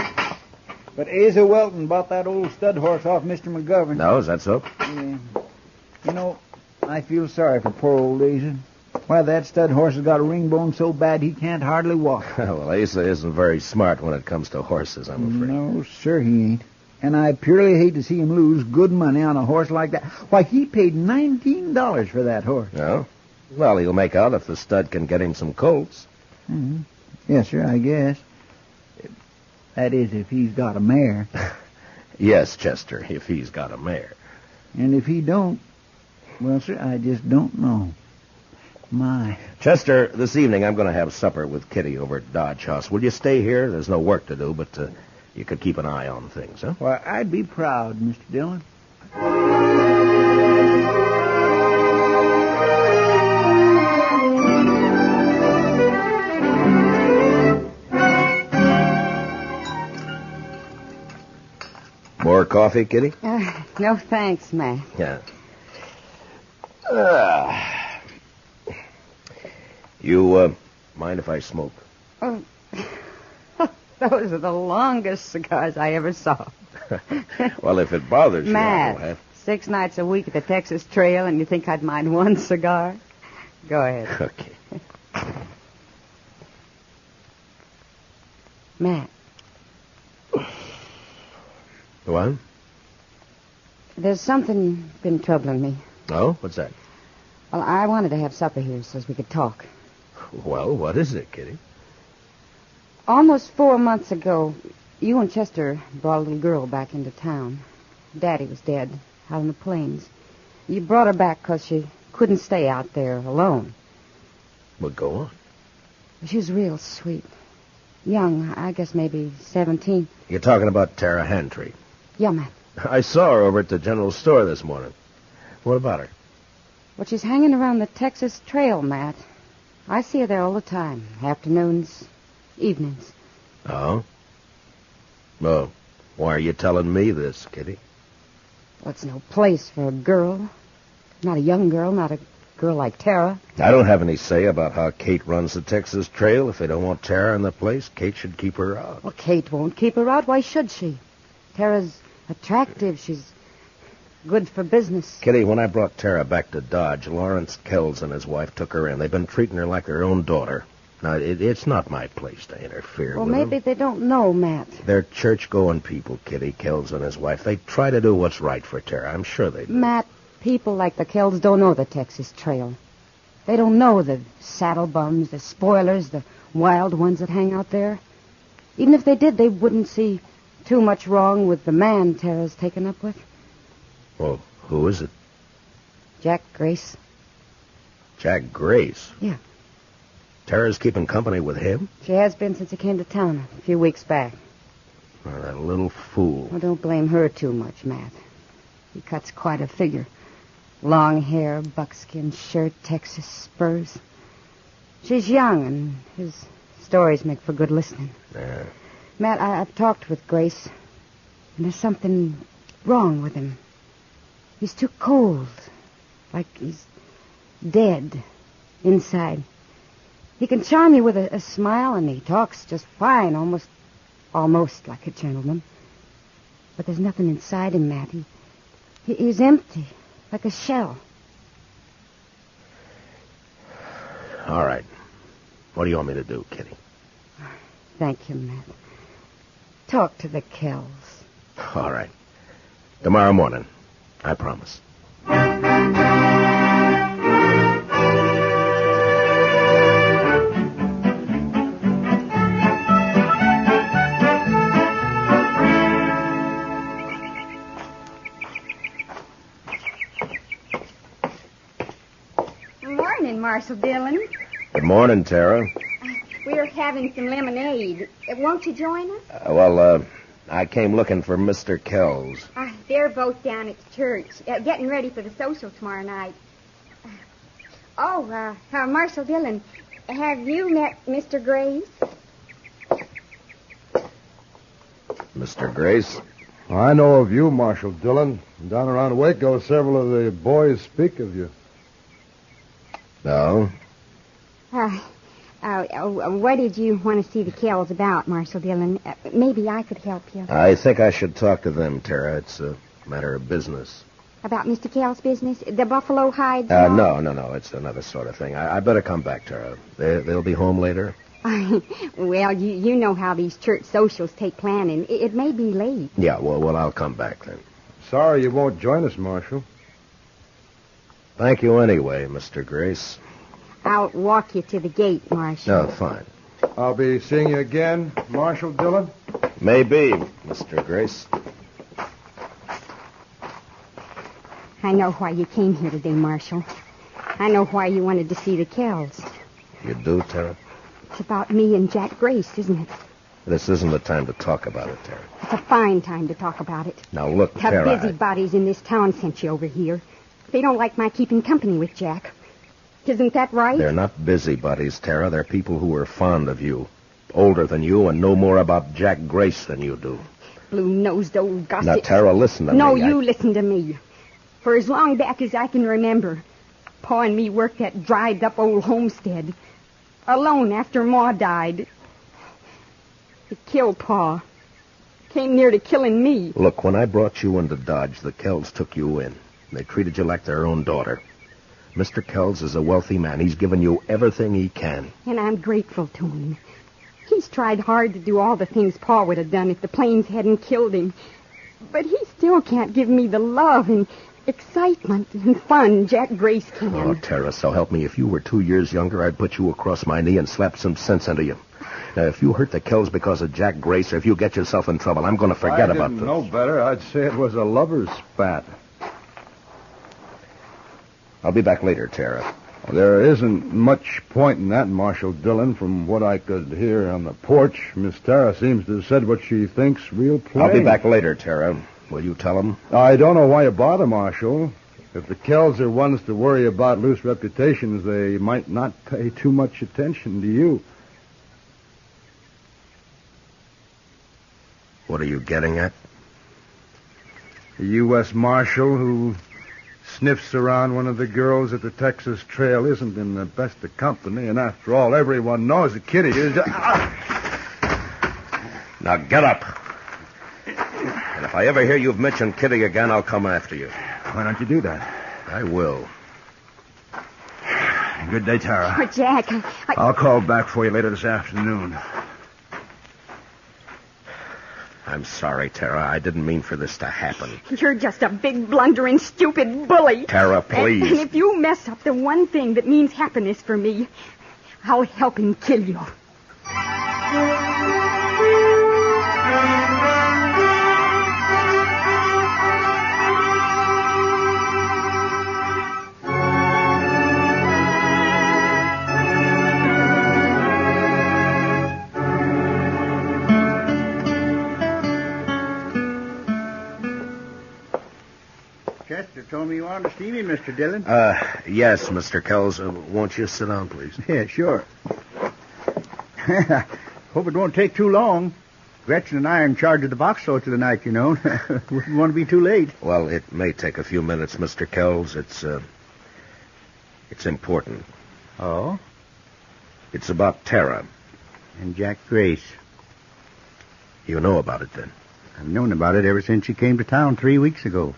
But Asa Welton bought that old stud horse off Mr. McGovern. No, is that so? Yeah. You know, I feel sorry for poor old Asa. Why, that stud horse has got a ring bone so bad he can't hardly walk. Well, Asa isn't very smart when it comes to horses, I'm afraid. No, sir, he ain't. And I purely hate to see him lose good money on a horse like that. Why, he paid $19 for that horse. No? Well, he'll make out if the stud can get him some colts. Mm-hmm. Yes, sir, I guess. That is, if he's got a mare. Yes, Chester, if he's got a mare. And if he don't, well, sir, I just don't know. My. Chester, this evening I'm going to have supper with Kitty over at Dodge House. Will you stay here? There's no work to do, but you could keep an eye on things, huh? Why, I'd be proud, Mr. Dillon. More coffee, Kitty? No thanks, Matt. Yeah. You mind if I smoke? Oh, those are the longest cigars I ever saw. Well, if it bothers you, Matt, I will have... 6 nights a week at the Texas Trail, and you think I'd mind one cigar? Go ahead. Okay. Matt. What? There's something been troubling me. Oh? What's that? Well, I wanted to have supper here so as we could talk. Well, what is it, Kitty? Almost 4 months ago, you and Chester brought a little girl back into town. Daddy was dead, out in the plains. You brought her back because she couldn't stay out there alone. Well, go on. She was real sweet. Young, I guess maybe 17. You're talking about Tara Hantry. Yeah, Matt. I saw her over at the general store this morning. What about her? Well, she's hanging around the Texas Trail, Matt. I see her there all the time. Afternoons, evenings. Oh? Well, why are you telling me this, Kitty? Well, it's no place for a girl. Not a young girl, not a girl like Tara. I don't have any say about how Kate runs the Texas Trail. If they don't want Tara in the place, Kate should keep her out. Well, Kate won't keep her out. Why should she? Tara's attractive. She's good for business. Kitty, when I brought Tara back to Dodge, Lawrence Kells and his wife took her in. They've been treating her like her own daughter. Now, it's not my place to interfere well, with maybe them. they don't know, Matt. They're church-going people, Kitty, Kells and his wife. They try to do what's right for Tara. I'm sure they do. Matt, people like the Kells don't know the Texas Trail. They don't know the saddle bums, the spoilers, the wild ones that hang out there. Even if they did, they wouldn't see too much wrong with the man Tara's taken up with. Well, who is it? Jack Grace. Jack Grace? Yeah. Tara's keeping company with him? She has been since he came to town a few weeks back. Oh, that little fool. Well, don't blame her too much, Matt. He cuts quite a figure. Long hair, buckskin shirt, Texas spurs. She's young, and his stories make for good listening. Yeah. Matt, I've talked with Grace, and there's something wrong with him. He's too cold, like he's dead inside. He can charm you with a smile, and he talks just fine, almost like a gentleman. But there's nothing inside him, Matt. He's empty, like a shell. All right. What do you want me to do, Kitty? Thank you, Matt. Talk to the Kells. All right. Tomorrow morning. I promise. Morning, Marshal Dillon. Good morning, Tara. We're having some lemonade. Won't you join us? I came looking for Mr. Kells. They're both down at church, getting ready for the social tomorrow night. Marshal Dillon, have you met Mr. Grace? Mr. Grace? I know of you, Marshal Dillon. Down around Waco, several of the boys speak of you. No? What did you want to see the Kells about, Marshal Dillon? Maybe I could help you. I think I should talk to them, Tara. It's a matter of business. About Mr. Kells' business? The buffalo hides? No. It's another sort of thing. I better come back, Tara. They'll be home later? Well, you know how these church socials take planning. It may be late. Yeah, well, I'll come back then. Sorry you won't join us, Marshal. Thank you anyway, Mr. Grace. I'll walk you to the gate, Marshal. No, fine. I'll be seeing you again, Marshal Dillon? Maybe, Mr. Grace. I know why you came here today, Marshal. I know why you wanted to see the Kells. You do, Tara? It's about me and Jack Grace, isn't it? This isn't the time to talk about it, Tara. It's a fine time to talk about it. Now, look, Tara... The busybodies in this town sent you over here. They don't like my keeping company with Jack. Isn't that right? They're not busybodies, Tara. They're people who are fond of you. Older than you and know more about Jack Grace than you do. Blue-nosed old gossip. Now, Tara, listen to me. No, you listen to me. For as long back as I can remember, Pa and me worked that dried-up old homestead. Alone after Ma died. It killed Pa. Came near to killing me. Look, when I brought you into Dodge, the Kells took you in. They treated you like their own daughter. Mr. Kells is a wealthy man. He's given you everything he can. And I'm grateful to him. He's tried hard to do all the things Pa would have done if the planes hadn't killed him. But he still can't give me the love and excitement and fun Jack Grace can. Oh, Tara, so help me. If you were 2 years younger, I'd put you across my knee and slap some sense into you. Now, if you hurt the Kells because of Jack Grace, or if you get yourself in trouble, I'm going to forget about this. If I didn't know better, I'd say it was a lover's spat. I'll be back later, Tara. There isn't much point in that, Marshal Dillon. From what I could hear on the porch, Miss Tara seems to have said what she thinks real plain. I'll be back later, Tara. Will you tell him? I don't know why you bother, Marshal. If the Kells are ones to worry about loose reputations, they might not pay too much attention to you. What are you getting at? A U.S. Marshal who sniffs around one of the girls at the Texas Trail isn't in the best of company, and after all, everyone knows that Kitty is... Now get up. And if I ever hear you've mentioned Kitty again, I'll come after you. Why don't you do that? I will. Good day, Tara. Oh, Jack, I'll call back for you later this afternoon. I'm sorry, Tara. I didn't mean for this to happen. You're just a big, blundering, stupid bully. Tara, please. And if you mess up the one thing that means happiness for me, I'll help him kill you. Chester told me you wanted to see me, Mr. Dillon. Yes, Mr. Kells. Won't you sit down, please? Yeah, sure. Hope it won't take too long. Gretchen and I are in charge of the box store tonight, you know. Wouldn't want to be too late. Well, it may take a few minutes, Mr. Kells. It's important. Oh? It's about Tara. And Jack Grace. You know about it, then? I've known about it ever since she came to town 3 weeks ago.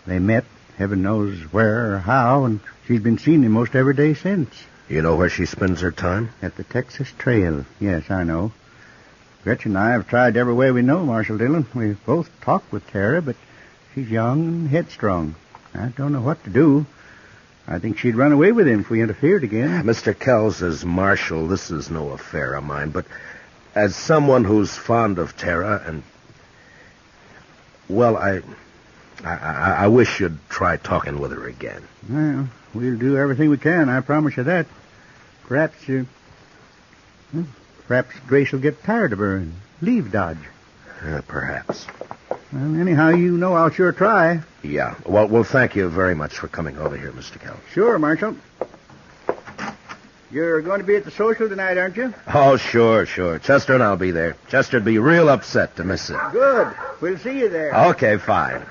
They met, heaven knows where or how, and she's been seeing him most every day since. You know where she spends her time? At the Texas Trail. Yes, I know. Gretchen and I have tried every way we know, Marshal Dillon. We've both talked with Tara, but she's young and headstrong. I don't know what to do. I think she'd run away with him if we interfered again. Mr. Kells, as Marshal, this is no affair of mine, but as someone who's fond of Tara and... Well, I wish you'd try talking with her again. Well, we'll do everything we can, I promise you that. Perhaps Grace will get tired of her and leave Dodge. Perhaps. Well, anyhow, you know I'll sure try. Yeah. Well, thank you very much for coming over here, Mr. Kells. Sure, Marshal. You're going to be at the social tonight, aren't you? Oh, sure. Chester and I'll be there. Chester'd be real upset to miss it. Good. We'll see you there. Okay, fine.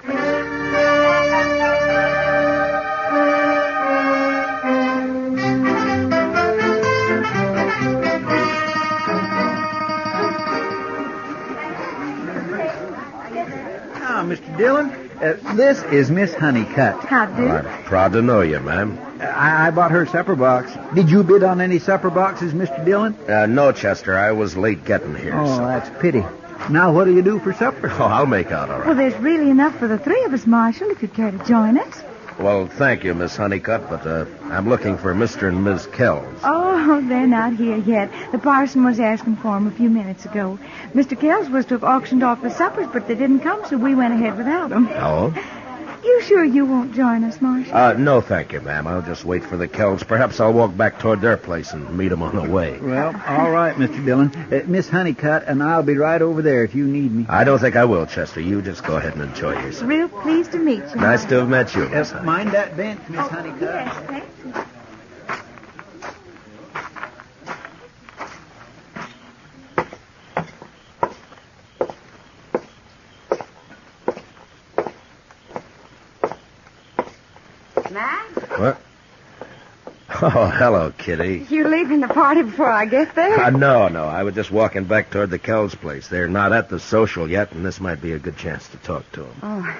Mr. Dillon, this is Miss Honeycutt. How do? I'm proud to know you, ma'am. I bought her supper box. Did you bid on any supper boxes, Mr. Dillon? No, Chester. I was late getting here. Oh, that's a pity. Now, what do you do for supper? Oh, I'll make out all right. Well, there's really enough for the three of us, Marshal, if you'd care to join us. Well, thank you, Miss Honeycutt, but I'm looking for Mr. and Ms. Kells. Oh, they're not here yet. The parson was asking for them a few minutes ago. Mr. Kells was to have auctioned off the suppers, but they didn't come, so we went ahead without them. Oh? You sure you won't join us, Marshal? No, thank you, ma'am. I'll just wait for the Kells. Perhaps I'll walk back toward their place and meet them on the way. Well, all right, Mr. Dillon. Miss Honeycutt and I'll be right over there if you need me. I don't think I will, Chester. You just go ahead and enjoy yourself. Real pleased to meet you. Nice to have met you. Mind that bench, Miss Honeycutt. Yes, thank you. Matt? What? Oh, hello, Kitty. You leaving the party before I get there? No. I was just walking back toward the Kells place. They're not at the social yet, and this might be a good chance to talk to them. Oh,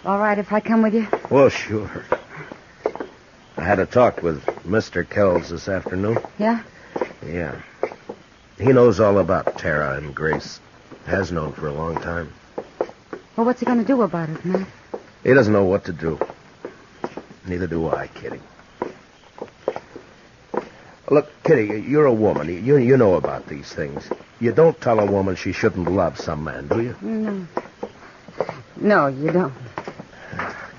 all right if I come with you? Well, sure. I had a talk with Mr. Kells this afternoon. Yeah? Yeah. He knows all about Tara and Grace. Has known for a long time. Well, what's he going to do about it, Matt? He doesn't know what to do. Neither do I, Kitty. Look, Kitty, you're a woman. You know about these things. You don't tell a woman she shouldn't love some man, do you? No. No, you don't.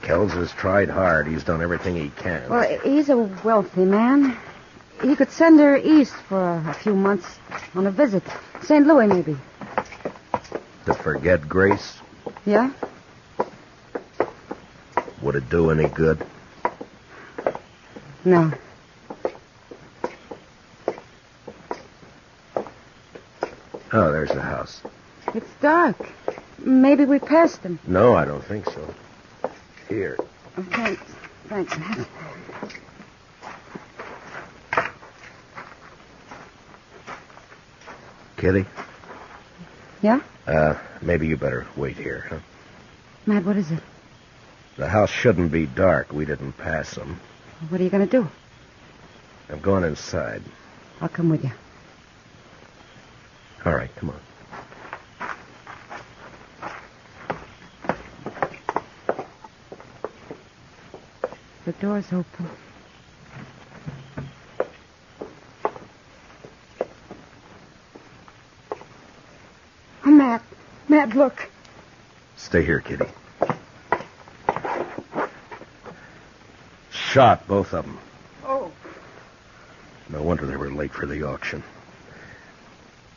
Kells has tried hard. He's done everything he can. Well, he's a wealthy man. He could send her east for a few months on a visit. St. Louis, maybe. To forget Grace? Yeah? Would it do any good? No. Oh, there's the house. It's dark. Maybe we passed them. No, I don't think so. Here. Oh, thanks. Thanks, Matt. Kitty? Yeah? Maybe you better wait here, huh? Matt, what is it? The house shouldn't be dark. We didn't pass them. What are you going to do? I'm going inside. I'll come with you. All right, come on. The door's open. Oh, Matt. Matt, look. Stay here, Kitty. Shot, both of them. Oh. No wonder they were late for the auction.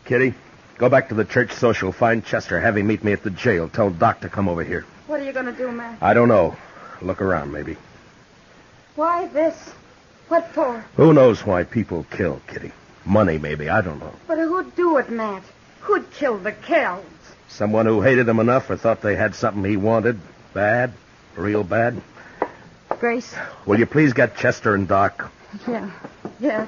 Kitty, go back to the church social. Find Chester. Have him meet me at the jail. Tell Doc to come over here. What are you going to do, Matt? I don't know. Look around, maybe. Why this? What for? Who knows why people kill, Kitty? Money, maybe. I don't know. But who'd do it, Matt? Who'd kill the Kells? Someone who hated him enough or thought they had something he wanted. Bad. Real bad. Grace? Will you please get Chester and Doc? Yeah.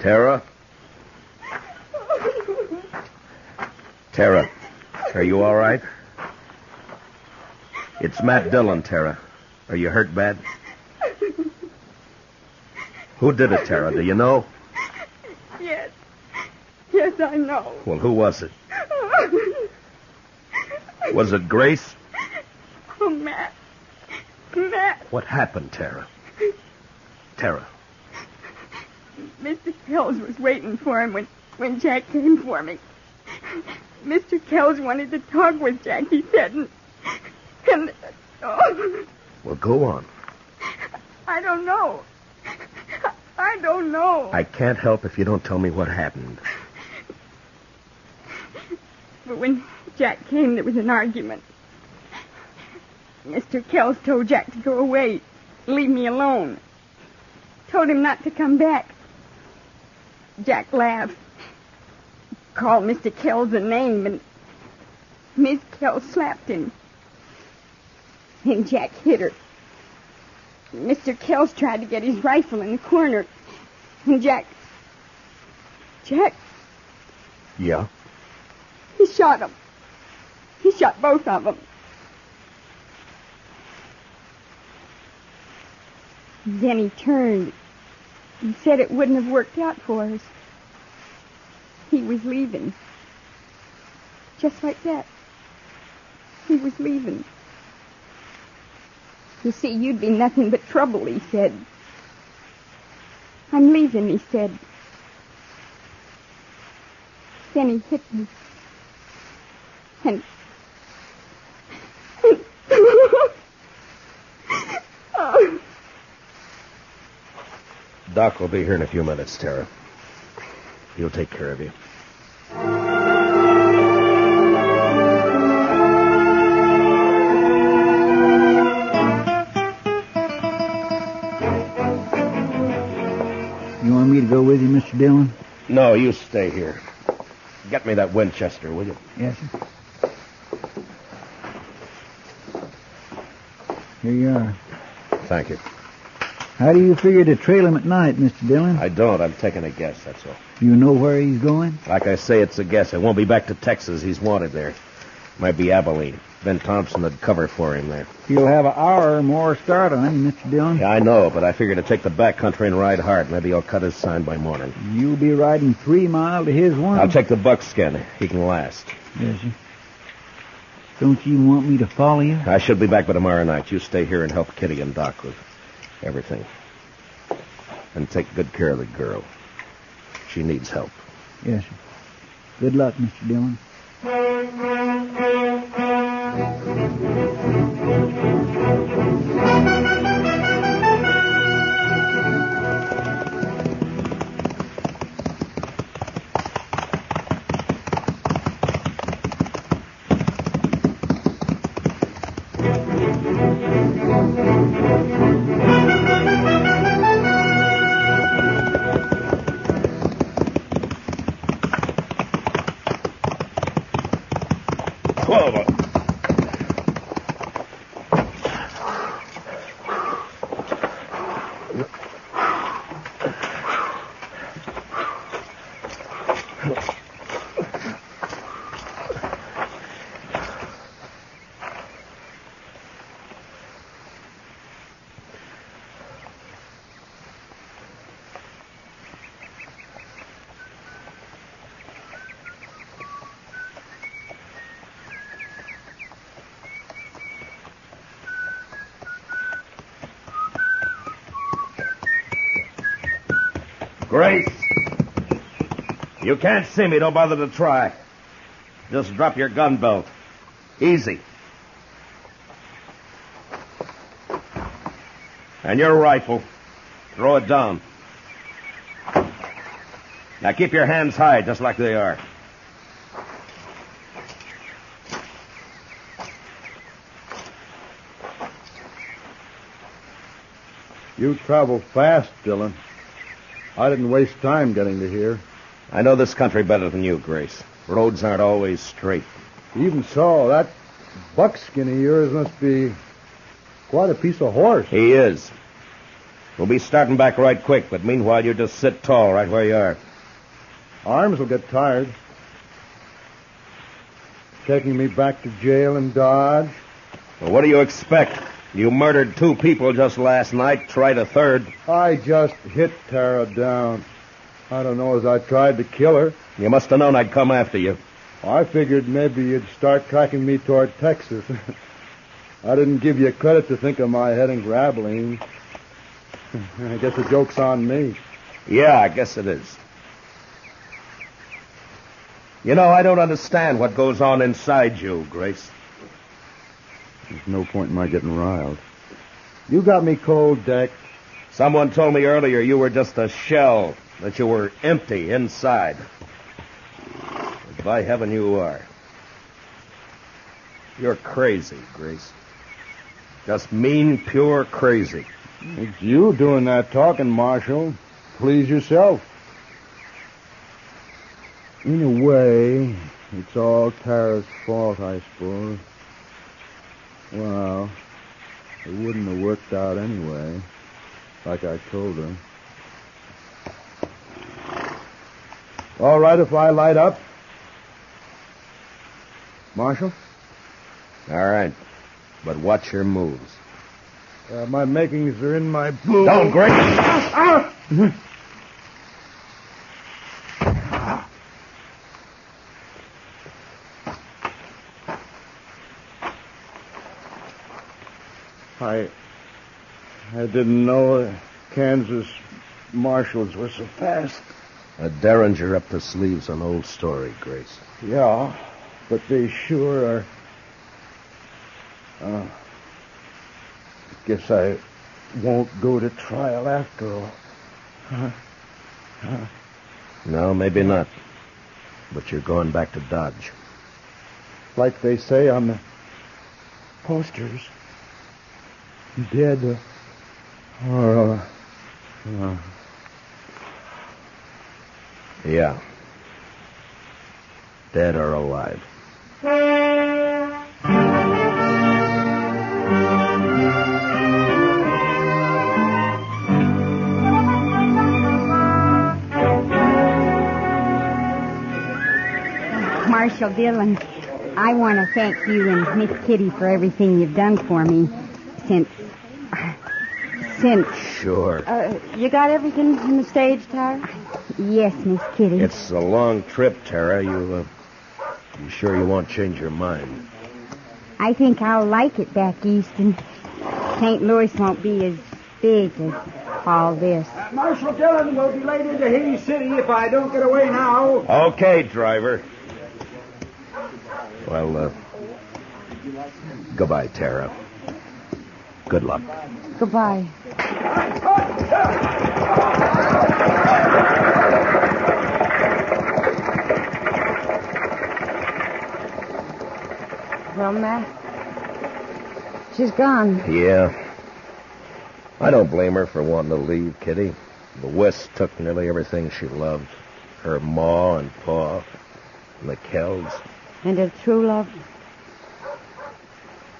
Tara? Tara, are you all right? It's Matt Dillon, Tara. Are you hurt bad? Who did it, Tara? Do you know? Yes. Yes, I know. Well, who was it? Was it Grace? Oh, Matt. Matt. What happened, Tara? Tara. Mr. Kells was waiting for him when Jack came for me. Mr. Kells wanted to talk with Jack, he said, and Well, go on. I don't know. I don't know. I can't help if you don't tell me what happened. But when Jack came, there was an argument. Mr. Kells told Jack to go away, leave me alone. Told him not to come back. Jack laughed. Called Mr. Kells a name, and Miss Kells slapped him. And Jack hit her. Mr. Kells tried to get his rifle in the corner, and Jack... Yeah? He shot him. He shot both of them. Then he turned and said it wouldn't have worked out for us. He was leaving. Just like that. He was leaving. You see, you'd be nothing but trouble, he said. I'm leaving, he said. Then he hit me. And... oh. Doc will be here in a few minutes, Tara. He'll take care of you. You want me to go with you, Mr. Dillon? No, you stay here. Get me that Winchester, will you? Yes, sir. Here you are. Thank you. How do you figure to trail him at night, Mr. Dillon? I don't. I'm taking a guess, that's all. You know where he's going? Like I say, it's a guess. It won't be back to Texas. He's wanted there. Might be Abilene. Ben Thompson would cover for him there. He'll have an hour or more start on him, Mr. Dillon. Yeah, I know, but I figure to take the back country and ride hard. Maybe he'll cut his sign by morning. You'll be riding 3 miles to his 1. I'll take the buckskin. He can last. Yes, sir. Don't you want me to follow you? I should be back by tomorrow night. You stay here and help Kitty and Doc with everything. And take good care of the girl. She needs help. Yes, sir. Good luck, Mr. Dillon. Grace! You can't see me. Don't bother to try. Just drop your gun belt. Easy. And your rifle. Throw it down. Now keep your hands high, just like they are. You travel fast, Dillon. I didn't waste time getting to here. I know this country better than you, Grace. Roads aren't always straight. Even so, that buckskin of yours must be quite a piece of horse. He is. We'll be starting back right quick, but meanwhile you just sit tall right where you are. Arms will get tired. Taking me back to jail in Dodge. Well, what do you expect? You murdered 2 people just last night, tried a third. I just hit Tara down. I don't know as I tried to kill her. You must have known I'd come after you. I figured maybe you'd start tracking me toward Texas. I didn't give you credit to think of my heading for Abilene. I guess the joke's on me. Yeah, I guess it is. You know, I don't understand what goes on inside you, Grace. There's no point in my getting riled. You got me cold, Deck. Someone told me earlier you were just a shell, that you were empty inside. But by heaven, you are. You're crazy, Grace. Just mean, pure crazy. It's you doing that talking, Marshal. Please yourself. In a way, it's all Tara's fault, I suppose. Well, it wouldn't have worked out anyway, like I told her. All right if I light up? Marshal? All right, but watch your moves. My makings are in my boot. Don't, Grace! I didn't know Kansas marshals were so fast. A derringer up the sleeves, an old story, Grace. Yeah, but they sure are. Guess I won't go to trial after all. No, maybe not. But you're going back to Dodge. Like they say on the posters. Dead or... Yeah. Dead or alive. Marshal Dillon, I want to thank you and Miss Kitty for everything you've done for me since... Sure. You got everything in the stage, Tara? Yes, Miss Kitty. It's a long trip, Tara. You sure you won't change your mind? I think I'll like it back east, and St. Louis won't be as big as all this. Marshal Dillon will be late into Haines City if I don't get away now. Okay, driver. Well, goodbye, Tara. Good luck. Goodbye. Well, Matt, she's gone. Yeah. I don't blame her for wanting to leave, Kitty. The West took nearly everything she loved. Her ma and pa, and the Kells. And her true love?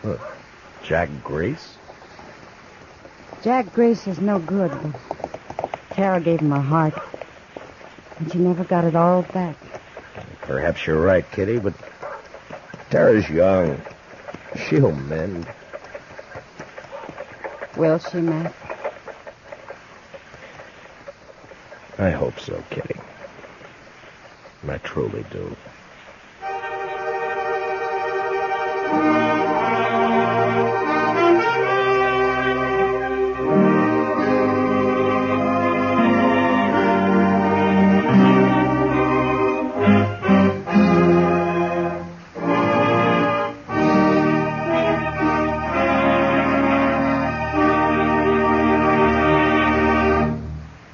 What, Jack Grace? Jack Grace is no good, but Tara gave him her heart. And she never got it all back. Perhaps you're right, Kitty, but Tara's young. She'll mend. Will she, Matt? I hope so, Kitty. I truly do.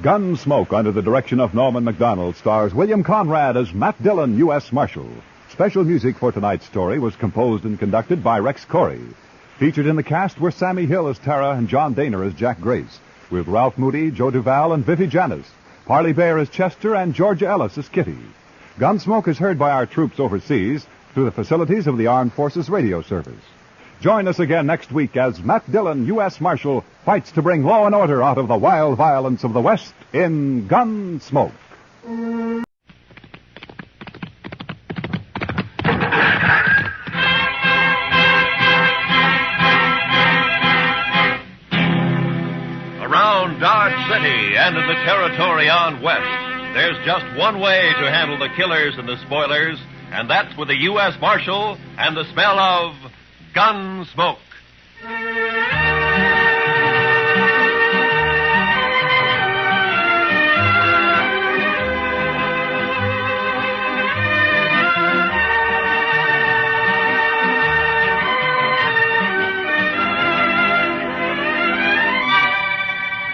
Gunsmoke, under the direction of Norman Macdonald, stars William Conrad as Matt Dillon, U.S. Marshal. Special music for tonight's story was composed and conducted by Rex Corey. Featured in the cast were Sammy Hill as Tara and John Daner as Jack Grace, with Ralph Moody, Joe Duval, and Vivi Janis, Parley Bear as Chester, and Georgia Ellis as Kitty. Gunsmoke is heard by our troops overseas through the facilities of the Armed Forces Radio Service. Join us again next week as Matt Dillon, U.S. Marshal, fights to bring law and order out of the wild violence of the West in Gunsmoke. Around Dodge City and in the territory on West, there's just one way to handle the killers and the spoilers, and that's with the U.S. Marshal and the smell of Gunsmoke.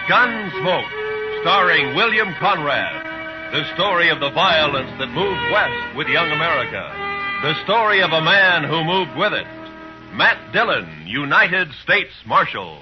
Gunsmoke, starring William Conrad. The story of the violence that moved west with young America. The story of a man who moved with it. Matt Dillon, United States Marshal.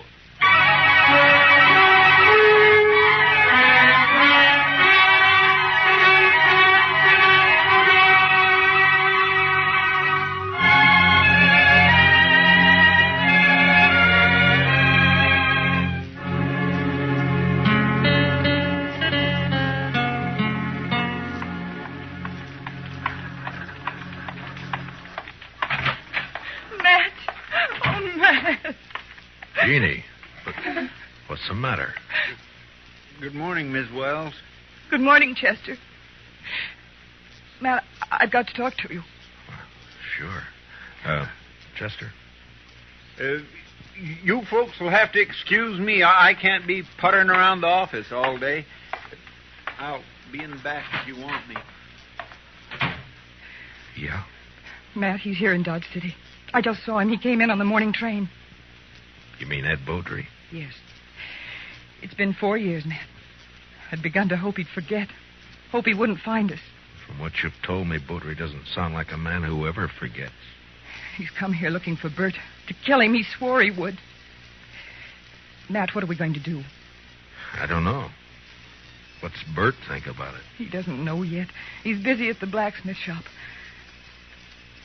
Jeannie, what's the matter? Good morning, Miss Wells. Good morning, Chester. Matt, I've got to talk to you. Sure. Chester? You folks will have to excuse me. I can't be puttering around the office all day. I'll be in the back if you want me. Yeah? Matt, he's here in Dodge City. I just saw him. He came in on the morning train. You mean Ed Beaudry? Yes. It's been 4 years, Matt. I'd begun to hope he'd forget. Hope he wouldn't find us. From what you've told me, Beaudry doesn't sound like a man who ever forgets. He's come here looking for Bert. To kill him, he swore he would. Matt, what are we going to do? I don't know. What's Bert think about it? He doesn't know yet. He's busy at the blacksmith shop.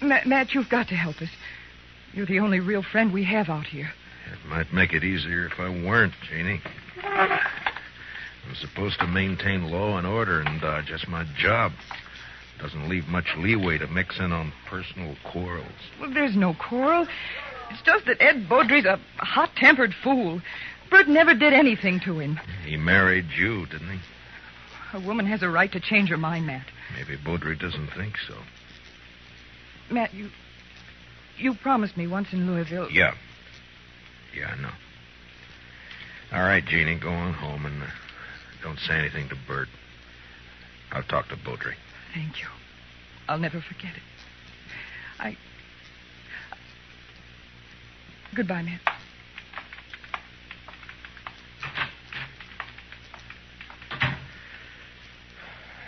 Matt, you've got to help us. You're the only real friend we have out here. It might make it easier if I weren't, Jeannie. I'm supposed to maintain law and order in Dodge. That's my job. Doesn't leave much leeway to mix in on personal quarrels. Well, there's no quarrel. It's just that Ed Beaudry's a hot-tempered fool. Bert never did anything to him. He married you, didn't he? A woman has a right to change her mind, Matt. Maybe Beaudry doesn't think so. Matt, you promised me once in Louisville. Yeah. Yeah, I know. All right, Jeannie, go on home and don't say anything to Bert. I'll talk to Beaudry. Thank you. I'll never forget it. Goodbye, Matt.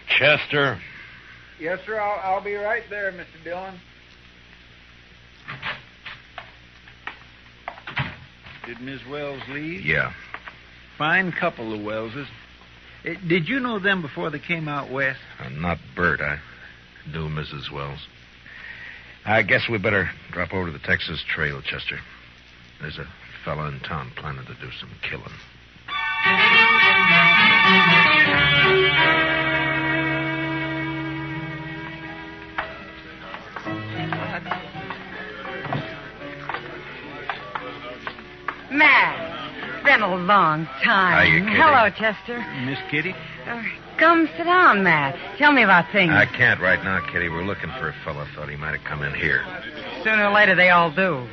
Chester. Yes, sir. I'll be right there, Mr. Dillon. Did Miss Wells leave? Yeah. Fine couple, the Wellses. Did you know them before they came out west? Not Bert. I knew Mrs. Wells. I guess we better drop over to the Texas Trail, Chester. There's a fella in town planning to do some killing. Matt, it's been a long time. Hiya, Kitty. Hello, Chester. Miss Kitty? Come sit down, Matt. Tell me about things. I can't right now, Kitty. We're looking for a fella. Thought he might have come in here. Sooner or later, they all do.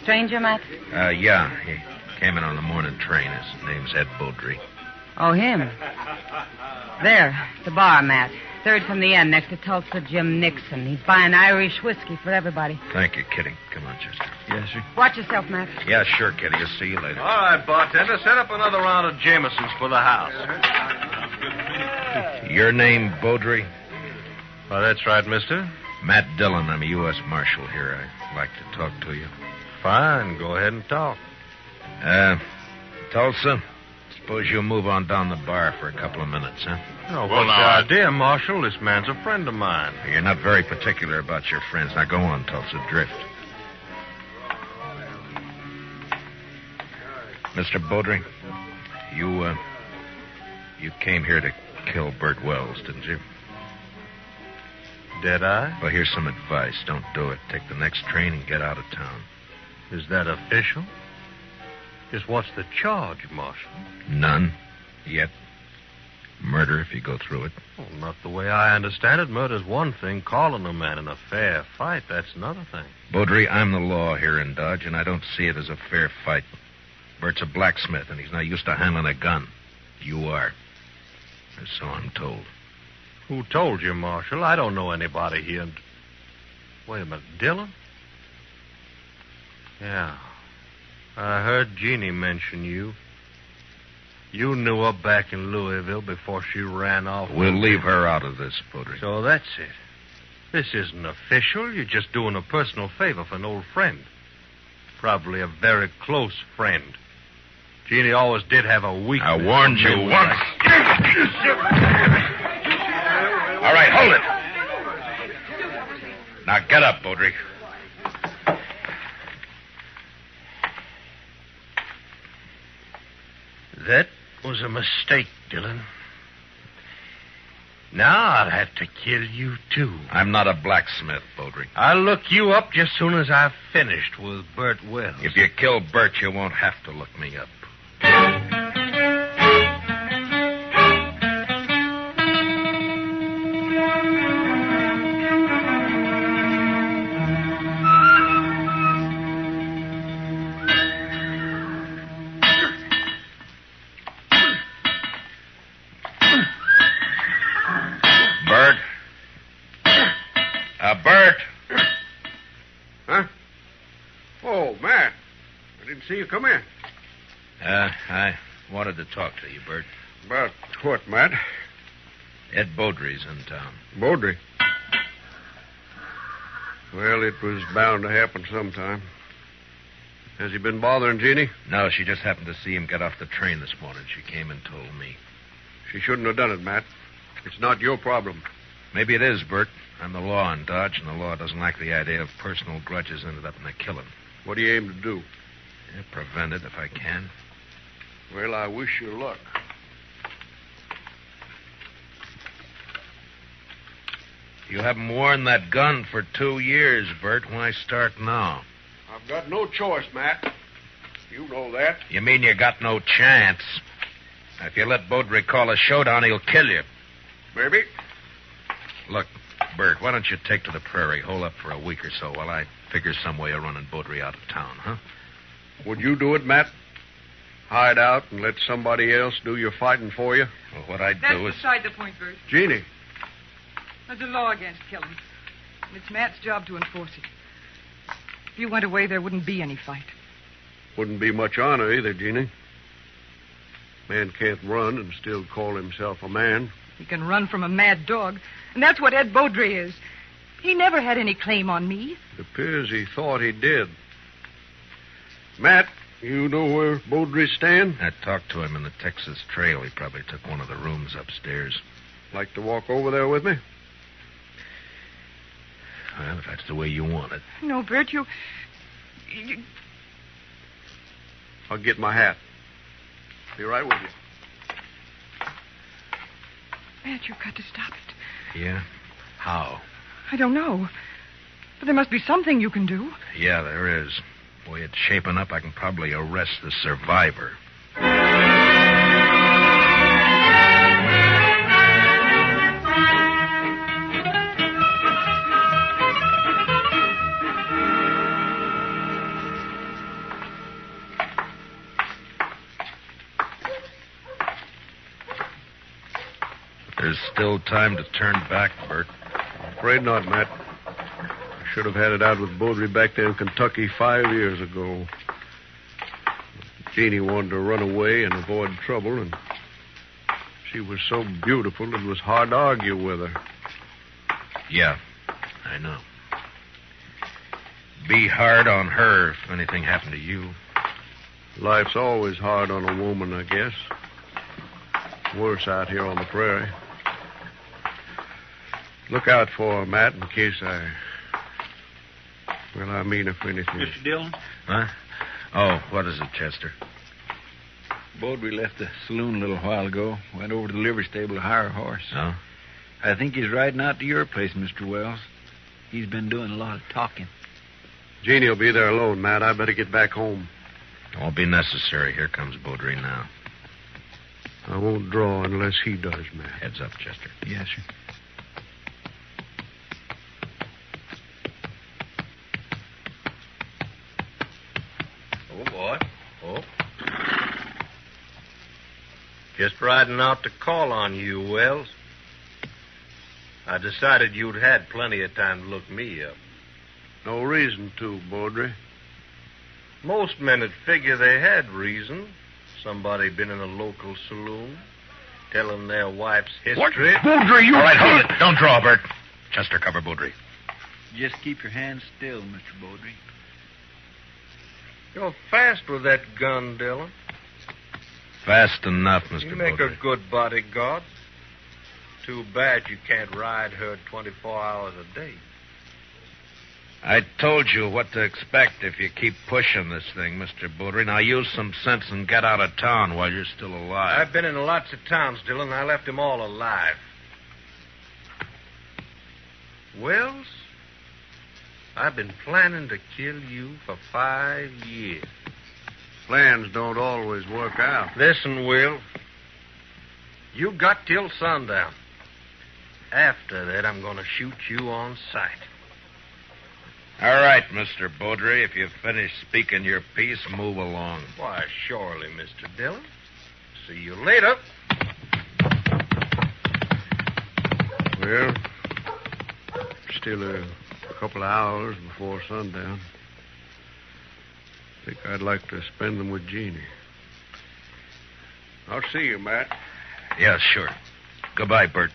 Stranger, Matt? Yeah. He came in on the morning train. His name's Ed Beaudry. Oh, him. There, the bar, Matt. Third from the end, next to Tulsa Jim Nixon. He's buying Irish whiskey for everybody. Thank you, Kitty. Come on, Chester. Yes, sir. Watch yourself, Matt. Yeah, sure, Kitty. I'll see you later. All right, bartender, set up another round of Jamesons for the house. Your name, Beaudry? Well, that's right, mister. Matt Dillon. I'm a U.S. Marshal here. I'd like to talk to you. Fine. Go ahead and talk. Tulsa, suppose you'll move on down the bar for a couple of minutes, huh? Oh, what's the idea, Marshal? This man's a friend of mine. You're not very particular about your friends. Now go on, Tulsa. Drift. Mr. Beaudry, you came here to kill Bert Wells, didn't you? Did I? Well, here's some advice. Don't do it. Take the next train and get out of town. Is that official? Just what's the charge, Marshal? None. Yet. Murder if you go through it. Well, not the way I understand it. Murder's one thing. Calling a man in a fair fight, that's another thing. Beaudry, I'm the law here in Dodge, and I don't see it as a fair fight. Bert's a blacksmith, and he's not used to handling a gun. You are. Or so I'm told. Who told you, Marshal? I don't know anybody here. Wait a minute. Dillon? Yeah. I heard Jeannie mention you. You knew her back in Louisville before she ran off. We'll leave her out of this, Beaudry. So that's it. This isn't official. You're just doing a personal favor for an old friend. Probably a very close friend. Jeannie always did have a weakness. I warned you once. All right, hold it. Now get up, Beaudry. That was a mistake, Dillon. Now I'll have to kill you, too. I'm not a blacksmith, Beaudry. I'll look you up just as soon as I've finished with Bert Wells. If you kill Bert, you won't have to look me up. Bert. Huh? Oh, Matt. I didn't see you come in. I wanted to talk to you, Bert. About what, Matt? Ed Beaudry's in town. Beaudry? Well, it was bound to happen sometime. Has he been bothering Jeannie? No, she just happened to see him get off the train this morning. She came and told me. She shouldn't have done it, Matt. It's not your problem. Maybe it is, Bert. I'm the law in Dodge, and the law doesn't like the idea of personal grudges ended up in a killing. What do you aim to do? Prevent it if I can. Well, I wish you luck. You haven't worn that gun for 2 years, Bert. Why start now? I've got no choice, Matt. You know that. You mean you got no chance? If you let Beaudry call a showdown, he'll kill you. Maybe. Look, Bert, why don't you take to the prairie, hole up for a week or so while I figure some way of running Beaudry out of town, huh? Would you do it, Matt? Hide out and let somebody else do your fighting for you? Well, what I'd That's do is... beside the point, Bert. Jeannie. There's a law against killing. And it's Matt's job to enforce it. If you went away, there wouldn't be any fight. Wouldn't be much honor either, Jeannie. Man can't run and still call himself a man. He can run from a mad dog. And that's what Ed Beaudry is. He never had any claim on me. It appears he thought he did. Matt, you know where Beaudry's staying? I talked to him in the Texas Trail. He probably took one of the rooms upstairs. Like to walk over there with me? Well, if that's the way you want it. No, Bert, you... I'll get my hat. Be right with you. Matt, you've got to stop it. Yeah? How? I don't know. But there must be something you can do. Yeah, there is. The way it's shaping up, I can probably arrest the survivor. There's still time to turn back, Bert. Afraid not, Matt. I should have had it out with Beaudry back there in Kentucky 5 years ago. Jeannie wanted to run away and avoid trouble, and she was so beautiful it was hard to argue with her. Yeah, I know. Be hard on her if anything happened to you. Life's always hard on a woman, I guess. Worse out here on the prairie. Look out for her, Matt, in case I... Well, I mean, if anything... Mr. Dillon? Huh? Oh, what is it, Chester? Bowdry left the saloon a little while ago. Went over to the livery stable to hire a horse. Oh? I think he's riding out to your place, Mr. Wells. He's been doing a lot of talking. Jeannie will be there alone, Matt. I better get back home. It won't be necessary. Here comes Bowdry now. I won't draw unless he does, Matt. Heads up, Chester. Yes, sir. Oh, boy. Oh. Just riding out to call on you, Wells. I decided you'd had plenty of time to look me up. No reason to, Bowdry. Most men would figure they had reason. Somebody been in a local saloon, telling their wife's history. What? Bowdry, you... All right, hold it. Don't draw, Bert. Chester, cover Bowdry. Just keep your hands still, Mr. Bowdry. You're fast with that gun, Dillon. Fast enough, Mr. You make Bowdry. a good bodyguard. Too bad you can't ride her 24 hours a day. I told you what to expect if you keep pushing this thing, Mr. Bowdry. Now use some sense and get out of town while you're still alive. I've been in lots of towns, Dillon. I left them all alive. Wells, I've been planning to kill you for 5 years. Plans don't always work out. Listen, Will. You got till sundown. After that, I'm going to shoot you on sight. All right, Mr. Bowdry. If you've finished speaking your piece, move along. Why, surely, Mr. Dillon. See you later. Well, still a couple of hours before sundown. I think I'd like to spend them with Jeannie. I'll see you, Matt. Yeah, sure. Goodbye, Bert.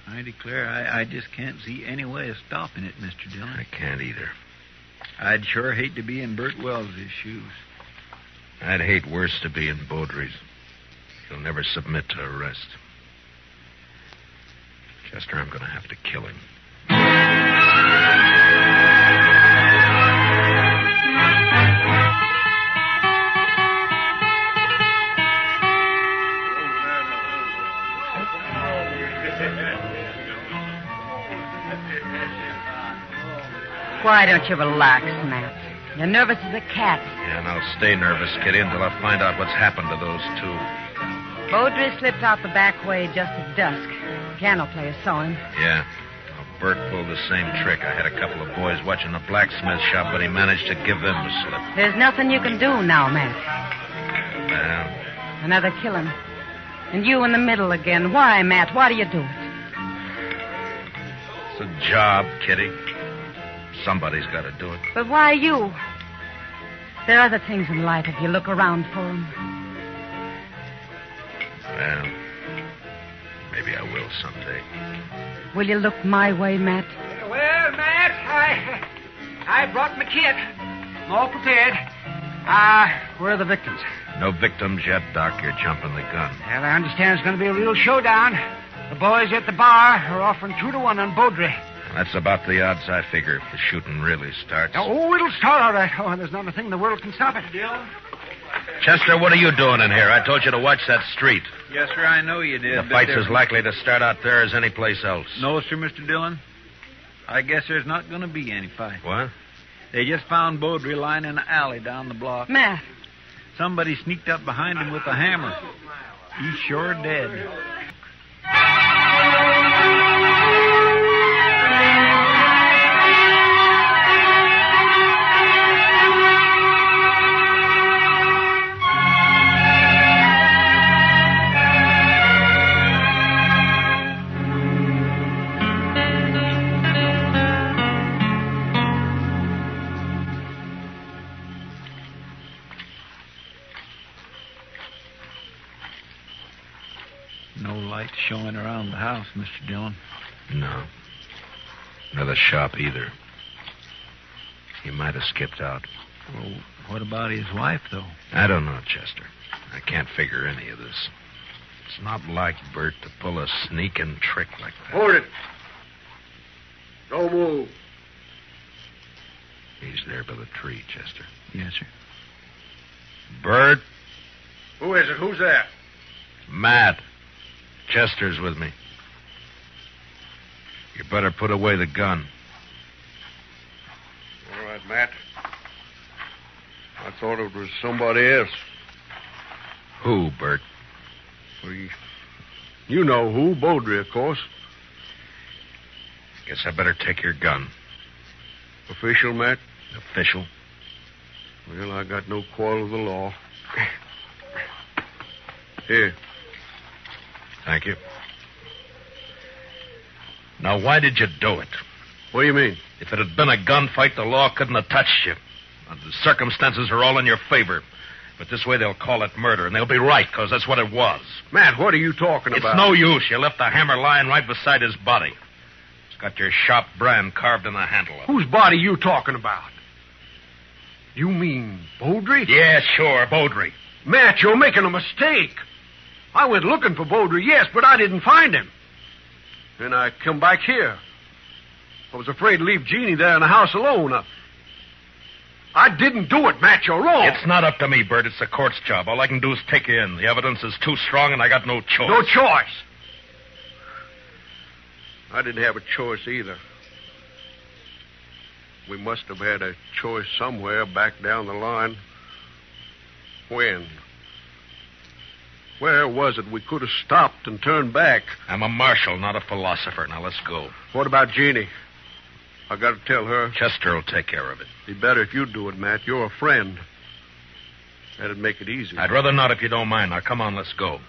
I declare I just can't see any way of stopping it, Mr. Dillon. I can't either. I'd sure hate to be in Bert Wells' shoes. I'd hate worse to be in Bowdry's. He'll never submit to arrest. Chester, I'm going to have to kill him. Why don't you relax, Matt? You're nervous as a cat. Yeah, and I'll stay nervous, Kitty, until I find out what's happened to those two. Bowdry slipped out the back way just at dusk. The piano player saw him. Yeah. Well, Bert pulled the same trick. I had a couple of boys watching the blacksmith shop, but he managed to give them the slip. There's nothing you can do now, Matt. Well, Another killing. And you in the middle again. Why, Matt? Why do you do it? it's a job, Kitty. Somebody's got to do it. But why you? There are other things in life if you look around for them. Well, maybe I will someday. Will you look my way, Matt? Well, Matt, I brought my kit. I'm all prepared. Where are the victims? No victims yet, Doc. You're jumping the gun. Well, I understand it's going to be a real showdown. The boys at the bar are offering 2-1 on Bowdry. That's about the odds I figure if the shooting really starts. Oh, it'll start all right. Oh, there's not a thing in the world can stop it. Chester, what are you doing in here? I told you to watch that street. Yes, sir, I know you did. The fight's as likely to start out there as any place else. No, sir, Mr. Dillon. I guess there's not going to be any fight. What? They just found Bowdry lying in an alley down the block. Matt. Somebody sneaked up behind him with a hammer. He's sure dead. Showing around the house, Mr. Dillon. No. Nor the shop either. He might have skipped out. Well, what about his wife, though? I don't know, Chester. I can't figure any of this. It's not like Bert to pull a sneaking trick like that. Hold it. Don't move. He's there by the tree, Chester. Yes, sir. Bert? Who is it? Who's that? Matt. Chester's with me. You better put away the gun. All right, Matt. I thought it was somebody else. Who, Bert? Well, you know who. Beaudry, of course. Guess I better take your gun. Official, Matt? Official. Well, I got no quarrel with the law. Here. Thank you. Now, why did you do it? What do you mean? If it had been a gunfight, the law couldn't have touched you. The circumstances are all in your favor. But this way they'll call it murder, and they'll be right, because that's what it was. Matt, what are you talking about? It's no use. You left the hammer lying right beside his body. It's got your sharp brand carved in the handle of it. Whose body you talking about? You mean Beaudry? Yeah, sure, Beaudry. Matt, you're making a mistake. I went looking for Beaudry, yes, but I didn't find him. Then I come back here. I was afraid to leave Jeannie there in the house alone. I didn't do it, Matt. You're wrong. It's not up to me, Bert. It's the court's job. All I can do is take you in. The evidence is too strong, and I got no choice. No choice? I didn't have a choice either. We must have had a choice somewhere back down the line. When? Where was it we could have stopped and turned back? I'm a marshal, not a philosopher. Now, let's go. What about Jeannie? I got to tell her. Chester will take care of it. Be better if you do it, Matt. You're a friend. That'd make it easy. I'd rather not if you don't mind. Now, come on, let's go.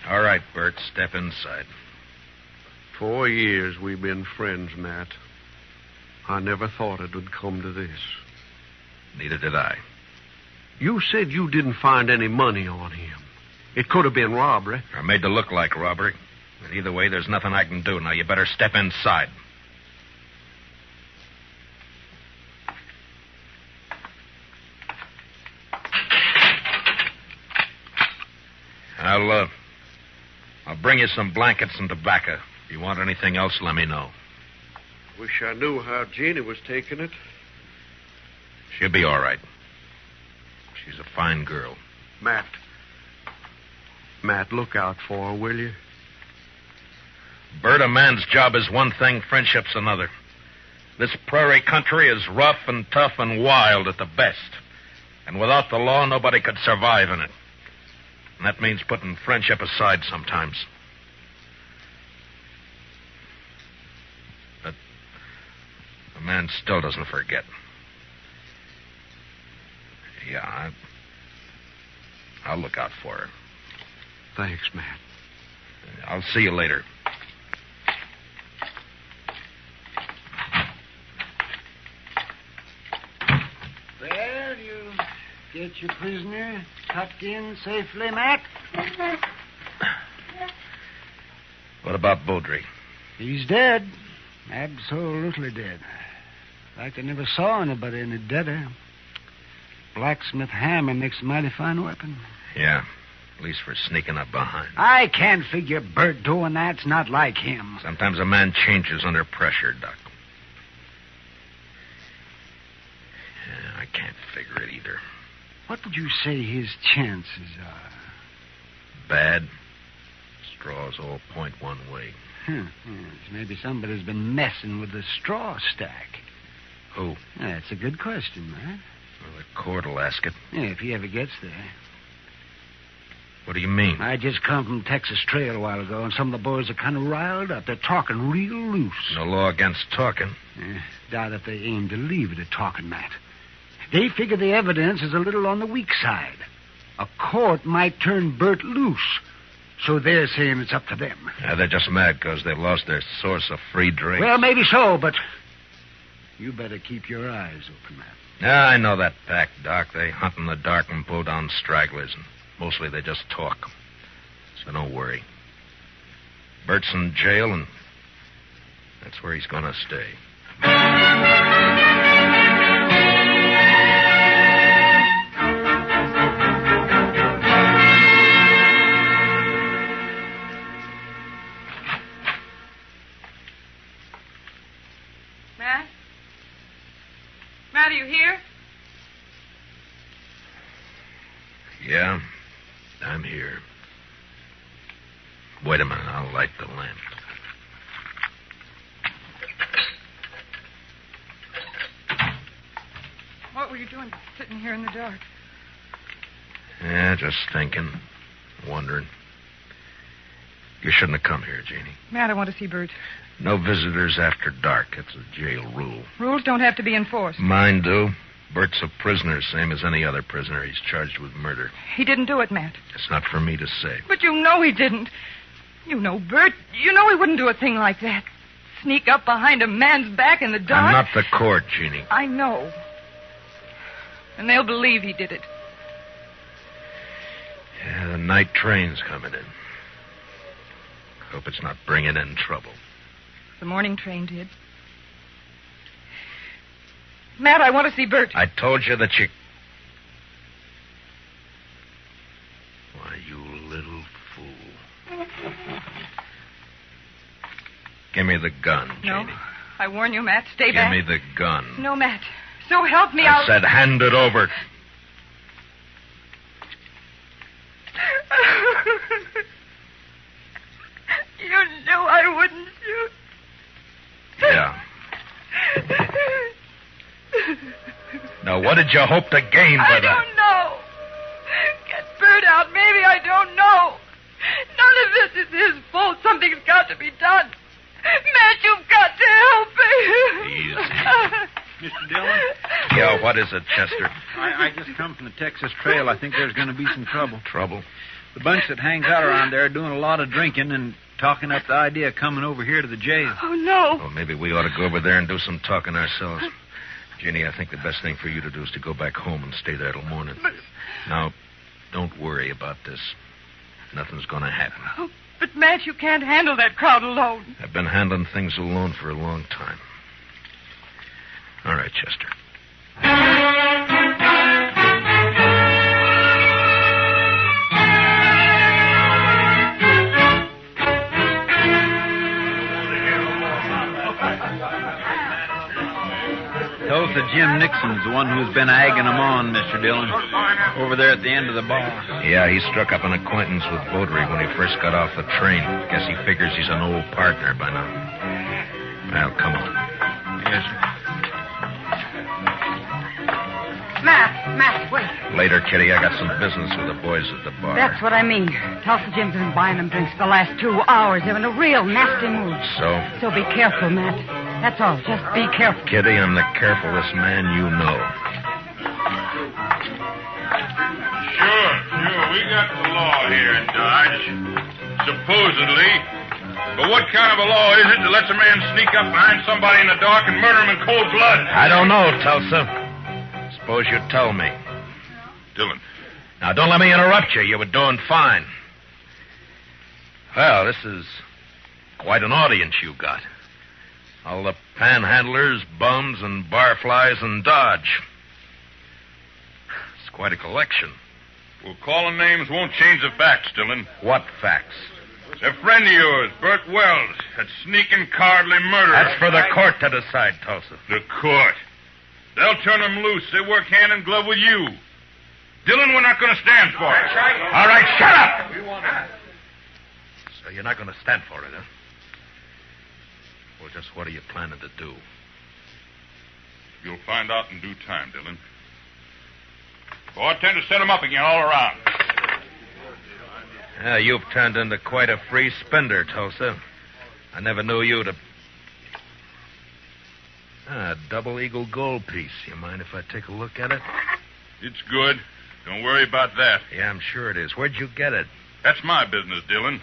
All right, Bert, step inside. 4 years we've been friends, Matt. I never thought it would come to this. Neither did I. You said you didn't find any money on him. It could have been robbery. Or made to look like robbery. But either way, there's nothing I can do. Now, you better step inside. I'll bring you some blankets and tobacco. If you want anything else, let me know. Wish I knew how Jeannie was taking it. She'll be all right. She's a fine girl. Matt, look out for her, will you? Bert, a man's job is one thing, friendship's another. This prairie country is rough and tough and wild at the best. And without the law, nobody could survive in it. And that means putting friendship aside sometimes. But a man still doesn't forget. Yeah, I'll look out for her. Thanks, Matt. I'll see you later. Well, you get your prisoner tucked in safely, Matt? What about Beaudry? He's dead. Absolutely dead. Like I never saw anybody any deader. Blacksmith hammer makes a mighty fine weapon. Yeah, at least for sneaking up behind. I can't figure Bert doing that. It's not like him. Sometimes a man changes under pressure, Doc. Yeah, I can't figure it either. What would you say his chances are? Bad. Straws all point one way. Yes, maybe somebody's been messing with the straw stack. Who? That's a good question, man. Well, the court will ask it. Yeah, if he ever gets there. What do you mean? I just come from Texas Trail a while ago, and some of the boys are kind of riled up. They're talking real loose. No law against talking. Doubt if they aim to leave it at talking, Matt. They figure the evidence is a little on the weak side. A court might turn Bert loose. So they're saying it's up to them. Yeah, they're just mad because they've lost their source of free drink. Well, maybe so, but you better keep your eyes open, Matt. Yeah, I know that pack, Doc. They hunt in the dark and pull down stragglers, and mostly they just talk. So don't worry. Bert's in jail, and that's where he's going to stay. Matt? Matt, are you here? Yeah, I'm here. Wait a minute, I'll light the lamp. What were you doing sitting here in the dark? Yeah, just thinking, wondering. You shouldn't have come here, Jeannie. Matt, I want to see Bert. No visitors after dark. It's a jail rule. Rules don't have to be enforced. Mine do. Bert's a prisoner, same as any other prisoner. He's charged with murder. He didn't do it, Matt. It's not for me to say. But you know he didn't. You know Bert. You know he wouldn't do a thing like that. Sneak up behind a man's back in the dark. I'm not the court, Jeannie. I know. And they'll believe he did it. Yeah, the night train's coming in. Hope it's not bringing in trouble. The morning train did. Matt, I want to see Bert. I told you that you... Why, you little fool. Give me the gun, Jeannie. No. I warn you, Matt. Stay Give back. me the gun. No, Matt. So help me, I said hand it over. You knew I wouldn't shoot. Yeah. Now, what did you hope to gain by that? I don't know. Get Bert out. Maybe I don't know. None of this is his fault. Something's got to be done. Matt, you've got to help me. Easy. Mr. Dillon? Yeah, what is it, Chester? I just come from the Texas Trail. I think there's going to be some trouble. Trouble? The bunch that hangs out around there are doing a lot of drinking and talking up the idea of coming over here to the jail. Oh, no. Well, maybe we ought to go over there and do some talking ourselves. Jeannie, I think the best thing for you to do is to go back home and stay there till morning. Now, don't worry about this. Nothing's going to happen. Oh, but, Matt, you can't handle that crowd alone. I've been handling things alone for a long time. All right, Chester. Tulsa Jim Nixon's the one who's been egging them on, Mr. Dillon. Over there at the end of the bar. Yeah, he struck up an acquaintance with Beaudry when he first got off the train. Guess he figures he's an old partner by now. Well, come on. Yes, sir. Matt, wait. Later, Kitty, I got some business with the boys at the bar. That's what I mean. Tulsa Jim's been buying them drinks the last 2 hours. They're in a real nasty mood. So? So be careful, Matt. That's all. Just be careful. Kitty, I'm the carefulest man you know. Sure. We got the law here in Dodge. Supposedly. But what kind of a law is it that lets a man sneak up behind somebody in the dark and murder him in cold blood? I don't know, Tulsa. Suppose you tell me. Dillon. Now, don't let me interrupt you. You were doing fine. Well, this is quite an audience you got. All the panhandlers, bums, and barflies in Dodge. It's quite a collection. Well, calling names won't change the facts, Dillon. What facts? A friend of yours, Bert Wells, that sneaking cowardly murderer. That's for the court to decide, Tulsa. The court? They'll turn him loose. They work hand in glove with you. Dillon, we're not going to stand for it. All right, shut up! So you're not going to stand for it, huh? Well, just what are you planning to do? You'll find out in due time, Dillon. Oh, I tend to set them up again all around. Yeah, you've turned into quite a free spender, Tulsa. I never knew you to... A double eagle gold piece. You mind if I take a look at it? It's good. Don't worry about that. Yeah, I'm sure it is. Where'd you get it? That's my business, Dillon.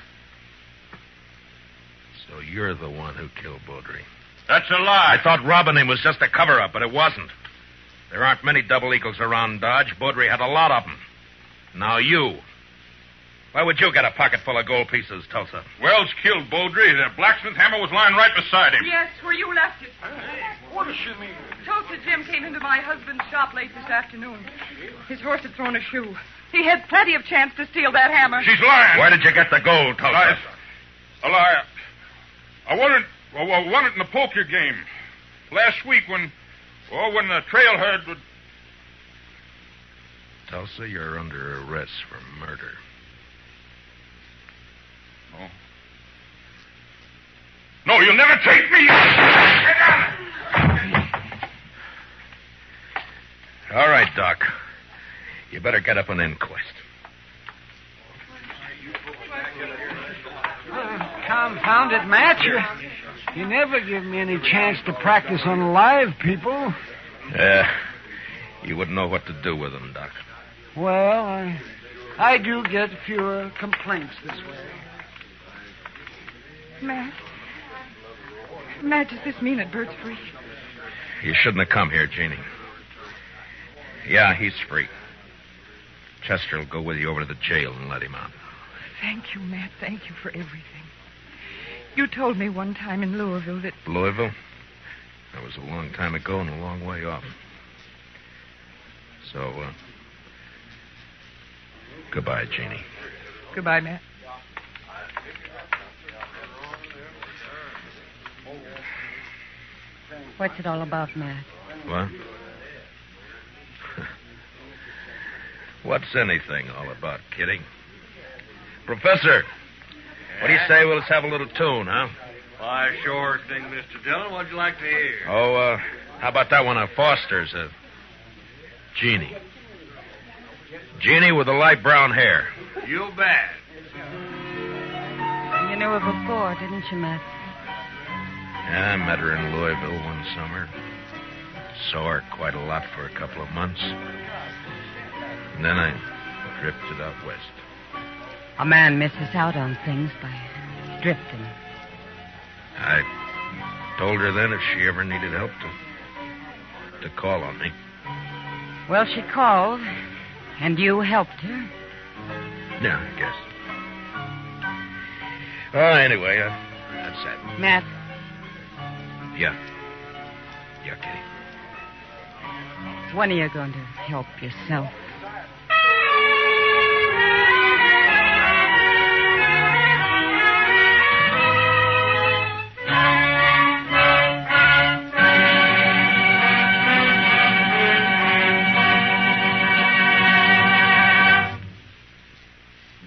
So you're the one who killed Beaudry. That's a lie. I thought robbing him was just a cover-up, but it wasn't. There aren't many double eagles around Dodge. Beaudry had a lot of them. Now you. Why would you get a pocket full of gold pieces, Tulsa? Wells killed Beaudry. The blacksmith hammer was lying right beside him. Yes, where you left it. What does she mean? Tulsa Jim came into my husband's shop late this afternoon. His horse had thrown a shoe. He had plenty of chance to steal that hammer. She's lying. Where did you get the gold, Tulsa? A lie. I won it in the poker game. Last week when the trail herd would... Tulsa, you're under arrest for murder. Oh. No, you'll never take me! All right, Doc. You better get up an inquest. Confound it, Matt. You never give me any chance to practice on live people. You wouldn't know what to do with them, Doc. Well, I do get fewer complaints this way. Matt, does this mean that Bert's free? You shouldn't have come here, Jeannie. Yeah, he's free. Chester will go with you over to the jail and let him out. Thank you, Matt. Thank you for everything. You told me one time in Louisville that... Louisville? That was a long time ago and a long way off. So, goodbye, Jeannie. Goodbye, Matt. What's it all about, Matt? What? What's anything all about, Kitty? Professor, what do you say we'll just have a little tune, huh? Why, sure thing, Mr. Dillon. What'd you like to hear? Oh, how about that one of Foster's? Jeannie. Jeannie with the light brown hair. You bet. You knew her before, didn't you, Matt? Yeah, I met her in Louisville one summer. Saw her quite a lot for a couple of months. And then I drifted out west. A man misses out on things by drifting. I told her then if she ever needed help to call on me. Well, she called, and you helped her. Yeah, I guess. Anyway, that's that. Matt. Yeah. Yeah, Kitty. When are you going to help yourself?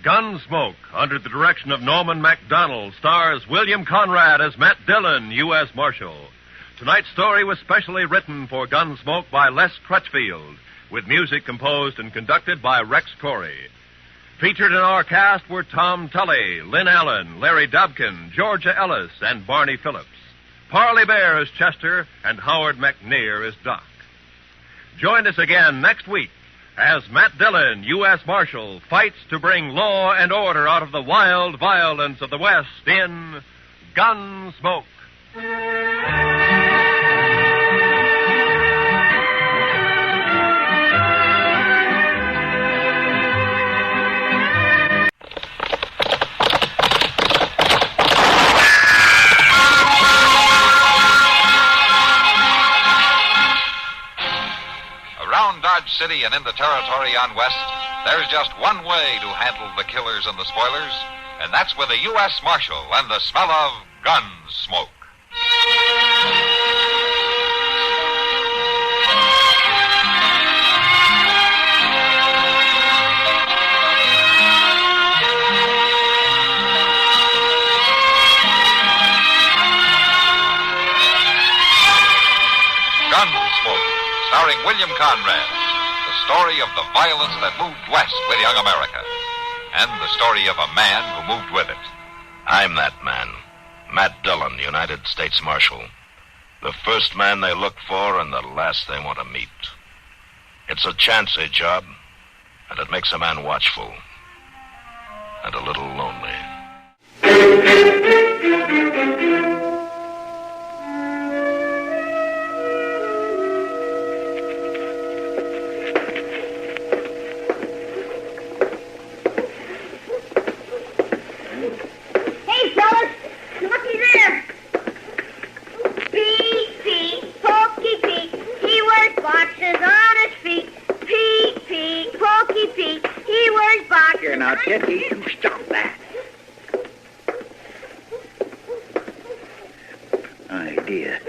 Gunsmoke, under the direction of Norman MacDonald, stars William Conrad as Matt Dillon, U.S. Marshal. Tonight's story was specially written for Gunsmoke by Les Crutchfield, with music composed and conducted by Rex Corey. Featured in our cast were Tom Tully, Lynn Allen, Larry Dobkin, Georgia Ellis, and Barney Phillips. Parley Bear as Chester, and Howard McNear as Doc. Join us again next week as Matt Dillon, U.S. Marshal, fights to bring law and order out of the wild violence of the West in Gunsmoke. Around Dodge City and in the territory on West, there's just one way to handle the killers and the spoilers, and that's with a U.S. Marshal and the smell of gun smoke. Gunsmoke, starring William Conrad, the story of the violence that moved west with young America, and the story of a man who moved with it. I'm that man, Matt Dillon, United States Marshal. The first man they look for and the last they want to meet. It's a chancy job, and it makes a man watchful and a little lonely. Jesse, you stop that. Idea.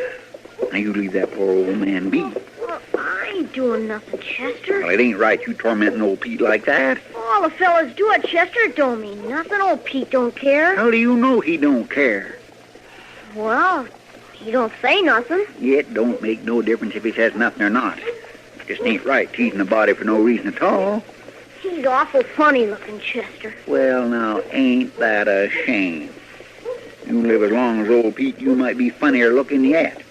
Now you leave that poor old man be. Well, I ain't doing nothing, Chester. Well, it ain't right you tormenting old Pete like that. All the fellas do it, Chester. It don't mean nothing. Old Pete don't care. How do you know he don't care? Well, he don't say nothing. It don't make no difference if he says nothing or not. Just ain't right teasing a body for no reason at all. He's awful funny looking, Chester. Well, now, ain't that a shame? You live as long as old Pete, you might be funnier looking yet.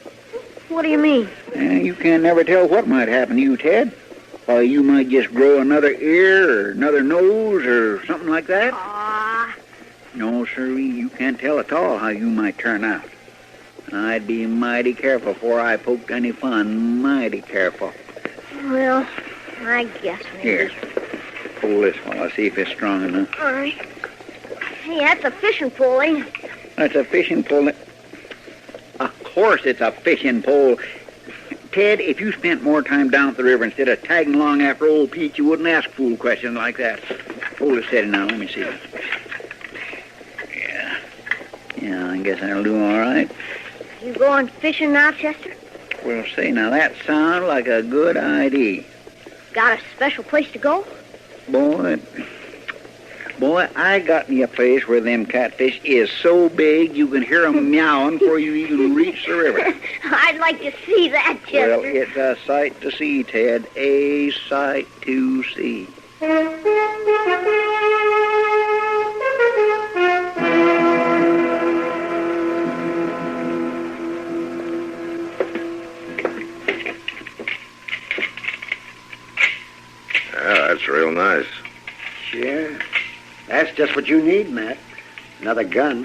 What do you mean? You can't never tell what might happen to you, Ted. Why, you might just grow another ear or another nose or something like that. No, sirree, you can't tell at all how you might turn out. I'd be mighty careful before I poked any fun, mighty careful. Well, I guess maybe. Here, pull this one. I'll see if it's strong enough. All right. Hey, that's a fishing pole, ain't it? That's a fishing pole. Of course it's a fishing pole. Ted, if you spent more time down at the river instead of tagging along after old Pete, you wouldn't ask fool questions like that. Hold it steady now. Let me see. Yeah, I guess that'll do all right. You going fishing now, Chester? Well, say, now that sounds like a good idea. Got a special place to go? Boy, I got me a place where them catfish is so big you can hear them meowing before you even reach the river. I'd like to see that, Chester. Well, it's a sight to see, Ted. A sight to see. That's real nice. Sure. That's just what you need, Matt. Another gun.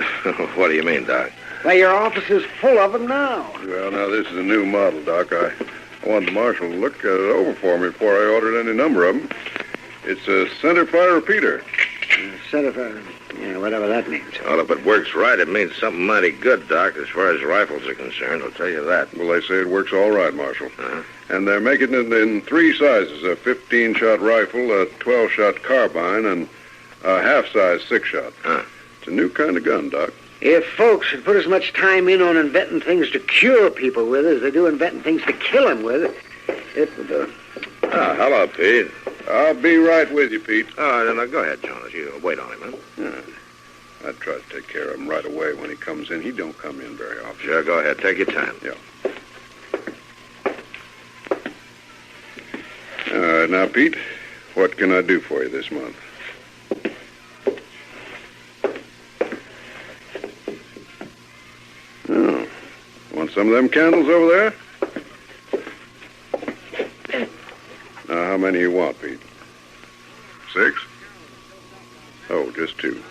What do you mean, Doc? Why, your office is full of them now. Well, now, this is a new model, Doc. I wanted the marshal to look it over for me before I ordered any number of them. It's a centerfire repeater. Centerfire. Yeah, whatever that means. Well, if it works right, it means something mighty good, Doc, as far as rifles are concerned. I'll tell you that. Well, they say it works all right, Marshal. And they're making it in three sizes, a 15-shot rifle, a 12-shot carbine, and a half-size 6-shot. It's a new kind of gun, Doc. If folks would put as much time in on inventing things to cure people with as they do inventing things to kill them with, it would... hello, Pete. I'll be right with you, Pete. Then go ahead, Jonas. You wait on him, huh? I try to take care of him right away when he comes in. He don't come in very often. Sure, go ahead. Take your time. Yeah. All right, now, Pete, what can I do for you this month? Oh, want some of them candles over there? Now, how many you want, Pete? 6? Oh, just 2.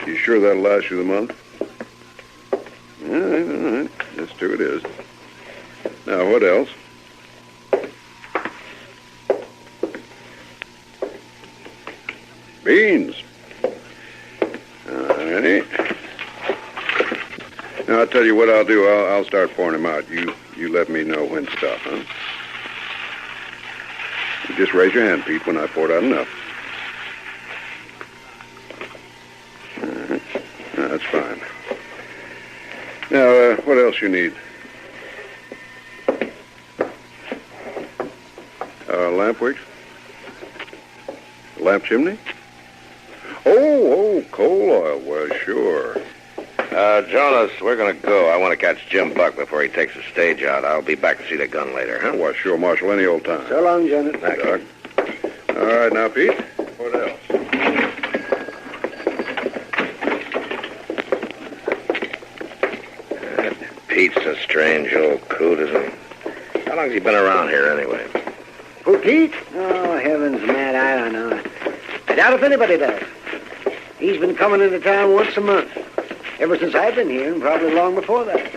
You sure that'll last you the month? All right. Just 2 it is. Now, what else? Beans. All righty. Now, I'll tell you what I'll do. I'll start pouring them out. You let me know when to stop, huh? You just raise your hand, Pete, when I poured out enough. That's fine. Now, what else you need? Lamp wicks? Lamp chimney? Oh, coal oil. Well, sure. Jonas, we're going to go. I want to catch Jim Buck before he takes the stage out. I'll be back to see the gun later, huh? Well, sure, Marshal, any old time. So long, Jonas. Thanks, Doc. All right, now, Pete, what else? Pete's a strange old coot, isn't he? How long's he been around here, anyway? Who, Pete? Oh, heavens, Matt, I don't know. I doubt if anybody does. He's been coming into town once a month. Ever since I've been here, and probably long before that.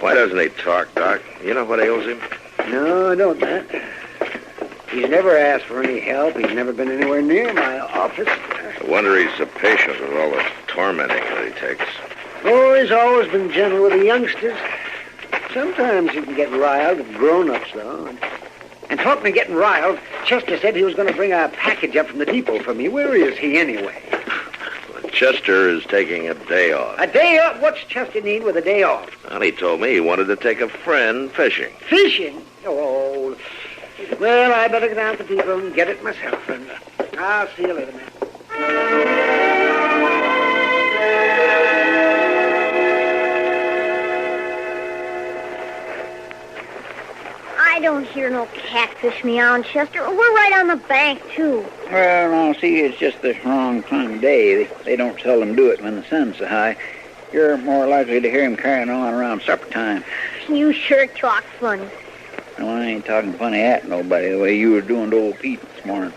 Why doesn't he talk, Doc? You know what ails him? No, I don't, Matt. He's never asked for any help. He's never been anywhere near my office. I wonder he's so patient with all the tormenting that he takes. Oh, he's always been gentle with the youngsters. Sometimes he can get riled with grown-ups, though. And talking of getting riled, Chester said he was going to bring a package up from the depot for me. Where is he, anyway? Chester is taking a day off. A day off? What's Chester need with a day off? Well, he told me he wanted to take a friend fishing. Fishing? Oh, well, I better go down to the depot and get it myself. And I'll see you later, man. I don't hear no catfish meowing, Chester. We're right on the bank, too. Well, no, see, it's just the wrong time of day. They don't seldom do it when the sun's so high. You're more likely to hear him carrying on around supper time. You sure talk funny. No, I ain't talking funny at nobody the way you were doing to old Pete this morning.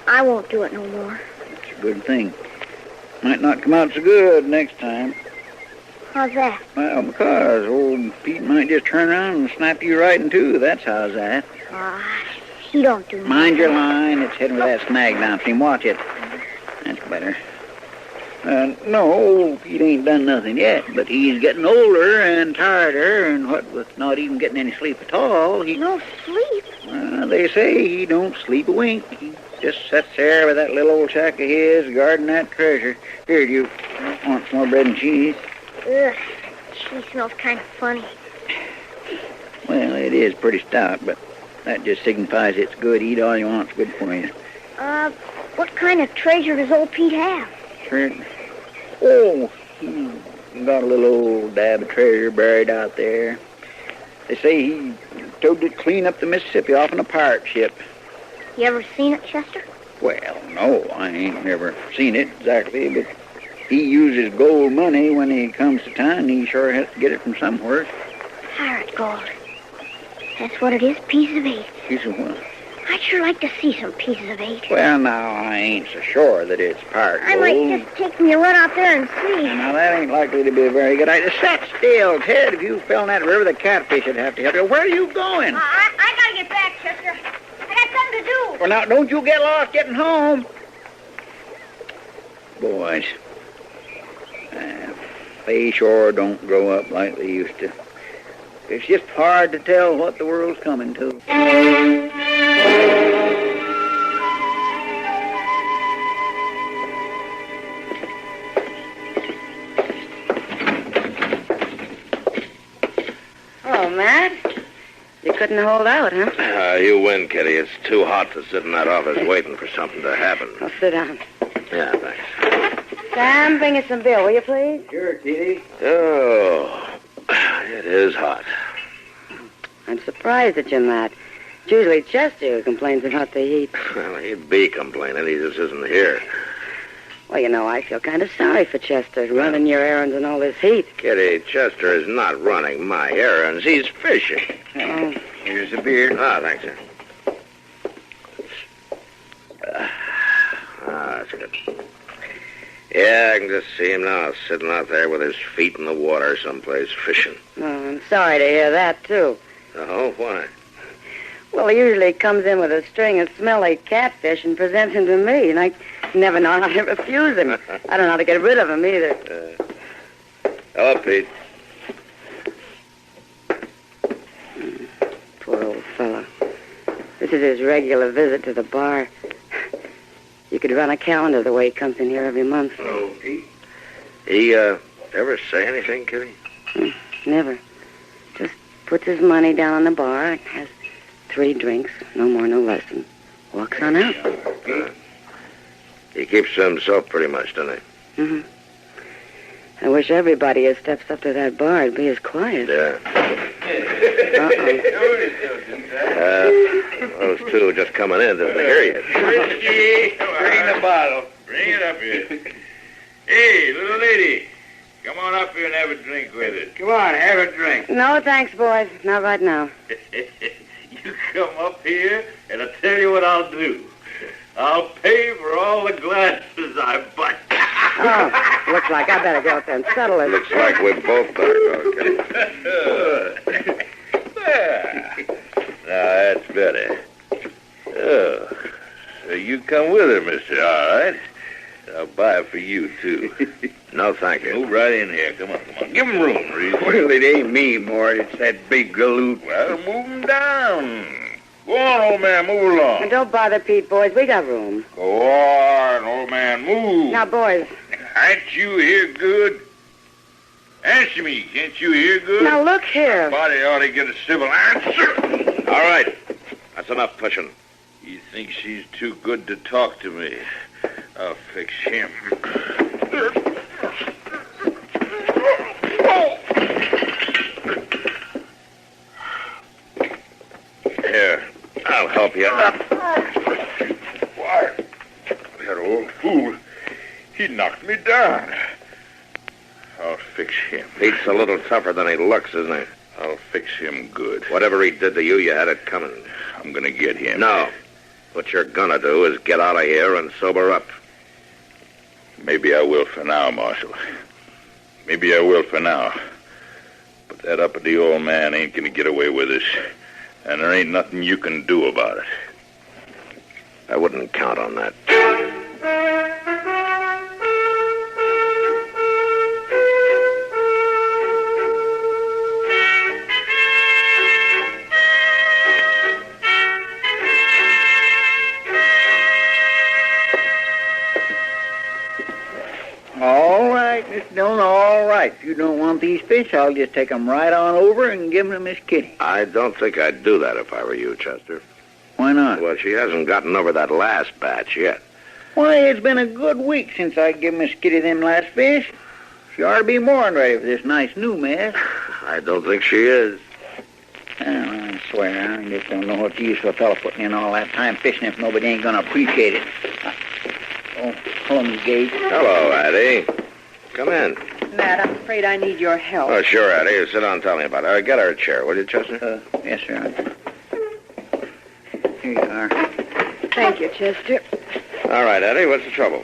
I won't do it no more. It's a good thing. Might not come out so good next time. How's that? Well, because old Pete might just turn around and snap you right in two. That's how's that. He don't do Mind your line. It's heading with that snag downstream. Watch it. That's better. No, old Pete ain't done nothing yet, but he's getting older and tireder, and what with not even getting any sleep at all, he... No sleep? They say he don't sleep a wink. He just sits there with that little old shack of his, guarding that treasure. Here, do you want some more bread and cheese? Ugh, she smells kind of funny. Well, it is pretty stout, but that just signifies it's good. Eat all you want. It's good for you. What kind of treasure does old Pete have? Treasure? Oh, he got a little old dab of treasure buried out there. They say he towed it clean up the Mississippi off on a pirate ship. You ever seen it, Chester? Well, no, I ain't never seen it exactly, but he uses gold money when he comes to town. He sure has to get it from somewhere. Pirate gold. That's what it is, piece of eight. Piece of what? I'd sure like to see some pieces of eight. Well, now, I ain't so sure that it's pirate gold. I might just take me a run out there and see. Now, that ain't likely to be a very good idea. Sit still, Ted. If you fell in that river, the catfish would have to help you. Where are you going? I gotta get back, Chester. I got something to do. Well, now, don't you get lost getting home. Boys, they sure don't grow up like they used to. It's just hard to tell what the world's coming to. Oh, Matt. You couldn't hold out, huh? You win, Kitty. It's too hot to sit in that office waiting for something to happen. Well, sit down. Yeah, thanks. Sam, bring us some beer, will you, please? Sure, Kitty. Oh, it is hot. I'm surprised at you, Matt. It's usually Chester who complains about the heat. Well, he'd be complaining. He just isn't here. Well, you know, I feel kind of sorry for Chester, running your errands in all this heat. Kitty, Chester is not running my errands. He's fishing. Oh. Here's the beer. Thanks, sir. That's good. Yeah, I can just see him now, sitting out there with his feet in the water someplace fishing. Oh, I'm sorry to hear that, too. Oh, why? Well, he usually comes in with a string of smelly catfish and presents him to me, and I never know how to refuse him. I don't know how to get rid of him, either. Hello, Pete. Poor old fellow. This is his regular visit to the bar. You could run a calendar the way he comes in here every month. Hello, Pete. He, ever say anything, Kitty? Never. Just puts his money down on the bar, has 3 drinks, no more, no less, and walks on out. He keeps to himself pretty much, doesn't he? Mm-hmm. I wish everybody who steps up to that bar would be as quiet. Yeah. Those two just coming in didn't hear you. Whiskey, bring the bottle. Bring it up here. Hey, little lady, come on up here and have a drink with us. Come on, have a drink. No, thanks, boys. Not right now. You come up here, and I'll tell you what I'll do. I'll pay for all the glasses I buy. Oh, looks like I better go up there and settle it. Looks like we both better go, Kitty. Now, that's better. Oh, so you come with her, mister, all right? I'll buy it for you, too. No, thank you. Move right in here. Come on. Give him room, Reese. Well, it ain't me, Mort. It's that big galoot. Well, move him down. Go on, old man, move along. And don't bother Pete, boys. We got room. Go on, old man, move. Now, boys. Can't you hear good? Answer me. Can't you hear good? Now, look here. Somebody ought to get a civil answer. All right. That's enough pushing. He thinks he's too good to talk to me. I'll fix him. Here, I'll help you up. Why, that old fool, he knocked me down. I'll fix him. Pete's a little tougher than he looks, isn't he? I'll fix him good. Whatever he did to you, you had it coming. I'm gonna get him. No. What you're gonna do is get out of here and sober up. Maybe I will for now, Marshal. Maybe I will for now. But that uppity old man ain't gonna get away with this. And there ain't nothing you can do about it. I wouldn't count on that. All right, Mr. Dillon, all right. If you don't want these fish, I'll just take them right on over and give them to Miss Kitty. I don't think I'd do that if I were you, Chester. Why not? Well, she hasn't gotten over that last batch yet. Why, it's been a good week since I give Miss Kitty them last fish. She ought to be more than ready for this nice new mess. I don't think she is. Well, I swear, I just don't know what use for a fellow putting in all that time fishing if nobody ain't going to appreciate it. Oh, hello, Miss Gage. Hello, Addie. Come in. Matt, I'm afraid I need your help. Oh, sure, Addie. Sit down and tell me about it. Get her a chair, will you, Chester? Yes, sir. Here you are. Thank you, Chester. All right, Addie, what's the trouble?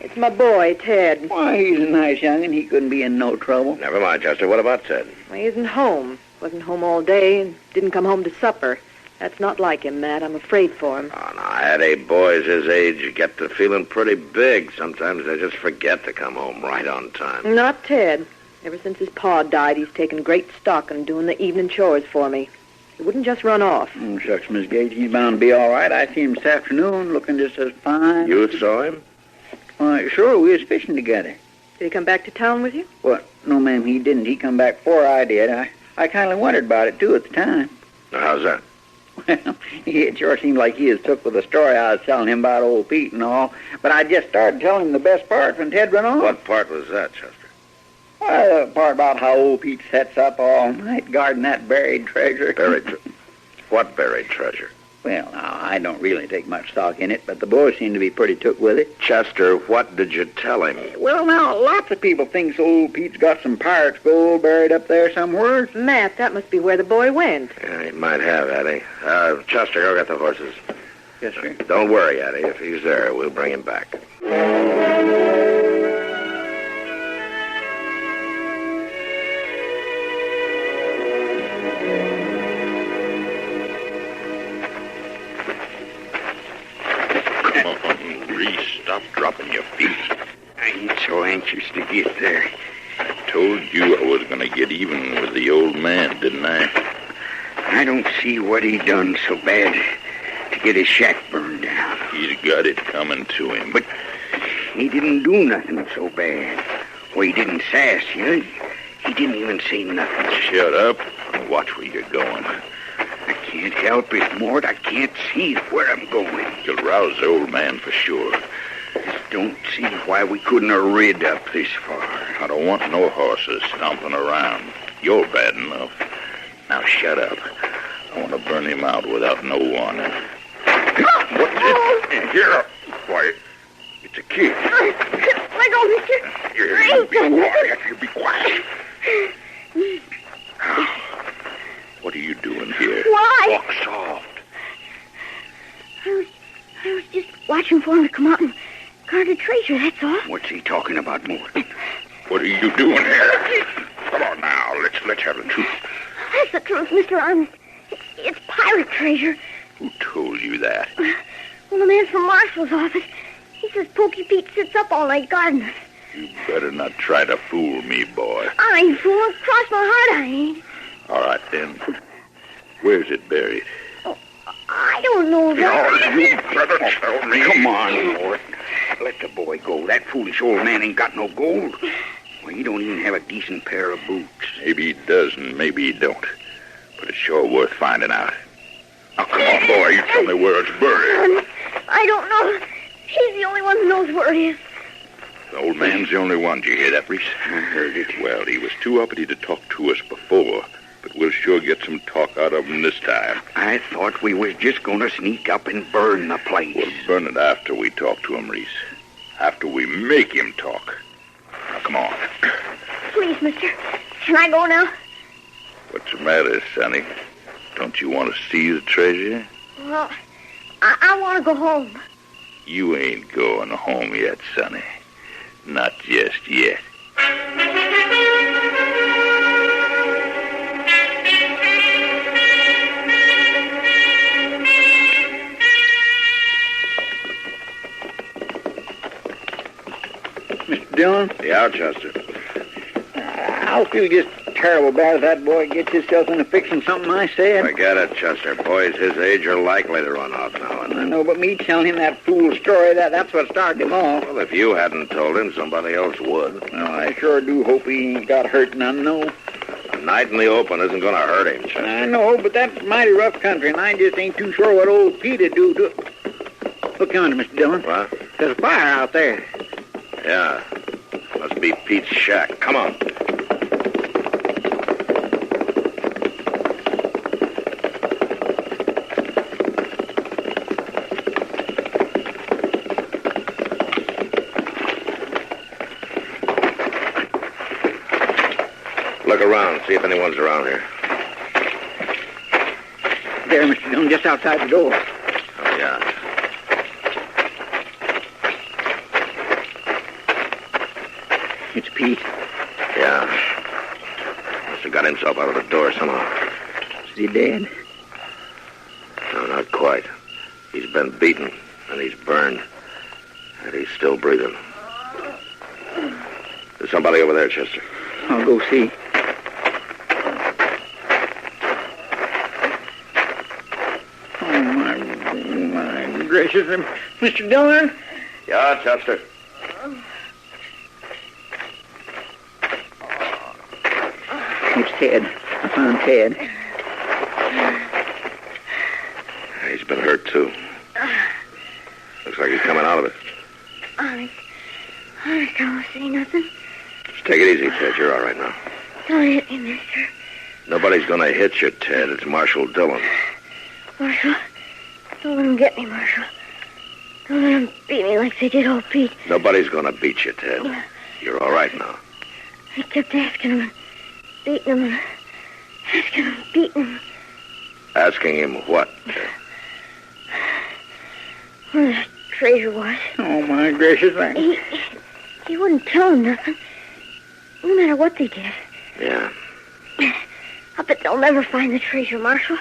It's my boy, Ted. Why, he's a nice young'un. He couldn't be in no trouble. Never mind, Chester. What about Ted? Well, he isn't home. Wasn't home all day and didn't come home to supper. That's not like him, Matt. I'm afraid for him. Oh, no, Addie, boys his age, you get to feeling pretty big. Sometimes they just forget to come home right on time. Not Ted. Ever since his pa died, he's taken great stock in doing the evening chores for me. He wouldn't just run off. Shucks, Miss Gage, he's bound to be all right. I seen him this afternoon looking just as fine. You saw him? Why, sure, we was fishing together. Did he come back to town with you? What? No, ma'am, he didn't. He come back before I did. I kind of wondered about it, too, at the time. How's that? Well, it sure seemed like he was took with the story I was telling him about old Pete and all. But I just started telling him the best part when Ted went on. What part was that, Chester? Well, the part about how old Pete sets up all night guarding that buried treasure. What buried treasure? Well, now, I don't really take much stock in it, but the boys seem to be pretty took with it. Chester, what did you tell him? Well, now, lots of people think old Pete's got some pirate's gold buried up there somewhere. Matt, that must be where the boy went. Yeah, he might have, Addie. Chester, go get the horses. Yes, sir. Don't worry, Addie. If he's there, we'll bring him back. Stop dropping your feet. I ain't so anxious to get there. I told you I was going to get even with the old man, didn't I? I don't see what he done so bad to get his shack burned down. He's got it coming to him. But he didn't do nothing so bad. Well, he didn't sass you. He didn't even say nothing. Shut up and watch where you're going. I can't help it, Mort. I can't see where I'm going. You'll rouse the old man for sure. Just don't see why we couldn't have rid up this far. I don't want no horses stomping around. You're bad enough. Now shut up. I want to burn him out without no warning. What's it? Here. Why, it's a kid. Let go, mister. You be quiet. You be quiet. What are you doing here? Why? Walk soft. I was just watching for him to come out and guard the treasure, that's all. What's he talking about, Mort? What are you doing here? Come on now, let's have the truth. That's the truth, Mr. Arms. It's pirate treasure. Who told you that? Well, the man from Marshall's office. He says Pokey Pete sits up all night guarding us. You better not try to fool me, boy. I ain't fooling. Cross my heart, I ain't. All right, then. Where's it buried? Oh, I don't know that. No, you better tell me. Come on, Mort. Let the boy go. That foolish old man ain't got no gold. Well, he don't even have a decent pair of boots. Maybe he does and maybe he don't. But it's sure worth finding out. Now, come on, boy. You tell me where it's buried. I don't know. He's the only one who knows where it is. The old man's the only one. Did you hear that, Reese? I heard it. Well, he was too uppity to talk to us before, but we'll sure get some talk out of him this time. I thought we was just going to sneak up and burn the place. We'll burn it after we talk to him, Reese. After we make him talk. Now, come on. Please, mister. Can I go now? What's the matter, Sonny? Don't you want to see the treasure? Well, I want to go home. You ain't going home yet, Sonny. Not just yet. Mr. Dillon? Yeah, Chester. I'll feel just terrible bad if that boy gets himself into fixing something I said. Forget it, Chester. Boys his age are likely to run off now and I then. know, but me telling him that fool story, that's what started him off. Well, if you hadn't told him, somebody else would. Well, I sure do hope he ain't got hurt none, no. A night in the open isn't going to hurt him, Chester. I know, but that's mighty rough country, and I just ain't too sure what old Pete'd do to it. Look yonder, Mr. Dillon. What? There's a fire out there. Yeah. Must be Pete's shack. Come on. Look around, see if anyone's around here. There, Mr. Dillon, just outside the door. Oh, yeah. It's Pete. Yeah. Must have got himself out of the door somehow. Is he dead? No, not quite. He's been beaten, and he's burned. And he's still breathing. There's somebody over there, Chester. I'll go see. Oh, my gracious. Mr. Dillon? Yeah, Chester. It's Ted. I found Ted. He's been hurt, too. Looks like he's coming out of it. I don't see nothing. Just take it easy, Ted. You're all right now. Don't hit me, mister. Nobody's going to hit you, Ted. It's Marshal Dillon. Marshal, don't let him get me, Marshal. Don't let him beat me like they did old Pete. Nobody's going to beat you, Ted. You're all right now. I kept asking him and beating him and asking him and beating him. Asking him what, Ted? Where that treasure was. Oh, my gracious. He wouldn't tell him nothing. No matter what they did. Yeah. I bet they'll never find the treasure, Marshal.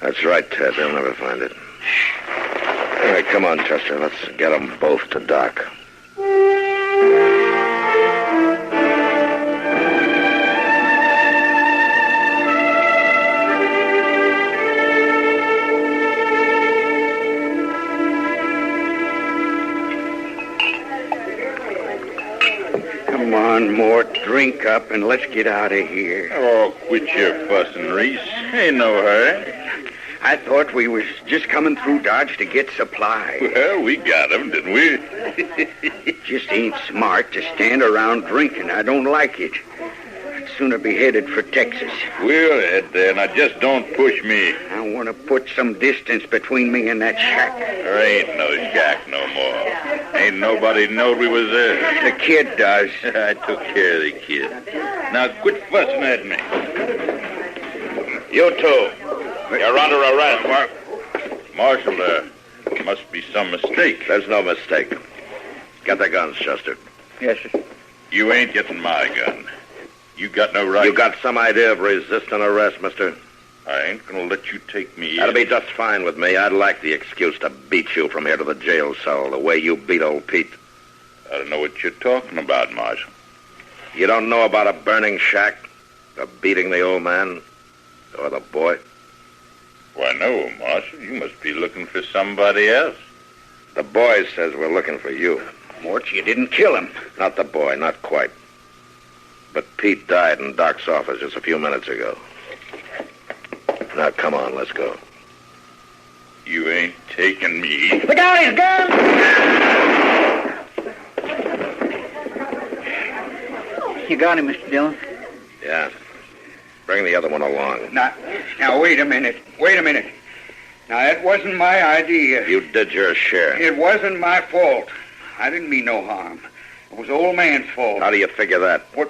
That's right, Ted. They'll never find it. All right, come on, Chester. Let's get them both to dock. Come on, Mort. Drink up and let's get out of here. Oh, quit your fussing, Reese. Ain't no hurry. I thought we was just coming through Dodge to get supplies. Well, we got them, didn't we? It just ain't smart to stand around drinking. I don't like it. I'd sooner be headed for Texas. We'll head there. Now, just don't push me. I want to put some distance between me and that shack. There ain't no shack no more. Ain't nobody knowed we was there. The kid does. I took care of the kid. Now, quit fussing at me. You two. You're under arrest, Mark. Marshal, there must be some mistake. There's no mistake. Get the guns, Chester. Yes, sir. You ain't getting my gun. You got no right. You got some idea of resisting arrest, mister? I ain't gonna let you take me in. That'll be just fine with me. I'd like the excuse to beat you from here to the jail cell, the way you beat old Pete. I don't know what you're talking about, Marshal. You don't know about a burning shack, or beating the old man, or the boy? Why, no, Marshal. You must be looking for somebody else. The boy says we're looking for you. Mort, you didn't kill him. Not the boy, not quite. But Pete died in Doc's office just a few minutes ago. Now, come on, let's go. You ain't taking me. Look out, his gun! You got him, Mr. Dillon? Yeah. Bring the other one along. Now, wait a minute. Now, that wasn't my idea. You did your share. It wasn't my fault. I didn't mean no harm. It was the old man's fault. How do you figure that? What?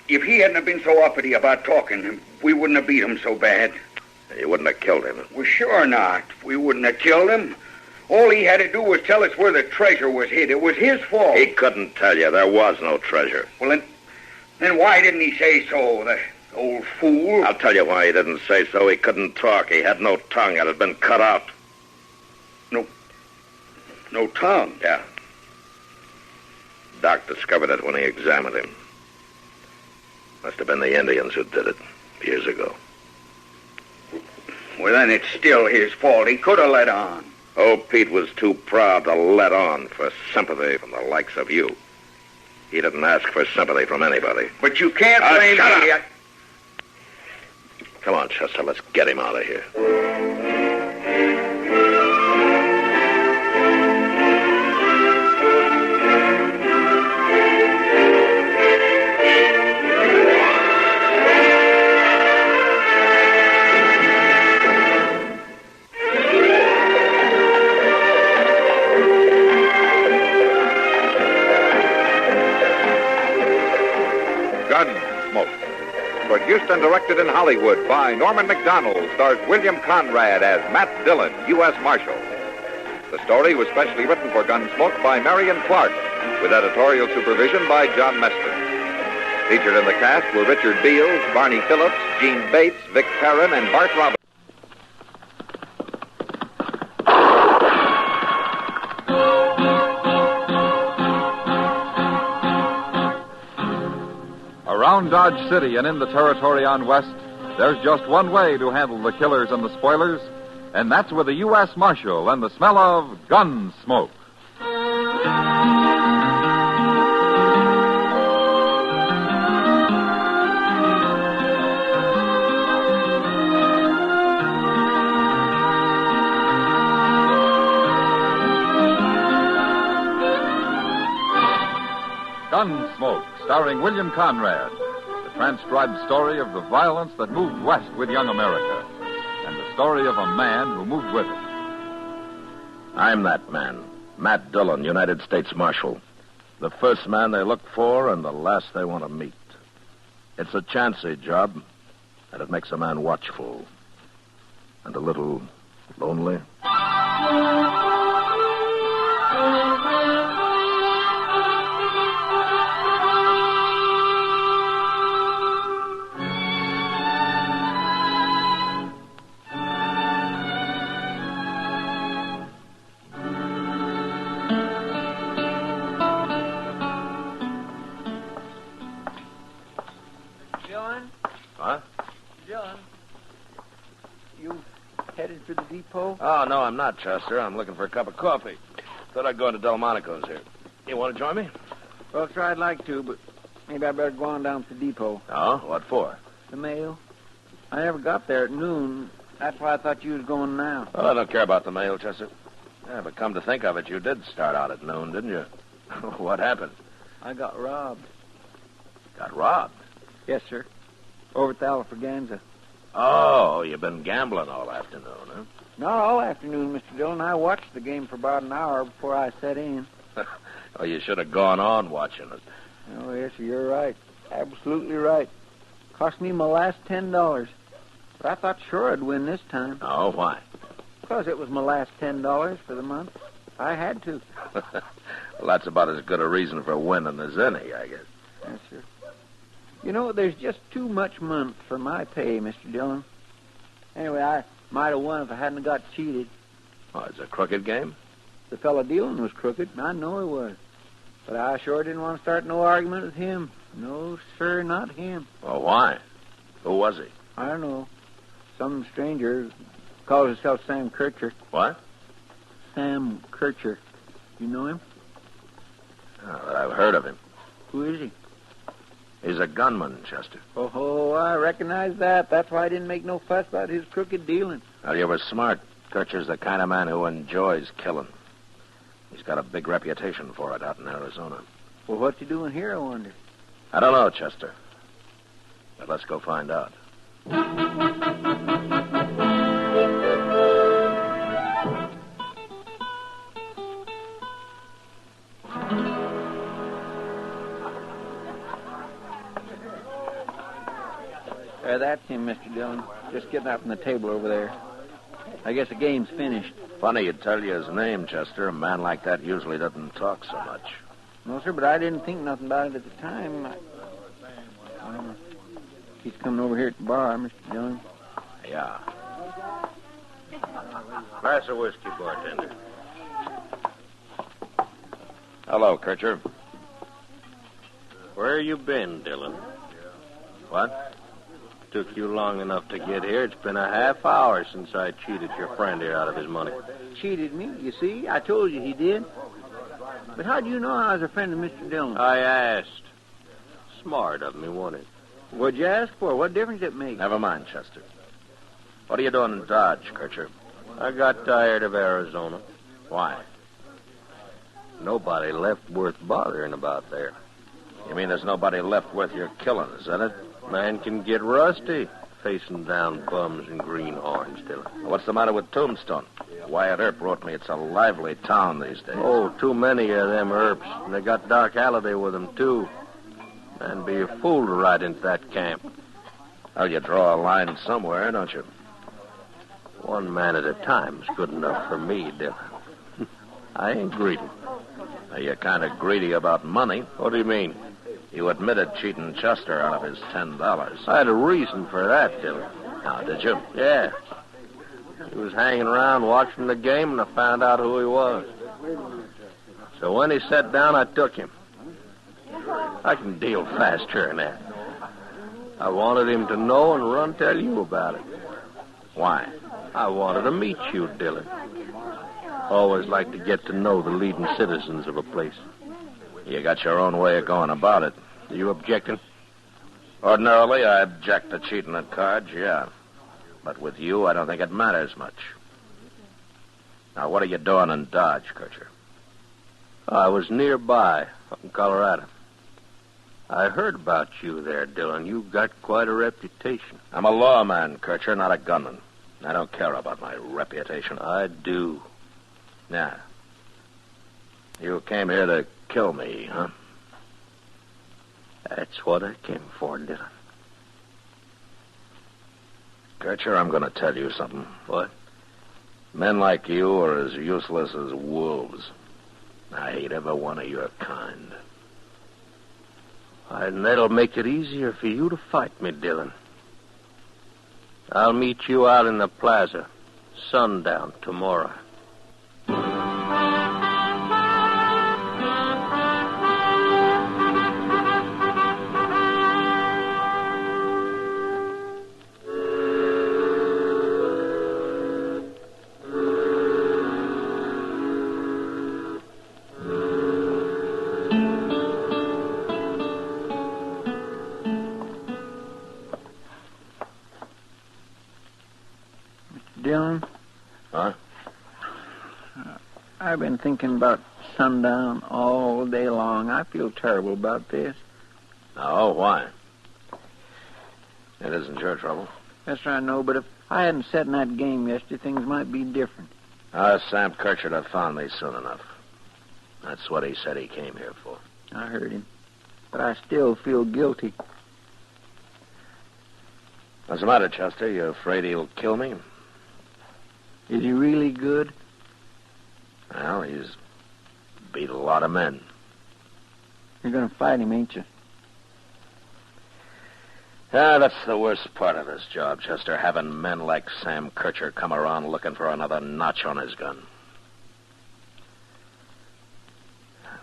If he hadn't have been so uppity about talking, we wouldn't have beat him so bad. You wouldn't have killed him. Well, sure not. We wouldn't have killed him. All he had to do was tell us where the treasure was hid. It was his fault. He couldn't tell you. There was no treasure. Well, then why didn't he say so, the old fool? I'll tell you why he didn't say so. He couldn't talk. He had no tongue. It had been cut out. No tongue? Yeah. Doc discovered it when he examined him. Must have been the Indians who did it years ago. Well, then it's still his fault. He could have let on. Oh, Pete was too proud to let on for sympathy from the likes of you. He didn't ask for sympathy from anybody. But you can't blame me. Come on, Chester, let's get him out of here. Gunsmoke. Produced and directed in Hollywood by Norman Macdonald, stars William Conrad as Matt Dillon, U.S. Marshal. The story was specially written for Gunsmoke by Marion Clark, with editorial supervision by John Meston. Featured in the cast were Richard Beals, Barney Phillips, Gene Bates, Vic Perrin, and Bart Roberts. Around Dodge City and in the territory on West, there's just one way to handle the killers and the spoilers, and that's with a U.S. Marshal and the smell of Gunsmoke. Gunsmoke, starring William Conrad, the transcribed story of the violence that moved west with young America, and the story of a man who moved with it. I'm that man, Matt Dillon, United States Marshal. The first man they look for and the last they want to meet. It's a chancy job, and it makes a man watchful and a little lonely. For the depot? Oh, no, I'm not, Chester. I'm looking for a cup of coffee. Thought I'd go into Delmonico's here. You want to join me? Well, sure, I'd like to, but maybe I better go on down to the depot. Oh, what for? The mail. I never got there at noon. That's why I thought you was going now. Well, I don't care about the mail, Chester. Yeah, but come to think of it, you did start out at noon, didn't you? What happened? I got robbed. Got robbed? Yes, sir. Over at the Alfraganza. Oh, you've been gambling all afternoon, huh? Not all afternoon, Mr. Dillon. I watched the game for about an hour before I set in. Oh, you should have gone on watching it. Oh, yes, you're right. Absolutely right. Cost me my last $10. But I thought sure I'd win this time. Oh, why? Because it was my last $10 for the month. I had to. Well, that's about as good a reason for winning as any, I guess. Yes, sir. You know, there's just too much month for my pay, Mr. Dillon. Anyway, I might have won if I hadn't got cheated. Oh, it's a crooked game? The fellow dealing was crooked. I know he was. But I sure didn't want to start no argument with him. No, sir, not him. Well, why? Who was he? I don't know. Some stranger. Calls himself Sam Kircher. What? Sam Kircher. You know him? Oh, I've heard of him. Who is he? He's a gunman, Chester. Oh, I recognize that. That's why I didn't make no fuss about his crooked dealing. Well, you were smart. Kircher's the kind of man who enjoys killing. He's got a big reputation for it out in Arizona. Well, what's he doing here, I wonder? I don't know, Chester. But let's go find out. That's him, Mr. Dillon. Just getting up from the table over there. I guess the game's finished. Funny you'd tell you his name, Chester. A man like that usually doesn't talk so much. No, sir, but I didn't think nothing about it at the time. He's coming over here at the bar, Mr. Dillon. Yeah. Glass of whiskey, bartender. Hello, Kircher. Where you been, Dillon? What? Took you long enough to get here. It's been a half hour since I cheated your friend here out of his money. Cheated me, you see? I told you he did. But how do you know I was a friend of Mr. Dillon? I asked. Smart of me, wasn't it? What'd you ask for? What difference it makes? Never mind, Chester. What are you doing in Dodge, Kircher? I got tired of Arizona. Why? Nobody left worth bothering about there. You mean there's nobody left worth your killing, is that it? Man can get rusty facing down bums and greenhorns, Dillon. What's the matter with Tombstone? Wyatt Earp wrote me it's a lively town these days. Oh, too many of them Earps. And they got Doc Halliday with them, too. Man, be a fool to ride into that camp. Well, you draw a line somewhere, don't you? One man at a time's good enough for me, Dillon. I ain't greedy. Now, you're kind of greedy about money. What do you mean? You admitted cheating Chester out of his $10. I had a reason for that, Dillon. Now, did you? Yeah. He was hanging around watching the game, and I found out who he was. So when he sat down, I took him. I can deal faster than that. I wanted him to know and run tell you about it. Why? I wanted to meet you, Dillon. Always like to get to know the leading citizens of a place. You got your own way of going about it. Are you objecting? Ordinarily, I object to cheating at cards, yeah. But with you, I don't think it matters much. Now, what are you doing in Dodge, Kircher? I was nearby, up in Colorado. I heard about you there, Dillon. You've got quite a reputation. I'm a lawman, Kircher, not a gunman. I don't care about my reputation. I do. Yeah. You came here to kill me, huh? That's what I came for, Dillon. Kircher, I'm going to tell you something. What? Men like you are as useless as wolves. I hate every one of your kind. And that'll make it easier for you to fight me, Dillon. I'll meet you out in the plaza, sundown tomorrow. Dillon? Huh? I've been thinking about Sundown all day long. I feel terrible about this. Oh, why? It isn't your trouble. Yes, I know, but if I hadn't sat in that game yesterday, things might be different. Sam Kircher would have found me soon enough. That's what he said he came here for. I heard him. But I still feel guilty. What's the matter, Chester? You afraid he'll kill me? Is he really good? Well, he's beat a lot of men. You're going to fight him, ain't you? Yeah, that's the worst part of this job, Chester, having men like Sam Kircher come around looking for another notch on his gun.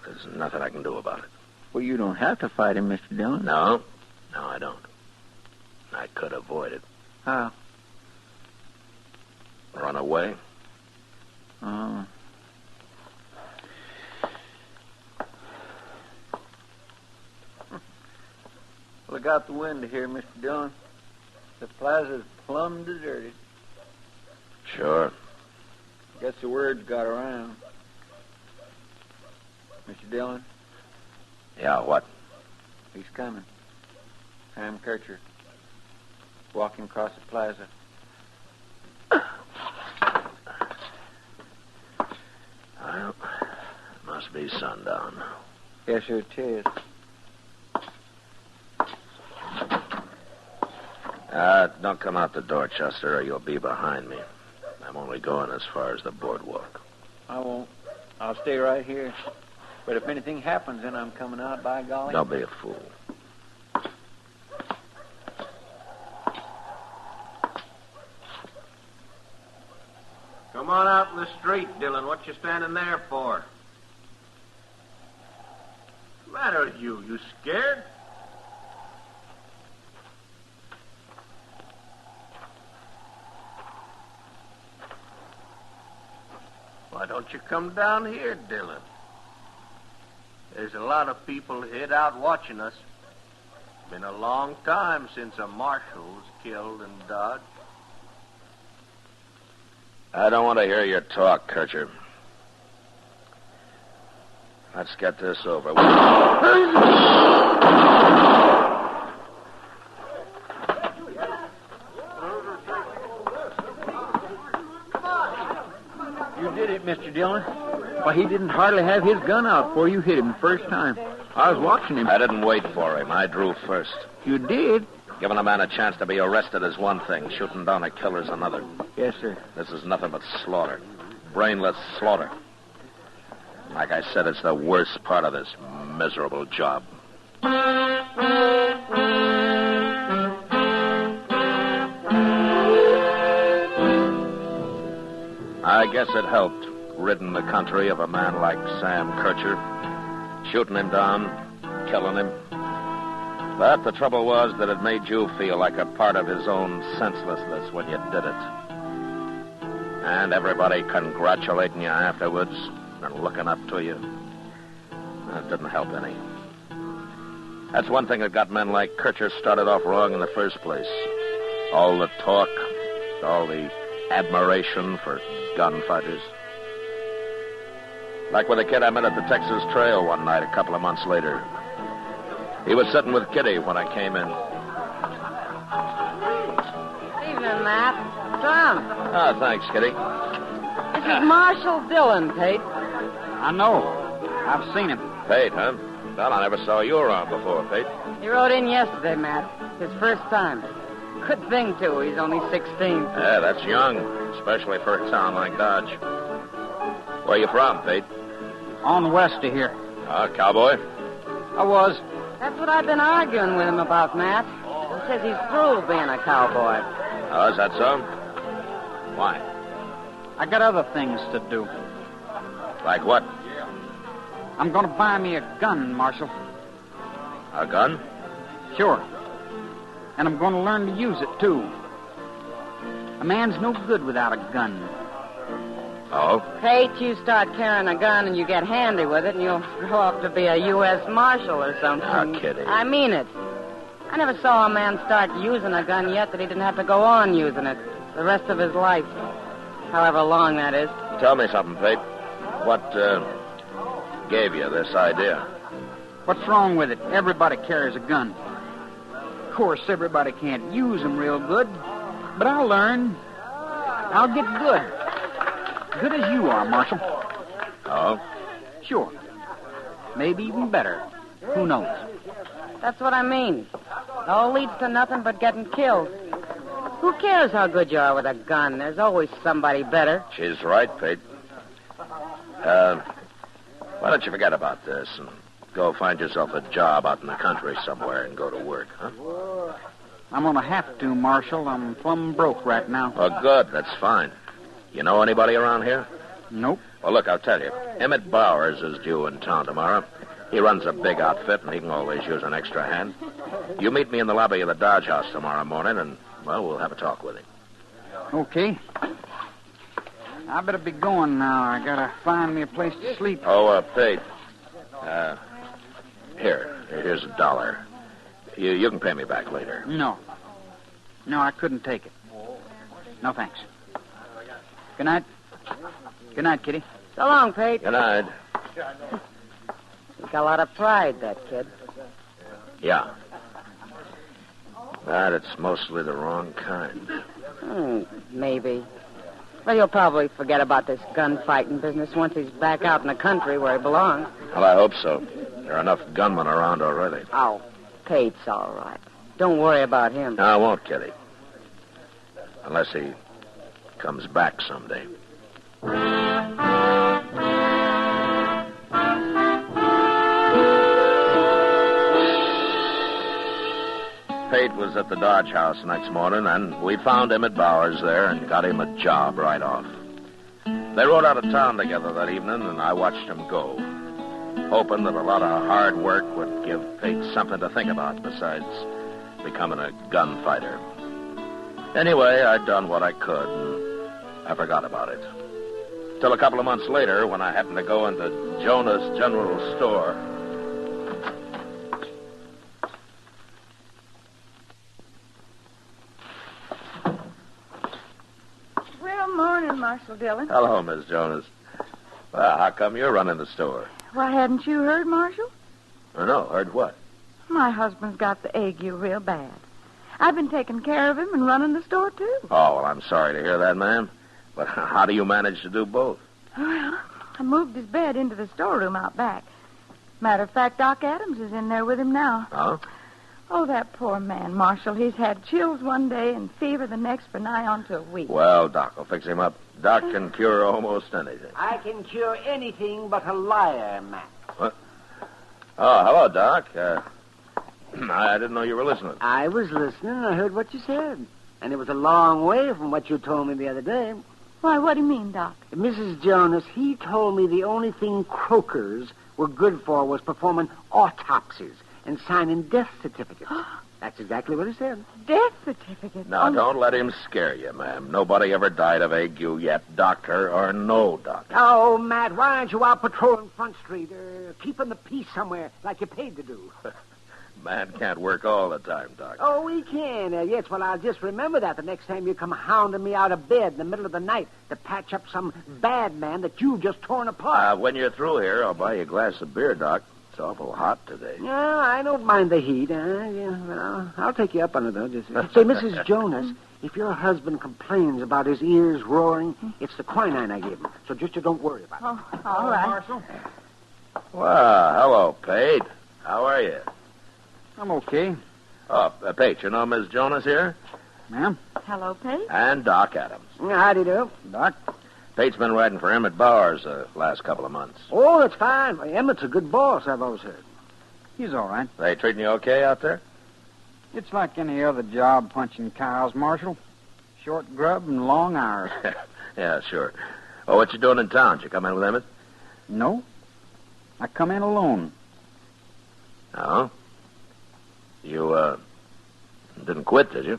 There's nothing I can do about it. Well, you don't have to fight him, Mr. Dillon. No, I don't. I could avoid it. How? Run away. Oh. Look out the window here, Mr. Dillon. The plaza's plumb deserted. Sure. Guess the word's got around. Mr. Dillon? Yeah, what? He's coming. Sam Kircher. Walking across the plaza. Well, must be sundown. Yes, sir, it is. Don't come out the door, Chester, or you'll be behind me. I'm only going as far as the boardwalk. I won't. I'll stay right here. But if anything happens, then I'm coming out, by golly. Don't be a fool. Come on out in the street, Dillon. What you standing there for? What's the matter with you? You scared? Why don't you come down here, Dillon? There's a lot of people hid out watching us. Been a long time since a marshal was killed in Dodge. I don't want to hear your talk, Kircher. Let's get this over with. You did it, Mr. Dillon. Why, he didn't hardly have his gun out before you hit him the first time. I was watching him. I didn't wait for him. I drew first. You did? Giving a man a chance to be arrested is one thing. Shooting down a killer's another. Yes, sir. This is nothing but slaughter. Brainless slaughter. Like I said, it's the worst part of this miserable job. I guess it helped, ridding the country of a man like Sam Kircher. Shooting him down, killing him. But the trouble was that it made you feel like a part of his own senselessness when you did it. And everybody congratulating you afterwards and looking up to you. That didn't help any. That's one thing that got men like Kircher started off wrong in the first place. All the talk, all the admiration for gunfighters. Like with a kid I met at the Texas Trail one night a couple of months later. He was sitting with Kitty when I came in. Evening, Matt. Tom. Ah, thanks, Kitty. This is Marshal Dillon, Pate. I know. I've seen him. Pate, huh? Well, I never saw you around before, Pate. He rode in yesterday, Matt. His first time. Good thing, too. He's only 16. Yeah, that's young, especially for a town like Dodge. Where you from, Pete? On west of here. Cowboy? I was. That's what I've been arguing with him about, Matt. He says he's through being a cowboy. Oh, is that so? Why? I got other things to do. Like what? I'm going to buy me a gun, Marshal. A gun? Sure. And I'm going to learn to use it, too. A man's no good without a gun. Oh? Pate, you start carrying a gun and you get handy with it and you'll grow up to be a U.S. Marshal or something. Ah, Kitty. I mean it. I never saw a man start using a gun yet that he didn't have to go on using it the rest of his life. However long that is. Tell me something, Pate. What, gave you this idea? What's wrong with it? Everybody carries a gun. Of course, everybody can't use them real good. But I'll learn. I'll get good. Good as you are, Marshal. Oh? Sure. Maybe even better. Who knows? That's what I mean. It all leads to nothing but getting killed. Who cares how good you are with a gun? There's always somebody better. She's right, Pete. Why don't you forget about this and go find yourself a job out in the country somewhere and go to work, huh? I'm going to have to, Marshal. I'm plumb broke right now. Oh, good. That's fine. You know anybody around here? Nope. Well, look, I'll tell you. Emmett Bowers is due in town tomorrow. He runs a big outfit, and he can always use an extra hand. You meet me in the lobby of the Dodge House tomorrow morning, and, well, we'll have a talk with him. Okay. I better be going now. I gotta find me a place to sleep. Oh, Pete. Here's $1. You can pay me back later. No, I couldn't take it. No, thanks. Good night. Good night, Kitty. So long, Pete. Good night. He's got a lot of pride, that kid. Yeah. But it's mostly the wrong kind. Maybe. Well, he'll probably forget about this gunfighting business once he's back out in the country where he belongs. Well, I hope so. There are enough gunmen around already. Oh, Pete's all right. Don't worry about him. No, I won't, Kitty. Unless he comes back someday. Pate was at the Dodge house next morning, and we found Emmett Bowers there and got him a job right off. They rode out of town together that evening, and I watched him go, hoping that a lot of hard work would give Pate something to think about besides becoming a gunfighter. Anyway, I'd done what I could, and I forgot about it. Till a couple of months later, when I happened to go into Jonah's General Store. Well, morning, Marshal Dillon. Hello, Miss Jonas. Well, how come you're running the store? Why, hadn't you heard, Marshal? Oh, no, heard what? My husband's got the ague real bad. I've been taking care of him and running the store, too. Oh, well, I'm sorry to hear that, ma'am. But how do you manage to do both? Well, I moved his bed into the storeroom out back. Matter of fact, Doc Adams is in there with him now. Huh? Oh, that poor man, Marshal. He's had chills one day and fever the next for nigh on to a week. Well, Doc will fix him up. Doc can cure almost anything. I can cure anything but a liar, Matt. What? Oh, hello, Doc. I didn't know you were listening. I was listening and I heard what you said. And it was a long way from what you told me the other day. Why, what do you mean, Doc? Mrs. Jonas, he told me the only thing croakers were good for was performing autopsies and signing death certificates. That's exactly what he said. Death certificate? Now, don't let him scare you, ma'am. Nobody ever died of ague yet, doctor or no doctor. Oh, Matt, why aren't you out patrolling Front Street or keeping the peace somewhere like you're paid to do? Man can't work all the time, Doc. Oh, we can. Yes, well, I'll just remember that the next time you come hounding me out of bed in the middle of the night to patch up some bad man that you've just torn apart. When you're through here, I'll buy you a glass of beer, Doc. It's awful hot today. No, I don't mind the heat. Well, I'll take you up on it, though. Just say, Mrs. Jonas, if your husband complains about his ears roaring, it's the quinine I gave him. So just you don't worry about it. Oh, all right. Marshal. Well, hello, Pate. How are you? I'm okay. Oh, Pate, you know Miss Jonas here? Ma'am? Hello, Pate. And Doc Adams. Howdy do. Doc? Pate's been riding for Emmett Bowers the last couple of months. Oh, that's fine. Well, Emmett's a good boss, I've always heard. He's all right. They treating you okay out there? It's like any other job punching cows, Marshal. Short grub and long hours. Yeah, sure. Oh, what you doing in town? Did you come in with Emmett? No. I come in alone. No? You, didn't quit, did you?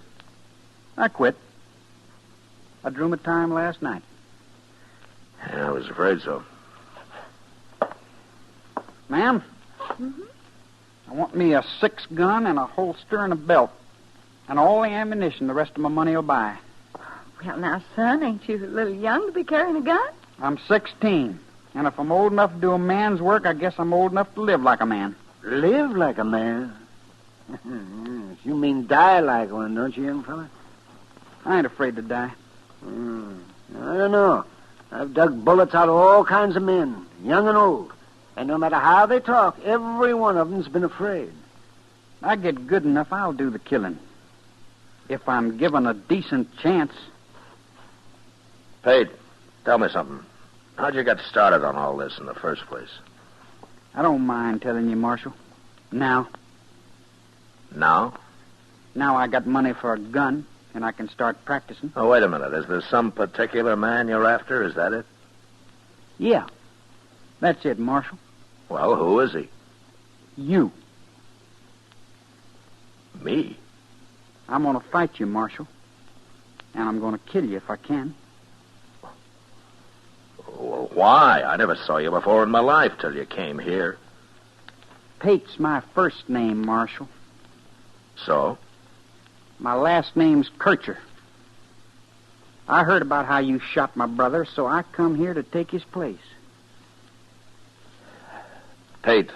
I quit. I drew my time last night. Yeah, I was afraid so. Ma'am? Mm-hmm. I want me a 6-gun and a holster and a belt. And all the ammunition the rest of my money will buy. Well, now, son, ain't you a little young to be carrying a gun? I'm 16. And if I'm old enough to do a man's work, I guess I'm old enough to live like a man. Live like a man? You mean die like one, don't you, young fella? I ain't afraid to die. I don't know. I've dug bullets out of all kinds of men, young and old. And no matter how they talk, every one of them's been afraid. I get good enough, I'll do the killing. If I'm given a decent chance. Pate, tell me something. How'd you get started on all this in the first place? I don't mind telling you, Marshal. Now. Now? Now I got money for a gun, and I can start practicing. Oh, wait a minute. Is there some particular man you're after? Is that it? Yeah. That's it, Marshal. Well, who is he? You. Me? I'm going to fight you, Marshal. And I'm going to kill you if I can. Why? I never saw you before in my life till you came here. Pate's my first name, Marshal. So? My last name's Kircher. I heard about how you shot my brother, so I come here to take his place. Pate,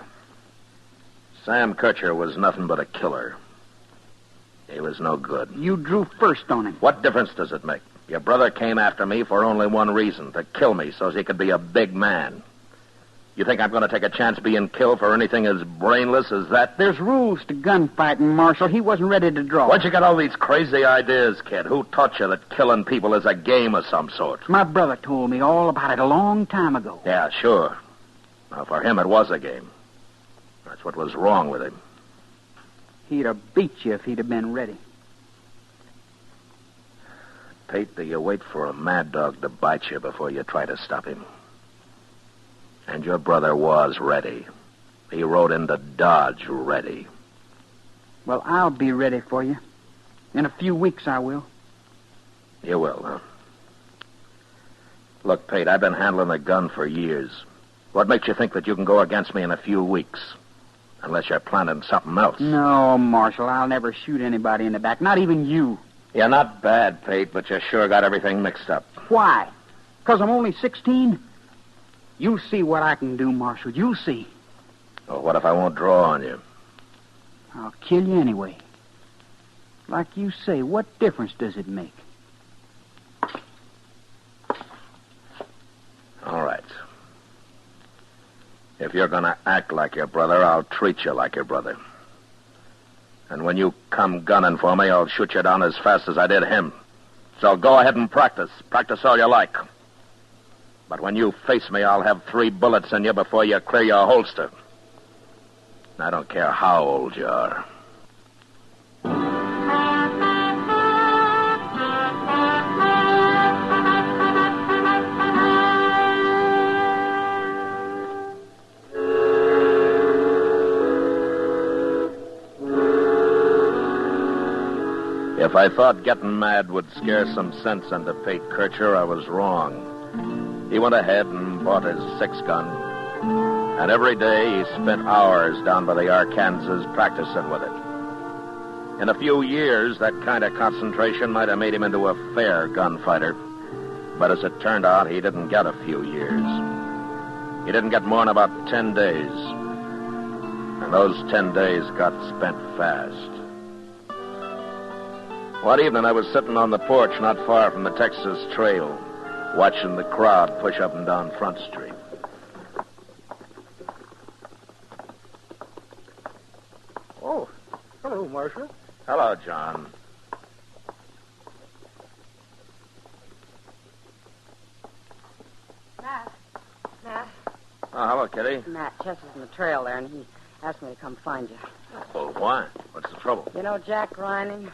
Sam Kircher was nothing but a killer. He was no good. You drew first on him. What difference does it make? Your brother came after me for only one reason, to kill me so he could be a big man. You think I'm going to take a chance being killed for anything as brainless as that? There's rules to gunfighting, Marshal. He wasn't ready to draw. Where'd you get all these crazy ideas, kid? Who taught you that killing people is a game of some sort? My brother told me all about it a long time ago. Yeah, sure. Now, for him, it was a game. That's what was wrong with him. He'd have beat you if he'd have been ready. Pate, do you wait for a mad dog to bite you before you try to stop him? And your brother was ready. He rode into Dodge ready. Well, I'll be ready for you. In a few weeks, I will. You will, huh? Look, Pate, I've been handling a gun for years. What makes you think that you can go against me in a few weeks? Unless you're planning something else. No, Marshal, I'll never shoot anybody in the back, not even you. You're not bad, Pate, but you sure got everything mixed up. Why? Because I'm only 16? You'll see what I can do, Marshal. You'll see. Well, what if I won't draw on you? I'll kill you anyway. Like you say, what difference does it make? All right. If you're going to act like your brother, I'll treat you like your brother. And when you come gunning for me, I'll shoot you down as fast as I did him. So go ahead and practice. Practice all you like. But when you face me, I'll have 3 bullets in you before you clear your holster. I don't care how old you are. If I thought getting mad would scare some sense into Pate Kircher, I was wrong. He went ahead and bought his 6-gun, and every day he spent hours down by the Arkansas practicing with it. In a few years, that kind of concentration might have made him into a fair gunfighter, but as it turned out, he didn't get a few years. He didn't get more than about 10 days, and those 10 days got spent fast. One evening, I was sitting on the porch not far from the Texas Trail, watching the crowd push up and down Front Street. Oh, hello, Marshal. Hello, John. Matt. Oh, hello, Kitty. Matt, Chester's in the trail there, and he asked me to come find you. Well, why? What's the trouble? You know Jack Reining?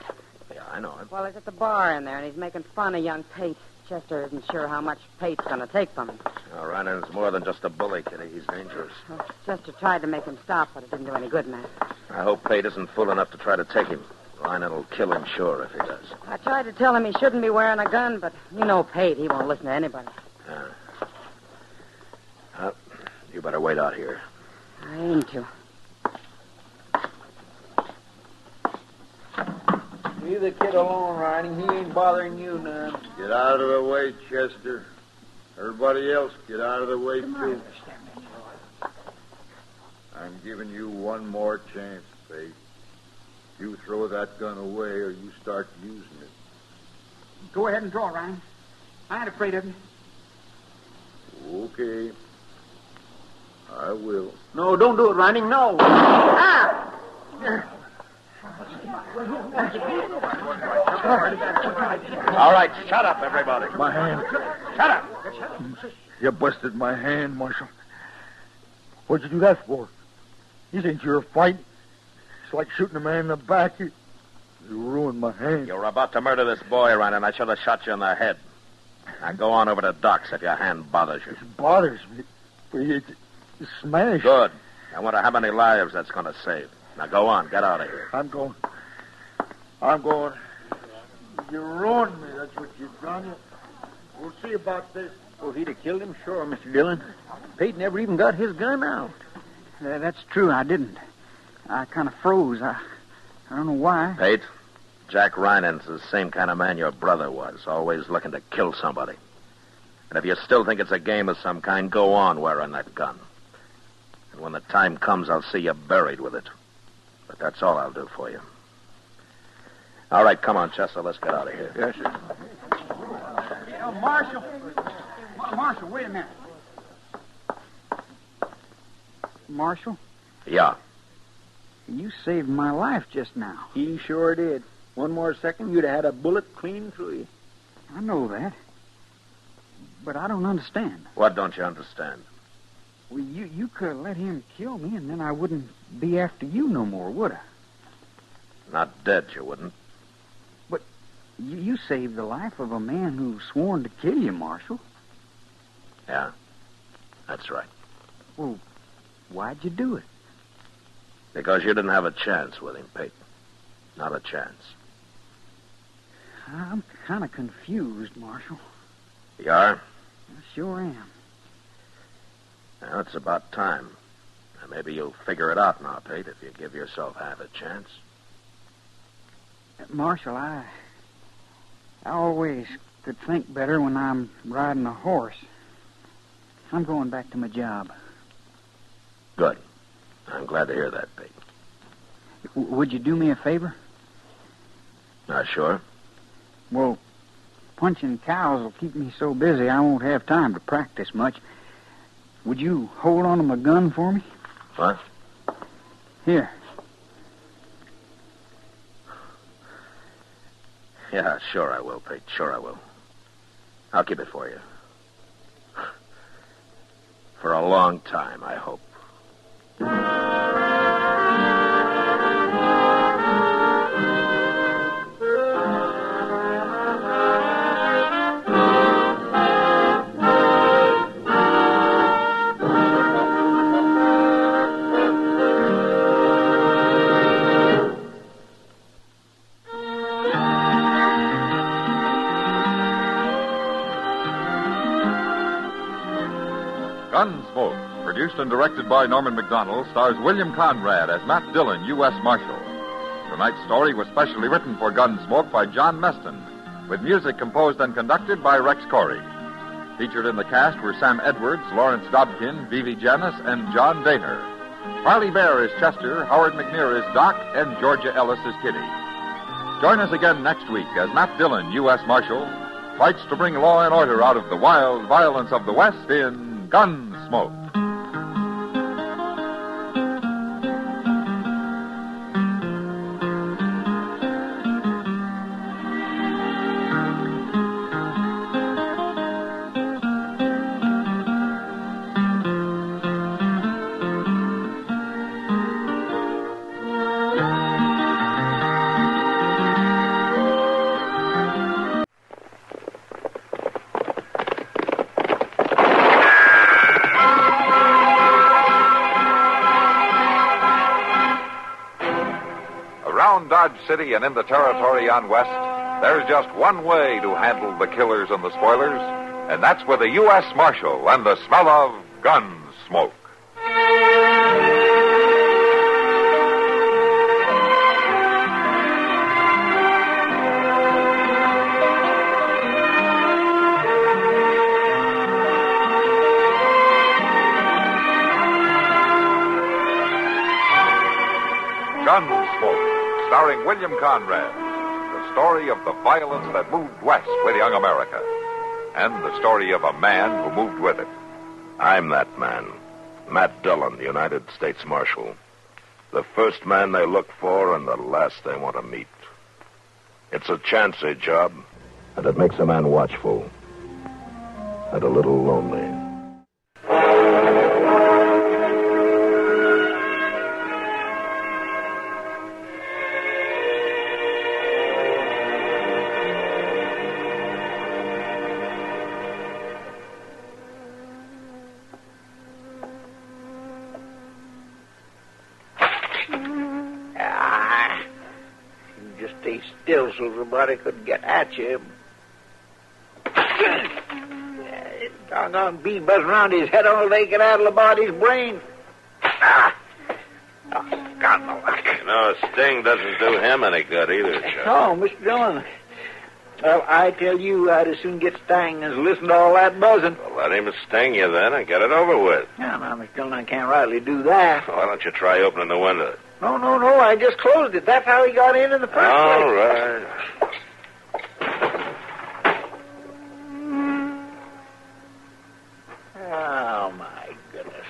Yeah, I know him. Well, he's at the bar in there, and he's making fun of young Pate. Chester isn't sure how much Pate's going to take from him. Oh, Reining's more than just a bully, Kitty. He's dangerous. Well, Chester tried to make him stop, but it didn't do any good, Matt. I hope Pate isn't fool enough to try to take him. Reining will kill him, sure, if he does. I tried to tell him he shouldn't be wearing a gun, but you know Pate. He won't listen to anybody. You better wait out here. I aim to. Leave the kid alone, Ronnie. He ain't bothering you none. Get out of the way, Chester. Everybody else, get out of the way, too. I'm giving you one more chance, Faith. You throw that gun away or you start using it. Go ahead and draw, Ryan. I ain't afraid of you. Okay. I will. No, don't do it, Ronnie. No. Ah! All right, shut up, everybody. My hand. Shut up. You busted my hand, Marshal. What'd you do that for? You think you're a fight? It's like shooting a man in the back. You ruined my hand. You were about to murder this boy, Ryan, and I should have shot you in the head. Now go on over to Doc's if your hand bothers you. It bothers me. It's smashed. Good. I wonder how many lives that's going to save. Now go on. Get out of here. I'm going. You ruined me. That's what you've done. We'll see about this. Well, he'd have killed him, sure, Mr. Dillon. Pete never even got his gun out. That's true, I didn't. I kind of froze. I don't know why. Pete, Jack Ryan's the same kind of man your brother was, always looking to kill somebody. And if you still think it's a game of some kind, go on wearing that gun. And when the time comes, I'll see you buried with it. But that's all I'll do for you. All right, come on, Chester, let's get out of here. Yes, sir. Marshal. Marshal, wait a minute. Marshal? Yeah. You saved my life just now. He sure did. One more second, you'd have had a bullet clean through you. I know that. But I don't understand. What don't you understand? Well, you could have let him kill me, and then I wouldn't be after you no more, would I? Not dead, you wouldn't. But you saved the life of a man who sworn to kill you, Marshal. Yeah, that's right. Well, why'd you do it? Because you didn't have a chance with him, Pete. Not a chance. I'm kind of confused, Marshal. You are? I sure am. Well, it's about time. Now, maybe you'll figure it out now, Pete, if you give yourself half a chance. Marshal, I always could think better when I'm riding a horse. I'm going back to my job. Good. I'm glad to hear that, Pete. Would you do me a favor? Sure. Well, punching cows will keep me so busy I won't have time to practice much. Would you hold on to my gun for me? What? Here. Yeah, sure I will, Pete. Sure I will. I'll keep it for you. For a long time, I hope. Gunsmoke, produced and directed by Norman Macdonald, stars William Conrad as Matt Dillon, U.S. Marshal. Tonight's story was specially written for Gunsmoke by John Meston, with music composed and conducted by Rex Corey. Featured in the cast were Sam Edwards, Lawrence Dobkin, Vivi Janis, and John Daner. Harley Bear is Chester, Howard McNear is Doc, and Georgia Ellis is Kitty. Join us again next week as Matt Dillon, U.S. Marshal, fights to bring law and order out of the wild violence of the West in Gunsmoke. Dodge City and in the territory on West, there's just one way to handle the killers and the spoilers, and that's with a U.S. Marshal and the smell of gun smoke. Gunsmoke, starring William Conrad, the story of the violence that moved west with young America, and the story of a man who moved with it. I'm that man, Matt Dillon, the United States Marshal. The first man they look for and the last they want to meet. It's a chancy job, and it makes a man watchful and a little lonely. So somebody could get at you. Doggone bee buzzing around his head all day, get out of the body's brain. Ah! Oh, God, no luck. You know, a sting doesn't do him any good either, Chuck. Oh, Mr. Dillon. Well, I tell you, I'd as soon get stung as listen to all that buzzing. Well, let him sting you then and get it over with. No, Mr. Dillon, I can't rightly do that. Why don't you try opening the window? No, I just closed it. That's how he got in the first place. All right. Oh, my goodness.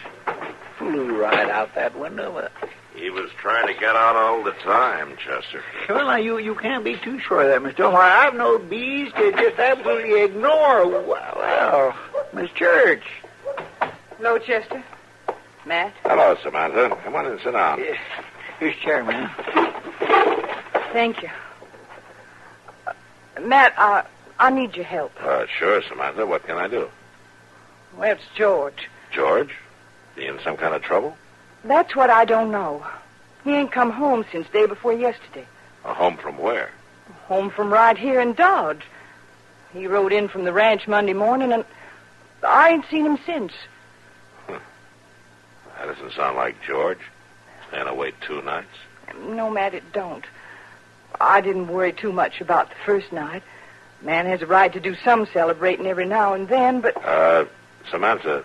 Flew right out that window. He was trying to get out all the time, Chester. Well, now, you can't be too sure of that, Mr. Dillon. Why, I've known bees to just absolutely ignore, well, Miss Church. Hello, Chester. Matt. Hello, Samantha. Come on and sit down. Here's a chair, man. Thank you. Matt, I need your help. Sure, Samantha. What can I do? Well, it's George. George? He in some kind of trouble? That's what I don't know. He ain't come home since day before yesterday. Home from where? Home from right here in Dodge. He rode in from the ranch Monday morning, and I ain't seen him since. That doesn't sound like George. Staying away 2 nights. No, Matt, it don't. I didn't worry too much about the first night. Man has a right to do some celebrating every now and then, but... Samantha,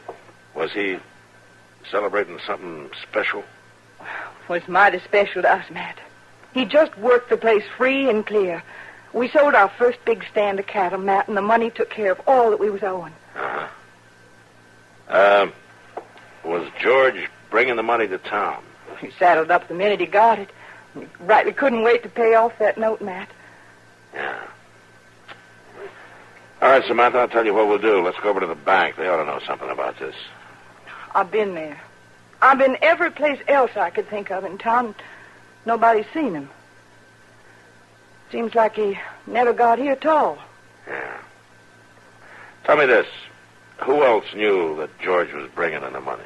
was he celebrating something special? Was mighty special to us, Matt. He just worked the place free and clear. We sold our first big stand of cattle, Matt, and the money took care of all that we was owing. Was George bringing the money to town? He saddled up the minute he got it. He rightly couldn't wait to pay off that note, Matt. Yeah. All right, Samantha, I'll tell you what we'll do. Let's go over to the bank. They ought to know something about this. I've been there. I've been every place else I could think of in town. Nobody's seen him. Seems like he never got here at all. Yeah. Tell me this. Who else knew that George was bringing in the money?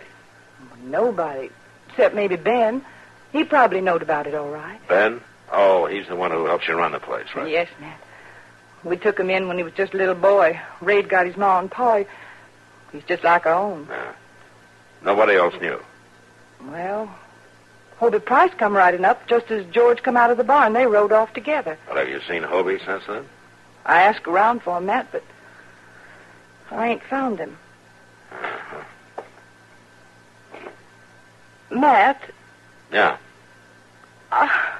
Nobody, except maybe Ben. He probably knowed about it all right. Ben? Oh, he's the one who helps you run the place, right? Yes, Matt. We took him in when he was just a little boy. Ray'd got his ma and pa. He's just like our own. Yeah. Nobody else knew? Well, Hobie Price come riding up just as George come out of the barn. They rode off together. Well, have you seen Hobie since then? I asked around for him, Matt, but I ain't found him. Matt? Yeah? I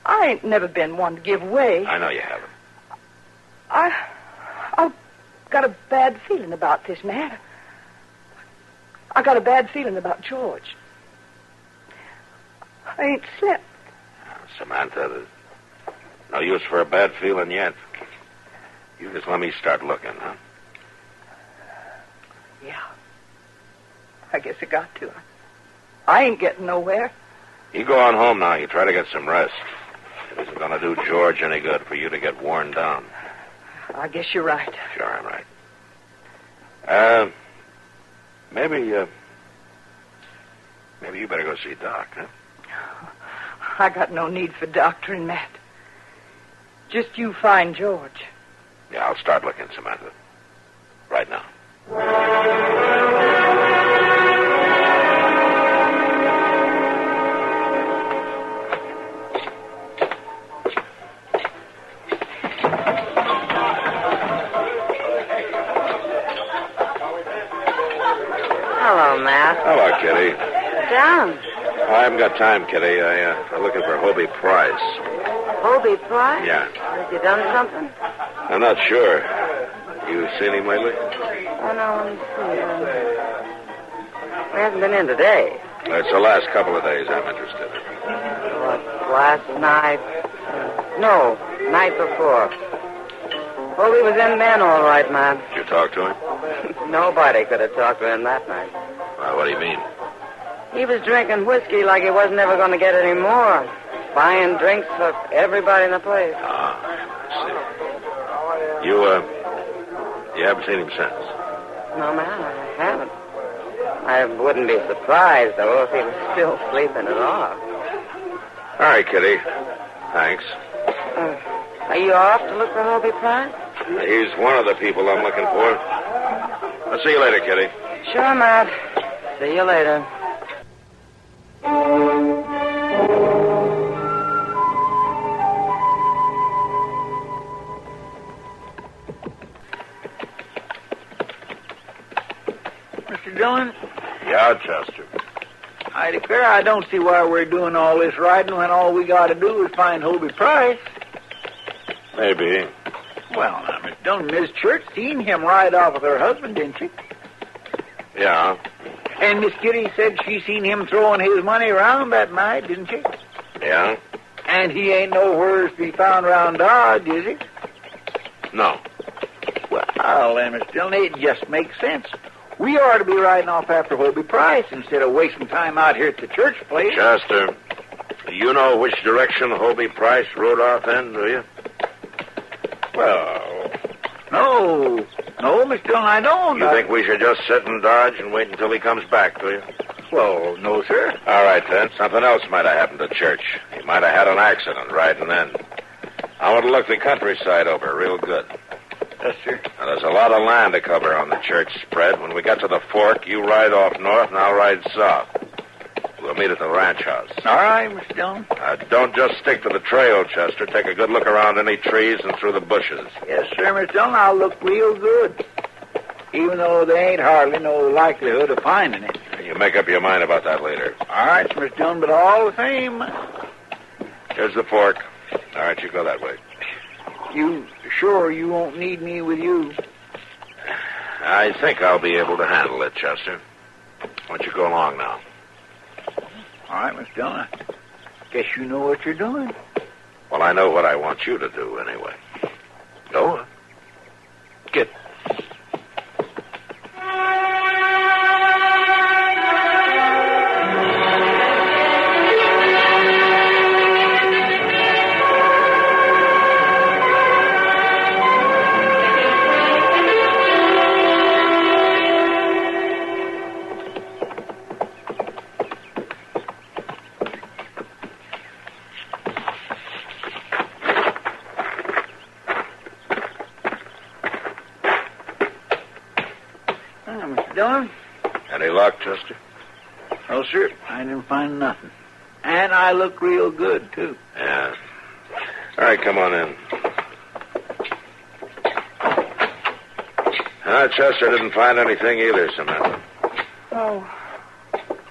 ain't never been one to give way. I know you haven't. I've got a bad feeling about this, Matt. I got a bad feeling about George. I ain't slept. Samantha, there's no use for a bad feeling yet. You just let me start looking, huh? Yeah. I guess I got to. I ain't getting nowhere. You go on home now. You try to get some rest. It isn't going to do George any good for you to get worn down. I guess you're right. Sure, I'm right. Maybe you better go see Doc, huh? I got no need for doctoring, Matt. Just you find George. Yeah, I'll start looking, Samantha. Right now. Hello, Matt. Hello, Kitty. Down. I haven't got time, Kitty. I'm looking for Hobie Price. Hobie Price? Yeah. Has he done something? I'm not sure. You seen him lately? Oh, no, let me see. He hasn't been in today. It's the last couple of days I'm interested in. What, last night? No, night before. Hobie was in then, all right, Matt. Did you talk to him? Nobody could have talked to him that night. What do you mean? He was drinking whiskey like he wasn't ever going to get any more. Buying drinks for everybody in the place. I see. You haven't seen him since? No, man, I haven't. I wouldn't be surprised, though, if he was still sleeping it off. All right, Kitty. Thanks. Are you off to look for Hobie Price? He's one of the people I'm looking for. I'll see you later, Kitty. Sure, Matt. See you later. Mr. Dillon? Yeah, Chester. I declare I don't see why we're doing all this riding when all we got to do is find Hobie Price. Maybe. Well, now, Miss Dillon, Miss Church seen him ride off with her husband, didn't she? Yeah. And Miss Kitty said she seen him throwing his money around that night, didn't she? Yeah? And he ain't nowhere to be found around Dodge, is he? No. Well, then, Miss Dillon, it just makes sense. We ought to be riding off after Hobie Price instead of wasting time out here at the church place. Chester, you know which direction Hobie Price rode off in, do you? Well... No, Miss Dillon, I don't. You think we should just sit and dodge and wait until he comes back, do you? Well, no, sir. All right, then. Something else might have happened to church. He might have had an accident riding in. I want to look the countryside over real good. Yes, sir. Now, there's a lot of land to cover on the church spread. When we get to the fork, you ride off north and I'll ride south. We'll meet at the ranch house. All right, Miss Dillon. Don't just stick to the trail, Chester. Take a good look around any trees and through the bushes. Yes, sir, Miss Dillon. I'll look real good. Even though there ain't hardly no likelihood of finding it. You make up your mind about that later. All right, Miss Dillon, but all the same... Here's the fork. All right, you go that way. You sure you won't need me with you? I think I'll be able to handle it, Chester. Why don't you go along now? All right, Miss Dillon. I guess you know what you're doing. Well, I know what I want you to do, anyway. Go on. Get. Dillon? Any luck, Chester? No, sir. I didn't find nothing. And I look real good, too. Yeah. All right, come on in. Chester didn't find anything either, Samantha. Oh.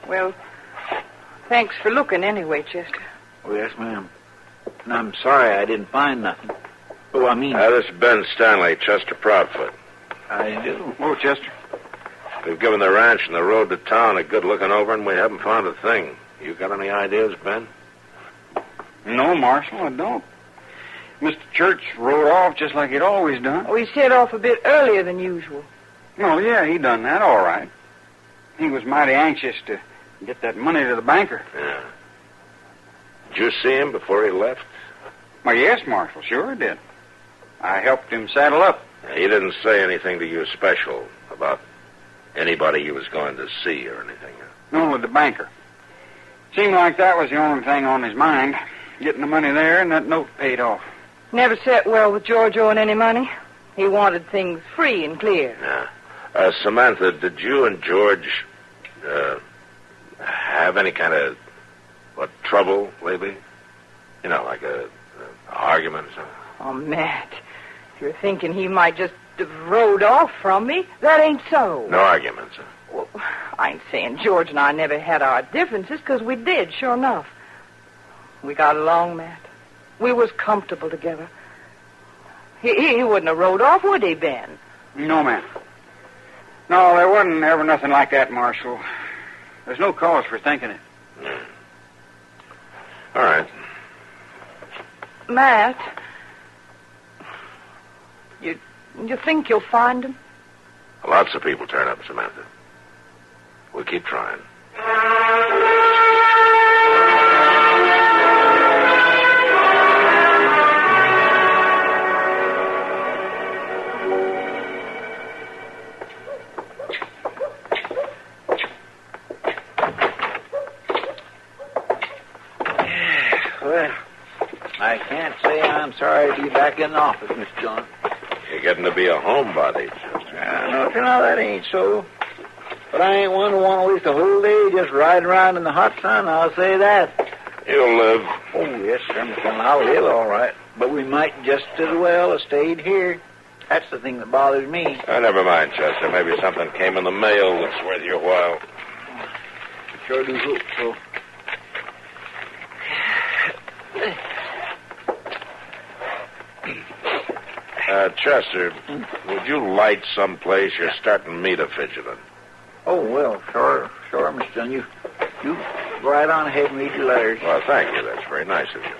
Well, thanks for looking anyway, Chester. Oh, yes, ma'am. And I'm sorry I didn't find nothing. Oh, I mean... This is Ben Stanley, Chester Proudfoot. I do. Oh, Chester. We've given the ranch and the road to town a good looking over, and we haven't found a thing. You got any ideas, Ben? No, Marshal, I don't. Mr. Church rode off just like he'd always done. Oh, he set off a bit earlier than usual. Oh, yeah, he done that all right. He was mighty anxious to get that money to the banker. Yeah. Did you see him before he left? Well, yes, Marshal, sure I did. I helped him saddle up. He didn't say anything to you special about anybody he was going to see or anything? No, with the banker. Seemed like that was the only thing on his mind. Getting the money there and that note paid off. Never sat well with George owing any money. He wanted things free and clear. Yeah. Samantha, did you and George have any kind of trouble lately? You know, like a argument or something? Oh, Matt, if you're thinking he might just have rode off from me, that ain't so. No arguments, huh? Well, I ain't saying George and I never had our differences, because we did, sure enough. We got along, Matt. We was comfortable together. He wouldn't have rode off, would he, Ben? No, ma'am. No, there wasn't ever nothing like that, Marshal. There's no cause for thinking it. Yeah. All right. Matt, you think you'll find him? Lots of people turn up, Samantha. We'll keep trying. Well, I can't say I'm sorry to be back in the office, Miss John. You're getting to be a homebody, Chester. No, that ain't so. But I ain't one to want to waste a whole day just riding around in the hot sun, I'll say that. You'll live. Oh, yes, sir, Mr. I'll live all right. But we might just as well have stayed here. That's the thing that bothers me. Never mind, Chester. Maybe something came in the mail that's worth your while. Sure do hope so. Chester, would you light someplace? You're starting me to fidgeting. Oh, well, sure, Mr. Dunn. You go right on ahead and read your letters. Well, thank you. That's very nice of you.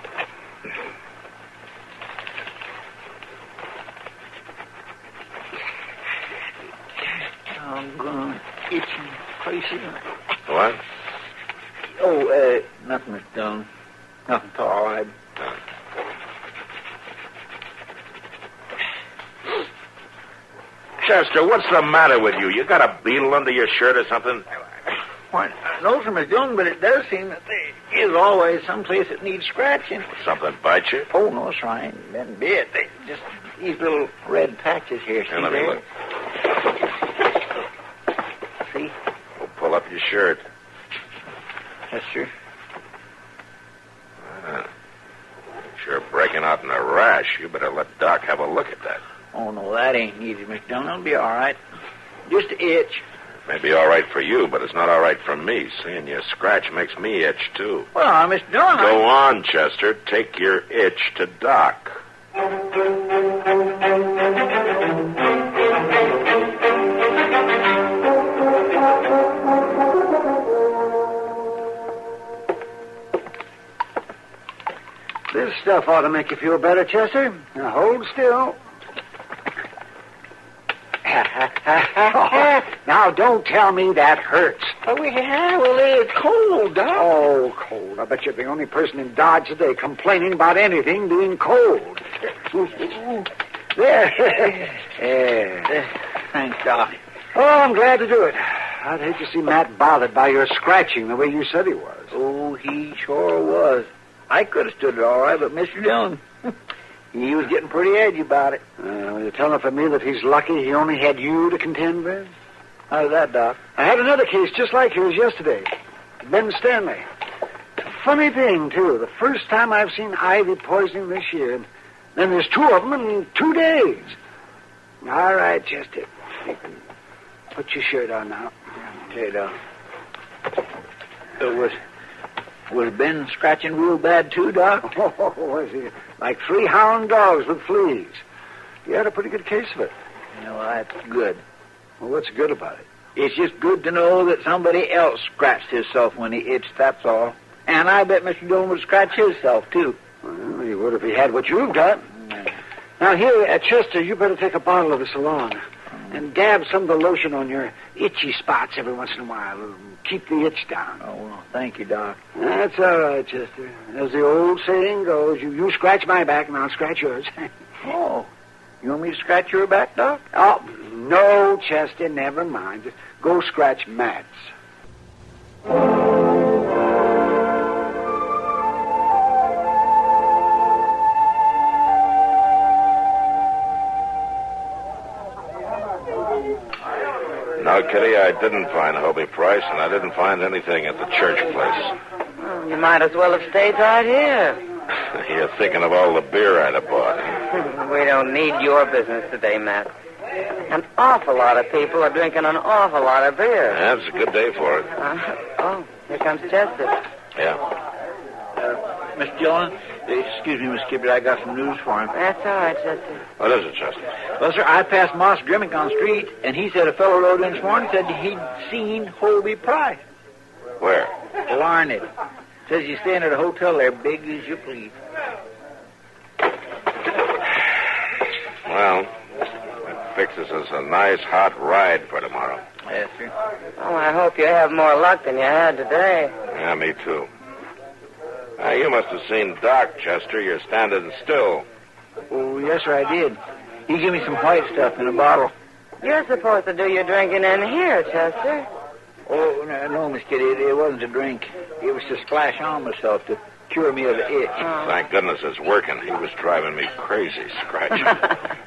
I'm going itching crazy. What? Oh, nothing, Mr. Dunn. Nothing at all. Chester, what's the matter with you? You got a beetle under your shirt or something? Why, no, sir, Miss Jones, but it does seem that there is always some place that needs scratching. Something bite you? Oh, no, sir, I ain't been bit. They just these little red patches here. See, let me look. See? Well, pull up your shirt. Yes, sir. Sure breaking out in a rash. You better let Doc have a look at that. Oh, no, that ain't easy, Miss Dunn. It'll be all right. Just an itch. It may be all right for you, but it's not all right for me. Seeing you scratch makes me itch, too. Well, Miss Dunn, Go on, Chester. Take your itch to Doc. This stuff ought to make you feel better, Chester. Now, hold still. Now, don't tell me that hurts. Oh, yeah, well, it's cold, Doc. Oh, cold. I bet you're the only person in Dodge today complaining about anything being cold. There. Thanks, Doc. Oh, I'm glad to do it. I'd hate to see Matt bothered by your scratching the way you said he was. Oh, he sure was. I could have stood it all right, but Mr. Dillon, he was getting pretty edgy about it. You're telling for me that he's lucky he only had you to contend with? How's that, Doc? I had another case just like yours yesterday. Ben Stanley. Funny thing, too. The first time I've seen ivy poisoning this year. And then there's two of them in 2 days. All right, Chester. You can put your shirt on now. Okay, Doc. Was Ben scratching real bad, too, Doc? Oh, was he? Like 3 hound dogs with fleas. You had a pretty good case of it. Well, that's good. Well, what's good about it? It's just good to know that somebody else scratched himself when he itched, that's all. And I bet Mr. Dillon would scratch himself, too. Well, he would if he had what you've got. Now, here at Chester, you better take a bottle of this along. And dab some of the lotion on your itchy spots every once in a while. It'll keep the itch down. Oh, well, thank you, Doc. That's all right, Chester. As the old saying goes, you scratch my back and I'll scratch yours. Oh, you want me to scratch your back, Doc? Oh, no, Chester, never mind. Just go scratch Matt's. No, Kitty, I didn't find Hobie Price, and I didn't find anything at the church place. Well, you might as well have stayed right here. You're thinking of all the beer I'd have bought. We don't need your business today, Matt. An awful lot of people are drinking an awful lot of beer. Yeah, it's a good day for it. Oh, here comes Chester. Yeah. Miss Dillon, excuse me, Miss Skipper, I got some news for him. That's all right, Chester. What is it, Chester? Well, sir, I passed Moss Grimmick on the street, and he said a fellow rode in this morning said he'd seen Hobie Price. Where? Larned. Says he's staying at a hotel there, big as you please. Well, that fixes us a nice hot ride for tomorrow. Yes, sir. Oh, I hope you have more luck than you had today. Yeah, me too. You must have seen Doc, Chester. You're standing still. Oh, yes, sir, I did. He gave me some white stuff in a bottle. You're supposed to do your drinking in here, Chester. Oh, no, Miss Kitty, it wasn't a drink. It was to splash on myself, to cure me of the itch. Thank goodness it's working. He was driving me crazy, Scratch.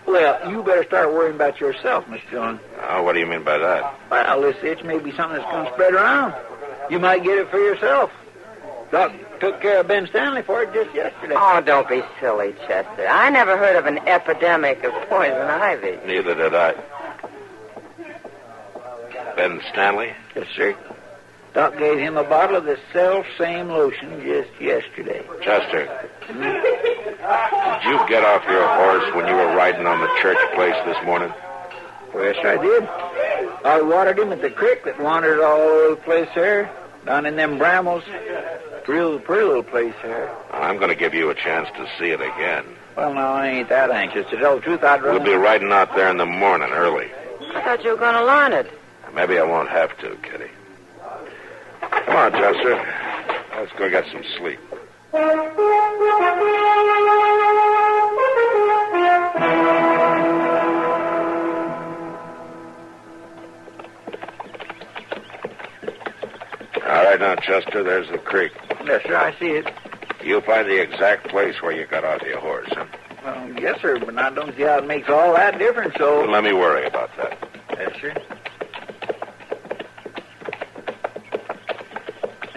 Well, you better start worrying about yourself, Mr. Dillon. Oh, what do you mean by that? Well, this itch may be something that's going to spread around. You might get it for yourself. Doc took care of Ben Stanley for it just yesterday. Oh, don't be silly, Chester. I never heard of an epidemic of poison ivy. Neither did I. Ben Stanley? Yes, sir. Doc gave him a bottle of the self-same lotion just yesterday. Chester, did you get off your horse when you were riding on the church place this morning? Well, yes, I did. I watered him at the creek that wandered all over the place there, down in them brambles. Real pretty little place there. I'm going to give you a chance to see it again. Well, no, I ain't that anxious. To tell the truth, I'd rather... We'll be riding out there in the morning early. I thought you were going to learn it. Maybe I won't have to, Kitty. Come on, Chester. Let's go get some sleep. All right, now, Chester, there's the creek. Yes, sir, I see it. You'll find the exact place where you got off your horse, huh? Well, yes, sir, but I don't see how it makes all that difference, so... Let me worry about that. Yes, sir.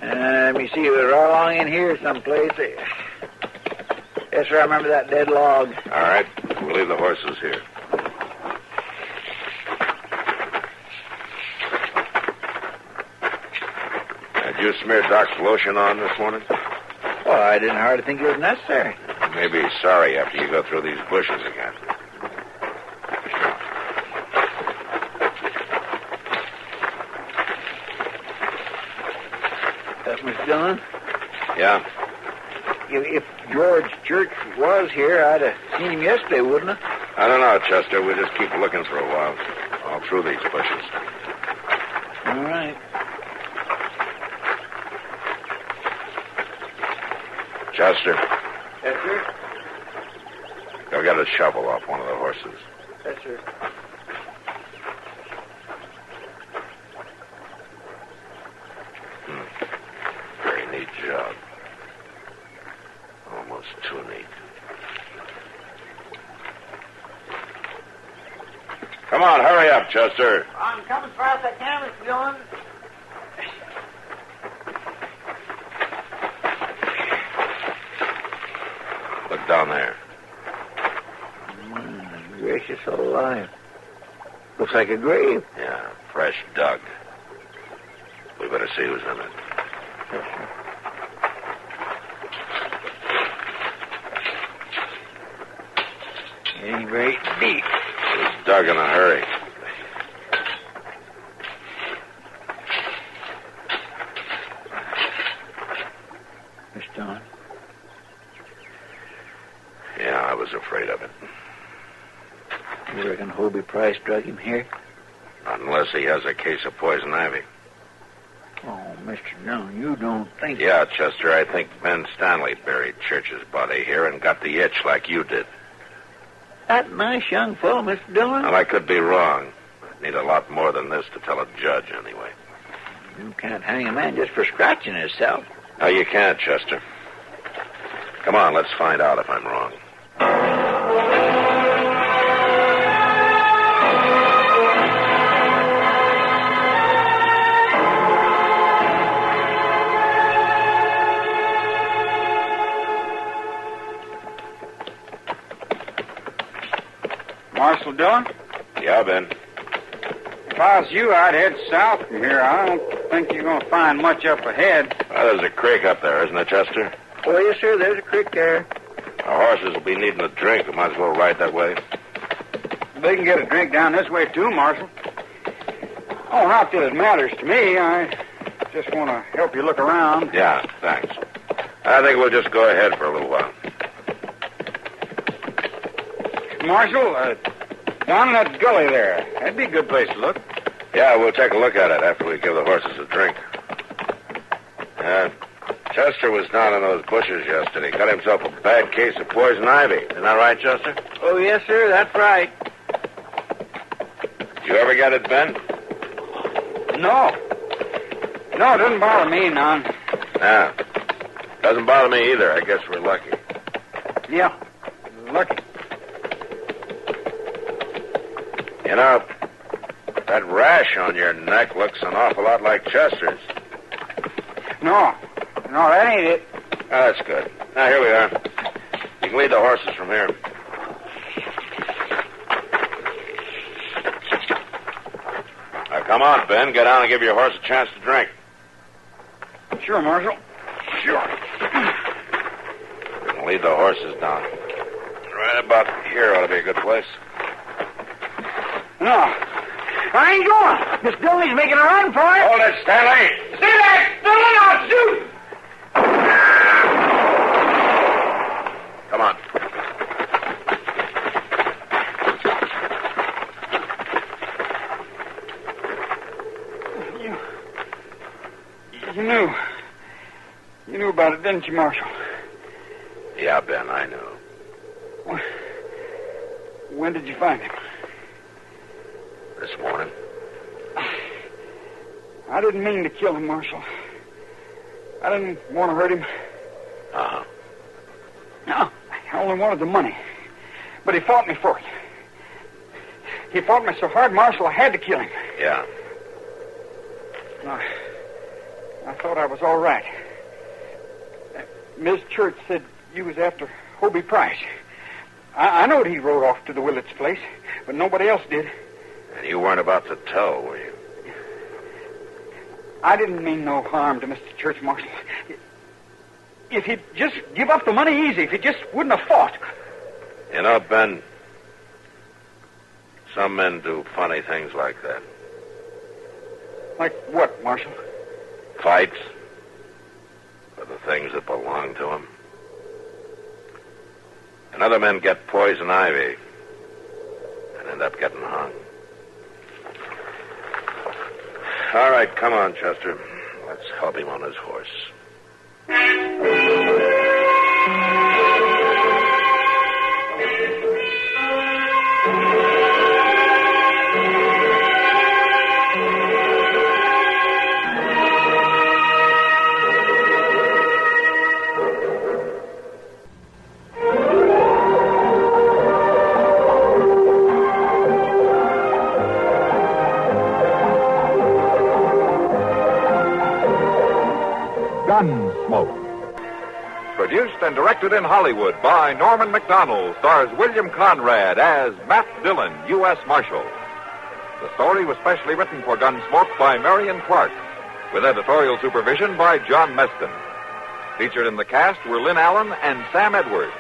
Let me see, we're right along in here someplace. Yes, sir, I remember that dead log. All right, we'll leave the horses here. Did you smear Doc's lotion on this morning? Well, I didn't hardly think it was necessary. You may be sorry after you go through these bushes again. Mr. Dillon? Yeah? If George Church was here, I'd have seen him yesterday, wouldn't I? I don't know, Chester. We'll just keep looking for a while. All through these bushes. All right. Chester. Yes, sir? Go get a shovel off one of the horses. Yes, sir. Very neat job. Almost too neat. Come on, hurry up, Chester. I'm coming as fast as I can, Mr. Dillon. Look down there. Gracious alive. Looks like a grave. Yeah, fresh dug. We better see who's in it. Yes, sir. It ain't very deep. It was dug in a hurry. Mr. Dillon? Yeah, I was afraid of it. You reckon Hobie Price drug him here? Unless he has a case of poison ivy. Oh, Mr. Dillon, you don't think... Yeah, Chester, I think Ben Stanley buried Church's body here and got the itch like you did. That nice young fellow, Mr. Dillon? Well, I could be wrong. I'd need a lot more than this to tell a judge, anyway. You can't hang a man just for scratching himself. No, you can't, Chester. Come on, let's find out if I'm wrong. Marshal Dillon? Yeah, Ben. If I was you, I'd head south from here. I don't think you're going to find much up ahead. Well, there's a creek up there, isn't there, Chester? Oh, yes, sir. There's a creek there. Our horses will be needing a drink. We might as well ride that way. They can get a drink down this way, too, Marshal. Oh, not that it matters to me. I just want to help you look around. Yeah, thanks. I think we'll just go ahead for a little while. Marshal, down in that gully there. That'd be a good place to look. Yeah, we'll take a look at it after we give the horses a drink. Chester was down in those bushes yesterday. Got himself a bad case of poison ivy. Isn't that right, Chester? Oh, yes, sir. That's right. Did you ever get it, Ben? No. No, it doesn't bother me none. Yeah. Doesn't bother me either. I guess we're lucky. Yeah, lucky. You know, that rash on your neck looks an awful lot like Chester's. No, that ain't it. Oh, that's good. Now, here we are. You can lead the horses from here. Now, come on, Ben. Get down and give your horse a chance to drink. Sure, Marshal. Sure. You can lead the horses down. Right about here ought to be a good place. No, I ain't going. Miss Dillon's making a run for it. Hold it, Stanley. Stay back! Dillon, I'll shoot! Come on. You knew about it, didn't you, Marshal? Yeah, Ben, I know. When did you find him? This morning. I didn't mean to kill him, Marshal. I didn't want to hurt him. Uh-huh. No, I only wanted the money. But he fought me for it. He fought me so hard, Marshal, I had to kill him. Yeah. No, I thought I was all right. Ms. Church said you was after Hobie Price. I knowed he rode off to the Willets' place, but nobody else did. And you weren't about to tell, were you? I didn't mean no harm to Mr. Church, Marshal. If he'd just give up the money easy, if he just wouldn't have fought. You know, Ben, some men do funny things like that. Like what, Marshal? Fights for the things that belong to them. And other men get poison ivy and end up getting hung. All right, come on, Chester. Let's help him on his horse. Gunsmoke. Produced and directed in Hollywood by Norman Macdonald, stars William Conrad as Matt Dillon, U.S. Marshal. The story was specially written for Gunsmoke by Marion Clark, with editorial supervision by John Meston. Featured in the cast were Lynn Allen and Sam Edwards.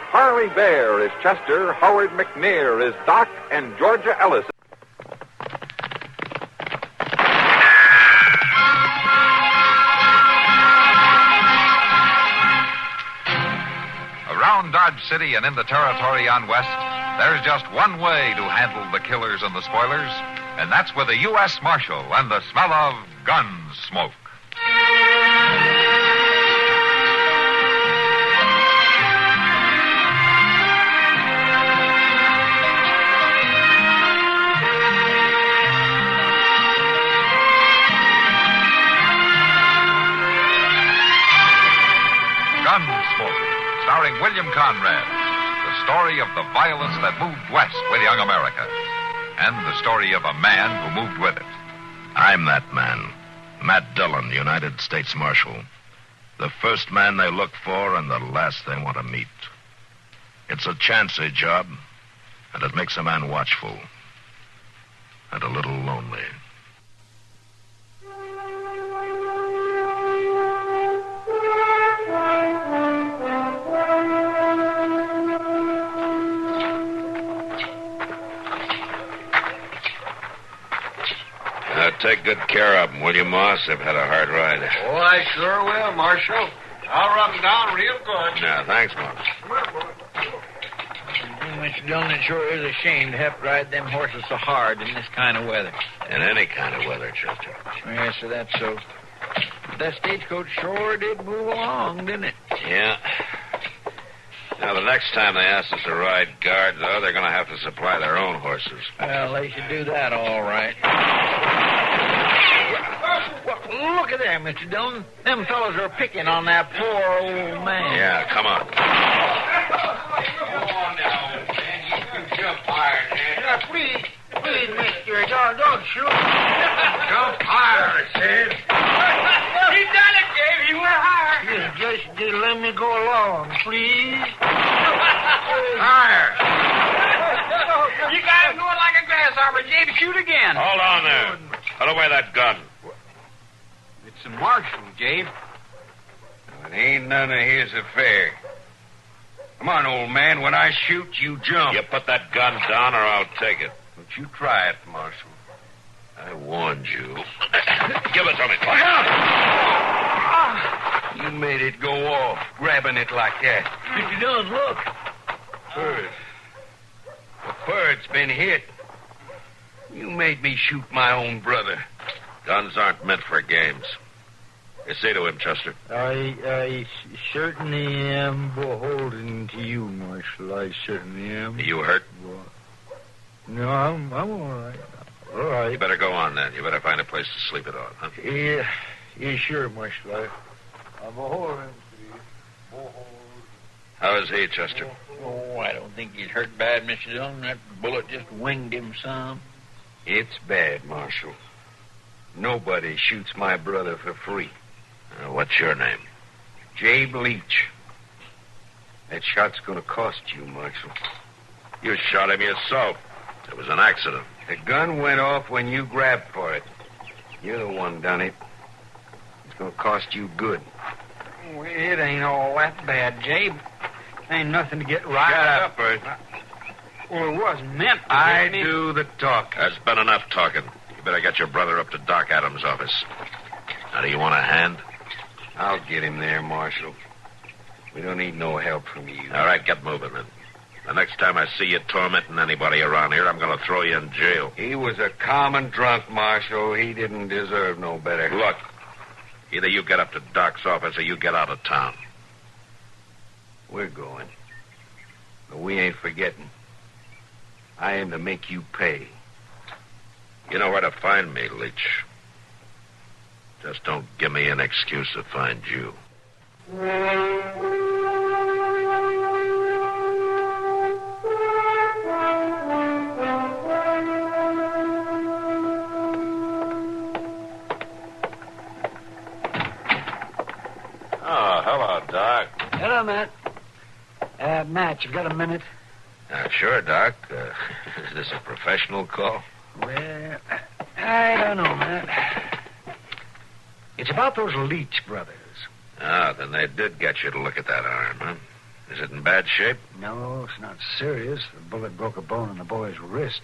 Harley Bear is Chester, Howard McNear is Doc, and Georgia Ellis. Around Dodge City and in the territory on West, there's just one way to handle the killers and the spoilers, and that's with a U.S. Marshal and the smell of gun smoke. Gunsmoke, starring William Conrad. The story of the violence that moved west with young America. And the story of a man who moved with it. I'm that man. Matt Dillon, United States Marshal. The first man they look for and the last they want to meet. It's a chancy job, and it makes a man watchful. And a little lonely. Take good care of them, will you, Moss? They've had a hard ride. Oh, I sure will, Marshal. I'll rub them down real good. Yeah, thanks, Moss. Mr. Dillon, it sure is a shame to have to ride them horses so hard in this kind of weather. In any kind of weather, Chester. Yes, sir, that's so. But that stagecoach sure did move along, didn't it? Yeah. Now, the next time they ask us to ride guard, though, they're going to have to supply their own horses. Well, they should do that all right. Look at there, Mr. Dillon. Them fellows are picking on that poor old man. Yeah, come on. Come on now, old man. You can jump higher, man. Please, mister. Don't shoot. Jump higher, I said. He done it, Dave. He went higher. Just let me go along, please. Higher. You got him going like a grasshopper, Dave. Shoot again. Hold on there. Put away that gun. It's a marshal, Jabe. It ain't none of his affair. Come on, old man. When I shoot, you jump. You put that gun down or I'll take it. Don't you try it, Marshal. I warned you. Give it to me. Look out! You made it go off, grabbing it like that. Mr. Dillon, look. Bird. The bird's been hit. You made me shoot my own brother. Guns aren't meant for games. You say to him, Chester. I certainly am beholden to you, Marshal. I certainly am. Are you hurt? No, I'm all right. All right. You better go on then. You better find a place to sleep it on, huh? Yeah, sure, Marshal. I'm beholden to you. How is he, Chester? Oh, I don't think he's hurt bad, Mr. Dillon. That bullet just winged him some. It's bad, Marshal. Nobody shoots my brother for free. What's your name? Jabe Leach. That shot's going to cost you, Marshal. You shot him yourself. It was an accident. The gun went off when you grabbed for it. You're the one done it. It's going to cost you good. Well, it ain't all that bad, Jabe. Ain't nothing to get riled Shut up. up, Bert. Well, it wasn't meant to I get me. do the talk. There's been enough talking. You better get your brother up to Doc Adams' office. Now, do you want a hand? I'll get him there, Marshal. We don't need no help from you. All right, get moving then. The next time I see you tormenting anybody around here, I'm going to throw you in jail. He was a common drunk, Marshal. He didn't deserve no better. Look, either you get up to Doc's office or you get out of town. We're going. But we ain't forgetting. I aim to make you pay. You know where to find me, Leach. Just don't give me an excuse to find you. Oh, hello, Doc. Hello, Matt. Matt, you got a minute? Sure, Doc. Is this a professional call? Well, I don't know, Matt. It's about those Leach brothers. Ah, then they did get you to look at that arm, huh? Is it in bad shape? No, it's not serious. The bullet broke a bone in the boy's wrist.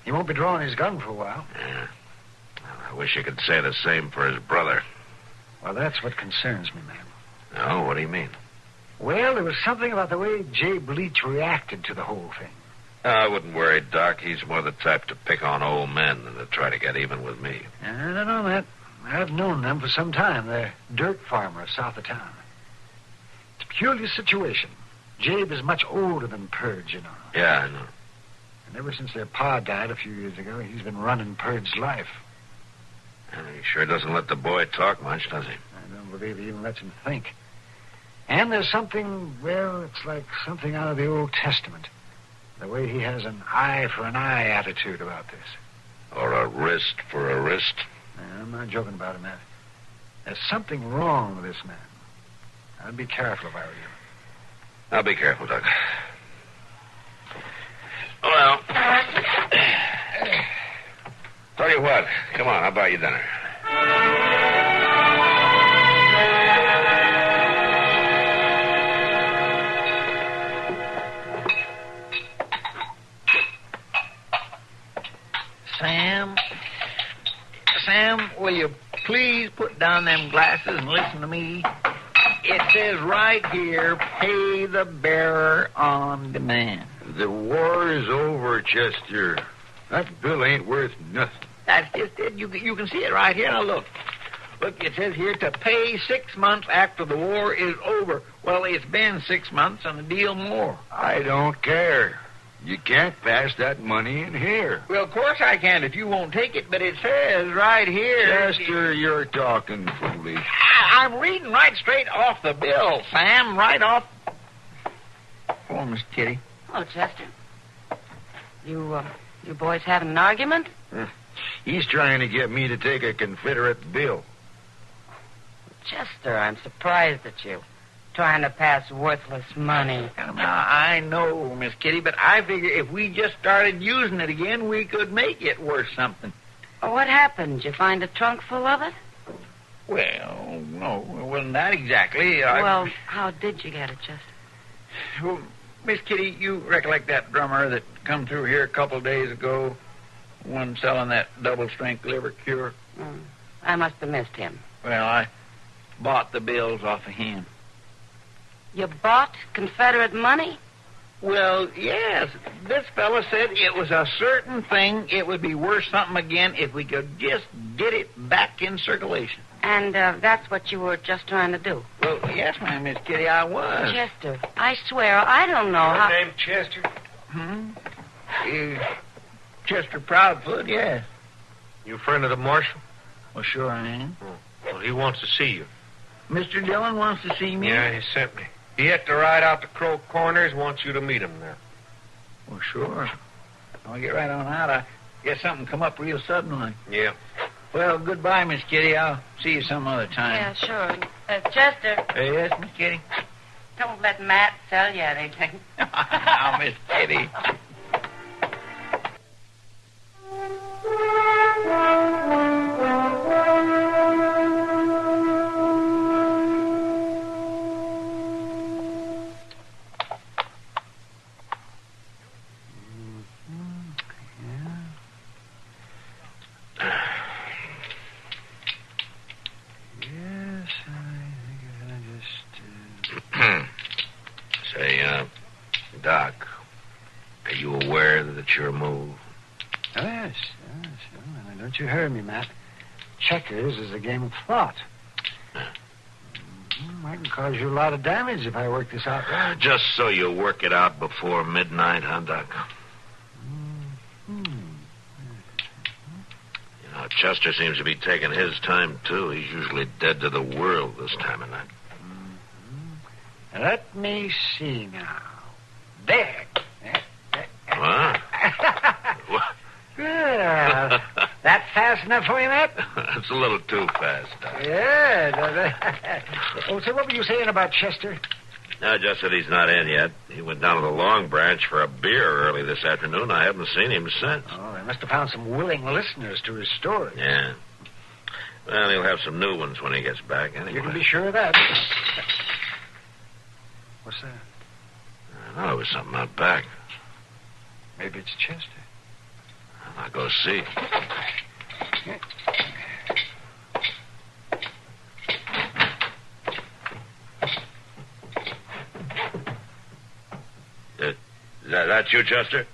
He won't be drawing his gun for a while. Yeah. Well, I wish you could say the same for his brother. Well, that's what concerns me, man. Oh, what do you mean? Well, there was something about the way Jabe Leach reacted to the whole thing. I wouldn't worry, Doc. He's more the type to pick on old men than to try to get even with me. I don't know, Matt. I've known them for some time. They're dirt farmers south of town. It's a peculiar situation. Jabe is much older than Purge, you know. Yeah, I know. And ever since their pa died a few years ago, he's been running Purge's life. And he sure doesn't let the boy talk much, does he? I don't believe he even lets him think. And there's something, well, it's like something out of the Old Testament. The way he has an eye for an eye attitude about this. Or a wrist for a wrist. I'm not joking about it, Matt. There's something wrong with this man. I'd be careful if I were you. I'll be careful, Doc. Well, tell you what. Come on, I'll buy you dinner. Sam, will you please put down them glasses and listen to me? It says right here, pay the bearer on demand. The war is over, Chester. That bill ain't worth nothing. That's just it. You can see it right here. Now, look. Look, it says here to pay 6 months after the war is over. Well, it's been 6 months and a deal more. I don't care. You can't pass that money in here. Well, of course I can if you won't take it, but it says right here... Chester, you're talking foolish. I'm reading right straight off the bill, Sam, right off... Oh, Miss Kitty. Oh, Chester. You boys having an argument? He's trying to get me to take a Confederate bill. Chester, I'm surprised at you. Trying to pass worthless money. Now, I know, Miss Kitty, but I figure if we just started using it again, we could make it worth something. Well, what happened? Did you find a trunk full of it? Well, no, it wasn't that exactly. Well, how did you get it, Chester? Well, Miss Kitty, you recollect that drummer that come through here a couple of days ago? One selling that double-strength liver cure? I must have missed him. Well, I bought the bills off of him. You bought Confederate money? Well, yes. This fella said it was a certain thing. It would be worth something again if we could just get it back in circulation. And that's what you were just trying to do? Well, yes, ma'am, Miss Kitty, I was. Chester, I swear, I don't know how... Your name Chester? Chester Proudfoot, yes. You a friend of the marshal? Well, sure I am. Well, he wants to see you. Mr. Dillon wants to see me? Yeah, he sent me. He had to ride out to Crow Corners, wants you to meet him there. Well, sure. I'll get right on out. I guess something come up real suddenly. Yeah. Well, goodbye, Miss Kitty. I'll see you some other time. Yeah, sure. Chester. Yes, Miss Kitty? Don't let Matt sell you anything. Now, Miss Kitty. Doc, are you aware that your move? Yes. Well, don't you hear me, Matt? Checkers is a game of thought. I can cause you a lot of damage if I work this out right. Just so you work it out before midnight, huh, Doc? You know, Chester seems to be taking his time, too. He's usually dead to the world this time of night. Let me see now. There. What? Yeah. That fast enough for you, Matt? That's a little too fast, Doc. Yeah. Oh, so what were you saying about Chester? No, just that he's not in yet. He went down to the Long Branch for a beer early this afternoon. I haven't seen him since. Oh, they must have found some willing listeners to his story. Yeah. Well, he'll have some new ones when he gets back, anyway. You can be sure of that. What's that? I know it was something out back. Maybe it's Chester. I'll go see. Is that you, Chester?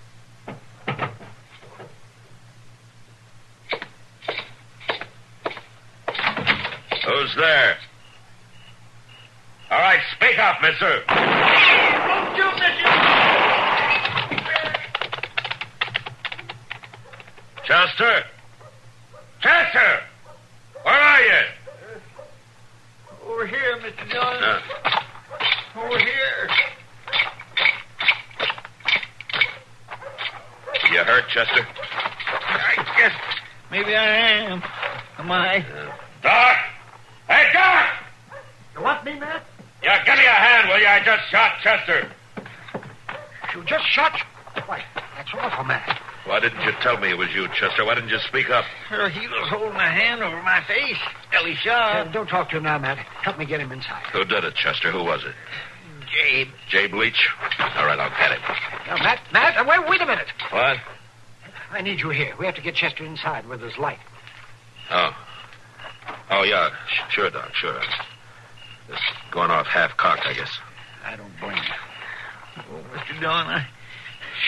Who's there? All right, speak up, mister. Don't you, Chester? Chester! Where are you? Over here, Mr. Dillon. Over here. You hurt, Chester? I guess maybe I am. Am I? Doc! Hey, Doc! You want me, Matt? Yeah, give me a hand, will you? I just shot Chester. You just shot? Why, that's awful, Matt. Why didn't you tell me it was you, Chester? Why didn't you speak up? He was holding a hand over my face. Well, he shot. Don't talk to him now, Matt. Help me get him inside. Who did it, Chester? Who was it? Jabe. Jabe Leach? All right, I'll get him. Now, Matt, wait a minute. What? I need you here. We have to get Chester inside where there's light. Oh, yeah. Sure, Doc, sure. It's going off half-cocked, I guess. I don't blame you. Oh, Mr. Dillon, I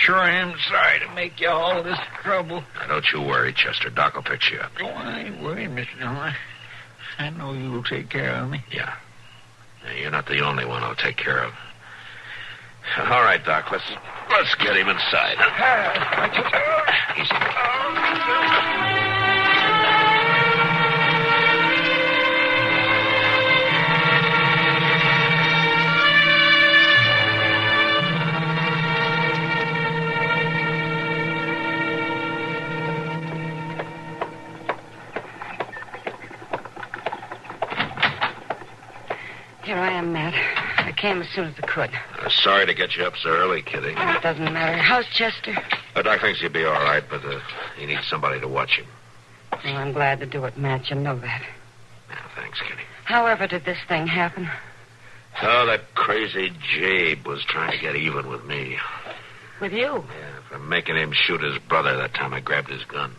sure am sorry to make you all this trouble. Now, don't you worry, Chester. Doc will pick you up. Oh, I ain't worried, Mr. Dillon. I know you'll take care of me. Yeah. You're not the only one I'll take care of. All right, Doc, Let's get him inside. Easy. Here I am, Matt. I came as soon as I could. Sorry to get you up so early, Kitty. It doesn't matter. How's Chester? The doc thinks he'll be all right, but he needs somebody to watch him. Well, I'm glad to do it, Matt. You know that. Yeah, thanks, Kitty. However did this thing happen? Oh, that crazy Jabe was trying to get even with me. With you? Yeah, for making him shoot his brother that time I grabbed his gun.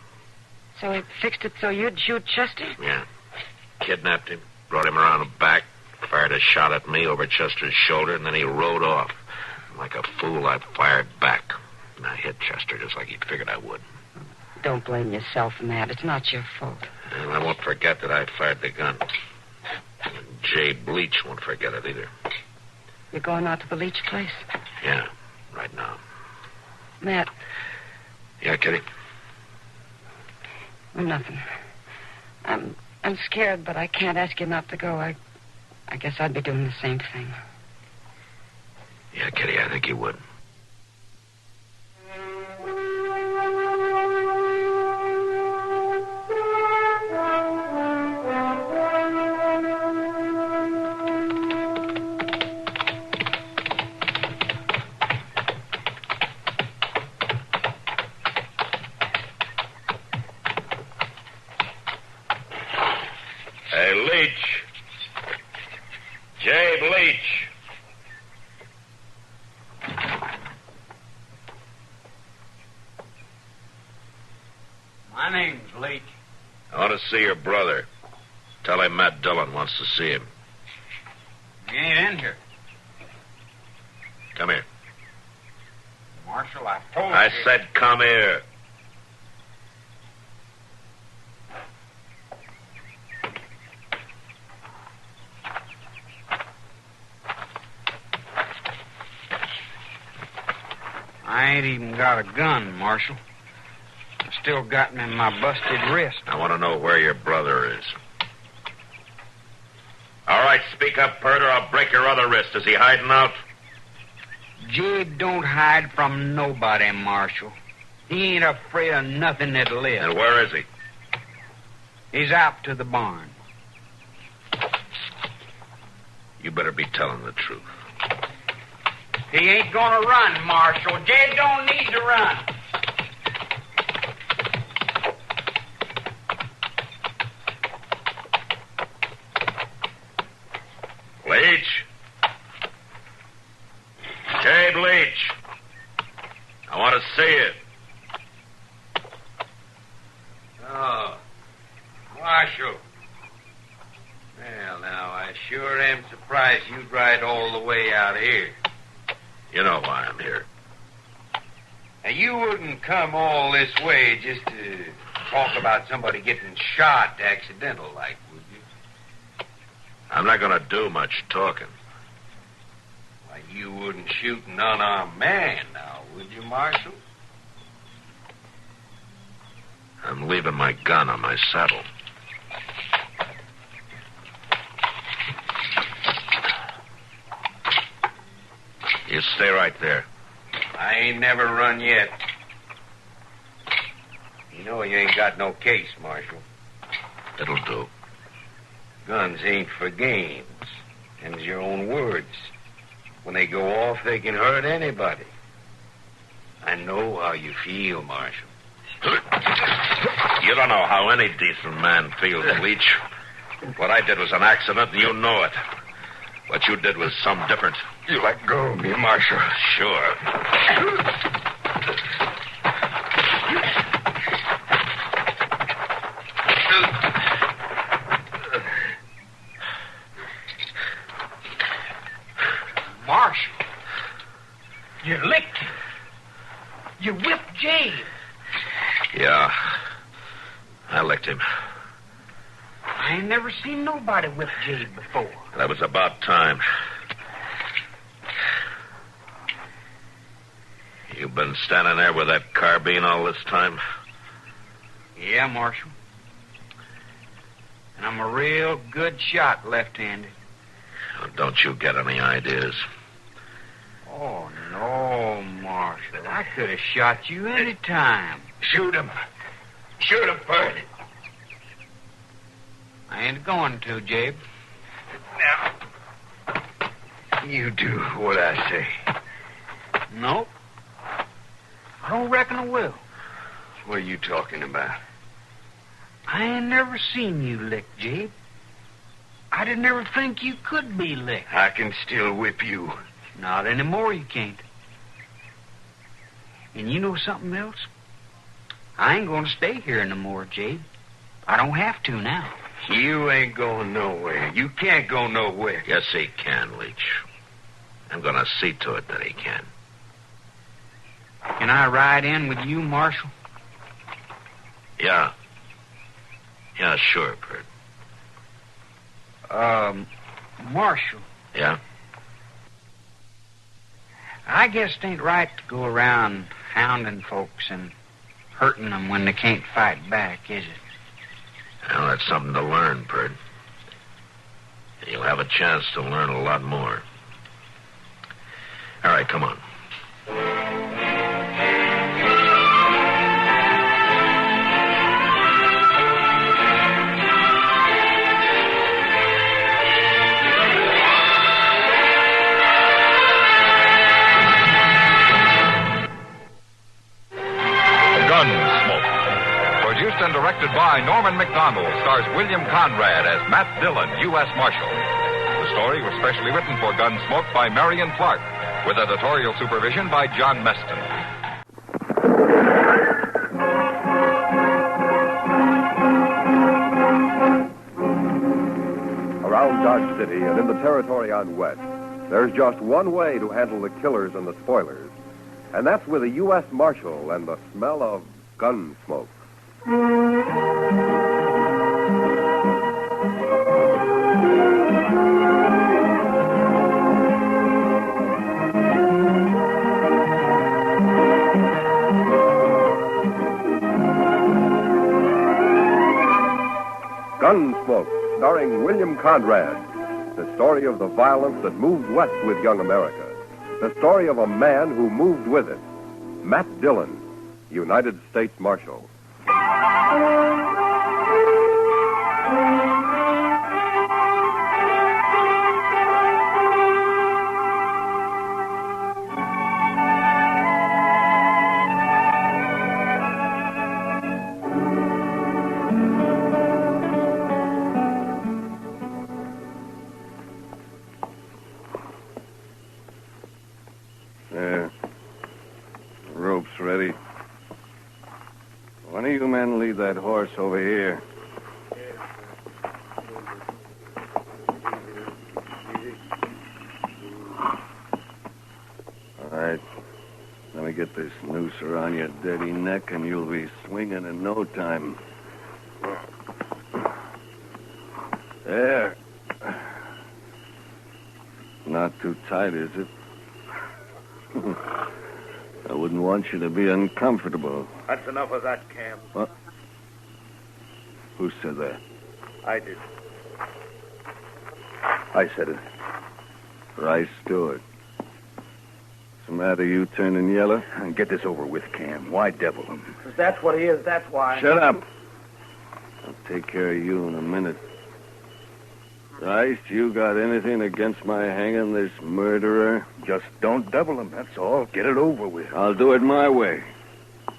So he fixed it so you'd shoot Chester? Yeah. Kidnapped him, brought him around the back, fired a shot at me over Chester's shoulder, and then he rode off. Like a fool, I fired back. And I hit Chester just like he figured I would. Don't blame yourself, Matt. It's not your fault. And I won't forget that I fired the gun. And Jay Bleach won't forget it either. You're going out to the Leach place? Yeah, right now. Matt. Yeah, Kitty? Well, nothing. I'm scared, but I can't ask you not to go. I guess I'd be doing the same thing. Yeah, Kitty, I think you would. Hey, Leach. Jabe Leach. My name's Leach. I want to see your brother. Tell him Matt Dillon wants to see him. He ain't in here. Come here. Marshal, I told you. I said come here. I ain't even got a gun, Marshal. I still got him in my busted wrist. I want to know where your brother is. All right, speak up, Pert, or I'll break your other wrist. Is he hiding out? Jabe don't hide from nobody, Marshal. He ain't afraid of nothing that lives. And where is he? He's out to the barn. You better be telling the truth. He ain't gonna run, Marshal. Jabe don't need to run. Leach? Jabe Leach. I want to see you. Oh, Marshal. Well, now, I sure am surprised you'd ride all the way out here. You know why I'm here. Now, you wouldn't come all this way just to talk about somebody getting shot accidental like, would you? I'm not going to do much talking. Why, you wouldn't shoot an unarmed man now, would you, Marshal? I'm leaving my gun on my saddle. You stay right there. I ain't never run yet. You know you ain't got no case, Marshal. It'll do. Guns ain't for games. Them's your own words. When they go off, they can hurt anybody. I know how you feel, Marshal. You don't know how any decent man feels, Leach. What I did was an accident, and you know it. What you did was something different. You let go of me, Marshal. Sure. Marshal, you licked him. You whipped Jabe. Yeah. I licked him. I ain't never seen nobody whip Jabe before. That was about time. You've been standing there with that carbine all this time? Yeah, Marshal. And I'm a real good shot left-handed. Oh, don't you get any ideas? Oh, no, Marshal. I could have shot you any time. Shoot him. Shoot him, Bert. I ain't going to, Jabe. Now, you do what I say. Nope. I don't reckon I will. What are you talking about? I ain't never seen you lick, Jabe. I didn't ever think you could be licked. I can still whip you. Not anymore, you can't. And you know something else? I ain't going to stay here no more, Jabe. I don't have to now. You ain't going nowhere. You can't go nowhere. Yes, he can, Leach. I'm going to see to it that he can. Can I ride in with you, Marshal? Yeah. Yeah, sure, Bert. Marshal. Yeah? I guess it ain't right to go around hounding folks and hurting them when they can't fight back, is it? Well, that's something to learn, Bert. You'll have a chance to learn a lot more. All right, come on. Gunsmoke. Produced and directed by Norman McDonald, stars William Conrad as Matt Dillon, U.S. Marshal. The story was specially written for Gunsmoke by Marion Clark, with editorial supervision by John Meston. Around Dodge City and in the territory on West, there's just one way to handle the killers and the spoilers, and that's with a U.S. Marshal and the smell of gun smoke. Gunsmoke, starring William Conrad. The story of the violence that moved west with young America. The story of a man who moved with it. Matt Dillon, United States Marshal. There. Rope's ready. One of you men lead that horse over here. All right. Let me get this noose around your dirty neck, and you'll be swinging in no time. There. Not too tight, is it? I wouldn't want you to be uncomfortable. That's enough of that, Cam. What? Who said that? I did. I said it. Rice Stewart. What's the matter, you turning yellow? Get this over with, Cam. Why devil him? Because that's what he is, that's why. Shut up. I'll take care of you in a minute. Rice, you got anything against my hanging this murderer? Just don't double him, that's all. Get it over with. I'll do it my way.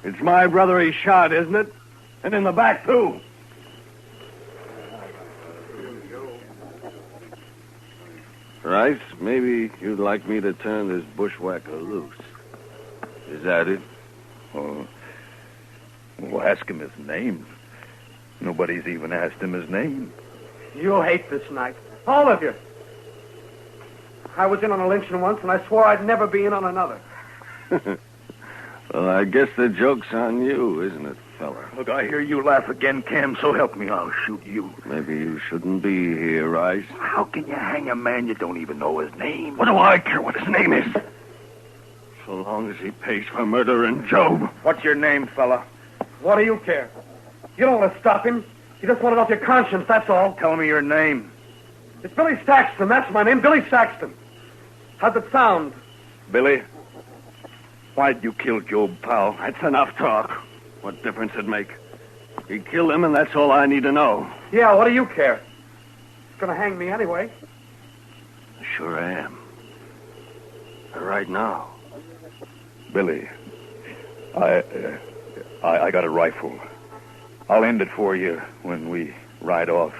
It's my brother he shot, isn't it? And in the back, too. Rice, maybe you'd like me to turn this bushwhacker loose. Is that it? Oh. Well, ask him his name. Nobody's even asked him his name. You'll hate this night. All of you. I was in on a lynching once, and I swore I'd never be in on another. Well, I guess the joke's on you, isn't it, fella? Look, I hear you laugh again, Cam, so help me, I'll shoot you. Maybe you shouldn't be here, Rice. How can you hang a man you don't even know his name? What do I care what his name is? So long as he pays for murdering Job. What's your name, fella? What do you care? You don't want to stop him. You just want it off your conscience, that's all. Tell me your name. It's Billy Saxton. That's my name, Billy Saxton. How's it sound? Billy, why'd you kill Job, pal? That's enough talk. What difference it make? He killed him, and that's all I need to know. Yeah, what do you care? He's going to hang me anyway. Sure I am. Right now. Billy, I got a rifle. I'll end it for you when we ride off.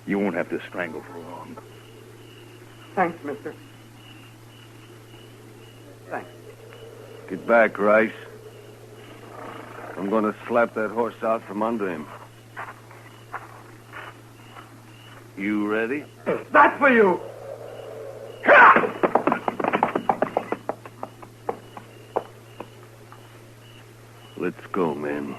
You won't have to strangle for long. Thanks, mister. Thanks. Get back, Rice. I'm going to slap that horse out from under him. You ready? That's for you! Let's go, men.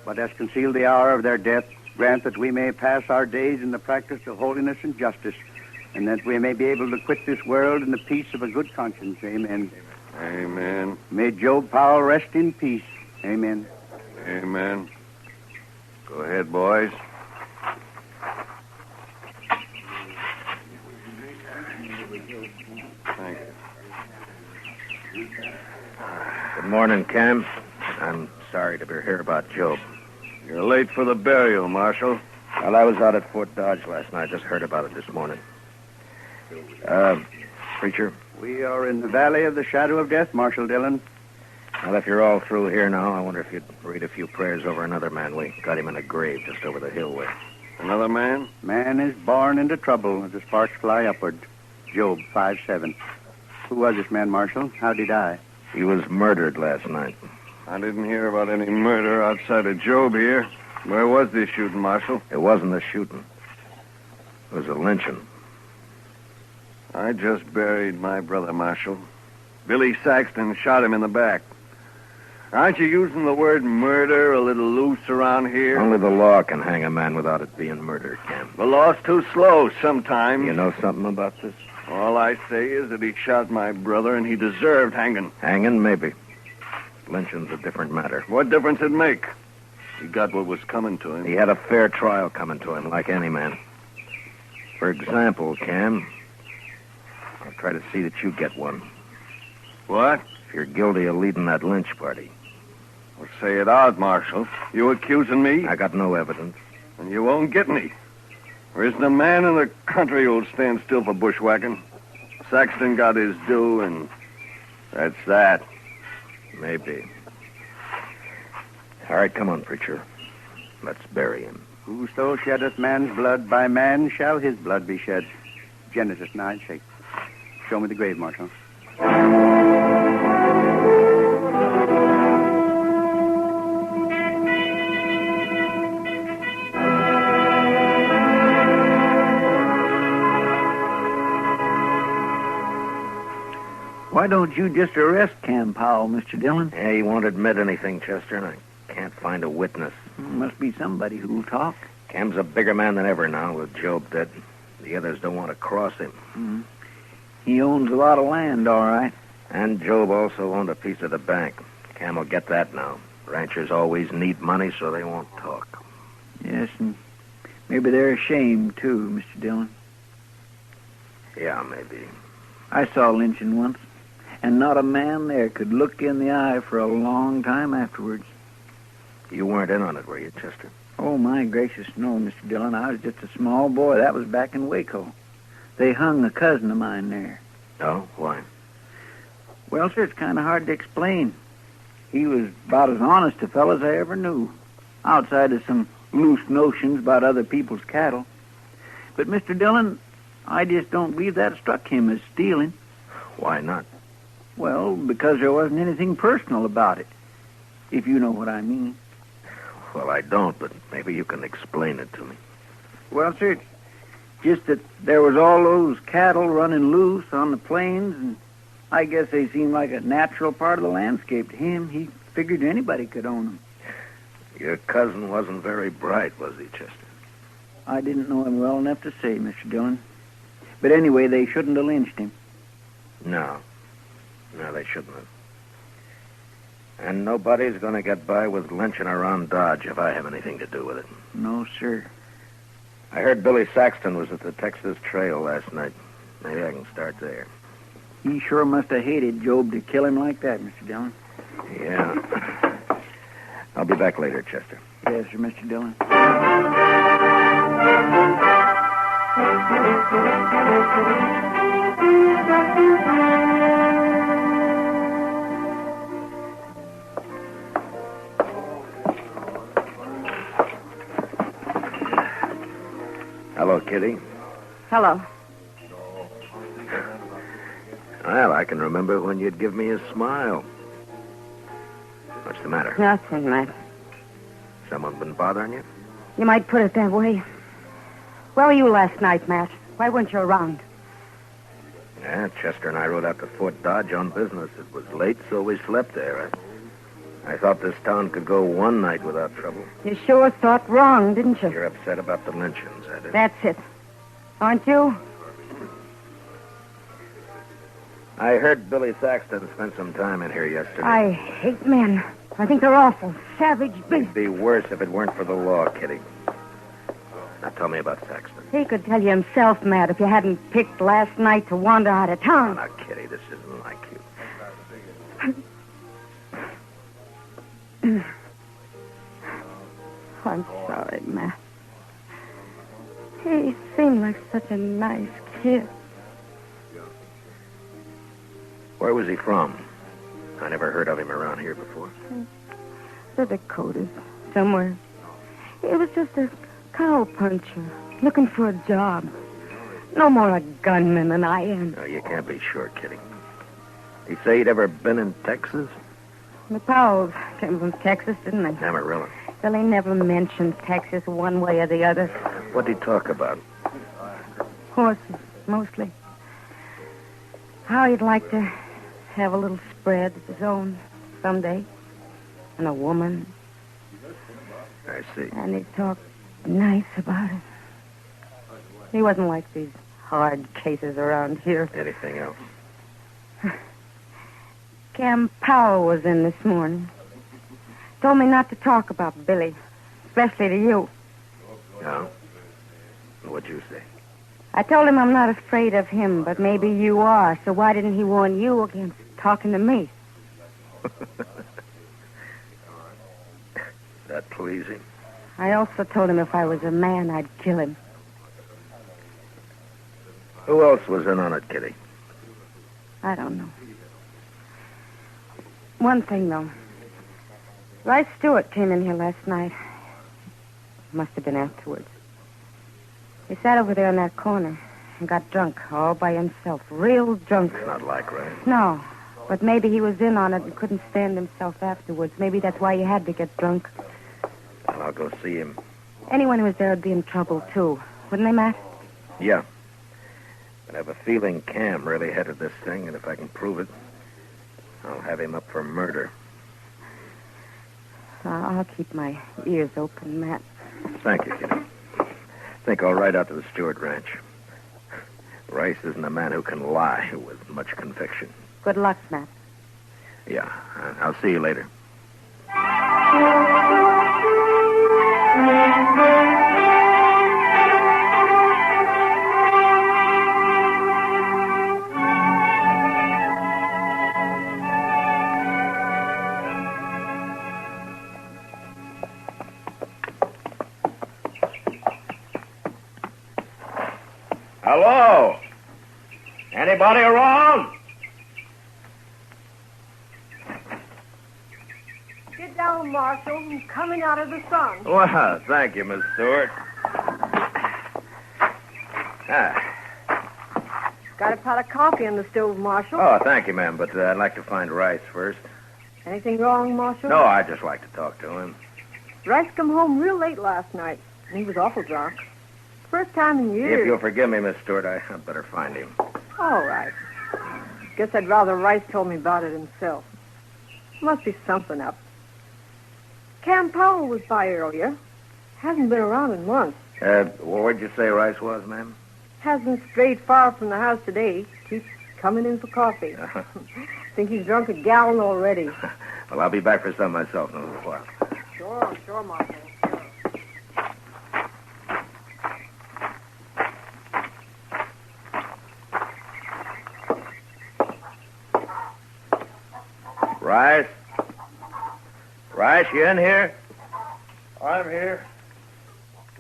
But has concealed the hour of their death, grant that we may pass our days in the practice of holiness and justice, and that we may be able to quit this world in the peace of a good conscience. Amen. Amen. May Job Powell rest in peace. Amen. Amen. Go ahead, boys. Thank you. Good morning, Cam. I'm sorry to hear about Job. You're late for the burial, Marshal. Well, I was out at Fort Dodge last night. Just heard about it this morning. Preacher? We are in the valley of the shadow of death, Marshal Dillon. Well, if you're all through here now, I wonder if you'd read a few prayers over another man. We got him in a grave just over the hill way. Another man? Man is born into trouble as the sparks fly upward. Job 5:7. Who was this man, Marshal? How'd he die? He was murdered last night. I didn't hear about any murder outside of Job here. Where was this shooting, Marshal? It wasn't a shooting. It was a lynching. I just buried my brother, Marshal. Billy Saxton shot him in the back. Aren't you using the word murder a little loose around here? Only the law can hang a man without it being murder, Cam. The law's too slow sometimes. You know something about this? All I say is that he shot my brother and he deserved hanging. Hanging, maybe. Lynching's a different matter. What difference it make? He got what was coming to him. He had a fair trial coming to him, like any man. For example, Cam, I'll try to see that you get one. What? If you're guilty of leading that lynch party. Well, say it out, Marshal. You accusing me? I got no evidence. And you won't get any. There isn't a man in the country who'll stand still for bushwhacking. Saxton got his due, and that's that. Maybe. All right, come on, preacher. Let's bury him. Whoso sheddeth man's blood, by man shall his blood be shed. Genesis 9:6. Show me the grave, Marshal. Why don't you just arrest Cam Powell, Mr. Dillon? Yeah, he won't admit anything, Chester, and I can't find a witness. Must be somebody who'll talk. Cam's a bigger man than ever now, with Job dead. The others don't want to cross him. Mm-hmm. He owns a lot of land, all right. And Job also owned a piece of the bank. Cam will get that now. Ranchers always need money, so they won't talk. Yes, and maybe they're ashamed, too, Mr. Dillon. Yeah, maybe. I saw lynching once, and not a man there could look in the eye for a long time afterwards. You weren't in on it, were you, Chester? Oh, my gracious, no, Mr. Dillon. I was just a small boy. That was back in Waco. They hung a cousin of mine there. Oh, why? Well, sir, it's kind of hard to explain. He was about as honest a fellow as I ever knew, outside of some loose notions about other people's cattle. But, Mr. Dillon, I just don't believe that struck him as stealing. Why not? Well, because there wasn't anything personal about it, if you know what I mean. Well, I don't, but maybe you can explain it to me. Well, sir, it's just that there was all those cattle running loose on the plains, and I guess they seemed like a natural part of the landscape to him. He figured anybody could own them. Your cousin wasn't very bright, was he, Chester? I didn't know him well enough to say, Mr. Dillon. But anyway, they shouldn't have lynched him. No, they shouldn't have. And nobody's going to get by with lynching around Dodge if I have anything to do with it. No, sir. I heard Billy Saxton was at the Texas Trail last night. Maybe I can start there. He sure must have hated Job to kill him like that, Mr. Dillon. Yeah. I'll be back later, Chester. Yes, sir, Mr. Dillon. Hello, Kitty. Hello. Well, I can remember when you'd give me a smile. What's the matter? Nothing, Matt. Someone been bothering you? You might put it that way. Where were you last night, Matt? Why weren't you around? Yeah, Chester and I rode out to Fort Dodge on business. It was late, so we slept there. I thought this town could go one night without trouble. You sure thought wrong, didn't you? You're upset about the lynchings, that is. That's it. Aren't you? I heard Billy Saxton spent some time in here yesterday. I hate men. I think they're awful. Savage beasts. It'd be worse if it weren't for the law, Kitty. Now tell me about Saxton. He could tell you himself, Matt, if you hadn't picked last night to wander out of town. Now, Kitty, this isn't like you. I'm sorry, Matt. He seemed like such a nice kid. Where was he from? I never heard of him around here before. The Dakotas, somewhere. He was just a cow puncher, looking for a job. No more a gunman than I am. No, you can't be sure, Kitty. He say he'd ever been in Texas? The Powells came from Texas, didn't they? Never really. Well, he never mentioned Texas one way or the other. What'd he talk about? Horses, mostly. How he'd like to have a little spread of his own someday. And a woman. I see. And he'd talk nice about it. He wasn't like these hard cases around here. Anything else? Cam Powell was in this morning. Told me not to talk about Billy, especially to you. No? What'd you say? I told him I'm not afraid of him, but maybe you are, so why didn't he warn you against talking to me? That pleasing? I also told him if I was a man, I'd kill him. Who else was in on it, Kitty? I don't know. One thing, though. Rice Stewart came in here last night. Must have been afterwards. He sat over there in that corner and got drunk all by himself. Real drunk. Not like Rice. No, but maybe he was in on it and couldn't stand himself afterwards. Maybe that's why he had to get drunk. Well, I'll go see him. Anyone who was there would be in trouble, too. Wouldn't they, Matt? Yeah. But I have a feeling Cam really headed this thing, and if I can prove it, I'll have him up for murder. I'll keep my ears open, Matt. Thank you, Kitty. I think I'll ride out to the Stewart Ranch. Rice isn't a man who can lie with much conviction. Good luck, Matt. Yeah, I'll see you later. Hello? Anybody around? Well, Marshal, I'm coming out of the sun. Well, thank you, Miss Stewart. Got a pot of coffee on the stove, Marshal. Oh, thank you, ma'am, but I'd like to find Rice first. Anything wrong, Marshal? No, I'd just like to talk to him. Rice come home real late last night, and he was awful drunk. First time in years. If you'll forgive me, Miss Stewart, I'd better find him. All right. Guess I'd rather Rice told me about it himself. Must be something up. Cam Powell was by earlier. Hasn't been around in months. Where'd you say Rice was, ma'am? Hasn't strayed far from the house today. Keeps coming in for coffee. Think he's drunk a gallon already. Well, I'll be back for some myself in a little while. Sure, Marshal. Rice? Rice, you in here? I'm here.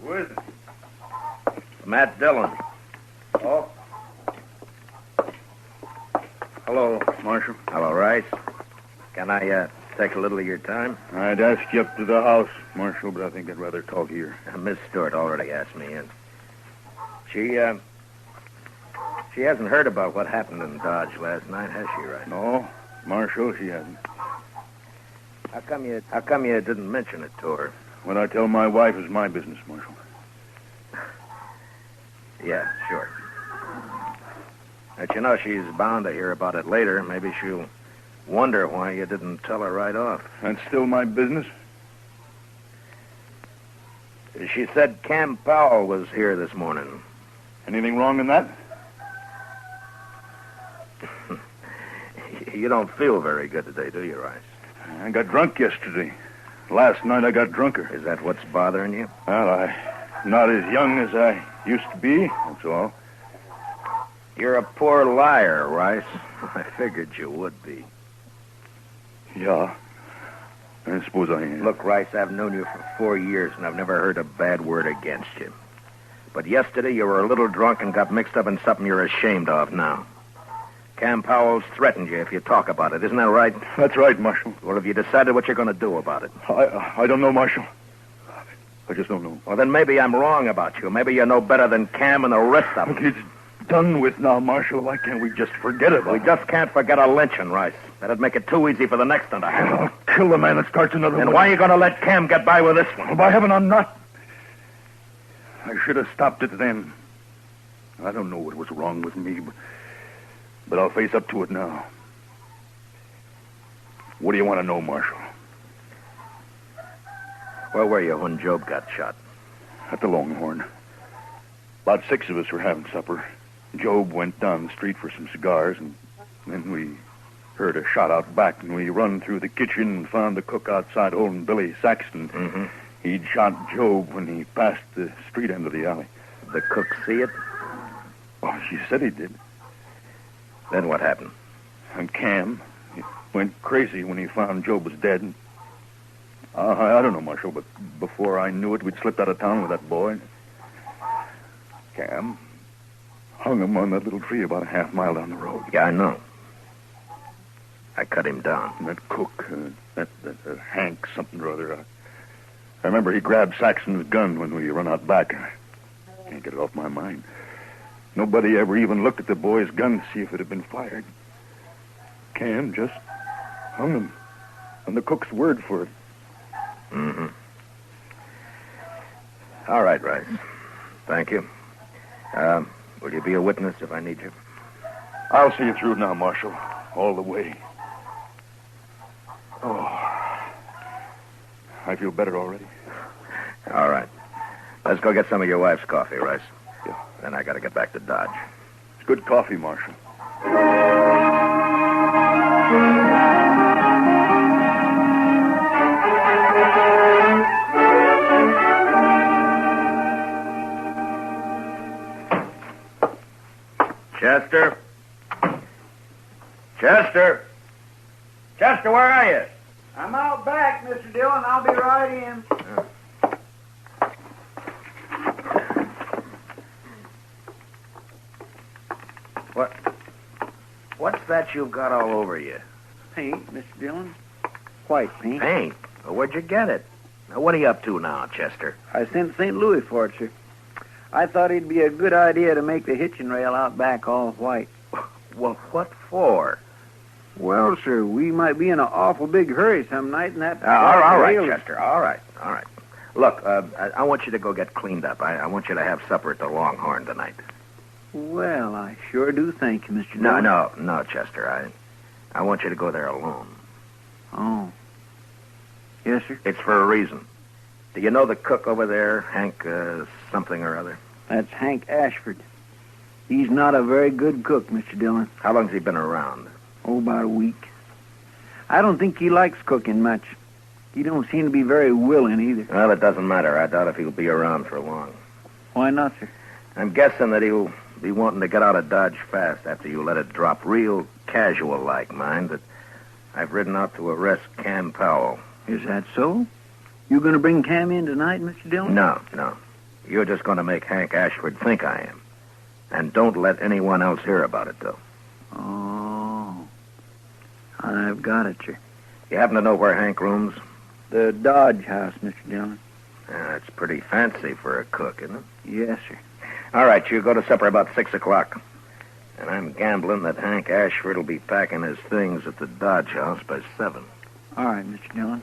Who is it? Matt Dillon. Oh. Hello, Marshal. Hello, Rice. Can I take a little of your time? I'd ask you up to the house, Marshal, but I think I'd rather talk here. Miss Stewart already asked me in. She hasn't heard about what happened in Dodge last night, has she, Rice? No, Marshal, she hasn't. How come you didn't mention it to her? What I tell my wife is my business, Marshal. Yeah, sure. But you know, she's bound to hear about it later. Maybe she'll wonder why you didn't tell her right off. That's still my business? She said Cam Powell was here this morning. Anything wrong in that? You don't feel very good today, do you, Rice? I got drunk yesterday. Last night I got drunker. Is that what's bothering you? Well, I'm not as young as I used to be, that's all. You're a poor liar, Rice. I figured you would be. Yeah, I suppose I am. Look, Rice, I've known you for 4 years, and I've never heard a bad word against you. But yesterday you were a little drunk and got mixed up in something you're ashamed of now. Cam Powell's threatened you if you talk about it. Isn't that right? That's right, Marshal. Well, have you decided what you're going to do about it? I don't know, Marshal. I just don't know. Well, then maybe I'm wrong about you. Maybe you know better than Cam and the rest of them. Look, it's done with now, Marshal. Why can't we just forget about it? We just can't forget a lynching, Rice. That'd make it too easy for the next one to happen. I'll kill the man that starts another one. And why are you going to let Cam get by with this one? Well, by heaven, I'm not. I should have stopped it then. I don't know what was wrong with me, but I'll face up to it now. What do you want to know, Marshal? Where were you when Job got shot? At the Longhorn. About 6 of us were having supper. Job went down the street for some cigars, and then we heard a shot out back, and we run through the kitchen and found the cook outside holding Billy Saxton. Mm-hmm. He'd shot Job when he passed the street end of the alley. The cook see it? Oh, she said he did. Then what happened? And Cam, he went crazy when he found Job was dead. And, I don't know, Marshal, but before I knew it, we'd slipped out of town with that boy. Cam hung him on that little tree about a half mile down the road. Yeah, I know. I cut him down. And that cook, that Hank something or other, I remember he grabbed Saxon's gun when we run out back. I can't get it off my mind. Nobody ever even looked at the boy's gun to see if it had been fired. Cam just hung him on the cook's word for it. Mm-hmm. All right, Rice. Thank you. Will you be a witness if I need you? I'll see you through now, Marshal. All the way. Oh. I feel better already. All right. Let's go get some of your wife's coffee, Rice. Yeah. Then I got to get back to Dodge. It's good coffee, Marshal. Chester? Chester? Chester, where are you? I'm out back, Mr. Dillon. I'll be right in. What's that you've got all over you? Paint, Mr. Dillon. White paint. Paint? Well, where'd you get it? Now, what are you up to now, Chester? I sent St. Louis for it, sir. I thought it'd be a good idea to make the hitching rail out back all white. Well, what for? Well, sir, we might be in an awful big hurry some night, and that... all right, Chester. All right. Look, I want you to go get cleaned up. I want you to have supper at the Longhorn tonight. Well, I sure do thank you, Mr. Dillon. No, Chester. I want you to go there alone. Oh. Yes, sir? It's for a reason. Do you know the cook over there, Hank something or other? That's Hank Ashford. He's not a very good cook, Mr. Dillon. How long's he been around? Oh, about a week. I don't think he likes cooking much. He don't seem to be very willing either. Well, it doesn't matter. I doubt if he'll be around for long. Why not, sir? I'm guessing that he'll be wanting to get out of Dodge fast after you let it drop real casual-like, mind, that I've ridden out to arrest Cam Powell. Is that so? You going to bring Cam in tonight, Mr. Dillon? No. You're just going to make Hank Ashford think I am. And don't let anyone else hear about it, though. Oh. I've got it, sir. You happen to know where Hank rooms? The Dodge house, Mr. Dillon. It's pretty fancy for a cook, isn't it? Yes, sir. All right, you go to supper about 6 o'clock. And I'm gambling that Hank Ashford will be packing his things at the Dodge house by 7. All right, Mr. Dillon.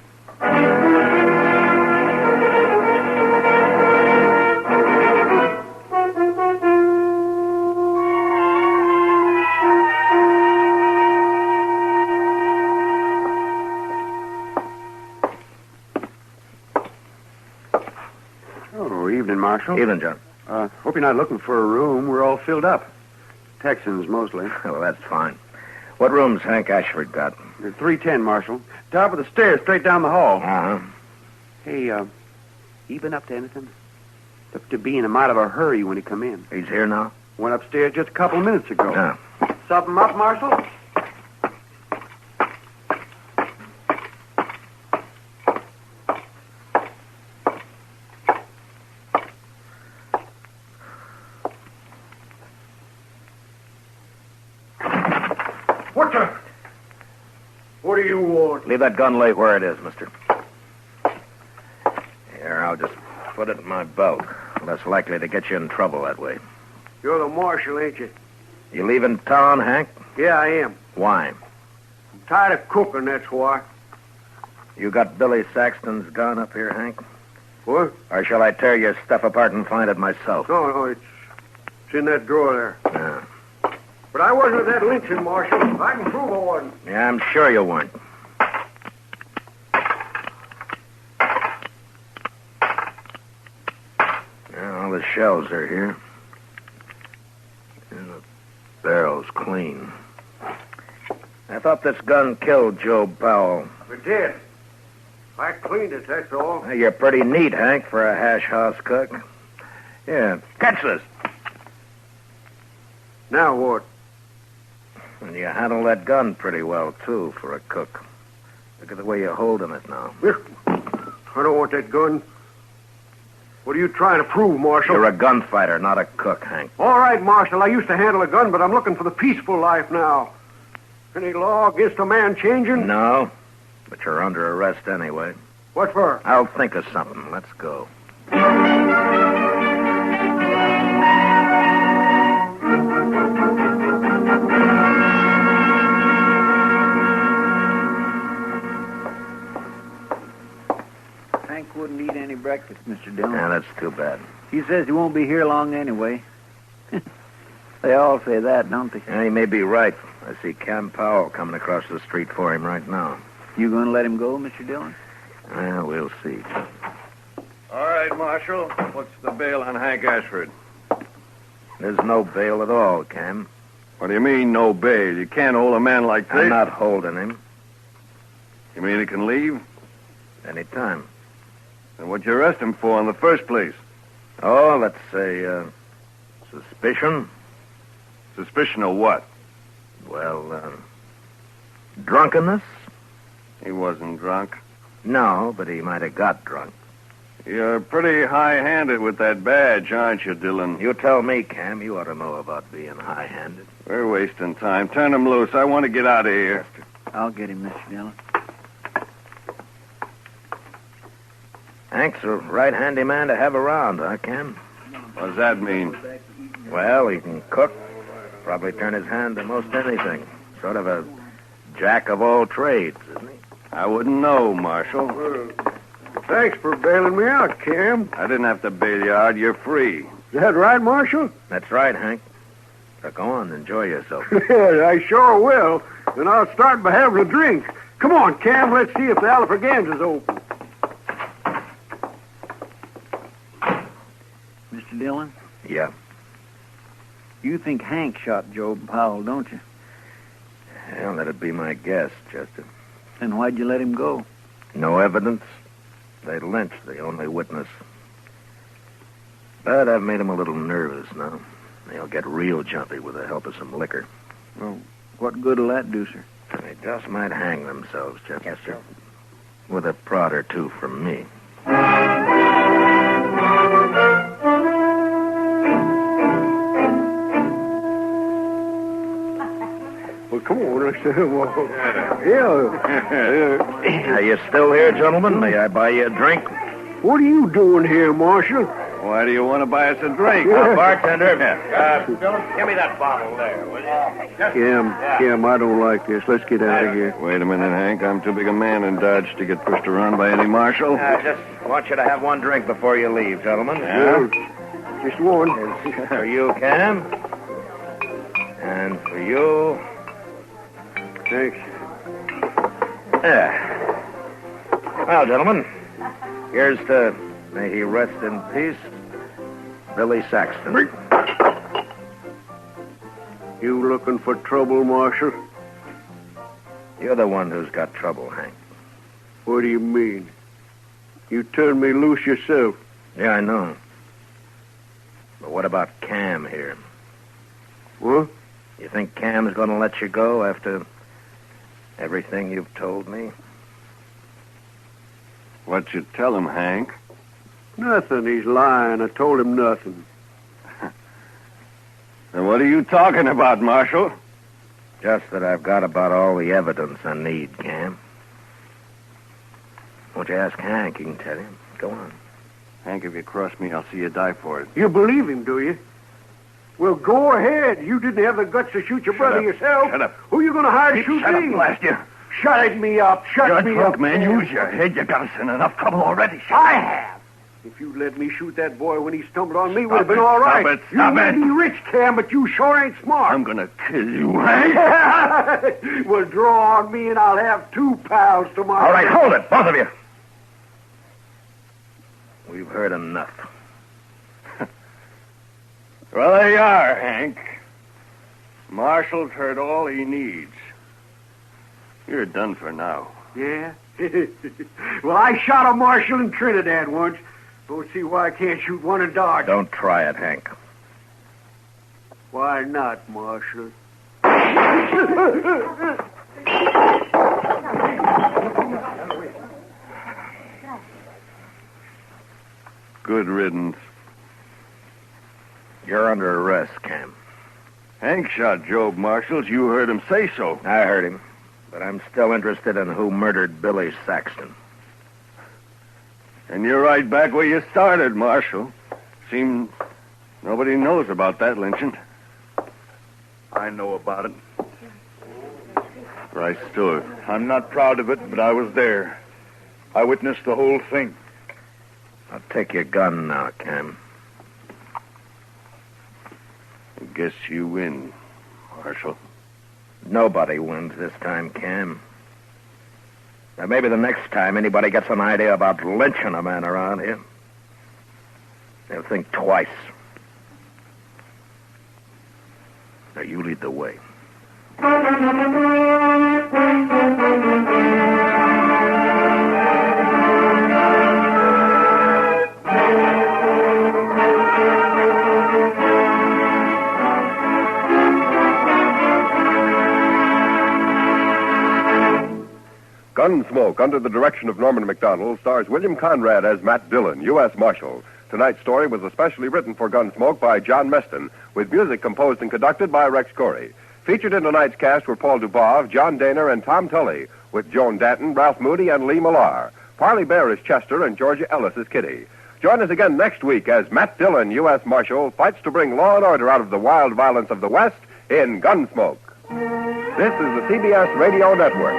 Evening, Marshal. Evening, John. Hope you're not looking for a room. We're all filled up. Texans, mostly. Well, that's fine. What room's Hank Ashford got? 310, Marshal. Top of the stairs, straight down the hall. Uh-huh. Hey, you been up to anything? Up to being a mite of a hurry when he come in. He's here now? Went upstairs just a couple of minutes ago. Yeah. Something up, Marshal? What do you want? Leave that gun lay where it is, mister. Here, I'll just put it in my belt. Less likely to get you in trouble that way. You're the marshal, ain't you? You leaving town, Hank? Yeah, I am. Why? I'm tired of cooking, that's why. You got Billy Saxton's gun up here, Hank? What? Or shall I tear your stuff apart and find it myself? No, it's in that drawer there. Yeah. But I wasn't at that lynching, Marshal. I can prove I wasn't. Yeah, I'm sure you weren't. Yeah, all the shells are here. And the barrel's clean. I thought this gun killed Joe Powell. It did. I cleaned it, that's all. Well, you're pretty neat, Hank, for a hash house cook. Yeah, catch this. Now what? And you handle that gun pretty well, too, for a cook. Look at the way you're holding it now. I don't want that gun. What are you trying to prove, Marshal? You're a gunfighter, not a cook, Hank. All right, Marshal, I used to handle a gun, but I'm looking for the peaceful life now. Any law against a man changing? No, but you're under arrest anyway. What for? I'll think of something. Let's go. Hank wouldn't eat any breakfast, Mr. Dillon. Yeah, that's too bad. He says he won't be here long anyway. They all say that, don't they? Yeah, he may be right. I see Cam Powell coming across the street for him right now. You going to let him go, Mr. Dillon? Well, we'll see. All right, Marshal. What's the bail on Hank Ashford? There's no bail at all, Cam. What do you mean, no bail? You can't hold a man like this. I'm not holding him. You mean he can leave? Anytime. Then what'd you arrest him for in the first place? Oh, let's say, suspicion. Suspicion of what? Well, drunkenness? He wasn't drunk. No, but he might have got drunk. You're pretty high-handed with that badge, aren't you, Dillon? You tell me, Cam. You ought to know about being high-handed. We're wasting time. Turn him loose. I want to get out of here. I'll get him, Mr. Dillon. Hank's a right handy man to have around, huh, Cam? What does that mean? Well, he can cook, probably turn his hand to most anything. Sort of a jack of all trades, isn't he? I wouldn't know, Marshal. Thanks for bailing me out, Cam. I didn't have to bail you out. You're free. Is that right, Marshal? That's right, Hank. So go on, enjoy yourself. I sure will. Then I'll start by having a drink. Come on, Cam, let's see if the Alfraganza's open. Mr. Dillon? Yeah. You think Hank shot Job Powell, don't you? Well, that'd be my guess, Chester. Then why'd you let him go? No evidence. They lynched the only witness. But I've made him a little nervous now. He'll get real jumpy with the help of some liquor. Well, what good'll that do, sir? They just might hang themselves, Chester. Yes, sir. With a prod or two from me. Well, come on, let's yeah. Are you still here, gentlemen? May I buy you a drink? What are you doing here, Marshal? Why do you want to buy us a drink? Bartender. Give me that bottle there, will you? Cam, I don't like this. Let's get out of here. Wait a minute, Hank. I'm too big a man in Dodge to get pushed around by any marshal. I just want you to have one drink before you leave, gentlemen. Yeah? Just one. For you, Cam. And for you... Thanks. Yeah. Well, gentlemen, here's to may he rest in peace, Billy Saxton. You looking for trouble, Marshal? You're the one who's got trouble, Hank. What do you mean? You turned me loose yourself. Yeah, I know. But what about Cam here? What? You think Cam's going to let you go after everything you've told me? What'd you tell him, Hank? Nothing. He's lying. I told him nothing. Then what are you talking about, Marshal? Just that I've got about all the evidence I need, Cam. Won't you ask Hank? He can tell you. Go on. Hank, if you cross me, I'll see you die for it. You believe him, do you? Well, go ahead. You didn't have the guts to shoot your brother yourself. Shut up. Who are you going to hire to shoot Shut me? up, blast you. Shut me up. Shut me up. Man, use your head. You got us in enough trouble already. I have. If you'd let me shoot that boy when he stumbled on me, would have been it, all right. Stop it. Stop you may it. be rich, Cam, but you sure ain't smart. I'm going to kill you, Hank. Well, draw on me and I'll have 2 pals tomorrow. All right, hold it, both of you. We've heard enough. Well, there you are, Hank. Marshall's heard all he needs. You're done for now. Yeah? Well, I shot a marshal in Trinidad once. Don't see why I can't shoot one in Dodge. Don't try it, Hank. Why not, Marshal? Good riddance. You're under arrest, Cam. Hank shot Job Marshall. You heard him say so. I heard him. But I'm still interested in who murdered Billy Saxton. And you're right back where you started, Marshal. Seems nobody knows about that lynching. I know about it. Right stood. I'm not proud of it, but I was there. I witnessed the whole thing. I'll take your gun now, Cam. I guess you win, Marshal. Nobody wins this time, Cam. Now, maybe the next time anybody gets an idea about lynching a man around here, they'll think twice. Now, you lead the way. Gunsmoke, under the direction of Norman Macdonald, stars William Conrad as Matt Dillon, U.S. Marshal. Tonight's story was especially written for Gunsmoke by John Meston, with music composed and conducted by Rex Corey. Featured in tonight's cast were Paul Dubov, John Daner, and Tom Tully, with Joan Danton, Ralph Moody, and Lee Millar. Parley Bear is Chester, and Georgia Ellis is Kitty. Join us again next week as Matt Dillon, U.S. Marshal, fights to bring law and order out of the wild violence of the West in Gunsmoke. This is the CBS Radio Network.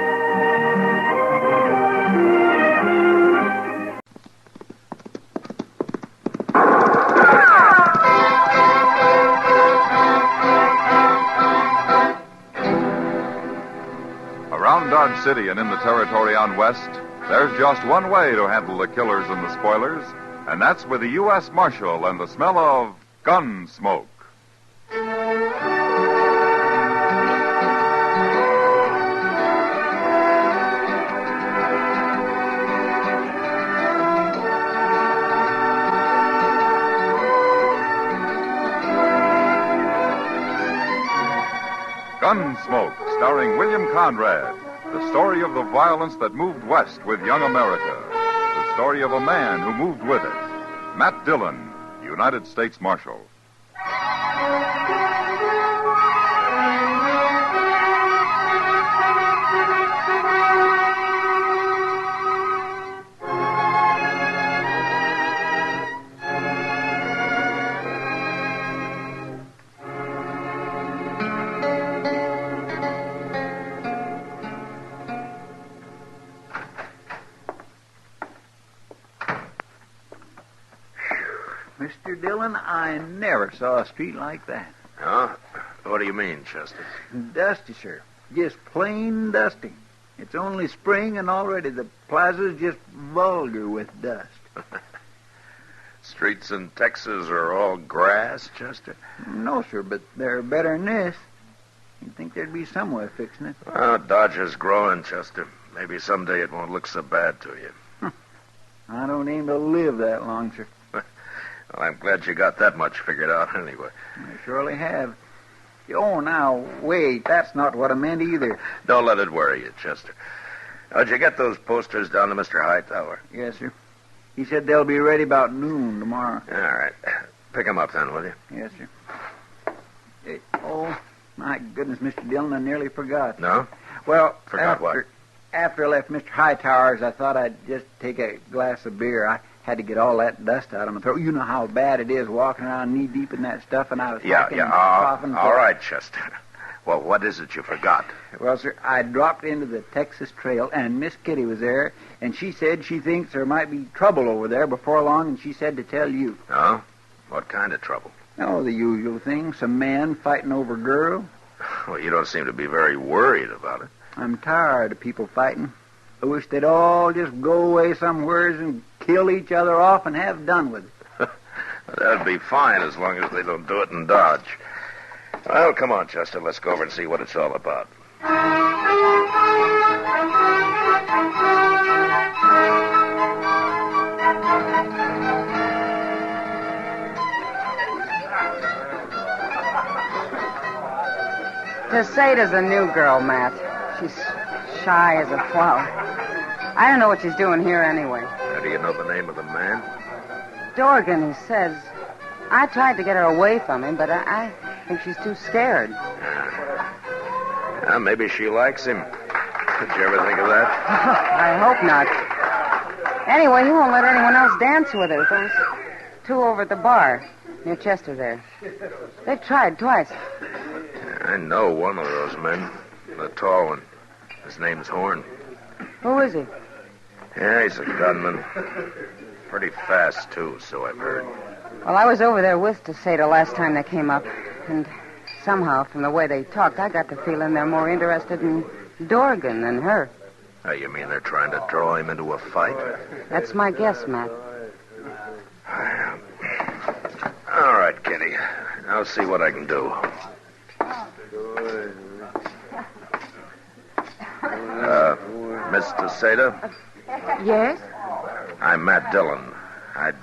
Around Dodge City and in the territory on West, there's just one way to handle the killers and the spoilers, and that's with the U.S. Marshal and the smell of Gunsmoke. Gunsmoke, starring William Conrad. The story of the violence that moved west with young America. The story of a man who moved with it. Matt Dillon, United States Marshal. Mr. Dillon, I never saw a street like that. Huh? What do you mean, Chester? Dusty, sir. Just plain dusty. It's only spring, and already the plaza's just vulgar with dust. Streets in Texas are all grass, Chester? No, sir, but they're better than this. You'd think there'd be some way of fixing it. Well, Dodge is growing, Chester. Maybe someday it won't look so bad to you. I don't aim to live that long, sir. Well, I'm glad you got that much figured out anyway. I surely have. Oh, now, wait. That's not what I meant either. Don't let it worry you, Chester. How'd you get those posters down to Mr. Hightower? Yes, sir. He said they'll be ready about noon tomorrow. All right. Pick them up then, will you? Yes, sir. Oh, my goodness, Mr. Dillon, I nearly forgot. No? Well, Forgot what? After I left Mr. Hightower's, I thought I'd just take a glass of beer. I had to get all that dust out of my throat. You know how bad it is walking around knee-deep in that stuff, and I was coughing. All right, Chester. Well, what is it you forgot? Well, sir, I dropped into the Texas Trail, and Miss Kitty was there, and she said she thinks there might be trouble over there before long, and she said to tell you. Oh? What kind of trouble? Oh, the usual thing. Some man fighting over girl. Well, you don't seem to be very worried about it. I'm tired of people fighting. I wish they'd all just go away somewheres and kill each other off and have done with it. That'd be fine as long as they don't do it in Dodge. Well, come on, Chester. Let's go over and see what it's all about. Tacetta's a new girl, Matt. She's shy as a flower. I don't know what she's doing here anyway. How do you know the name of the man? Dorgan, he says. I tried to get her away from him, but I think she's too scared. Maybe she likes him. Did you ever think of that? I hope not. Anyway, he won't let anyone else dance with her. Those two over at the bar near Chester there. They've tried twice. I know one of those men. The tall one. His name's Horn. Who is he? Yeah, he's a gunman. Pretty fast, too, so I've heard. Well, I was over there with Tacetta last time they came up, and somehow, from the way they talked, I got the feeling they're more interested in Dorgan than her. Oh, you mean they're trying to draw him into a fight? That's my guess, Matt. All right, Kitty. I'll see what I can do. Miss Tacetta? Yes? I'm Matt Dillon. I'd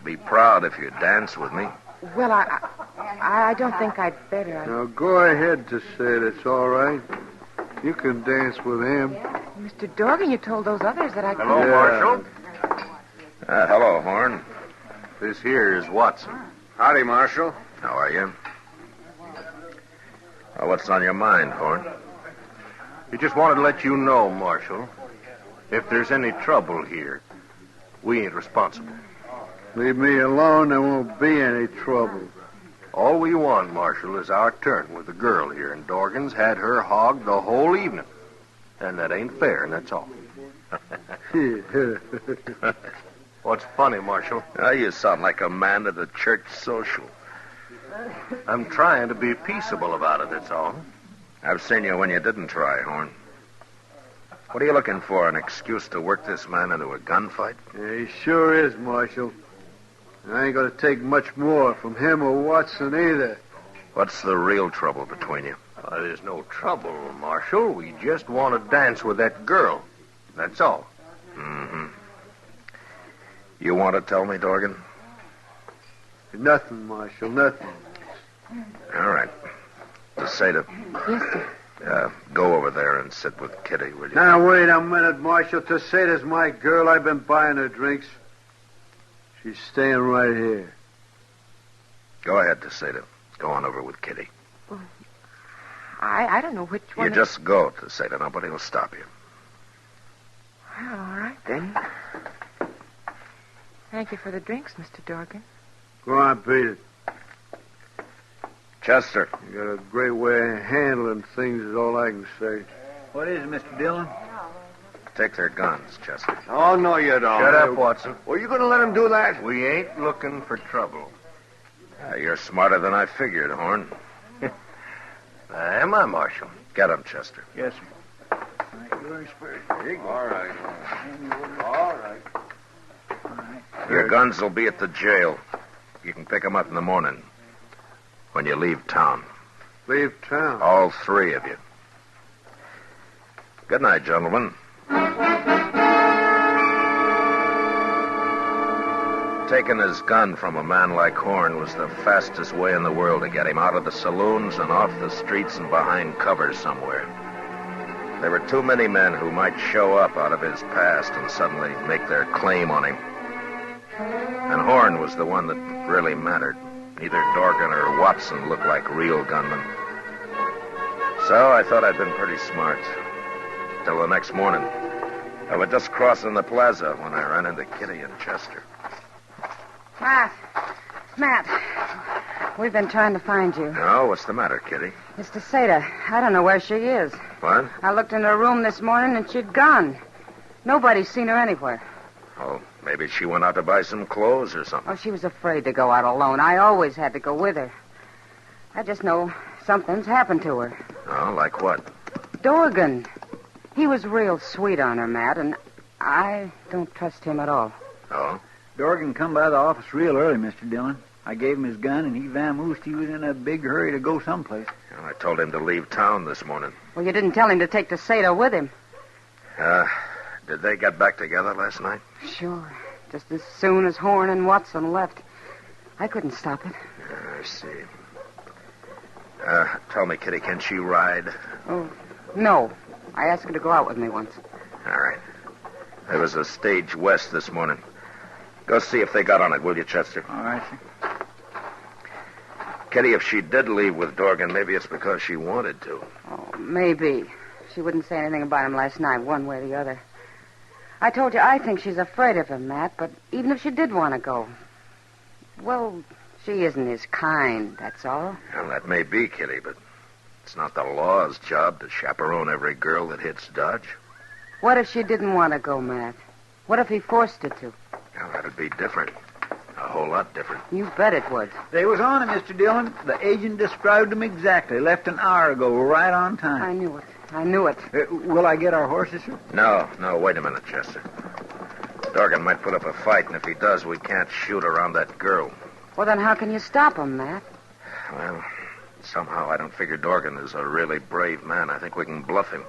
be proud if you'd dance with me. Well, I don't think I'd better. Now, go ahead, Tacetta. It's all right. You can dance with him. Mr. Dorgan, you told those others that I could... Hello, Marshal. Hello, Horn. This here is Watson. Howdy, Marshal. How are you? What's on your mind, Horn? He just wanted to let you know, Marshal, If there's any trouble here, we ain't responsible. Leave me alone, there won't be any trouble. All we want, Marshal, is our turn with the girl here, and Dorgan's had her hogged the whole evening. And that ain't fair, and that's all. What's funny, Marshal? Now you sound like a man at a church social. I'm trying to be peaceable about it, that's all. I've seen you when you didn't try, Horn. What are you looking for, an excuse to work this man into a gunfight? Yeah, he sure is, Marshal. I ain't going to take much more from him or Watson either. What's the real trouble between you? There's no trouble, Marshal. We just want to dance with that girl. That's all. Mm-hmm. You want to tell me, Dorgan? Nothing, Marshal, nothing. All right. Tacetta. Yes, sir. Go over there and sit with Kitty, will you? Now, wait a minute, Marshal. Tacetta's my girl. I've been buying her drinks. She's staying right here. Go ahead, Tacetta. Go on over with Kitty. Well, I don't know which one. You just go, Tacetta. Nobody will stop you. Well, all right, then. Thank you for the drinks, Mr. Dorgan. Go on, beat it. Chester. You got a great way of handling things is all I can say. What is it, Mr. Dillon? Take their guns, Chester. Oh, no, you don't. Shut up, Watson. Were you going to let him do that? We ain't looking for trouble. You're smarter than I figured, Horn. Am I, Marshal? Get him, Chester. Yes, sir. All right. All right. Your guns will be at the jail. You can pick them up in the morning when you leave town. Leave town? All three of you. Good night, gentlemen. Taking his gun from a man like Horn was the fastest way in the world to get him out of the saloons and off the streets and behind cover somewhere. There were too many men who might show up out of his past and suddenly make their claim on him. And Horn was the one that really mattered. Neither Dorgan or Watson looked like real gunmen. So I thought I'd been pretty smart. Till the next morning. I was just crossing the plaza when I ran into Kitty and Chester. Matt, we've been trying to find you. Oh, what's the matter, Kitty? It's Tacetta. I don't know where she is. What? I looked in her room this morning and she'd gone. Nobody's seen her anywhere. Oh, maybe she went out to buy some clothes or something. Oh, she was afraid to go out alone. I always had to go with her. I just know something's happened to her. Oh, like what? Dorgan. He was real sweet on her, Matt, and I don't trust him at all. Oh? Dorgan come by the office real early, Mr. Dillon. I gave him his gun, and he vamoosed. He was in a big hurry to go someplace. Well, I told him to leave town this morning. Well, you didn't tell him to take Tacetta with him. Did they get back together last night? Sure. Just as soon as Horn and Watson left. I couldn't stop it. I see. Tell me, Kitty, can she ride? Oh, no. I asked her to go out with me once. All right. There was a stage west this morning. Go see if they got on it, will you, Chester? All right, sir. Kitty, if she did leave with Dorgan, maybe it's because she wanted to. Oh, maybe. She wouldn't say anything about him last night, one way or the other. I told you I think she's afraid of him, Matt, but even if she did want to go, well, she isn't his kind, that's all. Well, that may be, Kitty, but it's not the law's job to chaperone every girl that hits Dodge. What if she didn't want to go, Matt? What if he forced her to? Well, that'd be different. A whole lot different. You bet it would. They was on him, Mr. Dillon. The agent described him exactly. Left an hour ago, right on time. I knew it. Will I get our horses, sir? No, wait a minute, Chester. Dorgan might put up a fight, and if he does, we can't shoot around that girl. Well, then how can you stop him, Matt? Well, somehow I don't figure Dorgan is a really brave man. I think we can bluff him.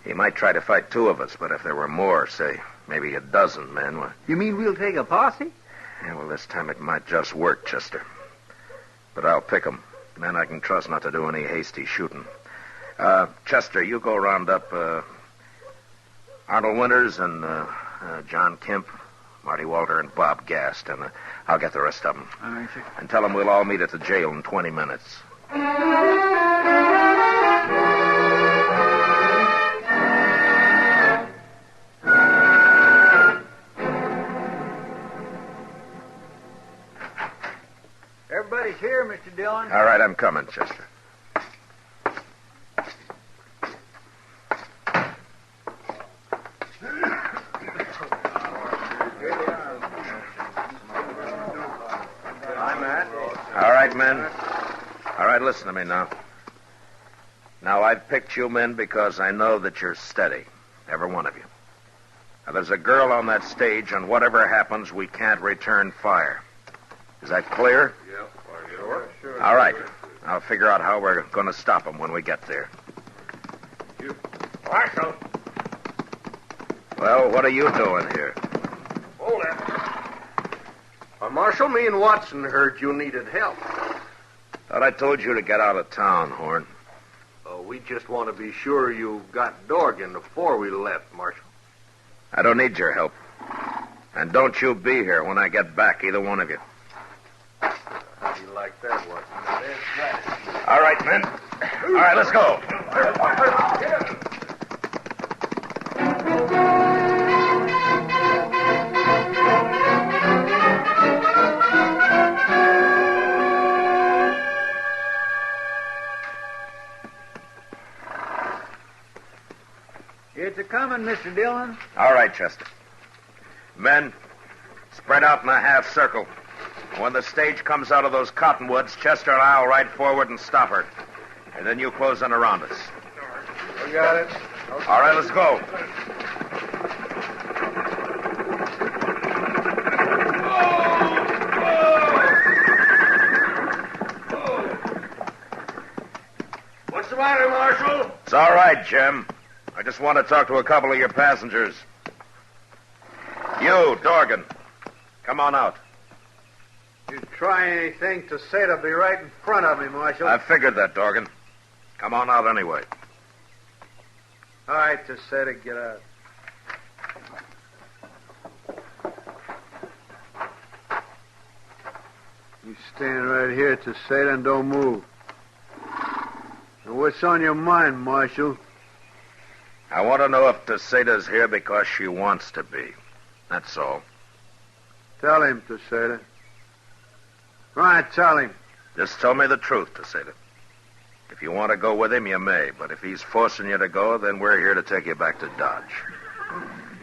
He might try to fight two of us, but if there were more, say, maybe a dozen men... Well... You mean we'll take a posse? Yeah, well, this time it might just work, Chester. But I'll pick 'em. Men I can trust not to do any hasty shooting. Chester, you go round up Arnold Winters and John Kemp, Marty Walter, and Bob Gast, and I'll get the rest of them. All right, sir. And tell them we'll all meet at the jail in 20 minutes. Mr. Dillon. All right, I'm coming, Chester. Hi, Matt. All right, men. All right, listen to me now. Now, I've picked you men because I know that you're steady, every one of you. Now, there's a girl on that stage, and whatever happens, we can't return fire. Is that clear? Yeah, sure. All right. I'll figure out how we're going to stop them when we get there. Marshal. Well, what are you doing here? Hold it. Marshal, me and Watson heard you needed help. Thought I told you to get out of town, Horn. We just want to be sure you got Dorgan before we left, Marshal. I don't need your help. And don't you be here when I get back, either one of you. How do you like that, Watson? All right, men. All right, let's go. It's a-coming, Mr. Dillon. All right, Chester. Men, spread out in a half circle. When the stage comes out of those cottonwoods, Chester and I will ride forward and stop her. And then you close in around us. We got it. All right, let's go. What's the matter, Marshal? It's all right, Jim. I just want to talk to a couple of your passengers. You, Dorgan, come on out. You try anything, Tacetta will be right in front of me, Marshal. I figured that, Dorgan. Come on out anyway. All right, Tacetta, get out. You stand right here, Tacetta, and don't move. Now, what's on your mind, Marshal? I want to know if Tacetta's here because she wants to be. That's all. Tell him, Tacetta. Right, tell him. Just tell me the truth, Tacetta. If you want to go with him, you may. But if he's forcing you to go, then we're here to take you back to Dodge.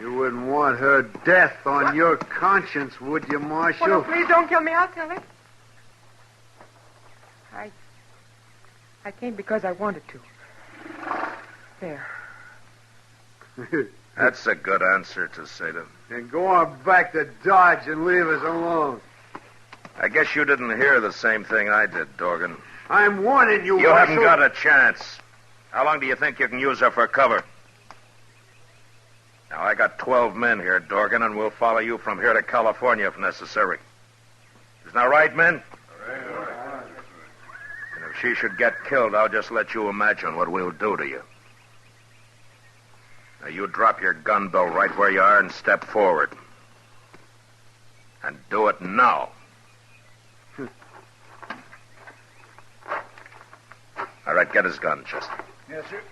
You wouldn't want her death on your conscience, would you, Marshal? Oh, no, please don't kill me. I'll tell him. I came because I wanted to. There. That's a good answer, Tacetta. And go on back to Dodge and leave us alone. I guess you didn't hear the same thing I did, Dorgan. I'm warning you, You Marshal. haven't got a chance. How long do you think you can use her for cover? Now, I got 12 men here, Dorgan, and we'll follow you from here to California if necessary. Isn't that right, men? And if she should get killed, I'll just let you imagine what we'll do to you. Now, you drop your gun belt right where you are and step forward. And do it now. All right, get his gun, Chester. Yes, sir.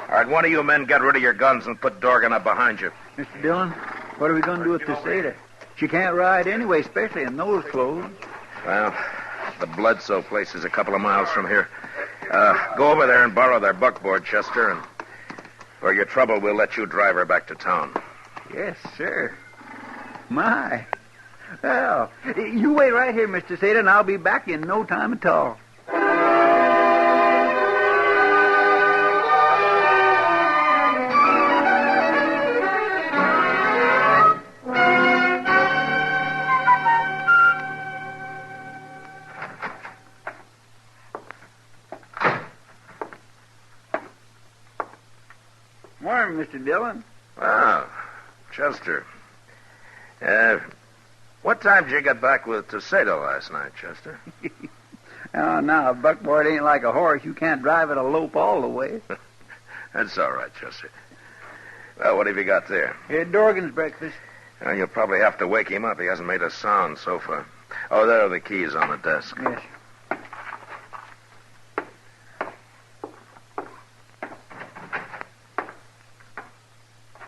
All right, one of you men get rid of your guns and put Dorgan up behind you. Mr. Dillon, what are we going to do with Tacetta? She can't ride anyway, especially in those clothes. Well, the Bledsoe place is a couple of miles from here. Go over there and borrow their buckboard, Chester, and for your trouble, we'll let you drive her back to town. Yes, sir. My. Well, you wait right here, Mr. Tacetta, and I'll be back in no time at all. Morning, Mr. Dillon. Wow, Chester. What time did you get back with Tacetta last night, Chester? Oh, now, a buckboard ain't like a horse. You can't drive it a lope all the way. That's all right, Chester. Well, what have you got there? Dorgan's breakfast. Well, you'll probably have to wake him up. He hasn't made a sound so far. Oh, there are the keys on the desk. Yes.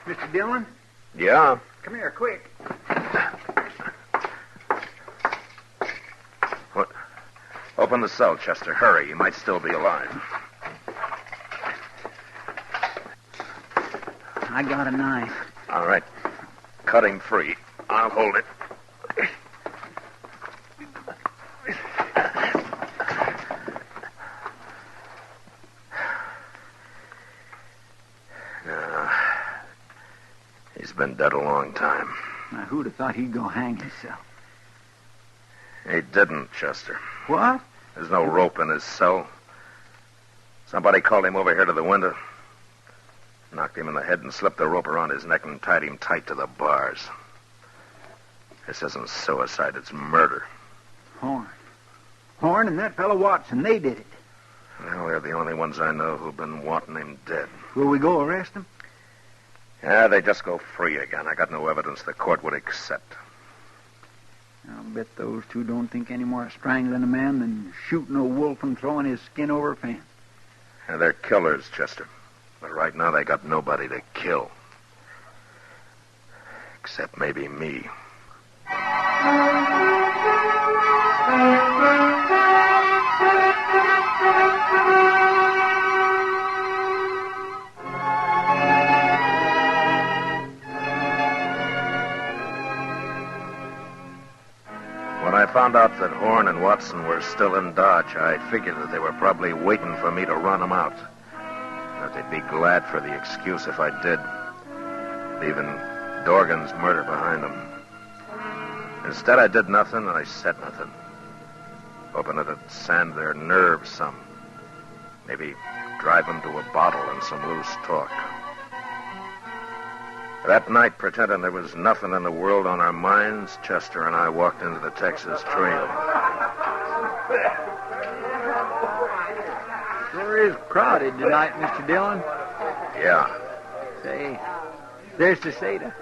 Mr. Dillon? Yeah? Come here, quick. Open the cell, Chester. Hurry. He might still be alive. I got a knife. All right. Cut him free. I'll hold it. No. He's been dead a long time. Now, who'd have thought he'd go hang himself? He didn't, Chester. What? There's no rope in his cell. Somebody called him over here to the window, knocked him in the head and slipped the rope around his neck and tied him tight to the bars. This isn't suicide, it's murder. Horn and that fellow Watson, they did it. Well, they're the only ones I know who've been wanting him dead. Will we go arrest them? Yeah, they just go free again. I got no evidence the court would accept. I'll bet those two don't think any more of strangling a man than shooting a wolf and throwing his skin over a fence. Yeah, they're killers, Chester. But right now they got nobody to kill. Except maybe me. When I found out that Horn and Watson were still in Dodge, I figured that they were probably waiting for me to run them out. That they'd be glad for the excuse if I did, leaving Dorgan's murder behind them. Instead, I did nothing and I said nothing, hoping that it'd sand their nerves some, maybe drive them to a bottle and some loose talk. That night, pretending there was nothing in the world on our minds, Chester and I walked into the Texas Trail. Sure is crowded tonight, Mr. Dillon. Yeah. Say, there's Tacetta.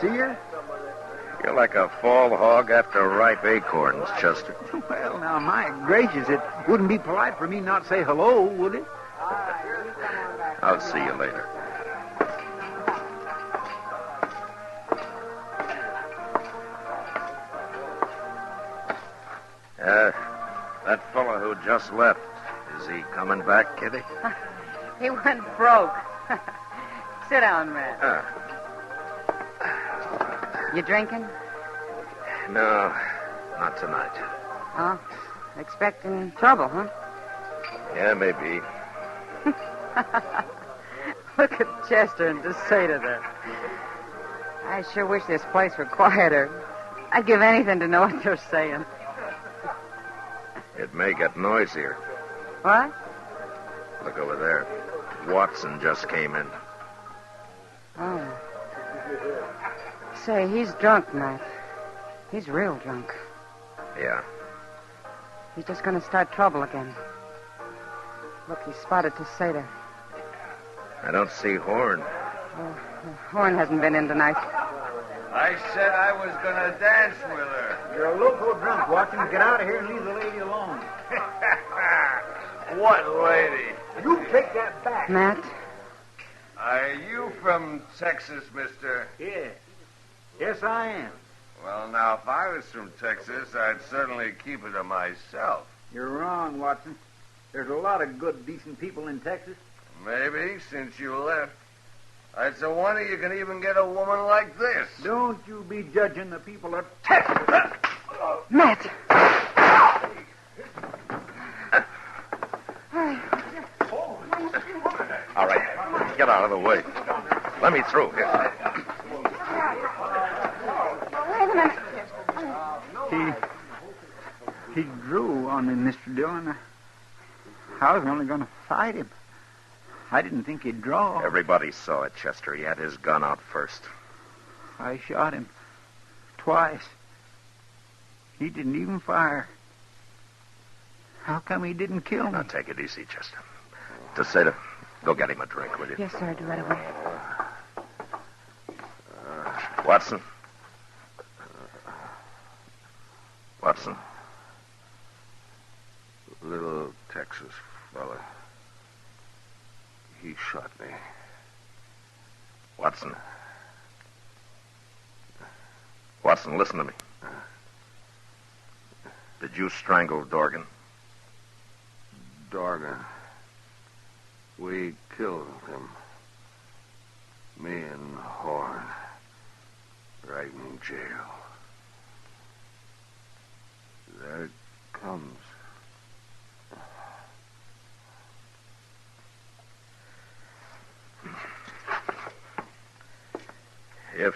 See her? You're like a fall hog after ripe acorns, Chester. Well, now, my gracious, it wouldn't be polite for me not to say hello, would it? I'll see you later. That fellow who just left, is he coming back, Kitty? He went broke. Sit down, Matt. You drinking? No, not tonight. Oh, expecting trouble, huh? Yeah, maybe. Look at Chester and Tacetta there. I sure wish this place were quieter. I'd give anything to know what they're saying. It may get noisier. What? Look over there. Watson just came in. Oh. Say, he's drunk, Matt. He's real drunk. Yeah. He's just going to start trouble again. Look, he spotted Tacetta. I don't see Horn. Oh, Horn hasn't been in tonight. I said I was going to dance with her. You're a loco drunk, Watson. Get out of here and leave the lady alone. What lady? You take that back. Matt? Are you from Texas, mister? Yeah. Yes, I am. Well, now, if I was from Texas, I'd certainly keep it to myself. You're wrong, Watson. There's a lot of good, decent people in Texas. Maybe, since you left. It's a wonder you can even get a woman like this. Don't you be judging the people of Texas. Matt! All right, get out of the way. Let me through here. Wait a minute. He drew on me, Mr. Dillon. I was only going to fight him. I didn't think he'd draw. Everybody saw it, Chester. He had his gun out first. I shot him twice. He didn't even fire. How come he didn't kill me? Now, take it easy, Chester. Tacetta, go get him a drink, will you? Yes, sir. I'll do right away. Watson. Watson. Little Texas fella. He shot me. Watson. Watson, listen to me. Did you strangle Dorgan? Dorgan. We killed him. Me and Horn. Right in jail. There it comes. If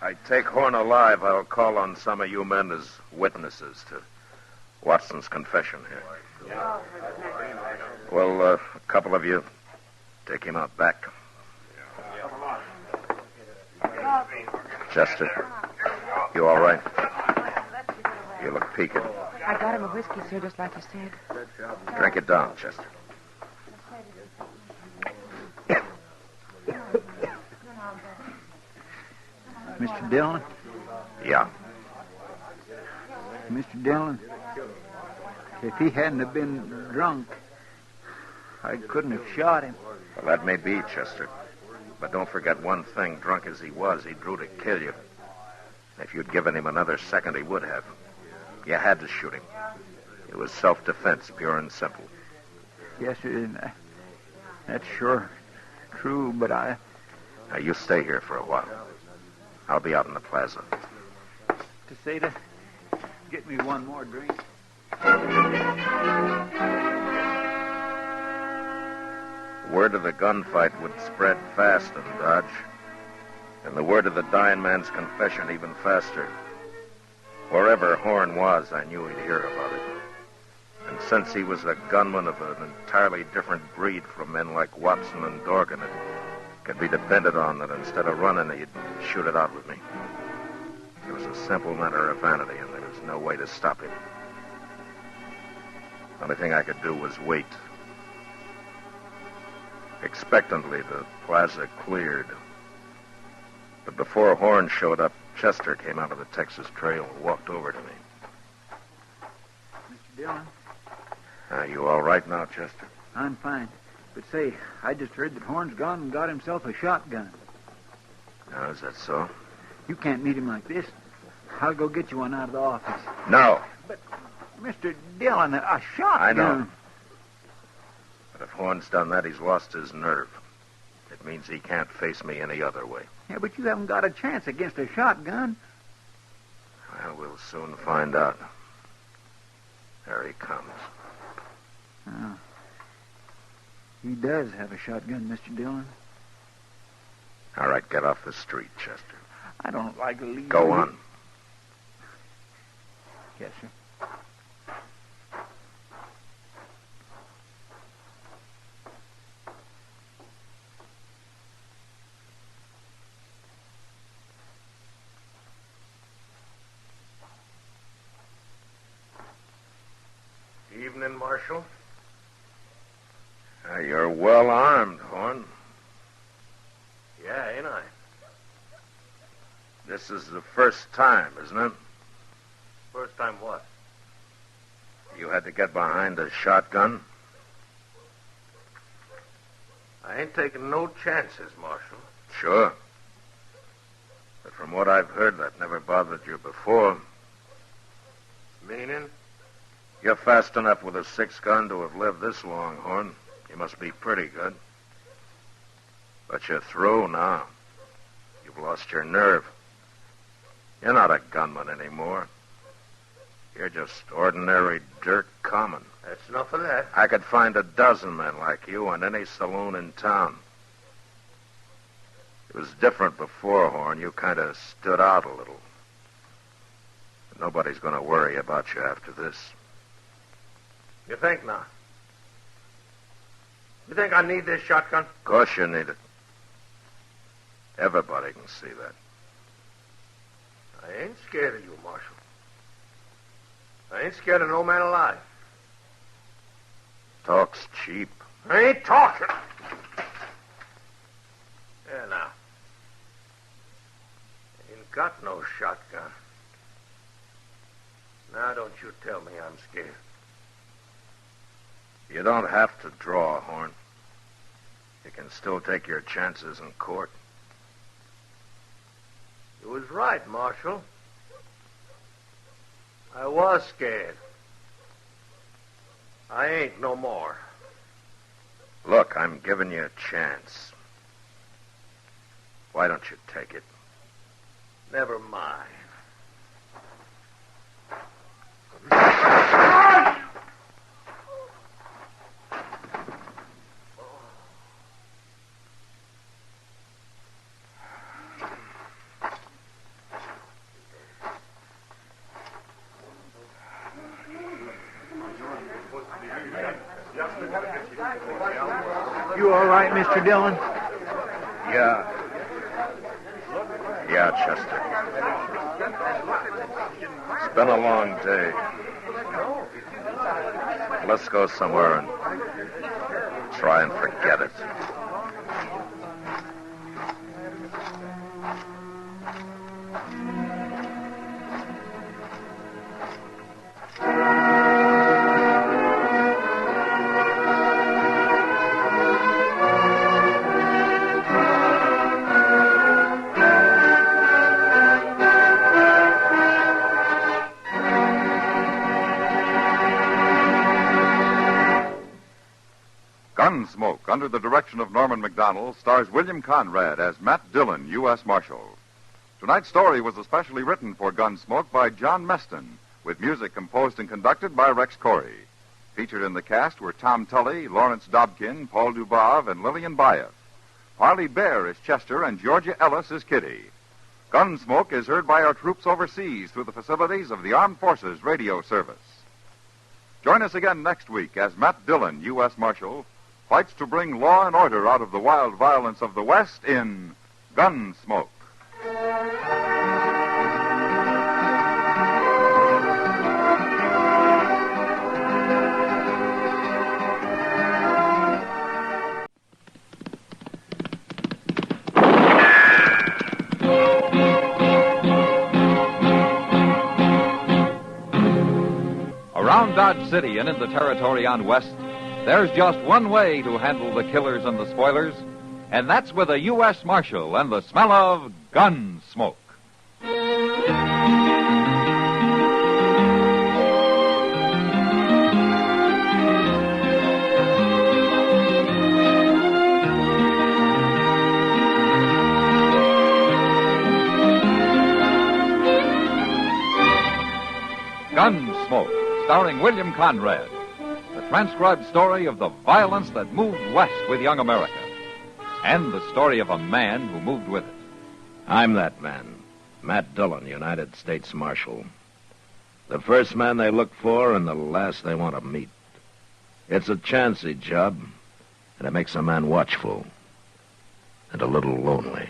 I take Horn alive, I'll call on some of you men as witnesses to Watson's confession here. Well, a couple of you take him out back. Chester, you all right? You look peaked. I got him a whiskey, sir, just like you said. Drink it down, Chester. Mr. Dillon? Yeah. Mr. Dillon, if he hadn't have been drunk, I couldn't have shot him. Well, that may be, Chester. But don't forget one thing. Drunk as he was, he drew to kill you. If you'd given him another second, he would have. You had to shoot him. It was self-defense, pure and simple. Yes, sir. That's sure true, but I... Now, you stay here for a while. I'll be out in the plaza. Tacetta, get me one more drink. Word of the gunfight would spread fast in Dodge, and the word of the dying man's confession even faster. Wherever Horn was, I knew he'd hear about it. And since he was a gunman of an entirely different breed from men like Watson and Dorgan, it could be depended on that instead of running, he'd shoot it out with me. It was a simple matter of vanity, and there was no way to stop him. The only thing I could do was wait. Expectantly, the plaza cleared. But before Horn showed up, Chester came out of the Texas Trail and walked over to me. Mr. Dillon? Are you all right now, Chester? I'm fine. But say, I just heard that Horn's gone and got himself a shotgun. Now, is that so? You can't meet him like this. I'll go get you one out of the office. No. But, Mr. Dillon, a shotgun... I know. But if Horn's done that, he's lost his nerve. It means he can't face me any other way. Yeah, but you haven't got a chance against a shotgun. Well, we'll soon find out. There he comes. Oh. He does have a shotgun, Mr. Dillon. All right, get off the street, Chester. I don't like to leave. Go on. Yes, sir. Evening, Marshal. You're well armed, Horn. Yeah, ain't I? This is the first time, isn't it? First time what? You had to get behind a shotgun? I ain't taking no chances, Marshal. Sure. But from what I've heard, that never bothered you before. Meaning? You're fast enough with a 6-gun to have lived this long, Horn. You must be pretty good. But you're through now. You've lost your nerve. You're not a gunman anymore. You're just ordinary dirt common. That's enough of that. I could find a dozen men like you in any saloon in town. It was different before, Horn. You kind of stood out a little. But nobody's going to worry about you after this. You think not? You think I need this shotgun? Of course you need it. Everybody can see that. I ain't scared of you, Marshal. I ain't scared of no man alive. Talk's cheap. I ain't talking. Yeah, now. Ain't got no shotgun. Now don't you tell me I'm scared. You don't have to draw, Horn. You can still take your chances in court. You was right, Marshal. I was scared. I ain't no more. Look, I'm giving you a chance. Why don't you take it? Never mind. You all right, Mr. Dillon? Yeah. Yeah, Chester. It's been a long day. Let's go somewhere and try and forget it. Gunsmoke, under the direction of Norman Macdonald, stars William Conrad as Matt Dillon, U.S. Marshal. Tonight's story was especially written for Gunsmoke by John Meston, with music composed and conducted by Rex Corey. Featured in the cast were Tom Tully, Lawrence Dobkin, Paul Dubov, and Lillian Baeff. Harley Bear is Chester, and Georgia Ellis is Kitty. Gunsmoke is heard by our troops overseas through the facilities of the Armed Forces Radio Service. Join us again next week as Matt Dillon, U.S. Marshal, fights to bring law and order out of the wild violence of the West in Gunsmoke. Around Dodge City and in the territory on West, there's just one way to handle the killers and the spoilers, and that's with a U.S. Marshal and the smell of gun smoke. Gunsmoke, starring William Conrad. The transcribed story of the violence that moved west with young America. And the story of a man who moved with it. I'm that man, Matt Dillon, United States Marshal. The first man they look for and the last they want to meet. It's a chancy job, and it makes a man watchful and a little lonely.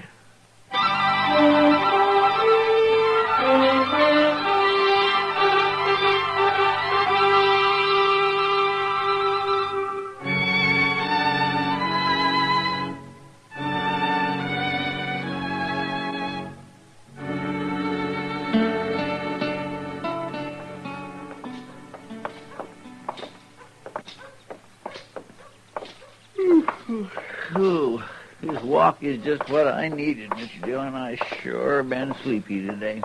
Ooh, this walk is just what I needed, Mr. Dillon. I sure been sleepy today.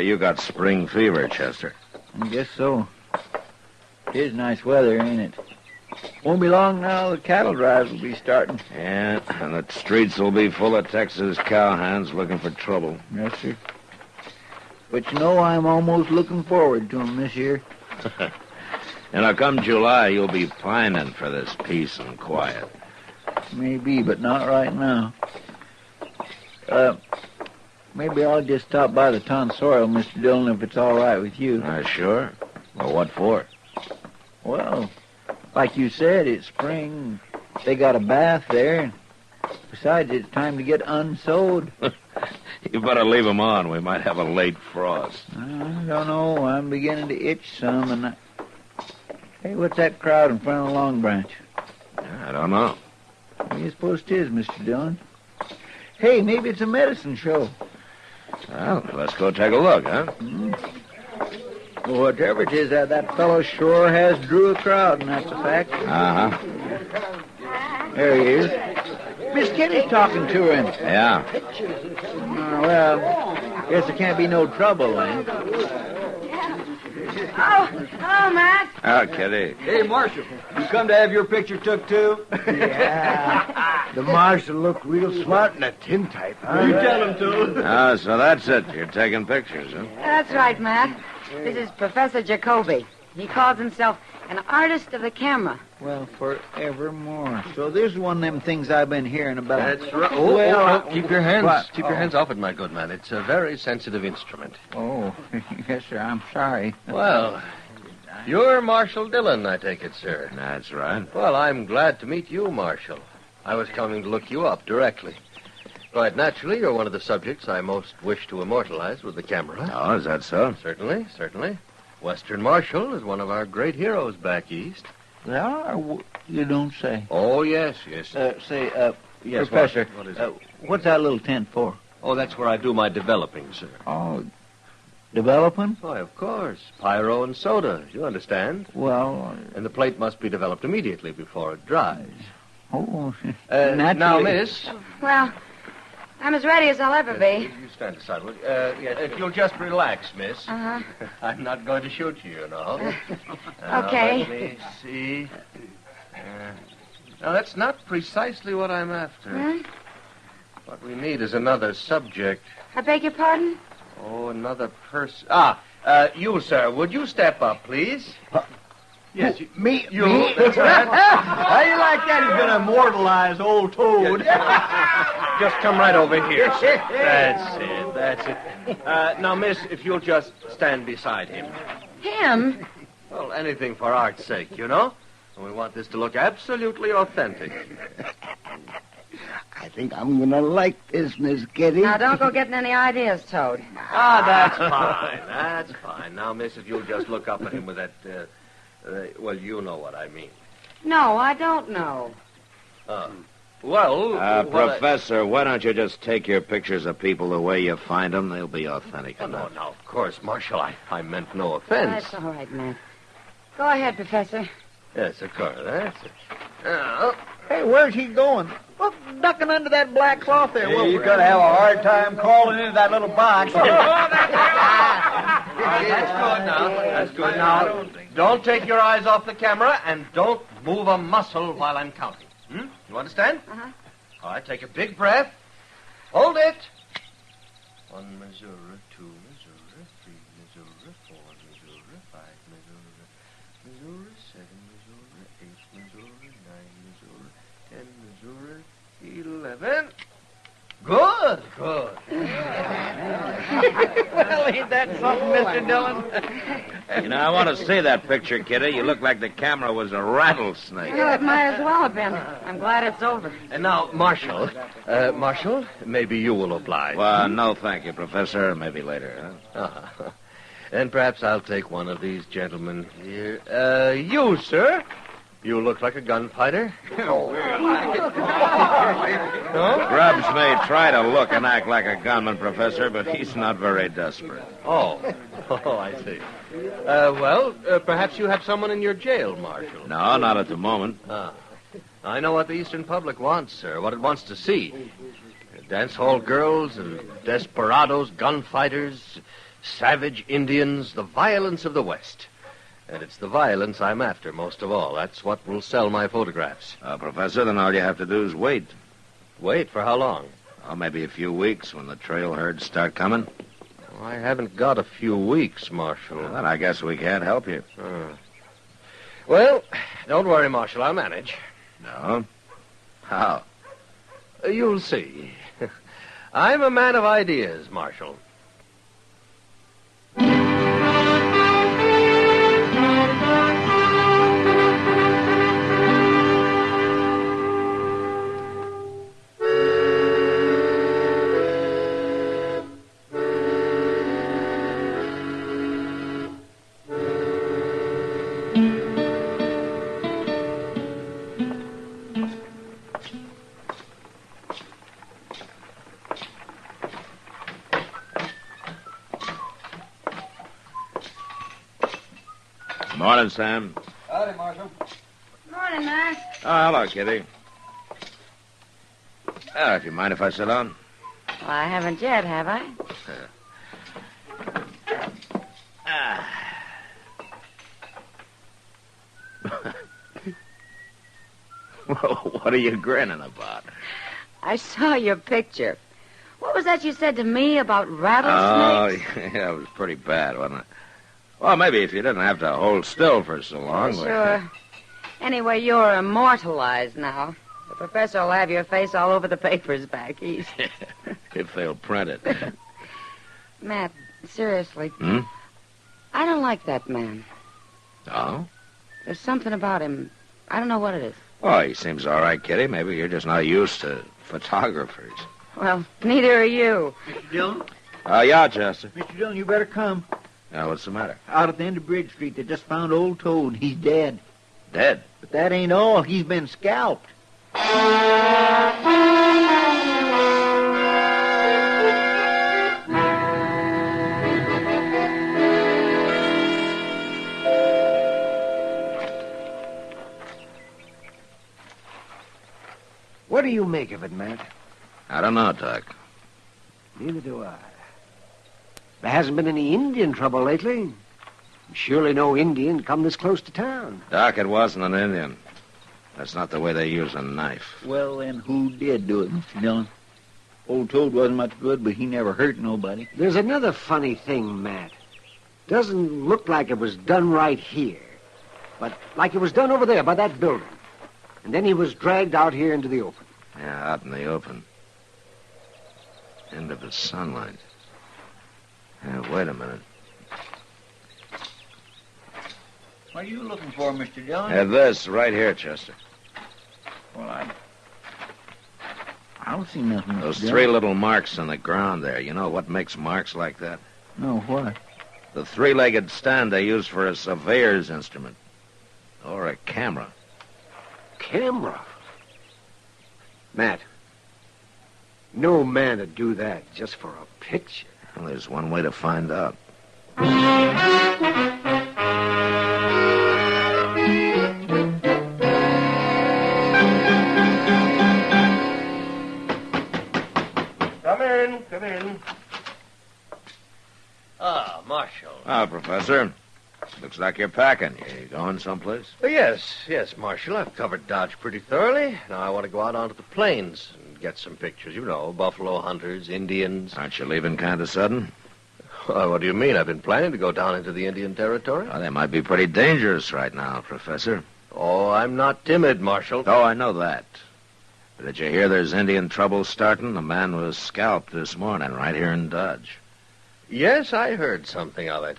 You got spring fever, Chester. I guess so. It is nice weather, ain't it? Won't be long now, the cattle drives will be starting. Yeah, and the streets will be full of Texas cowhands looking for trouble. Yes, sir. But you know, I'm almost looking forward to them this year. And come July, you'll be pining for this peace and quiet. Maybe, but not right now. Maybe I'll just stop by the tonsorial, Mr. Dillon, if it's all right with you. Sure. Well, what for? Well, like you said, it's spring. They got a bath there. Besides, it's time to get unsewed. You better leave them on. We might have a late frost. I don't know. I'm beginning to itch some, and Hey, what's that crowd in front of the Long Branch? I don't know. What do you suppose it is, Mr. Dillon? Hey, maybe it's a medicine show. Well, let's go take a look, huh? Well, whatever it is, that fellow sure has drew a crowd, and that's a fact. Uh-huh. There he is. Miss Kitty's talking to him. Yeah. Well, guess there can't be no trouble, then. hello, Matt. Oh, Kitty. Hey, Marshal, you come to have your picture took, too? Yeah. The marshal looked real smart in a tintype, huh? You tell him to. Oh, so that's it. You're taking pictures, huh? That's right, Matt. This is Professor Jacoby. He calls himself an artist of the camera. Well, forevermore. So this is one of them things I've been hearing about. That's right. Keep your hands off it, my good man. It's a very sensitive instrument. Oh, yes, sir. I'm sorry. Well, you're Marshal Dillon, I take it, sir. That's right. Well, I'm glad to meet you, Marshal. I was coming to look you up directly. Quite naturally, you're one of the subjects I most wish to immortalize with the camera. Oh, is that so? Certainly, certainly. Western Marshal is one of our great heroes back east. They are? You don't say. Oh, yes. Yes, Professor. What is it? What's that little tent for? Oh, that's where I do my developing, sir. Oh, developing? Why, of course. Pyro and soda, you understand? Well... And the plate must be developed immediately before it dries. Oh, now, miss... Well, I'm as ready as I'll ever be. You stand aside. If you'll just relax, miss. Uh-huh. I'm not going to shoot you, you know. Okay. Let me see. Now, that's not precisely what I'm after. Huh? What we need is another subject. I beg your pardon? Oh, another person. You, sir, would you step up, please? Yes, Me? That's right. How you like that? He's going to immortalize old Toad. Just come right over here, sir. That's it. Now, miss, if you'll just stand beside him. Him? Well, anything for art's sake, you know? And we want this to look absolutely authentic. I think I'm going to like this, Miss Kitty. Now, don't go getting any ideas, Toad. That's fine. That's fine. Now, miss, if you'll just look up at him with that, well, you know what I mean. No, I don't know. Professor, why don't you just take your pictures of people the way you find them? They'll be authentic enough. No, of course, Marshal. I meant no offense. That's all right, Matt. Go ahead, Professor. Yes, of course. That's it. Hey, where's he going? Well, ducking under that black cloth there. Well, you're going to have a hard time crawling into that little box. That's good now. Don't take your eyes off the camera, and don't move a muscle while I'm counting. You understand? Uh-huh. All right, take a big breath. Hold it. 1 Missouri, 2 Missouri, 3 Missouri, 4 Missouri, 5 Missouri, Missouri, 7 Missouri, 8 Missouri, 9 Missouri, 10 Missouri, 11. Good. Well, ain't that something, Mr. Dillon? You know, I want to see that picture, Kitty. You look like the camera was a rattlesnake. Well, it might as well have been. I'm glad it's over. And now, Marshal, maybe you will oblige. Well, no, thank you, Professor. Maybe later, huh? And perhaps I'll take one of these gentlemen here. You, sir. You look like a gunfighter. Grubbs may try to look and act like a gunman, Professor, but he's not very desperate. Oh, I see. Perhaps you have someone in your jail, Marshal. No, not at the moment. I know what the Eastern public wants, sir, what it wants to see. Dance hall girls and desperados, gunfighters, savage Indians, the violence of the West. And it's the violence I'm after most of all. That's what will sell my photographs. Professor, then all you have to do is wait. Wait for how long? Maybe a few weeks when the trail herds start coming. I haven't got a few weeks, Marshal. Well, then I guess we can't help you. Well, don't worry, Marshal. I'll manage. No? How? You'll see. I'm a man of ideas, Marshal. Morning, Sam. Howdy, Marshal. Morning, Matt. Oh, hello, Kitty. If you mind if I sit down? Well, I haven't yet, have I? What are you grinning about? I saw your picture. What was that you said to me about rattlesnakes? Oh, yeah, it was pretty bad, wasn't it? Well, maybe if you didn't have to hold still for so long. Sure. Anyway, you're immortalized now. The professor will have your face all over the papers back east. If they'll print it. Matt, seriously. Hmm? I don't like that man. Oh? There's something about him. I don't know what it is. Oh, he seems all right, Kitty. Maybe you're just not used to photographers. Well, neither are you. Mr. Dillon? Yeah, Chester. Mr. Dillon, you better come. What's the matter? Out at the end of Bridge Street, they just found old Toad. He's dead. Dead? But that ain't all. He's been scalped. What do you make of it, Matt? I don't know, Doc. Neither do I. There hasn't been any Indian trouble lately. Surely no Indian come this close to town. Doc, it wasn't an Indian. That's not the way they use a knife. Well, then who did do it, Mr. Dillon? Old Toad wasn't much good, but he never hurt nobody. There's another funny thing, Matt. Doesn't look like it was done right here, but like it was done over there by that building. And then he was dragged out here into the open. Yeah, out in the open. Into the sunlight. Yeah, wait a minute. What are you looking for, Mr. Dillon? This, right here, Chester. Well, I don't see nothing. Those Mr. 3 Dillon. little marks on the ground there. You know what makes marks like that? No, what? The 3-legged stand they use for a surveyor's instrument. Or a camera. Camera? Matt, no man would do that just for a picture. Well, there's one way to find out. Come in. Marshal. Professor. Looks like you're packing. You going someplace? Yes, Marshal. I've covered Dodge pretty thoroughly. Now I want to go out onto the plains and get some pictures. You know, buffalo hunters, Indians. Aren't you leaving kind of sudden? Well, what do you mean? I've been planning to go down into the Indian territory. Well, they might be pretty dangerous right now, Professor. Oh, I'm not timid, Marshal. Oh, I know that. But did you hear there's Indian trouble starting? A man was scalped this morning right here in Dodge. Yes, I heard something of it.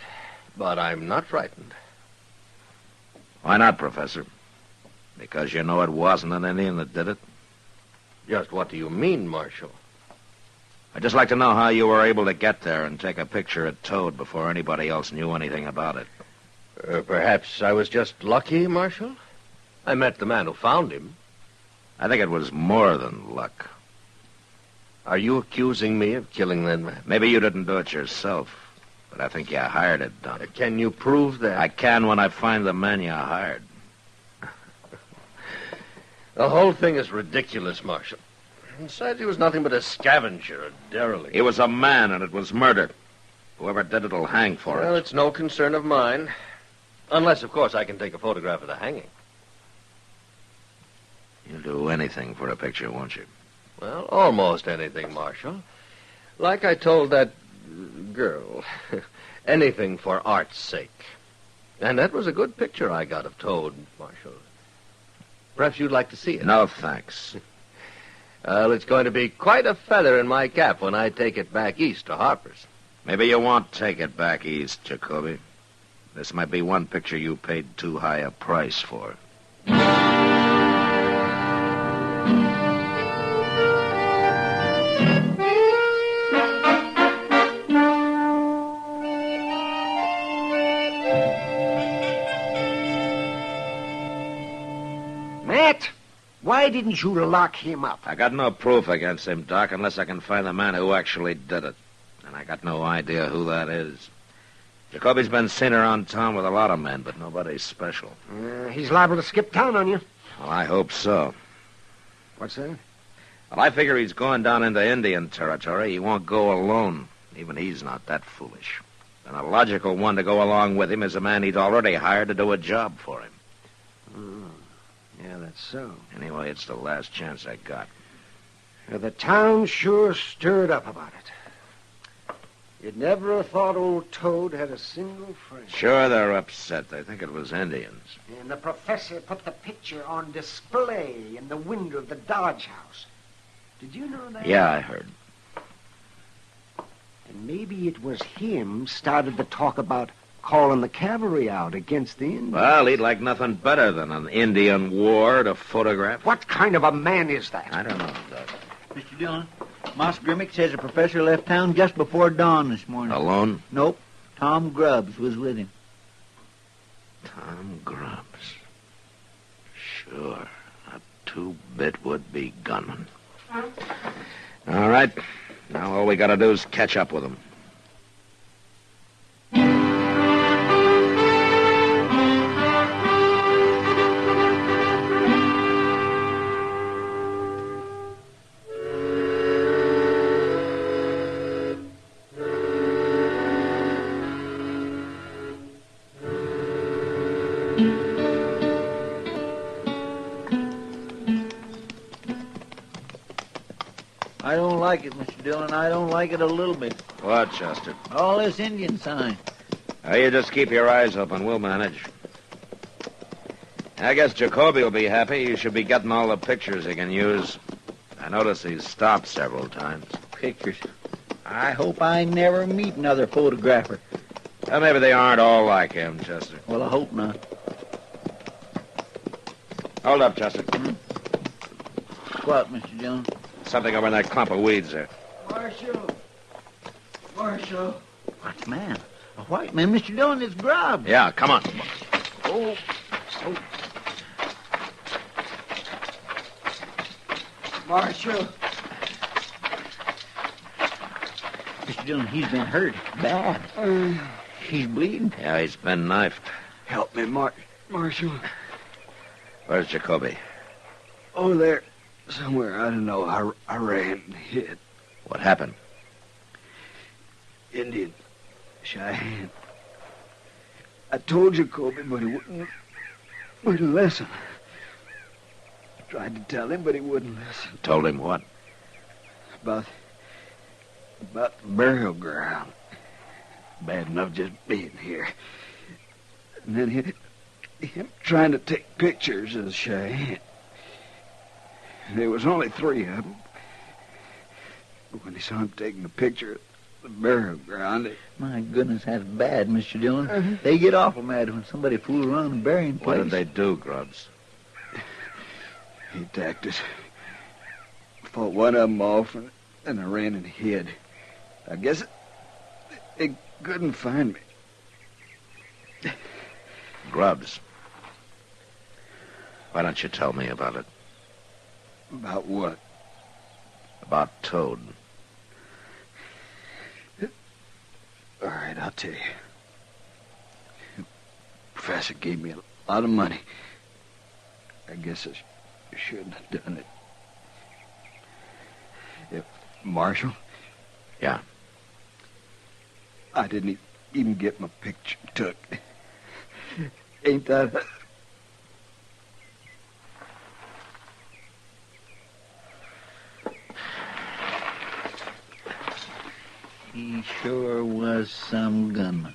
But I'm not frightened. Why not, Professor? Because you know it wasn't an Indian that did it? Just what do you mean, Marshal? I'd just like to know how you were able to get there and take a picture of Toad before anybody else knew anything about it. Perhaps I was just lucky, Marshal. I met the man who found him. I think it was more than luck. Are you accusing me of killing that man? Maybe you didn't do it yourself. But I think you hired it done. Can you prove that? I can when I find the men you hired. The whole thing is ridiculous, Marshal. Besides, he was nothing but a scavenger, a derelict. He was a man, and it was murder. Whoever did it will hang for it. Well, it's no concern of mine. Unless, of course, I can take a photograph of the hanging. You'll do anything for a picture, won't you? Well, almost anything, Marshal. Like I told that girl. Anything for art's sake. And that was a good picture I got of Toad, Marshal. Perhaps you'd like to see it. No, thanks. Well, it's going to be quite a feather in my cap when I take it back east to Harper's. Maybe you won't take it back east, Jacoby. This might be one picture you paid too high a price for. Matt, why didn't you lock him up? I got no proof against him, Doc, unless I can find the man who actually did it. And I got no idea who that is. Jacoby's been seen around town with a lot of men, but nobody special. He's liable to skip town on you. Well, I hope so. What's that? Well, I figure he's going down into Indian territory. He won't go alone. Even he's not that foolish. And a logical one to go along with him is a man he'd already hired to do a job for him. Yeah, that's so. Anyway, it's the last chance I got. Well, the town sure stirred up about it. You'd never have thought old Toad had a single friend. Sure, they're upset. They think it was Indians. And the professor put the picture on display in the window of the Dodge house. Did you know that? Yeah, I heard. And maybe it was him started the talk about calling the cavalry out against the Indians. Well, he'd like nothing better than an Indian war to photograph. What kind of a man is that? I don't know, Doug. Mr. Dillon, Moss Grimmick says the professor left town just before dawn this morning. Alone? Nope. Tom Grubbs was with him. Tom Grubbs. Sure. A two-bit would-be gunman. All right. Now all we got to do is catch up with him. I don't like it, Mr. Dillon. I don't like it a little bit. What, Chester? All this Indian sign. Now, you just keep your eyes open. We'll manage. I guess Jacoby will be happy. He should be getting all the pictures he can use. I notice he's stopped several times. Pictures. I hope I never meet another photographer. Well, maybe they aren't all like him, Chester. Well, I hope not. Hold up, Chester. What, Mr. Dillon? Something over in that clump of weeds there. Marshal. What, man? A white man, Mr. Dillon, is Grubbs. Yeah, come on. Oh. Marshal. Mr. Dillon, he's been hurt. Bad. He's bleeding. Yeah, he's been knifed. Help me, Marshal. Where's Jacoby? Oh, there. Somewhere, I don't know. I ran and hid. What happened? Indian. Cheyenne. I told Jacoby, but he wouldn't listen. Tried to tell him, but he wouldn't listen. Told him what? About the burial ground. Bad enough just being here. And then him trying to take pictures of Cheyenne. There was only 3 of them. But when he saw him taking a picture of the burial ground... My goodness, that's bad, Mr. Dillon. They get awful mad when somebody fools around the burying place. What did they do, Grubbs? He attacked us. Fought one of them off, and I ran and hid. I guess they couldn't find me. Grubbs. Why don't you tell me about it? About what? About Toad. All right, I'll tell you. The professor gave me a lot of money. I guess I shouldn't have done it. Marshal? Yeah? I didn't even get my picture took. Ain't that... He sure was some gunman.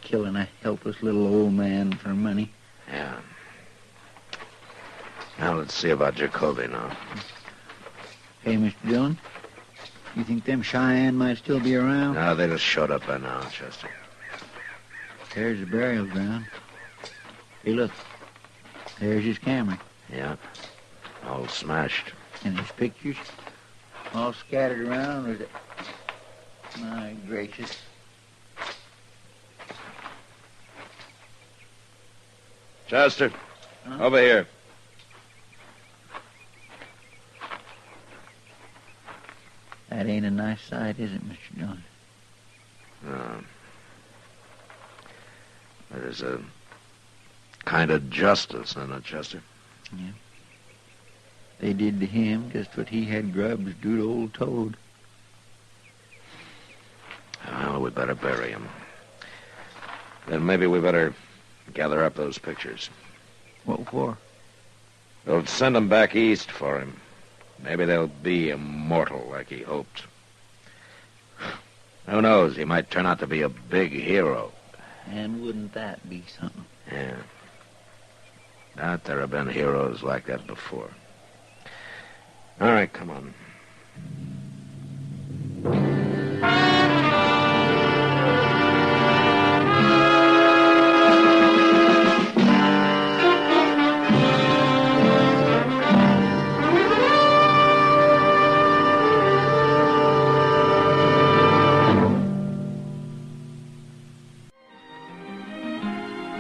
Killing a helpless little old man for money. Yeah. Now let's see about Jacoby now. Hey, Mr. Dillon, you think them Cheyenne might still be around? No, they just showed up by now, Chester. There's the burial ground. Hey, look. There's his camera. Yeah. All smashed. And his pictures all scattered around with it. My gracious. Chester, over here. That ain't a nice sight, is it, Mr. Dillon? No. There's a kind of justice in it, Chester. Yeah. They did to him just what he had Grubbs do to old Toad. Well, we better bury him. Then maybe we better gather up those pictures. What for? They'll send him back east for him. Maybe they'll be immortal like he hoped. Who knows? He might turn out to be a big hero. And wouldn't that be something? Yeah. Doubt there have been heroes like that before. All right, come on.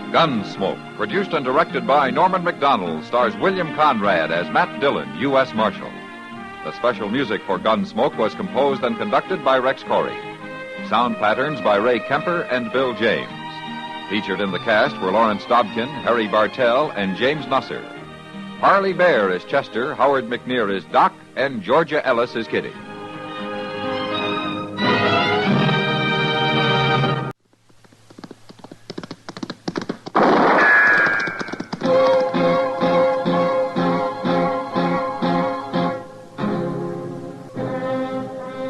Gunsmoke, produced and directed by Norman Macdonald, stars William Conrad as Matt Dillon, U.S. Marshal. The special music for Gunsmoke was composed and conducted by Rex Corey. Sound patterns by Ray Kemper and Bill James. Featured in the cast were Lawrence Dobkin, Harry Bartell, and James Nusser. Harley Bear is Chester, Howard McNear is Doc, and Georgia Ellis is Kitty.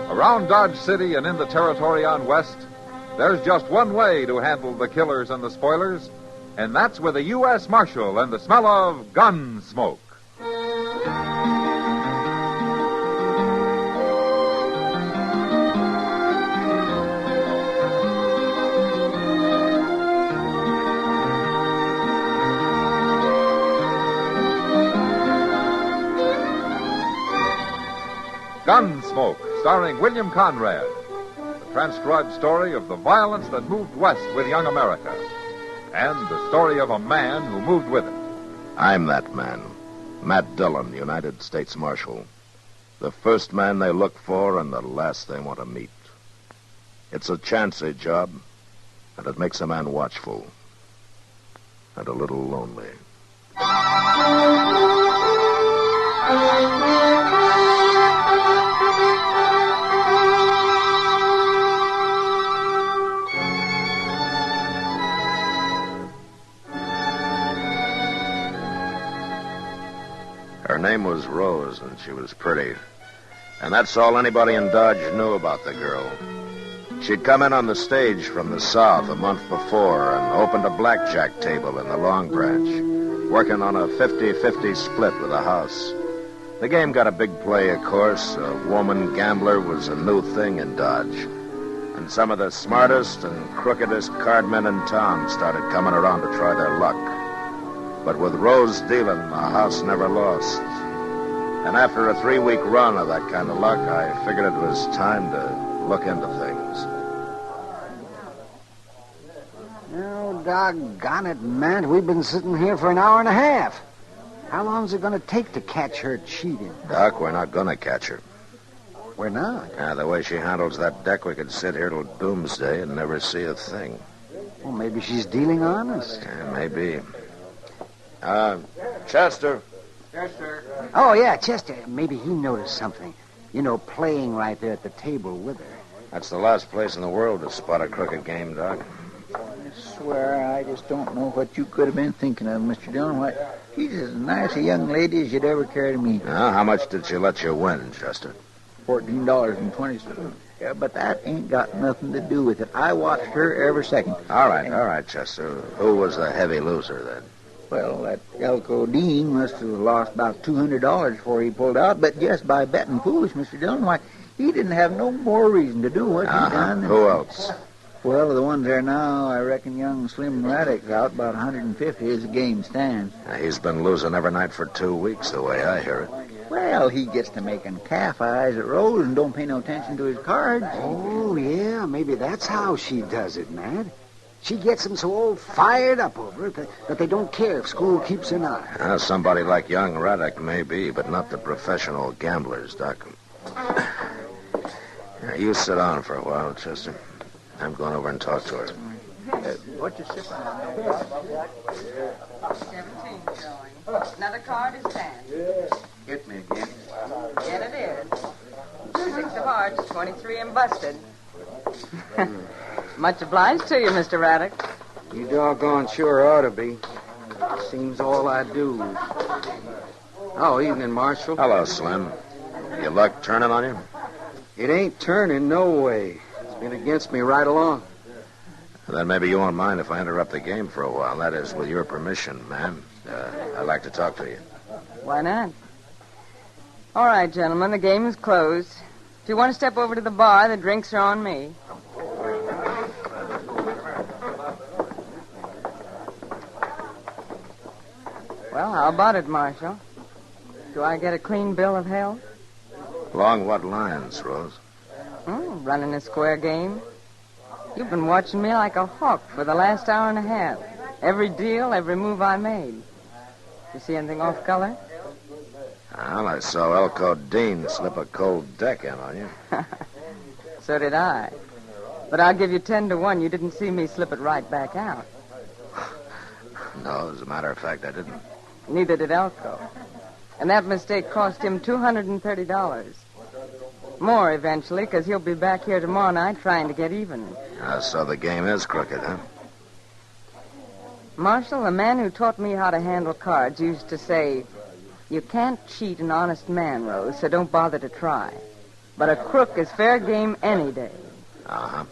Around Dodge City and in the territory on West, there's just one way to handle the killers and the spoilers, and that's with a U.S. Marshal and the smell of Gunsmoke. Gunsmoke, starring William Conrad. The transcribed story of the violence that moved west with young America. And the story of a man who moved with it. I'm that man. Matt Dillon, United States Marshal. The first man they look for and the last they want to meet. It's a chancy job, and it makes a man watchful. And a little lonely. Her name was Rose, and she was pretty. And that's all anybody in Dodge knew about the girl. She'd come in on the stage from the south a month before and opened a blackjack table in the Long Branch, working on a 50-50 split with a house. The game got a big play, of course. A woman gambler was a new thing in Dodge. And some of the smartest and crookedest cardmen in town started coming around to try their luck. But with Rose dealing, the house never lost. And after a 3-week run of that kind of luck, I figured it was time to look into things. Oh, doggone it, Matt. We've been sitting here for an hour and a half. How long is it going to take to catch her cheating? Doc, we're not going to catch her. We're not? Yeah, the way she handles that deck, we could sit here till doomsday and never see a thing. Well, maybe she's dealing honest. Yeah, maybe. Chester. Chester. Oh, yeah, Chester. Maybe he noticed something. You know, playing right there at the table with her. That's the last place in the world to spot a crooked game, Doc. I swear, I just don't know what you could have been thinking of, Mr. Dillon. Why, she's as nice a young lady as you'd ever care to meet. Now, how much did she let you win, Chester? $14.20. Yeah, but that ain't got nothing to do with it. I watched her every second. All right, Chester. Who was the heavy loser, then? Well, that Elko Dean must have lost about $200 before he pulled out, but just by betting foolish, Mr. Dillon, why, he didn't have no more reason to do what he done. Who else? Well, the ones there now, I reckon young Slim Raddick's out about 150 as the game stands. He's been losing every night for 2 weeks, the way I hear it. Well, he gets to making calf eyes at Rose and don't pay no attention to his cards. Oh, yeah, maybe that's how she does it, Matt. She gets them so all fired up over it that they don't care if school keeps an eye. Somebody like young Raddick may be, but not the professional gamblers, Doc. You sit down for a while, Chester. I'm going over and talk to her. What you sipping on? 17 showing. Another card is 10. Hit me again. Again it is. 6 of hearts, 23 and busted. Much obliged to you, Mr. Raddick. You doggone sure ought to be. Seems all I do. Oh, evening, Marshal. Hello, Slim. Your luck turning on you? It ain't turning, no way. It's been against me right along. Then maybe you won't mind if I interrupt the game for a while. That is, with your permission, ma'am. I'd like to talk to you. Why not? All right, gentlemen, the game is closed. If you want to step over to the bar, the drinks are on me. Well, how about it, Marshal? Do I get a clean bill of health? Along what lines, Rose? Running a square game. You've been watching me like a hawk for the last hour and a half. Every deal, every move I made. You see anything off color? Well, I saw Elko Dean slip a cold deck in on you. So did I. But I'll give you 10 to 1. You didn't see me slip it right back out. No, as a matter of fact, I didn't. Neither did Elko. And that mistake cost him $230. More eventually, because he'll be back here tomorrow night trying to get even. So the game is crooked, huh? Marshal, the man who taught me how to handle cards used to say, you can't cheat an honest man, Rose, so don't bother to try. But a crook is fair game any day. Uh-huh.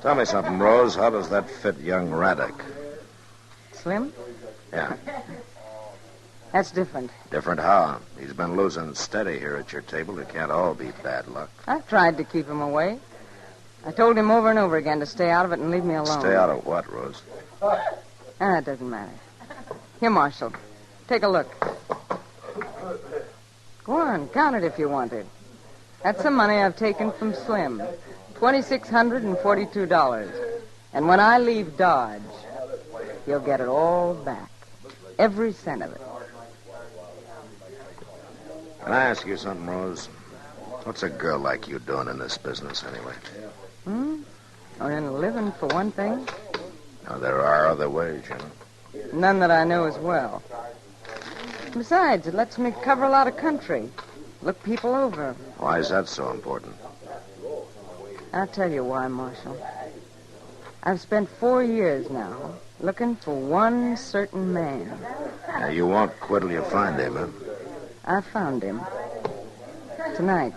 Tell me something, Rose. How does that fit young Raddick? Slim? Yeah. That's different. Different how? He's been losing steady here at your table. It can't all be bad luck. I've tried to keep him away. I told him over and over again to stay out of it and leave me alone. Stay out of what, Rose? It doesn't matter. Here, Marshal. Take a look. Go on, count it if you want it. That's the money I've taken from Slim. $2,642. And when I leave Dodge, he'll get it all back. Every cent of it. Can I ask you something, Rose? What's a girl like you doing in this business, anyway? Earning a living, for one thing. Now, there are other ways, you know. None that I know as well. Besides, it lets me cover a lot of country. Look people over. Why is that so important? I'll tell you why, Marshal. I've spent 4 years now looking for one certain man. Now, you won't quit till you find him, huh? I found him. Tonight.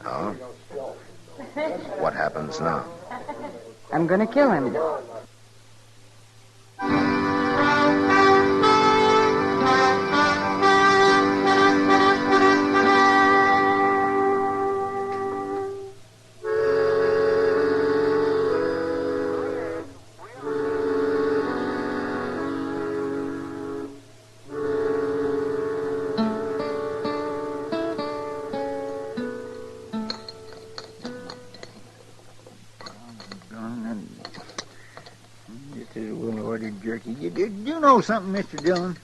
Oh? What happens now? I'm going to kill him. Jerky. You know something, Mr. Dillon?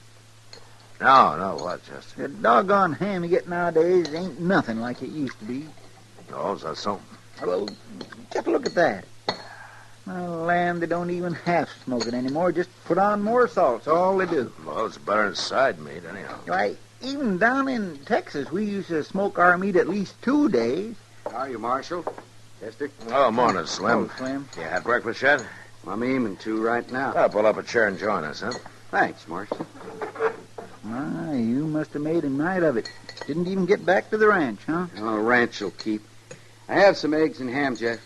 No, what, Chester? The doggone ham you get nowadays ain't nothing like it used to be. Oh, is that so? Well, just look at that. Lamb, they don't even half smoke it anymore. Just put on more salt. That's all they do. Well, it's better than side meat, anyhow. Why, even down in Texas, we used to smoke our meat at least 2 days. How are you, Marshal? Chester? Oh, morning, Slim. Oh, Slim. You had breakfast yet? I'm aiming to right now. I'll pull up a chair and join us, huh? Thanks, Marshal. My, you must have made a night of it. Didn't even get back to the ranch, huh? Oh, ranch will keep. I have some eggs and ham, Jeff.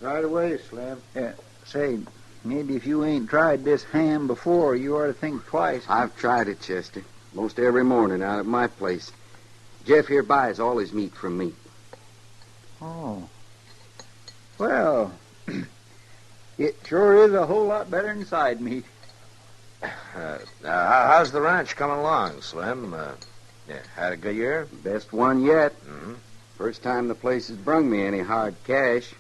Right away, Slim. Yeah, say, maybe if you ain't tried this ham before, you ought to think twice. I've tried it, Chester. Most every morning out at my place. Jeff here buys all his meat from me. Oh. Well, it sure is a whole lot better than side meat. How's the ranch coming along, Slim? Had a good year? Best one yet. Mm-hmm. First time the place has brung me any hard cash.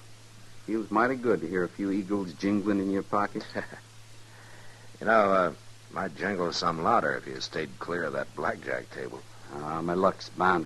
Feels mighty good to hear a few eagles jingling in your pocket. You know, might jingle some louder if you stayed clear of that blackjack table. My luck's bound